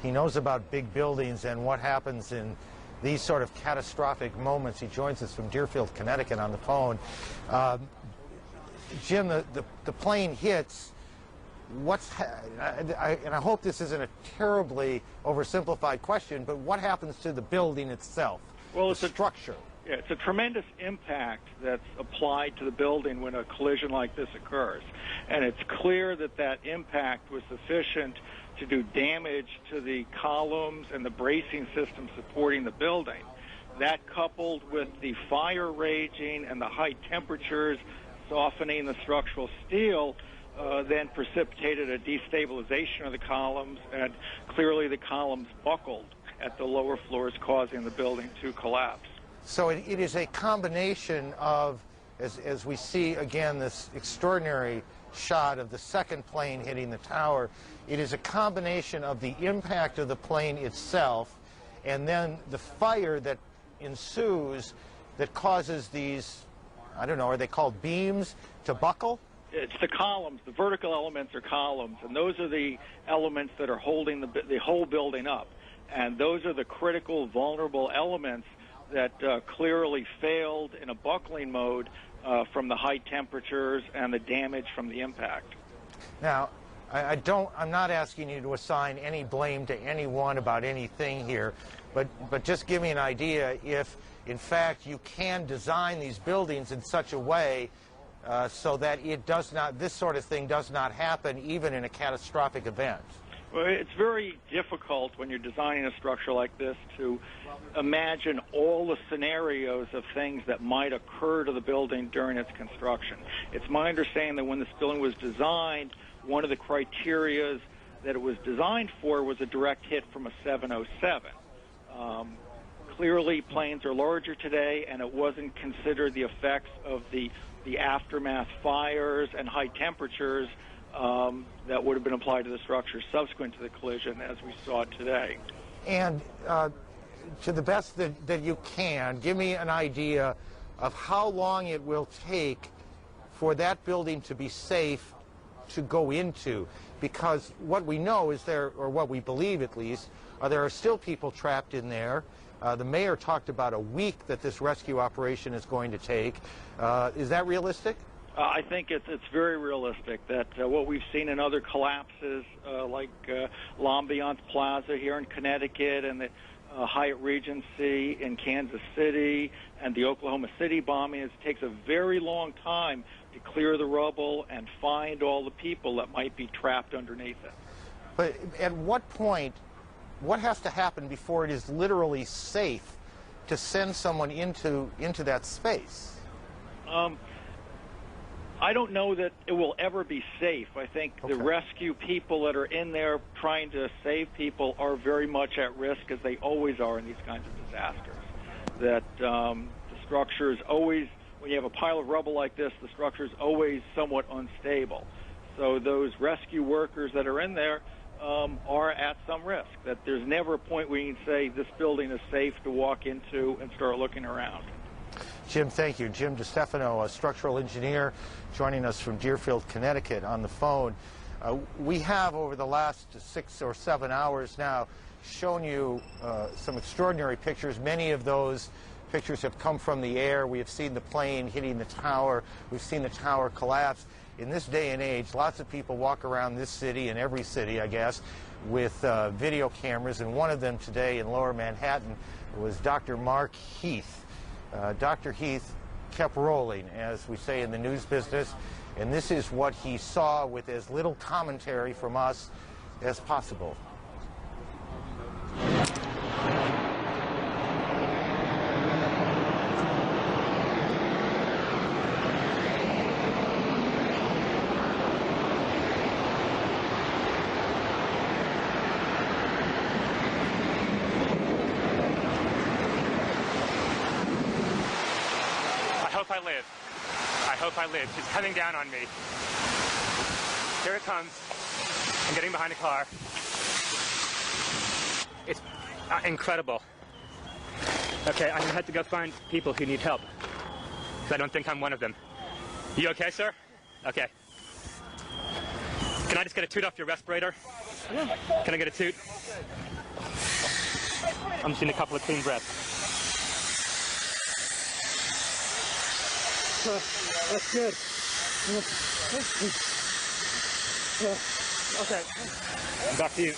He knows about big buildings and what happens in these sort of catastrophic moments. He joins us from Deerfield, Connecticut on the phone. Jim, the plane hits. And I hope this isn't a terribly oversimplified question, but what happens to the building itself? Well, it's the structure. Yeah, it's a tremendous impact that's applied to the building when a collision like this occurs. And it's clear that that impact was sufficient to do damage to the columns and the bracing system supporting the building. That, coupled with the fire raging and the high temperatures softening the structural steel, then precipitated a destabilization of the columns, and clearly the columns buckled at the lower floors, causing the building to collapse. So it is a combination of, as we see again this extraordinary shot of the second plane hitting the tower, it is a combination of the impact of the plane itself and then the fire that ensues that causes these, I don't know, are they called beams, to buckle? It's the columns. The vertical elements are columns, and those are the elements that are holding the whole building up. And those are the critical, vulnerable elements that clearly failed in a buckling mode from the high temperatures and the damage from the impact. Now, I'm not asking you to assign any blame to anyone about anything here, but just give me an idea if, in fact, you can design these buildings in such a way so that this sort of thing does not happen even in a catastrophic event. Well, it's very difficult when you're designing a structure like this to imagine all the scenarios of things that might occur to the building during its construction. It's my understanding that when this building was designed, one of the criteria that it was designed for was a direct hit from a 707. Clearly, planes are larger today, and it wasn't considered the effects of the aftermath fires and high temperatures that would have been applied to the structure subsequent to the collision as we saw it today. And to the best that you can, give me an idea of how long it will take for that building to be safe to go into, because what we know is or what we believe at least, there are still people trapped in there. The mayor talked about a week that this rescue operation is going to take. Is that realistic? I think it's very realistic that what we've seen in other collapses, like L'Ambiance Plaza here in Connecticut and the Hyatt Regency in Kansas City and the Oklahoma City bombing, it takes a very long time to clear the rubble and find all the people that might be trapped underneath it. But at what point, what has to happen before it is literally safe to send someone into that space? I don't know that it will ever be safe. I think the rescue people that are in there trying to save people are very much at risk, as they always are in these kinds of disasters. That the structure is always, when you have a pile of rubble like this, the structure is always somewhat unstable. So those rescue workers that are in there are at some risk. That there's never a point where you can say this building is safe to walk into and start looking around. Jim, thank you. Jim DeStefano, a structural engineer, joining us from Deerfield, Connecticut on the phone. We have, over the last 6 or 7 hours now, shown you some extraordinary pictures. Many of those pictures have come from the air. We have seen the plane hitting the tower. We've seen the tower collapse. In this day and age, lots of people walk around this city, and every city, I guess, with video cameras, and one of them today in Lower Manhattan was Dr. Mark Heath. Dr. Heath kept rolling, as we say in the news business, and this is what he saw with as little commentary from us as possible. hope I live. She's coming down on me. Here it comes. I'm getting behind the car. It's incredible. Okay, I'm gonna have to go find people who need help. Because I don't think I'm one of them. You okay, sir? Okay. Can I just get a toot off your respirator? Can I get a toot? I'm just in a couple of clean breaths. That's good. Okay. Back to you.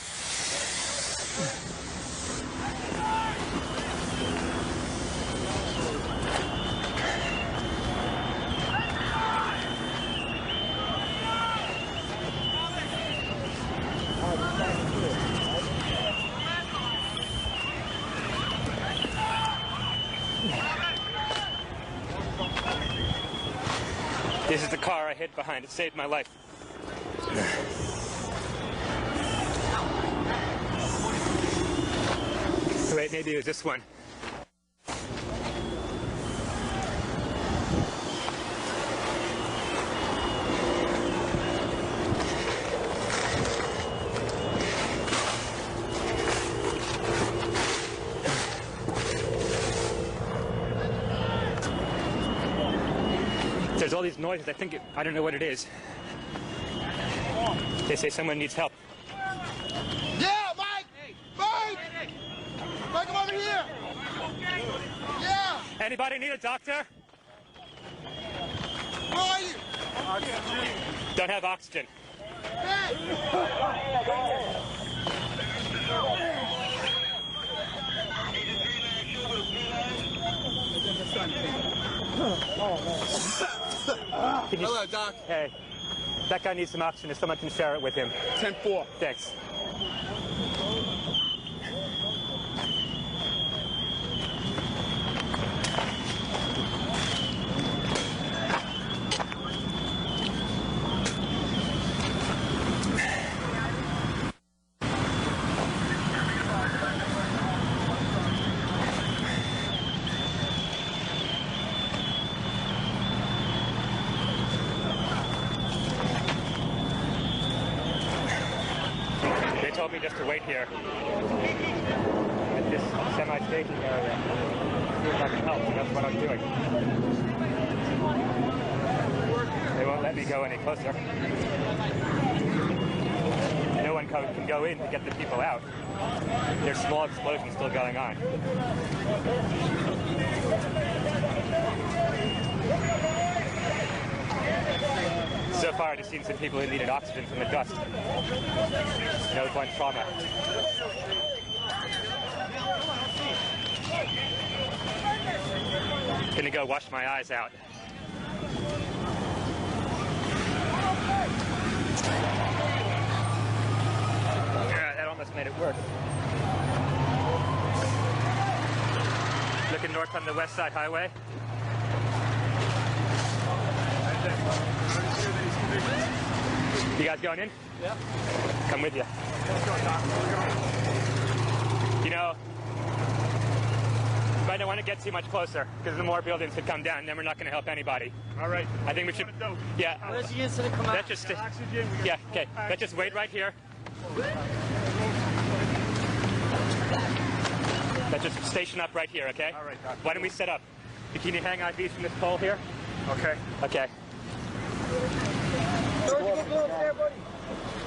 This is the car I hid behind. It saved my life. Wait, maybe it was this one. There's all these noises. I don't know what it is. They say someone needs help. Yeah, Mike! Mike! Mike, come over here! Yeah! Anybody need a doctor? Where are you? Don't have oxygen. Hello, Doc. Hey, that guy needs some oxygen if someone can share it with him. 10-4. Thanks. They told me just to wait here at this semi-staging area. See if I can help, so that's what I'm doing. They won't let me go any closer. No one can go in to get the people out. There's small explosions still going on. So far, I've just seen some people who needed oxygen from the dust. No one trauma. Gonna go wash my eyes out. Yeah, that almost made it worse. Looking north on the West Side Highway. You guys going in? Yeah. Come with you. You know, you might not want to get too much closer because the more buildings could come down, then we're not going to help anybody. All right. I think we should. Yeah. Where's the incident come out? Let's just. Yeah. Okay. Let's just wait right here. Let's just station up right here. Okay. All right, Doc. Why don't we set up? Can you hang IVs from this pole here? Okay. Okay.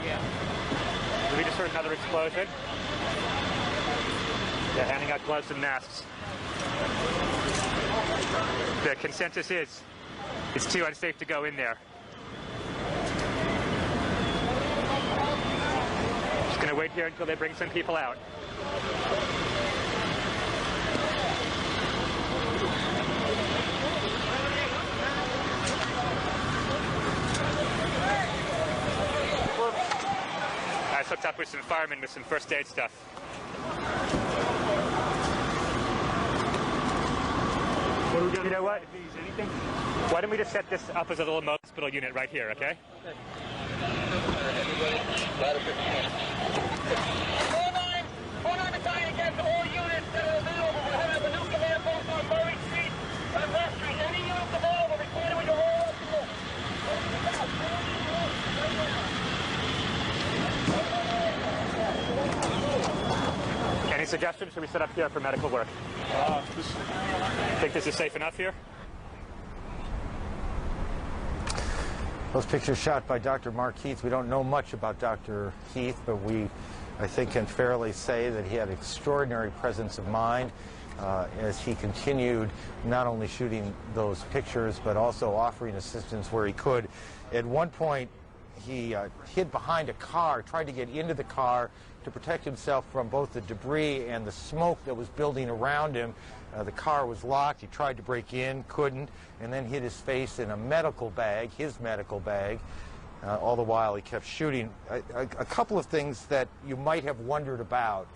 Yeah. We just heard another explosion. They're handing out gloves and masks. The consensus is it's too unsafe to go in there. Just gonna wait here until they bring some people out. I hooked up with some firemen with some first aid stuff. You know what? Why don't we just set this up as a little hospital unit right here, okay? Hold on to tie again to all units that are available. We'll have a new command post on Murray Street and West Street. Any units available, report with your all. suggestion? Should we set up here for medical work? Think this is safe enough here? Those pictures shot by Dr. Mark Heath. We don't know much about Dr. Heath, but we, I think, can fairly say that he had extraordinary presence of mind as he continued not only shooting those pictures, but also offering assistance where he could. At one point, he hid behind a car, tried to get into the car to protect himself from both the debris and the smoke that was building around him. The car was locked. He tried to break in, couldn't, and then hid his face in a medical bag, his medical bag. All the while he kept shooting. A couple of things that you might have wondered about.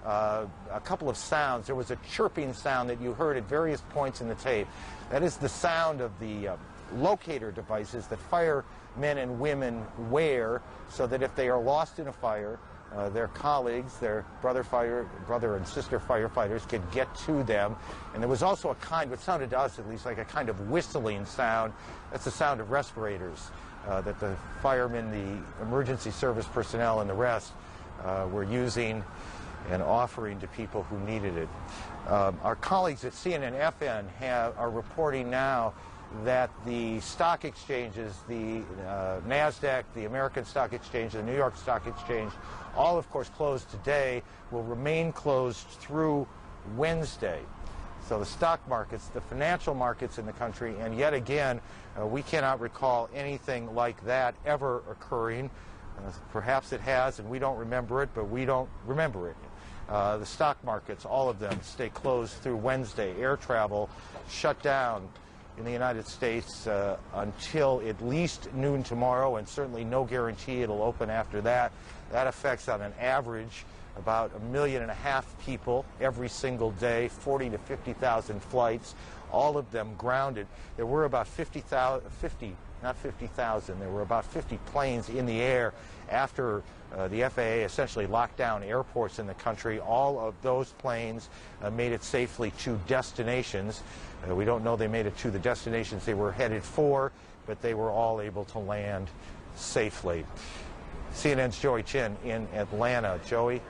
A couple of sounds. There was a chirping sound that you heard at various points in the tape. That is the sound of the locator devices that firemen and women wear so that if they are lost in a fire, their colleagues, their brother and sister firefighters could get to them. And there was also a kind, what sounded to us at least, like a kind of whistling sound. That's the sound of respirators that the firemen, the emergency service personnel, and the rest were using and offering to people who needed it. Our colleagues at CNN-FN are reporting now that the stock exchanges, the NASDAQ, the American Stock Exchange, the New York Stock Exchange, all of course closed today, will remain closed through Wednesday. So the stock markets, the financial markets in the country, and yet again, we cannot recall anything like that ever occurring. Perhaps it has, and we don't remember it, but we don't remember it. The stock markets, all of them, stay closed through Wednesday. Air travel shut down in the United States until at least noon tomorrow, and certainly no guarantee it'll open after that. That affects, on an average, about 1.5 million people every single day, 40 to 50,000 flights, all of them grounded. There were about 50,000, not 50,000, there were about 50 planes in the air after the FAA essentially locked down airports in the country. All of those planes made it safely to destinations. We don't know they made it to the destinations they were headed for, but they were all able to land safely. CNN's Joey Chin in Atlanta. Joey?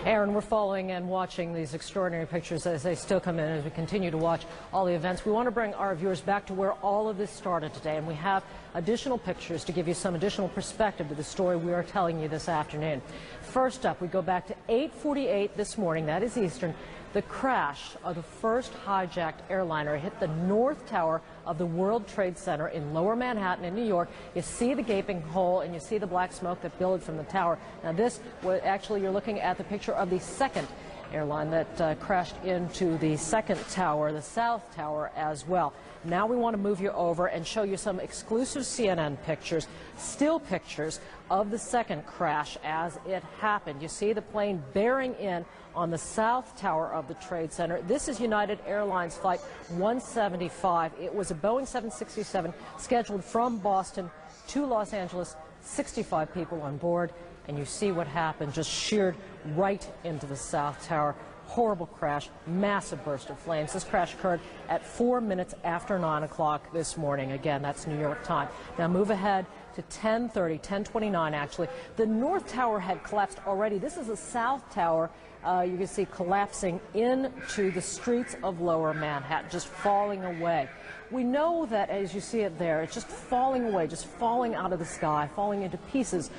Aaron, we're following and watching these extraordinary pictures as they still come in as we continue to watch all the events. We want to bring our viewers back to where all of this started today, and we have additional pictures to give you some additional perspective to the story we are telling you this afternoon. First up, we go back to 8:48 this morning, that is Eastern. The crash of the first hijacked airliner hit the North Tower of the World Trade Center in Lower Manhattan in New York. You see the gaping hole and you see the black smoke that billowed from the tower. Now this, actually you're looking at the picture of the second airline that crashed into the second tower, the South Tower as well. Now we want to move you over and show you some exclusive CNN pictures, still pictures of the second crash as it happened. You see the plane bearing in on the South Tower of the Trade Center. This is United Airlines Flight 175. It was a Boeing 767 scheduled from Boston to Los Angeles, 65 people on board, and you see what happened, just sheared right into the South Tower. Horrible crash, massive burst of flames. This crash occurred at 4 minutes after 9 o'clock this morning. Again, that's New York time. Now move ahead to 10:30, 10:29 actually. The North Tower had collapsed already. This is the South Tower. You can see collapsing into the streets of Lower Manhattan, just falling away. We know that as you see it there, it's just falling away, just falling out of the sky, falling into pieces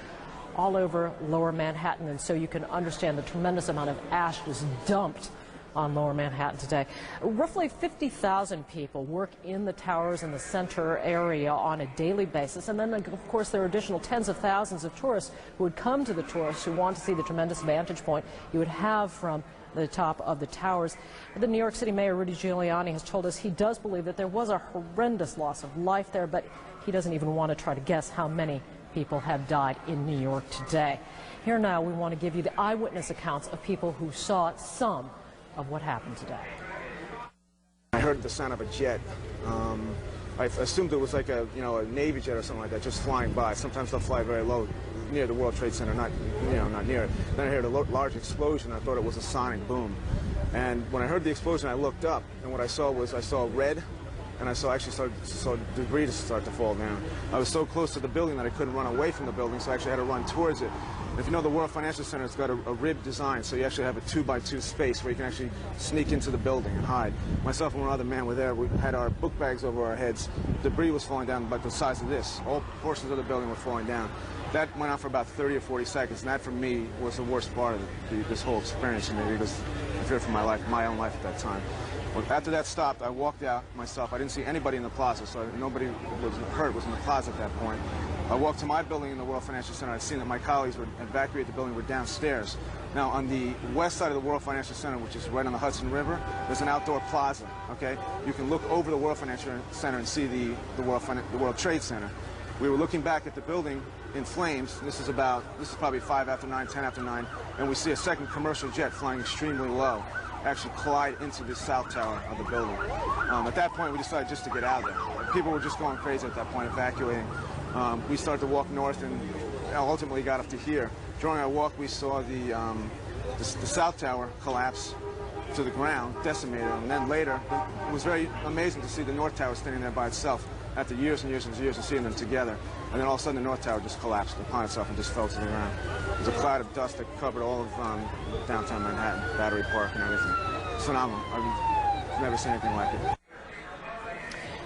all over Lower Manhattan, and so you can understand the tremendous amount of ash just dumped on Lower Manhattan today. Roughly 50,000 people work in the towers in the center area on a daily basis, and then of course there are additional tens of thousands of tourists who would come to the tourists who want to see the tremendous vantage point you would have from the top of the towers. The New York City Mayor Rudy Giuliani has told us he does believe that there was a horrendous loss of life there, but he doesn't even want to try to guess how many people have died in New York today. Here now we want to give you the eyewitness accounts of people who saw some of what happened today. I heard the sound of a jet. I assumed it was like a Navy jet or something like that, just flying by. Sometimes they'll fly very low near the World Trade Center, not near it. Then I heard a large explosion. I thought it was a sonic boom. And when I heard the explosion, I looked up, and what I saw was red and I saw debris start to fall down. I was so close to the building that I couldn't run away from the building, so I actually had to run towards it. If you know, the World Financial Center has got a rib design, so you actually have a 2x2 space where you can actually sneak into the building and hide. Myself and one other man were there. We had our book bags over our heads. Debris was falling down about the size of this. All portions of the building were falling down. That went on for about 30 or 40 seconds, and that for me was the worst part of this whole experience for me, because I feared for my life, my own life at that time. Well, after that stopped, I walked out myself. I didn't see anybody in the plaza, so nobody was hurt was in the plaza at that point. I walked to my building in the World Financial Center. I'd seen that my colleagues were evacuated the building, were downstairs. Now, on the west side of the World Financial Center, which is right on the Hudson River, there's an outdoor plaza, okay? You can look over the World Financial Center and see the World Trade Center. We were looking back at the building in flames, and this is probably 5 after 9, 10 after 9, and we see a second commercial jet flying extremely low actually collide into the south tower of the building. At that point, we decided just to get out of there. People were just going crazy at that point, evacuating. We started to walk north and ultimately got up to here. During our walk, we saw the south tower collapse to the ground, decimated, and then later, it was very amazing to see the north tower standing there by itself after years and years and years of seeing them together. And then all of a sudden, the north tower just collapsed upon itself and just fell to the ground. There was a cloud of dust that covered all of downtown Manhattan, Battery Park and everything. Phenomenal. I've never seen anything like it.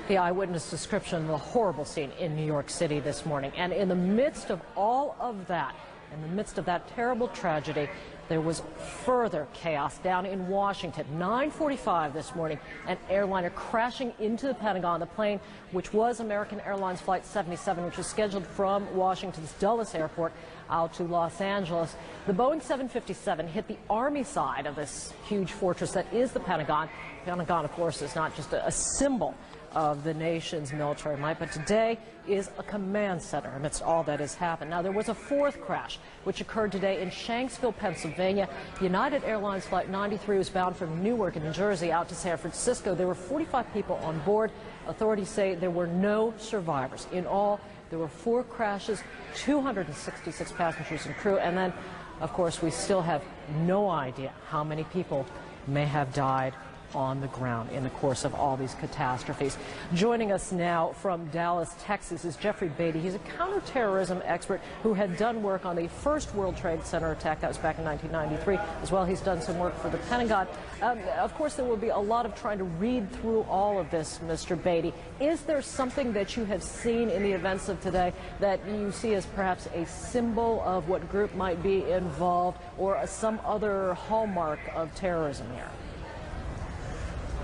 The eyewitness description of the horrible scene in New York City this morning. And in the midst of all of that, in the midst of that terrible tragedy, there was further chaos down in Washington. 9:45 this morning, an airliner crashing into the Pentagon. The plane, which was American Airlines Flight 77, which was scheduled from Washington's Dulles Airport out to Los Angeles. The Boeing 757 hit the Army side of this huge fortress that is the Pentagon. The Pentagon, of course, is not just a symbol of the nation's military might, but today is a command center amidst all that has happened. Now, there was a fourth crash, which occurred today in Shanksville, Pennsylvania. United Airlines Flight 93 was bound from Newark, New Jersey, out to San Francisco. There were 45 people on board. Authorities say there were no survivors. In all, there were 4 crashes, 266 passengers and crew, and then, of course, we still have no idea how many people may have died on the ground in the course of all these catastrophes. Joining us now from Dallas, Texas is Jeffrey Beatty. He's a counterterrorism expert who had done work on the first World Trade Center attack. That was back in 1993. As well, he's done some work for the Pentagon. Of course, there will be a lot of trying to read through all of this, Mr. Beatty. Is there something that you have seen in the events of today that you see as perhaps a symbol of what group might be involved, or some other hallmark of terrorism here?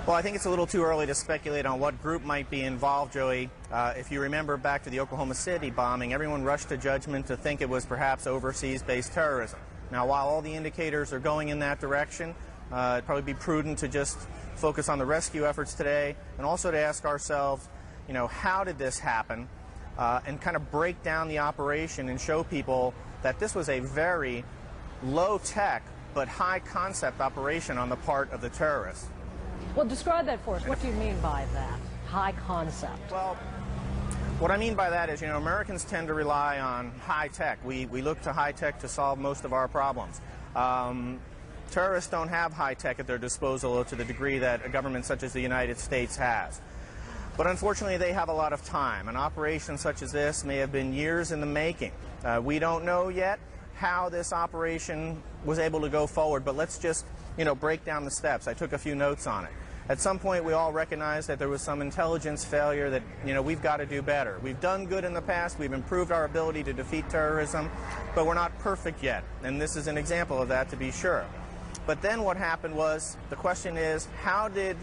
Well, I think it's a little too early to speculate on what group might be involved, Joey. If you remember back to the Oklahoma City bombing, everyone rushed to judgment to think it was perhaps overseas-based terrorism. Now, while all the indicators are going in that direction, it'd probably be prudent to just focus on the rescue efforts today, and also to ask ourselves, you know, how did this happen, and kind of break down the operation and show people that this was a very low-tech but high-concept operation on the part of the terrorists. Well, describe that for us. What do you mean by that? High concept. Well, what I mean by that is, you know, Americans tend to rely on high tech. We look to high tech to solve most of our problems. Terrorists don't have high tech at their disposal to the degree that a government such as the United States has. But unfortunately, they have a lot of time. An operation such as this may have been years in the making. We don't know yet how this operation was able to go forward, but let's just, you know, break down the steps. I took a few notes on it. At some point, we all recognized that there was some intelligence failure, that, you know, we've got to do better. We've done good in the past. We've improved our ability to defeat terrorism, but we're not perfect yet. And this is an example of that, to be sure. But then what happened was, the question is, how did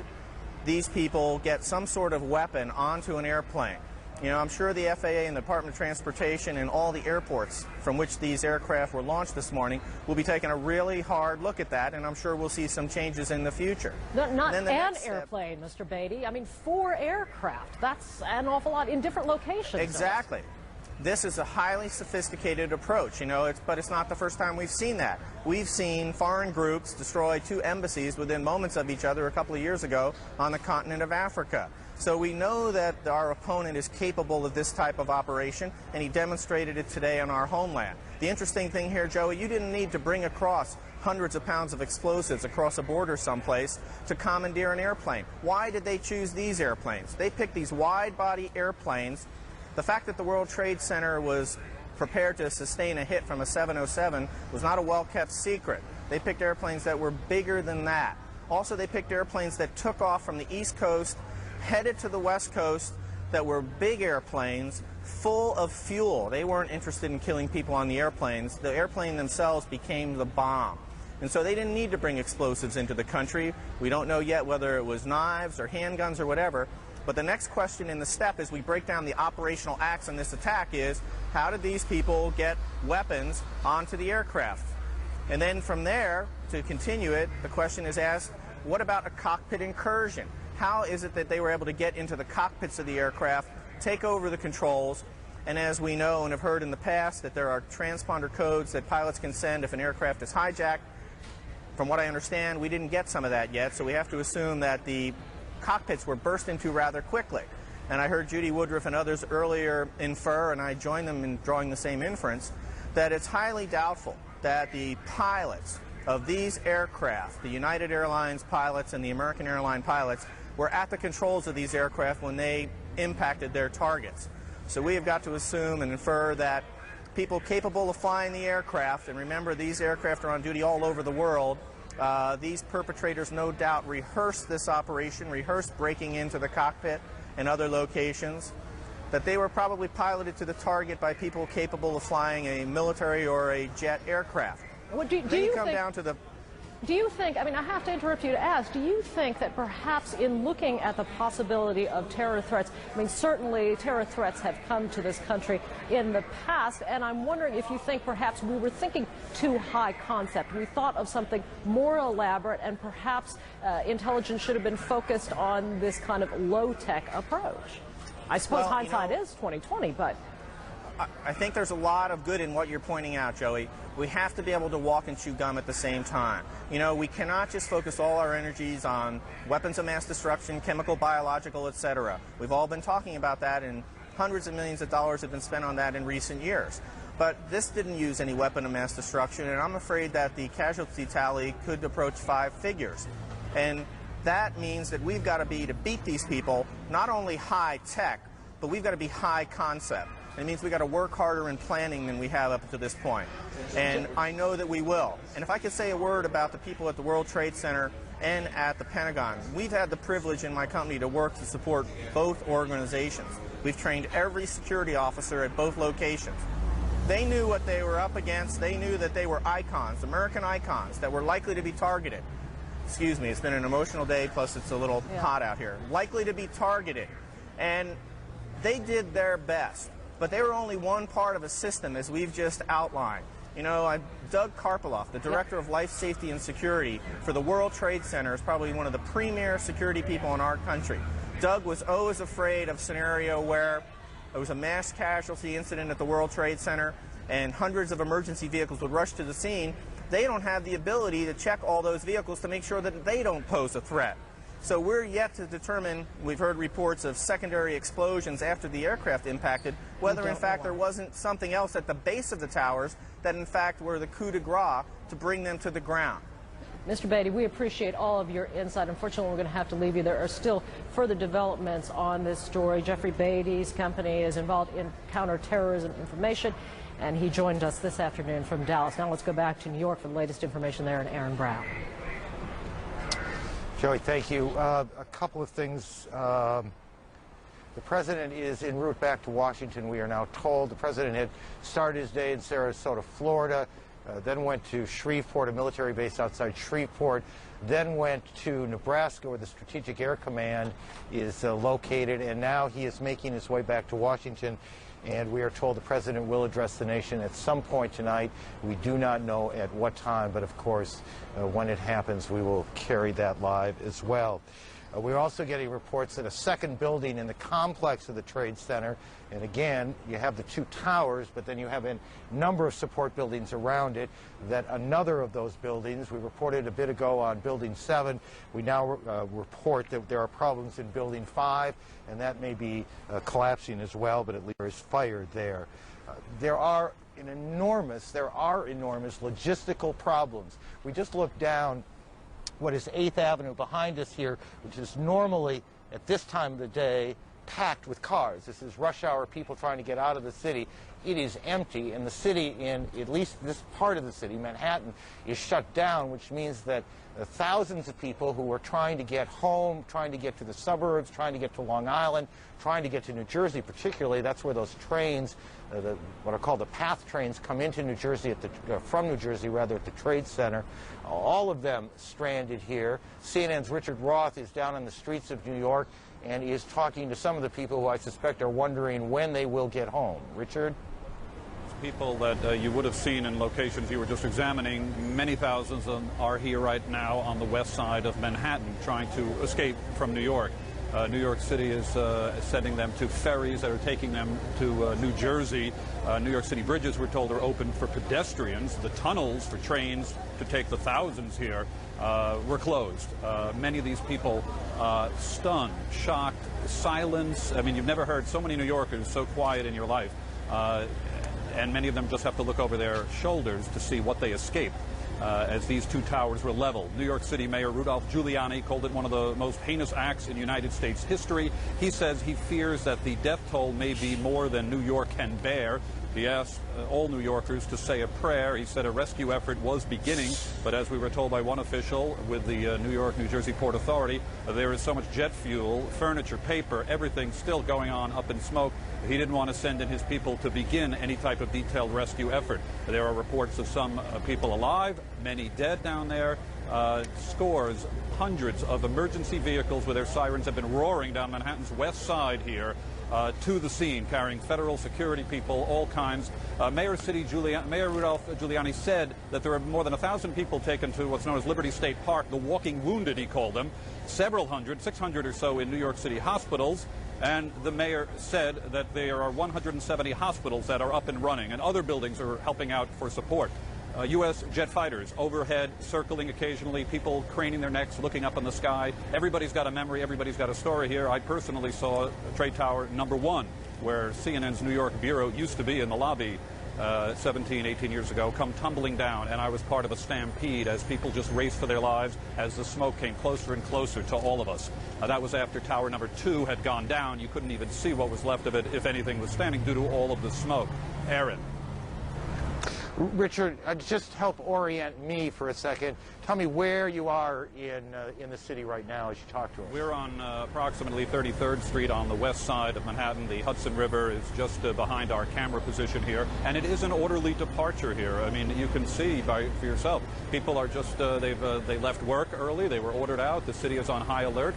these people get some sort of weapon onto an airplane? You know, I'm sure the FAA and the Department of Transportation and all the airports from which these aircraft were launched this morning will be taking a really hard look at that, and I'm sure we'll see some changes in the future. Not an airplane, Mr. Beatty. I mean, 4 aircraft. That's an awful lot in different locations. Exactly. This is a highly sophisticated approach, you know, but it's not the first time we've seen that. We've seen foreign groups destroy 2 embassies within moments of each other a couple of years ago on the continent of Africa. So we know that our opponent is capable of this type of operation, and he demonstrated it today on our homeland. The interesting thing here, Joey, you didn't need to bring across hundreds of pounds of explosives across a border someplace to commandeer an airplane. Why did they choose these airplanes? They picked these wide-body airplanes. The fact that the World Trade Center was prepared to sustain a hit from a 707 was not a well-kept secret. They picked airplanes that were bigger than that. Also, they picked airplanes that took off from the East Coast, headed to the West Coast, that were big airplanes, full of fuel. They weren't interested in killing people on the airplanes. The airplane themselves became the bomb. And so they didn't need to bring explosives into the country. We don't know yet whether it was knives or handguns or whatever. But the next question in the step as we break down the operational acts in this attack is, how did these people get weapons onto the aircraft? And then from there, to continue it, the question is asked, what about a cockpit incursion? How is it that they were able to get into the cockpits of the aircraft, take over the controls, and as we know and have heard in the past that there are transponder codes that pilots can send if an aircraft is hijacked. From what I understand, we didn't get some of that yet, so we have to assume that the cockpits were burst into rather quickly. And I heard Judy Woodruff and others earlier infer, and I join them in drawing the same inference, that it's highly doubtful that the pilots of these aircraft, the United Airlines pilots and the American Airlines pilots, were at the controls of these aircraft when they impacted their targets. So we have got to assume and infer that people capable of flying the aircraft, and remember these aircraft are on duty all over the world, these perpetrators no doubt rehearsed this operation, rehearsed breaking into the cockpit and other locations, that they were probably piloted to the target by people capable of flying a military or a jet aircraft. Well, do you think, I mean, I have to interrupt you to ask, do you think that perhaps in looking at the possibility of terror threats, I mean, certainly terror threats have come to this country in the past, and I'm wondering if you think perhaps we were thinking too high concept. We thought of something more elaborate, and perhaps intelligence should have been focused on this kind of low-tech approach. I suppose hindsight is 20/20, but I think there's a lot of good in what you're pointing out, Joey. We have to be able to walk and chew gum at the same time. You know, we cannot just focus all our energies on weapons of mass destruction, chemical, biological, etc. We've all been talking about that, and hundreds of millions of dollars have been spent on that in recent years. But this didn't use any weapon of mass destruction, and I'm afraid that the casualty tally could approach 5 figures. And that means that we've got to beat these people, not only high tech, but we've got to be high concept. It means we've got to work harder in planning than we have up to this point. And I know that we will. And if I could say a word about the people at the World Trade Center and at the Pentagon, we've had the privilege in my company to work to support both organizations. We've trained every security officer at both locations. They knew what they were up against. They knew that they were icons, American icons, that were likely to be targeted. Excuse me, it's been an emotional day, plus it's a little hot out here. Likely to be targeted. And they did their best. But they were only one part of a system, as we've just outlined. You know, Doug Karpiloff, the Director of Life Safety and Security for the World Trade Center, is probably one of the premier security people in our country. Doug was always afraid of a scenario where there was a mass casualty incident at the World Trade Center and hundreds of emergency vehicles would rush to the scene. They don't have the ability to check all those vehicles to make sure that they don't pose a threat. So we're yet to determine, we've heard reports of secondary explosions after the aircraft impacted, whether in fact there wasn't something else at the base of the towers that in fact were the coup de grace to bring them to the ground. Mr. Beatty, we appreciate all of your insight. Unfortunately, we're going to have to leave you. There are still further developments on this story. Jeffrey Beatty's company is involved in counterterrorism information, and he joined us this afternoon from Dallas. Now let's go back to New York for the latest information there, and Aaron Brown. Joey, thank you. A couple of things. The president is en route back to Washington, we are now told. The president had started his day in Sarasota, Florida, then went to Shreveport, a military base outside Shreveport, then went to Nebraska, where the Strategic Air Command is located, and now he is making his way back to Washington. And we are told the president will address the nation at some point tonight. We do not know at what time, but of course, when it happens, we will carry that live as well. We're also getting reports that a second building in the complex of the Trade Center, and again, you have the two towers, but then you have a number of support buildings around it, that another of those buildings, we reported a bit ago on Building 7, we now report that there are problems in Building 5, and that may be collapsing as well, but at least there is fire there. There are enormous logistical problems. We just looked down what is 8th Avenue behind us here, which is normally, at this time of the day, packed with cars. This is rush hour, people trying to get out of the city. It is empty, and the city, in at least this part of the city, Manhattan, is shut down, which means that thousands of people who are trying to get home, trying to get to the suburbs, trying to get to Long Island, trying to get to New Jersey particularly, that's where those trains, what are called the PATH trains, come into New Jersey, from New Jersey rather, at the Trade Center. All of them stranded here. CNN's Richard Roth is down on the streets of New York and is talking to some of the people who I suspect are wondering when they will get home. Richard? People that you would have seen in locations you were just examining, many thousands of them are here right now on the west side of Manhattan trying to escape from New York. New York City is sending them to ferries that are taking them to New Jersey. New York City bridges, we're told, are open for pedestrians. The tunnels for trains to take the thousands here were closed. Many of these people stunned, shocked, silence. I mean, you've never heard so many New Yorkers so quiet in your life. And many of them just have to look over their shoulders to see what they escaped as these two towers were leveled. New York City Mayor Rudolph Giuliani called it one of the most heinous acts in United States history. He says he fears that the death toll may be more than New York can bear. He asked all New Yorkers to say a prayer. He said a rescue effort was beginning, but as we were told by one official with the New York, New Jersey Port Authority, there is so much jet fuel, furniture, paper, everything still going on up in smoke. He didn't want to send in his people to begin any type of detailed rescue effort. There are reports of some people alive, many dead down there. Scores, hundreds of emergency vehicles with their sirens have been roaring down Manhattan's west side here to the scene, carrying federal security people, all kinds. Mayor Rudolph Giuliani said that there are more than 1,000 people taken to what's known as Liberty State Park, the walking wounded, he called them, several hundred, 600 or so in New York City hospitals. And the mayor said that there are 170 hospitals that are up and running, and other buildings are helping out for support. U.S. jet fighters overhead, circling occasionally, people craning their necks, looking up in the sky. Everybody's got a memory, everybody's got a story here. I personally saw Trade Tower #1, where CNN's New York bureau used to be in the lobby 17, 18 years ago, come tumbling down, and I was part of a stampede as people just raced for their lives as the smoke came closer and closer to all of us. That was after Tower #2 had gone down. You couldn't even see what was left of it, if anything was standing, due to all of the smoke. Aaron. Richard, just help orient me for a second. Tell me where you are in the city right now as you talk to us. We're on approximately 33rd Street on the west side of Manhattan. The Hudson River is just behind our camera position here, and it is an orderly departure here. I mean, you can see for yourself. People are just, they left work early. They were ordered out. The city is on high alert,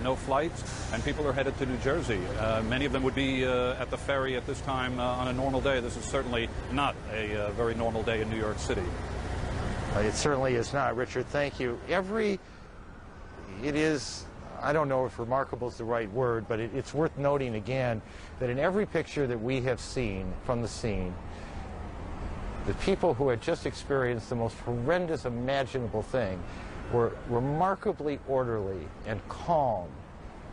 no flights, and people are headed to New Jersey. Many of them would be at the ferry at this time on a normal day. This is certainly not a very normal day in New York City. It certainly is not, Richard. Thank you. It is, I don't know if remarkable is the right word, but it's worth noting again that in every picture that we have seen from the scene, the people who had just experienced the most horrendous imaginable thing were remarkably orderly and calm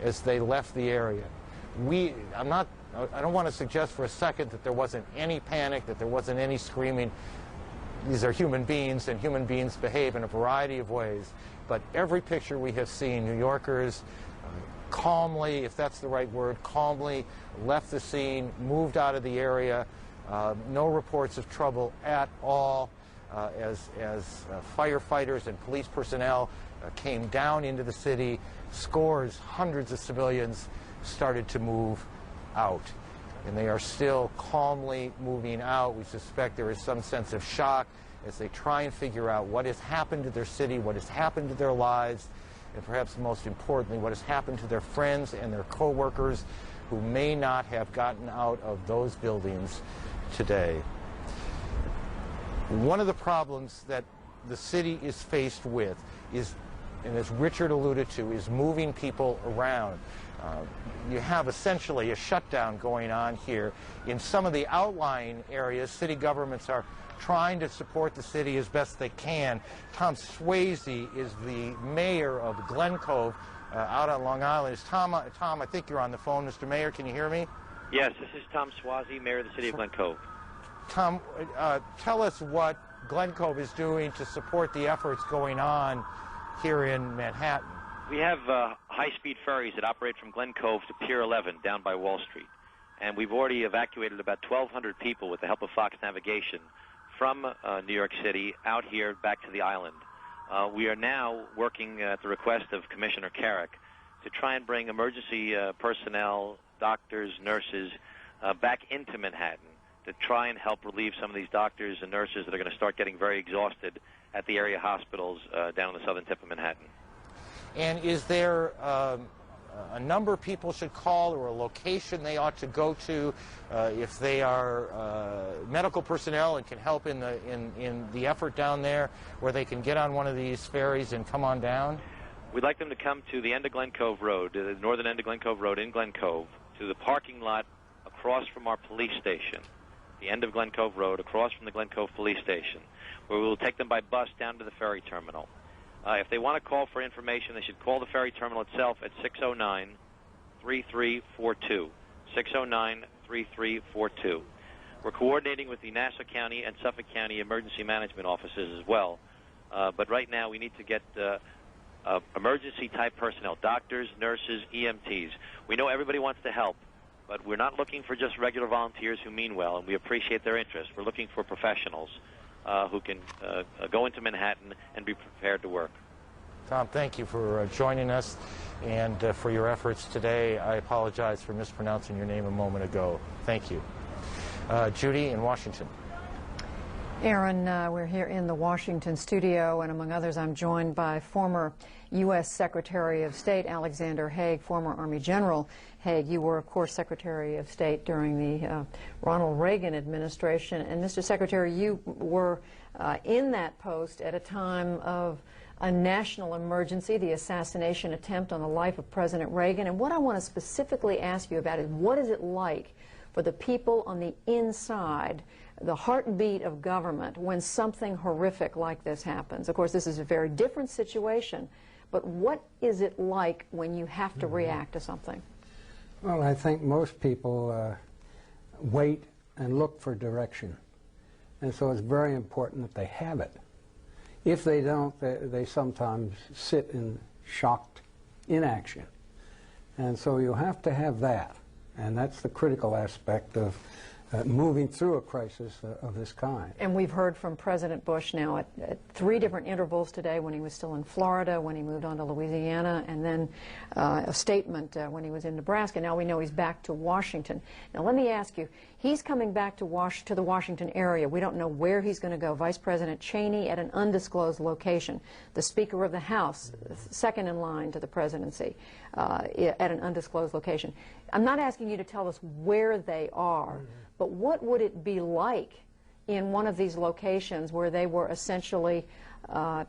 as they left the area. I don't want to suggest for a second that there wasn't any panic, that there wasn't any screaming. These are human beings, and human beings behave in a variety of ways. But every picture we have seen, New Yorkers calmly, if that's the right word, calmly left the scene, moved out of the area. No reports of trouble at all as firefighters and police personnel came down into the city. Scores, hundreds of civilians started to move out. And they are still calmly moving out. We suspect there is some sense of shock as they try and figure out what has happened to their city, what has happened to their lives, and perhaps most importantly, what has happened to their friends and their co-workers who may not have gotten out of those buildings today. One of the problems that the city is faced with is and as Richard alluded to, is moving people around. You have essentially a shutdown going on here. In some of the outlying areas, city governments are trying to support the city as best they can. Tom Swayze is the mayor of Glen Cove out on Long Island. Tom, I think you're on the phone. Mr. Mayor, can you hear me? Yes, this is Tom Swayze, mayor of the city of Glen Cove. Tom, tell us what Glen Cove is doing to support the efforts going on here in Manhattan. We have high-speed ferries that operate from Glen Cove to Pier 11 down by Wall Street. And we've already evacuated about 1,200 people with the help of Fox Navigation from New York City out here back to the island. We are now working at the request of Commissioner Carrick to try and bring emergency personnel, doctors, nurses, back into Manhattan to try and help relieve some of these doctors and nurses that are going to start getting very exhausted at the area hospitals down on the southern tip of Manhattan. And is there a number people should call or a location they ought to go to if they are medical personnel and can help in the effort down there, where they can get on one of these ferries and come on down? We'd like them to come to the end of Glen Cove Road, the northern end of Glen Cove Road in Glen Cove, to the parking lot across from our police station, the end of Glen Cove Road, across from the Glen Cove police station, where we will take them by bus down to the ferry terminal. If they want to call for information, they should call the ferry terminal itself at 609-3342, 609-3342. We're coordinating with the Nassau County and Suffolk County emergency management offices as well. But right now we need to get emergency-type personnel, doctors, nurses, EMTs. We know everybody wants to help, but we're not looking for just regular volunteers who mean well, and we appreciate their interest. We're looking for professionals who can go into Manhattan and be prepared to work. Tom, thank you for joining us and for your efforts today. I apologize for mispronouncing your name a moment ago. Thank you. Judy in Washington. Aaron, we're here in the Washington studio, and among others, I'm joined by former U.S. Secretary of State Alexander Haig, former Army General Haig. You were, of course, Secretary of State during the Ronald Reagan administration. And, Mr. Secretary, you were in that post at a time of a national emergency, the assassination attempt on the life of President Reagan. And what I want to specifically ask you about is, what is it like for the people on the inside, the heartbeat of government, when something horrific like this happens? Of course, this is a very different situation, but what is it like when you have to react to something? Well, I think most people wait and look for direction, and so it's very important that they have it. If they don't, they sometimes sit in shocked inaction, and so you have to have that. And that's the critical aspect of moving through a crisis of this kind. And we've heard from President Bush now at 3 different intervals today, when he was still in Florida, when he moved on to Louisiana, and then a statement when he was in Nebraska. Now we know he's back to Washington. Now let me ask you, he's coming back to the Washington area. We don't know where he's going to go. Vice President Cheney at an undisclosed location. The Speaker of the House, second in line to the presidency, at an undisclosed location. I'm not asking you to tell us where they are, but what would it be like in one of these locations where they were essentially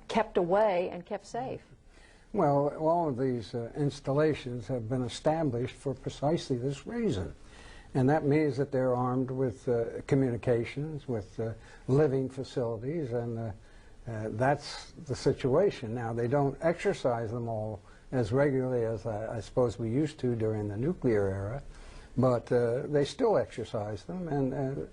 kept away and kept safe? Well, all of these installations have been established for precisely this reason. And that means that they're armed with communications, with living facilities, and that's the situation. Now, they don't exercise them all as regularly as I suppose we used to during the nuclear era, but they still exercise them, and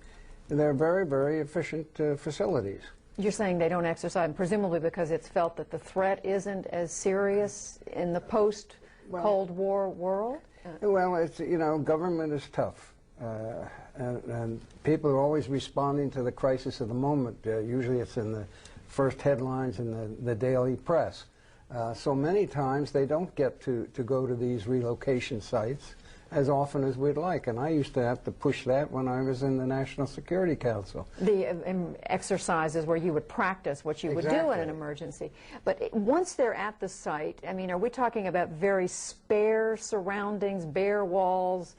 they're very, very efficient facilities. You're saying they don't exercise them, presumably because it's felt that the threat isn't as serious in the post-Cold War world? Well, it's, you know, government is tough, and people are always responding to the crisis of the moment. Usually it's in the first headlines in the daily press. So many times they don't get to go to these relocation sites as often as we'd like, and I used to have to push that when I was in the National Security Council. The exercises where you would practice what you would do in an emergency. But once they're at the site, I mean, are we talking about very spare surroundings, bare walls,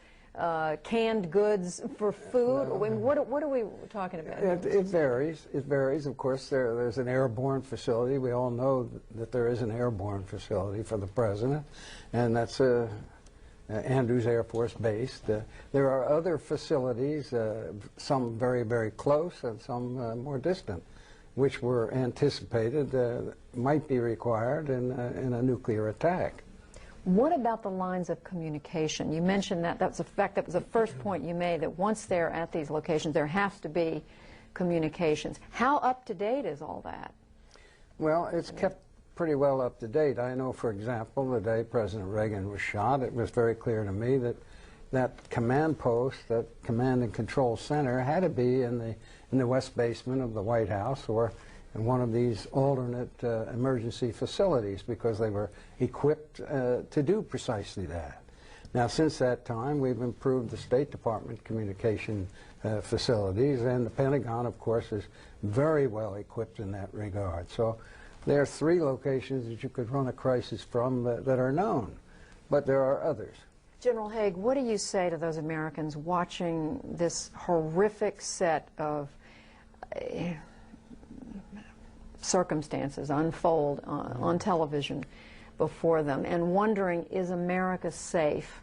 canned goods for food? I mean, what are we talking about? It varies. It varies. Of course, there's an airborne facility. We all know that there is an airborne facility for the president, and that's Andrews Air Force Base. There are other facilities, some very, very close and some more distant, which were anticipated might be required in a nuclear attack. What about the lines of communication? You mentioned that. That was the first point you made, that once they're at these locations, there has to be communications. How up to date is all that? Well, it's kept pretty well up to date. I know, for example, the day President Reagan was shot, it was very clear to me that that command post, that command and control center, had to be in the west basement of the White House or in one of these alternate emergency facilities, because they were equipped to do precisely that. Now, since that time, we've improved the State Department communication facilities, and the Pentagon, of course, is very well equipped in that regard. So there are 3 locations that you could run a crisis from that are known, but there are others. General Haig, what do you say to those Americans watching this horrific set of circumstances unfold on television before them and wondering, is America safe?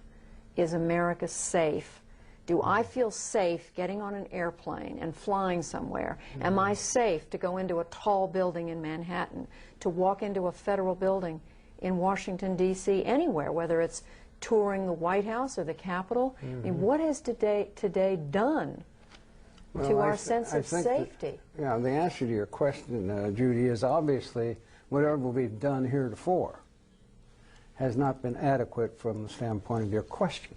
Is America safe? Do I feel safe getting on an airplane and flying somewhere? Am I safe to go into a tall building in Manhattan, to walk into a federal building in Washington, D.C., anywhere, whether it's touring the White House or the Capitol? I mean, what has today done to our sense of safety? Yeah, the answer to your question, Judy, is obviously whatever we've done heretofore has not been adequate from the standpoint of your question.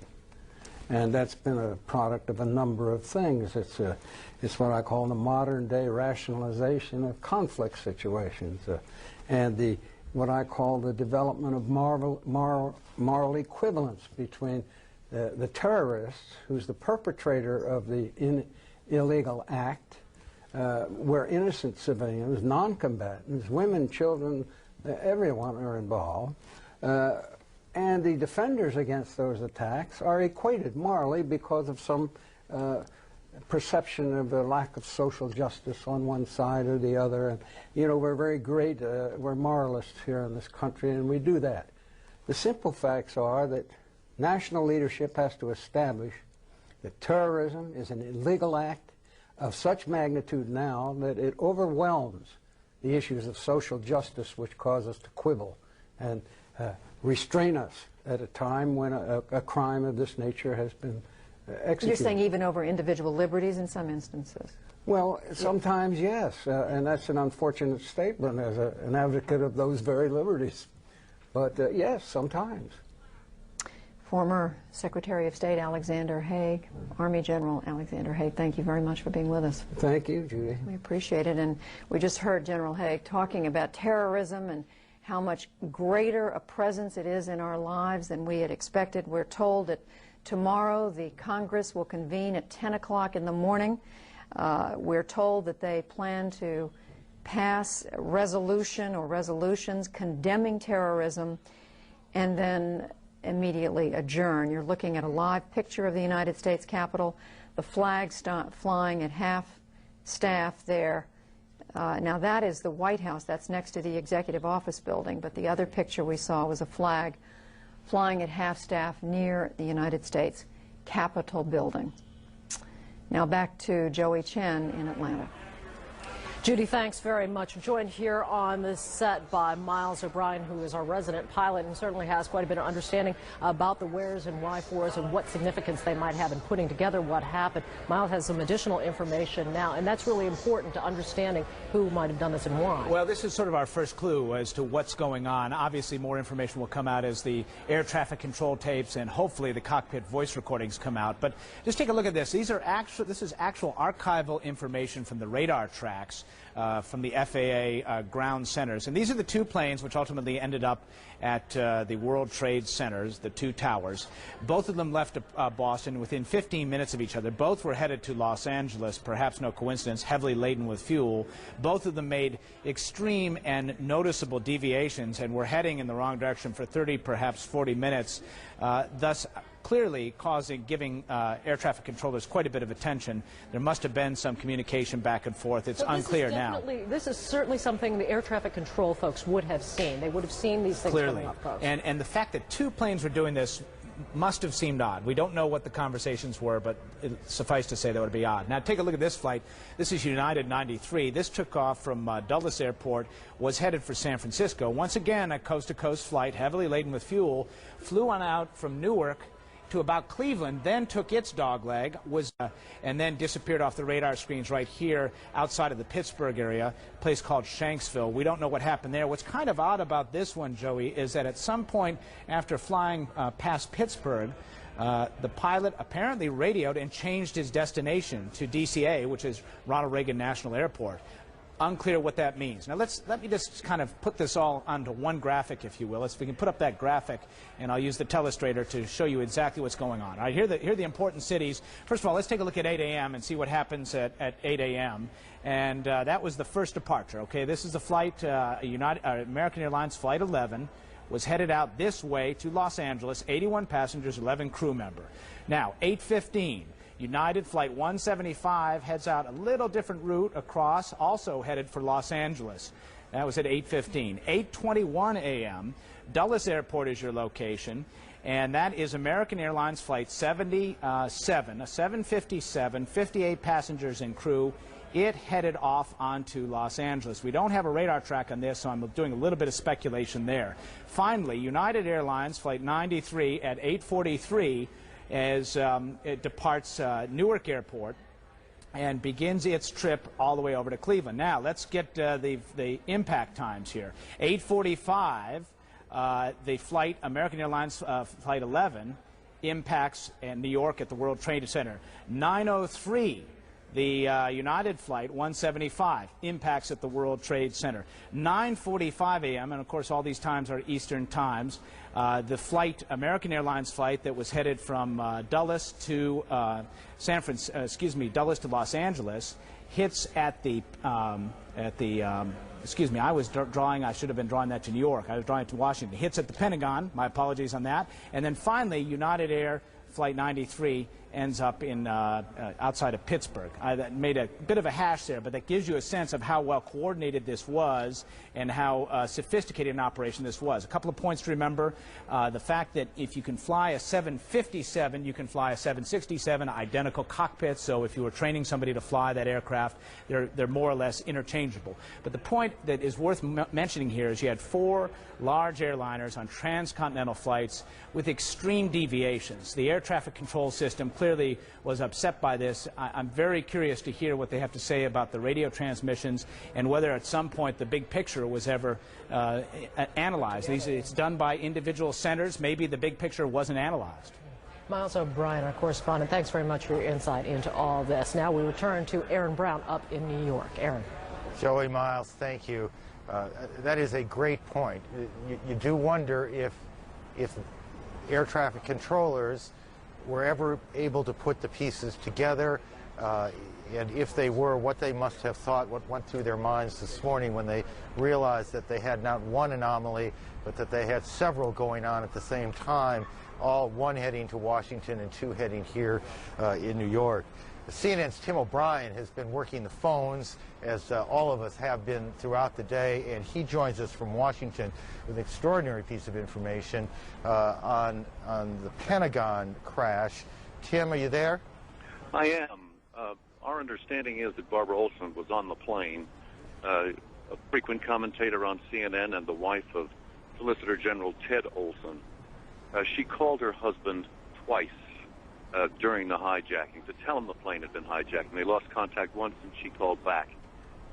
And that's been a product of a number of things. It's what I call the modern-day rationalization of conflict situations, and what I call the development of moral equivalence between the terrorist, who's the perpetrator of the illegal act, where innocent civilians, non-combatants, women, children, everyone are involved, and the defenders against those attacks are equated morally because of some perception of the lack of social justice on one side or the other. And, you know, we're very great, we're moralists here in this country, and we do that. The simple facts are that national leadership has to establish that terrorism is an illegal act of such magnitude now that it overwhelms the issues of social justice, which cause us to quibble and restrain us at a time when a crime of this nature has been executed. You're saying even over individual liberties in some instances? Well, sometimes yes, and that's an unfortunate statement as an advocate of those very liberties. But yes, sometimes. Former Secretary of State Alexander Haig, Army General Alexander Haig, thank you very much for being with us. Thank you, Judy. We appreciate it. And we just heard General Haig talking about terrorism and how much greater a presence it is in our lives than we had expected. We're told that tomorrow the Congress will convene at 10 o'clock in the morning. We're told that they plan to pass a resolution or resolutions condemning terrorism and then immediately adjourn. You're looking at a live picture of the United States Capitol, the flag flying at half-staff there. Now that is the White House. That's next to the Executive Office building, but the other picture we saw was a flag flying at half-staff near the United States Capitol building. Now back to Joey Chen in Atlanta. Judy, thanks very much. Joined here on this set by Miles O'Brien, who is our resident pilot and certainly has quite a bit of understanding about the wheres and why-fors and what significance they might have in putting together what happened. Miles has some additional information now, and that's really important to understanding who might have done this and why. Well, this is sort of our first clue as to what's going on. Obviously, more information will come out as the air traffic control tapes and hopefully the cockpit voice recordings come out. But just take a look at this. This is actual archival information from the radar tracks from the FAA ground centers. And these are the two planes which ultimately ended up at the World Trade Centers, the two towers. Both of them left Boston within 15 minutes of each other. Both were headed to Los Angeles, perhaps no coincidence, heavily laden with fuel. Both of them made extreme and noticeable deviations and were heading in the wrong direction for 30, perhaps 40 minutes, thus clearly giving air traffic controllers quite a bit of attention. There must have been some communication back and forth. It's unclear now. This is certainly something the air traffic control folks would have seen. They would have seen these things coming up close. And the fact that 2 planes were doing this must have seemed odd. We don't know what the conversations were, but suffice to say that would be odd. Now take a look at this flight. This is United 93. This took off from Dulles Airport, was headed for San Francisco. Once again, a coast-to-coast flight, heavily laden with fuel, flew on out from Newark to about Cleveland, then took its dogleg, and then disappeared off the radar screens right here outside of the Pittsburgh area, a place called Shanksville. We don't know what happened there. What's kind of odd about this one, Joey, is that at some point after flying past Pittsburgh, the pilot apparently radioed and changed his destination to DCA, which is Ronald Reagan National Airport. Unclear what that means. Now let me just kind of put this all onto one graphic, if you will. If we can put up that graphic, and I'll use the telestrator to show you exactly what's going on. All right, here are the important cities. First of all, let's take a look at 8 a.m. and see what happens at 8 a.m. And that was the first departure. Okay, this is the flight, American Airlines Flight 11 was headed out this way to Los Angeles, 81 passengers, 11 crew member. Now, 8:15. United Flight 175 heads out a little different route across, also headed for Los Angeles. That was at 8:15. 8:21 a.m., Dulles Airport is your location, and that is American Airlines Flight 77, a 757, 58 passengers and crew. It headed off onto Los Angeles. We don't have a radar track on this, so I'm doing a little bit of speculation there. Finally, United Airlines Flight 93 at 8:43 as it departs Newark Airport and begins its trip all the way over to Cleveland. Now, let's get the impact times here. 8:45, the flight, American Airlines Flight 11, impacts in New York at the World Trade Center. 9:03, the United Flight 175 impacts at the World Trade Center. 9:45 a.m., and of course all these times are Eastern times, the flight, American Airlines flight that was headed from Dulles to Dulles to Los Angeles, hits at the excuse me, I should have been drawing that to New York. I was drawing it to Washington. Hits at the Pentagon. My apologies on that. And then finally, United Air Flight 93 ends up in outside of Pittsburgh. That made a bit of a hash there, but that gives you a sense of how well coordinated this was and how sophisticated an operation this was. A couple of points to remember. The fact that if you can fly a 757, you can fly a 767, identical cockpits, so if you were training somebody to fly that aircraft, they're more or less interchangeable. But the point that is worth mentioning here is you had 4 large airliners on transcontinental flights with extreme deviations. The air traffic control system clearly was upset by this. I'm very curious to hear what they have to say about the radio transmissions and whether at some point the big picture was ever analyzed. It's done by individual centers. Maybe the big picture wasn't analyzed. Miles O'Brien, our correspondent, thanks very much for your insight into all this. Now we return to Aaron Brown up in New York. Aaron. Joey, Miles, thank you. That is a great point. You do wonder if air traffic controllers were ever able to put the pieces together, and if they were, what they must have thought, what went through their minds this morning when they realized that they had not one anomaly, but that they had several going on at the same time, all one heading to Washington and 2 heading here in New York. CNN's Tim O'Brien has been working the phones, as all of us have been throughout the day, and he joins us from Washington with an extraordinary piece of information on the Pentagon crash. Tim, are you there? I am. Our understanding is that Barbara Olson was on the plane, a frequent commentator on CNN and the wife of Solicitor General Ted Olson. She called her husband twice during the hijacking to tell him the plane had been hijacked. And they lost contact once, and she called back.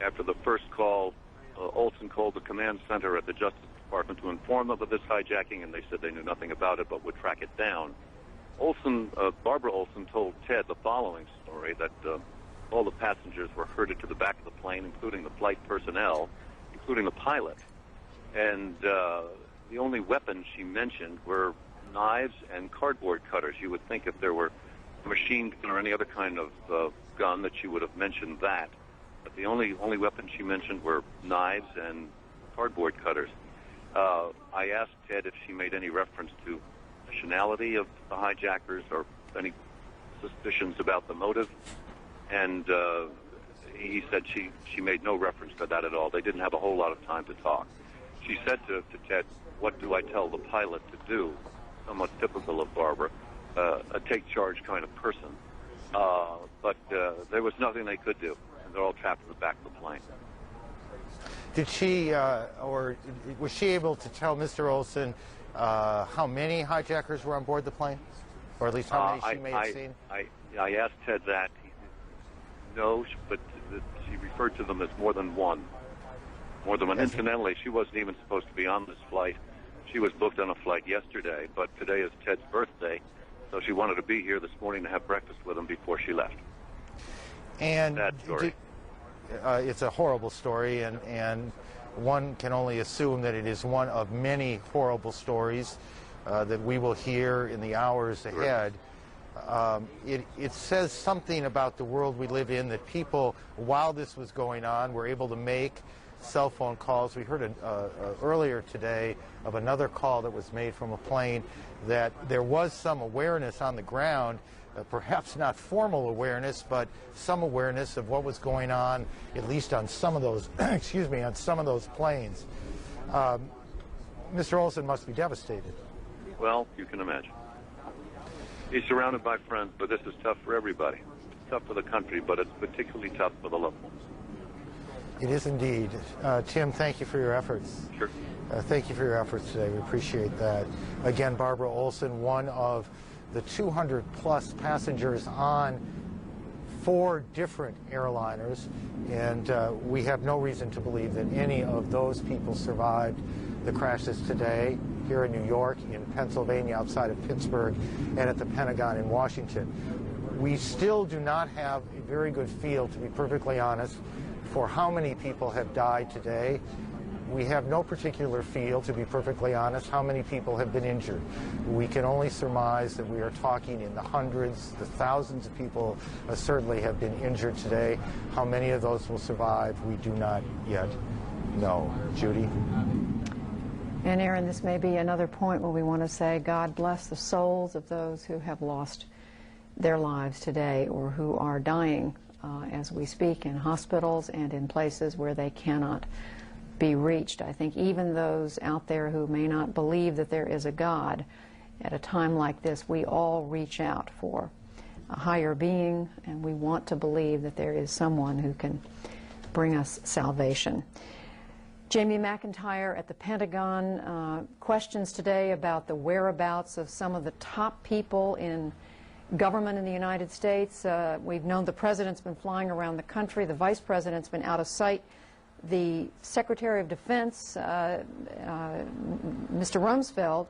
After the first call, Olson called the command center at the Justice Department to inform them of this hijacking, and they said they knew nothing about it but would track it down. Barbara Olson told Ted the following story, that all the passengers were herded to the back of the plane, including the flight personnel, including the pilot. And the only weapons she mentioned were knives and cardboard cutters. You would think if there were a machine gun or any other kind of gun that she would have mentioned that. But the only weapons she mentioned were knives and cardboard cutters. I asked Ted if she made any reference to nationality of the hijackers or any suspicions about the motive. And he said she made no reference to that at all. They didn't have a whole lot of time to talk. She said to Ted, "What do I tell the pilot to do?" Somewhat typical of Barbara, a take-charge kind of person. But there was nothing they could do, and they're all trapped in the back of the plane. Did she, or was she able to tell Mr. Olson how many hijackers were on board the plane? Or at least how many she may have seen? I asked Ted that. No, but she referred to them as more than one. More than one. Incidentally, she wasn't even supposed to be on this flight. She was booked on a flight yesterday, but today is Ted's birthday, so she wanted to be here this morning to have breakfast with him before she left. And sad story. It's a horrible story, and one can only assume that it is one of many horrible stories that we will hear in the hours ahead. It says something about the world we live in that people, while this was going on, were able to make cell phone calls. We heard earlier today of another call that was made from a plane that there was some awareness on the ground, perhaps not formal awareness, but some awareness of what was going on, at least on some of those, excuse me, on some of those planes. Mr. Olson must be devastated. Well, you can imagine. He's surrounded by friends, but this is tough for everybody. It's tough for the country, but it's particularly tough for the loved ones. It is indeed. Tim, thank you for your efforts. Sure. Thank you for your efforts today. We appreciate that. Again, Barbara Olson, one of the 200-plus passengers on 4 different airliners, and we have no reason to believe that any of those people survived the crashes today here in New York, in Pennsylvania, outside of Pittsburgh, and at the Pentagon in Washington. We still do not have a very good feel, to be perfectly honest, for how many people have died today. We have no particular feel, to be perfectly honest, how many people have been injured. We can only surmise that we are talking in the hundreds, the thousands of people certainly have been injured today. How many of those will survive, we do not yet know. Judy? And Aaron, this may be another point where we want to say, God bless the souls of those who have lost their lives today or who are dying as we speak in hospitals and in places where they cannot be reached. I think even those out there who may not believe that there is a God, at a time like this, we all reach out for a higher being, and we want to believe that there is someone who can bring us salvation. Jamie McIntyre at the Pentagon, questions today about the whereabouts of some of the top people in government in the United States. We've known the president's been flying around the country. The vice president's been out of sight. The Secretary of Defense, Mr. Rumsfeld,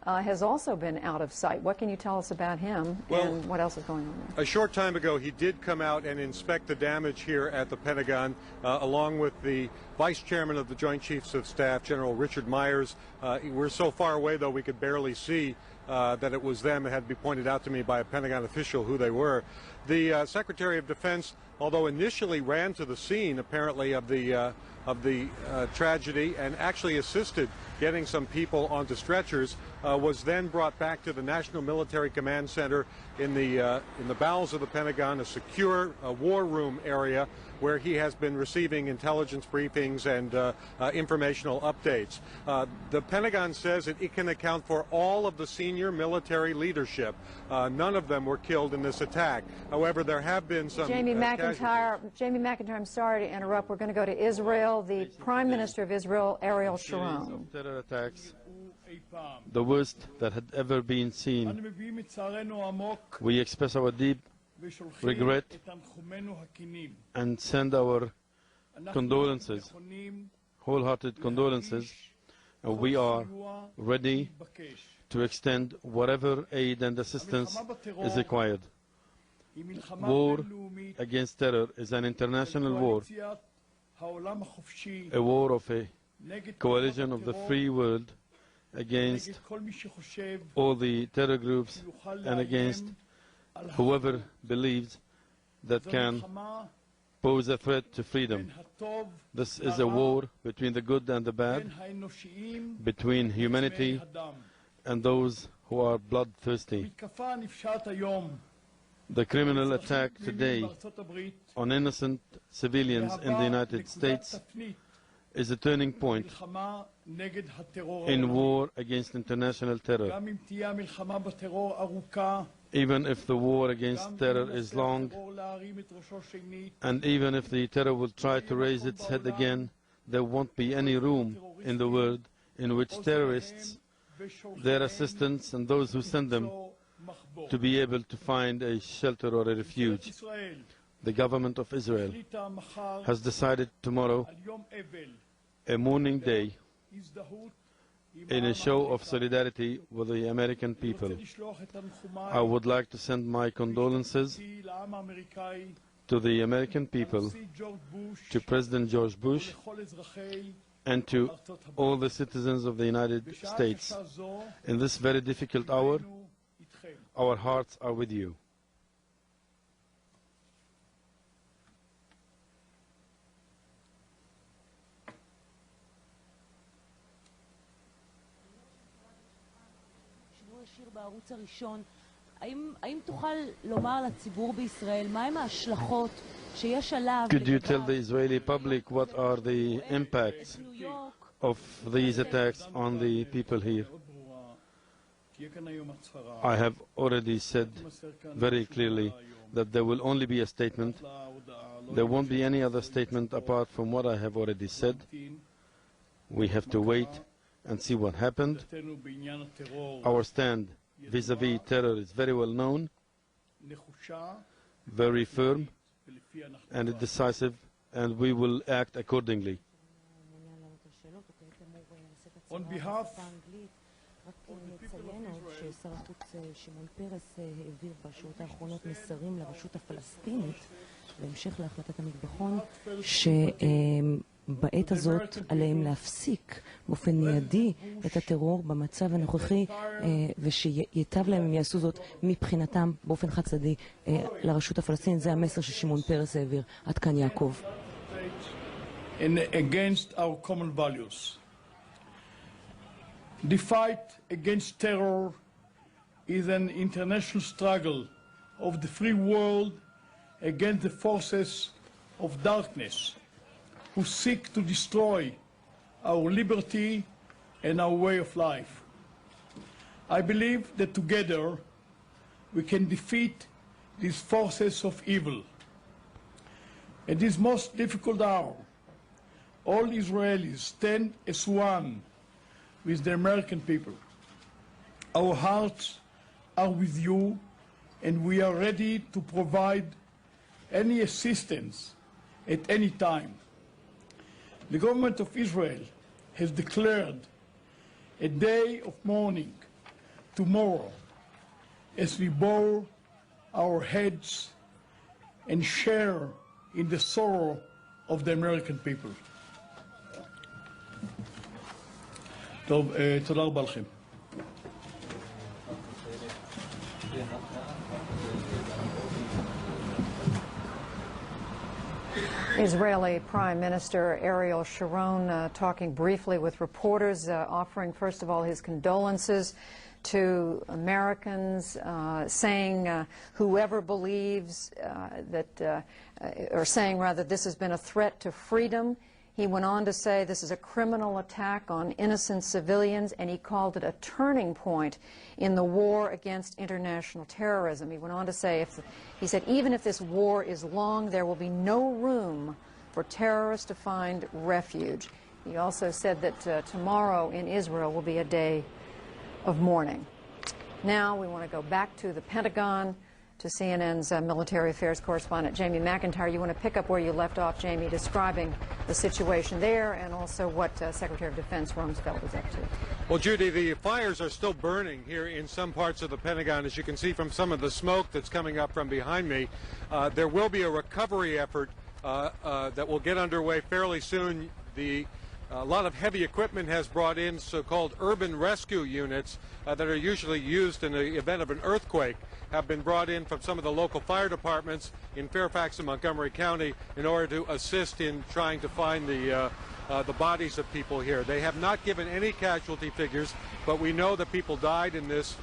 has also been out of sight. What can you tell us about him, and what else is going on there? A short time ago, he did come out and inspect the damage here at the Pentagon, along with the Vice Chairman of the Joint Chiefs of Staff, General Richard Myers. We're so far away, though, we could barely see that it was them. It had to be pointed out to me by a Pentagon official who they were. The Secretary of Defense, although initially ran to the scene, apparently, of the tragedy and actually assisted getting some people onto stretchers, was then brought back to the National Military Command Center in the bowels of the Pentagon, a secure war room area where he has been receiving intelligence briefings and informational updates. The Pentagon says that it can account for all of the senior military leadership. None of them were killed in this attack. However, there have been some Jamie McIntyre, I'm sorry to interrupt. We're going to go to Israel. The Prime Minister of Israel, Ariel Sharon. Terror attacks, the worst that had ever been seen. We express our deep regret and send our condolences, wholehearted condolences. We are ready to extend whatever aid and assistance is required. War against terror is an international war, a war of a coalition of the free world against all the terror groups and against whoever believes that can pose a threat to freedom. This is a war between the good and the bad, between humanity and those who are bloodthirsty. The criminal attack today on innocent civilians in the United States is a turning point in war against international terror. Even if the war against terror is long, and even if the terror will try to raise its head again, there won't be any room in the world in which terrorists, their assistants, and those who send them to be able to find a shelter or a refuge. The government of Israel has decided tomorrow, a mourning day, in a show of solidarity with the American people. I would like to send my condolences to the American people, to President George Bush, and to all the citizens of the United States. In this very difficult hour, our hearts are with you. בערוץ הראשון, האם תוכל לומר לציבור בישראל מהם ההשלכות שיש עליו? Could you tell the Israeli public what are the impacts of these attacks on the people here? I have already said very clearly that there will only be a statement. There won't be any other statement apart from what I have already said. We have to wait and see what happened. Our stand vis-à-vis terror is very well known, very firm and decisive, and we will act accordingly. On behalf נציין עוד ששר החוץ שמעון פרס העביר בשעות האחרונות מסרים לרשות הפלסטינית בהמשך להחלטת המטבחון שבעת הזאת עליהם להפסיק באופן מיידי את הטרור במצב הנוכחי ושיטב להם אם יעשו זאת מבחינתם באופן חד צדדי לרשות הפלסטינית. זה המסר ששמעון פרס העביר. עד כאן יעקב. Against our common values. The fight against terror is an international struggle of the free world against the forces of darkness who seek to destroy our liberty and our way of life. I believe that together we can defeat these forces of evil. At this most difficult hour, all Israelis stand as one with the American people. Our hearts are with you, and we are ready to provide any assistance at any time. The government of Israel has declared a day of mourning tomorrow as we bow our heads and share in the sorrow of the American people. טוב, תודה רבה לכם. Israeli Prime Minister Ariel Sharon talking briefly with reporters, offering first of all his condolences to Americans, saying whoever believes or saying rather this has been a threat to freedom. He went on to say this is a criminal attack on innocent civilians, and he called it a turning point in the war against international terrorism. He went on to say, he said, even if this war is long, there will be no room for terrorists to find refuge. He also said that tomorrow in Israel will be a day of mourning. Now we want to go back to the Pentagon, to CNN's military affairs correspondent, Jamie McIntyre. You want to pick up where you left off, Jamie, describing the situation there and also what Secretary of Defense Rumsfeld is up to. Well, Judy, the fires are still burning here in some parts of the Pentagon, as you can see from some of the smoke that's coming up from behind me. There will be a recovery effort that will get underway fairly soon. A lot of heavy equipment has brought in so-called urban rescue units that are usually used in the event of an earthquake, have been brought in from some of the local fire departments in Fairfax and Montgomery County in order to assist in trying to find the bodies of people here. They have not given any casualty figures, but we know that people died in this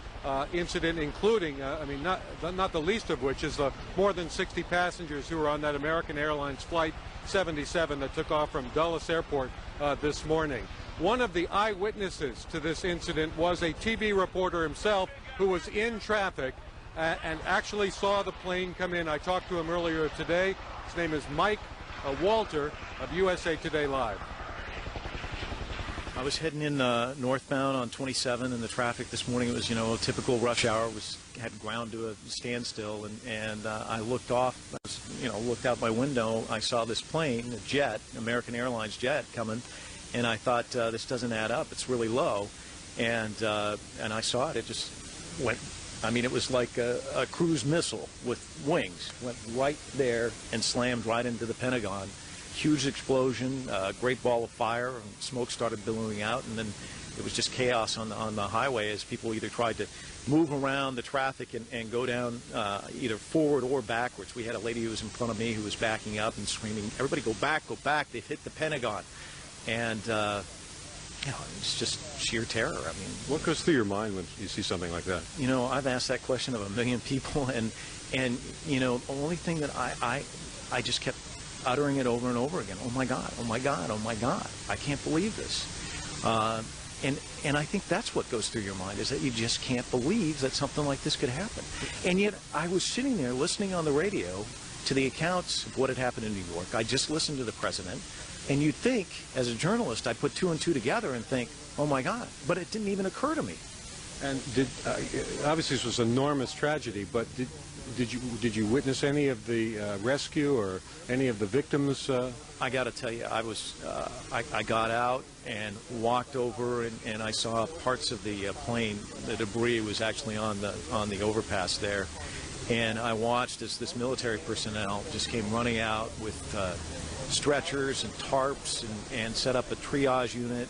incident, including, not the least of which is the more than 60 passengers who were on that American Airlines Flight 77 that took off from Dulles Airport this morning. One of the eyewitnesses to this incident was a TV reporter himself who was in traffic and actually saw the plane come in. I talked to him earlier today. His name is Mike Walter of USA Today Live. I was heading in northbound on 27 in the traffic this morning. It was, a typical rush hour. Had ground to a standstill, and I looked off. Looked out my window. I saw this plane, a jet, American Airlines jet, coming, and I thought this doesn't add up. It's really low, and I saw it. It just went. It was like a cruise missile with wings. Went right there and slammed right into the Pentagon. Huge explosion, great ball of fire, and smoke started billowing out, and then it was just chaos on the highway as people either tried to move around the traffic and go down either forward or backwards. We had a lady who was in front of me who was backing up and screaming, "Everybody go back, they've hit the Pentagon." And, it's just sheer terror. What goes through your mind when you see something like that? I've asked that question of a million people, and the only thing that I just kept uttering it over and over again. Oh my God, oh my God, oh my God. I can't believe this. And I think that's what goes through your mind, is that you just can't believe that something like this could happen. And yet I was sitting there listening on the radio to the accounts of what had happened in New York. I just listened to the president. And you'd think, as a journalist, I'd put two and two together and think, oh my God. But it didn't even occur to me. And obviously this was an enormous tragedy, but did you witness any of the rescue or any of the victims? I got to tell you, I got out and walked over, and I saw parts of the plane. The debris was actually on the overpass there, and I watched as this military personnel just came running out with stretchers and tarps and set up a triage unit.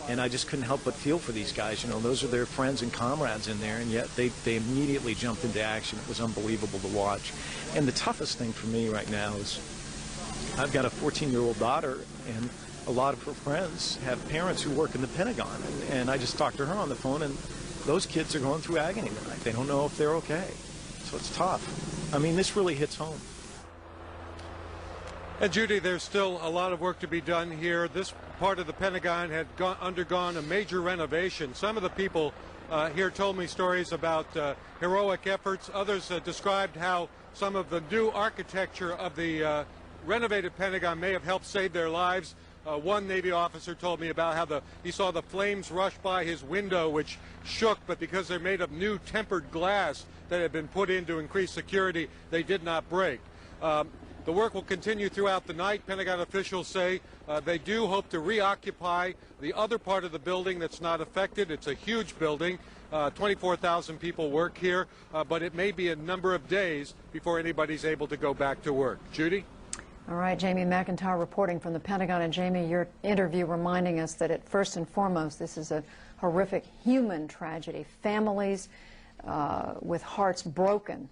And I just couldn't help but feel for these guys. Those are their friends and comrades in there, and yet they immediately jumped into action. It was unbelievable to watch. And the toughest thing for me right now is I've got a 14-year-old daughter, and a lot of her friends have parents who work in the Pentagon. And I just talked to her on the phone, and those kids are going through agony tonight. They don't know if they're okay. So it's tough. This really hits home. And Judy, there's still a lot of work to be done here. This part of the Pentagon had undergone a major renovation. Some of the people here told me stories about heroic efforts. Others described how some of the new architecture of the renovated Pentagon may have helped save their lives. One Navy officer told me about how he saw the flames rush by his window, which shook, but because they're made of new tempered glass that had been put in to increase security, they did not break. The work will continue throughout the night. Pentagon officials say they do hope to reoccupy the other part of the building that's not affected. It's a huge building. 24,000 people work here, but it may be a number of days before anybody's able to go back to work. Judy? All right, Jamie McIntyre reporting from the Pentagon. And Jamie, your interview reminding us that first and foremost, this is a horrific human tragedy. Families with hearts broken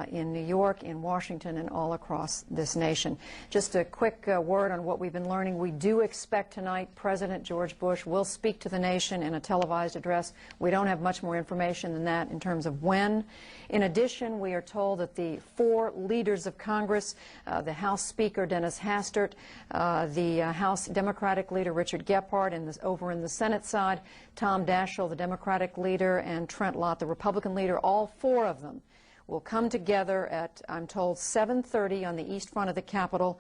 in New York, in Washington, and all across this nation. Just a quick word on what we've been learning. We do expect tonight President George Bush will speak to the nation in a televised address. We don't have much more information than that in terms of when. In addition, we are told that the 4 leaders of Congress, the House Speaker Dennis Hastert, the House Democratic leader Richard Gephardt, and over in the Senate side, Tom Daschle, the Democratic leader, and Trent Lott, the Republican leader, all 4 of them will come together at, I'm told, 7:30 on the east front of the Capitol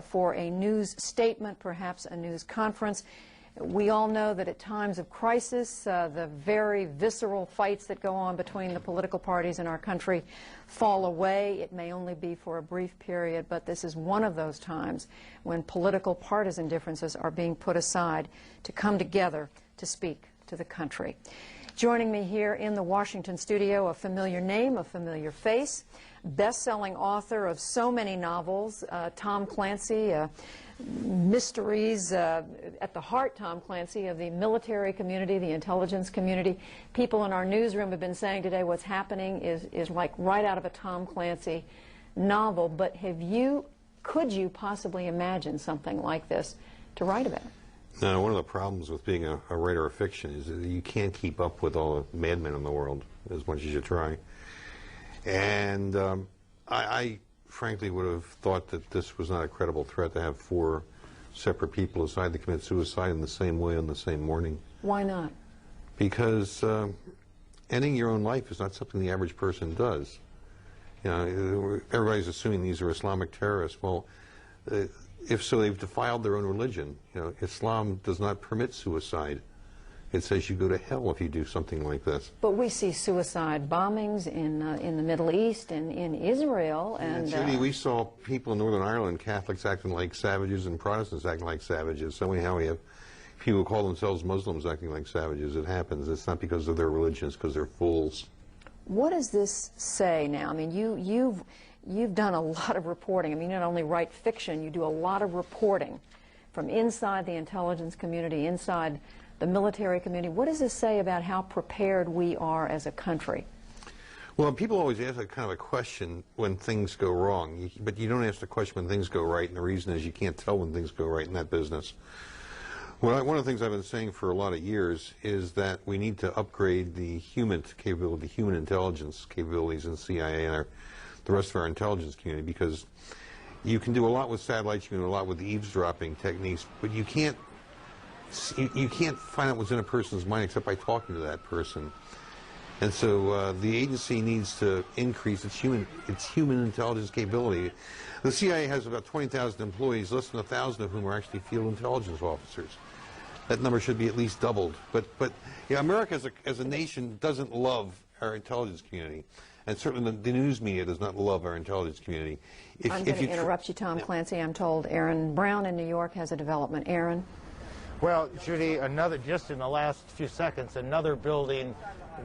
for a news statement, perhaps a news conference. We all know that at times of crisis, the very visceral fights that go on between the political parties in our country fall away. It may only be for a brief period, but this is one of those times when political partisan differences are being put aside to come together to speak to the country. Joining me here in the Washington studio, a familiar name, a familiar face, best-selling author of so many novels, Tom Clancy, mysteries at the heart, Tom Clancy, of the military community, the intelligence community. People in our newsroom have been saying today what's happening is like right out of a Tom Clancy novel. But could you possibly imagine something like this to write about? No, one of the problems with being a writer of fiction is that you can't keep up with all the madmen in the world. as much as you try. And I frankly would have thought that this was not a credible threat to have 4 separate people decide to commit suicide in the same way on the same morning. Why not? Because ending your own life is not something the average person does. You know, everybody's assuming these are Islamic terrorists. Well, if so, they've defiled their own religion. You know, Islam does not permit suicide. It says you go to hell if you do something like this. But we see suicide bombings in the Middle East and in Israel. And Judy, we saw people in Northern Ireland, Catholics acting like savages and Protestants acting like savages. So anyhow, we have people who call themselves Muslims acting like savages. It happens. It's not because of their religion. It's because they're fools. What does this say now? I mean, you've done a lot of reporting. I mean, you not only write fiction, you do a lot of reporting from inside the intelligence community, inside the military community. What does this say about how prepared we are as a country? Well, people always ask a kind of a question when things go wrong, but you don't ask the question when things go right, and the reason is you can't tell when things go right in that business. Well, one of the things I've been saying for a lot of years is that we need to upgrade the human capability, human intelligence capabilities in CIA and the rest of our intelligence community, because you can do a lot with satellites, you can do a lot with eavesdropping techniques, but you can't find out what's in a person's mind except by talking to that person. And so the agency needs to increase its human intelligence capability. The CIA has about 20,000 employees, less than 1,000 of whom are actually field intelligence officers. That number should be at least doubled. But yeah, America as a nation doesn't love our intelligence community. And certainly the news media does not love our intelligence community. I'm going to interrupt you, Tom Clancy. I'm told Aaron Brown in New York has a development. Aaron? Well, Judy, just in the last few seconds, another building,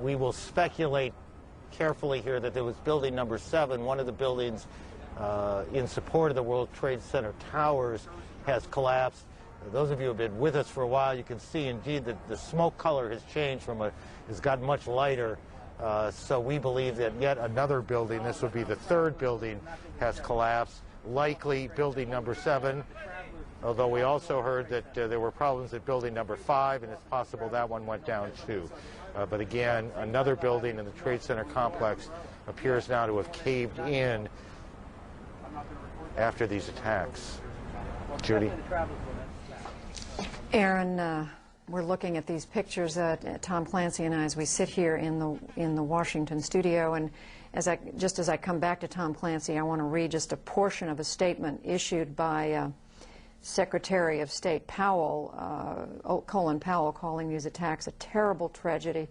we will speculate carefully here that there was building number 7, one of the buildings in support of the World Trade Center towers has collapsed. Those of you who have been with us for a while, you can see indeed that the smoke color has changed has gotten much lighter. So we believe that yet another building, this would be the 3rd building, has collapsed, likely building number 7. Although we also heard that there were problems at building number 5, and it's possible that one went down too. But again, another building in the Trade Center complex appears now to have caved in after these attacks. Judy? Aaron, we're looking at these pictures, Tom Clancy and I, as we sit here in the Washington studio, and just as I come back to Tom Clancy, I want to read just a portion of a statement issued by Secretary of State Powell, Colin Powell, calling these attacks a terrible tragedy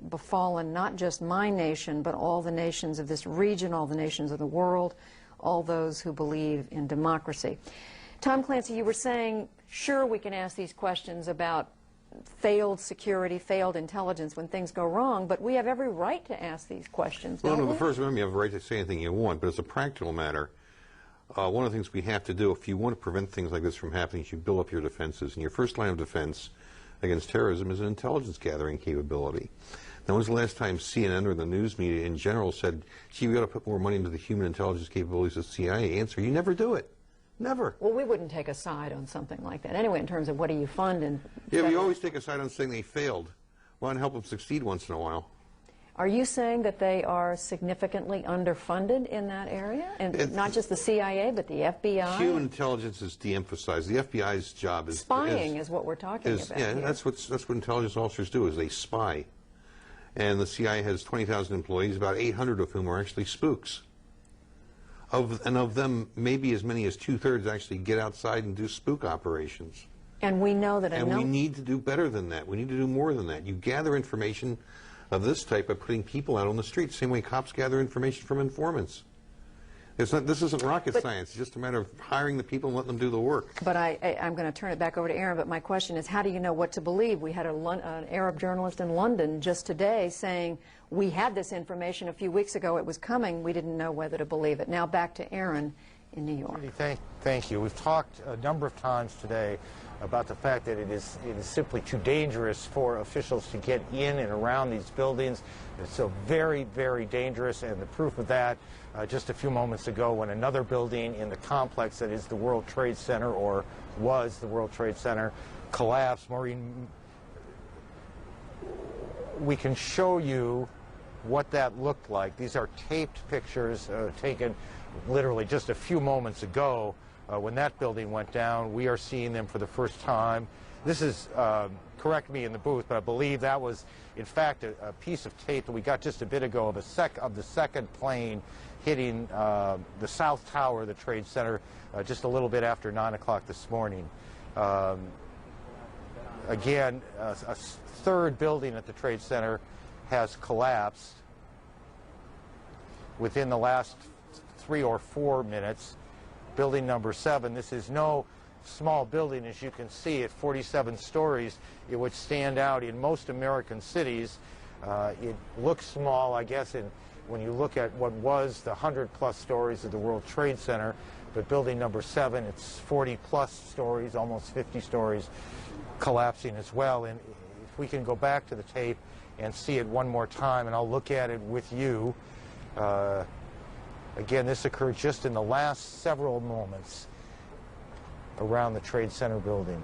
befallen not just my nation, but all the nations of this region, all the nations of the world, all those who believe in democracy. Tom Clancy, you were saying, sure, we can ask these questions about failed security, failed intelligence when things go wrong, but we have every right to ask these questions, don't we? Well, the First Amendment, you have a right to say anything you want, but as a practical matter, one of the things we have to do, if you want to prevent things like this from happening, you build up your defenses. And your first line of defense against terrorism is an intelligence gathering capability. Now, when was the last time CNN or the news media in general said, gee, we got to put more money into the human intelligence capabilities of the CIA? Answer, you never do it. Never. Well, we wouldn't take a side on something like that. Anyway, in terms of what do you fund and... Yeah, we always take a side on saying they failed. Why not help them succeed once in a while? Are you saying that they are significantly underfunded in that area? And not just the CIA, but the FBI? Human intelligence is de-emphasized. The FBI's job is... Spying is what we're talking about Yeah, here. that's what intelligence officers do, is they spy. And the CIA has 20,000 employees, about 800 of whom are actually spooks. And of them, maybe as many as 2/3 actually get outside and do spook operations. And we know that... And we need to do better than that. We need to do more than that. You gather information of this type by putting people out on the street, same way cops gather information from informants. This isn't rocket science. It's just a matter of hiring the people and letting them do the work. But I'm going to turn it back over to Aaron, but my question is, how do you know what to believe? We had an Arab journalist in London just today saying, we had this information a few weeks ago, it was coming, we didn't know whether to believe it. Now back to Aaron in New York. Thank you. We've talked a number of times today about the fact that it is simply too dangerous for officials to get in and around these buildings. It's so very, very dangerous, and the proof of that just a few moments ago when another building in the complex that is the World Trade Center, or was the World Trade Center, collapsed. Maureen, we can show you what that looked like. These are taped pictures taken literally just a few moments ago when that building went down. We are seeing them for the first time. This is, correct me in the booth, but I believe that was, in fact, a piece of tape that we got just a bit ago of the second plane hitting the South Tower of the Trade Center just a little bit after 9 o'clock this morning. Again, a third building at the Trade Center has collapsed within the last 3 or 4 minutes. Building number 7, this is no small building, as you can see, at 47 stories. It would stand out in most American cities. It looks small, I guess, when you look at what was the 100-plus stories of the World Trade Center, but building number 7, it's 40-plus stories, almost 50 stories, collapsing as well. And if we can go back to the tape and see it one more time, and I'll look at it with you. Again, this occurred just in the last several moments around the Trade Center building.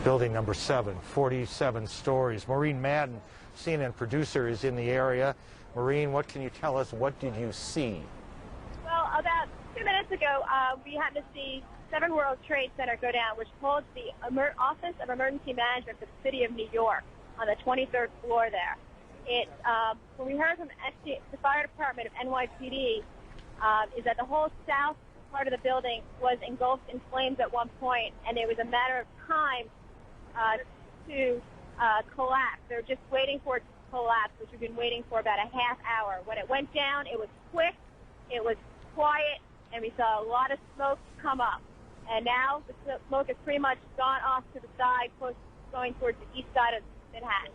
Building number 7, 47 stories. Maureen Madden, CNN producer, is in the area. Maureen, what can you tell us? What did you see? Well, about 2 minutes ago, we happened to see 7 World Trade Center go down, which holds the Office of Emergency Management for the City of New York on the 23rd floor there. When we heard from the fire department of NYPD, is that the whole south part of the building was engulfed in flames at one point, and it was a matter of time to collapse. They're just waiting for it to collapse, which we've been waiting for about a half hour. When it went down, it was quick, it was quiet, and we saw a lot of smoke come up. And now the smoke has pretty much gone off to the side, going towards the east side of Manhattan.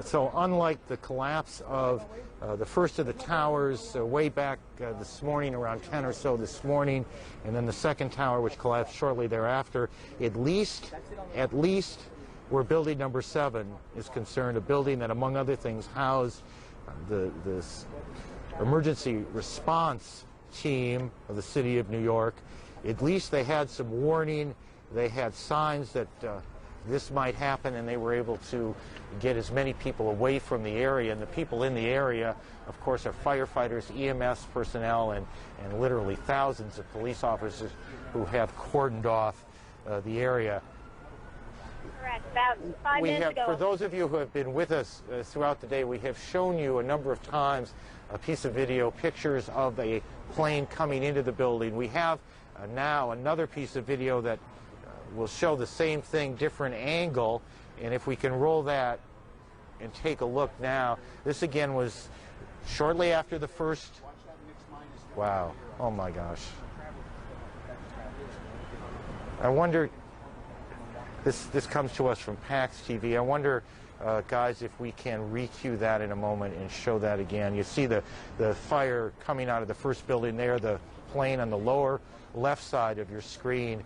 So unlike the collapse of the first of the towers way back this morning, around 10 or so this morning, and then the second tower, which collapsed shortly thereafter, at least where building number 7 is concerned, a building that, among other things, housed this emergency response team of the City of New York, at least they had some warning. They had signs that this might happen, and they were able to get as many people away from the area. And the people in the area, of course, are firefighters, EMS personnel, and literally thousands of police officers who have cordoned off the area. Correct. About 5 minutes ago. For those of you who have been with us throughout the day, we have shown you a number of times a piece of video, pictures of a plane coming into the building. We have now another piece of video that will show the same thing, different angle, and if we can roll that and take a look now. This again was shortly after the first. Wow, oh my gosh. I wonder, this comes to us from PAX TV. I wonder, guys, if we can re-cue that in a moment and show that again. You see the fire coming out of the first building there, the plane on the lower left side of your screen.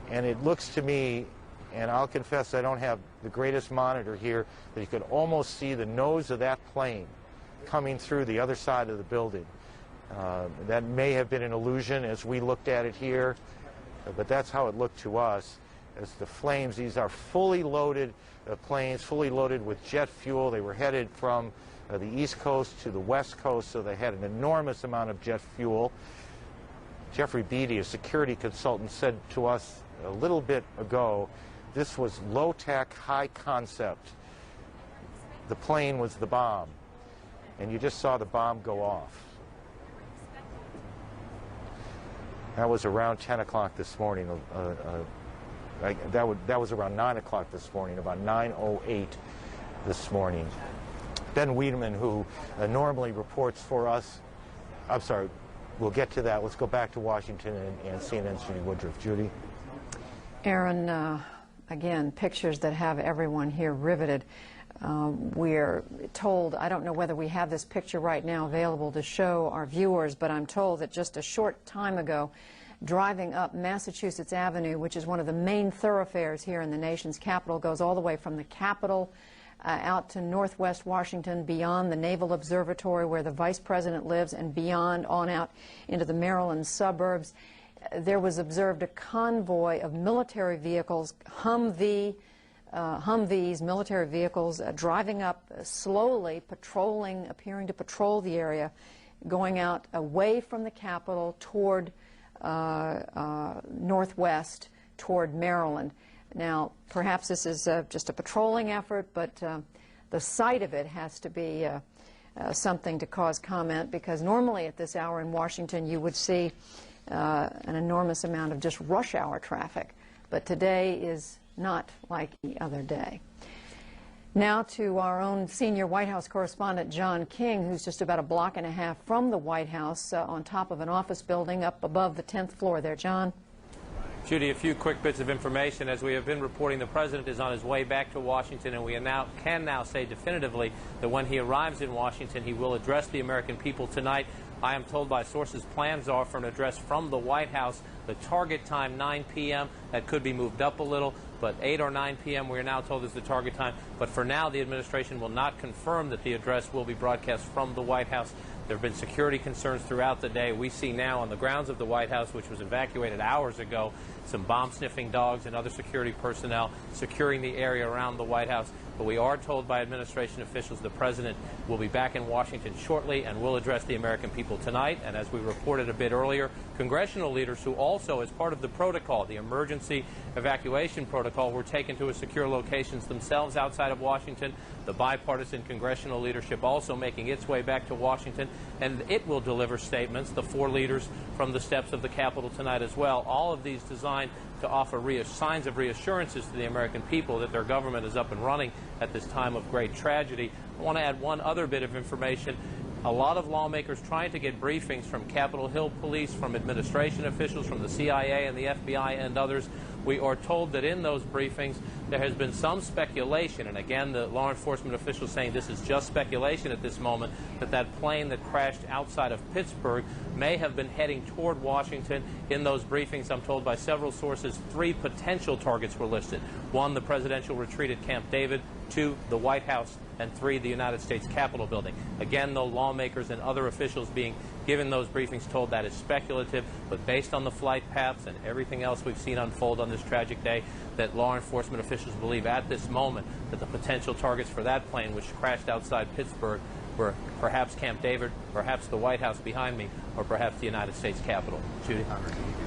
And it looks to me, and I'll confess I don't have the greatest monitor here, that you could almost see the nose of that plane coming through the other side of the building. That may have been an illusion as we looked at it here, but that's how it looked to us. As the flames, these are fully loaded planes, fully loaded with jet fuel. They were headed from the East Coast to the West Coast, so they had an enormous amount of jet fuel. Jeffrey Beatty, a security consultant, said to us a little bit ago, this was low-tech, high-concept. The plane was the bomb, and you just saw the bomb go off. That was around 10 o'clock this morning. That was around 9 o'clock this morning, about 9:08 this morning. Ben Wiedemann, who normally reports for us, I'm sorry, we'll get to that. Let's go back to Washington and CNN's Judy Woodruff. Judy? Aaron, again, pictures that have everyone here riveted. We're told, I don't know whether we have this picture right now available to show our viewers, but I'm told that just a short time ago, driving up Massachusetts Avenue, which is one of the main thoroughfares here in the nation's capital, goes all the way from the Capitol out to northwest Washington, beyond the Naval Observatory where the Vice President lives, and beyond on out into the Maryland suburbs. There was observed a convoy of military vehicles, Humvees, military vehicles, driving up slowly, patrolling, appearing to patrol the area, going out away from the Capitol toward northwest, toward Maryland. Now, perhaps this is just a patrolling effort, but the sight of it has to be something to cause comment, because normally at this hour in Washington you would see an enormous amount of just rush hour traffic, but today is not like the other day. Now to our own senior White House correspondent, John King, who's just about a block and a half from the White House on top of an office building up above the 10th floor there. John? Judy, a few quick bits of information. As we have been reporting, the President is on his way back to Washington, and we can now say definitively that when he arrives in Washington, he will address the American people tonight. I am told by sources plans are for an address from the White House. The target time, 9 p.m. That could be moved up a little, but 8 or 9 p.m. we are now told is the target time. But for now, the administration will not confirm that the address will be broadcast from the White House. There have been security concerns throughout the day. We see now on the grounds of the White House, which was evacuated hours ago, some bomb-sniffing dogs and other security personnel securing the area around the White House. But we are told by administration officials the President will be back in Washington shortly and will address the American people tonight. And as we reported a bit earlier, congressional leaders who also, as part of the protocol, the emergency evacuation protocol, were taken to secure locations themselves outside of Washington. The bipartisan congressional leadership also making its way back to Washington, and it will deliver statements, the 4 leaders, from the steps of the Capitol tonight as well. All of these designed to offer signs of reassurances to the American people that their government is up and running at this time of great tragedy. I want to add one other bit of information. A lot of lawmakers trying to get briefings from Capitol Hill police, from administration officials, from the CIA and the FBI and others. We are told that in those briefings there has been some speculation, and again the law enforcement officials saying this is just speculation at this moment, that that plane that crashed outside of Pittsburgh may have been heading toward Washington. In those briefings, I'm told by several sources, 3 potential targets were listed. 1, the presidential retreat at Camp David. 2, the White House. And 3, the United States Capitol building. Again, though, lawmakers and other officials being given those briefings told that is speculative, but based on the flight paths and everything else we've seen unfold on this tragic day, that law enforcement officials believe at this moment that the potential targets for that plane, which crashed outside Pittsburgh, were perhaps Camp David, perhaps the White House behind me, or perhaps the United States Capitol. Judy?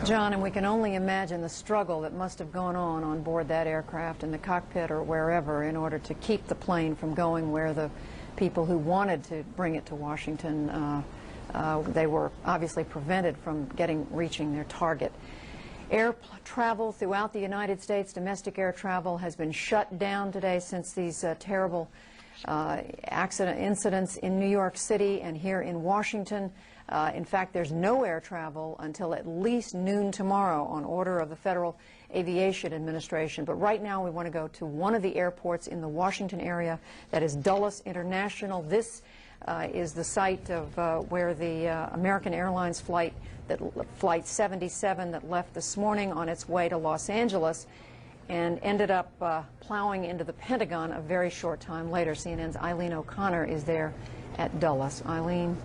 John, and we can only imagine the struggle that must have gone on board that aircraft in the cockpit or wherever in order to keep the plane from going where the people who wanted to bring it to Washington, they were obviously prevented from reaching their target. Air travel throughout the United States, domestic air travel, has been shut down today since these terrible incidents in New York City and here in Washington. In fact, there's no air travel until at least noon tomorrow on order of the Federal Aviation Administration. But right now we want to go to one of the airports in the Washington area, that is Dulles International. This is the site of where the American Airlines flight 77 that left this morning on its way to Los Angeles and ended up plowing into the Pentagon a very short time later. CNN's Eileen O'Connor is there at Dulles. Eileen?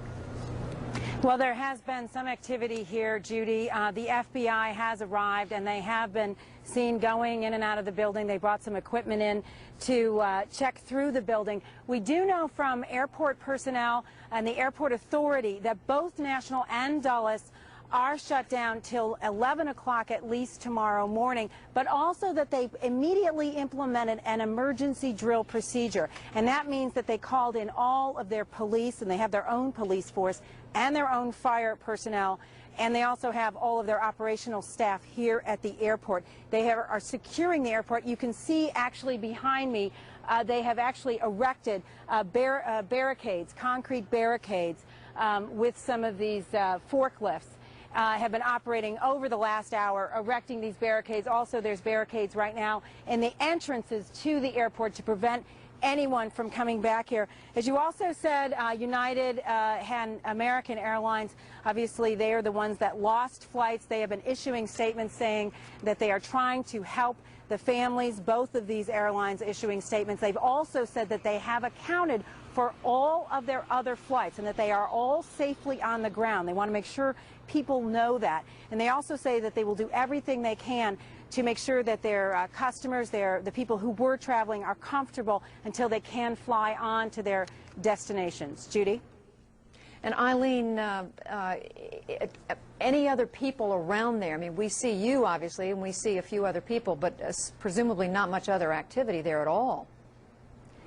Well, there has been some activity here, Judy. The FBI has arrived, and they have been seen going in and out of the building. They brought some equipment in to check through the building. We do know from airport personnel and the airport authority that both National and Dulles are shut down till 11 o'clock at least tomorrow morning, but also that they immediately implemented an emergency drill procedure. And that means that they called in all of their police, and they have their own police force and their own fire personnel, and they also have all of their operational staff here at the airport. They are securing the airport. You can see actually behind me, they have actually erected barricades, concrete barricades, with some of these forklifts. Have been operating over the last hour, erecting these barricades. Also, there's barricades right now in the entrances to the airport to prevent anyone from coming back here. As you also said, United and American Airlines, obviously they are the ones that lost flights. They have been issuing statements saying that they are trying to help the families, both of these airlines issuing statements. They've also said that they have accounted for all of their other flights and that they are all safely on the ground. They want to make sure people know that. And they also say that they will do everything they can to make sure that their customers, the people who were traveling, are comfortable until they can fly on to their destinations. Judy? And Eileen, any other people around there? I mean, we see you, obviously, and we see a few other people, but presumably not much other activity there at all.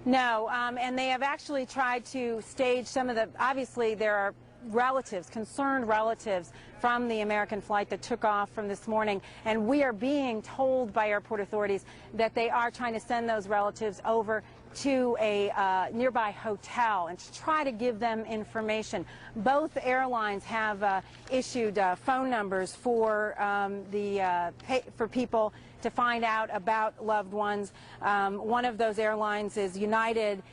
No, and they have actually tried to stage some of the, obviously there are relatives, concerned relatives from the American flight that took off from this morning, and we are being told by airport authorities that they are trying to send those relatives over to a nearby hotel and to try to give them information. Both airlines have issued phone numbers for for people to find out about loved ones. One of those airlines is United.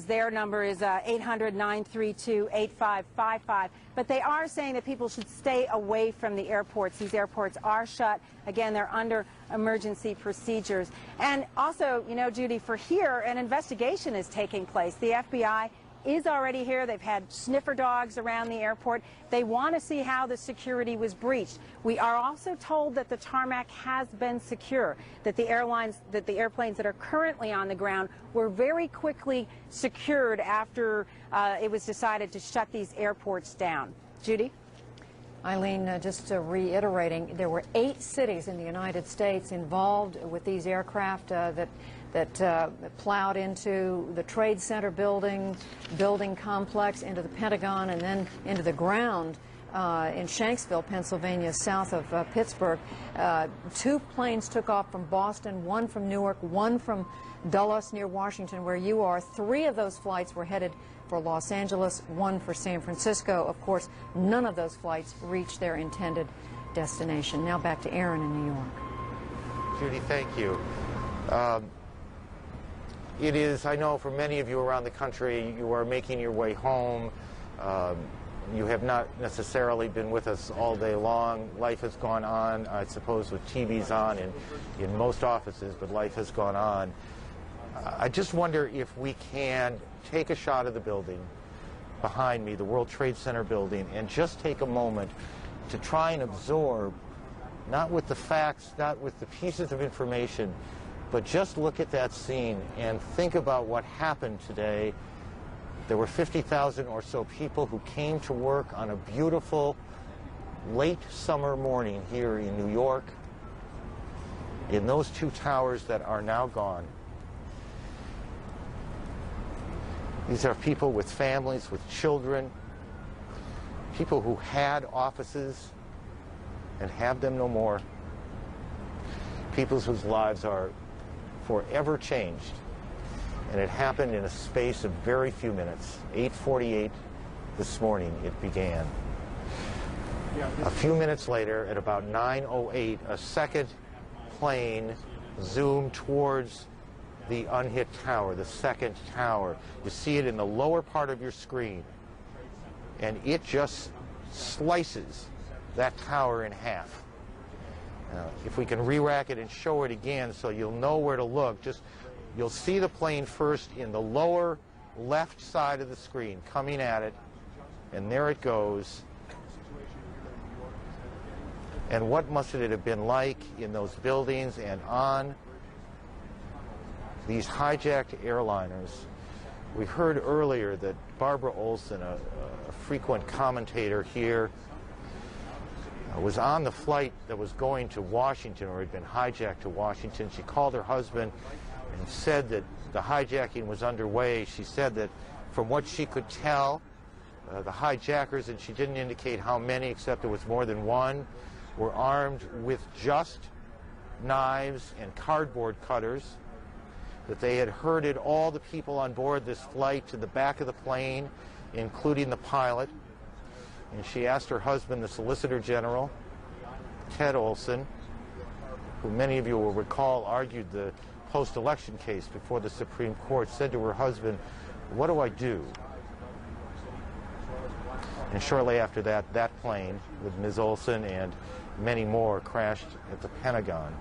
Their number is 800-932-8555. But they are saying that people should stay away from the airports. These airports are shut. Again, they're under emergency procedures. And also, you know, Judy, for here, an investigation is taking place. The FBI is already here. They've had sniffer dogs around the airport. They want to see how the security was breached. We are also told that the tarmac has been secure, that the airplanes that are currently on the ground were very quickly secured after it was decided to shut these airports down. Judy? Eileen, just reiterating, there were 8 cities in the United States involved with these aircraft that plowed into the Trade Center building complex, into the Pentagon, and then into the ground in Shanksville, Pennsylvania, south of Pittsburgh. 2 planes took off from Boston, 1 from Newark, 1 from Dulles near Washington, where you are. 3 of those flights were headed for Los Angeles, 1 for San Francisco. Of course, none of those flights reached their intended destination. Now back to Aaron in New York. Judy, thank you. It is, I know for many of you around the country, you are making your way home. You have not necessarily been with us all day long. Life has gone on, I suppose, with TVs on in most offices, but life has gone on. I just wonder if we can take a shot of the building behind me, the World Trade Center building, and just take a moment to try and absorb, not with the facts, not with the pieces of information, but just look at that scene and think about what happened today. There were 50,000 or so people who came to work on a beautiful late summer morning here in New York, in those 2 towers that are now gone. These are people with families, with children, people who had offices and have them no more, people whose lives are forever changed. And it happened in a space of very few minutes. 8:48 this morning it began. A few minutes later, at about 9:08, a second plane zoomed towards the unhit tower, the second tower. You see it in the lower part of your screen. And it just slices that tower in half. If we can re-rack it and show it again so you'll know where to look, you'll see the plane first in the lower left side of the screen coming at it, and there it goes. And what must it have been like in those buildings and on these hijacked airliners? We heard earlier that Barbara Olson, a frequent commentator here, was on the flight that was going to Washington, or had been hijacked to Washington. She called her husband and said that the hijacking was underway. She said that from what she could tell, the hijackers, and she didn't indicate how many, except it was more than 1, were armed with just knives and cardboard cutters, that they had herded all the people on board this flight to the back of the plane, including the pilot. And she asked her husband, the Solicitor General, Ted Olson, who many of you will recall argued the post-election case before the Supreme Court, said to her husband, "What do I do?" And shortly after that, that plane with Ms. Olson and many more crashed at the Pentagon.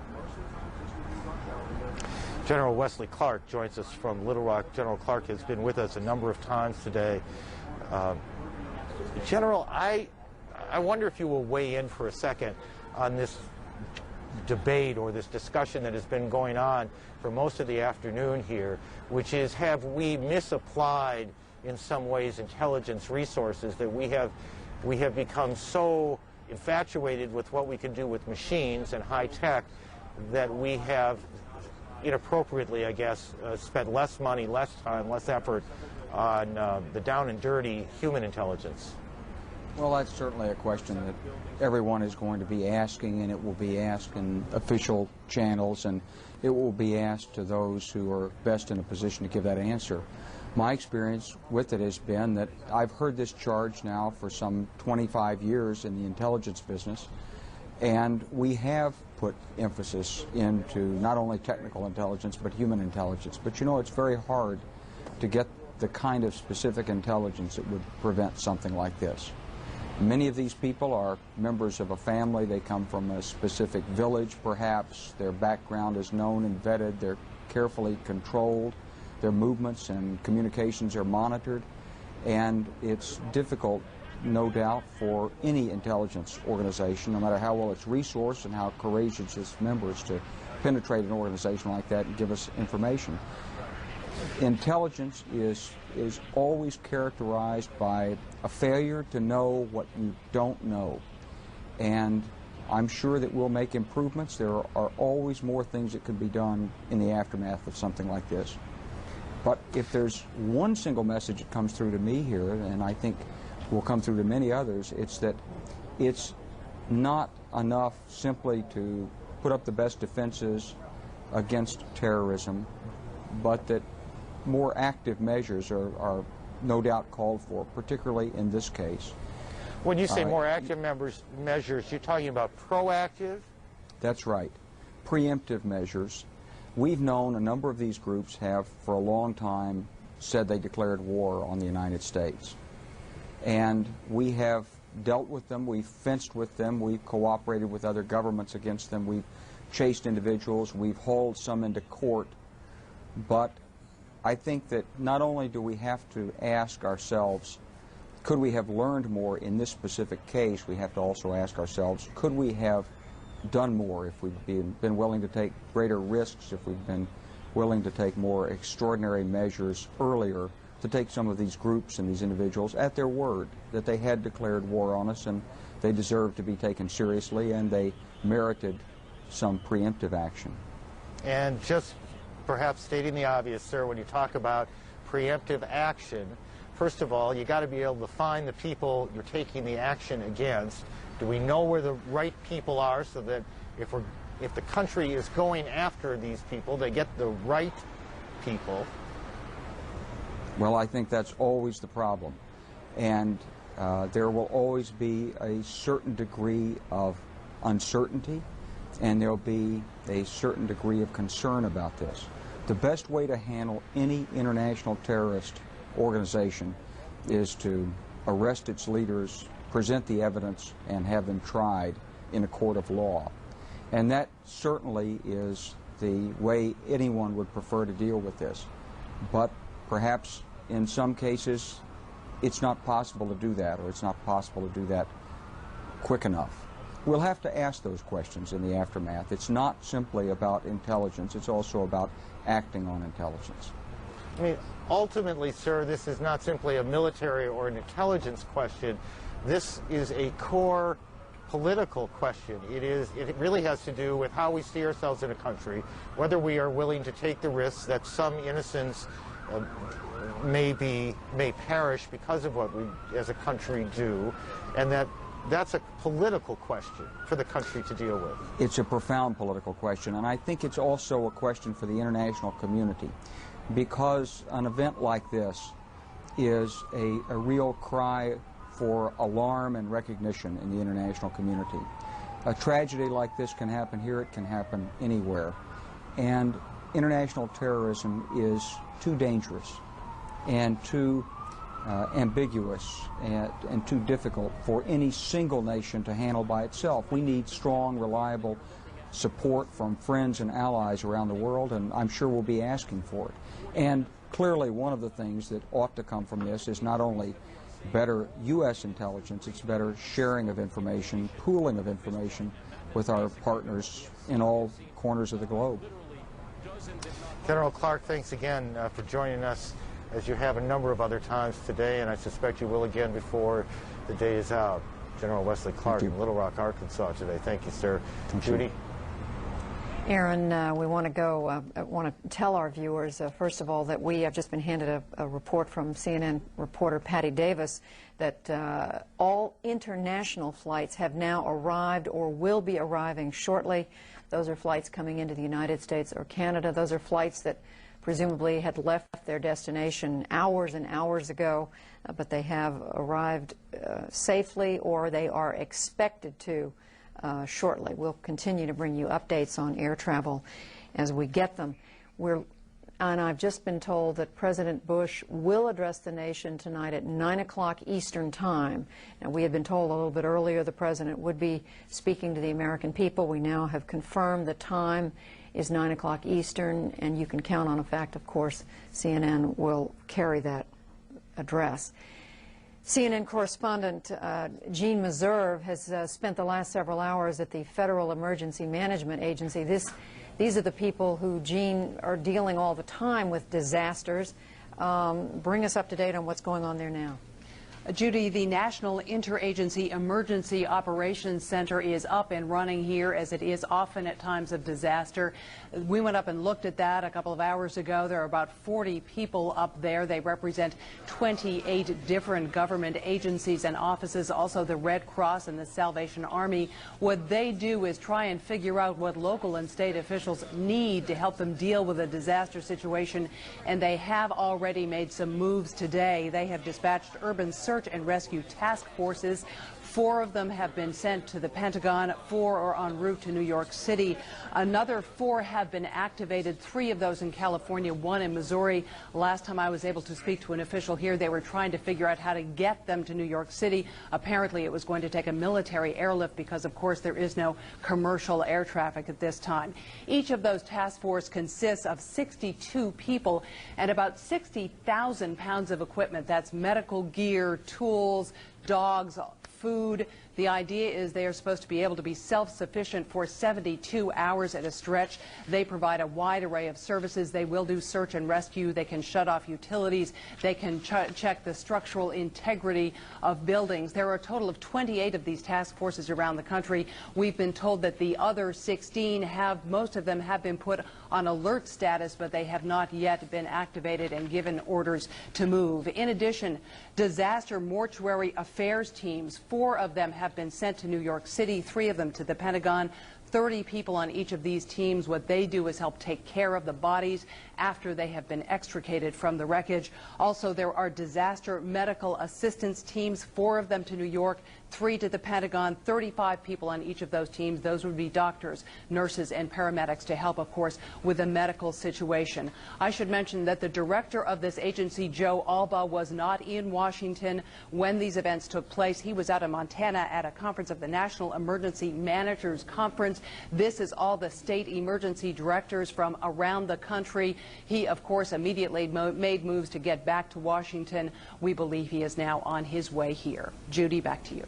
General Wesley Clark joins us from Little Rock. General Clark has been with us a number of times today. General, I wonder if you will weigh in for a second on this debate or this discussion that has been going on for most of the afternoon here, which is, have we misapplied in some ways intelligence resources, that we have become so infatuated with what we can do with machines and high tech that we have inappropriately, I guess, spent less money, less time, less effort on the down and dirty human intelligence? Well, that's certainly a question that everyone is going to be asking, and it will be asked in official channels, and it will be asked to those who are best in a position to give that answer. My experience with it has been that I've heard this charge now for some 25 years in the intelligence business, and we have put emphasis into not only technical intelligence but human intelligence. But you know, it's very hard to get the kind of specific intelligence that would prevent something like this. Many of these people are members of a family. They come from a specific village, perhaps. Their background is known and vetted. They're carefully controlled. Their movements and communications are monitored. And it's difficult, no doubt, for any intelligence organization, no matter how well it's resourced and how courageous its members, to penetrate an organization like that and give us information. Intelligence is always characterized by a failure to know what you don't know. And I'm sure that we'll make improvements. There are always more things that could be done in the aftermath of something like this. But if there's one single message that comes through to me here, and I think will come through to many others, it's that it's not enough simply to put up the best defenses against terrorism, but that more active measures are no doubt called for, particularly in this case. When you say more active measures, you're talking about proactive? That's right. Preemptive measures. We've known a number of these groups have, for a long time, said they declared war on the United States. And we have dealt with them, we've fenced with them, we've cooperated with other governments against them, we've chased individuals, we've hauled some into court. But I think that not only do we have to ask ourselves, could we have learned more in this specific case, we have to also ask ourselves, could we have done more if we've been willing to take greater risks, if we've been willing to take more extraordinary measures earlier, to take some of these groups and these individuals at their word that they had declared war on us and they deserved to be taken seriously and they merited some preemptive action. And just perhaps stating the obvious, sir, when you talk about preemptive action, first of all, you got to be able to find the people you're taking the action against. Do we know where the right people are, so that if the country is going after these people, they get the right people? Well, I think that's always the problem. And there will always be a certain degree of uncertainty, and there'll be a certain degree of concern about this. The best way to handle any international terrorist organization is to arrest its leaders, present the evidence, and have them tried in a court of law. And that certainly is the way anyone would prefer to deal with this. But perhaps in some cases it's not possible to do that, or it's not possible to do that quick enough. We'll have to ask those questions in the aftermath. It's not simply about intelligence, it's also about acting on intelligence. I mean, ultimately, sir, this is not simply a military or an intelligence question. This is a core political question. It really has to do with how we see ourselves in a country, whether we are willing to take the risks that some innocents may perish because of what we as a country do, and that's a political question for the country to deal with. It's a profound political question, and I think it's also a question for the international community, because an event like this is a real cry for alarm and recognition in the international community. A tragedy like this can happen here, it can happen anywhere. And international terrorism is too dangerous and too ambiguous and too difficult for any single nation to handle by itself. We need strong, reliable support from friends and allies around the world, and I'm sure we'll be asking for it. And clearly one of the things that ought to come from this is not only better U.S. intelligence, it's better sharing of information, pooling of information with our partners in all corners of the globe. General Clark, thanks again for joining us, as you have a number of other times today, and I suspect you will again before the day is out. General Wesley Clark in Little Rock, Arkansas today. Thank you, sir. Judy? Aaron, we want to tell our viewers, first of all, that we have just been handed a report from CNN reporter Patty Davis that all international flights have now arrived or will be arriving shortly. Those are flights coming into the United States or Canada. Those are flights that presumably had left their destination hours and hours ago, but they have arrived safely, or they are expected to shortly. We'll continue to bring you updates on air travel as we get them. And I've just been told that President Bush will address the nation tonight at 9 o'clock Eastern Time. Now, we had been told a little bit earlier the President would be speaking to the American people. We now have confirmed the time is 9 o'clock Eastern, and you can count on the fact, of course, CNN will carry that address. CNN correspondent Jean Meserve has spent the last several hours at the Federal Emergency Management Agency. These are the people who, Jean, are dealing all the time with disasters. Bring us up to date on what's going on there now. Judy, the National Interagency Emergency Operations Center is up and running here, as it is often at times of disaster. We went up and looked at that a couple of hours ago. There are about 40 people up there. They represent 28 different government agencies and offices, also the Red Cross and the Salvation Army. What they do is try and figure out what local and state officials need to help them deal with a disaster situation, and they have already made some moves today. They have dispatched urban search and rescue task forces. 4 of them have been sent to the Pentagon. 4 are en route to New York City. Another 4 have been activated, 3 of those in California, 1 in Missouri. Last time I was able to speak to an official here, they were trying to figure out how to get them to New York City. Apparently it was going to take a military airlift because, of course, there is no commercial air traffic at this time. Each of those task force consists of 62 people and about 60,000 pounds of equipment. That's medical gear, tools, dogs, food. The idea is they are supposed to be able to be self-sufficient for 72 hours at a stretch. They provide a wide array of services. They will do search and rescue. They can shut off utilities. They can check the structural integrity of buildings. There are a total of 28 of these task forces around the country. We've been told that the other 16 most of them have been put on alert status, but they have not yet been activated and given orders to move. In addition, disaster mortuary affairs teams, 4 of them have been sent to New York City, 3 of them to the Pentagon. 30 people on each of these teams. What they do is help take care of the bodies after they have been extricated from the wreckage. Also, there are disaster medical assistance teams, 4 of them to New York, 3 to the Pentagon, 35 people on each of those teams. Those would be doctors, nurses, and paramedics to help, of course, with the medical situation. I should mention that the director of this agency, Joe Alba, was not in Washington when these events took place. He was out in Montana at a conference of the National Emergency Managers Conference. This is all the state emergency directors from around the country. He, of course, immediately made moves to get back to Washington. We believe he is now on his way here. Judy, back to you.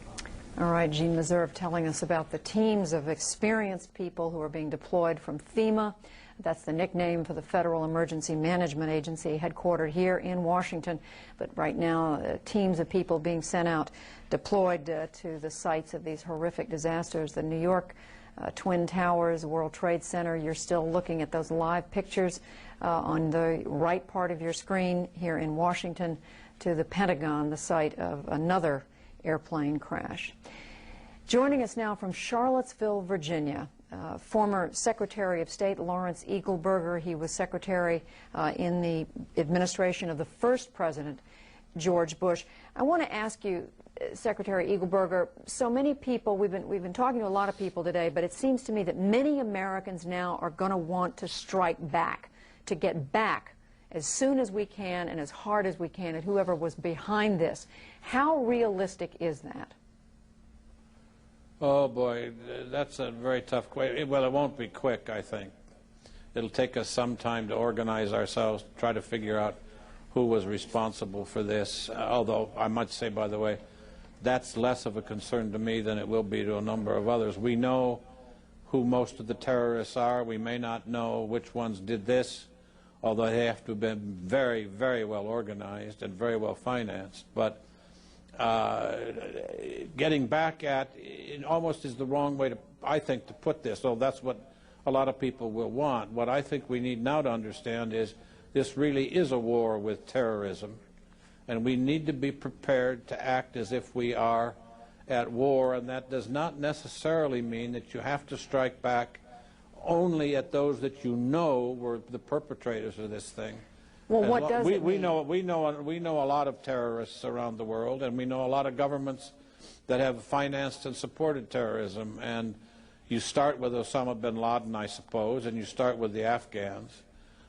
All right, Jean Meserve telling us about the teams of experienced people who are being deployed from FEMA. That's the nickname for the Federal Emergency Management Agency, headquartered here in Washington. But right now, teams of people being sent out, deployed to the sites of these horrific disasters. The New York Twin Towers, World Trade Center. You're still looking at those live pictures on the right part of your screen here in Washington, to the Pentagon, the site of another airplane crash. Joining us now from Charlottesville, Virginia, former Secretary of State Lawrence Eagleburger. He was Secretary in the administration of the first President, George Bush. I want to ask you, Secretary Eagleburger, so many people, we've been talking to a lot of people today, but it seems to me that many Americans now are going to want to strike back to get back as soon as we can and as hard as we can at whoever was behind this. How realistic is that? Oh, boy, that's a very tough question. Well, it won't be quick, I think. It'll take us some time to organize ourselves, try to figure out who was responsible for this, although I must say, by the way, that's less of a concern to me than it will be to a number of others. We know who most of the terrorists are. We may not know which ones did this, although they have to have been very, very well organized and very well financed. But getting back at it almost is the wrong way, I think, to put this. So that's what a lot of people will want. What I think we need now to understand is this really is a war with terrorism, and we need to be prepared to act as if we are at war, and that does not necessarily mean that you have to strike back only at those that you know were the perpetrators of this thing. Well, what does it mean? We know a lot of terrorists around the world, and we know a lot of governments that have financed and supported terrorism. And you start with Osama bin Laden, I suppose, and you start with the Afghans.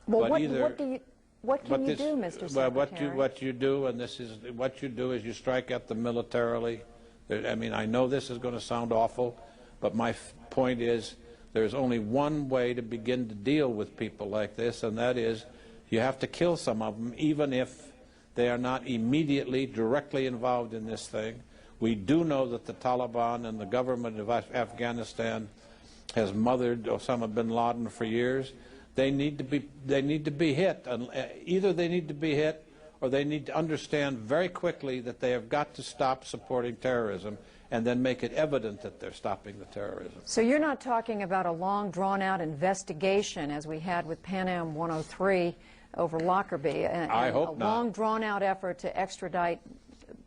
Well, what can you do, Mr. Secretary? What you do, and this is what you do, is you strike at them militarily. I mean, I know this is going to sound awful, but my point is there's only one way to begin to deal with people like this, and that is you have to kill some of them, even if they are not immediately, directly involved in this thing. We do know that the Taliban and the government of Afghanistan has mothered Osama bin Laden for years. They need to be hit. Either they need to be hit, or they need to understand very quickly that they have got to stop supporting terrorism, and then make it evident that they're stopping the terrorism. So you're not talking about a long, drawn-out investigation, as we had with Pan Am 103 over Lockerbie. I hope not. A long, drawn-out effort to extradite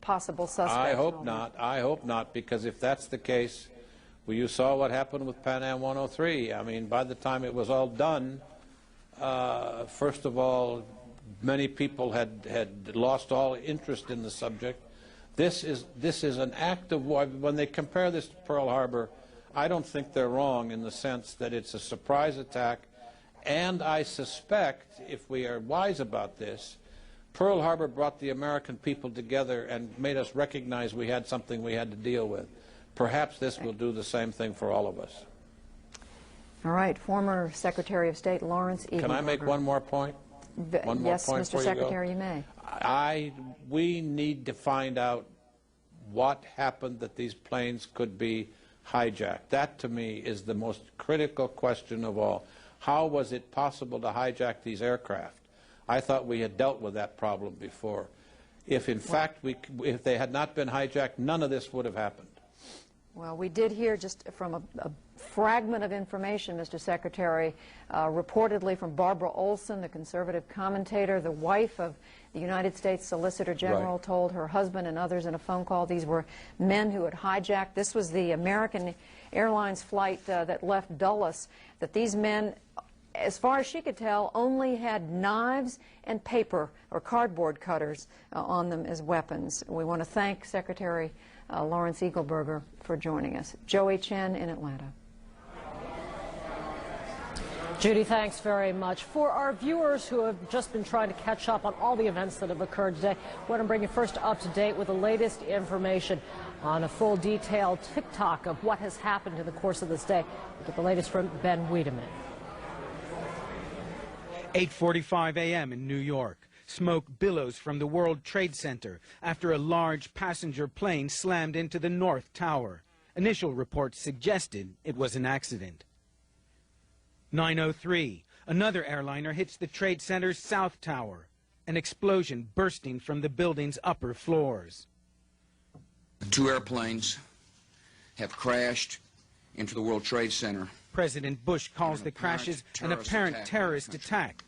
possible suspects. I hope not. I hope not, because if that's the case, well, you saw what happened with Pan Am 103. I mean, by the time it was all done, first of all, many people had lost all interest in the subject. This is an act of war. When they compare this to Pearl Harbor, I don't think they're wrong in the sense that it's a surprise attack. And I suspect, if we are wise about this, Pearl Harbor brought the American people together and made us recognize we had something we had to deal with. Perhaps this will do the same thing for all of us. All right. Former Secretary of State Lawrence Eagleburger. Can I make one more point? Yes, Mr. Secretary, you may. We need to find out what happened that these planes could be hijacked. That, to me, is the most critical question of all. How was it possible to hijack these aircraft? I thought we had dealt with that problem before. If, in fact, if they had not been hijacked, none of this would have happened. Well, we did hear just from a fragment of information, Mr. Secretary, reportedly from Barbara Olson, the conservative commentator, the wife of the United States Solicitor General, told her husband and others in a phone call these were men who had hijacked. This was the American Airlines flight that left Dulles, that these men, as far as she could tell, only had knives and paper or cardboard cutters on them as weapons. We want to thank Secretary Lawrence Eagleburger for joining us. Joey Chen in Atlanta. Judy, thanks very much. For our viewers who have just been trying to catch up on all the events that have occurred today, I want to bring you first up to date with the latest information on a full detailed tick-tock of what has happened in the course of this day. We'll get the latest from Ben Wiedemann. 8:45 a.m. in New York. Smoke billows from the World Trade Center after a large passenger plane slammed into the North Tower. Initial reports suggested it was an accident. 9:03, another airliner hits the Trade Center's South Tower, an explosion bursting from the building's upper floors. 2 airplanes have crashed into the World Trade Center. President Bush calls the crashes an apparent terrorist attack.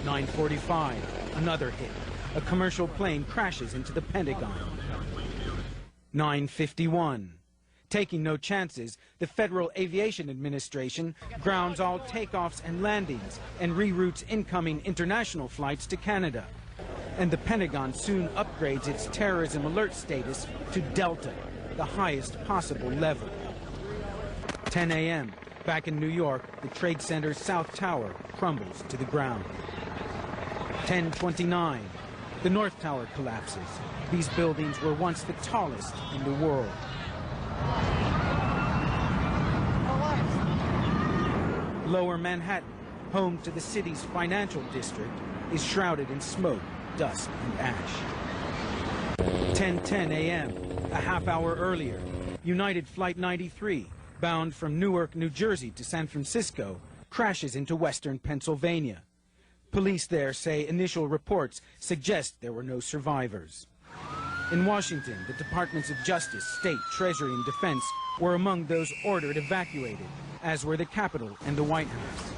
9:45, another hit. A commercial plane crashes into the Pentagon. 9:51. Taking no chances, the Federal Aviation Administration grounds all takeoffs and landings and reroutes incoming international flights to Canada. And the Pentagon soon upgrades its terrorism alert status to Delta, the highest possible level. 10 a.m. Back in New York, the Trade Center's South Tower crumbles to the ground. 10:29. The North Tower collapses. These buildings were once the tallest in the world. Lower Manhattan, home to the city's financial district, is shrouded in smoke, dust, and ash. 10:10 a.m., a half hour earlier, United Flight 93, bound from Newark, New Jersey to San Francisco, crashes into western Pennsylvania. Police there say initial reports suggest there were no survivors. In Washington, the Departments of Justice, State, Treasury, and Defense were among those ordered evacuated, as were the Capitol and the White House.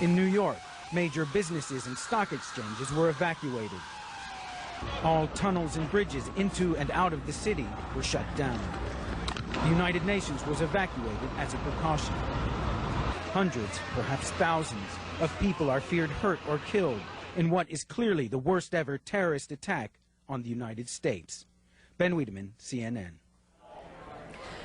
In New York, major businesses and stock exchanges were evacuated. All tunnels and bridges into and out of the city were shut down. The United Nations was evacuated as a precaution. Hundreds, perhaps thousands, of people are feared hurt or killed in what is clearly the worst ever terrorist attack on the United States. Ben Wiedemann, CNN.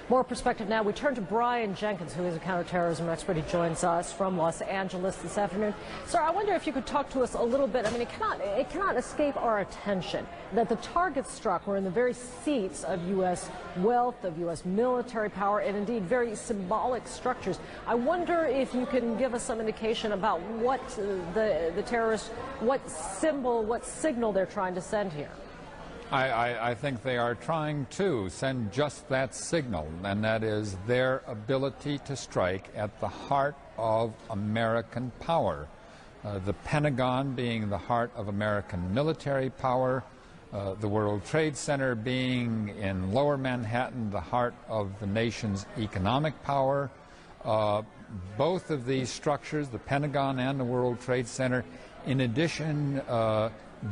More perspective now. We turn to Brian Jenkins, who is a counterterrorism expert. He joins us from Los Angeles this afternoon. Sir, I wonder if you could talk to us a little bit. I mean, it cannot escape our attention that the targets struck were in the very seats of U.S. wealth, of U.S. military power, and indeed very symbolic structures. I wonder if you can give us some indication about what the terrorists, what symbol, what signal they're trying to send here. I think they are trying to send just that signal, and that is their ability to strike at the heart of American power. The Pentagon being the heart of American military power, the World Trade Center being in Lower Manhattan, the heart of the nation's economic power. Both of these structures, the Pentagon and the World Trade Center, in addition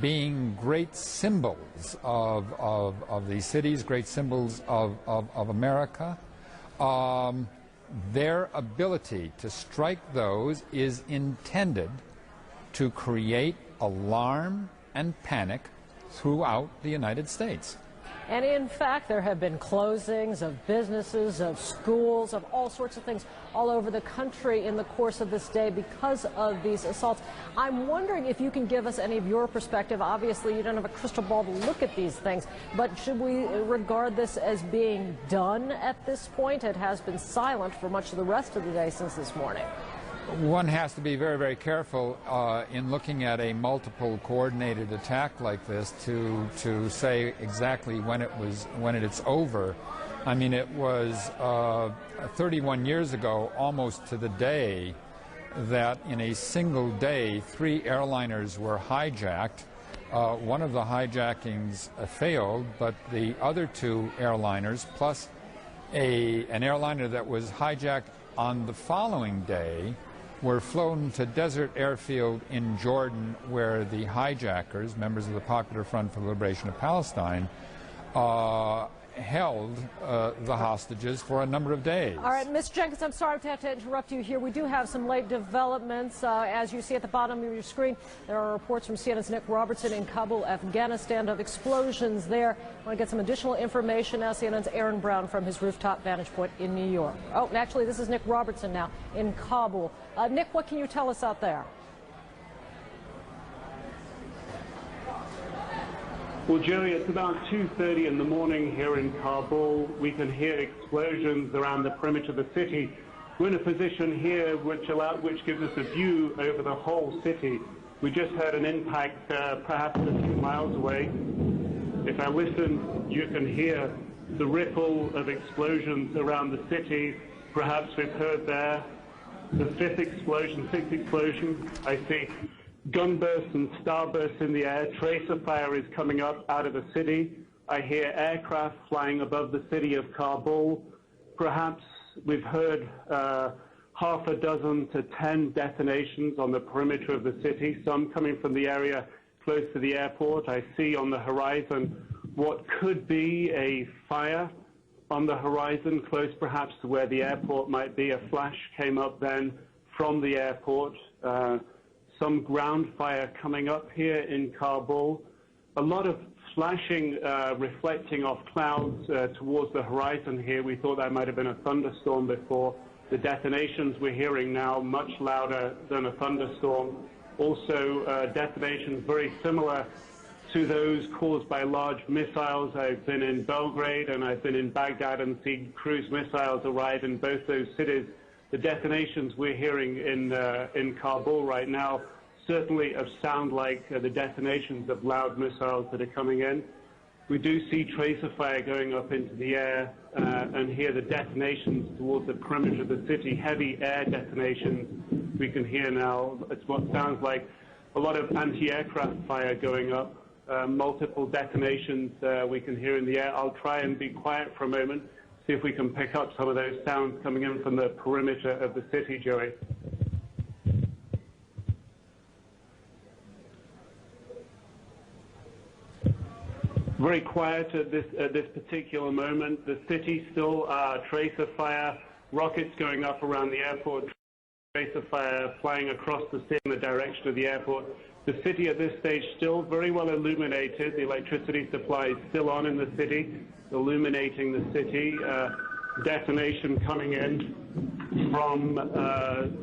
being great symbols of these cities, great symbols of America. Their ability to strike those is intended to create alarm and panic throughout the United States. And in fact, there have been closings of businesses, of schools, of all sorts of things all over the country in the course of this day because of these assaults. I'm wondering if you can give us any of your perspective. Obviously, you don't have a crystal ball to look at these things, but should we regard this as being done at this point? It has been silent for much of the rest of the day since this morning. One has to be very, very careful in looking at a multiple coordinated attack like this to say exactly when it's over. I mean, it was 31 years ago, almost to the day, that in a single day, 3 airliners were hijacked. One of the hijackings failed, but the other 2 airliners, plus an airliner that was hijacked on the following day, were flown to Desert Airfield in Jordan, where the hijackers, members of the Popular Front for the Liberation of Palestine, held the hostages for a number of days. All right, Ms. Jenkins, I'm sorry to have to interrupt you here. We do have some late developments. As you see at the bottom of your screen, there are reports from CNN's Nick Robertson in Kabul, Afghanistan, of explosions there. I want to get some additional information now. CNN's Aaron Brown from his rooftop vantage point in New York. Oh, actually, this is Nick Robertson now in Kabul. Nick, what can you tell us out there? Well, Jerry, it's about 2:30 in the morning here in Kabul. We can hear explosions around the perimeter of the city. We're in a position here which gives us a view over the whole city. We just heard an impact perhaps a few miles away. If I listen, you can hear the ripple of explosions around the city. Perhaps we've heard there the 5th explosion, 6th explosion. I see gunbursts and starbursts in the air. Tracer fire is coming up out of the city. I hear aircraft flying above the city of Kabul. Perhaps we've heard half a dozen to 10 detonations on the perimeter of the city, some coming from the area close to the airport. I see on the horizon what could be a fire on the horizon, close perhaps to where the airport might be. A flash came up then from the airport. Some ground fire coming up here in Kabul. A lot of flashing reflecting off clouds towards the horizon here. We thought that might have been a thunderstorm before. The detonations we're hearing now much louder than a thunderstorm. Also, detonations very similar to those caused by large missiles. I've been in Belgrade and I've been in Baghdad and seen cruise missiles arrive in both those cities. The detonations we're hearing in Kabul right now certainly sound like the detonations of loud missiles that are coming in. We do see tracer fire going up into the air and hear the detonations towards the perimeter of the city, heavy air detonations we can hear now. It's what sounds like a lot of anti-aircraft fire going up, multiple detonations we can hear in the air. I'll try and be quiet for a moment, see if we can pick up some of those sounds coming in from the perimeter of the city, Joey. Very quiet at this particular moment. The city still tracer fire, rockets going up around the airport, tracer fire flying across the city in the direction of the airport. The city at this stage still very well illuminated. The electricity supply is still on in the city, illuminating the city. Detonation coming in from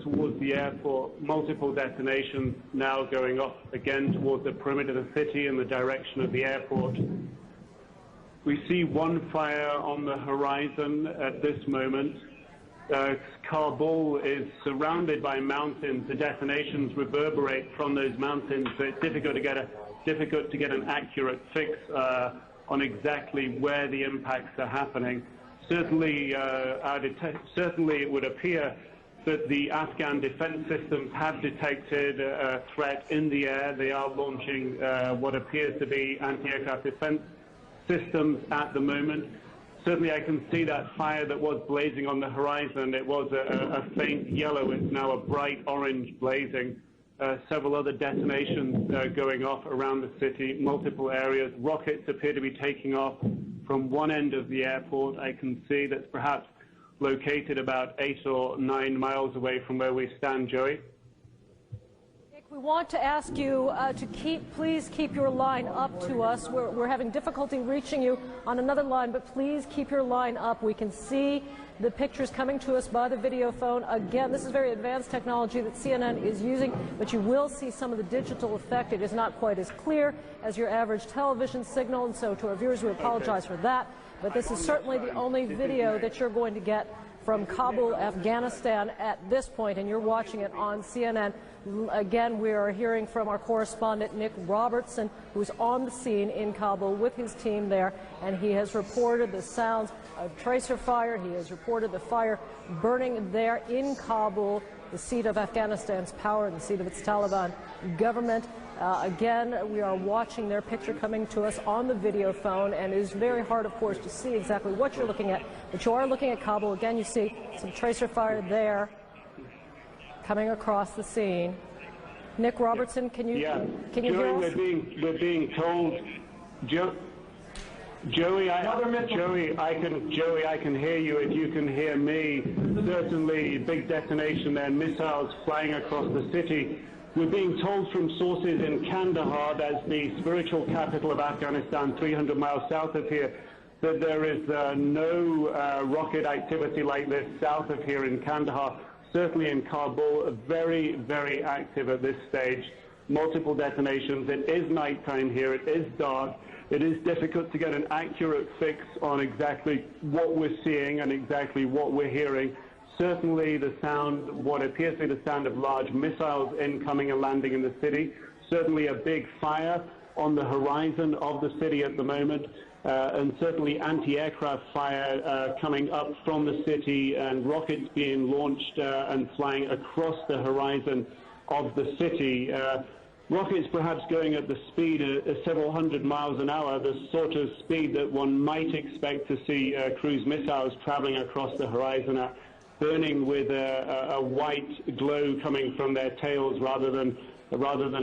towards the airport. Multiple detonations now going off again towards the perimeter of the city in the direction of the airport. We see one fire on the horizon at this moment. Kabul is surrounded by mountains. The detonations reverberate from those mountains, so it's difficult to get an accurate fix on exactly where the impacts are happening. Certainly, certainly it would appear that the Afghan defense systems have detected a threat in the air. They are launching what appears to be anti-aircraft defense systems at the moment. Certainly I can see that fire that was blazing on the horizon. It was a faint yellow. It's now a bright orange blazing. Several other detonations going off around the city, multiple areas. Rockets appear to be taking off from one end of the airport. I can see that's perhaps located about 8 or 9 miles away from where we stand, Joey. Nick, we want to ask you to please keep your line up to us. We're having difficulty reaching you on another line, but please keep your line up. We can see the pictures coming to us by the video phone. Again, this is very advanced technology that CNN is using, but you will see some of the digital effect. It is not quite as clear as your average television signal, and so to our viewers, we apologize for that. But this is certainly the only video that you're going to get from Kabul, Afghanistan at this point, and you're watching it on CNN. Again, we are hearing from our correspondent, Nick Robertson, who's on the scene in Kabul with his team there, and he has reported the sounds of tracer fire. He has reported the fire burning there in Kabul, the seat of Afghanistan's power and the seat of its Taliban government. Again, we are watching their picture coming to us on the video phone, and it is very hard, of course, to see exactly what you're looking at, but you are looking at Kabul. Again, you see some tracer fire there coming across the scene. Nick Robertson, can you hear us? We're being told, Joey, I can hear you if you can hear me. Certainly, big detonation there, missiles flying across the city. We're being told from sources in Kandahar, that's the spiritual capital of Afghanistan, 300 miles south of here, that there is no rocket activity like this south of here in Kandahar. Certainly in Kabul, very, very active at this stage. Multiple detonations. It is nighttime here. It is dark. It is difficult to get an accurate fix on exactly what we're seeing and exactly what we're hearing. Certainly the sound, what appears to be the sound of large missiles incoming and landing in the city. Certainly a big fire on the horizon of the city at the moment. And certainly anti-aircraft fire coming up from the city and rockets being launched and flying across the horizon of the city. Rockets perhaps going at the speed of several hundred miles an hour, the sort of speed that one might expect to see cruise missiles traveling across the horizon at, burning with a white glow coming from their tails rather than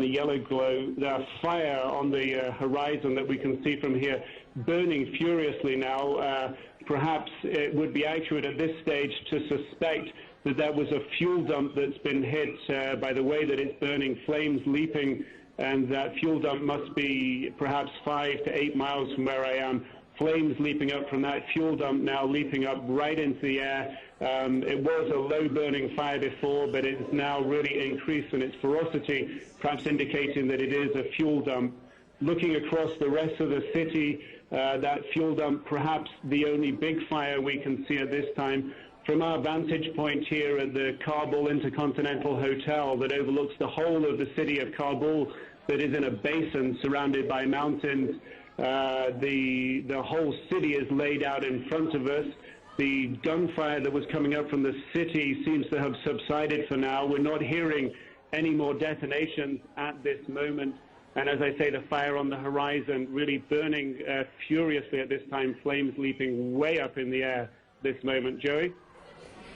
a yellow glow. There's fire on the horizon that we can see from here, burning furiously now. Perhaps it would be accurate at this stage to suspect that that was a fuel dump that's been hit by the way that it's burning, flames leaping, and that fuel dump must be perhaps 5 to 8 miles from where I am. flames leaping up from that fuel dump now leaping up right into the air. It was a low-burning fire before, but it's now really increased in its ferocity, perhaps indicating that it is a fuel dump. Looking across the rest of the city, that fuel dump, perhaps the only big fire we can see at this time. From our vantage point here at the Kabul Intercontinental Hotel that overlooks the whole of the city of Kabul, that is in a basin surrounded by mountains, the whole city is laid out in front of us. The gunfire that was coming up from the city seems to have subsided for now. We're not hearing any more detonations at this moment. And as I say, the fire on the horizon really burning furiously at this time, flames leaping way up in the air this moment. Joey?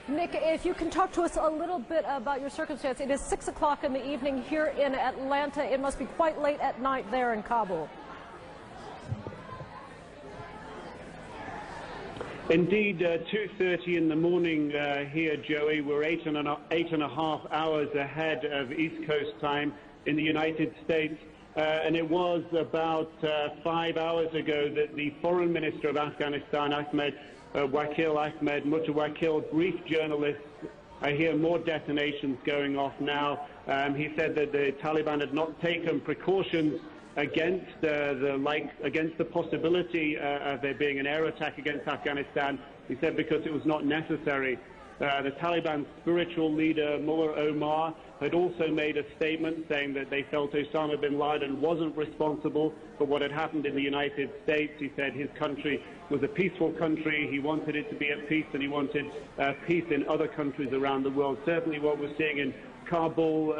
Nick, if you can talk to us a little bit about your circumstance. It is 6 o'clock in the evening here in Atlanta. It must be quite late at night there in Kabul. Indeed, 2:30 in the morning here, Joey. We're eight and a half hours ahead of East Coast time in the United States. And it was about 5 hours ago that the foreign minister of Afghanistan, Wakil Ahmed Mutawakil, briefed journalists. I hear more detonations going off now. He said that the Taliban had not taken precautions against the possibility of there being an air attack against Afghanistan. He said because it was not necessary. The Taliban spiritual leader, Mullah Omar, had also made a statement saying that they felt Osama bin Laden wasn't responsible for what had happened in the United States. He said his country was a peaceful country. He wanted it to be at peace, and he wanted peace in other countries around the world. Certainly what we're seeing in Kabul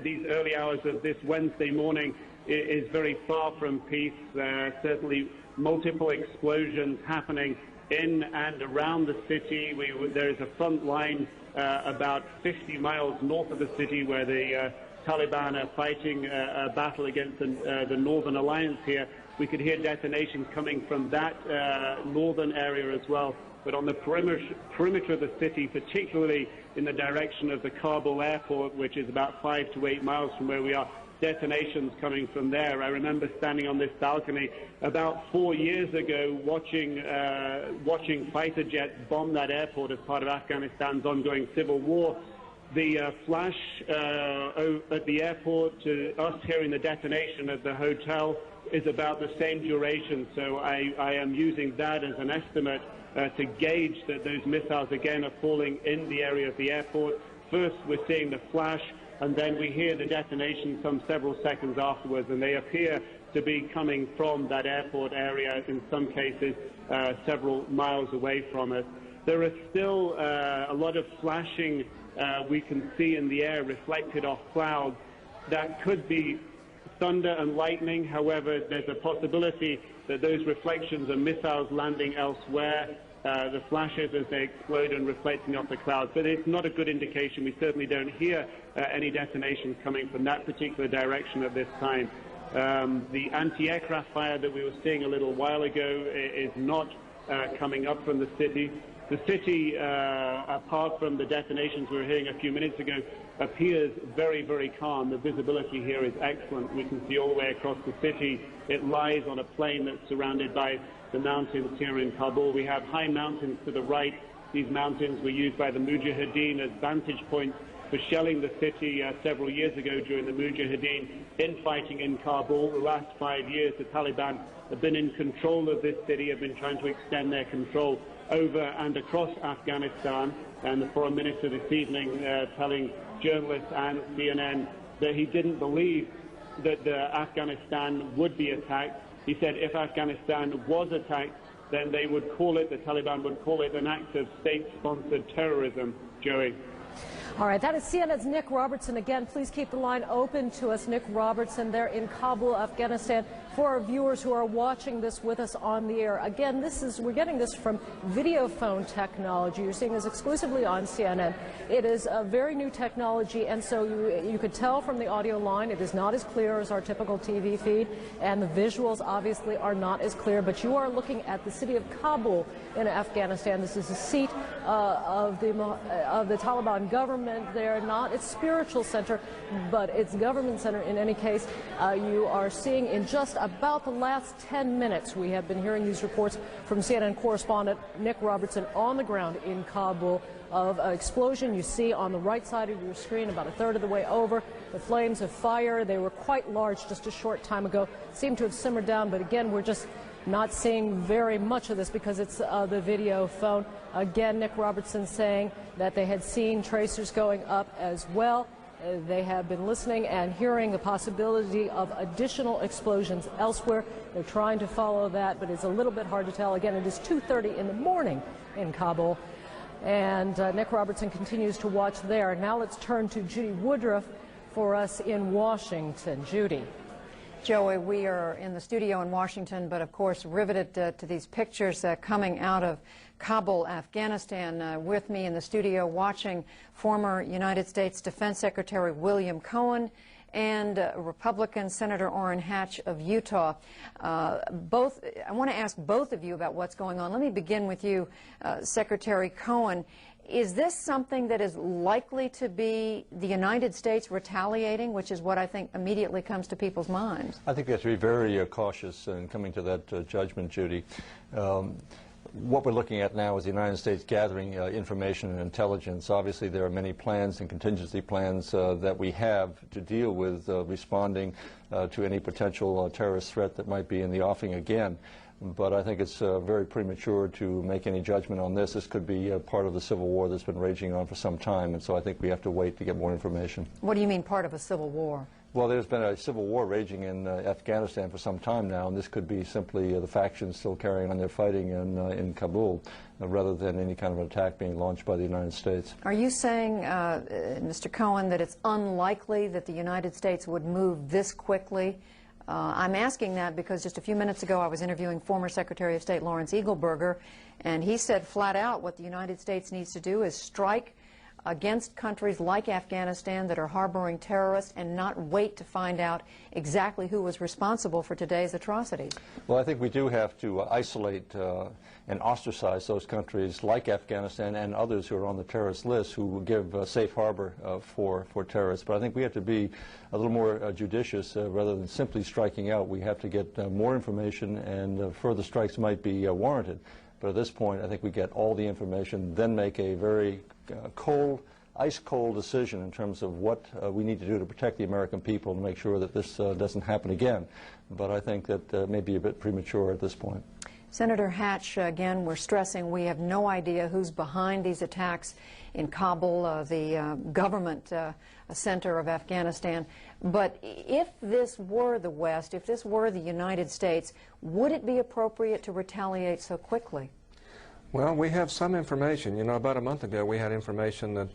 these early hours of this Wednesday morning is very far from peace. Certainly multiple explosions happening in and around the city. There is a front line about 50 miles north of the city where the Taliban are fighting a battle against the Northern Alliance here. We could hear detonations coming from that northern area as well. But on the perimeter of the city, particularly in the direction of the Kabul airport, which is about 5 to 8 miles from where we are, detonations coming from there. I remember standing on this balcony about 4 years ago watching fighter jets bomb that airport as part of Afghanistan's ongoing civil war. The flash at the airport to us hearing the detonation at the hotel is about the same duration, so I am using that as an estimate to gauge that those missiles again are falling in the area of the airport. First we're seeing the flash, and then we hear the detonation some several seconds afterwards, and they appear to be coming from that airport area, in some cases several miles away from us. There is still a lot of flashing we can see in the air reflected off clouds. That could be thunder and lightning. However, there's a possibility that those reflections are missiles landing elsewhere. The flashes as they explode and reflecting off the clouds. But it's not a good indication. We certainly don't hear any detonations coming from that particular direction at this time. The anti-aircraft fire that we were seeing a little while ago is not coming up from the city. The city, apart from the detonations we were hearing a few minutes ago, appears very, very calm. The visibility here is excellent. We can see all the way across the city. It lies on a plain that's surrounded by the mountains here in Kabul. We have high mountains to the right. These mountains were used by the Mujahideen as vantage points for shelling the city several years ago during the Mujahideen infighting in Kabul. The last 5 years, the Taliban have been in control of this city, have been trying to extend their control over and across Afghanistan. And the foreign minister this evening telling journalists and CNN that he didn't believe that Afghanistan would be attacked. He said if Afghanistan was attacked, then they would call it, the Taliban would call it an act of state-sponsored terrorism. Joey. All right, that is CNN's Nick Robertson. Again, please keep the line open to us. Nick Robertson there in Kabul, Afghanistan. For our viewers who are watching this with us on the air, again, we're getting this from video phone technology. You're seeing this exclusively on CNN. It is a very new technology, and so you could tell from the audio line it is not as clear as our typical TV feed, and the visuals obviously are not as clear, but you are looking at the city of Kabul in Afghanistan. This is the seat of the Taliban government there, not its spiritual center, but its government center in any case. You are seeing in just about the last 10 minutes. We have been hearing these reports from CNN correspondent Nick Robertson on the ground in Kabul of an explosion. You see on the right side of your screen, about a third of the way over, the flames of fire. They were quite large just a short time ago, seem to have simmered down, but again, we're just not seeing very much of this because it's the video phone. Again, Nick Robertson saying that they had seen tracers going up as well. They have been listening and hearing the possibility of additional explosions elsewhere. They're trying to follow that, but it's a little bit hard to tell. Again, it is 2:30 in the morning in Kabul, and Nick Robertson continues to watch there. Now let's turn to Judy Woodruff for us in Washington. Judy. Joey, we are in the studio in Washington, but of course riveted to these pictures coming out of Kabul, Afghanistan. With me in the studio watching former United States Defense Secretary William Cohen and Republican Senator Orrin Hatch of Utah. I want to ask both of you about what's going on. Let me begin with you, Secretary Cohen. Is this something that is likely to be the United States retaliating, which is what I think immediately comes to people's minds? I think we have to be very cautious in coming to that judgment, Judy. What we're looking at now is the United States gathering information and intelligence. Obviously, there are many plans and contingency plans that we have to deal with responding to any potential terrorist threat that might be in the offing again. But I think it's very premature to make any judgment on this. This could be part of the civil war that's been raging on for some time, and so I think we have to wait to get more information. What do you mean part of a civil war? Well, there's been a civil war raging in Afghanistan for some time now, and this could be simply the factions still carrying on their fighting in Kabul, rather than any kind of an attack being launched by the United States. Are you saying, Mr. Cohen, that it's unlikely that the United States would move this quickly? I'm asking that because just a few minutes ago I was interviewing former Secretary of State Lawrence Eagleburger, and he said flat out what the United States needs to do is strike against countries like Afghanistan that are harboring terrorists and not wait to find out exactly who was responsible for today's atrocities. Well, I think we do have to isolate and ostracize those countries like Afghanistan and others who are on the terrorist list who give safe harbor for terrorists. But I think we have to be a little more judicious rather than simply striking out. We have to get more information, and further strikes might be warranted. But at this point, I think we get all the information, then make a very ice-cold decision in terms of what we need to do to protect the American people and make sure that this doesn't happen again. But I think that may be a bit premature at this point. Senator Hatch, again, we're stressing we have no idea who's behind these attacks in Kabul, the government center of Afghanistan. But if this were the West, if this were the United States, would it be appropriate to retaliate so quickly? Well, we have some information. You know, about a month ago we had information that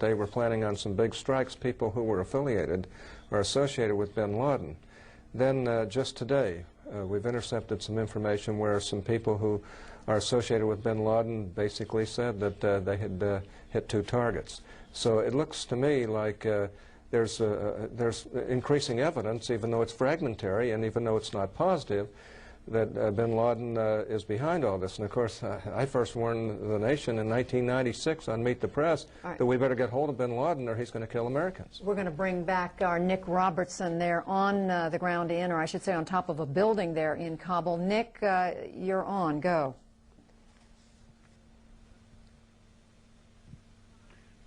they were planning on some big strikes, people who were affiliated or associated with bin Laden. Then just today we've intercepted some information where some people who are associated with bin Laden basically said that they had hit 2 targets. So it looks to me like there's increasing evidence, even though it's fragmentary and even though it's not positive, that bin Laden is behind all this. And of course, I first warned the nation in 1996 on Meet the Press that we better get hold of bin Laden or he's going to kill Americans. We're going to bring back our Nick Robertson there on the ground in, or I should say on top of a building there in Kabul. Nick, you're on. Go.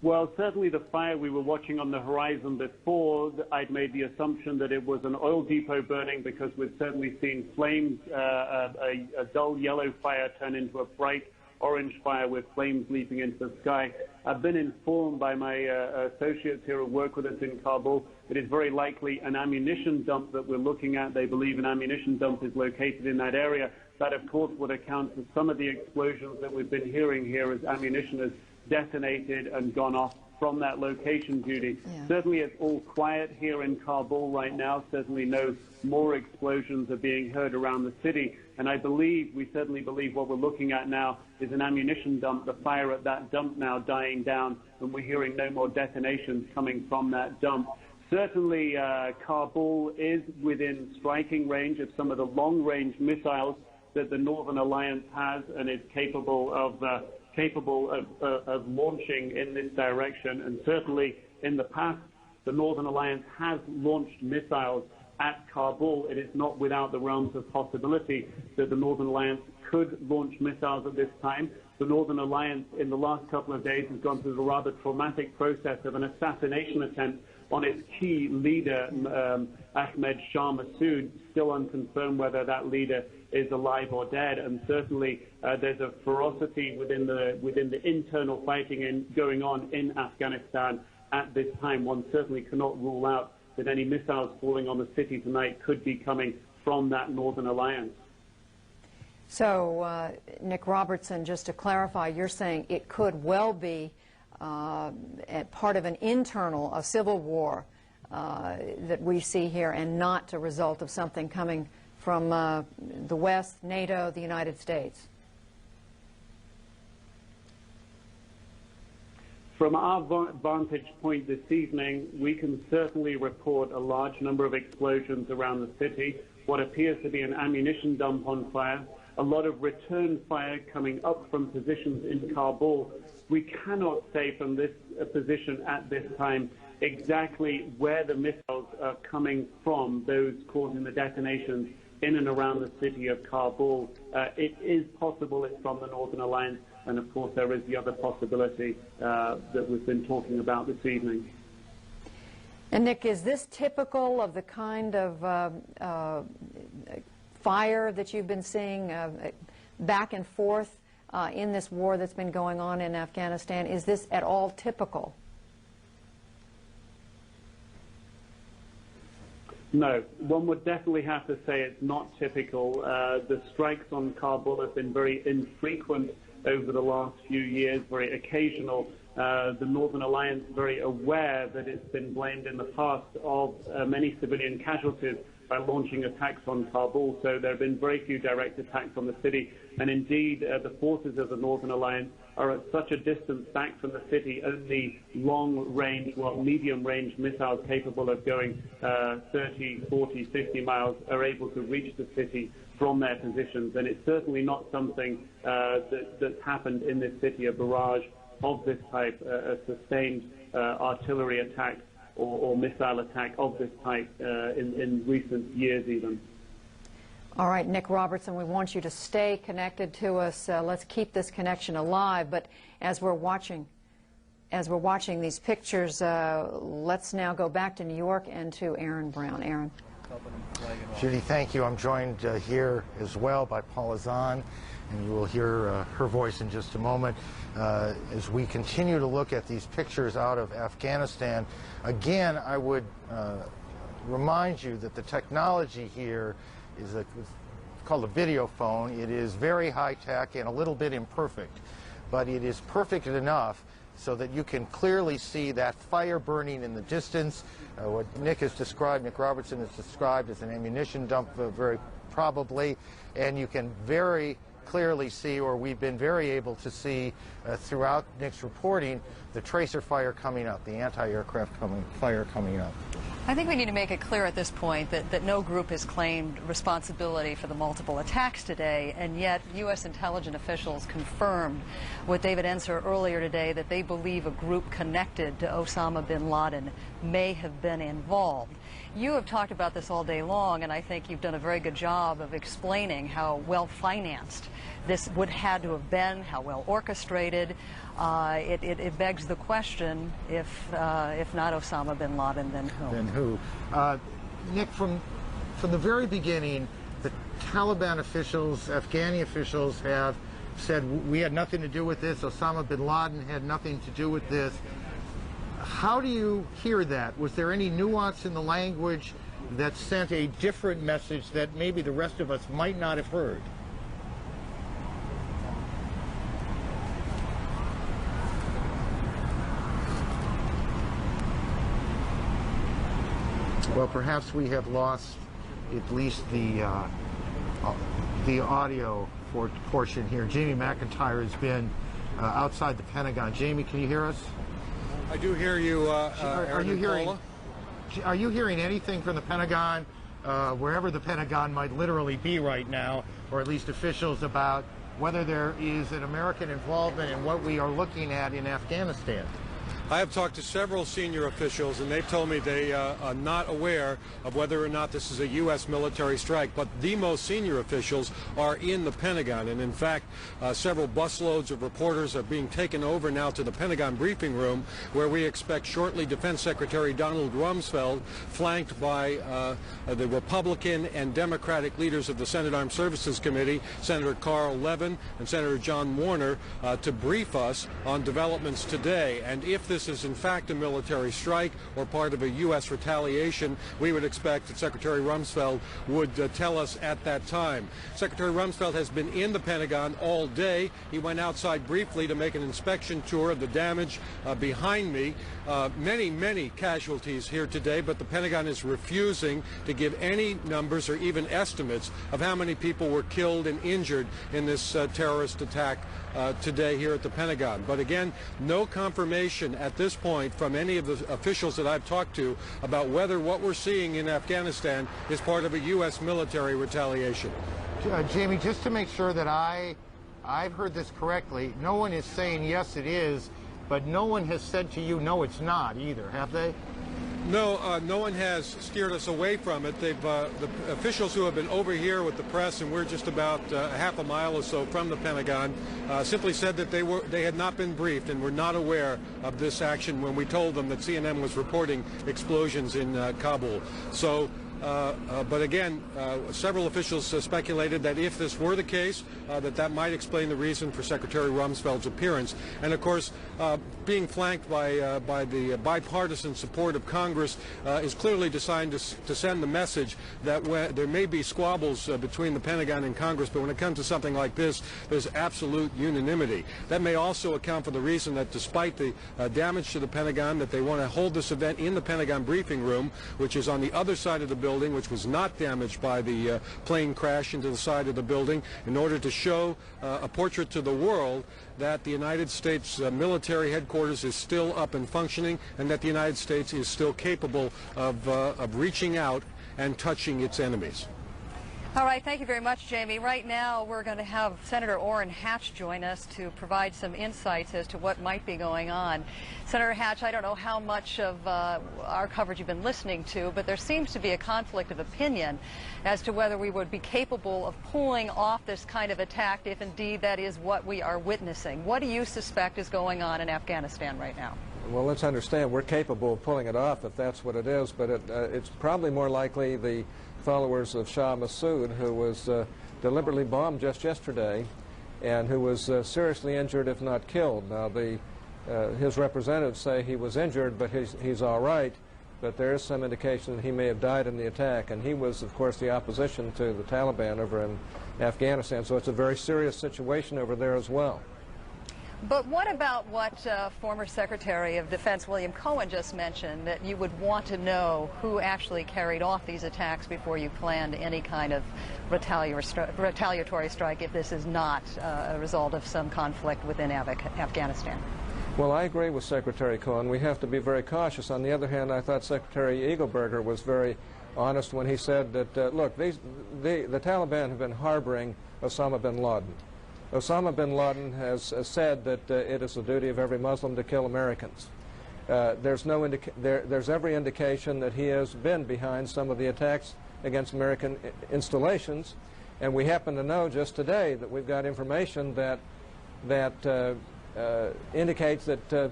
Well, certainly the fire we were watching on the horizon before, I'd made the assumption that it was an oil depot burning because we'd certainly seen flames, a dull yellow fire turn into a bright orange fire with flames leaping into the sky. I've been informed by my associates here who work with us in Kabul that it's very likely an ammunition dump that we're looking at. They believe an ammunition dump is located in that area. That, of course, would account for some of the explosions that we've been hearing here as ammunition has detonated and gone off from that location, Judy. Yeah. Certainly it's all quiet here in Kabul right now. Certainly no more explosions are being heard around the city. And we certainly believe what we're looking at now is an ammunition dump, the fire at that dump now dying down, and we're hearing no more detonations coming from that dump. Certainly Kabul is within striking range of some of the long-range missiles that the Northern Alliance has and is capable of launching in this direction. And certainly in the past, the Northern Alliance has launched missiles at Kabul, it is not without the realms of possibility that the Northern Alliance could launch missiles at this time. The Northern Alliance in the last couple of days has gone through the rather traumatic process of an assassination attempt on its key leader, Ahmed Shah Massoud. Still unconfirmed whether that leader is alive or dead, and certainly there's a ferocity within the internal fighting going on in Afghanistan at this time. One certainly cannot rule out that any missiles falling on the city tonight could be coming from that Northern Alliance. So, Nick Robertson, just to clarify, you're saying it could well be part of an internal, a civil war that we see here, and not a result of something coming from the West, NATO, the United States? From our vantage point this evening, we can certainly report a large number of explosions around the city, what appears to be an ammunition dump on fire, a lot of return fire coming up from positions in Kabul. We cannot say from this position at this time exactly where the missiles are coming from, those causing the detonations in and around the city of Kabul. It is possible it's from the Northern Alliance, and of course there is the other possibility that we've been talking about this evening. And Nick, is this typical of the kind of fire that you've been seeing back and forth in this war that's been going on in Afghanistan? Is this at all typical? No, one would definitely have to say it's not typical. The strikes on Kabul have been very infrequent over the last few years, very occasional. The Northern Alliance very aware that it's been blamed in the past of many civilian casualties by launching attacks on Kabul, so there have been very few direct attacks on the city. And indeed, the forces of the Northern Alliance are at such a distance back from the city, only long-range, well, medium-range missiles capable of going 30, 40, 50 miles are able to reach the city from their positions. And it's certainly not something that's happened in this city, a barrage of this type, a sustained artillery attack or missile attack of this type in recent years even. All right, Nick Robertson, we want you to stay connected to us. Let's keep this connection alive. But as we're watching these pictures, let's now go back to New York and to Aaron Brown. Aaron. Judy, thank you. I'm joined here as well by Paula Zahn, and you will hear her voice in just a moment. As we continue to look at these pictures out of Afghanistan, again, I would remind you that the technology here is called a video phone. It is very high-tech and a little bit imperfect, but it is perfect enough so that you can clearly see that fire burning in the distance. What Nick Robertson has described as an ammunition dump, very probably, and you can very clearly see, or we've been very able to see throughout Nick's reporting, the tracer fire coming up, the anti-aircraft fire coming up. I think we need to make it clear at this point that no group has claimed responsibility for the multiple attacks today, and yet U.S. intelligence officials confirmed with David Ensor earlier today that they believe a group connected to Osama bin Laden may have been involved. You have talked about this all day long, and I think you've done a very good job of explaining how well financed this would have to have been, how well orchestrated. It begs the question, if not Osama bin Laden, then who? Then who? Nick, from the very beginning, the Taliban officials, Afghani officials have said, we had nothing to do with this, Osama bin Laden had nothing to do with this. How do you hear that? Was there any nuance in the language that sent a different message that maybe the rest of us might not have heard? Well, perhaps we have lost at least the audio portion here. Jamie McIntyre has been outside the Pentagon. Jamie, can you hear us? I do hear you. Are you hearing anything from the Pentagon, wherever the Pentagon might literally be right now, or at least officials, about whether there is an American involvement in what we are looking at in Afghanistan? I have talked to several senior officials, and they've told me they are not aware of whether or not this is a U.S. military strike. But the most senior officials are in the Pentagon, and in fact, several busloads of reporters are being taken over now to the Pentagon briefing room, where we expect shortly Defense Secretary Donald Rumsfeld, flanked by the Republican and Democratic leaders of the Senate Armed Services Committee, Senator Carl Levin and Senator John Warner, to brief us on developments today. And if this is in fact a military strike or part of a U.S. retaliation, we would expect that Secretary Rumsfeld would tell us at that time. Secretary Rumsfeld has been in the Pentagon all day. He went outside briefly to make an inspection tour of the damage behind me. Many casualties here today, but the Pentagon is refusing to give any numbers or even estimates of how many people were killed and injured in this terrorist attack today here at the Pentagon. But again, no confirmation at this point from any of the officials that I've talked to about whether what we're seeing in Afghanistan is part of a U.S. military retaliation. Jamie, just to make sure that I've heard this correctly, no one is saying yes it is, but no one has said to you no it's not either, have they? No, no one has steered us away from it. They've the officials who have been over here with the press, and we're just about a half a mile or so from the Pentagon, simply said that they had not been briefed and were not aware of this action when we told them that CNN was reporting explosions in Kabul. So. But again, several officials speculated that if this were the case, that might explain the reason for Secretary Rumsfeld's appearance. And of course, being flanked by the bipartisan support of Congress is clearly designed to send the message that there may be squabbles between the Pentagon and Congress, but when it comes to something like this, there's absolute unanimity. That may also account for the reason that despite the damage to the Pentagon, that they want to hold this event in the Pentagon briefing room, which is on the other side of the building, which was not damaged by the plane crash into the side of the building, in order to show a portrait to the world that the United States military headquarters is still up and functioning, and that the United States is still capable of reaching out and touching its enemies. All right, thank you very much, Jamie. Right now, we're going to have Senator Orrin Hatch join us to provide some insights as to what might be going on. Senator Hatch, I don't know how much of our coverage you've been listening to, but there seems to be a conflict of opinion as to whether we would be capable of pulling off this kind of attack if indeed that is what we are witnessing. What do you suspect is going on in Afghanistan right now? Well, let's understand we're capable of pulling it off if that's what it is, but it's probably more likely the followers of Shah Massoud, who was deliberately bombed just yesterday and who was seriously injured, if not killed. Now, his representatives say he was injured, but he's all right, but there is some indication that he may have died in the attack, and he was, of course, the opposition to the Taliban over in Afghanistan, so it's a very serious situation over there as well. But what about what former Secretary of Defense William Cohen just mentioned, that you would want to know who actually carried off these attacks before you planned any kind of retaliatory strike if this is not a result of some conflict within Afghanistan? Well, I agree with Secretary Cohen. We have to be very cautious. On the other hand, I thought Secretary Eagleberger was very honest when he said that, look, the Taliban have been harboring Osama bin Laden. Osama bin Laden has said that it is the duty of every Muslim to kill Americans. There's every indication that he has been behind some of the attacks against American installations, and we happen to know just today that we've got information that indicates that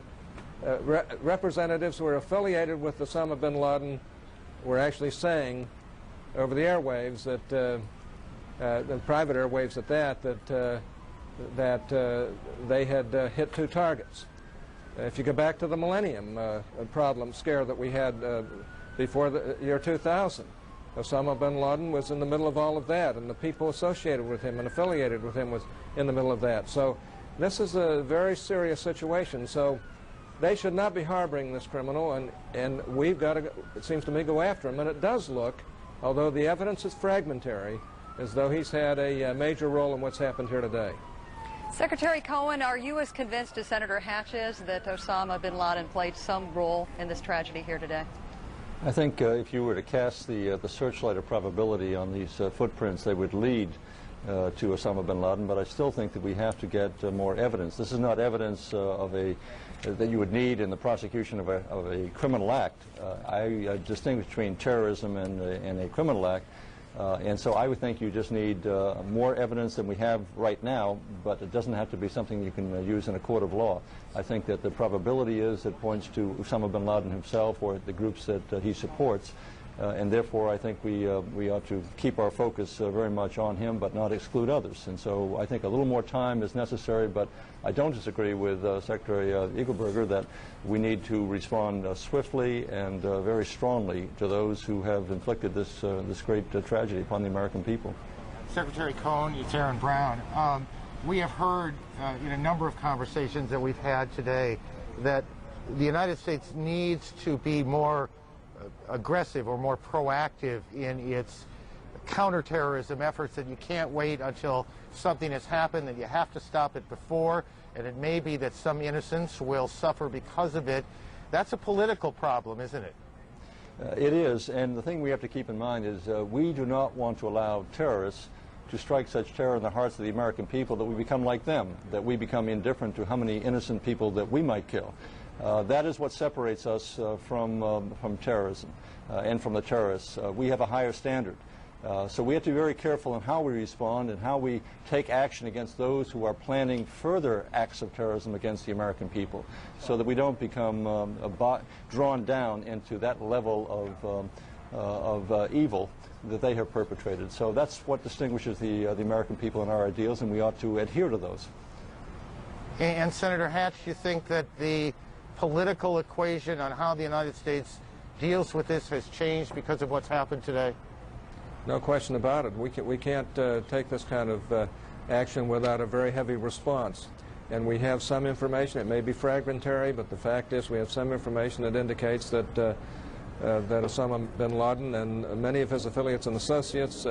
representatives who are affiliated with Osama bin Laden were actually saying over the airwaves that the private airwaves at that they had hit 2 targets. If you go back to the Millennium scare that we had before the year 2000, Osama bin Laden was in the middle of all of that, and the people associated with him and affiliated with him was in the middle of that. So this is a very serious situation. So they should not be harboring this criminal, and we've got to, it seems to me, go after him. And it does look, although the evidence is fragmentary, as though he's had a major role in what's happened here today. Secretary Cohen, are you as convinced as Senator Hatch is that Osama bin Laden played some role in this tragedy here today? I think if you were to cast the searchlight of probability on these footprints, they would lead to Osama bin Laden, but I still think that we have to get more evidence. This is not evidence that you would need in the prosecution of a criminal act. I distinguish between terrorism and a criminal act. And so I would think you just need more evidence than we have right now, but it doesn't have to be something you can use in a court of law. I think that the probability is it points to Osama bin Laden himself or the groups that he supports. And therefore, I think we ought to keep our focus very much on him, but not exclude others. And so I think a little more time is necessary, but I don't disagree with Secretary Eagleburger that we need to respond swiftly and very strongly to those who have inflicted this great tragedy upon the American people. Secretary Cohn, it's Aaron Brown. We have heard in a number of conversations that we've had today that the United States needs to be more aggressive or more proactive in its counterterrorism efforts, that you can't wait until something has happened, that you have to stop it before, and it may be that some innocents will suffer because of it. That's a political problem, isn't it? It is, and the thing we have to keep in mind is we do not want to allow terrorists to strike such terror in the hearts of the American people that we become like them, that we become indifferent to how many innocent people that we might kill. That is what separates us from terrorism and from the terrorists. We have a higher standard. So we have to be very careful in how we respond and how we take action against those who are planning further acts of terrorism against the American people, so that we don't become drawn down into that level of evil that they have perpetrated. So that's what distinguishes the American people and our ideals, and we ought to adhere to those. And Senator Hatch, you think that the political equation on how the United States deals with this has changed because of what's happened today? No question about it. We can't take this kind of action without a very heavy response. And we have some information. It may be fragmentary, but the fact is we have some information that indicates that that Osama bin Laden and many of his affiliates and associates,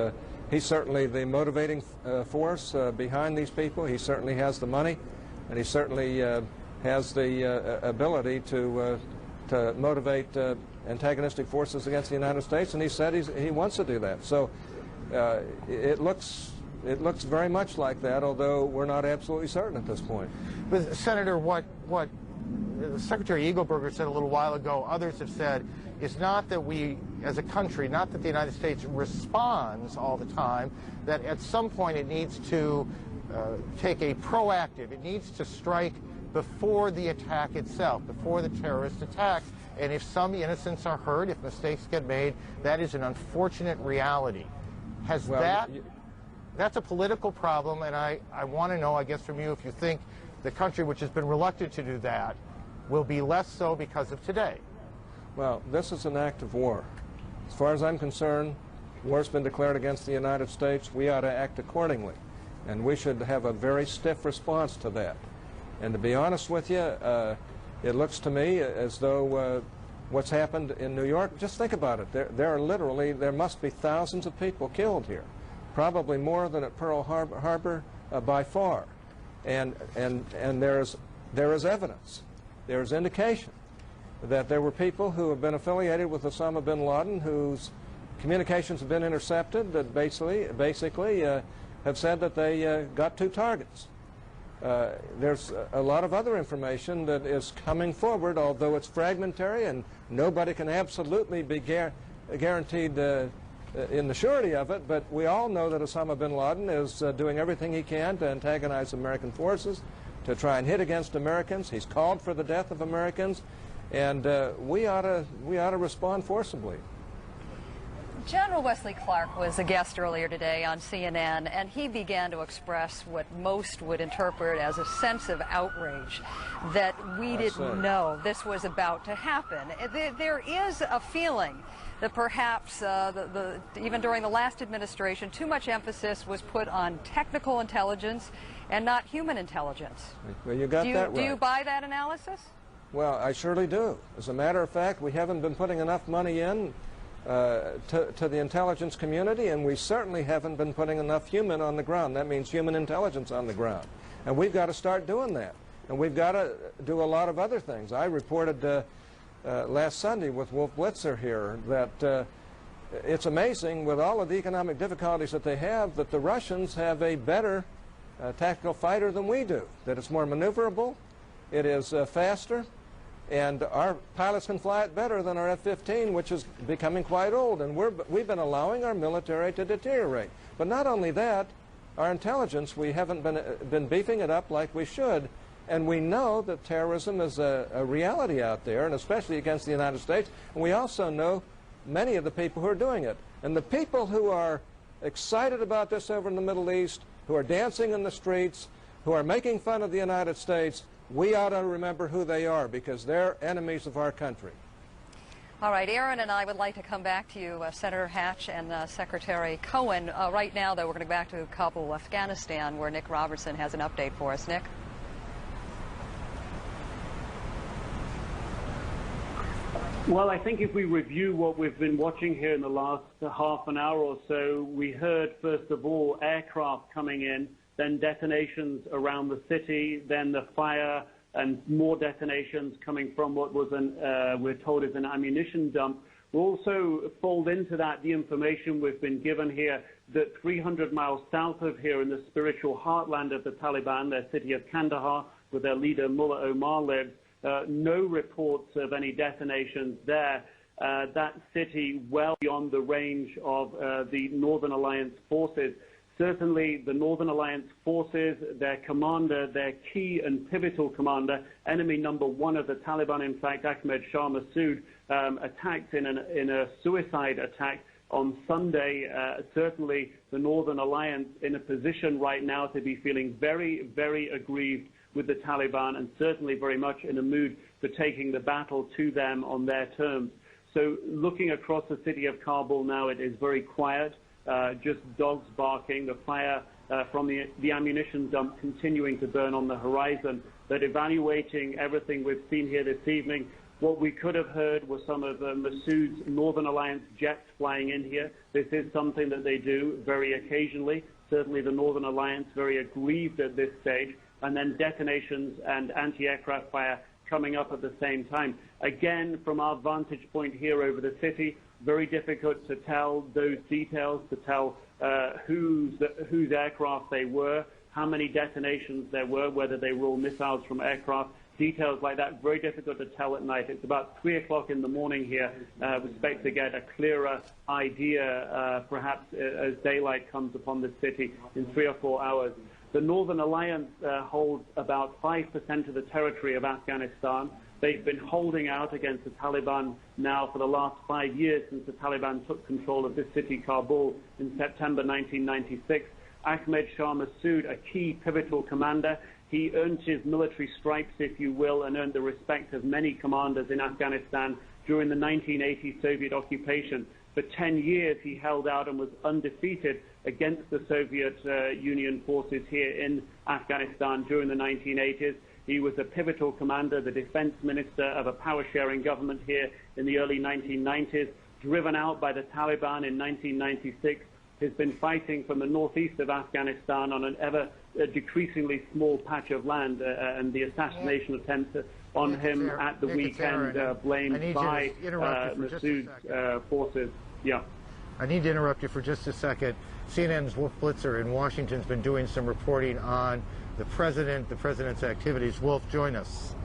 he's certainly the motivating force behind these people. He certainly has the money, and he certainly has the ability to motivate antagonistic forces against the United States, and he said he wants to do that. So it looks very much like that, although we're not absolutely certain at this point. But Senator, what Secretary Eagleburger said a little while ago, others have said, is not that we, as a country, not that the United States responds all the time, that at some point it needs to take a proactive, it needs to strike before the attack itself, before the terrorist attack. And if some innocents are hurt, if mistakes get made, that is an unfortunate reality. That's a political problem, and I want to know, I guess, from you, if you think the country, which has been reluctant to do that, will be less so because of today. Well, this is an act of war. As far as I'm concerned, war's been declared against the United States. We ought to act accordingly, and we should have a very stiff response to that. And to be honest with you, it looks to me as though what's happened in New York, just think about it. There must be thousands of people killed here, probably more than at Pearl Harbor by far. And there is evidence, there is indication that there were people who have been affiliated with Osama bin Laden whose communications have been intercepted that basically have said that they got 2 targets. There's a lot of other information that is coming forward, although it's fragmentary and nobody can absolutely be guaranteed in the surety of it, but we all know that Osama bin Laden is doing everything he can to antagonize American forces, to try and hit against Americans. He's called for the death of Americans, and we ought to respond forcibly. General Wesley Clark was a guest earlier today on CNN, and he began to express what most would interpret as a sense of outrage that we didn't know this was about to happen. There is a feeling that perhaps even during the last administration, too much emphasis was put on technical intelligence and not human intelligence. Well, you got that right. Do you buy that analysis? Well, I surely do. As a matter of fact, we haven't been putting enough money in to the intelligence community, and we certainly haven't been putting enough human on the ground. That means human intelligence on the ground. And we've got to start doing that. And we've got to do a lot of other things. I reported last Sunday with Wolf Blitzer here that it's amazing, with all of the economic difficulties that they have, that the Russians have a better tactical fighter than we do, that it's more maneuverable, it is faster, and our pilots can fly it better than our F-15, which is becoming quite old, and we've been allowing our military to deteriorate. But not only that, our intelligence, we haven't been beefing it up like we should, and we know that terrorism is a reality out there, and especially against the United States, and we also know many of the people who are doing it. And the people who are excited about this over in the Middle East, who are dancing in the streets, who are making fun of the United States, we ought to remember who they are, because they're enemies of our country. All right, Aaron and I would like to come back to you, Senator Hatch and Secretary Cohen. Right now, though, we're going to go back to Kabul, Afghanistan, where Nick Robertson has an update for us. Nick? Well, I think if we review what we've been watching here in the last half an hour or so, we heard, first of all, aircraft coming in, then detonations around the city, then the fire, and more detonations coming from what was, we're told, is an ammunition dump. We'll also fold into that the information we've been given here that 300 miles south of here, in the spiritual heartland of the Taliban, their city of Kandahar, where their leader Mullah Omar lives, no reports of any detonations there. That city well beyond the range of the Northern Alliance forces. Certainly the Northern Alliance forces, their commander, their key and pivotal commander, enemy number one of the Taliban, in fact, Ahmed Shah Massoud, attacked in a suicide attack on Sunday. Certainly the Northern Alliance in a position right now to be feeling very, very aggrieved with the Taliban, and certainly very much in a mood for taking the battle to them on their terms. So looking across the city of Kabul now, it is very quiet, just dogs barking, the fire from the ammunition dump continuing to burn on the horizon. But evaluating everything we've seen here this evening, what we could have heard was some of Massoud's Northern Alliance jets flying in here. This is something that they do very occasionally. Certainly the Northern Alliance very aggrieved at this stage. And then detonations and anti-aircraft fire coming up at the same time. Again, from our vantage point here over the city, very difficult to tell those details, to tell whose aircraft they were, how many detonations there were, whether they were all missiles from aircraft. Details like that, very difficult to tell at night. It's about 3 o'clock in the morning here. We expect to get a clearer idea, perhaps as daylight comes upon the city in 3 or 4 hours. The Northern Alliance holds about 5% of the territory of Afghanistan. They've been holding out against the Taliban now for the last 5 years, since the Taliban took control of this city, Kabul, in September 1996. Ahmed Shah Massoud, a key pivotal commander, he earned his military stripes, if you will, and earned the respect of many commanders in Afghanistan during the 1980 Soviet occupation. For 10 years, he held out and was undefeated against the Soviet Union forces here in Afghanistan during the 1980s. He was a pivotal commander, the defense minister of a power-sharing government here in the early 1990s, driven out by the Taliban in 1996. Has been fighting from the northeast of Afghanistan on an ever decreasingly small patch of land, and the assassination attempts on him at the weekend blamed by Massoud's forces. Yeah. I need to interrupt you for just a second. CNN's Wolf Blitzer in Washington has been doing some reporting on the president's activities. Wolf, join us.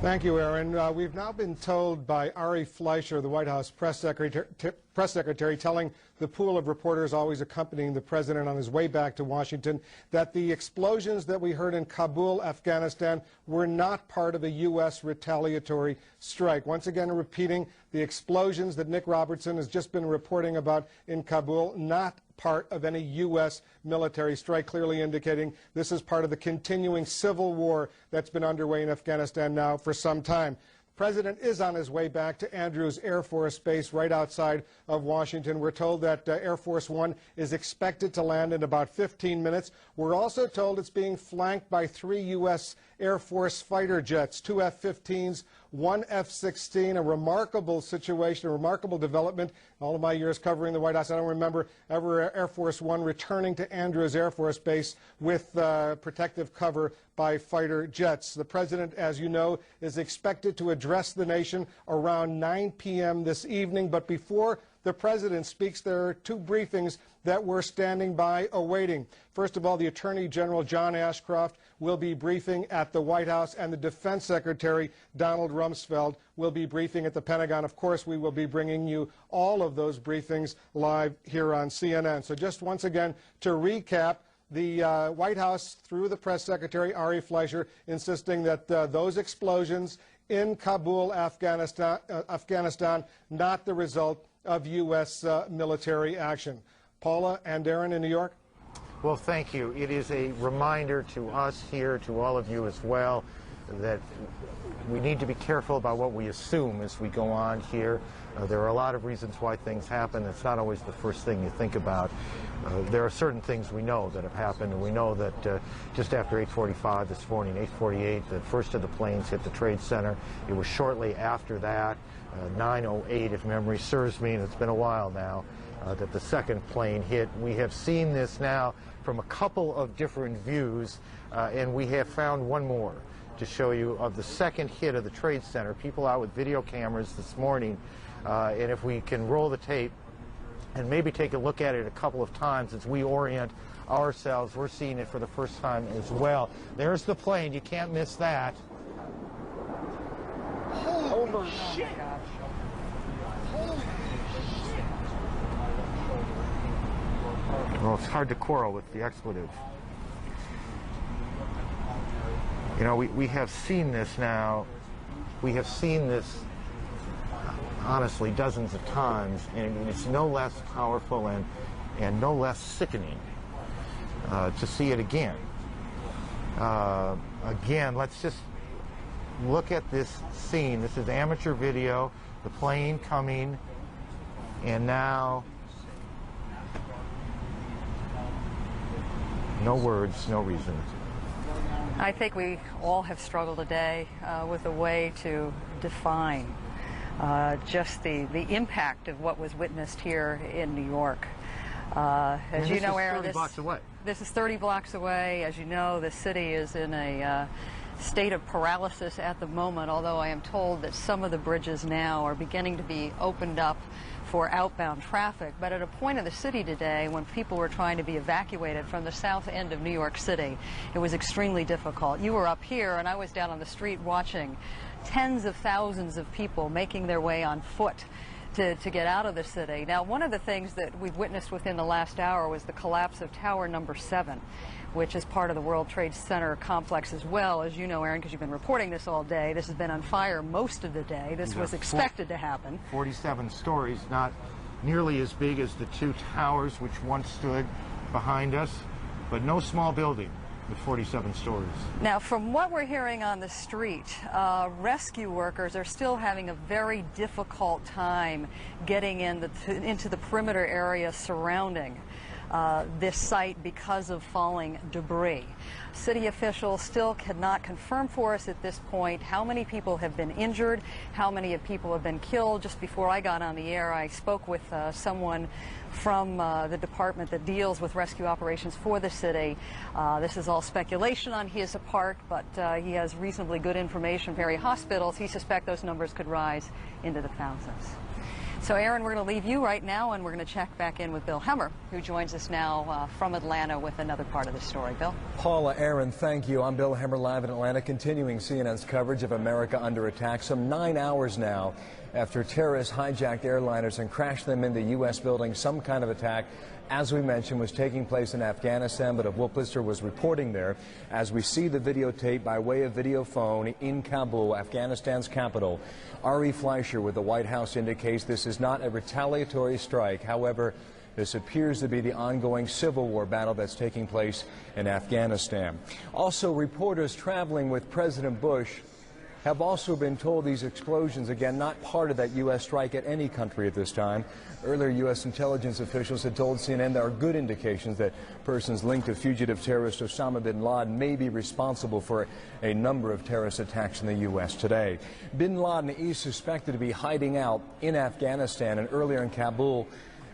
Thank you, Aaron. We've now been told by Ari Fleischer, the White House press secretary, telling the pool of reporters always accompanying the president on his way back to Washington, that the explosions that we heard in Kabul, Afghanistan, were not part of a U.S. retaliatory strike. Once again, repeating the explosions that Nick Robertson has just been reporting about in Kabul, not part of any U.S. military strike, clearly indicating this is part of the continuing civil war that's been underway in Afghanistan now for some time. The president is on his way back to Andrews Air Force Base right outside of Washington. We're told that Air Force One is expected to land in about 15 minutes. We're also told it's being flanked by 3 U.S. Air Force fighter jets, 2 F-15s, 1 F-16, a remarkable situation, a remarkable development. All of my years covering the White House, I don't remember ever Air Force One returning to Andrews Air Force Base with protective cover by fighter jets. The president, as you know, is expected to address the nation around 9 p.m. this evening, but before the president speaks, there are two briefings that we're standing by awaiting. First of all, the Attorney General John Ashcroft will be briefing at the White House, and the Defense Secretary Donald Rumsfeld will be briefing at the Pentagon. Of course, we will be bringing you all of those briefings live here on CNN. So just once again, to recap, the White House, through the press secretary, Ari Fleischer, insisting that those explosions in Kabul, Afghanistan, not the result of U.S. military action. Paula and Aaron in New York. Well, thank you. It is a reminder to us here, to all of you as well, that we need to be careful about what we assume as we go on here. There are a lot of reasons why things happen. It's not always the first thing you think about. There are certain things we know that have happened, and we know that just after 8:45 this morning, 8:48, the first of the planes hit the Trade Center. It was shortly after that, 9:08 if memory serves me, and it's been a while now, that the second plane hit. We have seen this now from a couple of different views, and we have found one more to show you of the second hit of the Trade Center. People out with video cameras this morning, and if we can roll the tape and maybe take a look at it a couple of times as we orient ourselves, we're seeing it for the first time as well. There's the plane. You can't miss that. Holy shit! Well, it's hard to quarrel with the expletive. You know, we have seen this now. We have seen this, honestly, dozens of times, and it's no less powerful and no less sickening to see it again. Again, let's just look at this scene. This is amateur video, the plane coming, and now no words, no reason. I think we all have struggled today with a way to define just the impact of what was witnessed here in New York. As you know, Aaron, this is 30 blocks away. As you know, the city is in a state of paralysis at the moment, although I am told that some of the bridges now are beginning to be opened up for outbound traffic. But at a point in the city today, when people were trying to be evacuated from the south end of New York City, it was extremely difficult. You were up here, and I was down on the street watching tens of thousands of people making their way on foot to get out of the city. Now, one of the things that we've witnessed within the last hour was the collapse of Tower Number 7, which is part of the World Trade Center complex as well. As you know, Aaron, because you've been reporting this all day, this has been on fire most of the day. This was expected to happen. 47 stories, not nearly as big as the two towers which once stood behind us, but no small building with 47 stories. Now, from what we're hearing on the street, rescue workers are still having a very difficult time getting into the perimeter area surrounding this site because of falling debris. City officials still cannot confirm for us at this point how many people have been injured, how many people have been killed. Just before I got on the air, I spoke with someone from the department that deals with rescue operations for the city. This is all speculation on his part, but he has reasonably good information from area hospitals. He suspects those numbers could rise into the thousands. So, Aaron, we're going to leave you right now, and we're going to check back in with Bill Hemmer, who joins us now from Atlanta with another part of the story. Bill? Paula, Aaron, thank you. I'm Bill Hemmer, live in Atlanta, continuing CNN's coverage of America under attack. Some 9 hours now after terrorists hijacked airliners and crashed them into U.S. buildings. Some kind of attack, as we mentioned, was taking place in Afghanistan, but Wolf Blitzer was reporting there. As we see the videotape by way of video phone in Kabul, Afghanistan's capital, Ari Fleischer with the White House indicates this is not a retaliatory strike. However, this appears to be the ongoing civil war battle that's taking place in Afghanistan. Also, reporters traveling with President Bush have also been told these explosions, again, not part of that U.S. strike at any country at this time. Earlier, U.S. intelligence officials had told CNN there are good indications that persons linked to fugitive terrorist Osama bin Laden may be responsible for a number of terrorist attacks in the U.S. today. Bin Laden is suspected to be hiding out in Afghanistan, and earlier in Kabul,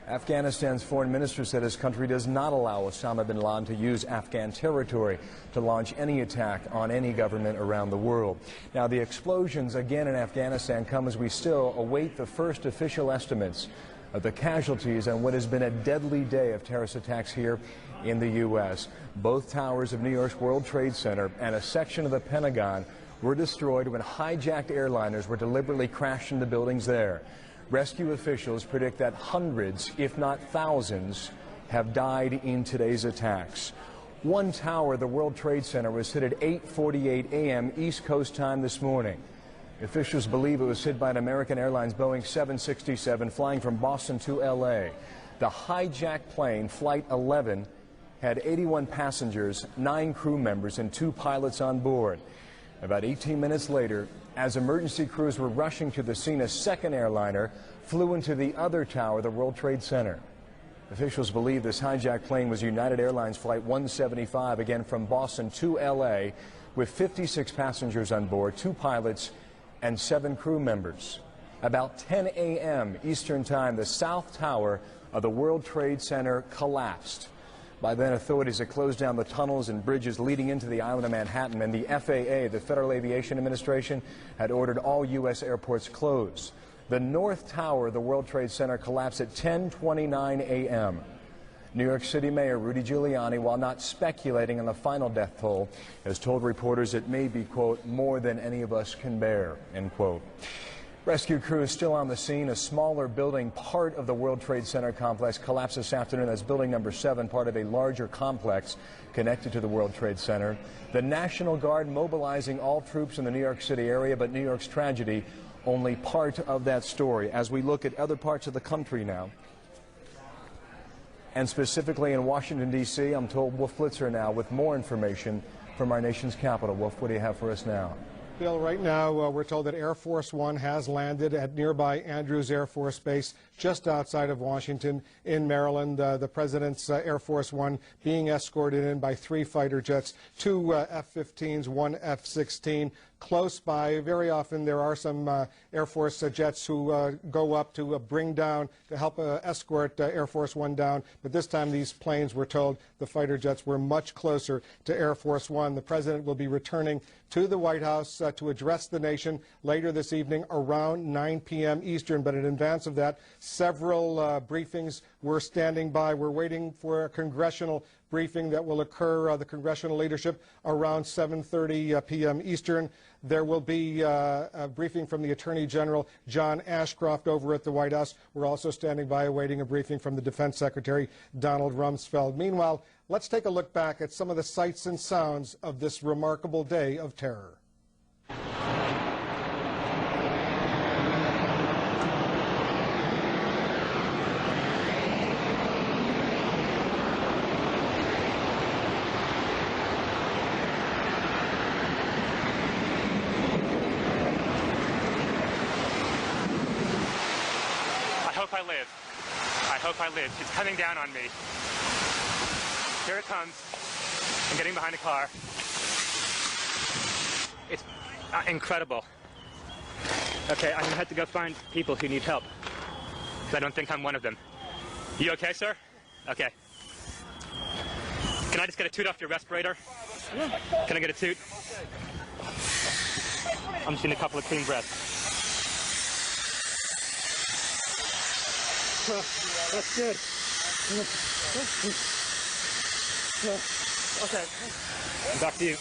Afghanistan's foreign minister said his country does not allow Osama bin Laden to use Afghan territory to launch any attack on any government around the world. Now, the explosions again in Afghanistan come as we still await the first official estimates of the casualties on what has been a deadly day of terrorist attacks here in the U.S. Both towers of New York's World Trade Center and a section of the Pentagon were destroyed when hijacked airliners were deliberately crashed into buildings there. Rescue officials predict that hundreds, if not thousands, have died in today's attacks. One tower of the World Trade Center was hit at 8:48 a.m. East Coast time this morning. Officials believe it was hit by an American Airlines Boeing 767 flying from Boston to L.A. The hijacked plane, Flight 11, had 81 passengers, 9 crew members, and 2 pilots on board. About 18 minutes later, as emergency crews were rushing to the scene, a second airliner flew into the other tower, the World Trade Center. Officials believe this hijacked plane was United Airlines Flight 175, again from Boston to L.A., with 56 passengers on board, 2 pilots, and 7 crew members. About 10 a.m. Eastern Time, the South Tower of the World Trade Center collapsed. By then, authorities had closed down the tunnels and bridges leading into the island of Manhattan, and the FAA, the Federal Aviation Administration, had ordered all U.S. airports closed. The North Tower of the World Trade Center collapsed at 10:29 a.m. New York City Mayor Rudy Giuliani, while not speculating on the final death toll, has told reporters it may be, quote, more than any of us can bear, end quote. Rescue crews still on the scene. A smaller building, part of the World Trade Center complex, collapsed this afternoon. That's building number 7, part of a larger complex connected to the World Trade Center. The National Guard mobilizing all troops in the New York City area, but New York's tragedy only part of that story. As we look at other parts of the country now, and specifically in Washington, D.C., I'm told Wolf Blitzer now with more information from our nation's capital. Wolf, what do you have for us now? Bill, right now we're told that Air Force One has landed at nearby Andrews Air Force Base just outside of Washington in Maryland. The President's Air Force One being escorted in by 3 fighter jets, 2 F-15s, 1 F-16. Close by, very often there are some Air Force jets who go up to bring down, to help escort Air Force One down. But this time these planes, we're told, the fighter jets were much closer to Air Force One. The President will be returning to the White House to address the nation later this evening around 9 p.m. Eastern. But in advance of that, several briefings were standing by. We're waiting for a congressional briefing that will occur, the congressional leadership, around 7:30 p.m. Eastern. There will be a briefing from the Attorney General, John Ashcroft, over at the White House. We're also standing by awaiting a briefing from the Defense Secretary, Donald Rumsfeld. Meanwhile, let's take a look back at some of the sights and sounds of this remarkable day of terror. I hope I live. It's coming down on me. Here it comes. I'm getting behind a car. It's incredible. Okay, I'm gonna have to go find people who need help. I don't think I'm one of them. You okay, sir? Okay. Can I just get a toot off your respirator? Can I get a toot? I'm just getting a couple of clean breaths. That's good. Okay. Back to you.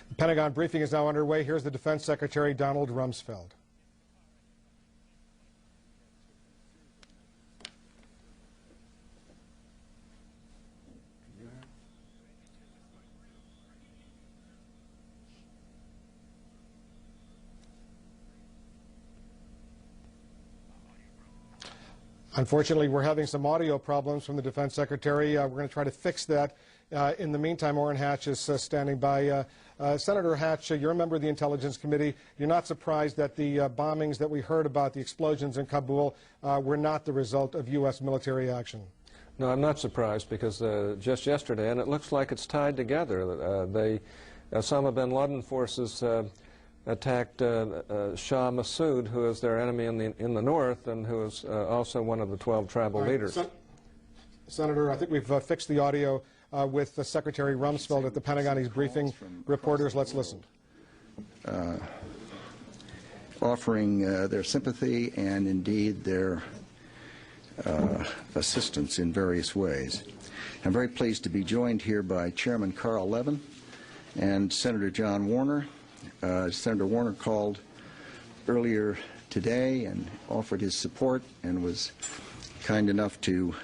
The Pentagon briefing is now underway. Here's the Defense Secretary, Donald Rumsfeld. Unfortunately, we're having some audio problems from the Defense Secretary. We're going to try to fix that. In the meantime, Orrin Hatch is standing by. Senator Hatch, you're a member of the Intelligence Committee. You're not surprised that the bombings that we heard about, the explosions in Kabul, were not the result of U.S. military action? No, I'm not surprised because just yesterday, and it looks like it's tied together, the Osama bin Laden forces attacked Shah Massoud, who is their enemy in the north and who is also one of the 12 tribal leaders. Senator, I think we've fixed the audio with Secretary Rumsfeld at the Pentagon. He's briefing reporters. Let's listen. Offering their sympathy and indeed their assistance in various ways. I'm very pleased to be joined here by Chairman Carl Levin and Senator John Warner. Senator Warner called earlier today and offered his support and was kind enough to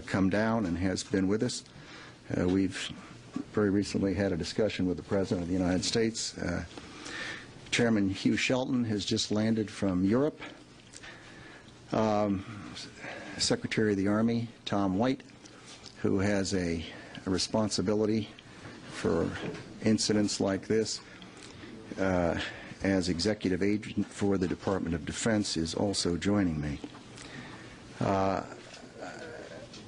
come down and has been with us. We've very recently had a discussion with the President of the United States. Chairman Hugh Shelton has just landed from Europe. Secretary of the Army Tom White, who has a responsibility for incidents like this as executive agent for the Department of Defense, is also joining me.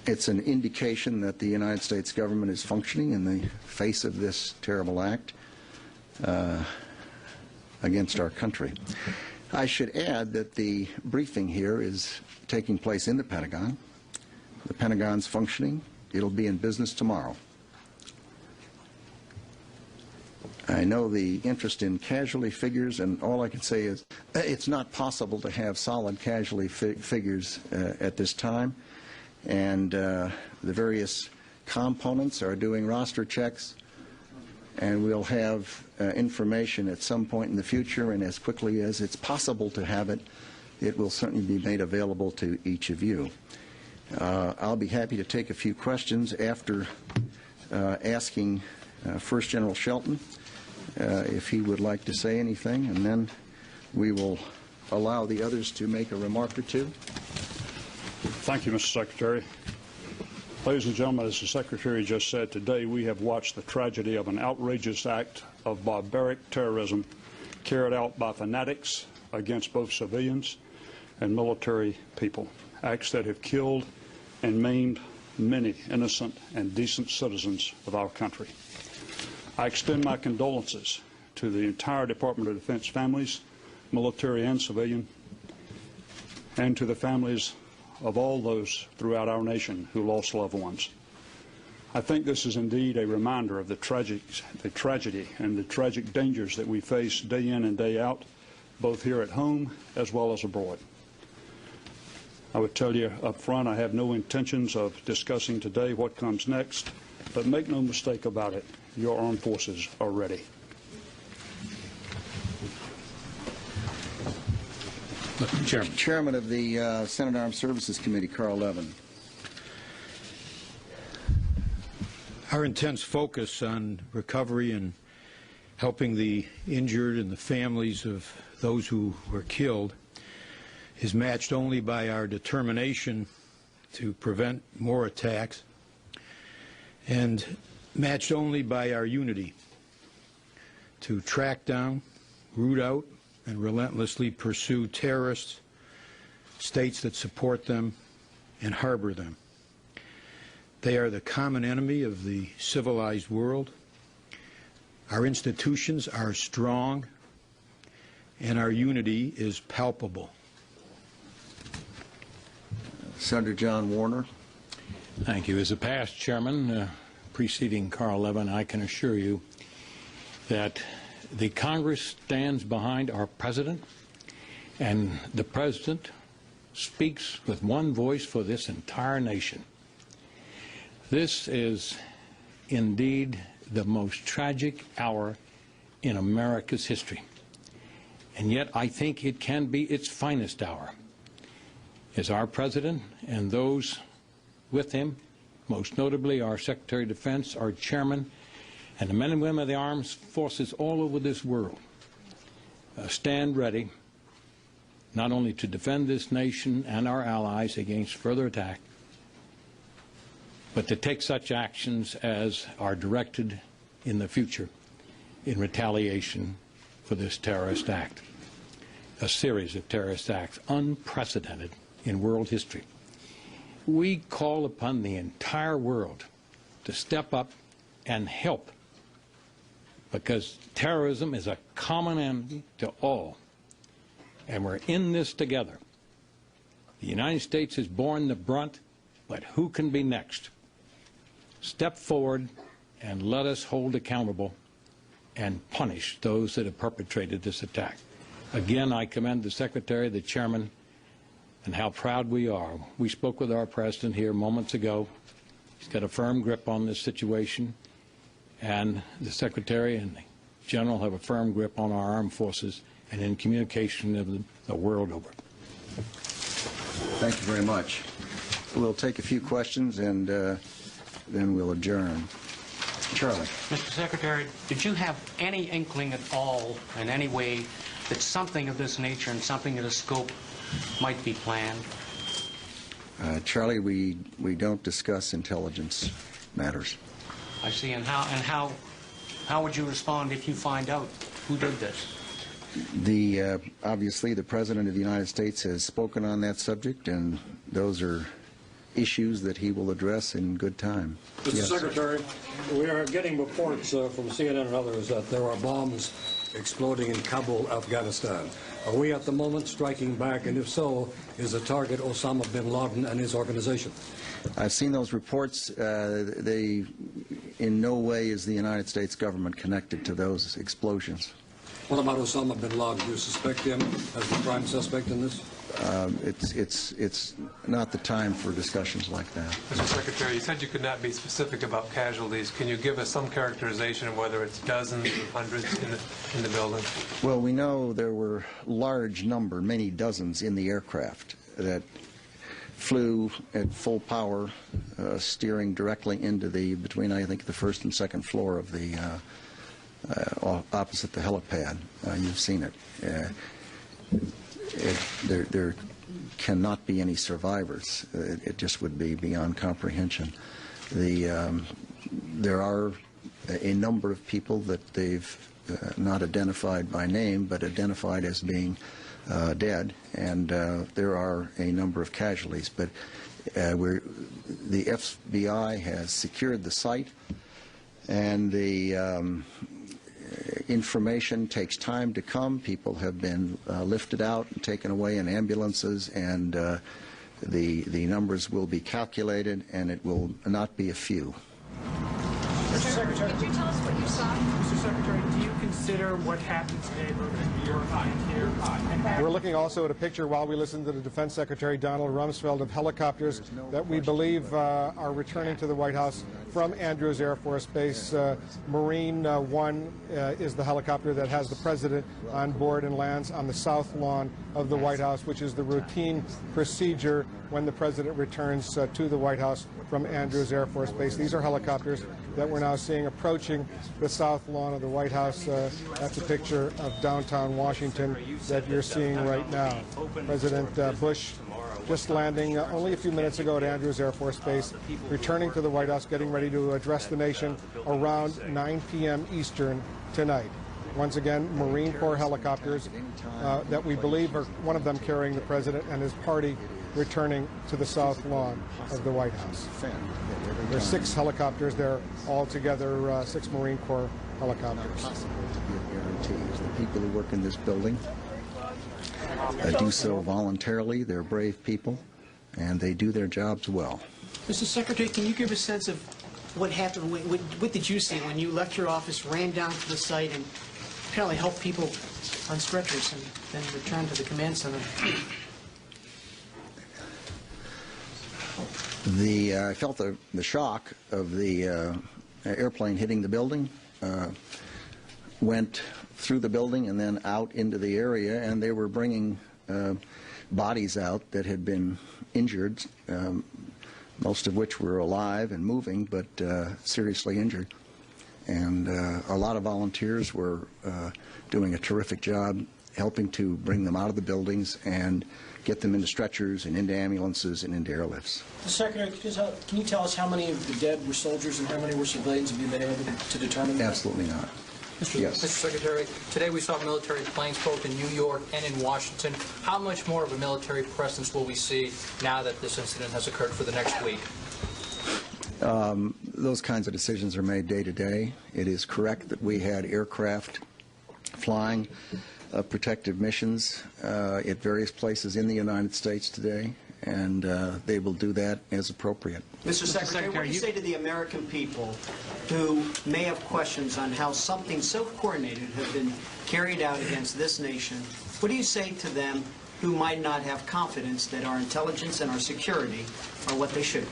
It's an indication that the United States government is functioning in the face of this terrible act against our country. I should add that the briefing here is taking place in the Pentagon. The Pentagon's functioning. It'll be in business tomorrow. I know the interest in casualty figures, and all I can say is it's not possible to have solid casualty figures at this time. And the various components are doing roster checks, and we'll have information at some point in the future, and as quickly as it's possible to have it, it will certainly be made available to each of you. I'll be happy to take a few questions after asking first General Shelton if he would like to say anything, and then we will allow the others to make a remark or two. Thank you, Mr. Secretary. Ladies and gentlemen, as the Secretary just said, today we have watched the tragedy of an outrageous act of barbaric terrorism carried out by fanatics against both civilians and military people, acts that have killed and maimed many innocent and decent citizens of our country. I extend my condolences to the entire Department of Defense families, military and civilian, and to the families of all those throughout our nation who lost loved ones. I think this is indeed a reminder of the tragedy and the tragic dangers that we face day in and day out, both here at home as well as abroad. I would tell you up front, I have no intentions of discussing today what comes next, but make no mistake about it, your armed forces are ready. Chairman of the Senate Armed Services Committee, Carl Levin. Our intense focus on recovery and helping the injured and the families of those who were killed is matched only by our determination to prevent more attacks and matched only by our unity to track down, root out, and relentlessly pursue terrorists, states that support them, and harbor them. They are the common enemy of the civilized world. Our institutions are strong, and our unity is palpable. Senator John Warner. Thank you. As a past chairman preceding Carl Levin, I can assure you that the Congress stands behind our President, and the President speaks with one voice for this entire nation. This is indeed the most tragic hour in America's history, and yet I think it can be its finest hour, as our President and those with him, most notably our Secretary of Defense, our Chairman, and the men and women of the armed forces all over this world stand ready not only to defend this nation and our allies against further attack, but to take such actions as are directed in the future in retaliation for this terrorist act, a series of terrorist acts unprecedented in world history. We call upon the entire world to step up and help because terrorism is a common enemy to all, and we're in this together. The United States has borne the brunt, but who can be next? Step forward and let us hold accountable and punish those that have perpetrated this attack. Again, I commend the Secretary, the Chairman, and how proud we are. We spoke with our President here moments ago. He's got a firm grip on this situation, and the Secretary and the General have a firm grip on our armed forces and in communication of the world over. Thank you very much. We'll take a few questions and then we'll adjourn. Charlie. Mr. Secretary, did you have any inkling at all in any way that something of this nature and something of this scope might be planned? Charlie, we don't discuss intelligence matters. I see. And how would you respond if you find out who did this? Obviously, the President of the United States has spoken on that subject, and those are issues that he will address in good time. Mr. Yes. Secretary, we are getting reports from CNN and others that there are bombs exploding in Kabul, Afghanistan. Are we at the moment striking back, and if so, is the target Osama bin Laden and his organization? I've seen those reports. They, in no way is the United States government connected to those explosions. What about Osama bin Laden? Do you suspect him as the prime suspect in this? It's not the time for discussions like that. Mr. Secretary, you said you could not be specific about casualties. Can you give us some characterization of whether it's dozens or hundreds in the building? Well, we know there were large number, many dozens in the aircraft that flew at full power, steering directly into between, I think, the first and second floor of the opposite the helipad. You've seen it. There cannot be any survivors. It just would be beyond comprehension. There are a number of people that they've not identified by name, but identified as being dead, and there are a number of casualties. But the FBI has secured the site, and the information takes time to come. People have been lifted out and taken away in ambulances, and the numbers will be calculated, and it will not be a few. Mr. Secretary, could you tell us what you saw? Mr. Secretary, do you consider what happened today your here? We're looking also at a picture while we listen to the Defense Secretary Donald Rumsfeld of helicopters that we believe are returning to the White House from Andrews Air Force Base. Marine One is the helicopter that has the President on board and lands on the south lawn of the White House, which is the routine procedure when the President returns to the White House from Andrews Air Force Base. These are helicopters that we're now seeing approaching the south lawn of the White House. That's a picture of downtown Washington that you're seeing right now. President Bush just landing only a few minutes ago at Andrews Air Force Base, returning to the White House, getting ready to address the nation around 9 p.m. Eastern tonight. Once again, Marine Corps helicopters that we believe are one of them carrying the President and his party returning to the south lawn of the White House. There are 6 helicopters there altogether, 6 Marine Corps helicopters. The people who work in this building do so voluntarily. They're brave people, and they do their jobs well. Mr. Secretary, can you give a sense of what happened? What did you see when you left your office, ran down to the site, and apparently helped people on stretchers and then returned to the command center? I felt the shock of the airplane hitting the building, went through the building and then out into the area, and they were bringing bodies out that had been injured, most of which were alive and moving, but seriously injured. And a lot of volunteers were doing a terrific job helping to bring them out of the buildings and get them into stretchers and into ambulances and into airlifts. Secretary, can you tell us how many of the dead were soldiers and how many were civilians? Have you been able to determine that? Absolutely not. Yes. Mr. Secretary, today we saw military planes both in New York and in Washington. How much more of a military presence will we see now that this incident has occurred for the next week? Those kinds of decisions are made day to day. It is correct that we had aircraft flying protective missions at various places in the United States today, and they will do that as appropriate. Mr. Secretary, what do you say to the American people who may have questions on how something so coordinated has been carried out against this nation? What do you say to them who might not have confidence that our intelligence and our security are what they should be?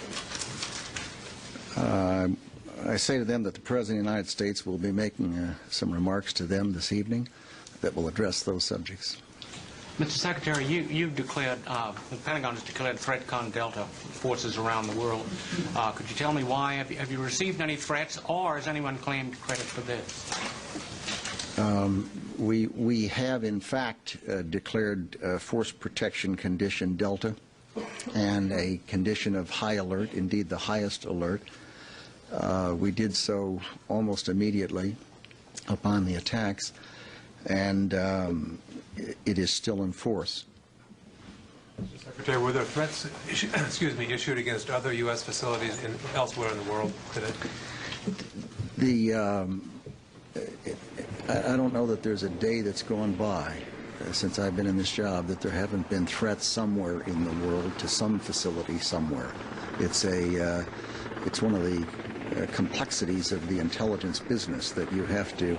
I say to them that the President of the United States will be making some remarks to them this evening that will address those subjects. Mr. Secretary, you've declared, the Pentagon has declared ThreatCon Delta forces around the world. Could you tell me why? Have you received any threats, or has anyone claimed credit for this? We have, in fact, declared Force Protection Condition Delta and a condition of high alert, indeed the highest alert. We did so almost immediately upon the attacks, and it is still in force. Mr. Secretary, were there threats issued against other U.S. facilities elsewhere in the world today? I don't know that there's a day that's gone by since I've been in this job that there haven't been threats somewhere in the world to some facility somewhere. It's one of the complexities of the intelligence business that you have to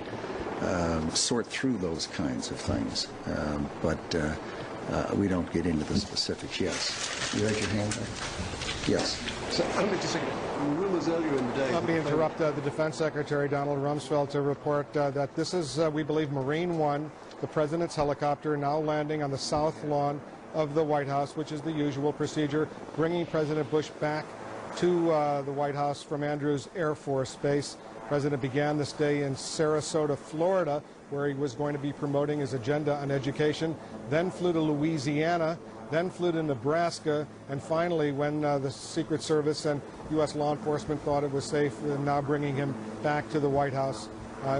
sort through those kinds of things. But we don't get into the specifics. Yes. You raise your hand there? Yes. So, just a second. Rumors earlier in the day. Let me interrupt the Defense Secretary, Donald Rumsfeld, to report that this is, we believe, Marine One, the President's helicopter, now landing on the south lawn of the White House, which is the usual procedure, bringing President Bush back to the White House from Andrews Air Force Base. The President began this day in Sarasota, Florida, where he was going to be promoting his agenda on education, then flew to Louisiana, then flew to Nebraska, and finally, when the Secret Service and U.S. law enforcement thought it was safe, now bringing him back to the White House,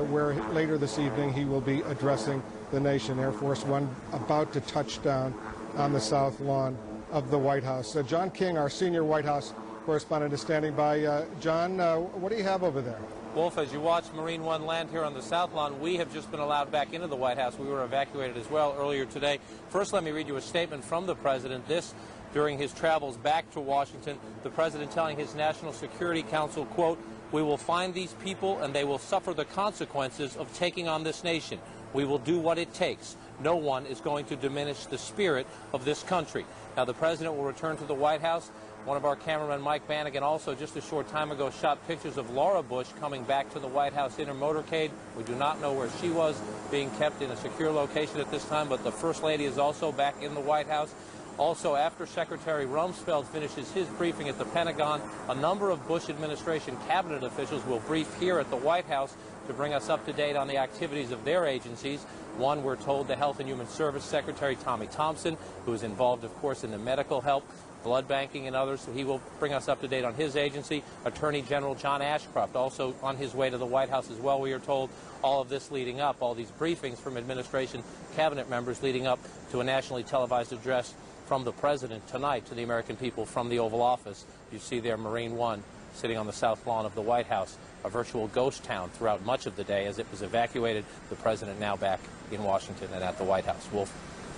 where later this evening he will be addressing the nation. Air Force One about to touch down on the south lawn of the White House. John King, our senior White House correspondent, is standing by. John, what do you have over there? Wolf, as you watch Marine One land here on the South Lawn, we have just been allowed back into the White House. We were evacuated as well earlier today. First, let me read you a statement from the President. This during his travels back to Washington. The President telling his National Security Council, quote, "We will find these people and they will suffer the consequences of taking on this nation. We will do what it takes. No one is going to diminish the spirit of this country." Now, the President will return to the White House. One of our cameramen, Mike Bannigan, also just a short time ago shot pictures of Laura Bush coming back to the White House in her motorcade. We do not know where she was, being kept in a secure location at this time, but the First Lady is also back in the White House. Also, after Secretary Rumsfeld finishes his briefing at the Pentagon, a number of Bush administration cabinet officials will brief here at the White House to bring us up to date on the activities of their agencies. One, we're told, the Health and Human Service Secretary Tommy Thompson, who is involved, of course, in the medical help, blood banking and others, so he will bring us up to date on his agency. Attorney General John Ashcroft also on his way to the White House as well, we are told. All of this leading up, all these briefings from administration cabinet members leading up to a nationally televised address from the President tonight to the American people from the Oval Office. You see there Marine One sitting on the south lawn of the White House, a virtual ghost town throughout much of the day as it was evacuated. The President now back in Washington and at the White House. Wolf.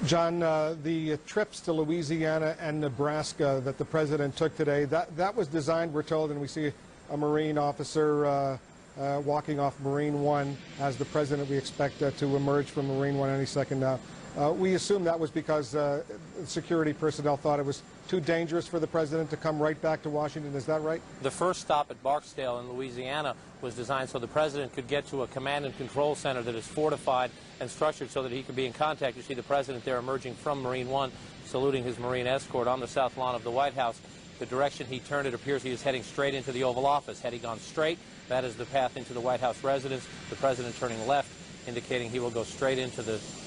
John, the trips to Louisiana and Nebraska that the President took today, that was designed, we're told, and we see a Marine officer walking off Marine One as the President, we expect to emerge from Marine One any second now. We assume that was because security personnel thought it was too dangerous for the President to come right back to Washington. Is that right? The first stop at Barksdale in Louisiana was designed so the President could get to a command and control center that is fortified and structured so that he could be in contact. You see the President there emerging from Marine One, saluting his Marine escort on the south lawn of the White House. The direction he turned, it appears he is heading straight into the Oval Office. Had he gone straight, that is the path into the White House residence. The President turning left, indicating he will go straight into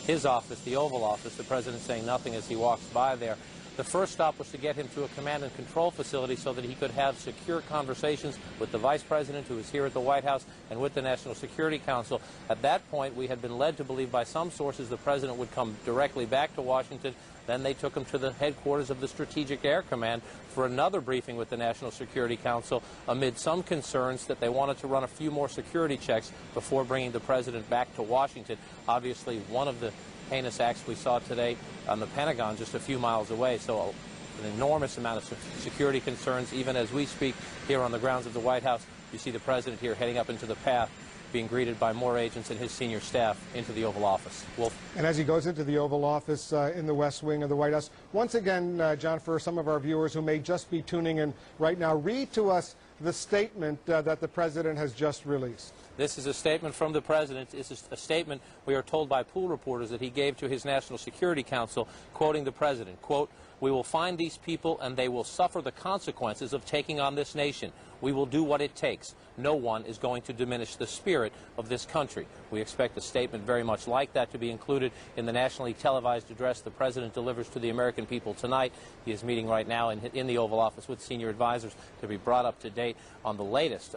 his office, the Oval Office. The President saying nothing as he walks by there. The first stop was to get him to a command and control facility so that he could have secure conversations with the Vice President, who is here at the White House, and with the National Security Council. At that point, we had been led to believe by some sources the President would come directly back to Washington. Then they took him to the headquarters of the Strategic Air Command for another briefing with the National Security Council amid some concerns that they wanted to run a few more security checks before bringing the President back to Washington. Obviously, one of the heinous acts we saw today on the Pentagon just a few miles away, so an enormous amount of security concerns. Even as we speak here on the grounds of the White House, you see the President here heading up into the path, being greeted by more agents and his senior staff into the Oval Office. Wolf. And as he goes into the Oval Office in the West Wing of the White House, once again, John, for some of our viewers who may just be tuning in right now, read to us the statement that the President has just released. This is a statement from the President. This is a statement, we are told by pool reporters, that he gave to his National Security Council, quoting the President, quote, "We will find these people and they will suffer the consequences of taking on this nation. We will do what it takes. No one is going to diminish the spirit of this country." We expect a statement very much like that to be included in the nationally televised address the President delivers to the American people tonight. He is meeting right now in the Oval Office with senior advisors to be brought up to date on the latest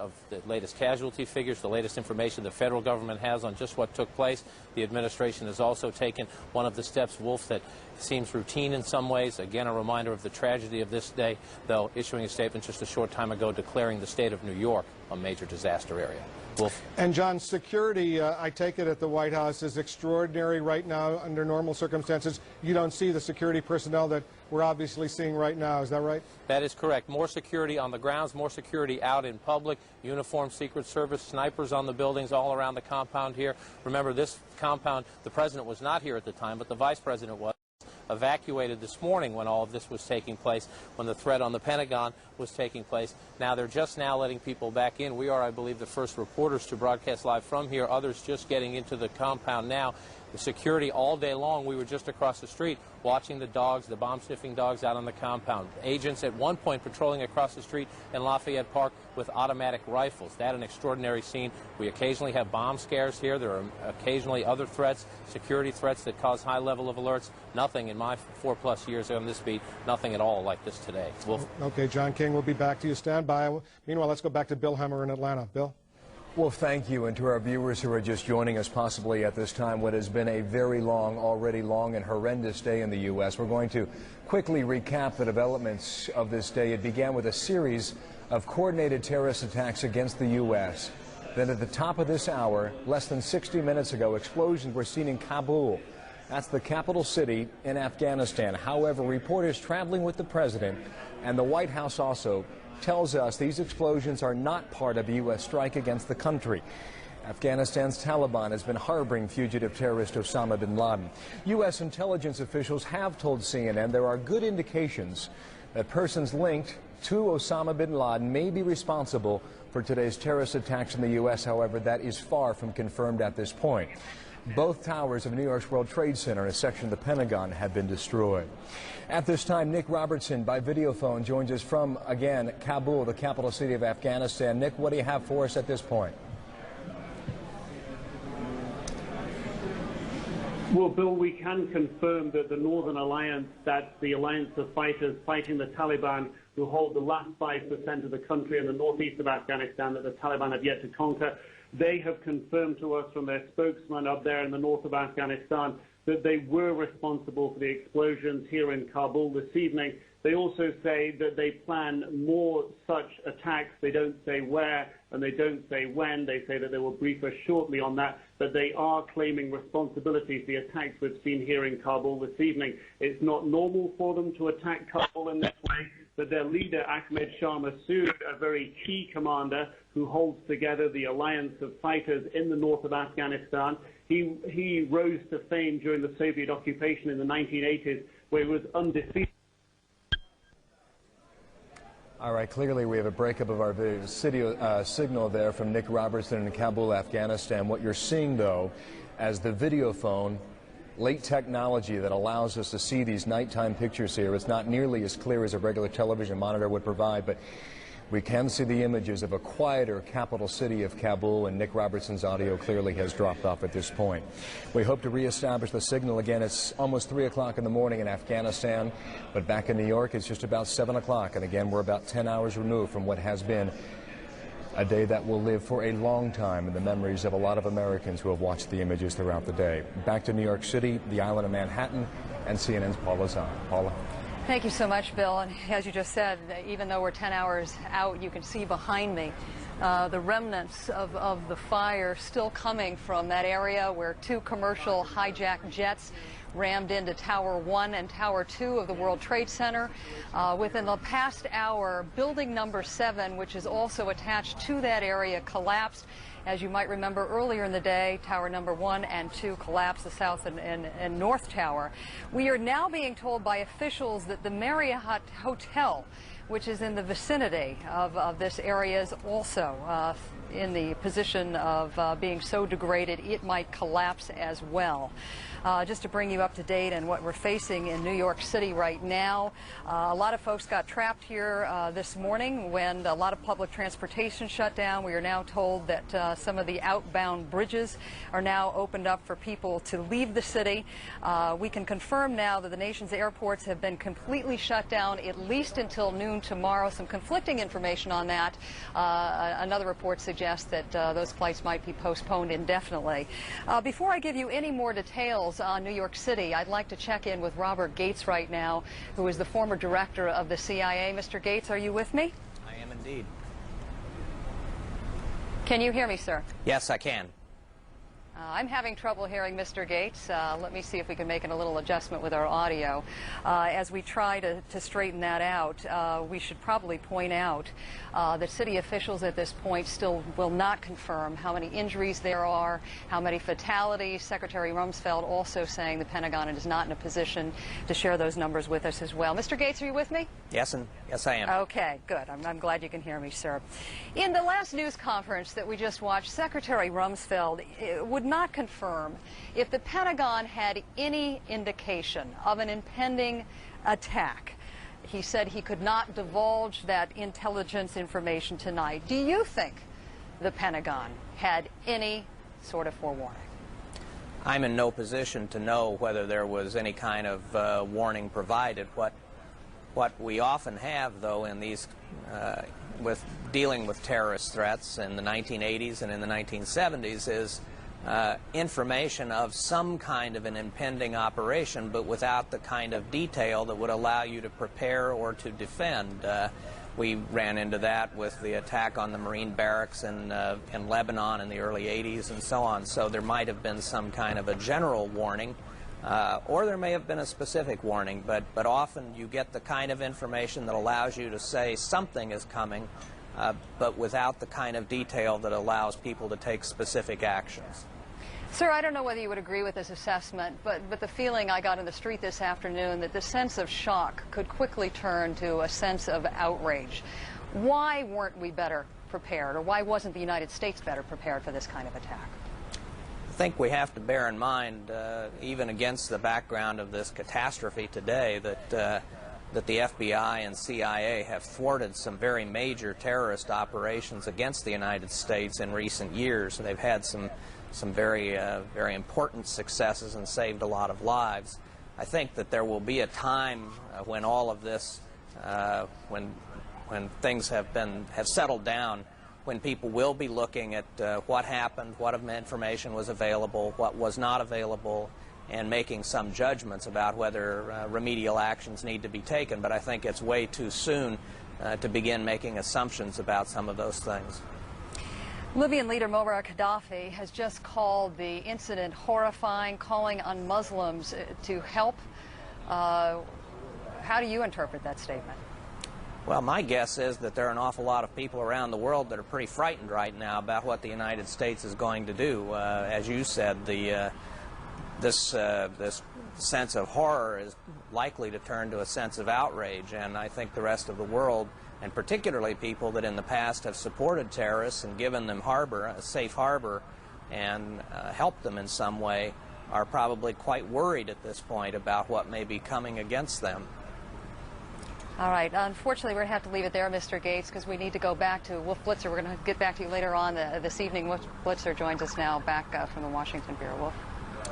casualty figures, the latest information the federal government has on just what took place. The administration has also taken one of the steps, Wolf, that seems routine in some ways. Again, a reminder of the tragedy of this day, though issuing a statement just a short time ago declaring the state of New York a major disaster area. Wolf. And John, security, I take it at the White House, is extraordinary right now under normal circumstances. You don't see the security personnel that we're obviously seeing right now. Is that right? That is correct. More security on the grounds, more security out in public, uniformed Secret Service, snipers on the buildings all around the compound here. Remember, this compound, the President was not here at the time, but the Vice President was. Evacuated this morning when all of this was taking place, when the threat on the Pentagon was taking place. Now they're just now letting people back in. We are, I believe, the first reporters to broadcast live from here. Others just getting into the compound now. The security all day long, we were just across the street watching the dogs, the bomb-sniffing dogs out on the compound. Agents at one point patrolling across the street in Lafayette Park with automatic rifles. That an extraordinary scene. We occasionally have bomb scares here. There are occasionally other threats, security threats that cause high level of alerts. Nothing in my 4+ years on this beat, nothing at all like this today. Wolf. Okay, John King, we'll be back to you. Stand by. Meanwhile, let's go back to Bill Hemmer in Atlanta. Bill? Well, thank you, and to our viewers who are just joining us possibly at this time, what has been a very already long and horrendous day in the U.S. We're going to quickly recap the developments of this day. It began with a series of coordinated terrorist attacks against the U.S. Then at the top of this hour, less than 60 minutes ago, explosions were seen in Kabul. That's the capital city in Afghanistan. However, reporters traveling with the President and the White House also tells us these explosions are not part of a U.S. strike against the country. Afghanistan's Taliban has been harboring fugitive terrorist Osama bin Laden. U.S. intelligence officials have told CNN there are good indications that persons linked to Osama bin Laden may be responsible for today's terrorist attacks in the U.S. However, that is far from confirmed at this point. Both towers of New York's World Trade Center and a section of the Pentagon have been destroyed. At this time, Nick Robertson by video phone joins us from, again, Kabul, the capital city of Afghanistan. Nick, what do you have for us at this point? Well, Bill, we can confirm that the Northern Alliance, that's the alliance of fighters fighting the Taliban, who hold the last 5% of the country in the northeast of Afghanistan that the Taliban have yet to conquer. They have confirmed to us from their spokesman up there in the north of Afghanistan that they were responsible for the explosions here in Kabul this evening. They also say that they plan more such attacks. They don't say where and they don't say when. They say that they will brief us shortly on that, but they are claiming responsibility for the attacks we've seen here in Kabul this evening. It's not normal for them to attack Kabul in this way, but their leader, Ahmed Shah Massoud, a very key commander who holds together the alliance of fighters in the north of Afghanistan, he rose to fame during the Soviet occupation in the 1980s, where he was undefeated. All right, clearly we have a breakup of our signal there from Nick Robertson in Kabul, Afghanistan. What you're seeing, though, as the video phone, late technology that allows us to see these nighttime pictures here. It's not nearly as clear as a regular television monitor would provide, but We can see the images of a quieter capital city of Kabul, and Nick Robertson's audio clearly has dropped off at this point. We hope to reestablish the signal again. It's almost 3 o'clock in the morning in Afghanistan, but back in New York it's just about 7 o'clock, and again we're about 10 hours removed from what has been a day that will live for a long time in the memories of a lot of Americans who have watched the images throughout the day. Back to New York City, the island of Manhattan, and CNN's Paula Zahn. Paula. Thank you so much, Bill. And as you just said, even though we're 10 hours out, you can see behind me the remnants of the fire still coming from that area where 2 commercial hijacked jets rammed into Tower 1 and Tower 2 of the World Trade Center. Within the past hour, building number 7, which is also attached to that area, collapsed. As you might remember, earlier in the day, Tower number 1 and 2 collapsed, the South and North Tower. We are now being told by officials that the Marriott Hotel, which is in the vicinity of this area, is also in the position of being so degraded it might collapse as well. Just to bring you up to date on what we're facing in New York City right now, a lot of folks got trapped here this morning when a lot of public transportation shut down. We are now told that some of the outbound bridges are now opened up for people to leave the city. We can confirm now that the nation's airports have been completely shut down at least until noon tomorrow. Some conflicting information on that. Another report suggests that those flights might be postponed indefinitely. Before I give you any more details on New York City, I'd like to check in with Robert Gates right now, who is the former director of the CIA. Mr. Gates, are you with me? I am indeed. Can you hear me, sir? Yes, I can. I'm having trouble hearing Mr. Gates. Let me see if we can make a little adjustment with our audio. As we try to straighten that out, we should probably point out that city officials at this point still will not confirm how many injuries there are, how many fatalities. Secretary Rumsfeld also saying the Pentagon is not in a position to share those numbers with us as well. Mr. Gates, are you with me? Yes, yes, I am. Okay, good. I'm glad you can hear me, sir. In the last news conference that we just watched, Secretary Rumsfeld would not confirm if the Pentagon had any indication of an impending attack. He said he could not divulge that intelligence information tonight. Do you think the Pentagon had any sort of forewarning? I'm in no position to know whether there was any kind of warning provided. What we often have, though, in these with dealing with terrorist threats in the 1980s and in the 1970s is information of some kind of an impending operation, but without the kind of detail that would allow you to prepare or to defend. We ran into that with the attack on the Marine barracks in Lebanon in the early 80s and so on. So there might have been some kind of a general warning, or there may have been a specific warning, but often you get the kind of information that allows you to say something is coming, but without the kind of detail that allows people to take specific actions. Sir, I don't know whether you would agree with this assessment, but the feeling I got in the street this afternoon that the sense of shock could quickly turn to a sense of outrage. Why weren't we better prepared, or why wasn't the United States better prepared for this kind of attack? I think we have to bear in mind, even against the background of this catastrophe today, that the FBI and CIA have thwarted some very major terrorist operations against the United States in recent years. They've had some very important successes and saved a lot of lives. I think that there will be a time when all of this, when things have settled down, when people will be looking at what happened, what information was available, what was not available, and making some judgments about whether remedial actions need to be taken. But I think it's way too soon to begin making assumptions about some of those things. Libyan leader Muammar Gaddafi has just called the incident horrifying, calling on Muslims to help. How do you interpret that statement? Well, my guess is that there are an awful lot of people around the world that are pretty frightened right now about what the United States is going to do. As you said, this sense of horror is likely to turn to a sense of outrage, and I think the rest of the world, and particularly people that in the past have supported terrorists and given them a safe harbor, and helped them in some way, are probably quite worried at this point about what may be coming against them. All right. Unfortunately, we're going to have to leave it there, Mr. Gates, because we need to go back to Wolf Blitzer. We're going to get back to you later on this evening. Wolf Blitzer joins us now back from the Washington Bureau. Wolf.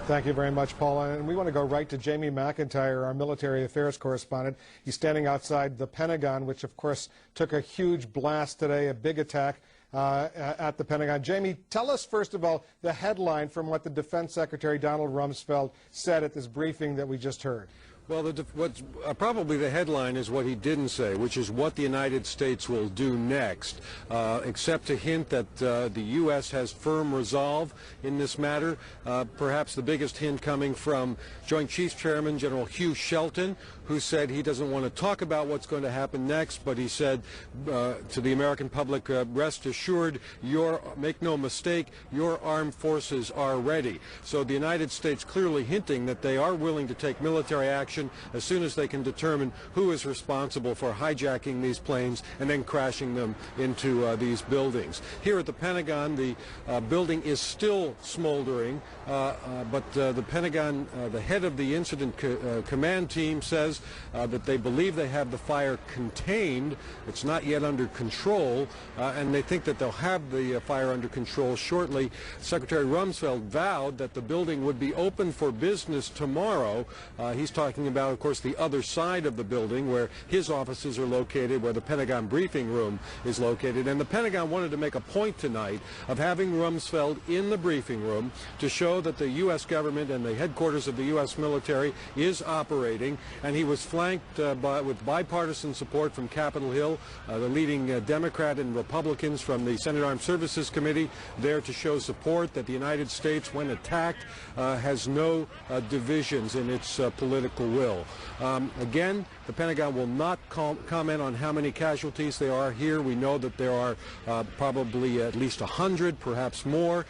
Thank you very much, Paula. And we want to go right to Jamie McIntyre, our military affairs correspondent. He's standing outside the Pentagon, which, of course, took a huge blast today, a big attack at the Pentagon. Jamie, tell us, first of all, the headline from what the Defense Secretary Donald Rumsfeld said at this briefing that we just heard. Well, what's probably the headline is what he didn't say, which is what the United States will do next, except to hint that the U.S. has firm resolve in this matter. Perhaps the biggest hint coming from Joint Chiefs Chairman General Hugh Shelton, who said he doesn't want to talk about what's going to happen next, but he said to the American public, rest assured, make no mistake, your armed forces are ready. So the United States clearly hinting that they are willing to take military action as soon as they can determine who is responsible for hijacking these planes and then crashing them into these buildings. Here at the Pentagon, the building is still smoldering, but the Pentagon, the head of the incident command team says that they believe they have the fire contained. It's not yet under control, and they think that they'll have the fire under control shortly. Secretary Rumsfeld vowed that the building would be open for business tomorrow. He's talking about, of course, the other side of the building where his offices are located, where the Pentagon briefing room is located. And the Pentagon wanted to make a point tonight of having Rumsfeld in the briefing room to show that the U.S. government and the headquarters of the U.S. military is operating. And he was flanked with bipartisan support from Capitol Hill, the leading Democrat and Republicans from the Senate Armed Services Committee there to show support that the United States, when attacked, has no divisions in its political will. Again, the Pentagon will not comment on how many casualties there are here. We know that there are probably at least 100, perhaps more.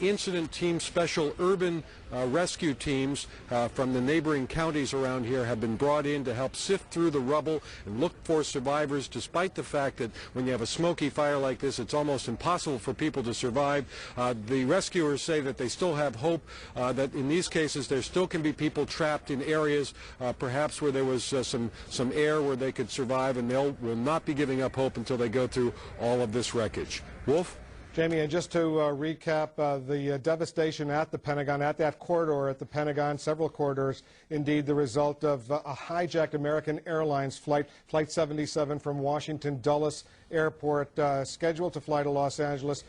Incident teams, special urban rescue teams from the neighboring counties around here have been brought in to help sift through the rubble and look for survivors, despite the fact that when you have a smoky fire like this, it's almost impossible for people to survive. The rescuers say that they still have hope, that in these cases there still can be people trapped in areas perhaps where there was some air where they could survive, and they will not be giving up hope until they go through all of this wreckage. Wolf? Jamie, and just to recap, the devastation at the Pentagon, at that corridor at the Pentagon, several corridors, indeed the result of a hijacked American Airlines flight, Flight 77 from Washington Dulles Airport, scheduled to fly to Los Angeles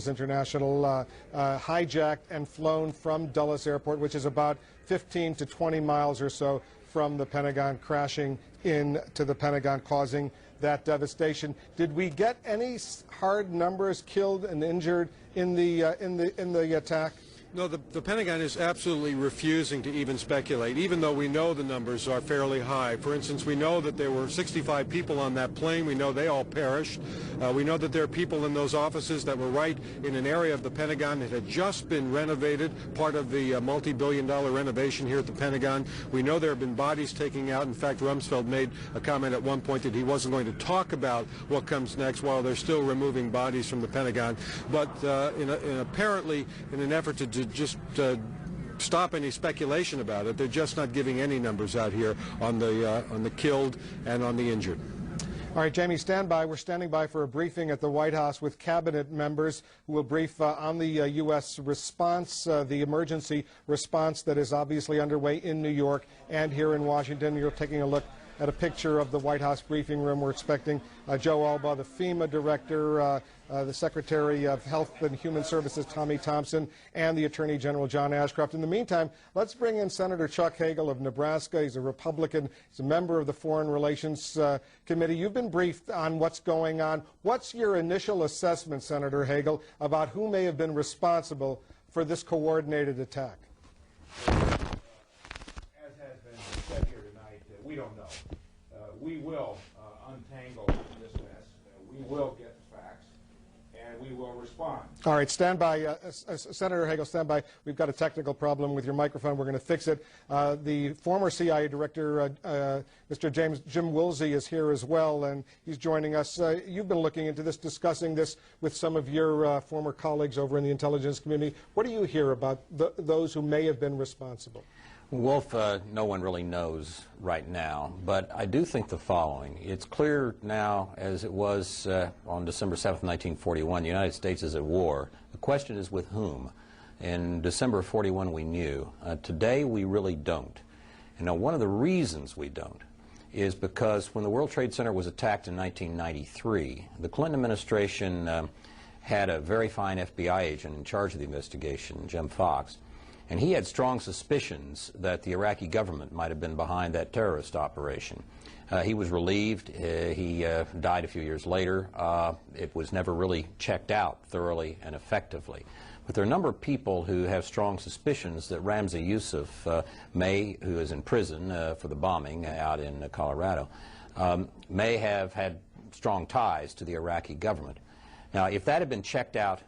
International, hijacked and flown from Dulles Airport, which is about 15 to 20 miles or so from the Pentagon, crashing into the Pentagon, causing that devastation. Did we get any hard numbers killed and injured in the attack? No, the Pentagon is absolutely refusing to even speculate, even though we know the numbers are fairly high. For instance, we know that there were 65 people on that plane. We know they all perished. We know that there are people in those offices that were right in an area of the Pentagon that had just been renovated, part of the multi-billion-dollar renovation here at the Pentagon. We know there have been bodies taken out. In fact, Rumsfeld made a comment at one point that he wasn't going to talk about what comes next while they're still removing bodies from the Pentagon. But apparently, in an effort to just stop any speculation about it, they're just not giving any numbers out here on the killed and on the injured. All right, Jamie, stand by. We're standing by for a briefing at the White House with cabinet members who will brief on the U.S. response, the emergency response that is obviously underway in New York and here in Washington. You're taking a look at a picture of the White House briefing room. We're expecting Joe Alba, the FEMA director, the Secretary of Health and Human Services, Tommy Thompson, and the Attorney General, John Ashcroft. In the meantime, let's bring in Senator Chuck Hagel of Nebraska. He's a Republican. He's a member of the Foreign Relations Committee. You've been briefed on what's going on. What's your initial assessment, Senator Hagel, about who may have been responsible for this coordinated attack? As has been said here tonight, we don't know. We will untangle this mess. We will get the facts, and we will respond. All right, stand by. Senator Hagel, stand by. We've got a technical problem with your microphone. We're going to fix it. The former CIA director, Mr. Jim Woolsey, is here as well, and he's joining us. You've been looking into this, discussing this with some of your former colleagues over in the intelligence community. What do you hear about those who may have been responsible? Wolf, no one really knows right now, but I do think the following. It's clear now, as it was on December 7th, 1941, the United States is at war. The question is with whom? In December of 41 we knew. Today we really don't. And now one of the reasons we don't is because when the World Trade Center was attacked in 1993, the Clinton administration had a very fine FBI agent in charge of the investigation, Jim Fox, and he had strong suspicions that the Iraqi government might have been behind that terrorist operation. He was relieved. He died a few years later. It was never really checked out thoroughly and effectively. But there are a number of people who have strong suspicions that Ramzi Youssef may, who is in prison for the bombing out in Colorado, may have had strong ties to the Iraqi government. Now, if that had been checked out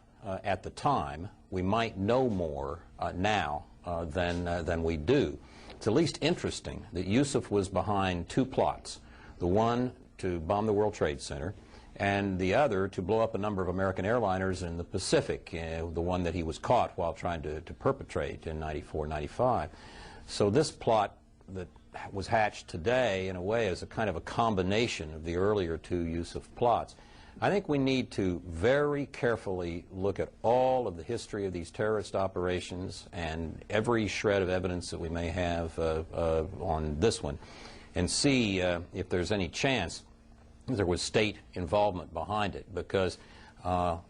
at the time, we might know more now than we do. It's at least interesting that Youssef was behind two plots, the one to bomb the World Trade Center and the other to blow up a number of American airliners in the Pacific, the one that he was caught while trying to perpetrate in 94, 95. So this plot that was hatched today, in a way, is a kind of a combination of the earlier two Youssef plots. I think we need to very carefully look at all of the history of these terrorist operations and every shred of evidence that we may have on this one and see if there's any chance there was state involvement behind it, because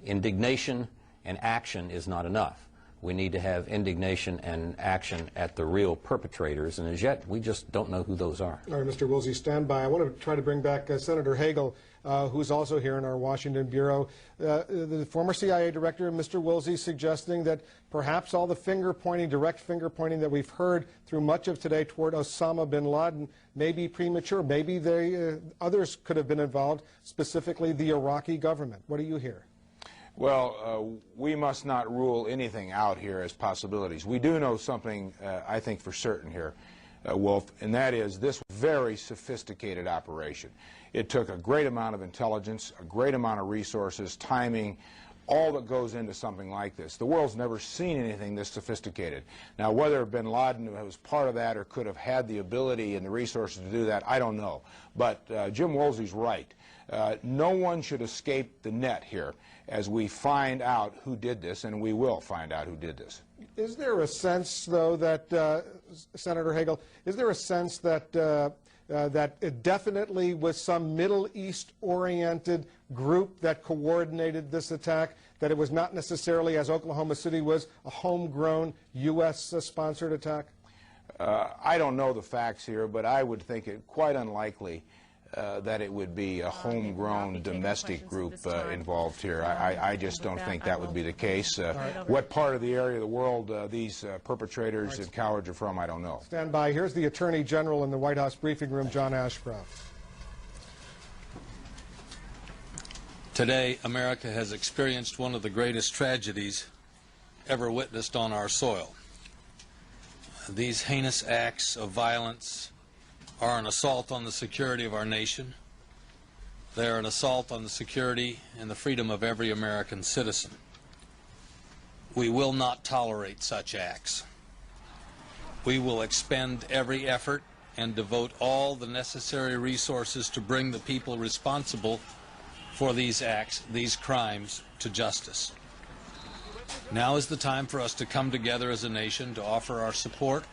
indignation and action is not enough. We need to have indignation and action at the real perpetrators, and as yet we just don't know who those are. All right, Mr. Woolsey, stand by. I want to try to bring back Senator Hagel, who's also here in our Washington bureau. The former CIA director, Mr. Woolsey, suggesting that perhaps all the finger-pointing, direct finger-pointing that we've heard through much of today toward Osama bin Laden may be premature. Maybe others could have been involved, specifically the Iraqi government. What do you hear? Well, we must not rule anything out here as possibilities. We do know something, I think, for certain here, Wolf, and that is this very sophisticated operation. It took a great amount of intelligence, a great amount of resources, timing, all that goes into something like this. The world's never seen anything this sophisticated. Now, whether bin Laden was part of that or could have had the ability and the resources to do that, I don't know. But Jim Woolsey's right. No one should escape the net here as we find out who did this, and we will find out who did this. Is there a sense, though, that, Senator Hagel, is there a sense that that it definitely was some Middle East-oriented group that coordinated this attack, that it was not necessarily, as Oklahoma City was, a homegrown U.S.-sponsored attack? I don't know the facts here, but I would think it quite unlikely that it would be a homegrown domestic group involved here. I just don't think that would be the case. What part of the area of the world these perpetrators and cowards are from, I don't know. Stand by. Here's the Attorney General in the White House briefing room, John Ashcroft. Today, America has experienced one of the greatest tragedies ever witnessed on our soil. These heinous acts of violence are an assault on the security of our nation. They are an assault on the security and the freedom of every American citizen. We will not tolerate such acts. We will expend every effort and devote all the necessary resources to bring the people responsible for these acts, these crimes, to justice. Now is the time for us to come together as a nation to offer our support,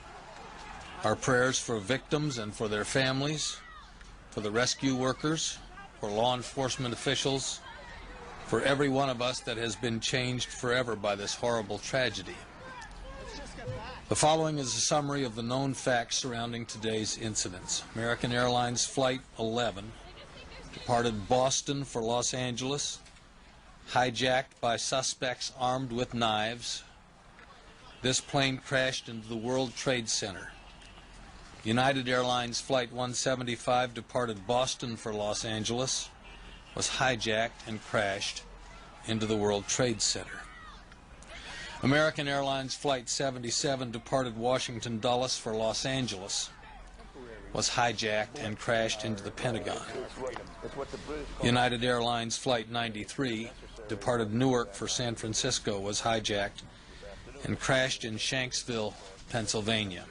our prayers for victims and for their families, for the rescue workers, for law enforcement officials, for every one of us that has been changed forever by this horrible tragedy. The following is a summary of the known facts surrounding today's incidents. American Airlines Flight 11 departed Boston for Los Angeles, hijacked by suspects armed with knives. This plane crashed into the World Trade Center. United Airlines Flight 175 departed Boston for Los Angeles, was hijacked and crashed into the World Trade Center. American Airlines Flight 77 departed Washington Dulles for Los Angeles, was hijacked and crashed into the Pentagon. United Airlines Flight 93 departed Newark for San Francisco, was hijacked and crashed in Shanksville, Pennsylvania.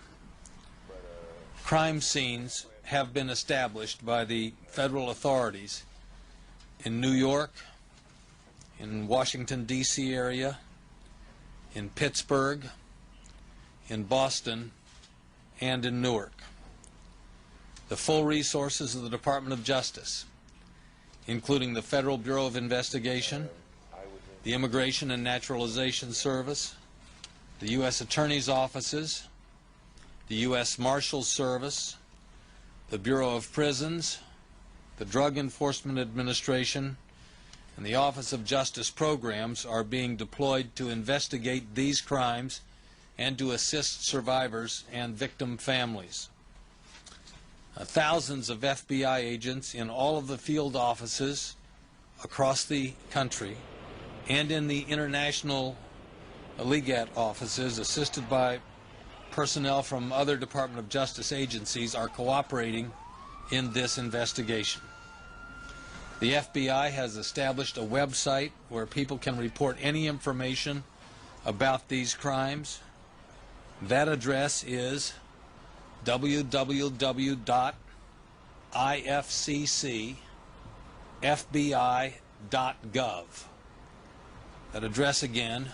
crime scenes have been established by the federal authorities in New York, in Washington, D.C. area, in Pittsburgh, in Boston, and in Newark. The full resources of the Department of Justice, including the Federal Bureau of Investigation, the Immigration and Naturalization Service, the U.S. Attorney's offices, the U.S. Marshals Service, the Bureau of Prisons, the Drug Enforcement Administration, and the Office of Justice Programs are being deployed to investigate these crimes and to assist survivors and victim families. Thousands of FBI agents in all of the field offices across the country and in the international Legat offices, assisted by personnel from other Department of Justice agencies, are cooperating in this investigation. The FBI has established a website where people can report any information about these crimes. That address is www.ifccfbi.gov. That address again,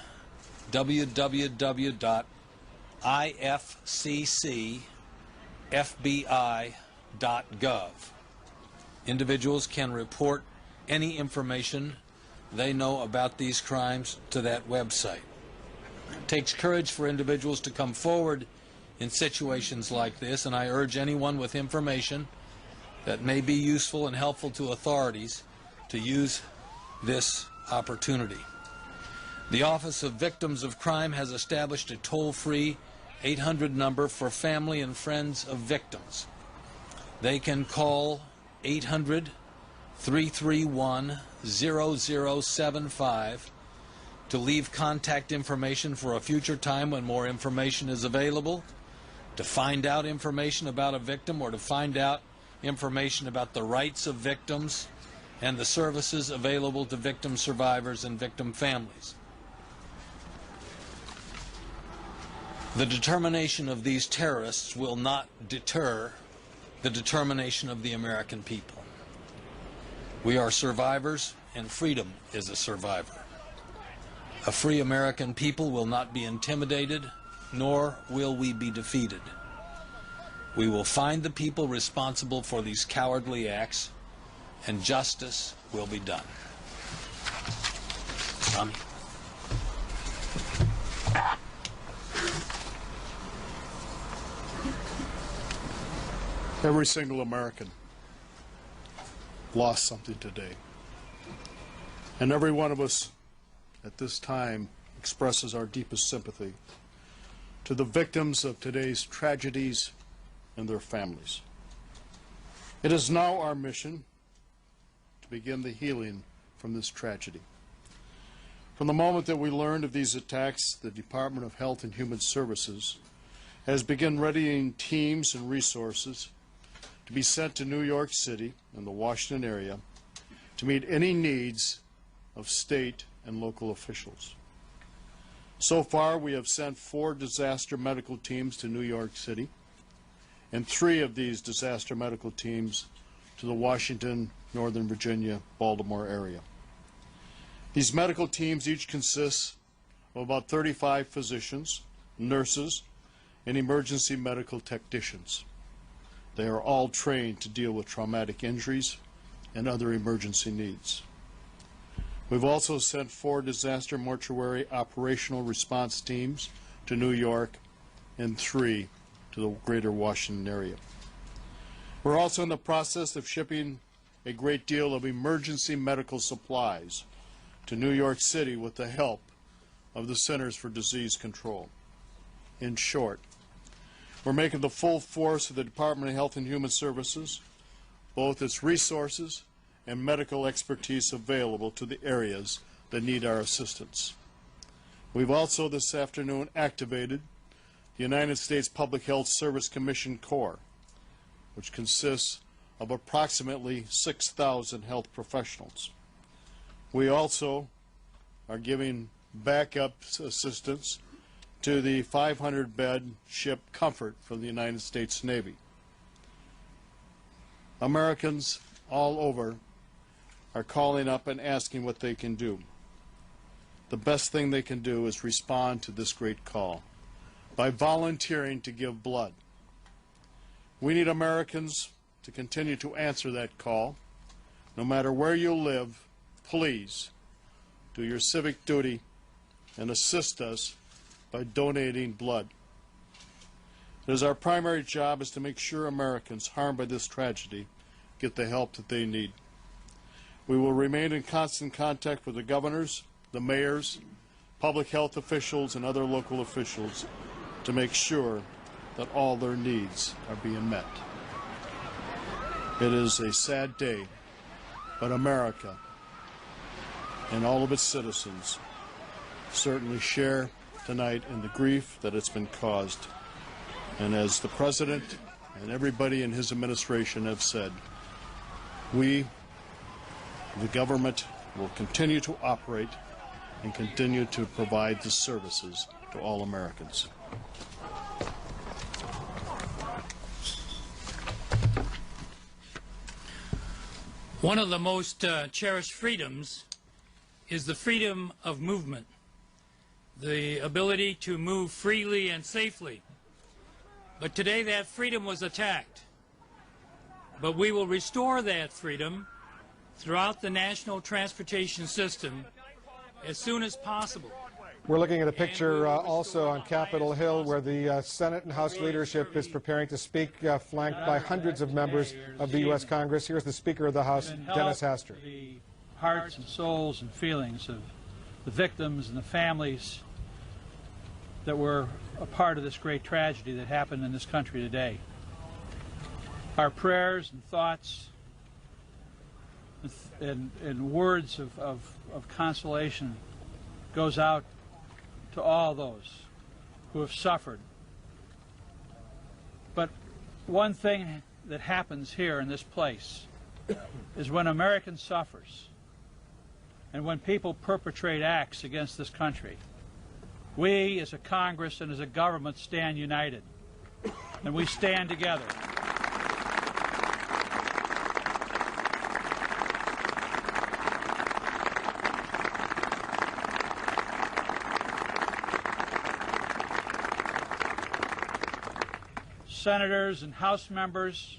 www.ifccfbi.gov. Individuals can report any information they know about these crimes to that website. It takes courage for individuals to come forward in situations like this, and I urge anyone with information that may be useful and helpful to authorities to use this opportunity. The Office of Victims of Crime has established a toll-free 800 number for family and friends of victims. They can call 800-331-0075 to leave contact information for a future time when more information is available, to find out information about a victim, or to find out information about the rights of victims and the services available to victim survivors and victim families. The determination of these terrorists will not deter the determination of the American people. We are survivors, and freedom is a survivor. A free American people will not be intimidated, nor will we be defeated. We will find the people responsible for these cowardly acts, and justice will be done. Tommy. Every single American lost something today. And every one of us at this time expresses our deepest sympathy to the victims of today's tragedies and their families. It is now our mission to begin the healing from this tragedy. From the moment that we learned of these attacks, the Department of Health and Human Services has begun readying teams and resources to be sent to New York City and the Washington area to meet any needs of state and local officials. So far, we have sent 4 disaster medical teams to New York City, and 3 of these disaster medical teams to the Washington, Northern Virginia, Baltimore area. These medical teams each consist of about 35 physicians, nurses, and emergency medical technicians. They are all trained to deal with traumatic injuries and other emergency needs. We've also sent 4 disaster mortuary operational response teams to New York and 3 to the greater Washington area. We're also in the process of shipping a great deal of emergency medical supplies to New York City with the help of the Centers for Disease Control. In short, we're making the full force of the Department of Health and Human Services, both its resources and medical expertise available to the areas that need our assistance. We've also this afternoon activated the United States Public Health Service Commission Corps, which consists of approximately 6,000 health professionals. We also are giving backup assistance to the 500-bed ship Comfort from the United States Navy. Americans all over are calling up and asking what they can do. The best thing they can do is respond to this great call by volunteering to give blood. We need Americans to continue to answer that call. No matter where you live, please do your civic duty and assist us by donating blood. It is our primary job is to make sure Americans harmed by this tragedy get the help that they need. We will remain in constant contact with the governors, the mayors, public health officials, and other local officials to make sure that all their needs are being met. It is a sad day, but America and all of its citizens certainly share tonight in the grief that has been caused. And as the President and everybody in his administration have said, we, the government, will continue to operate and continue to provide the services to all Americans. One of the most cherished freedoms is the freedom of movement, the ability to move freely and safely. But today that freedom was attacked. But we will restore that freedom throughout the national transportation system as soon as possible. We're looking at a picture also on Capitol Hill where the Senate and House leadership is preparing to speak, flanked by hundreds of members of the U.S. Congress. Here's the Speaker of the House, Dennis Hastert. The hearts and souls and feelings of the victims and the families that were a part of this great tragedy that happened in this country today. Our prayers and thoughts and words of consolation goes out to all those who have suffered. But one thing that happens here in this place is when American suffers and when people perpetrate acts against this country, we as a Congress and as a government stand united, and we stand together. Senators and House members,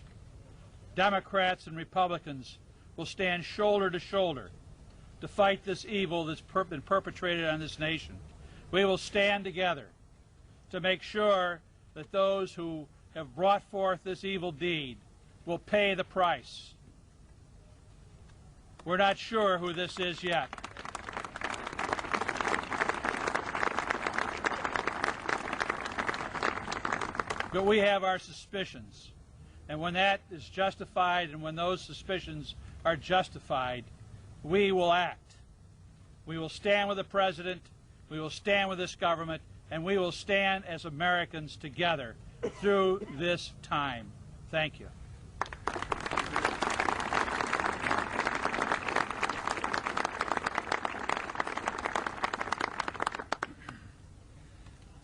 Democrats and Republicans will stand shoulder to shoulder to fight this evil that's been perpetrated on this nation. We will stand together to make sure that those who have brought forth this evil deed will pay the price. We're not sure who this is yet. But we have our suspicions. And when that is justified and when those suspicions are justified, we will act. We will stand with the President, we will stand with this government, and we will stand as Americans together through this time. Thank you.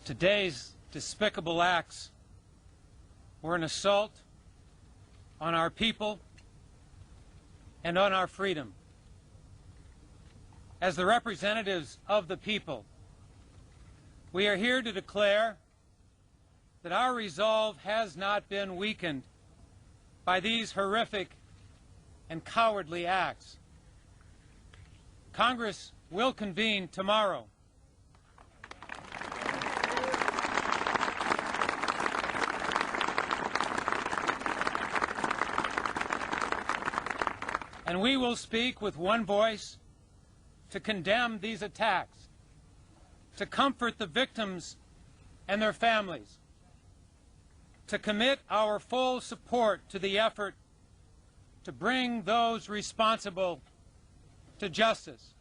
Today's despicable acts were an assault on our people and on our freedom. As the representatives of the people, we are here to declare that our resolve has not been weakened by these horrific and cowardly acts. Congress will convene tomorrow. And we will speak with one voice to condemn these attacks, to comfort the victims and their families, to commit our full support to the effort to bring those responsible to justice.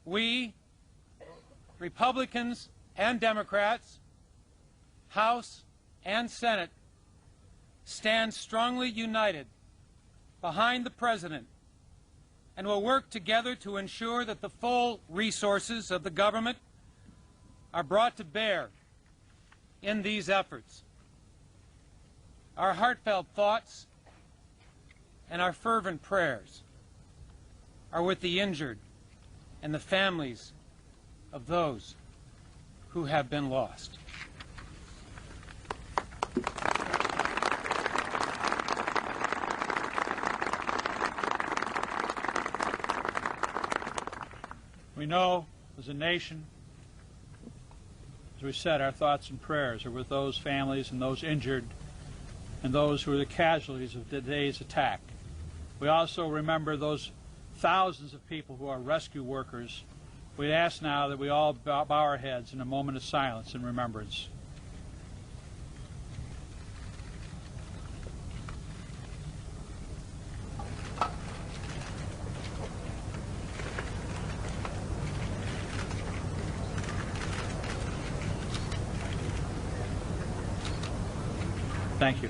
We, Republicans and Democrats, House and Senate, stand strongly united behind the President and will work together to ensure that the full resources of the government are brought to bear in these efforts. Our heartfelt thoughts and our fervent prayers are with the injured and the families of those who have been lost. We know, as a nation, as we said, our thoughts and prayers are with those families and those injured and those who are the casualties of today's attack. We also remember those thousands of people who are rescue workers. We ask now that we all bow our heads in a moment of silence and remembrance. Thank you.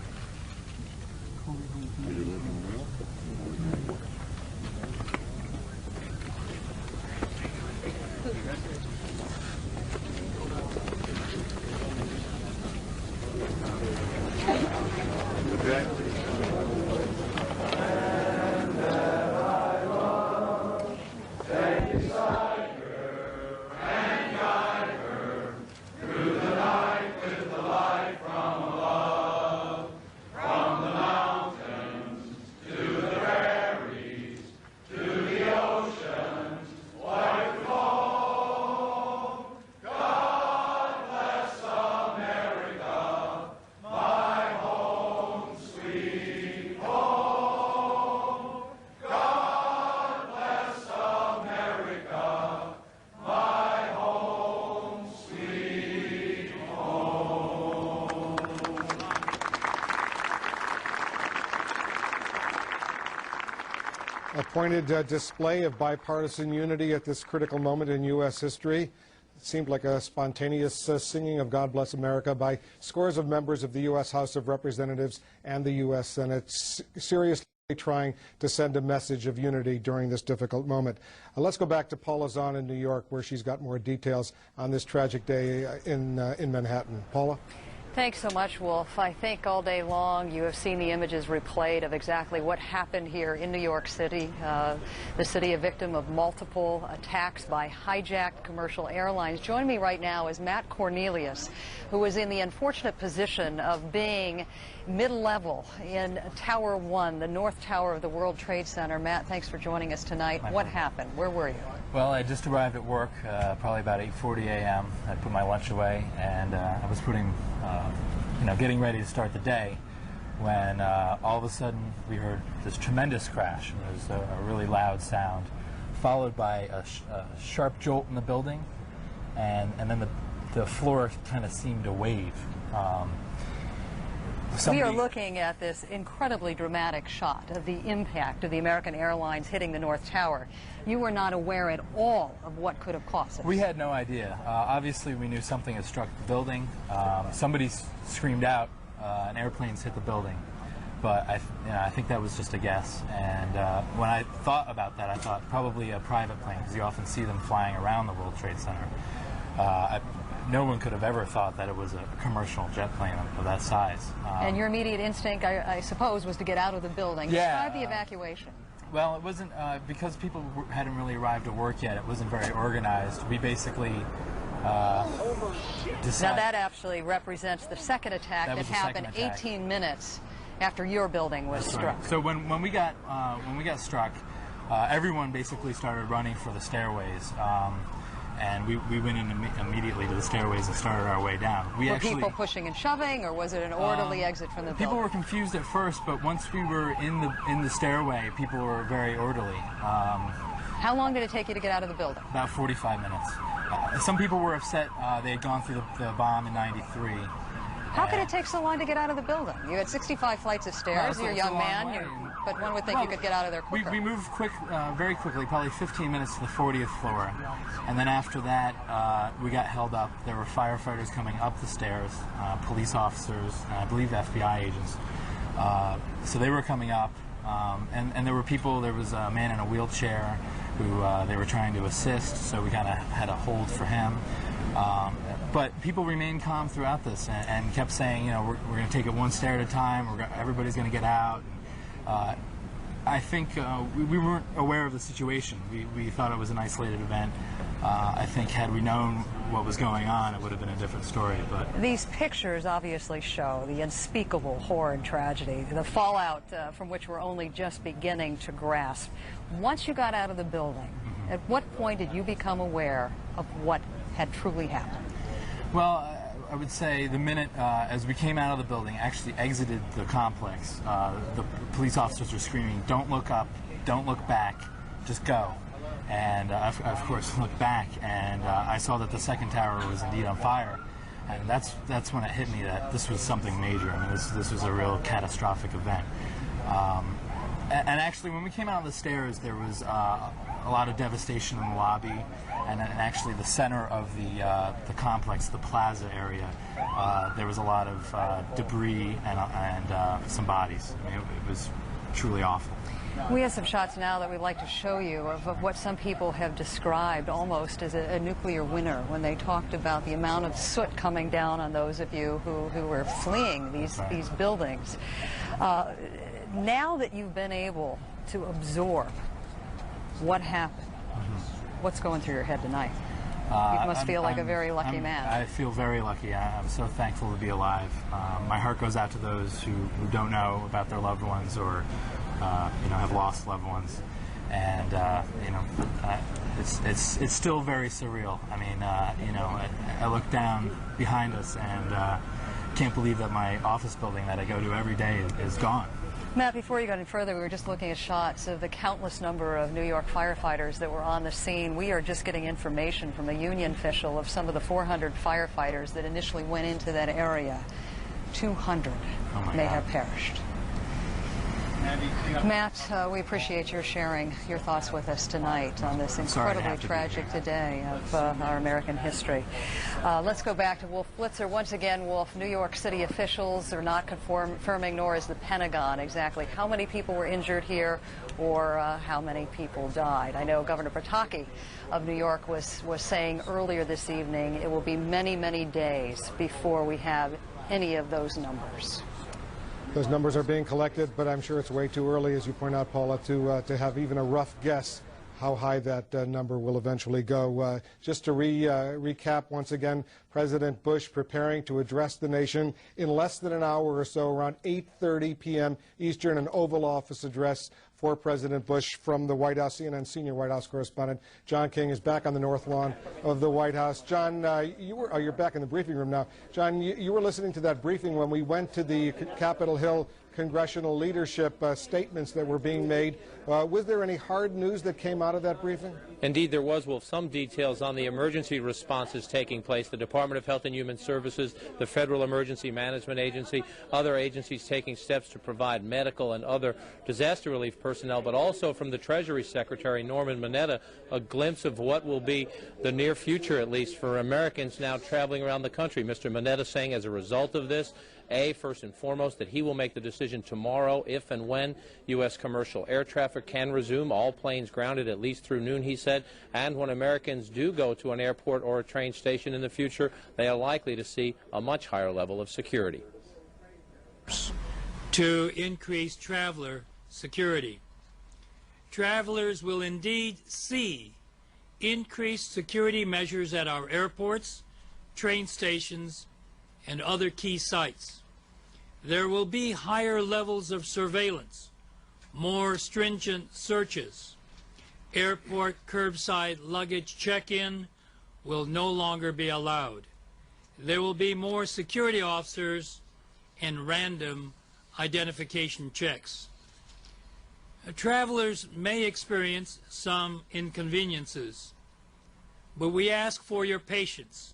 A pointed display of bipartisan unity at this critical moment in U.S. history. It seemed like a spontaneous singing of God Bless America by scores of members of the U.S. House of Representatives and the U.S. Senate, seriously trying to send a message of unity during this difficult moment. Let's go back to Paula Zahn in New York, where she's got more details on this tragic day in Manhattan. Paula? Thanks so much, Wolf. I think all day long you have seen the images replayed of exactly what happened here in New York City, the city a victim of multiple attacks by hijacked commercial airlines. Joining me right now is Matt Cornelius, who was in the unfortunate position of being mid-level in Tower 1, the North Tower of the World Trade Center. Matt, thanks for joining us tonight. What happened? Where were you? Well, I just arrived at work, probably about 8:40 a.m. I put my lunch away, and I was getting ready to start the day, when all of a sudden we heard this tremendous crash. There was a really loud sound, followed by a sharp jolt in the building, and then the floor kind of seemed to wave. We are looking at this incredibly dramatic shot of the impact of the American Airlines hitting the North Tower. You were not aware at all of what could have caused it. We had no idea. Obviously, we knew something had struck the building. Somebody screamed out, an airplane's hit the building. But I think that was just a guess. And when I thought about that, I thought probably a private plane, because you often see them flying around the World Trade Center. No one could have ever thought that it was a commercial jet plane of that size. And your immediate instinct, I suppose, was to get out of the building. Yeah. Describe the evacuation. Well, it wasn't, because people hadn't really arrived at work yet, it wasn't very organized. We basically decided... Now that actually represents the second attack that happened 18 minutes after your building was struck. Right. So when we got struck, everyone basically started running for the stairways. And we went in immediately to the stairways and started our way down. Were people pushing and shoving, or was it an orderly exit from the building? People were confused at first, but once we were in the stairway, people were very orderly. How long did it take you to get out of the building? About 45 minutes. Some people were upset. They had gone through the bomb in '93. How could it take so long to get out of the building? You had 65 flights of stairs. You're a young man, but one would think you could get out of there quicker. We moved very quickly, probably 15 minutes to the 40th floor. And then after that, we got held up. There were firefighters coming up the stairs, police officers, and I believe FBI agents. So they were coming up, and there were people. There was a man in a wheelchair who they were trying to assist, so we kind of had a hold for him. But people remained calm throughout this and kept saying, we're going to take it one stair at a time. Everybody's going to get out. I think we weren't aware of the situation. We thought it was an isolated event. I think had we known what was going on, it would have been a different story. But these pictures obviously show the unspeakable horror and tragedy, the fallout from which we're only just beginning to grasp. Once you got out of the building, at what point did you become aware of what had truly happened? Well, I would say the minute as we came out of the building, actually exited the complex, the police officers were screaming, "Don't look up, don't look back, just go." And of course looked back, and I saw that the second tower was indeed on fire, and that's when it hit me that this was something major. I mean, this was a real catastrophic event. And actually, when we came out of the stairs, there was a lot of devastation in the lobby, and actually the center of the complex, the plaza area, there was a lot of debris and some bodies. I mean, it was truly awful. We have some shots now that we'd like to show you of what some people have described almost as a nuclear winter when they talked about the amount of soot coming down on those of you who were fleeing these buildings. Now that you've been able to absorb what happened, what's going through your head tonight? You must feel like a very lucky man. I feel very lucky. I'm so thankful to be alive. My heart goes out to those who don't know about their loved ones or have lost loved ones, and it's still very surreal. I mean, I look down behind us and can't believe that my office building that I go to every day is gone. Matt, before you got any further, we were just looking at shots of the countless number of New York firefighters that were on the scene. We are just getting information from a union official of some of the 400 firefighters that initially went into that area. 200 may have perished. Matt, we appreciate your sharing your thoughts with us tonight on this incredibly tragic day of our American history. Let's go back to Wolf Blitzer. Once again, Wolf, New York City officials are not confirming, nor is the Pentagon, exactly how many people were injured here or how many people died. I know Governor Pataki of New York was saying earlier this evening it will be many, many days before we have any of those numbers. Those numbers are being collected, but I'm sure it's way too early, as you point out, Paula, to have even a rough guess how high that number will eventually go. Just to recap once again, President Bush preparing to address the nation in less than an hour or so, around 8:30 p.m. Eastern, an Oval Office address for President Bush from the White House. CNN senior White House correspondent John King is back on the North Lawn of the White House. John, you're back in the briefing room now. John, you were listening to that briefing when we went to the Capitol Hill congressional leadership statements that were being made. Was there any hard news that came out of that briefing? Indeed, there was, Wolf. Some details on the emergency responses taking place. The Department of Health and Human Services, the Federal Emergency Management Agency, other agencies taking steps to provide medical and other disaster relief personnel, but also from the Treasury Secretary, Norman Mineta, a glimpse of what will be the near future, at least, for Americans now traveling around the country. Mr. Mineta saying as a result of this, first and foremost, that he will make the decision tomorrow if and when U.S. commercial air traffic can resume, all planes grounded at least through noon, he said, and when Americans do go to an airport or a train station in the future, they are likely to see a much higher level of security. To increase traveler security. Travelers will indeed see increased security measures at our airports, train stations, and other key sites. There will be higher levels of surveillance, more stringent searches. Airport curbside luggage check-in will no longer be allowed. There will be more security officers and random identification checks. Travelers may experience some inconveniences, but we ask for your patience.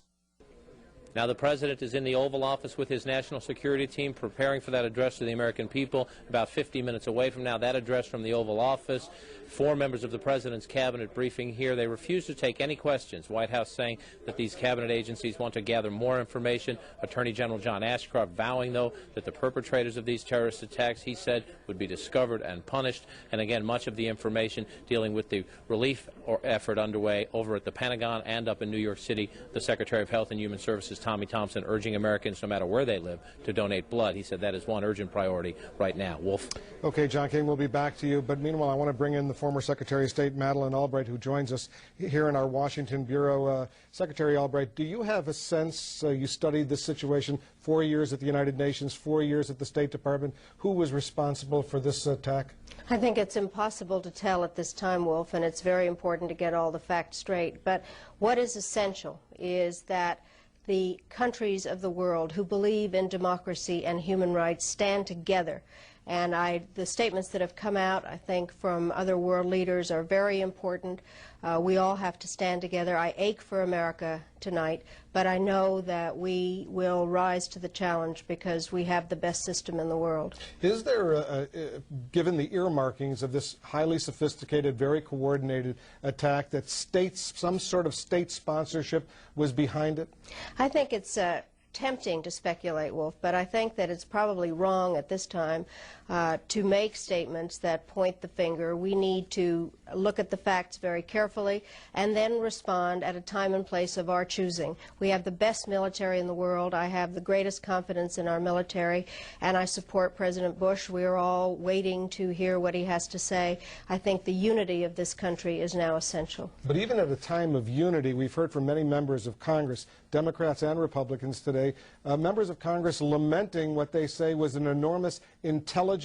Now, the President is in the Oval Office with his national security team preparing for that address to the American people. About 50 minutes away from now, that address from the Oval Office. 4 members of the President's cabinet briefing here. They refuse to take any questions. White House saying that these cabinet agencies want to gather more information. Attorney General John Ashcroft vowing, though, that the perpetrators of these terrorist attacks, he said, would be discovered and punished. And again, much of the information dealing with the relief effort underway over at the Pentagon and up in New York City, the Secretary of Health and Human Services Tommy Thompson, urging Americans, no matter where they live, to donate blood. He said that is one urgent priority right now. Wolf. Okay, John King, we'll be back to you. But meanwhile, I want to bring in the former Secretary of State, Madeleine Albright, who joins us here in our Washington Bureau. Secretary Albright, do you have a sense, you studied this situation, 4 years at the United Nations, 4 years at the State Department, who was responsible for this attack? I think it's impossible to tell at this time, Wolf, and it's very important to get all the facts straight. But what is essential is that the countries of the world who believe in democracy and human rights stand together. And the statements that have come out, I think, from other world leaders are very important. We all have to stand together. I ache for America tonight, but I know that we will rise to the challenge because we have the best system in the world. Is there, given the earmarkings of this highly sophisticated, very coordinated attack, that some sort of state sponsorship was behind it? I think it's tempting to speculate, Wolf, but I think that it's probably wrong at this time to make statements that point the finger. We need to look at the facts very carefully and then respond at a time and place of our choosing. We have the best military in the world. I have the greatest confidence in our military, and I support President Bush. We are all waiting to hear what he has to say. I think the unity of this country is now essential. But even at a time of unity, we've heard from many members of Congress, Democrats and Republicans today, members of Congress lamenting what they say was an enormous intelligence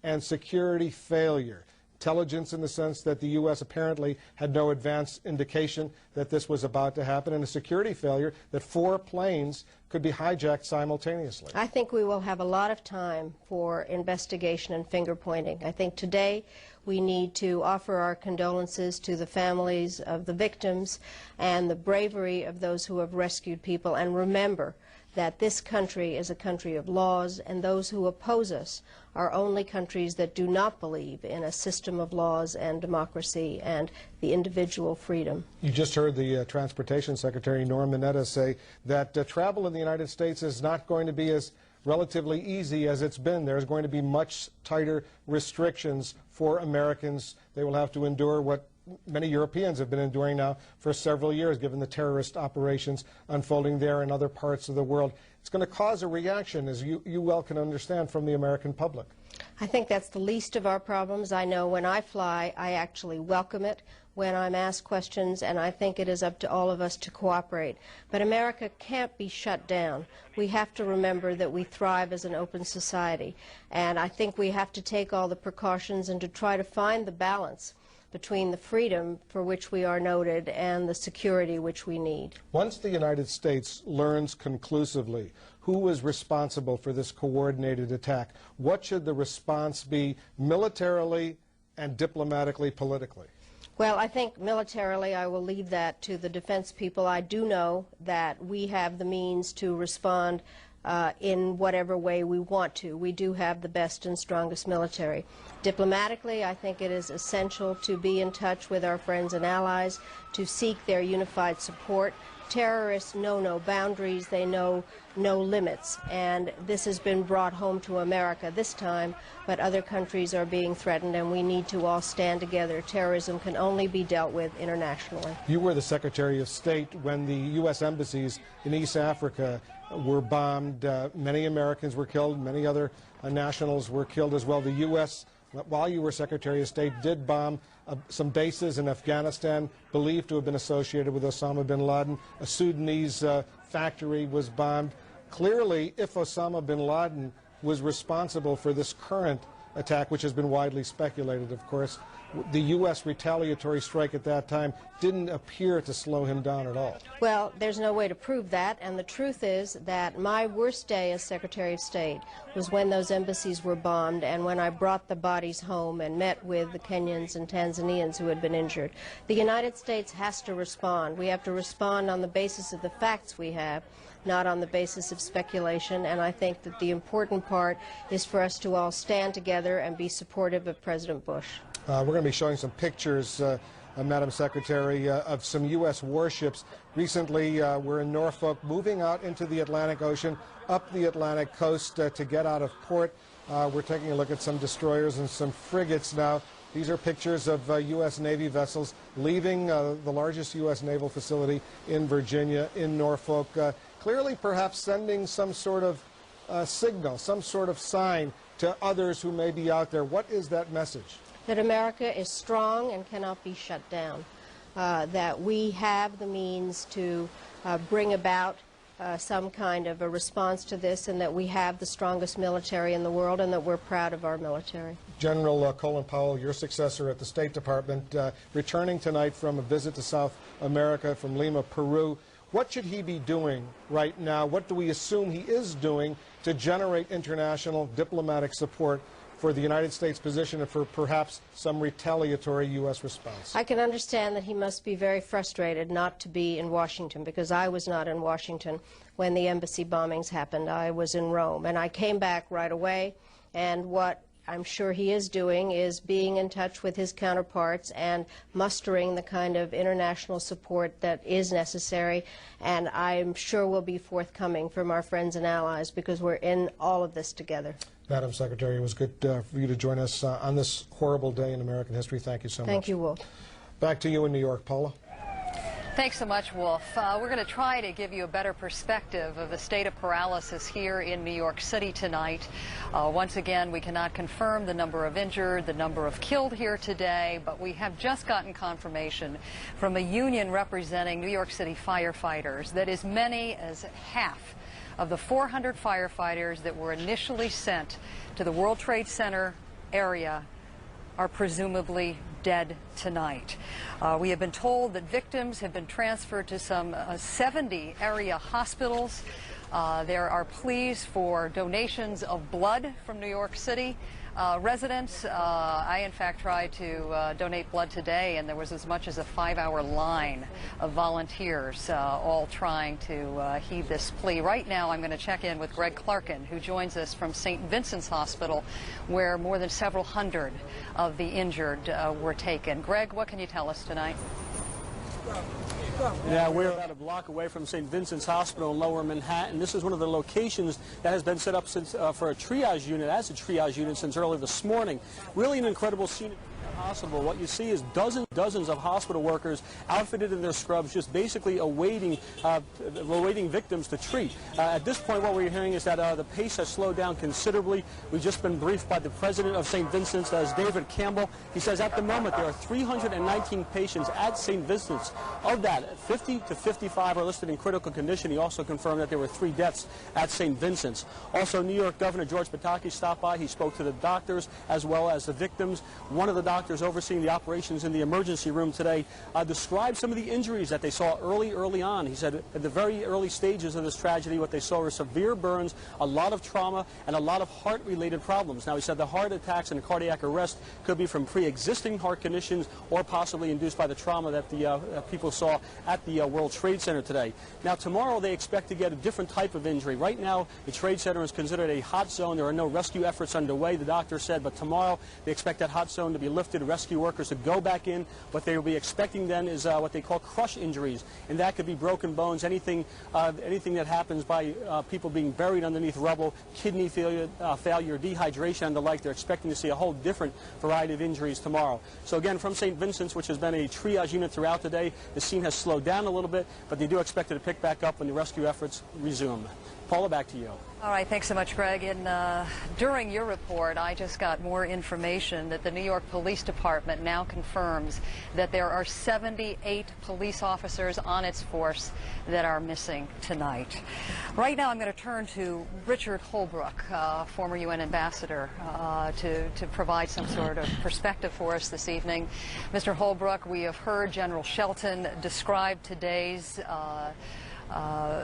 and security failure. Intelligence in the sense that the U.S. apparently had no advance indication that this was about to happen, and a security failure that 4 planes could be hijacked simultaneously. I think we will have a lot of time for investigation and finger pointing. I think today we need to offer our condolences to the families of the victims and the bravery of those who have rescued people, and remember that this country is a country of laws, and those who oppose us are only countries that do not believe in a system of laws and democracy and the individual freedom. You just heard the Transportation Secretary, Norm Mineta, say that travel in the United States is not going to be as relatively easy as it's been. There's going to be much tighter restrictions for Americans. They will have to endure what many Europeans have been enduring now for several years, given the terrorist operations unfolding there and other parts of the world. It's going to cause a reaction, as you well can understand, from the American public. I think that's the least of our problems. I know when I fly, I actually welcome it when I'm asked questions, and I think it is up to all of us to cooperate. But America can't be shut down. We have to remember that we thrive as an open society, and I think we have to take all the precautions and to try to find the balance between the freedom for which we are noted and the security which we need. Once the United States learns conclusively who was responsible for this coordinated attack, what should the response be militarily and diplomatically, politically? Well, I think militarily I will leave that to the defense people. I do know that we have the means to respond in whatever way we want to. We do have the best and strongest military. Diplomatically, I think it is essential to be in touch with our friends and allies, to seek their unified support. Terrorists know no boundaries, they know no limits, and this has been brought home to America this time, but other countries are being threatened, and we need to all stand together. Terrorism can only be dealt with internationally. You were the Secretary of State when the U.S. embassies in East Africa were bombed. Many Americans were killed, many other nationals were killed as well. The U.S., while you were Secretary of State, did bomb some bases in Afghanistan believed to have been associated with Osama bin Laden. A Sudanese factory was bombed. Clearly, if Osama bin Laden was responsible for this current attack, which has been widely speculated, of course, the U.S. retaliatory strike at that time didn't appear to slow him down at all. Well, there's no way to prove that, and the truth is that my worst day as Secretary of State was when those embassies were bombed and when I brought the bodies home and met with the Kenyans and Tanzanians who had been injured. The United States has to respond. We have to respond on the basis of the facts we have, not on the basis of speculation, and I think that the important part is for us to all stand together and be supportive of President Bush. We're going to be showing some pictures, Madam Secretary, of some U.S. warships. Recently, we're in Norfolk, moving out into the Atlantic Ocean, up the Atlantic coast to get out of port. We're taking a look at some destroyers and some frigates now. These are pictures of U.S. Navy vessels leaving the largest U.S. naval facility in Virginia, in Norfolk. clearly perhaps sending some sort of signal, some sort of sign to others who may be out there. What is that message? That America is strong and cannot be shut down. That we have the means to bring about some kind of a response to this, and that we have the strongest military in the world, and that we're proud of our military. General Colin Powell, your successor at the State Department, returning tonight from a visit to South America from Lima, Peru. What should he be doing right now? What do we assume he is doing to generate international diplomatic support for the United States position and for perhaps some retaliatory U.S. response? I can understand that he must be very frustrated not to be in Washington, because I was not in Washington when the embassy bombings happened. I was in Rome, and I came back right away, and what I'm sure he is doing is being in touch with his counterparts and mustering the kind of international support that is necessary, and I'm sure will be forthcoming from our friends and allies, because we're in all of this together. Madam Secretary, it was good for you to join us on this horrible day in American history. Thank you so much. Thank you, Wolf. Back to you in New York, Paula. Thanks so much, Wolf. We're going to try to give you a better perspective of the state of paralysis here in New York City tonight. Once again, we cannot confirm the number of injured, the number of killed here today, but we have just gotten confirmation from a union representing New York City firefighters that as many as half of the 400 firefighters that were initially sent to the World Trade Center area are presumably dead tonight. We have been told that victims have been transferred to some 70 area hospitals. There are pleas for donations of blood from New York City residents. I, in fact, tried to donate blood today, and there was as much as a 5-hour line of volunteers all trying to heed this plea. Right now, I'm going to check in with Greg Clarkin, who joins us from St. Vincent's Hospital, where more than several hundred of the injured were taken. Greg, what can you tell us tonight? Yeah, we're about a block away from St. Vincent's Hospital in Lower Manhattan. This is one of the locations that has been set up since, for a triage unit, as a triage unit since early this morning. Really an incredible scene at the hospital. What you see is dozens of hospital workers outfitted in their scrubs, just basically awaiting victims to treat. At this point, what we're hearing is that the pace has slowed down considerably. We've just been briefed by the president of St. Vincent's, David Campbell. He says at the moment there are 319 patients at St. Vincent's. Of that, 50 to 55 are listed in critical condition. He also confirmed that there were 3 deaths at St. Vincent's. Also, New York Governor George Pataki stopped by. He spoke to the doctors as well as the victims. One of the doctors overseeing the operations in the emergency room today described some of the injuries that they saw early on. He said at the very early stages of this tragedy, what they saw were severe burns, a lot of trauma, and a lot of heart-related problems. Now, he said the heart attacks and the cardiac arrest could be from pre-existing heart conditions or possibly induced by the trauma that the people saw at the World Trade Center today. Now, tomorrow they expect to get a different type of injury. Right now, the Trade Center is considered a hot zone. There are no rescue efforts underway, the doctor said, but tomorrow they expect that hot zone to be lifted, rescue workers to go back in. What they will be expecting then is what they call crush injuries, and that could be broken bones, anything that happens by people being buried underneath rubble, kidney failure, dehydration, and the like. They're expecting to see a whole different variety of injuries tomorrow. So again, from St. Vincent's, which has been a triage unit throughout the day, the scene has slowed down a little bit, but they do expect it to pick back up when the rescue efforts resume. Paula, back to you. All right, thanks so much, Greg. And during your report, I just got more information that the New York Police Department now confirms that there are 78 police officers on its force that are missing tonight. Right now, I'm going to turn to Richard Holbrooke, former UN ambassador, to provide some sort of perspective for us this evening. Mr. Holbrooke, we have heard General Shelton describe today's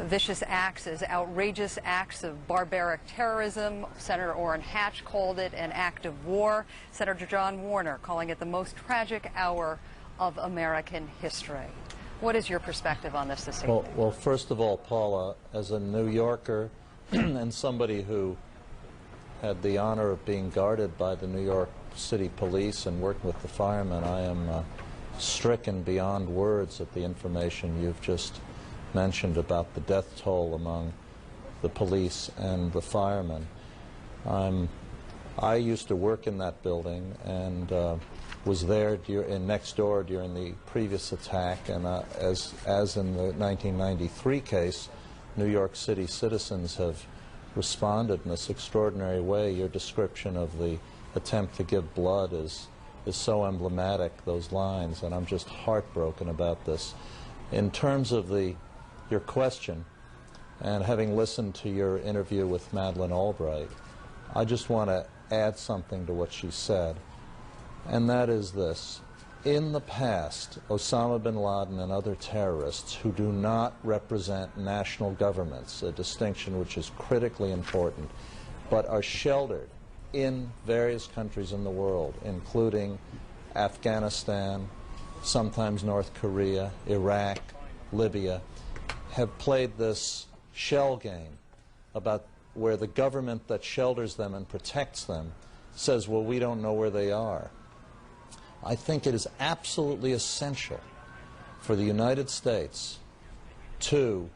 vicious acts as outrageous acts of barbaric terrorism. Senator Orrin Hatch called it an act of war. Senator John Warner calling it the most tragic hour of American history. What is your perspective on this evening? Well, first of all, Paula, as a New Yorker and somebody who had the honor of being guarded by the New York City Police and working with the firemen, I am stricken beyond words at the information you've just mentioned about the death toll among the police and the firemen. I used to work in that building and was there next door during the previous attack, and as in the 1993 case, New York City citizens have responded in this extraordinary way. Your description of the attempt to give blood is so emblematic, those lines, and I'm just heartbroken about this. In terms of your question, and having listened to your interview with Madeleine Albright, I just want to add something to what she said, and that is this. In the past, Osama bin Laden and other terrorists who do not represent national governments, a distinction which is critically important, but are sheltered in various countries in the world, including Afghanistan, sometimes North Korea, Iraq, Libya, have played this shell game about where the government that shelters them and protects them says, well, we don't know where they are. I think it is absolutely essential for the United States to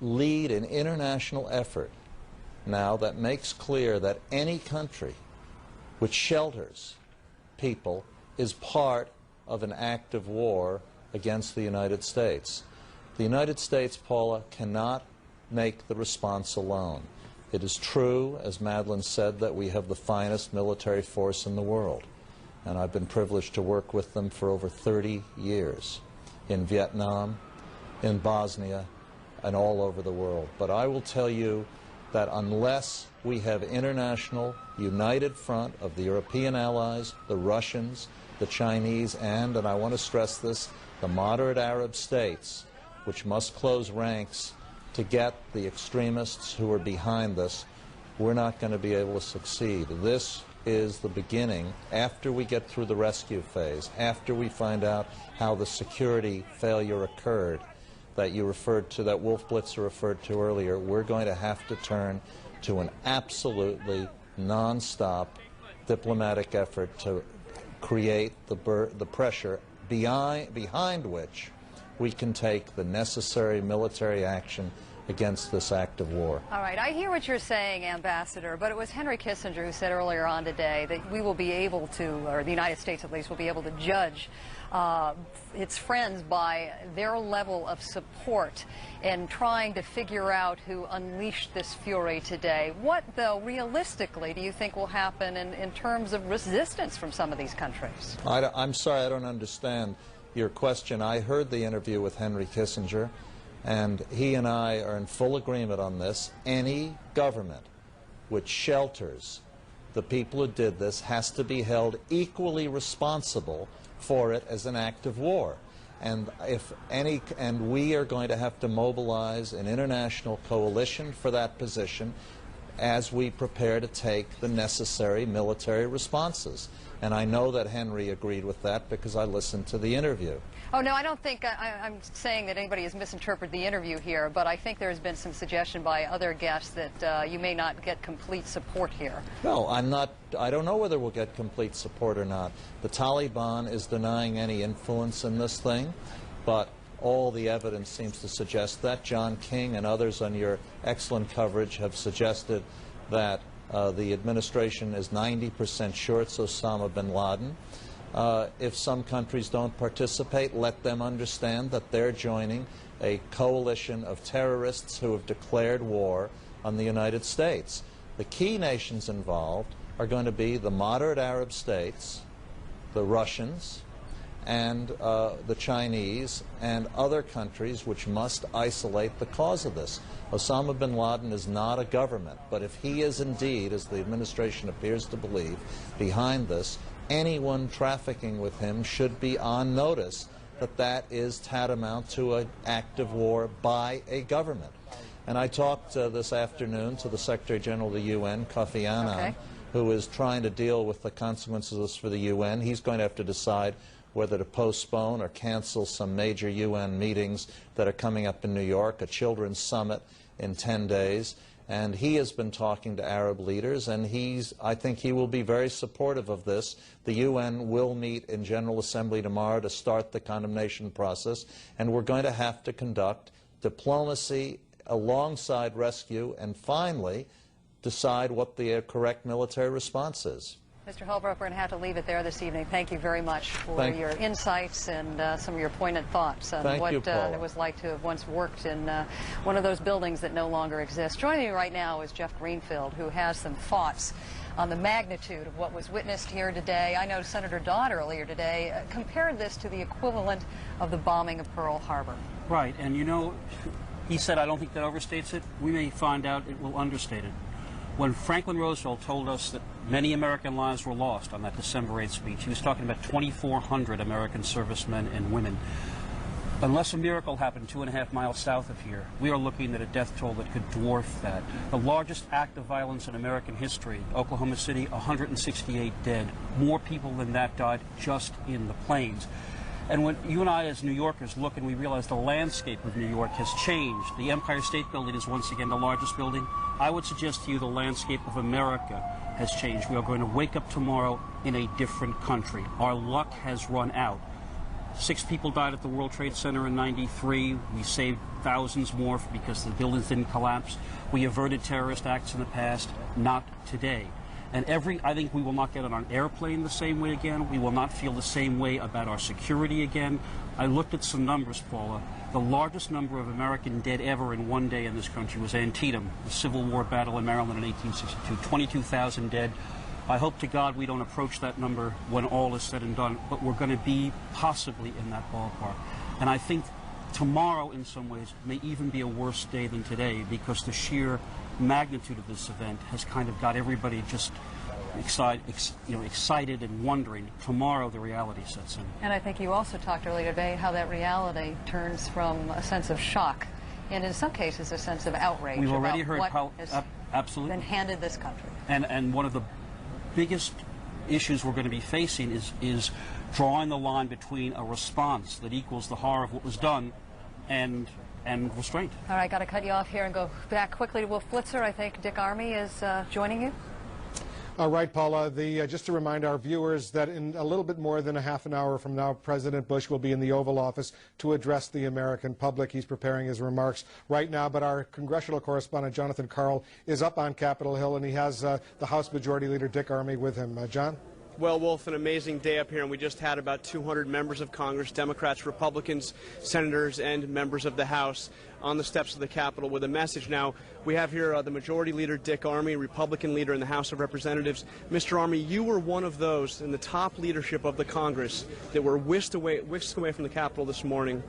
lead an international effort now that makes clear that any country which shelters people is part of an act of war against the United States. The United States, Paula, cannot make the response alone. It is true, as Madeleine said, that we have the finest military force in the world, and I've been privileged to work with them for over 30 years in Vietnam, in Bosnia, and all over the world. But I will tell you that unless we have international united front of the European allies, the Russians, the Chinese, and I want to stress this, the moderate Arab states, which must close ranks to get the extremists who are behind this, we're not going to be able to succeed. This is the beginning, after we get through the rescue phase, after we find out how the security failure occurred that you referred to, that Wolf Blitzer referred to earlier, we're going to have to turn to an absolutely non-stop diplomatic effort to create the pressure behind which we can take the necessary military action against this act of war. All right, I hear what you're saying, Ambassador, but it was Henry Kissinger who said earlier on today that we will be able to, or the United States at least, will be able to judge its friends by their level of support in trying to figure out who unleashed this fury today. What, though, realistically, do you think will happen in terms of resistance from some of these countries? I'm sorry, I don't understand your question. I heard the interview with Henry Kissinger, and he and I are in full agreement on this. Any government which shelters the people who did this has to be held equally responsible for it as an act of war. And we are going to have to mobilize an international coalition for that position as we prepare to take the necessary military responses. And I know that Henry agreed with that because I listened to the interview. Oh, no, I don't think I'm saying that anybody has misinterpreted the interview here, but I think there's been some suggestion by other guests that you may not get complete support here. No, I don't know whether we'll get complete support or not. The Taliban is denying any influence in this thing, but all the evidence seems to suggest that. John King and others on your excellent coverage have suggested that the administration is 90% sure it's Osama bin Laden. If some countries don't participate, let them understand that they're joining a coalition of terrorists who have declared war on the United States. The key nations involved are going to be the moderate Arab states, the Russians, and the Chinese, and other countries which must isolate the cause of this. Osama bin Laden is not a government, but if he is indeed, as the administration appears to believe, behind this, anyone trafficking with him should be on notice that that is tantamount to an act of war by a government. And I talked this afternoon to the Secretary General of the UN, Kofi Annan, who is trying to deal with the consequences of this for the UN. He's going to have to decide whether to postpone or cancel some major UN meetings that are coming up in New York, a children's summit in 10 days. And he has been talking to Arab leaders, and I think he will be very supportive of this. The UN will meet in General Assembly tomorrow to start the condemnation process, and we're going to have to conduct diplomacy alongside rescue and finally decide what the correct military response is. Mr. Holbrook, we're going to have to leave it there this evening. Thank you very much for your insights and some of your poignant thoughts on what it was like to have once worked in one of those buildings that no longer exists. Joining me right now is Jeff Greenfield, who has some thoughts on the magnitude of what was witnessed here today. I know Senator Dodd earlier today compared this to the equivalent of the bombing of Pearl Harbor. Right, and you know, he said, I don't think that overstates it. We may find out it will understate it. When Franklin Roosevelt told us that many American lives were lost on that December 8th speech, he was talking about 2,400 American servicemen and women. Unless a miracle happened 2.5 miles south of here, we are looking at a death toll that could dwarf that. The largest act of violence in American history, Oklahoma City, 168 dead. More people than that died just in the plains. And when you and I as New Yorkers look and we realize the landscape of New York has changed, the Empire State Building is once again the largest building, I would suggest to you the landscape of America has changed. We are going to wake up tomorrow in a different country. Our luck has run out. 6 people died at the World Trade Center in '93. We saved thousands more because the buildings didn't collapse. We averted terrorist acts in the past, not today. And I think we will not get on an airplane the same way again. We will not feel the same way about our security again. I looked at some numbers, Paula. The largest number of American dead ever in one day in this country was Antietam, the Civil War battle in Maryland in 1862. 22,000 dead. I hope to God we don't approach that number when all is said and done, but we're going to be possibly in that ballpark. And I think tomorrow, in some ways, may even be a worse day than today because the sheer magnitude of this event has kind of got everybody just excited and wondering. Tomorrow, the reality sets in. And I think you also talked earlier today how that reality turns from a sense of shock and, in some cases, a sense of outrage. We've already heard what has absolutely been handed this country. And one of the biggest issues we're going to be facing is drawing the line between a response that equals the horror of what was done and restraint. All right, got to cut you off here and go back quickly to Wolf Blitzer. I think Dick Armey is joining you. All right, Paula, just to remind our viewers that in a little bit more than a half an hour from now, President Bush will be in the Oval Office to address the American public. He's preparing his remarks right now, but our congressional correspondent, Jonathan Karl, is up on Capitol Hill, and he has the House Majority Leader, Dick Armey, with him. John? Well, Wolf, an amazing day up here, and we just had about 200 members of Congress, Democrats, Republicans, senators, and members of the House on the steps of the Capitol with a message. Now, we have here the Majority Leader, Dick Armey, Republican leader in the House of Representatives. Mr. Armey, you were one of those in the top leadership of the Congress that were whisked away from the Capitol this morning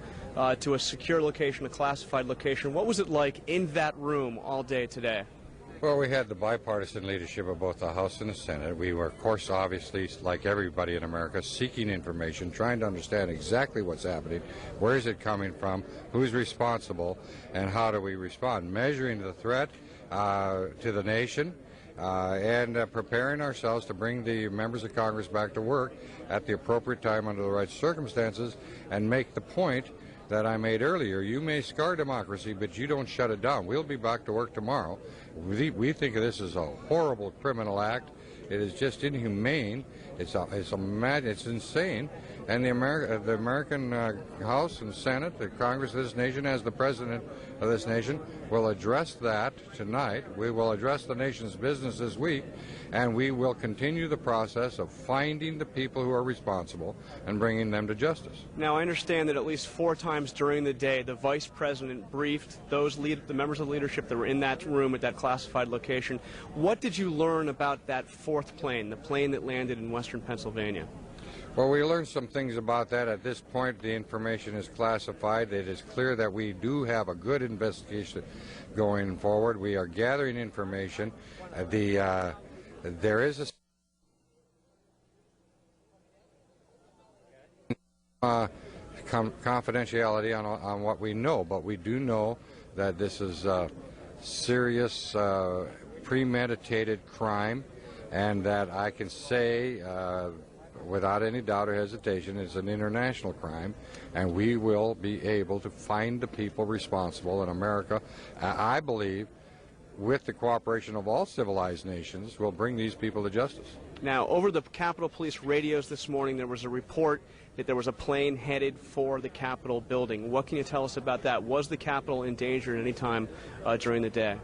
to a secure location, a classified location. What was it like in that room all day today? Well, we had the bipartisan leadership of both the House and the Senate. We were, of course, obviously, like everybody in America, seeking information, trying to understand exactly what's happening, where is it coming from, who's responsible, and how do we respond, measuring the threat to the nation and preparing ourselves to bring the members of Congress back to work at the appropriate time under the right circumstances and make the point that I made earlier. You may scar democracy, but you don't shut it down. We'll be back to work tomorrow. We think of this as a horrible criminal act. It is just inhumane. It's insane. And the American House and Senate, the Congress of this nation, as the President of this nation, will address that tonight. We will address the nation's business this week, and we will continue the process of finding the people who are responsible and bringing them to justice. Now, I understand that at least 4 times during the day, the Vice President briefed the members of leadership that were in that room at that classified location. What did you learn about that 4th plane, the plane that landed in western Pennsylvania? Well, we learned some things about that. At this point, the information is classified. It is clear that we do have a good investigation going forward. We are gathering information. There is a confidentiality on what we know, but we do know that this is a serious, premeditated crime, and that I can say without any doubt or hesitation, it's an international crime, and we will be able to find the people responsible in America. I believe, with the cooperation of all civilized nations, will bring these people to justice. Now, over the Capitol Police radios this morning, there was a report that there was a plane headed for the Capitol building. What can you tell us about that? Was the Capitol in danger at any time during the day?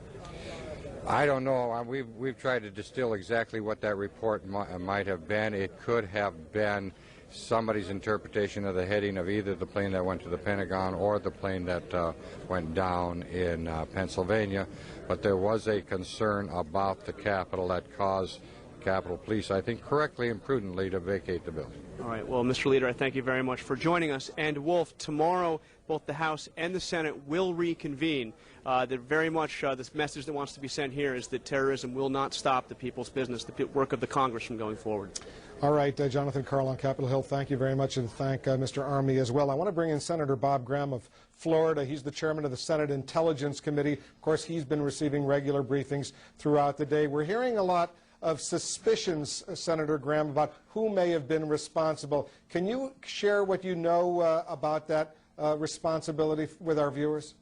I don't know. We've tried to distill exactly what that report might have been. It could have been somebody's interpretation of the heading of either the plane that went to the Pentagon or the plane that went down in Pennsylvania. But there was a concern about the Capitol that caused Capitol Police, I think correctly and prudently, to vacate the building. All right. Well, Mr. Leader, I thank you very much for joining us. And, Wolf, tomorrow both the House and the Senate will reconvene. Very much this message that wants to be sent here is that terrorism will not stop the people's business, the work of the Congress from going forward. All right, Jonathan Karl on Capitol Hill, thank you very much, and thank Mr. Army as well. I want to bring in Senator Bob Graham of Florida. He's the chairman of the Senate Intelligence Committee. Of course, he's been receiving regular briefings throughout the day. We're hearing a lot of suspicions, Senator Graham, about who may have been responsible. Can you share what you know about that responsibility with our viewers?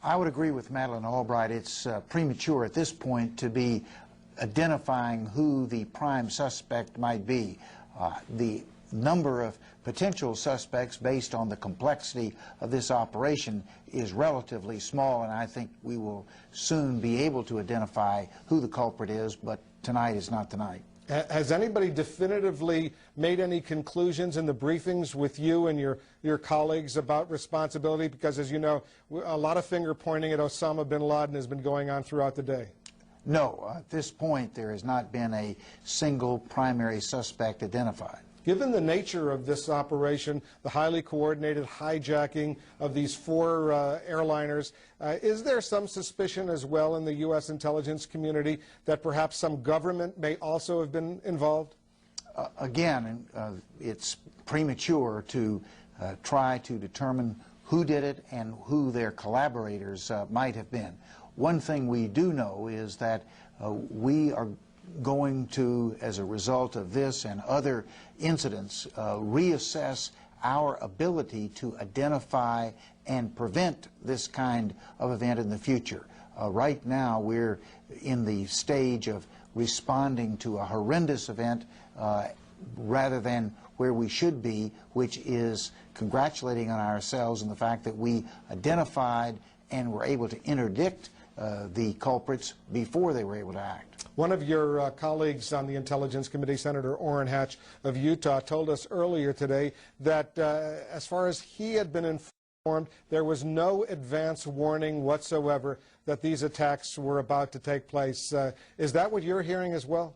I would agree with Madeleine Albright. It's premature at this point to be identifying who the prime suspect might be. The number of potential suspects based on the complexity of this operation is relatively small, and I think we will soon be able to identify who the culprit is, but tonight is not tonight. Has anybody definitively made any conclusions in the briefings with you and your colleagues about responsibility? Because, as you know, a lot of finger pointing at Osama bin Laden has been going on throughout the day. No, at this point there has not been a single primary suspect identified. Given the nature of this operation, the highly coordinated hijacking of these 4 airliners, is there some suspicion as well in the U.S. intelligence community that perhaps some government may also have been involved? Again, it's premature to try to determine who did it and who their collaborators might have been. One thing we do know is that we are going to, as a result of this and other incidents, reassess our ability to identify and prevent this kind of event in the future. Right now, we're in the stage of responding to a horrendous event rather than where we should be, which is congratulating on ourselves and the fact that we identified and were able to interdict the culprits before they were able to act. One of your colleagues on the Intelligence Committee, Senator Orrin Hatch of Utah, told us earlier today that as far as he had been informed, there was no advance warning whatsoever that these attacks were about to take place. Is that what you're hearing as well?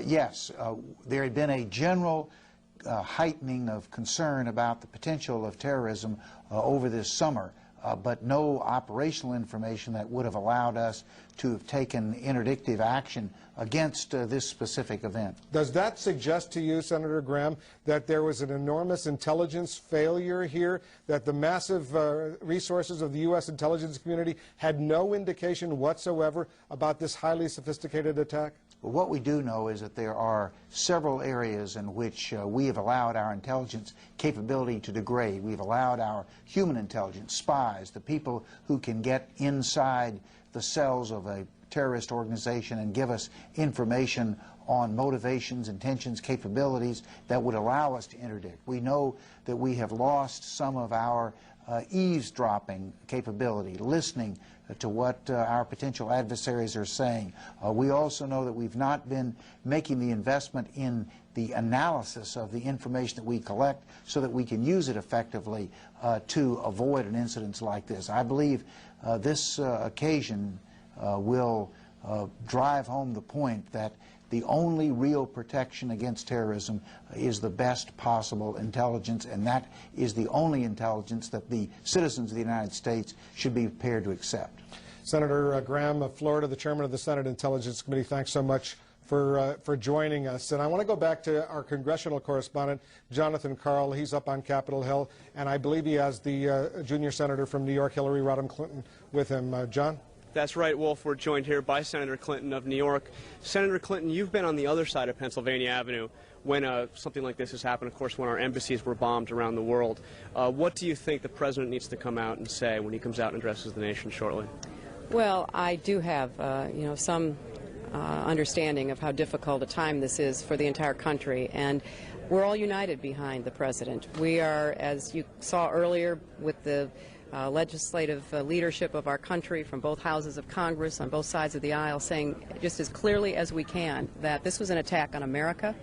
Yes. There had been a general heightening of concern about the potential of terrorism over this summer. But no operational information that would have allowed us to have taken interdictive action against this specific event. Does that suggest to you, Senator Graham, that there was an enormous intelligence failure here, that the massive resources of the U.S. intelligence community had no indication whatsoever about this highly sophisticated attack? Well, what we do know is that there are several areas in which we have allowed our intelligence capability to degrade. We've allowed our human intelligence, spies, the people who can get inside the cells of a terrorist organization and give us information on motivations, intentions, capabilities that would allow us to interdict. We know that we have lost some of our eavesdropping capability, listening to what our potential adversaries are saying. We also know that we've not been making the investment in the analysis of the information that we collect so that we can use it effectively to avoid an incident like this. I believe this occasion will drive home the point that the only real protection against terrorism is the best possible intelligence, and that is the only intelligence that the citizens of the United States should be prepared to accept. Senator Graham of Florida, the chairman of the Senate Intelligence Committee, thanks so much for joining us. And I want to go back to our congressional correspondent, Jonathan Karl. He's up on Capitol Hill, and I believe he has the junior senator from New York, Hillary Rodham Clinton, with him. John? That's right, Wolf. We're joined here by Senator Clinton of New York. Senator Clinton, you've been on the other side of Pennsylvania Avenue when something like this has happened, of course, when our embassies were bombed around the world. What do you think the president needs to come out and say when he comes out and addresses the nation shortly? Well, I do have, some understanding of how difficult a time this is for the entire country, and we're all united behind the president. We are, as you saw earlier with the legislative leadership of our country from both houses of Congress on both sides of the aisle saying just as clearly as we can that this was an attack on America,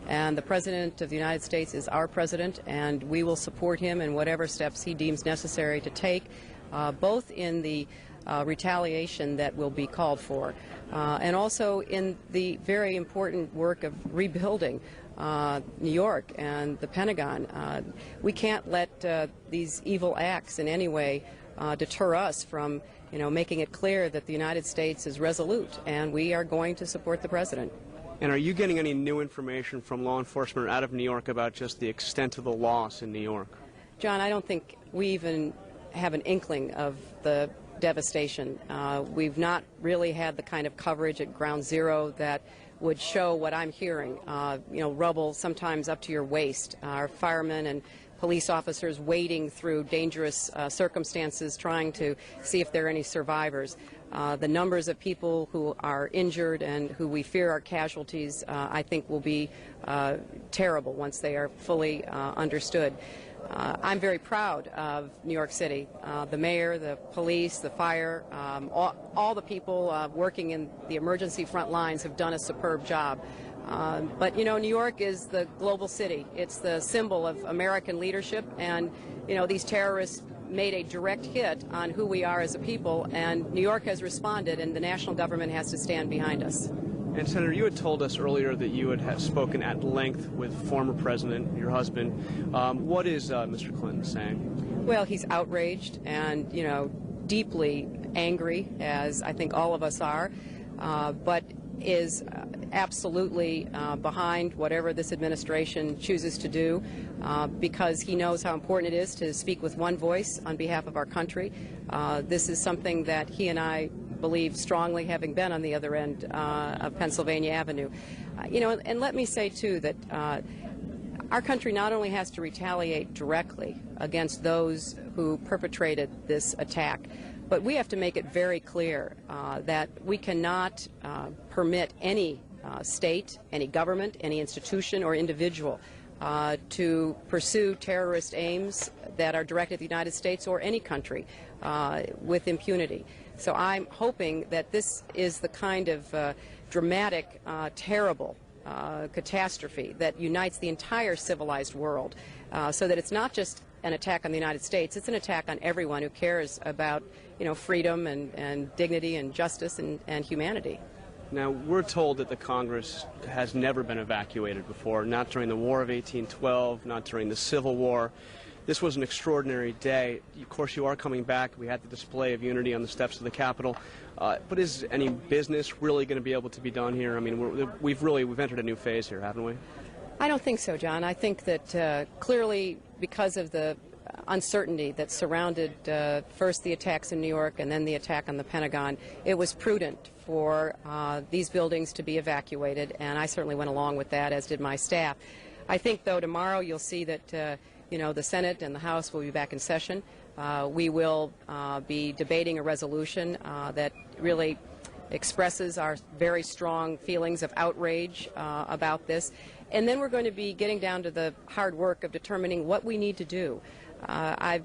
and the President of the United States is our President, and we will support him in whatever steps he deems necessary to take, both in the retaliation that will be called for, and also in the very important work of rebuilding New York and the Pentagon. We can't let these evil acts in any way deter us from, making it clear that the United States is resolute, and we are going to support the President. And are you getting any new information from law enforcement out of New York about just the extent of the loss in New York? John, I don't think we even have an inkling of the devastation. We've not really had the kind of coverage at Ground Zero that would show what I'm hearing. Rubble sometimes up to your waist. Our firemen and police officers wading through dangerous circumstances trying to see if there are any survivors. The numbers of people who are injured and who we fear are casualties, I think, will be terrible once they are fully understood. I'm very proud of New York City. The mayor, the police, the fire, all the people working in the emergency front lines have done a superb job. But, New York is the global city. It's the symbol of American leadership, and, these terrorists made a direct hit on who we are as a people, and New York has responded, and the national government has to stand behind us. And Senator, you had told us earlier that you had spoken at length with former President, your husband. What is Mr. Clinton saying? Well, he's outraged and, deeply angry, as I think all of us are, but is absolutely behind whatever this administration chooses to do, because he knows how important it is to speak with one voice on behalf of our country. This is something that he and I believe strongly, having been on the other end of Pennsylvania Avenue. And let me say, too, that our country not only has to retaliate directly against those who perpetrated this attack, but we have to make it very clear that we cannot permit any state, any government, any institution or individual to pursue terrorist aims that are directed at the United States or any country with impunity. So I'm hoping that this is the kind of dramatic, terrible catastrophe that unites the entire civilized world, so that it's not just an attack on the United States, it's an attack on everyone who cares about, freedom and dignity and justice and humanity. Now, we're told that the Congress has never been evacuated before, not during the War of 1812, not during the Civil War. This was an extraordinary day. Of course, you are coming back. We had the display of unity on the steps of the Capitol. But is any business really going to be able to be done here? I mean, we've entered a new phase here, haven't we? I don't think so, John. I think that clearly, because of the uncertainty that surrounded first the attacks in New York and then the attack on the Pentagon, it was prudent for these buildings to be evacuated, and I certainly went along with that, as did my staff. I think, though, tomorrow you'll see that the Senate and the House will be back in session. We will be debating a resolution that really expresses our very strong feelings of outrage about this. And then we're going to be getting down to the hard work of determining what we need to do. I've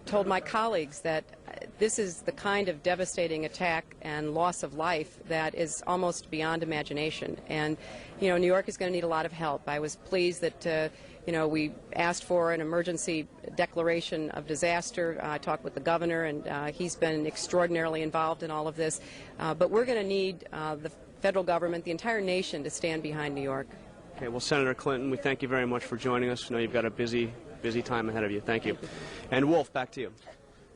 told my colleagues that this is the kind of devastating attack and loss of life that is almost beyond imagination. And, New York is going to need a lot of help. I was pleased that, we asked for an emergency declaration of disaster. I talked with the governor, and he's been extraordinarily involved in all of this. But we're going to need the federal government, the entire nation, to stand behind New York. Okay, well, Senator Clinton, we thank you very much for joining us. I know you've got a busy time ahead of you. Thank you. And Wolf, back to you.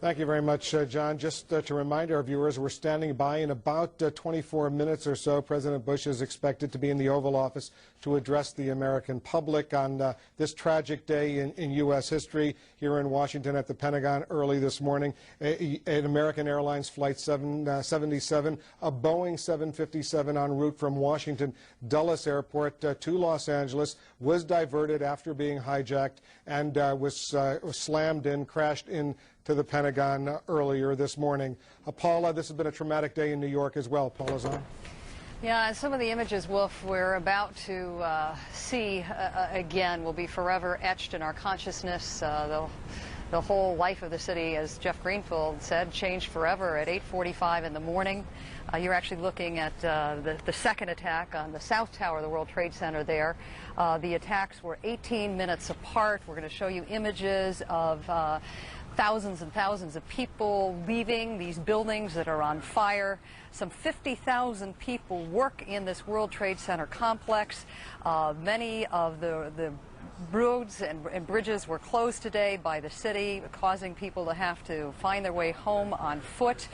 Thank you very much, John. Just to remind our viewers, we're standing by. In about 24 minutes or so, President Bush is expected to be in the Oval Office to address the American public on this tragic day in U.S. history here in Washington at the Pentagon early this morning. An American Airlines Flight 777, a Boeing 757 en route from Washington Dulles Airport to Los Angeles was diverted after being hijacked and was slammed in, crashed in to the Pentagon earlier this morning. Paula, this has been a traumatic day in New York as well. Paula Zahn. Yeah, some of the images, Wolf, we're about to see again will be forever etched in our consciousness. They'll The whole life of the city, as Jeff Greenfield said, changed forever at 8:45 in the morning. You're actually looking at the second attack on the South Tower of the World Trade Center there. The attacks were 18 minutes apart. We're going to show you images of thousands and thousands of people leaving these buildings that are on fire. Some 50,000 people work in this World Trade Center complex. Many of the roads and bridges were closed today by the city, causing people to have to find their way home on foot.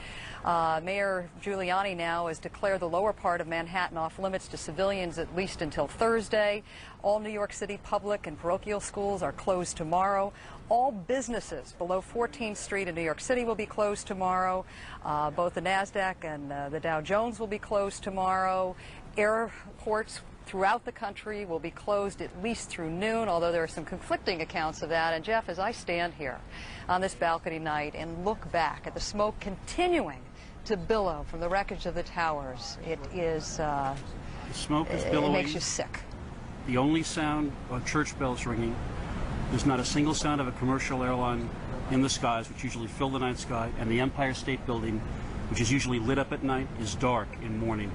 Mayor Giuliani now has declared the lower part of Manhattan off limits to civilians at least until Thursday. All New York City public and parochial schools are closed tomorrow. All businesses below 14th Street in New York City will be closed tomorrow. Both the NASDAQ and the Dow Jones will be closed tomorrow. Airports throughout the country will be closed at least through noon, although there are some conflicting accounts of that. And Jeff, as I stand here on this balcony night and look back at the smoke continuing to billow from the wreckage of the towers, it is the smoke is billowing. It makes you sick. The only sound are church bells ringing. There's not a single sound of a commercial airline in the skies, which usually fill the night sky, and the Empire State Building, which is usually lit up at night, is dark in morning.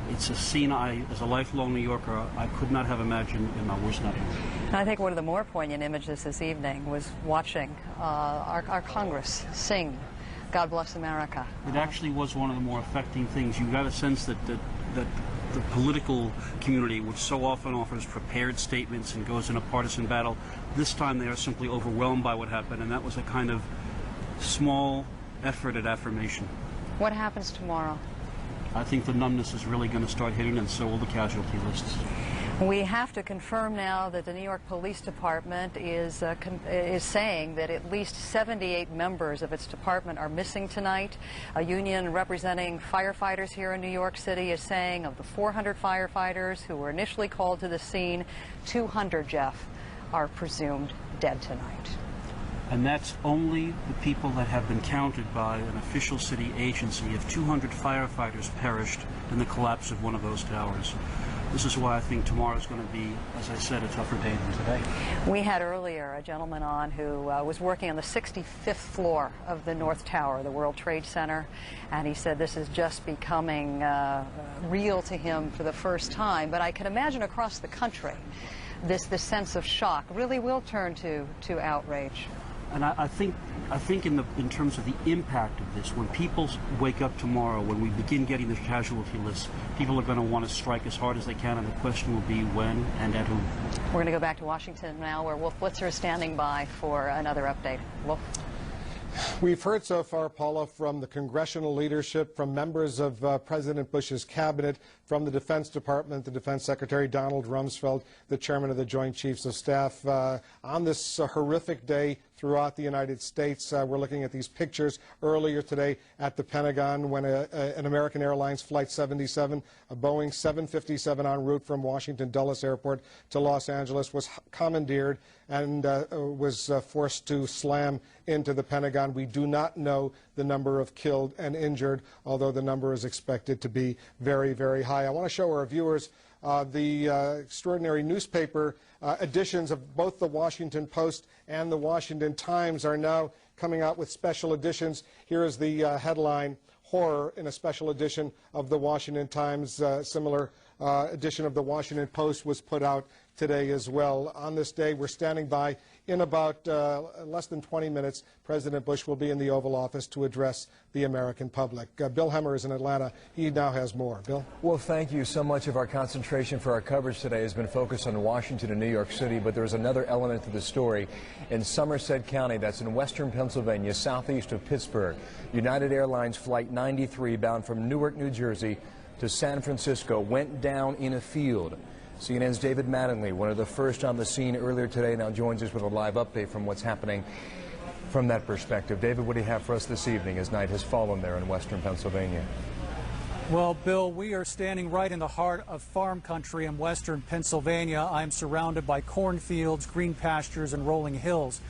It's a scene as a lifelong New Yorker, I could not have imagined in my worst nightmares. I think one of the more poignant images this evening was watching our Congress sing God Bless America. It actually was one of the more affecting things. You got a sense that the political community, which so often offers prepared statements and goes in a partisan battle, this time they are simply overwhelmed by what happened, and that was a kind of small effort at affirmation. What happens tomorrow? I think the numbness is really going to start hitting, and so will the casualty lists. We have to confirm now that the New York Police Department is saying that at least 78 members of its department are missing tonight. A union representing firefighters here in New York City is saying of the 400 firefighters who were initially called to the scene, 200, Jeff, are presumed dead tonight. And that's only the people that have been counted by an official city agency. If 200 firefighters perished in the collapse of one of those towers. This is why I think tomorrow is going to be, as I said, a tougher day than today. We had earlier a gentleman on who was working on the 65th floor of the North Tower, the World Trade Center, and he said this is just becoming real to him for the first time. But I can imagine across the country, this sense of shock really will turn to outrage. And I think in terms of the impact of this, when people wake up tomorrow, when we begin getting the casualty lists, people are going to want to strike as hard as they can, and the question will be when and at whom. We're going to go back to Washington now, where Wolf Blitzer is standing by for another update. Wolf? We've heard so far, Paula, from the congressional leadership, from members of President Bush's cabinet, from the Defense Department, the Defense Secretary Donald Rumsfeld, the chairman of the Joint Chiefs of Staff, on this horrific day throughout the United States. We're looking at these pictures earlier today at the Pentagon when an American Airlines Flight 77, a Boeing 757 en route from Washington Dulles Airport to Los Angeles, was commandeered and was forced to slam into the Pentagon. We do not know the number of killed and injured, although the number is expected to be very, very high. I want to show our viewers the extraordinary newspaper editions of both the Washington Post and the Washington Times are now coming out with special editions. Here is the headline, "Horror," in a special edition of the Washington Times. Similar edition of the Washington Post was put out today as well. On this day, we're standing by. In about less than 20 minutes, President Bush will be in the Oval Office to address the American public. Bill Hemmer is in Atlanta. He now has more. Bill? Well, thank you. So much of our concentration for our coverage today has been focused on Washington and New York City, but there's another element to the story. In Somerset County, that's in western Pennsylvania, southeast of Pittsburgh, United Airlines Flight 93, bound from Newark, New Jersey to San Francisco, went down in a field. CNN's David Mattingly, one of the first on the scene earlier today, now joins us with a live update from what's happening from that perspective. David, what do you have for us this evening as night has fallen there in western Pennsylvania? Well, Bill, we are standing right in the heart of farm country in western Pennsylvania. I'm surrounded by cornfields, green pastures, and rolling hills.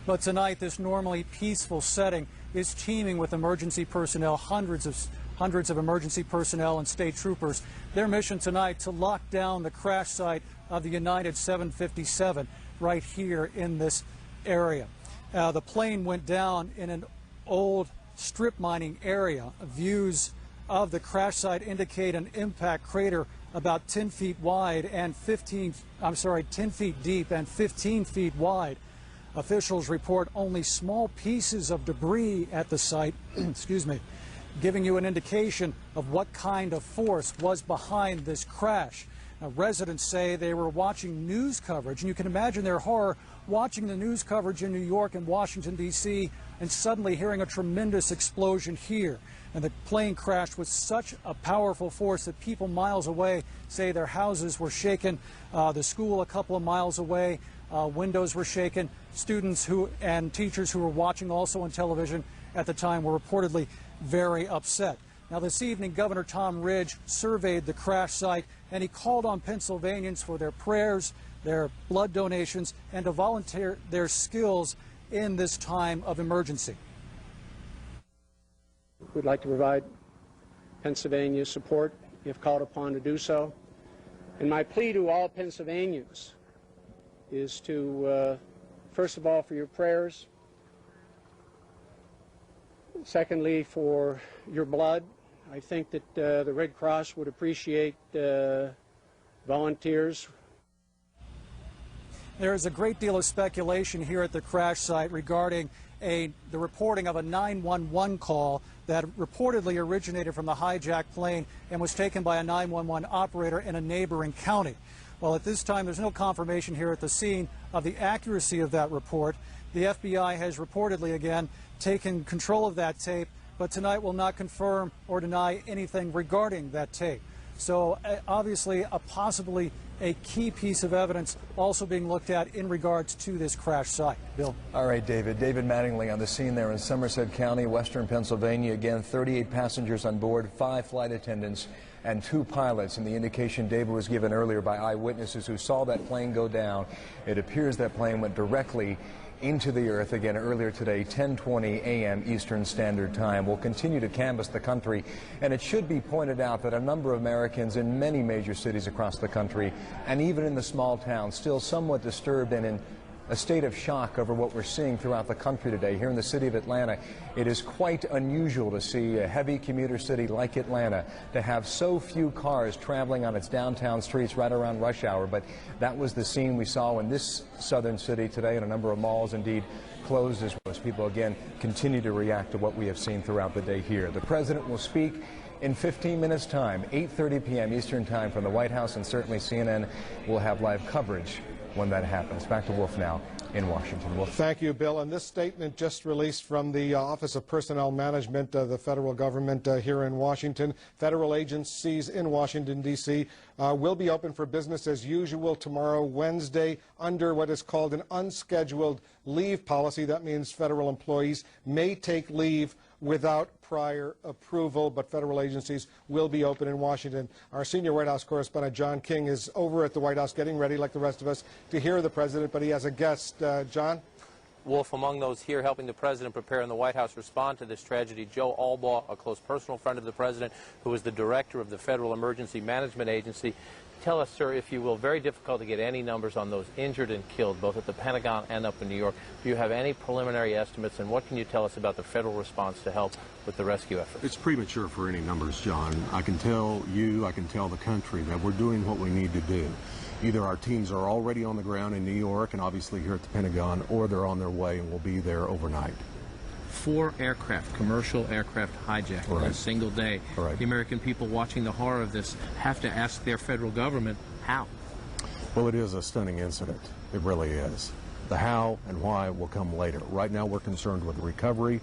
But tonight, this normally peaceful setting is teeming with emergency personnel, hundreds of emergency personnel and state troopers. Their mission tonight to lock down the crash site of the United 757 right here in this area. The plane went down in an old strip mining area. Views of the crash site indicate an impact crater about 10 feet wide and 10 feet deep and 15 feet wide. Officials report only small pieces of debris at the site, excuse me, giving you an indication of what kind of force was behind this crash. Now, residents say they were watching news coverage, and you can imagine their horror watching the news coverage in New York and Washington, D.C., and suddenly hearing a tremendous explosion here. And the plane crashed with such a powerful force that people miles away say their houses were shaken. The school a couple of miles away, windows were shaken. Students and teachers who were watching also on television at the time were reportedly very upset. Now, this evening, Governor Tom Ridge surveyed the crash site, and he called on Pennsylvanians for their prayers, their blood donations, and to volunteer their skills in this time of emergency. We'd like to provide Pennsylvania support if called upon to do so. And my plea to all Pennsylvanians is to, first of all, for your prayers. Secondly, for your blood. I think that the Red Cross would appreciate volunteers. There is a great deal of speculation here at the crash site regarding the reporting of a 911 call that reportedly originated from the hijacked plane and was taken by a 911 operator in a neighboring county. Well, at this time, there's no confirmation here at the scene of the accuracy of that report. The FBI has reportedly, again, taken control of that tape, but tonight will not confirm or deny anything regarding that tape. So obviously, possibly a key piece of evidence also being looked at in regards to this crash site. Bill. All right, David. David Mattingly on the scene there in Somerset County, western Pennsylvania. Again, 38 passengers on board, 5 flight attendants, and 2 pilots. And the indication David was given earlier by eyewitnesses who saw that plane go down, it appears that plane went directly into the earth again earlier today, 10:20 a.m. Eastern Standard Time. We'll continue to canvass the country, and it should be pointed out that a number of Americans in many major cities across the country, and even in the small towns, still somewhat disturbed and in a state of shock over what we're seeing throughout the country today. Here in the city of Atlanta, it is quite unusual to see a heavy commuter city like Atlanta to have so few cars traveling on its downtown streets right around rush hour. But that was the scene we saw in this southern city today, and a number of malls indeed closed as well as people again continue to react to what we have seen throughout the day here. The president will speak in 15 minutes time, 8:30 p.m. Eastern Time from the White House, and certainly CNN will have live coverage when that happens. Back to Wolf now in Washington. Wolf. Thank you, Bill. And this statement just released from the Office of Personnel Management, the federal government here in Washington. Federal agencies in Washington, D.C. Will be open for business as usual tomorrow, Wednesday, under what is called an unscheduled leave policy. That means federal employees may take leave without prior approval, but federal agencies will be open in Washington. Our senior White House correspondent, John King, is over at the White House getting ready, like the rest of us, to hear the president, but he has a guest. John? Wolf, among those here helping the president prepare in the White House respond to this tragedy, Joe Albaugh, a close personal friend of the president, who is the director of the Federal Emergency Management Agency. Tell us, sir, if you will, very difficult to get any numbers on those injured and killed, both at the Pentagon and up in New York. Do you have any preliminary estimates, and what can you tell us about the federal response to help with the rescue effort? It's premature for any numbers, John. I can tell you, I can tell the country that we're doing what we need to do. Either our teams are already on the ground in New York and obviously here at the Pentagon, or they're on their way and will be there overnight. 4 aircraft, commercial aircraft hijacked in a single day. Right. The American people watching the horror of this have to ask their federal government how. Well, it is a stunning incident. It really is. The how and why will come later. Right now we're concerned with recovery.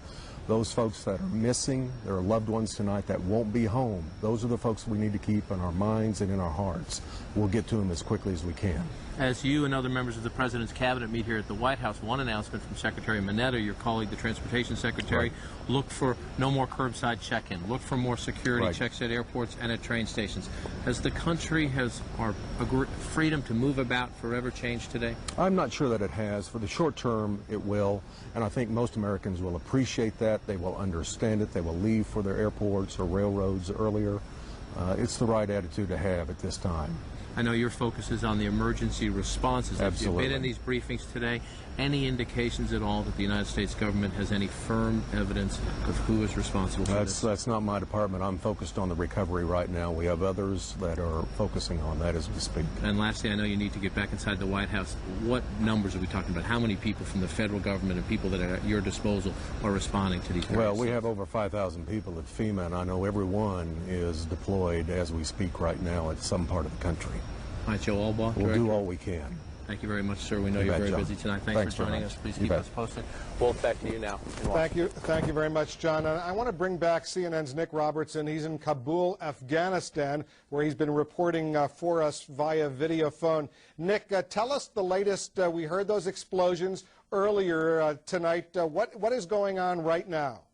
Those folks that are missing, their loved ones tonight that won't be home, those are the folks we need to keep in our minds and in our hearts. We'll get to them as quickly as we can. As you and other members of the President's cabinet meet here at the White House, one announcement from Secretary Mineta, your colleague, the Transportation Secretary, look for no more curbside check-in, look for more security checks at airports and at train stations. Has the country, has our freedom to move about forever changed today? I'm not sure that it has. For the short term, it will, and I think most Americans will appreciate that. They will understand it. They will leave for their airports or railroads earlier. It's the right attitude to have at this time. I know your focus is on the emergency responses. Absolutely. Have you been in these briefings today? Any indications at all that the United States government has any firm evidence of who is responsible for this? That's not my department. I'm focused on the recovery right now. We have others that are focusing on that as we speak. And lastly, I know you need to get back inside the White House. What numbers are we talking about? How many people from the federal government and people that are at your disposal are responding to these? Well, we have over 5,000 people at FEMA, and I know everyone is deployed as we speak right now at some part of the country. All right, Joe Albaugh, We'll Director. do all we can. Thank you very much, sir. We know You you're bet, very John. busy tonight. Thanks for joining very us. much. Please You keep bet. us posted. Wolf, back to you now. Thank you very much, John. And I want to bring back CNN's Nick Robertson. He's in Kabul, Afghanistan, where he's been reporting for us via video phone. Nick, tell us the latest. We heard those explosions earlier tonight. What is going on right now?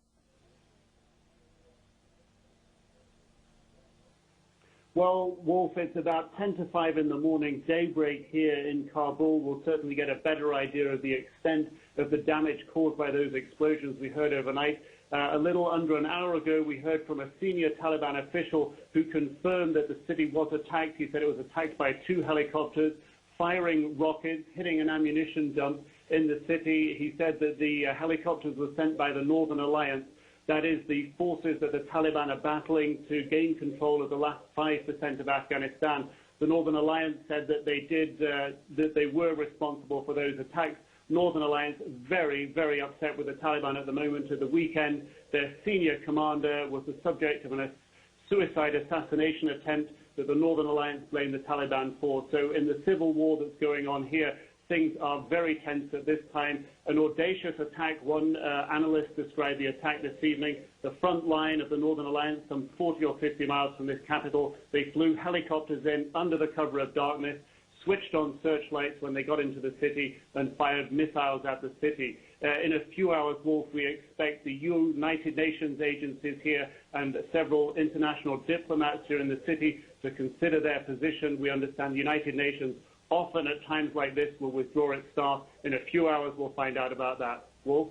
Well, Wolf, it's about 10 to 5 in the morning, daybreak here in Kabul. We'll certainly get a better idea of the extent of the damage caused by those explosions we heard overnight. A little under an hour ago, we heard from a senior Taliban official who confirmed that the city was attacked. He said it was attacked by 2 helicopters, firing rockets, hitting an ammunition dump in the city. He said that the helicopters were sent by the Northern Alliance. That is the forces that the Taliban are battling to gain control of the last 5% of Afghanistan. The Northern Alliance said that they were responsible for those attacks. Northern Alliance very, very upset with the Taliban at the moment. At the weekend, their senior commander was the subject of a suicide assassination attempt that the Northern Alliance blamed the Taliban for. So in the civil war that's going on here, things are very tense at this time. An audacious attack. One analyst described the attack this evening. The front line of the Northern Alliance, some 40 or 50 miles from this capital, they flew helicopters in under the cover of darkness, switched on searchlights when they got into the city, and fired missiles at the city. In a few hours, Wolf, we expect the United Nations agencies here and several international diplomats here in the city to consider their position. We understand the United Nations often at times like this will withdraw its staff. In a few hours, we'll find out about that. Wolf?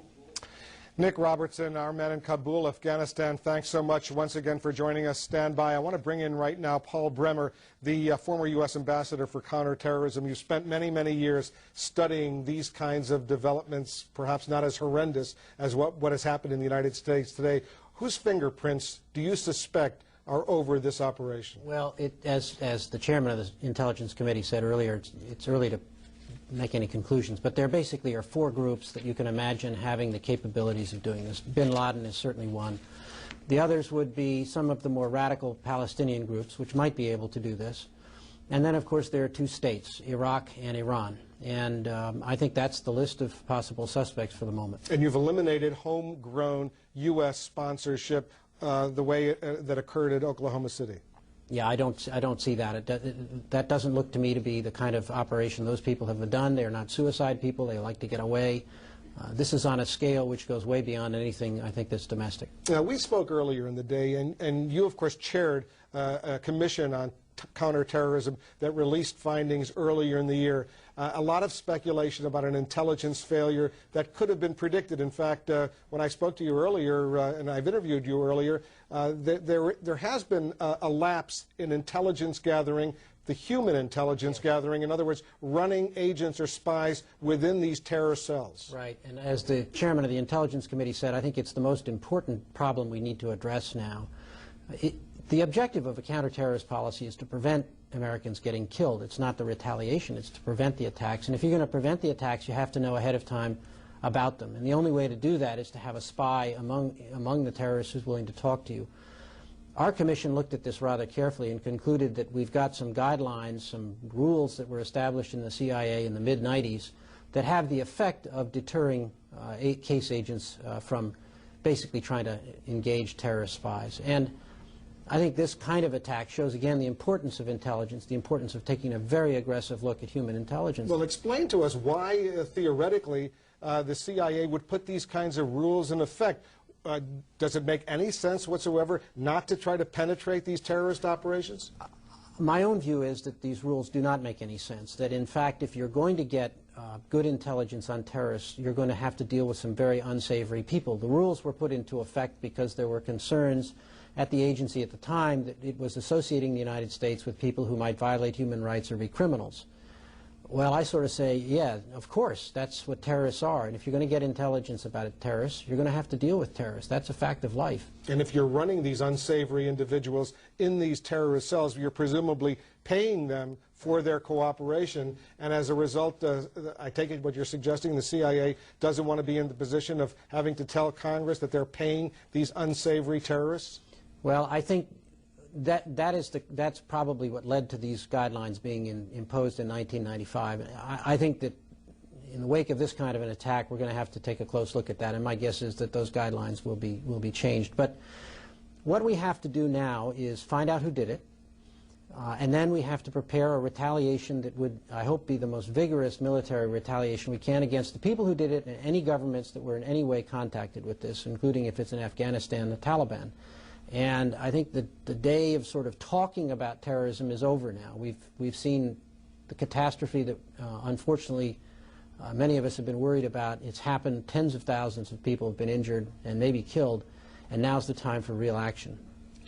Nick Robertson, our man in Kabul, Afghanistan, thanks so much once again for joining us. Stand by. I want to bring in right now Paul Bremer, the former U.S. ambassador for counterterrorism. You spent many, many years studying these kinds of developments, perhaps not as horrendous as what has happened in the United States today. Whose fingerprints do you suspect are over this operation? Well, as the chairman of the Intelligence Committee said earlier, it's early to make any conclusions, but there basically are 4 groups that you can imagine having the capabilities of doing this. Bin Laden is certainly one. The others would be some of the more radical Palestinian groups, which might be able to do this. And then, of course, there are 2 states, Iraq and Iran. And I think that's the list of possible suspects for the moment. And you've eliminated homegrown U.S. sponsorship the way that occurred at Oklahoma City. Yeah, I don't see that. That doesn't look to me to be the kind of operation those people have done. They're not suicide people. They like to get away. This is on a scale which goes way beyond anything I think that's domestic. We spoke earlier in the day, and you, of course, chaired a commission on counterterrorism that released findings earlier in the year. A lot of speculation about an intelligence failure that could have been predicted. In fact, when I spoke to you earlier, and I've interviewed you earlier, there has been a lapse in intelligence gathering, the human intelligence gathering, in other words, running agents or spies within these terror cells. Right, and as the chairman of the Intelligence Committee said, I think it's the most important problem we need to address now. The objective of a counterterrorist policy is to prevent Americans getting killed. It's not the retaliation, it's to prevent the attacks. And if you're going to prevent the attacks, you have to know ahead of time about them. And the only way to do that is to have a spy among the terrorists who's willing to talk to you. Our commission looked at this rather carefully and concluded that we've got some guidelines, some rules that were established in the CIA in the mid-90s that have the effect of deterring case agents from basically trying to engage terrorist spies. And I think this kind of attack shows, again, the importance of intelligence, the importance of taking a very aggressive look at human intelligence. Well, explain to us why, theoretically, the CIA would put these kinds of rules in effect. Does it make any sense whatsoever not to try to penetrate these terrorist operations? My own view is that these rules do not make any sense, that in fact if you're going to get good intelligence on terrorists, you're going to have to deal with some very unsavory people. The rules were put into effect because there were concerns at the agency at the time that it was associating the United States with people who might violate human rights or be criminals. Well, I sort of say, yeah, of course, that's what terrorists are. And if you're going to get intelligence about terrorists, you're going to have to deal with terrorists. That's a fact of life. And if you're running these unsavory individuals in these terrorist cells, you're presumably paying them for their cooperation. And as a result, I take it what you're suggesting, the CIA doesn't want to be in the position of having to tell Congress that they're paying these unsavory terrorists? Well, I think that's probably what led to these guidelines being imposed in 1995. I think that in the wake of this kind of an attack, we're going to have to take a close look at that, and my guess is that those guidelines will be changed. But what we have to do now is find out who did it, and then we have to prepare a retaliation that would, I hope, be the most vigorous military retaliation we can against the people who did it and any governments that were in any way contacted with this, including, if it's in Afghanistan, the Taliban. And I think that the day of sort of talking about terrorism is over now. We've seen the catastrophe that unfortunately many of us have been worried about. It's happened. Tens of thousands of people have been injured and maybe killed, and now's the time for real action.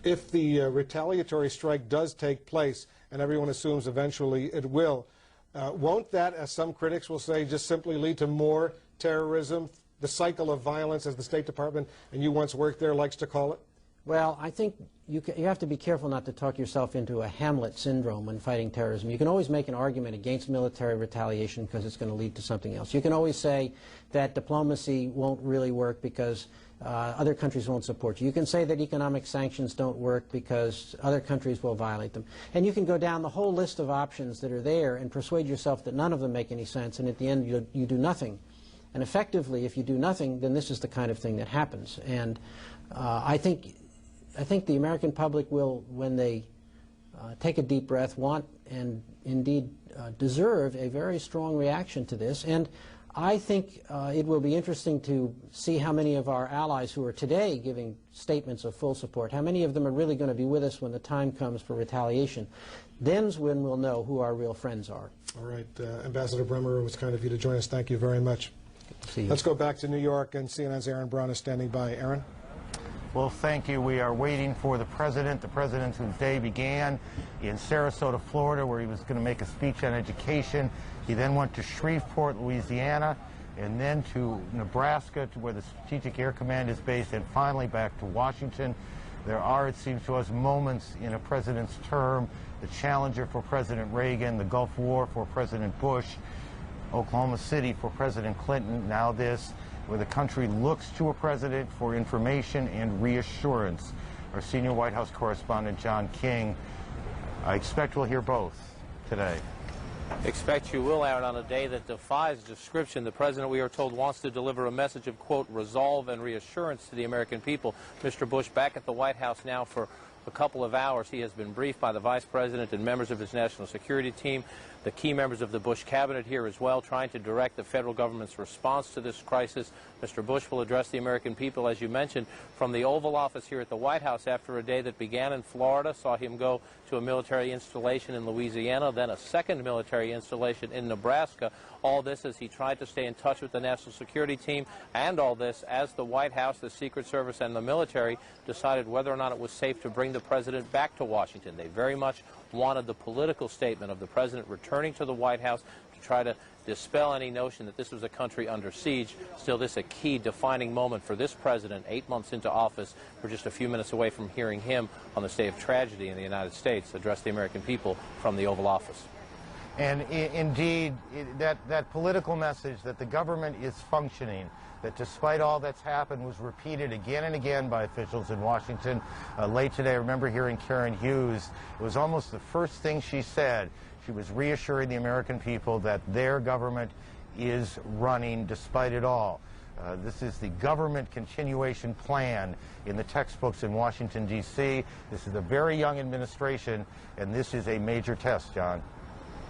If the retaliatory strike does take place, and everyone assumes eventually it will, won't that, as some critics will say, just simply lead to more terrorism, the cycle of violence, as the State Department, and you once worked there, likes to call it? Well, I think you have to be careful not to talk yourself into a Hamlet syndrome when fighting terrorism. You can always make an argument against military retaliation because it's going to lead to something else. You can always say that diplomacy won't really work because other countries won't support you. You can say that economic sanctions don't work because other countries will violate them. And you can go down the whole list of options that are there and persuade yourself that none of them make any sense, and at the end you do nothing. And effectively, if you do nothing, then this is the kind of thing that happens. And I think the American public will, when they take a deep breath, want and indeed deserve a very strong reaction to this. And I think it will be interesting to see how many of our allies who are today giving statements of full support, how many of them are really going to be with us when the time comes for retaliation. Then's when we'll know who our real friends are. All right. Ambassador Bremer, it was kind of you to join us. Thank you very much. Good to see you. Let's go back to New York, and CNN's Aaron Brown is standing by. Aaron? Well, thank you. We are waiting for the president whose day began in Sarasota, Florida, where he was going to make a speech on education. He then went to Shreveport, Louisiana, and then to Nebraska, to where the Strategic Air Command is based, and finally back to Washington. There are, it seems to us, moments in a president's term, the Challenger for President Reagan, the Gulf War for President Bush, Oklahoma City for President Clinton, now this, where the country looks to a president for information and reassurance. Our senior White House correspondent, John King, I expect we'll hear both today. Expect you will, Aaron, on a day that defies description. The president, we are told, wants to deliver a message of, quote, resolve and reassurance to the American people. Mr. Bush back at the White House now for a couple of hours. He has been briefed by the vice president and members of his national security team, the key members of the Bush cabinet here as well, trying to direct the federal government's response to this crisis. Mr. Bush will address the American people, as you mentioned, from the Oval Office here at the White House after a day that began in Florida, saw him go to a military installation in Louisiana, then a second military installation in Nebraska. All this as he tried to stay in touch with the national security team, and all this as the White House, the Secret Service, and the military decided whether or not it was safe to bring the president back to Washington. They very much wanted the political statement of the president returning to the White House to try to dispel any notion that this was a country under siege. Still, this is a key defining moment for this president, 8 months into office. We're just a few minutes away from hearing him on this day of tragedy in the United States address the American people from the Oval Office. And indeed, that political message that the government is functioning, that despite all that's happened, was repeated again and again by officials in Washington. Late today, I remember hearing Karen Hughes. It was almost the first thing she said. She was reassuring the American people that their government is running despite it all. This is the government continuation plan in the textbooks in Washington, D.C. This is a very young administration, and this is a major test, John.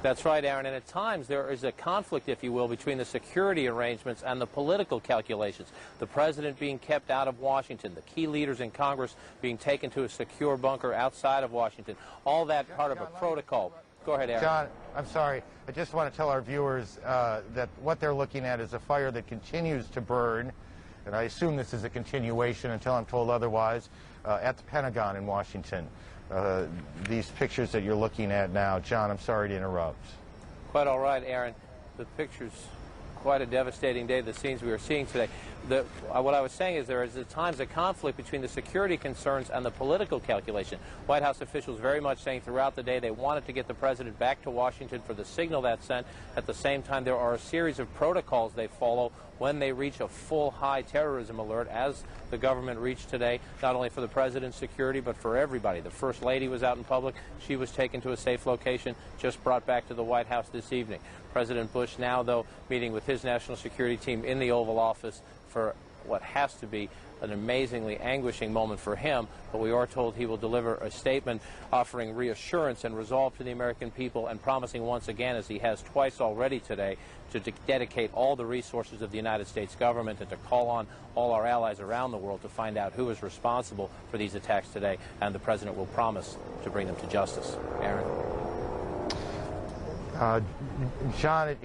That's right, Aaron, and at times there is a conflict, if you will, between the security arrangements and the political calculations. The president being kept out of Washington, the key leaders in Congress being taken to a secure bunker outside of Washington, all that part of a protocol. Go ahead, Aaron. John, I'm sorry. I just want to tell our viewers that what they're looking at is a fire that continues to burn, and I assume this is a continuation until I'm told otherwise, at the Pentagon in Washington. These pictures that you're looking at now. John, I'm sorry to interrupt. Quite all right, Aaron. The picture's quite a devastating day, the scenes we are seeing today. What I was saying is there is at times a conflict between the security concerns and the political calculation. White House officials very much saying throughout the day they wanted to get the president back to Washington for the signal that sent. At the same time, there are a series of protocols they follow when they reach a full high terrorism alert, as the government reached today, not only for the president's security, but for everybody. The First Lady was out in public. She was taken to a safe location, just brought back to the White House this evening. President Bush now, though, meeting with his national security team in the Oval Office for what has to be an amazingly anguishing moment for him, but we are told he will deliver a statement offering reassurance and resolve to the American people and promising once again, as he has twice already today, to dedicate all the resources of the United States government and to call on all our allies around the world to find out who is responsible for these attacks today, and the president will promise to bring them to justice. Aaron? John,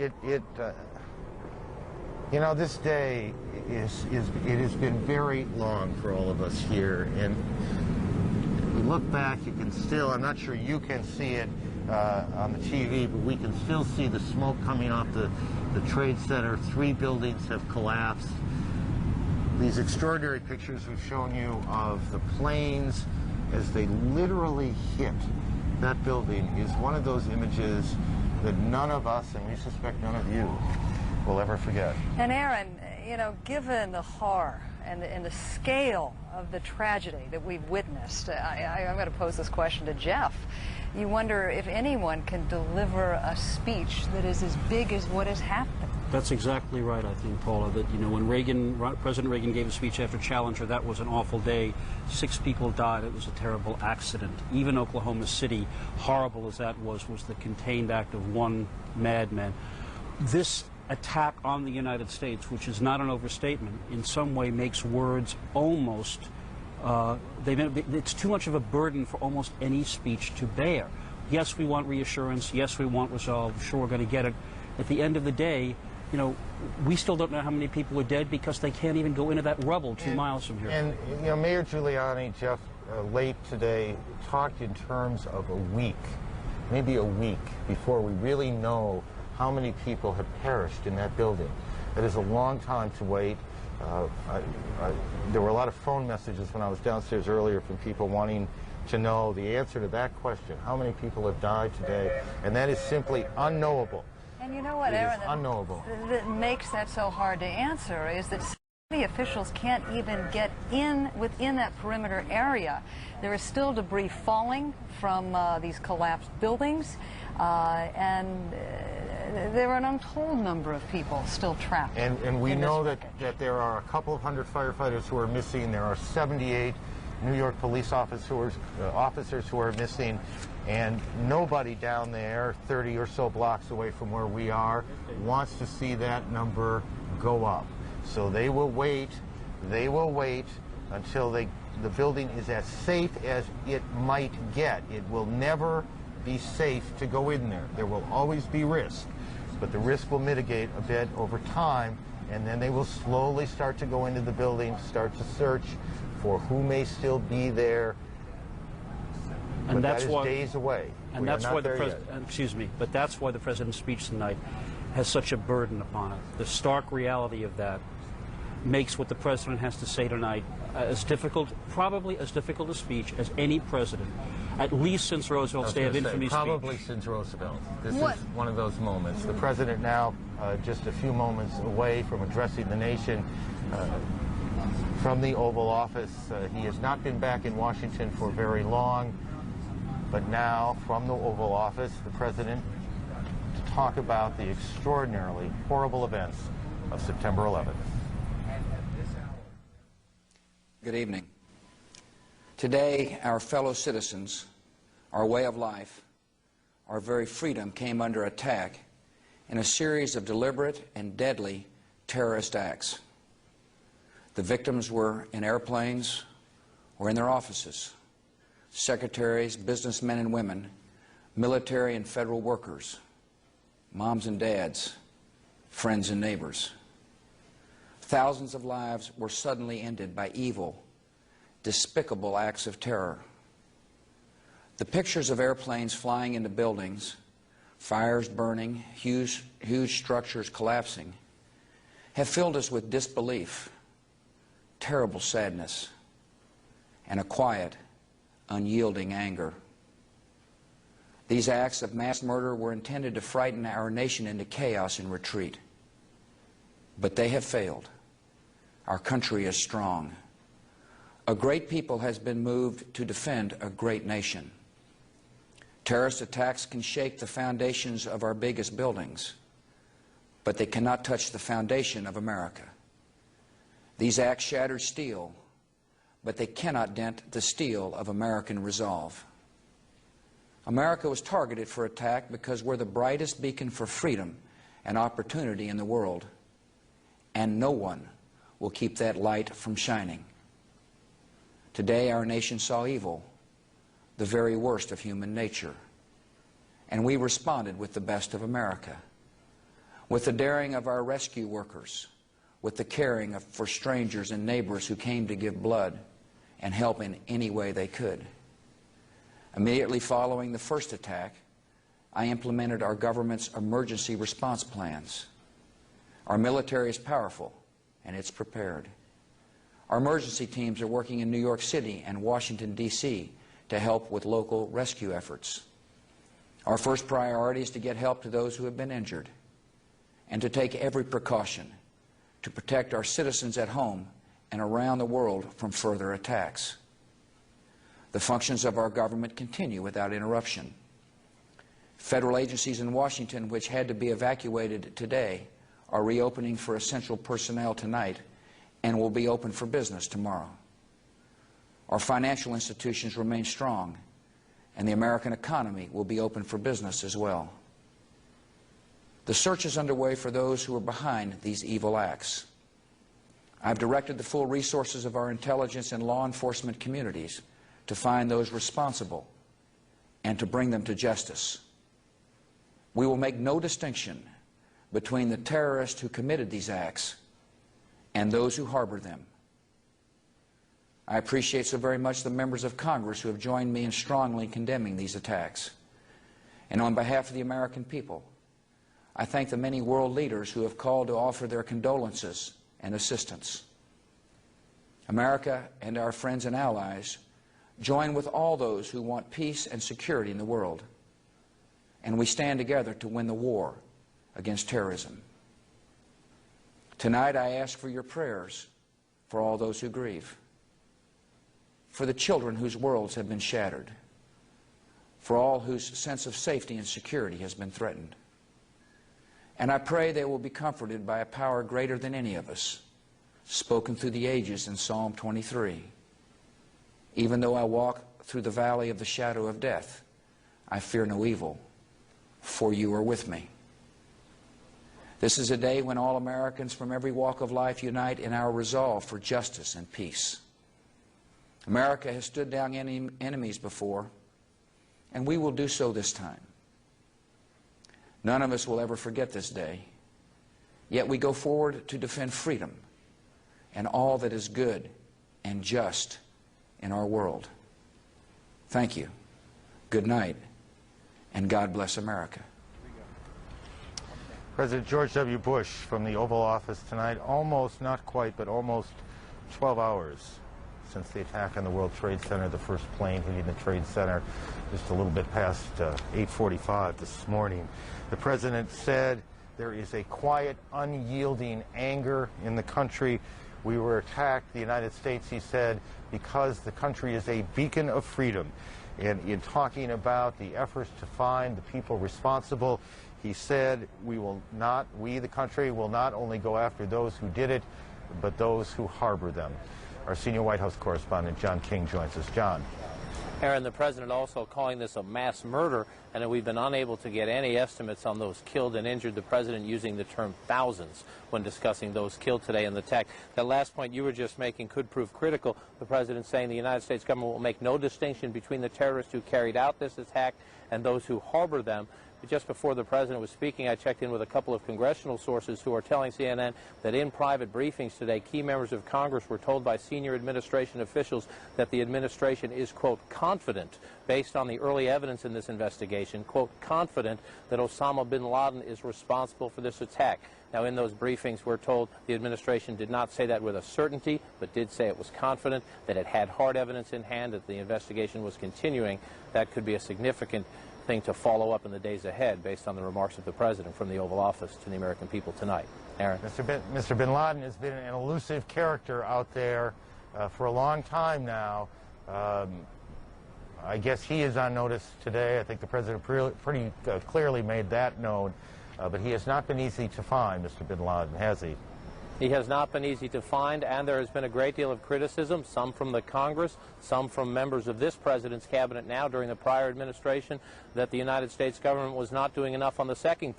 you know, this day it has been very long for all of us here, and we look back, you can still, I'm not sure you can see it on the TV, but we can still see the smoke coming off the Trade Center. 3 buildings have collapsed. These extraordinary pictures we've shown you of the planes as they literally hit that building is one of those images that none of us, and we suspect none of you, will ever forget. And Aaron, you know, given the horror and the scale of the tragedy that we've witnessed, I'm going to pose this question to Jeff. You wonder if anyone can deliver a speech that is as big as what has happened. That's exactly right, I think, Paula, that, you know, when President Reagan gave a speech after Challenger, that was an awful day. 6 people died. It was a terrible accident. Even Oklahoma City, horrible as that was the contained act of one madman. This attack on the United States, which is not an overstatement, in some way makes words almost, it's too much of a burden for almost any speech to bear. Yes, we want reassurance. Yes, we want resolve. Sure, we're going to get it. At the end of the day, you know, we still don't know how many people are dead because they can't even go into that rubble 2 miles from here. And, you know, Mayor Giuliani, Jeff, late today, talked in terms of a week, maybe a week, before we really know how many people have perished in that building. It is a long time to wait. There were a lot of phone messages when I was downstairs earlier from people wanting to know the answer to that question. How many people have died today? And that is simply unknowable. And you know what, Aaron, unknowable. That makes that so hard to answer is that city officials can't even get within that perimeter area. There is still debris falling from these collapsed buildings, and there are an untold number of people still trapped. And we know that there are a couple of hundred firefighters who are missing. There are 78 New York police officers who are missing, and nobody down there, 30 or so blocks away from where we are, wants to see that number go up. So they will wait until the building is as safe as it might get. It will never be safe to go in there. There will always be risk, but the risk will mitigate a bit over time, and then they will slowly start to go into the building, start to search for who may still be there. And but that's that is why, days away. And that's why but that's why the president's speech tonight has such a burden upon it. The stark reality of that makes what the president has to say tonight as difficult, probably as difficult a speech as any president, at least since Roosevelt's Day of Infamy speech. Probably since Roosevelt. This is one of those moments. The president now just a few moments away from addressing the nation from the Oval Office. He has not been back in Washington for very long, but now from the Oval Office, the president to talk about the extraordinarily horrible events of September 11th. Good evening. Today, our fellow citizens, our way of life, our very freedom came under attack in a series of deliberate and deadly terrorist acts. The victims were in airplanes or in their offices. Secretaries, businessmen and women military and federal workers, moms and dads, friends and neighbors. Thousands of lives were suddenly ended by evil, despicable acts of terror. The pictures of airplanes flying into buildings, fires burning, huge structures collapsing, have filled us with disbelief, terrible sadness, and a quiet, unyielding anger. These acts of mass murder were intended to frighten our nation into chaos and retreat. But they have failed. Our country is strong. A great people has been moved to defend a great nation. Terrorist attacks can shake the foundations of our biggest buildings, but they cannot touch the foundation of America. These acts shatter steel, but they cannot dent the steel of American resolve. America was targeted for attack because we're the brightest beacon for freedom and opportunity in the world, and no one will keep that light from shining. Today, our nation saw evil, the very worst of human nature, and we responded with the best of America, with the daring of our rescue workers, with the caring for strangers and neighbors who came to give blood and help in any way they could. Immediately following the first attack, I implemented our government's emergency response plans. Our military is powerful, and it's prepared. Our emergency teams are working in New York City and Washington, D.C. to help with local rescue efforts. Our first priority is to get help to those who have been injured and to take every precaution to protect our citizens at home and around the world from further attacks. The functions of our government continue without interruption. Federal agencies in Washington, which had to be evacuated today, are reopening for essential personnel tonight and will be open for business tomorrow. Our financial institutions remain strong, and the American economy will be open for business as well. The search is underway for those who are behind these evil acts. I've directed the full resources of our intelligence and law enforcement communities to find those responsible and to bring them to justice. We will make no distinction between the terrorists who committed these acts and those who harbor them. I appreciate so very much the members of Congress who have joined me in strongly condemning these attacks. And on behalf of the American people, I thank the many world leaders who have called to offer their condolences and assistance. America and our friends and allies join with all those who want peace and security in the world, and we stand together to win the war against terrorism. Tonight I ask for your prayers for all those who grieve, for the children whose worlds have been shattered, for all whose sense of safety and security has been threatened. And I pray they will be comforted by a power greater than any of us, spoken through the ages in Psalm 23. Even though I walk through the valley of the shadow of death, I fear no evil, for you are with me. This is a day when all Americans from every walk of life unite in our resolve for justice and peace. America has stood down enemies before, and we will do so this time. None of us will ever forget this day, yet we go forward to defend freedom and all that is good and just in our world. Thank you. Good night, and God bless America. President George W. Bush from the Oval Office tonight, almost, not quite, but almost 12 hours since the attack on the World Trade Center, the first plane hitting the Trade Center just a little bit past 8:45 this morning. The President said there is a quiet, unyielding anger in the country. We were attacked, the United States, he said, because the country is a beacon of freedom. And in talking about the efforts to find the people responsible, he said we, the country, will not only go after those who did it, but those who harbor them. Our senior White House correspondent, John King, joins us. John. Aaron, the president also calling this a mass murder, and that we've been unable to get any estimates on those killed and injured. The president using the term thousands when discussing those killed today in the attack. That last point you were just making could prove critical. The president saying the United States government will make no distinction between the terrorists who carried out this attack and those who harbor them. Just before the president was speaking, I checked in with a couple of congressional sources who are telling CNN that in private briefings today, key members of Congress were told by senior administration officials that the administration is, quote, confident, based on the early evidence in this investigation, quote, confident that Osama bin Laden is responsible for this attack. Now, in those briefings, we're told the administration did not say that with a certainty, but did say it was confident, that it had hard evidence in hand, that the investigation was continuing. That could be a significant thing to follow up in the days ahead based on the remarks of the president from the Oval Office to the American people tonight. Aaron. Mr. bin Laden has been an elusive character out there for a long time now. I guess he is on notice today. I think the president pretty clearly made that known. But he has not been easy to find, Mr. bin Laden, has he? He has not been easy to find, and there has been a great deal of criticism, some from the Congress, some from members of this president's cabinet now during the prior administration, that the United States government was not doing enough on the second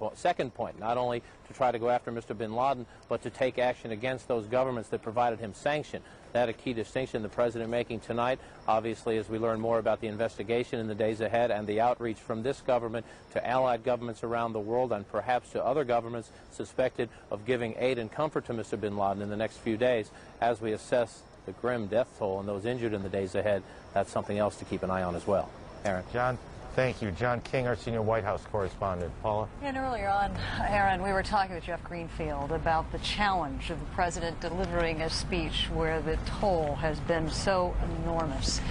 point, not only to try to go after Mr. bin Laden, but to take action against those governments that provided him sanction. That a key distinction the president making tonight, obviously, as we learn more about the investigation in the days ahead and the outreach from this government to allied governments around the world and perhaps to other governments suspected of giving aid and comfort to Mr. bin Laden in the next few days. As we assess the grim death toll and those injured in the days ahead, that's something else to keep an eye on as well. Aaron. John, thank you. John King, our senior White House correspondent. Paula? And earlier on, Aaron, we were talking with Jeff Greenfield about the challenge of the president delivering a speech where the toll has been so enormous.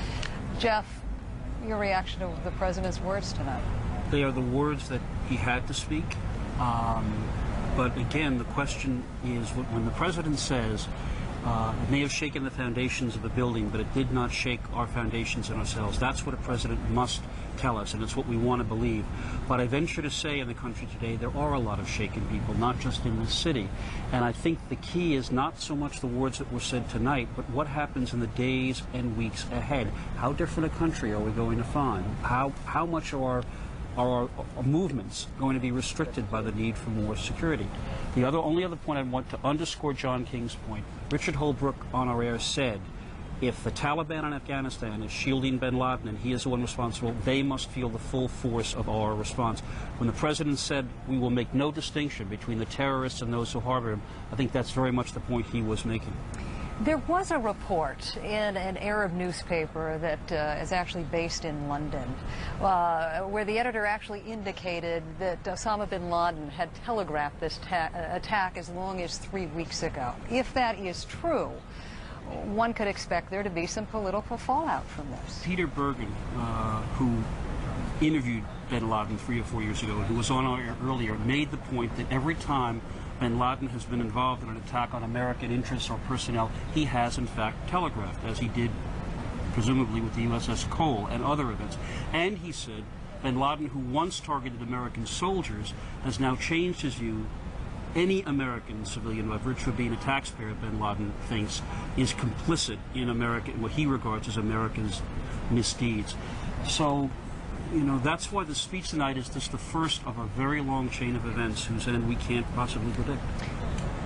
Jeff, your reaction to the president's words tonight? They are the words that he had to speak. But again, the question is, when the president says, it may have shaken the foundations of the building, but it did not shake our foundations in ourselves. That's what a president must tell us, and it's what we want to believe. But I venture to say in the country today, there are a lot of shaken people, not just in this city. And I think the key is not so much the words that were said tonight, but what happens in the days and weeks ahead. How different a country are we going to find? How much are our movements going to be restricted by the need for more security? The only other point I want to underscore John King's point, Richard Holbrooke on our air said, if the Taliban in Afghanistan is shielding bin Laden and he is the one responsible, they must feel the full force of our response. When the president said we will make no distinction between the terrorists and those who harbor him, I think that's very much the point he was making. There was a report in an Arab newspaper that is actually based in London, where the editor actually indicated that Osama bin Laden had telegraphed this attack as long as 3 weeks ago. If that is true, one could expect there to be some political fallout from this. Peter Bergen, who interviewed bin Laden 3 or 4 years ago, who was on our air earlier, made the point that every time bin Laden has been involved in an attack on American interests or personnel, he has in fact telegraphed, as he did presumably with the USS Cole and other events. And he said bin Laden, who once targeted American soldiers, has now changed his view. Any American civilian, by virtue of being a taxpayer, bin Laden thinks, is complicit in what he regards as America's misdeeds. So, you know, that's why the speech tonight is just the first of a very long chain of events whose end we can't possibly predict.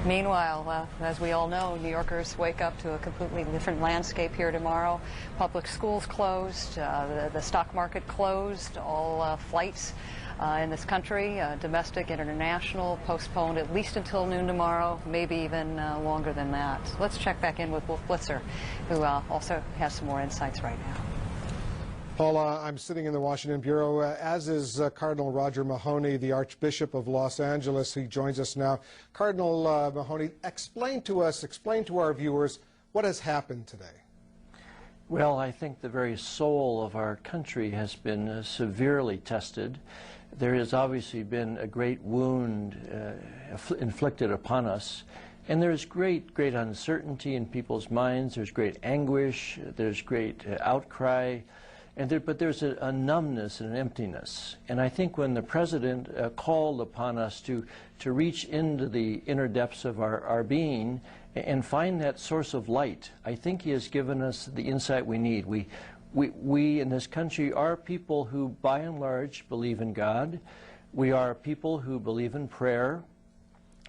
Meanwhile, as we all know, New Yorkers wake up to a completely different landscape here tomorrow. Public schools closed, the stock market closed, all flights in this country, domestic, international, postponed at least until noon tomorrow, maybe even longer than that. Let's check back in with Wolf Blitzer, who also has some more insights right now. Paula, I'm sitting in the Washington Bureau, as is Cardinal Roger Mahony, the Archbishop of Los Angeles. He joins us now. Cardinal Mahony, explain to our viewers what has happened today. Well, I think the very soul of our country has been severely tested. There has obviously been a great wound inflicted upon us. And there's great uncertainty in people's minds. There's great anguish. There's great outcry. But there's a numbness and an emptiness. And I think when the President called upon us to reach into the inner depths of our being and find that source of light, I think he has given us the insight we need. We in this country are people who, by and large, believe in God. We are people who believe in prayer.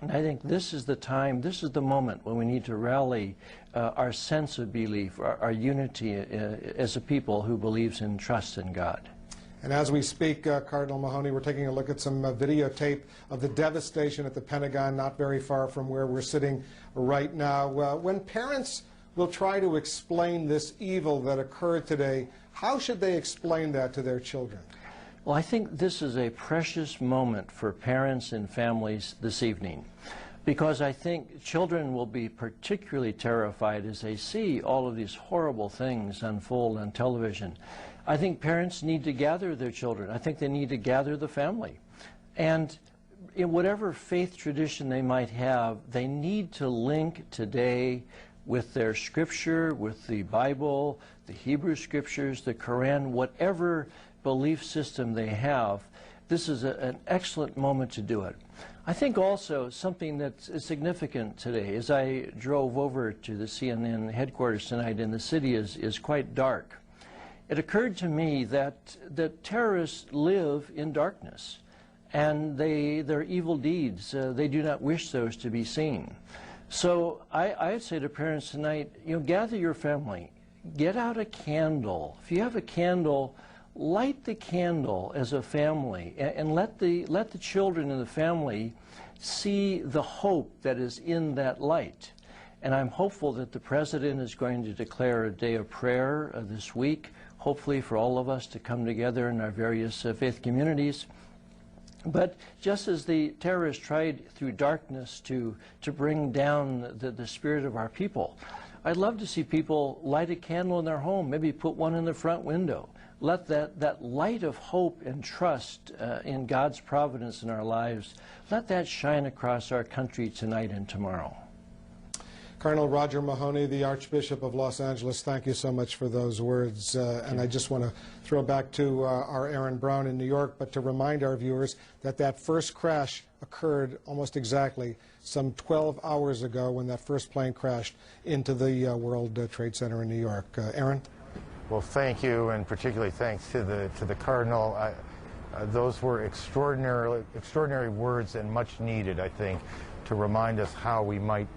And I think this is the time, this is the moment when we need to rally our sense of belief, our unity as a people who believes and trusts in God. And as we speak, Cardinal Mahoney, we're taking a look at some videotape of the devastation at the Pentagon, not very far from where we're sitting right now. When parents will try to explain this evil that occurred today, how should they explain that to their children? Well, I think this is a precious moment for parents and families this evening, because I think children will be particularly terrified as they see all of these horrible things unfold on television. I think parents need to gather their children. I think they need to gather the family. And in whatever faith tradition they might have, they need to link today with their scripture, with the Bible, the Hebrew scriptures, the Quran, whatever belief system they have. This is an excellent moment to do it. I think also something that's significant today, as I drove over to the CNN headquarters tonight, and the city is quite dark. It occurred to me that terrorists live in darkness, and their evil deeds, they do not wish those to be seen. So I'd say to parents tonight, gather your family, get out a candle. If you have a candle, light the candle as a family, and let the children in the family see the hope that is in that light. And I'm hopeful that the President is going to declare a day of prayer this week, hopefully for all of us to come together in our various faith communities. But just as the terrorists tried through darkness to bring down the spirit of our people, I'd love to see people light a candle in their home, maybe put one in the front window. Let that light of hope and trust in God's providence in our lives, let that shine across our country tonight and tomorrow. Cardinal Roger Mahoney, the Archbishop of Los Angeles, thank you so much for those words. And I just want to throw back to our Aaron Brown in New York, but to remind our viewers that first crash occurred almost exactly some 12 hours ago when that first plane crashed into the World Trade Center in New York. Aaron? Well, thank you, and particularly thanks to the Cardinal. Those were extraordinary words and much needed, I think, to remind us how we might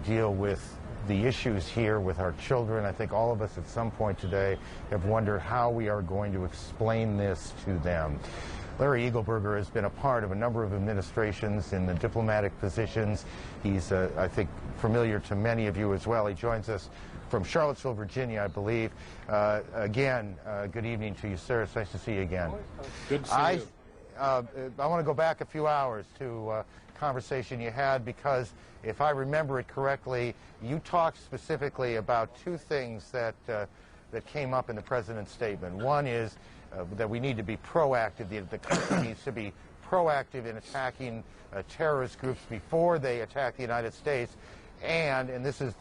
deal with the issues here with our children. I think all of us at some point today have wondered how we are going to explain this to them. Larry Eagleburger has been a part of a number of administrations in the diplomatic positions. He's, I think, familiar to many of you as well. He joins us from Charlottesville, Virginia, I believe. Again, good evening to you, sir. It's nice to see you again. Good to see you. I want to go back a few hours to conversation you had, because if I remember it correctly, you talked specifically about two things that came up in the President's statement. One is that we need to be proactive. The country needs to be proactive in attacking terrorist groups before they attack the United States. And this is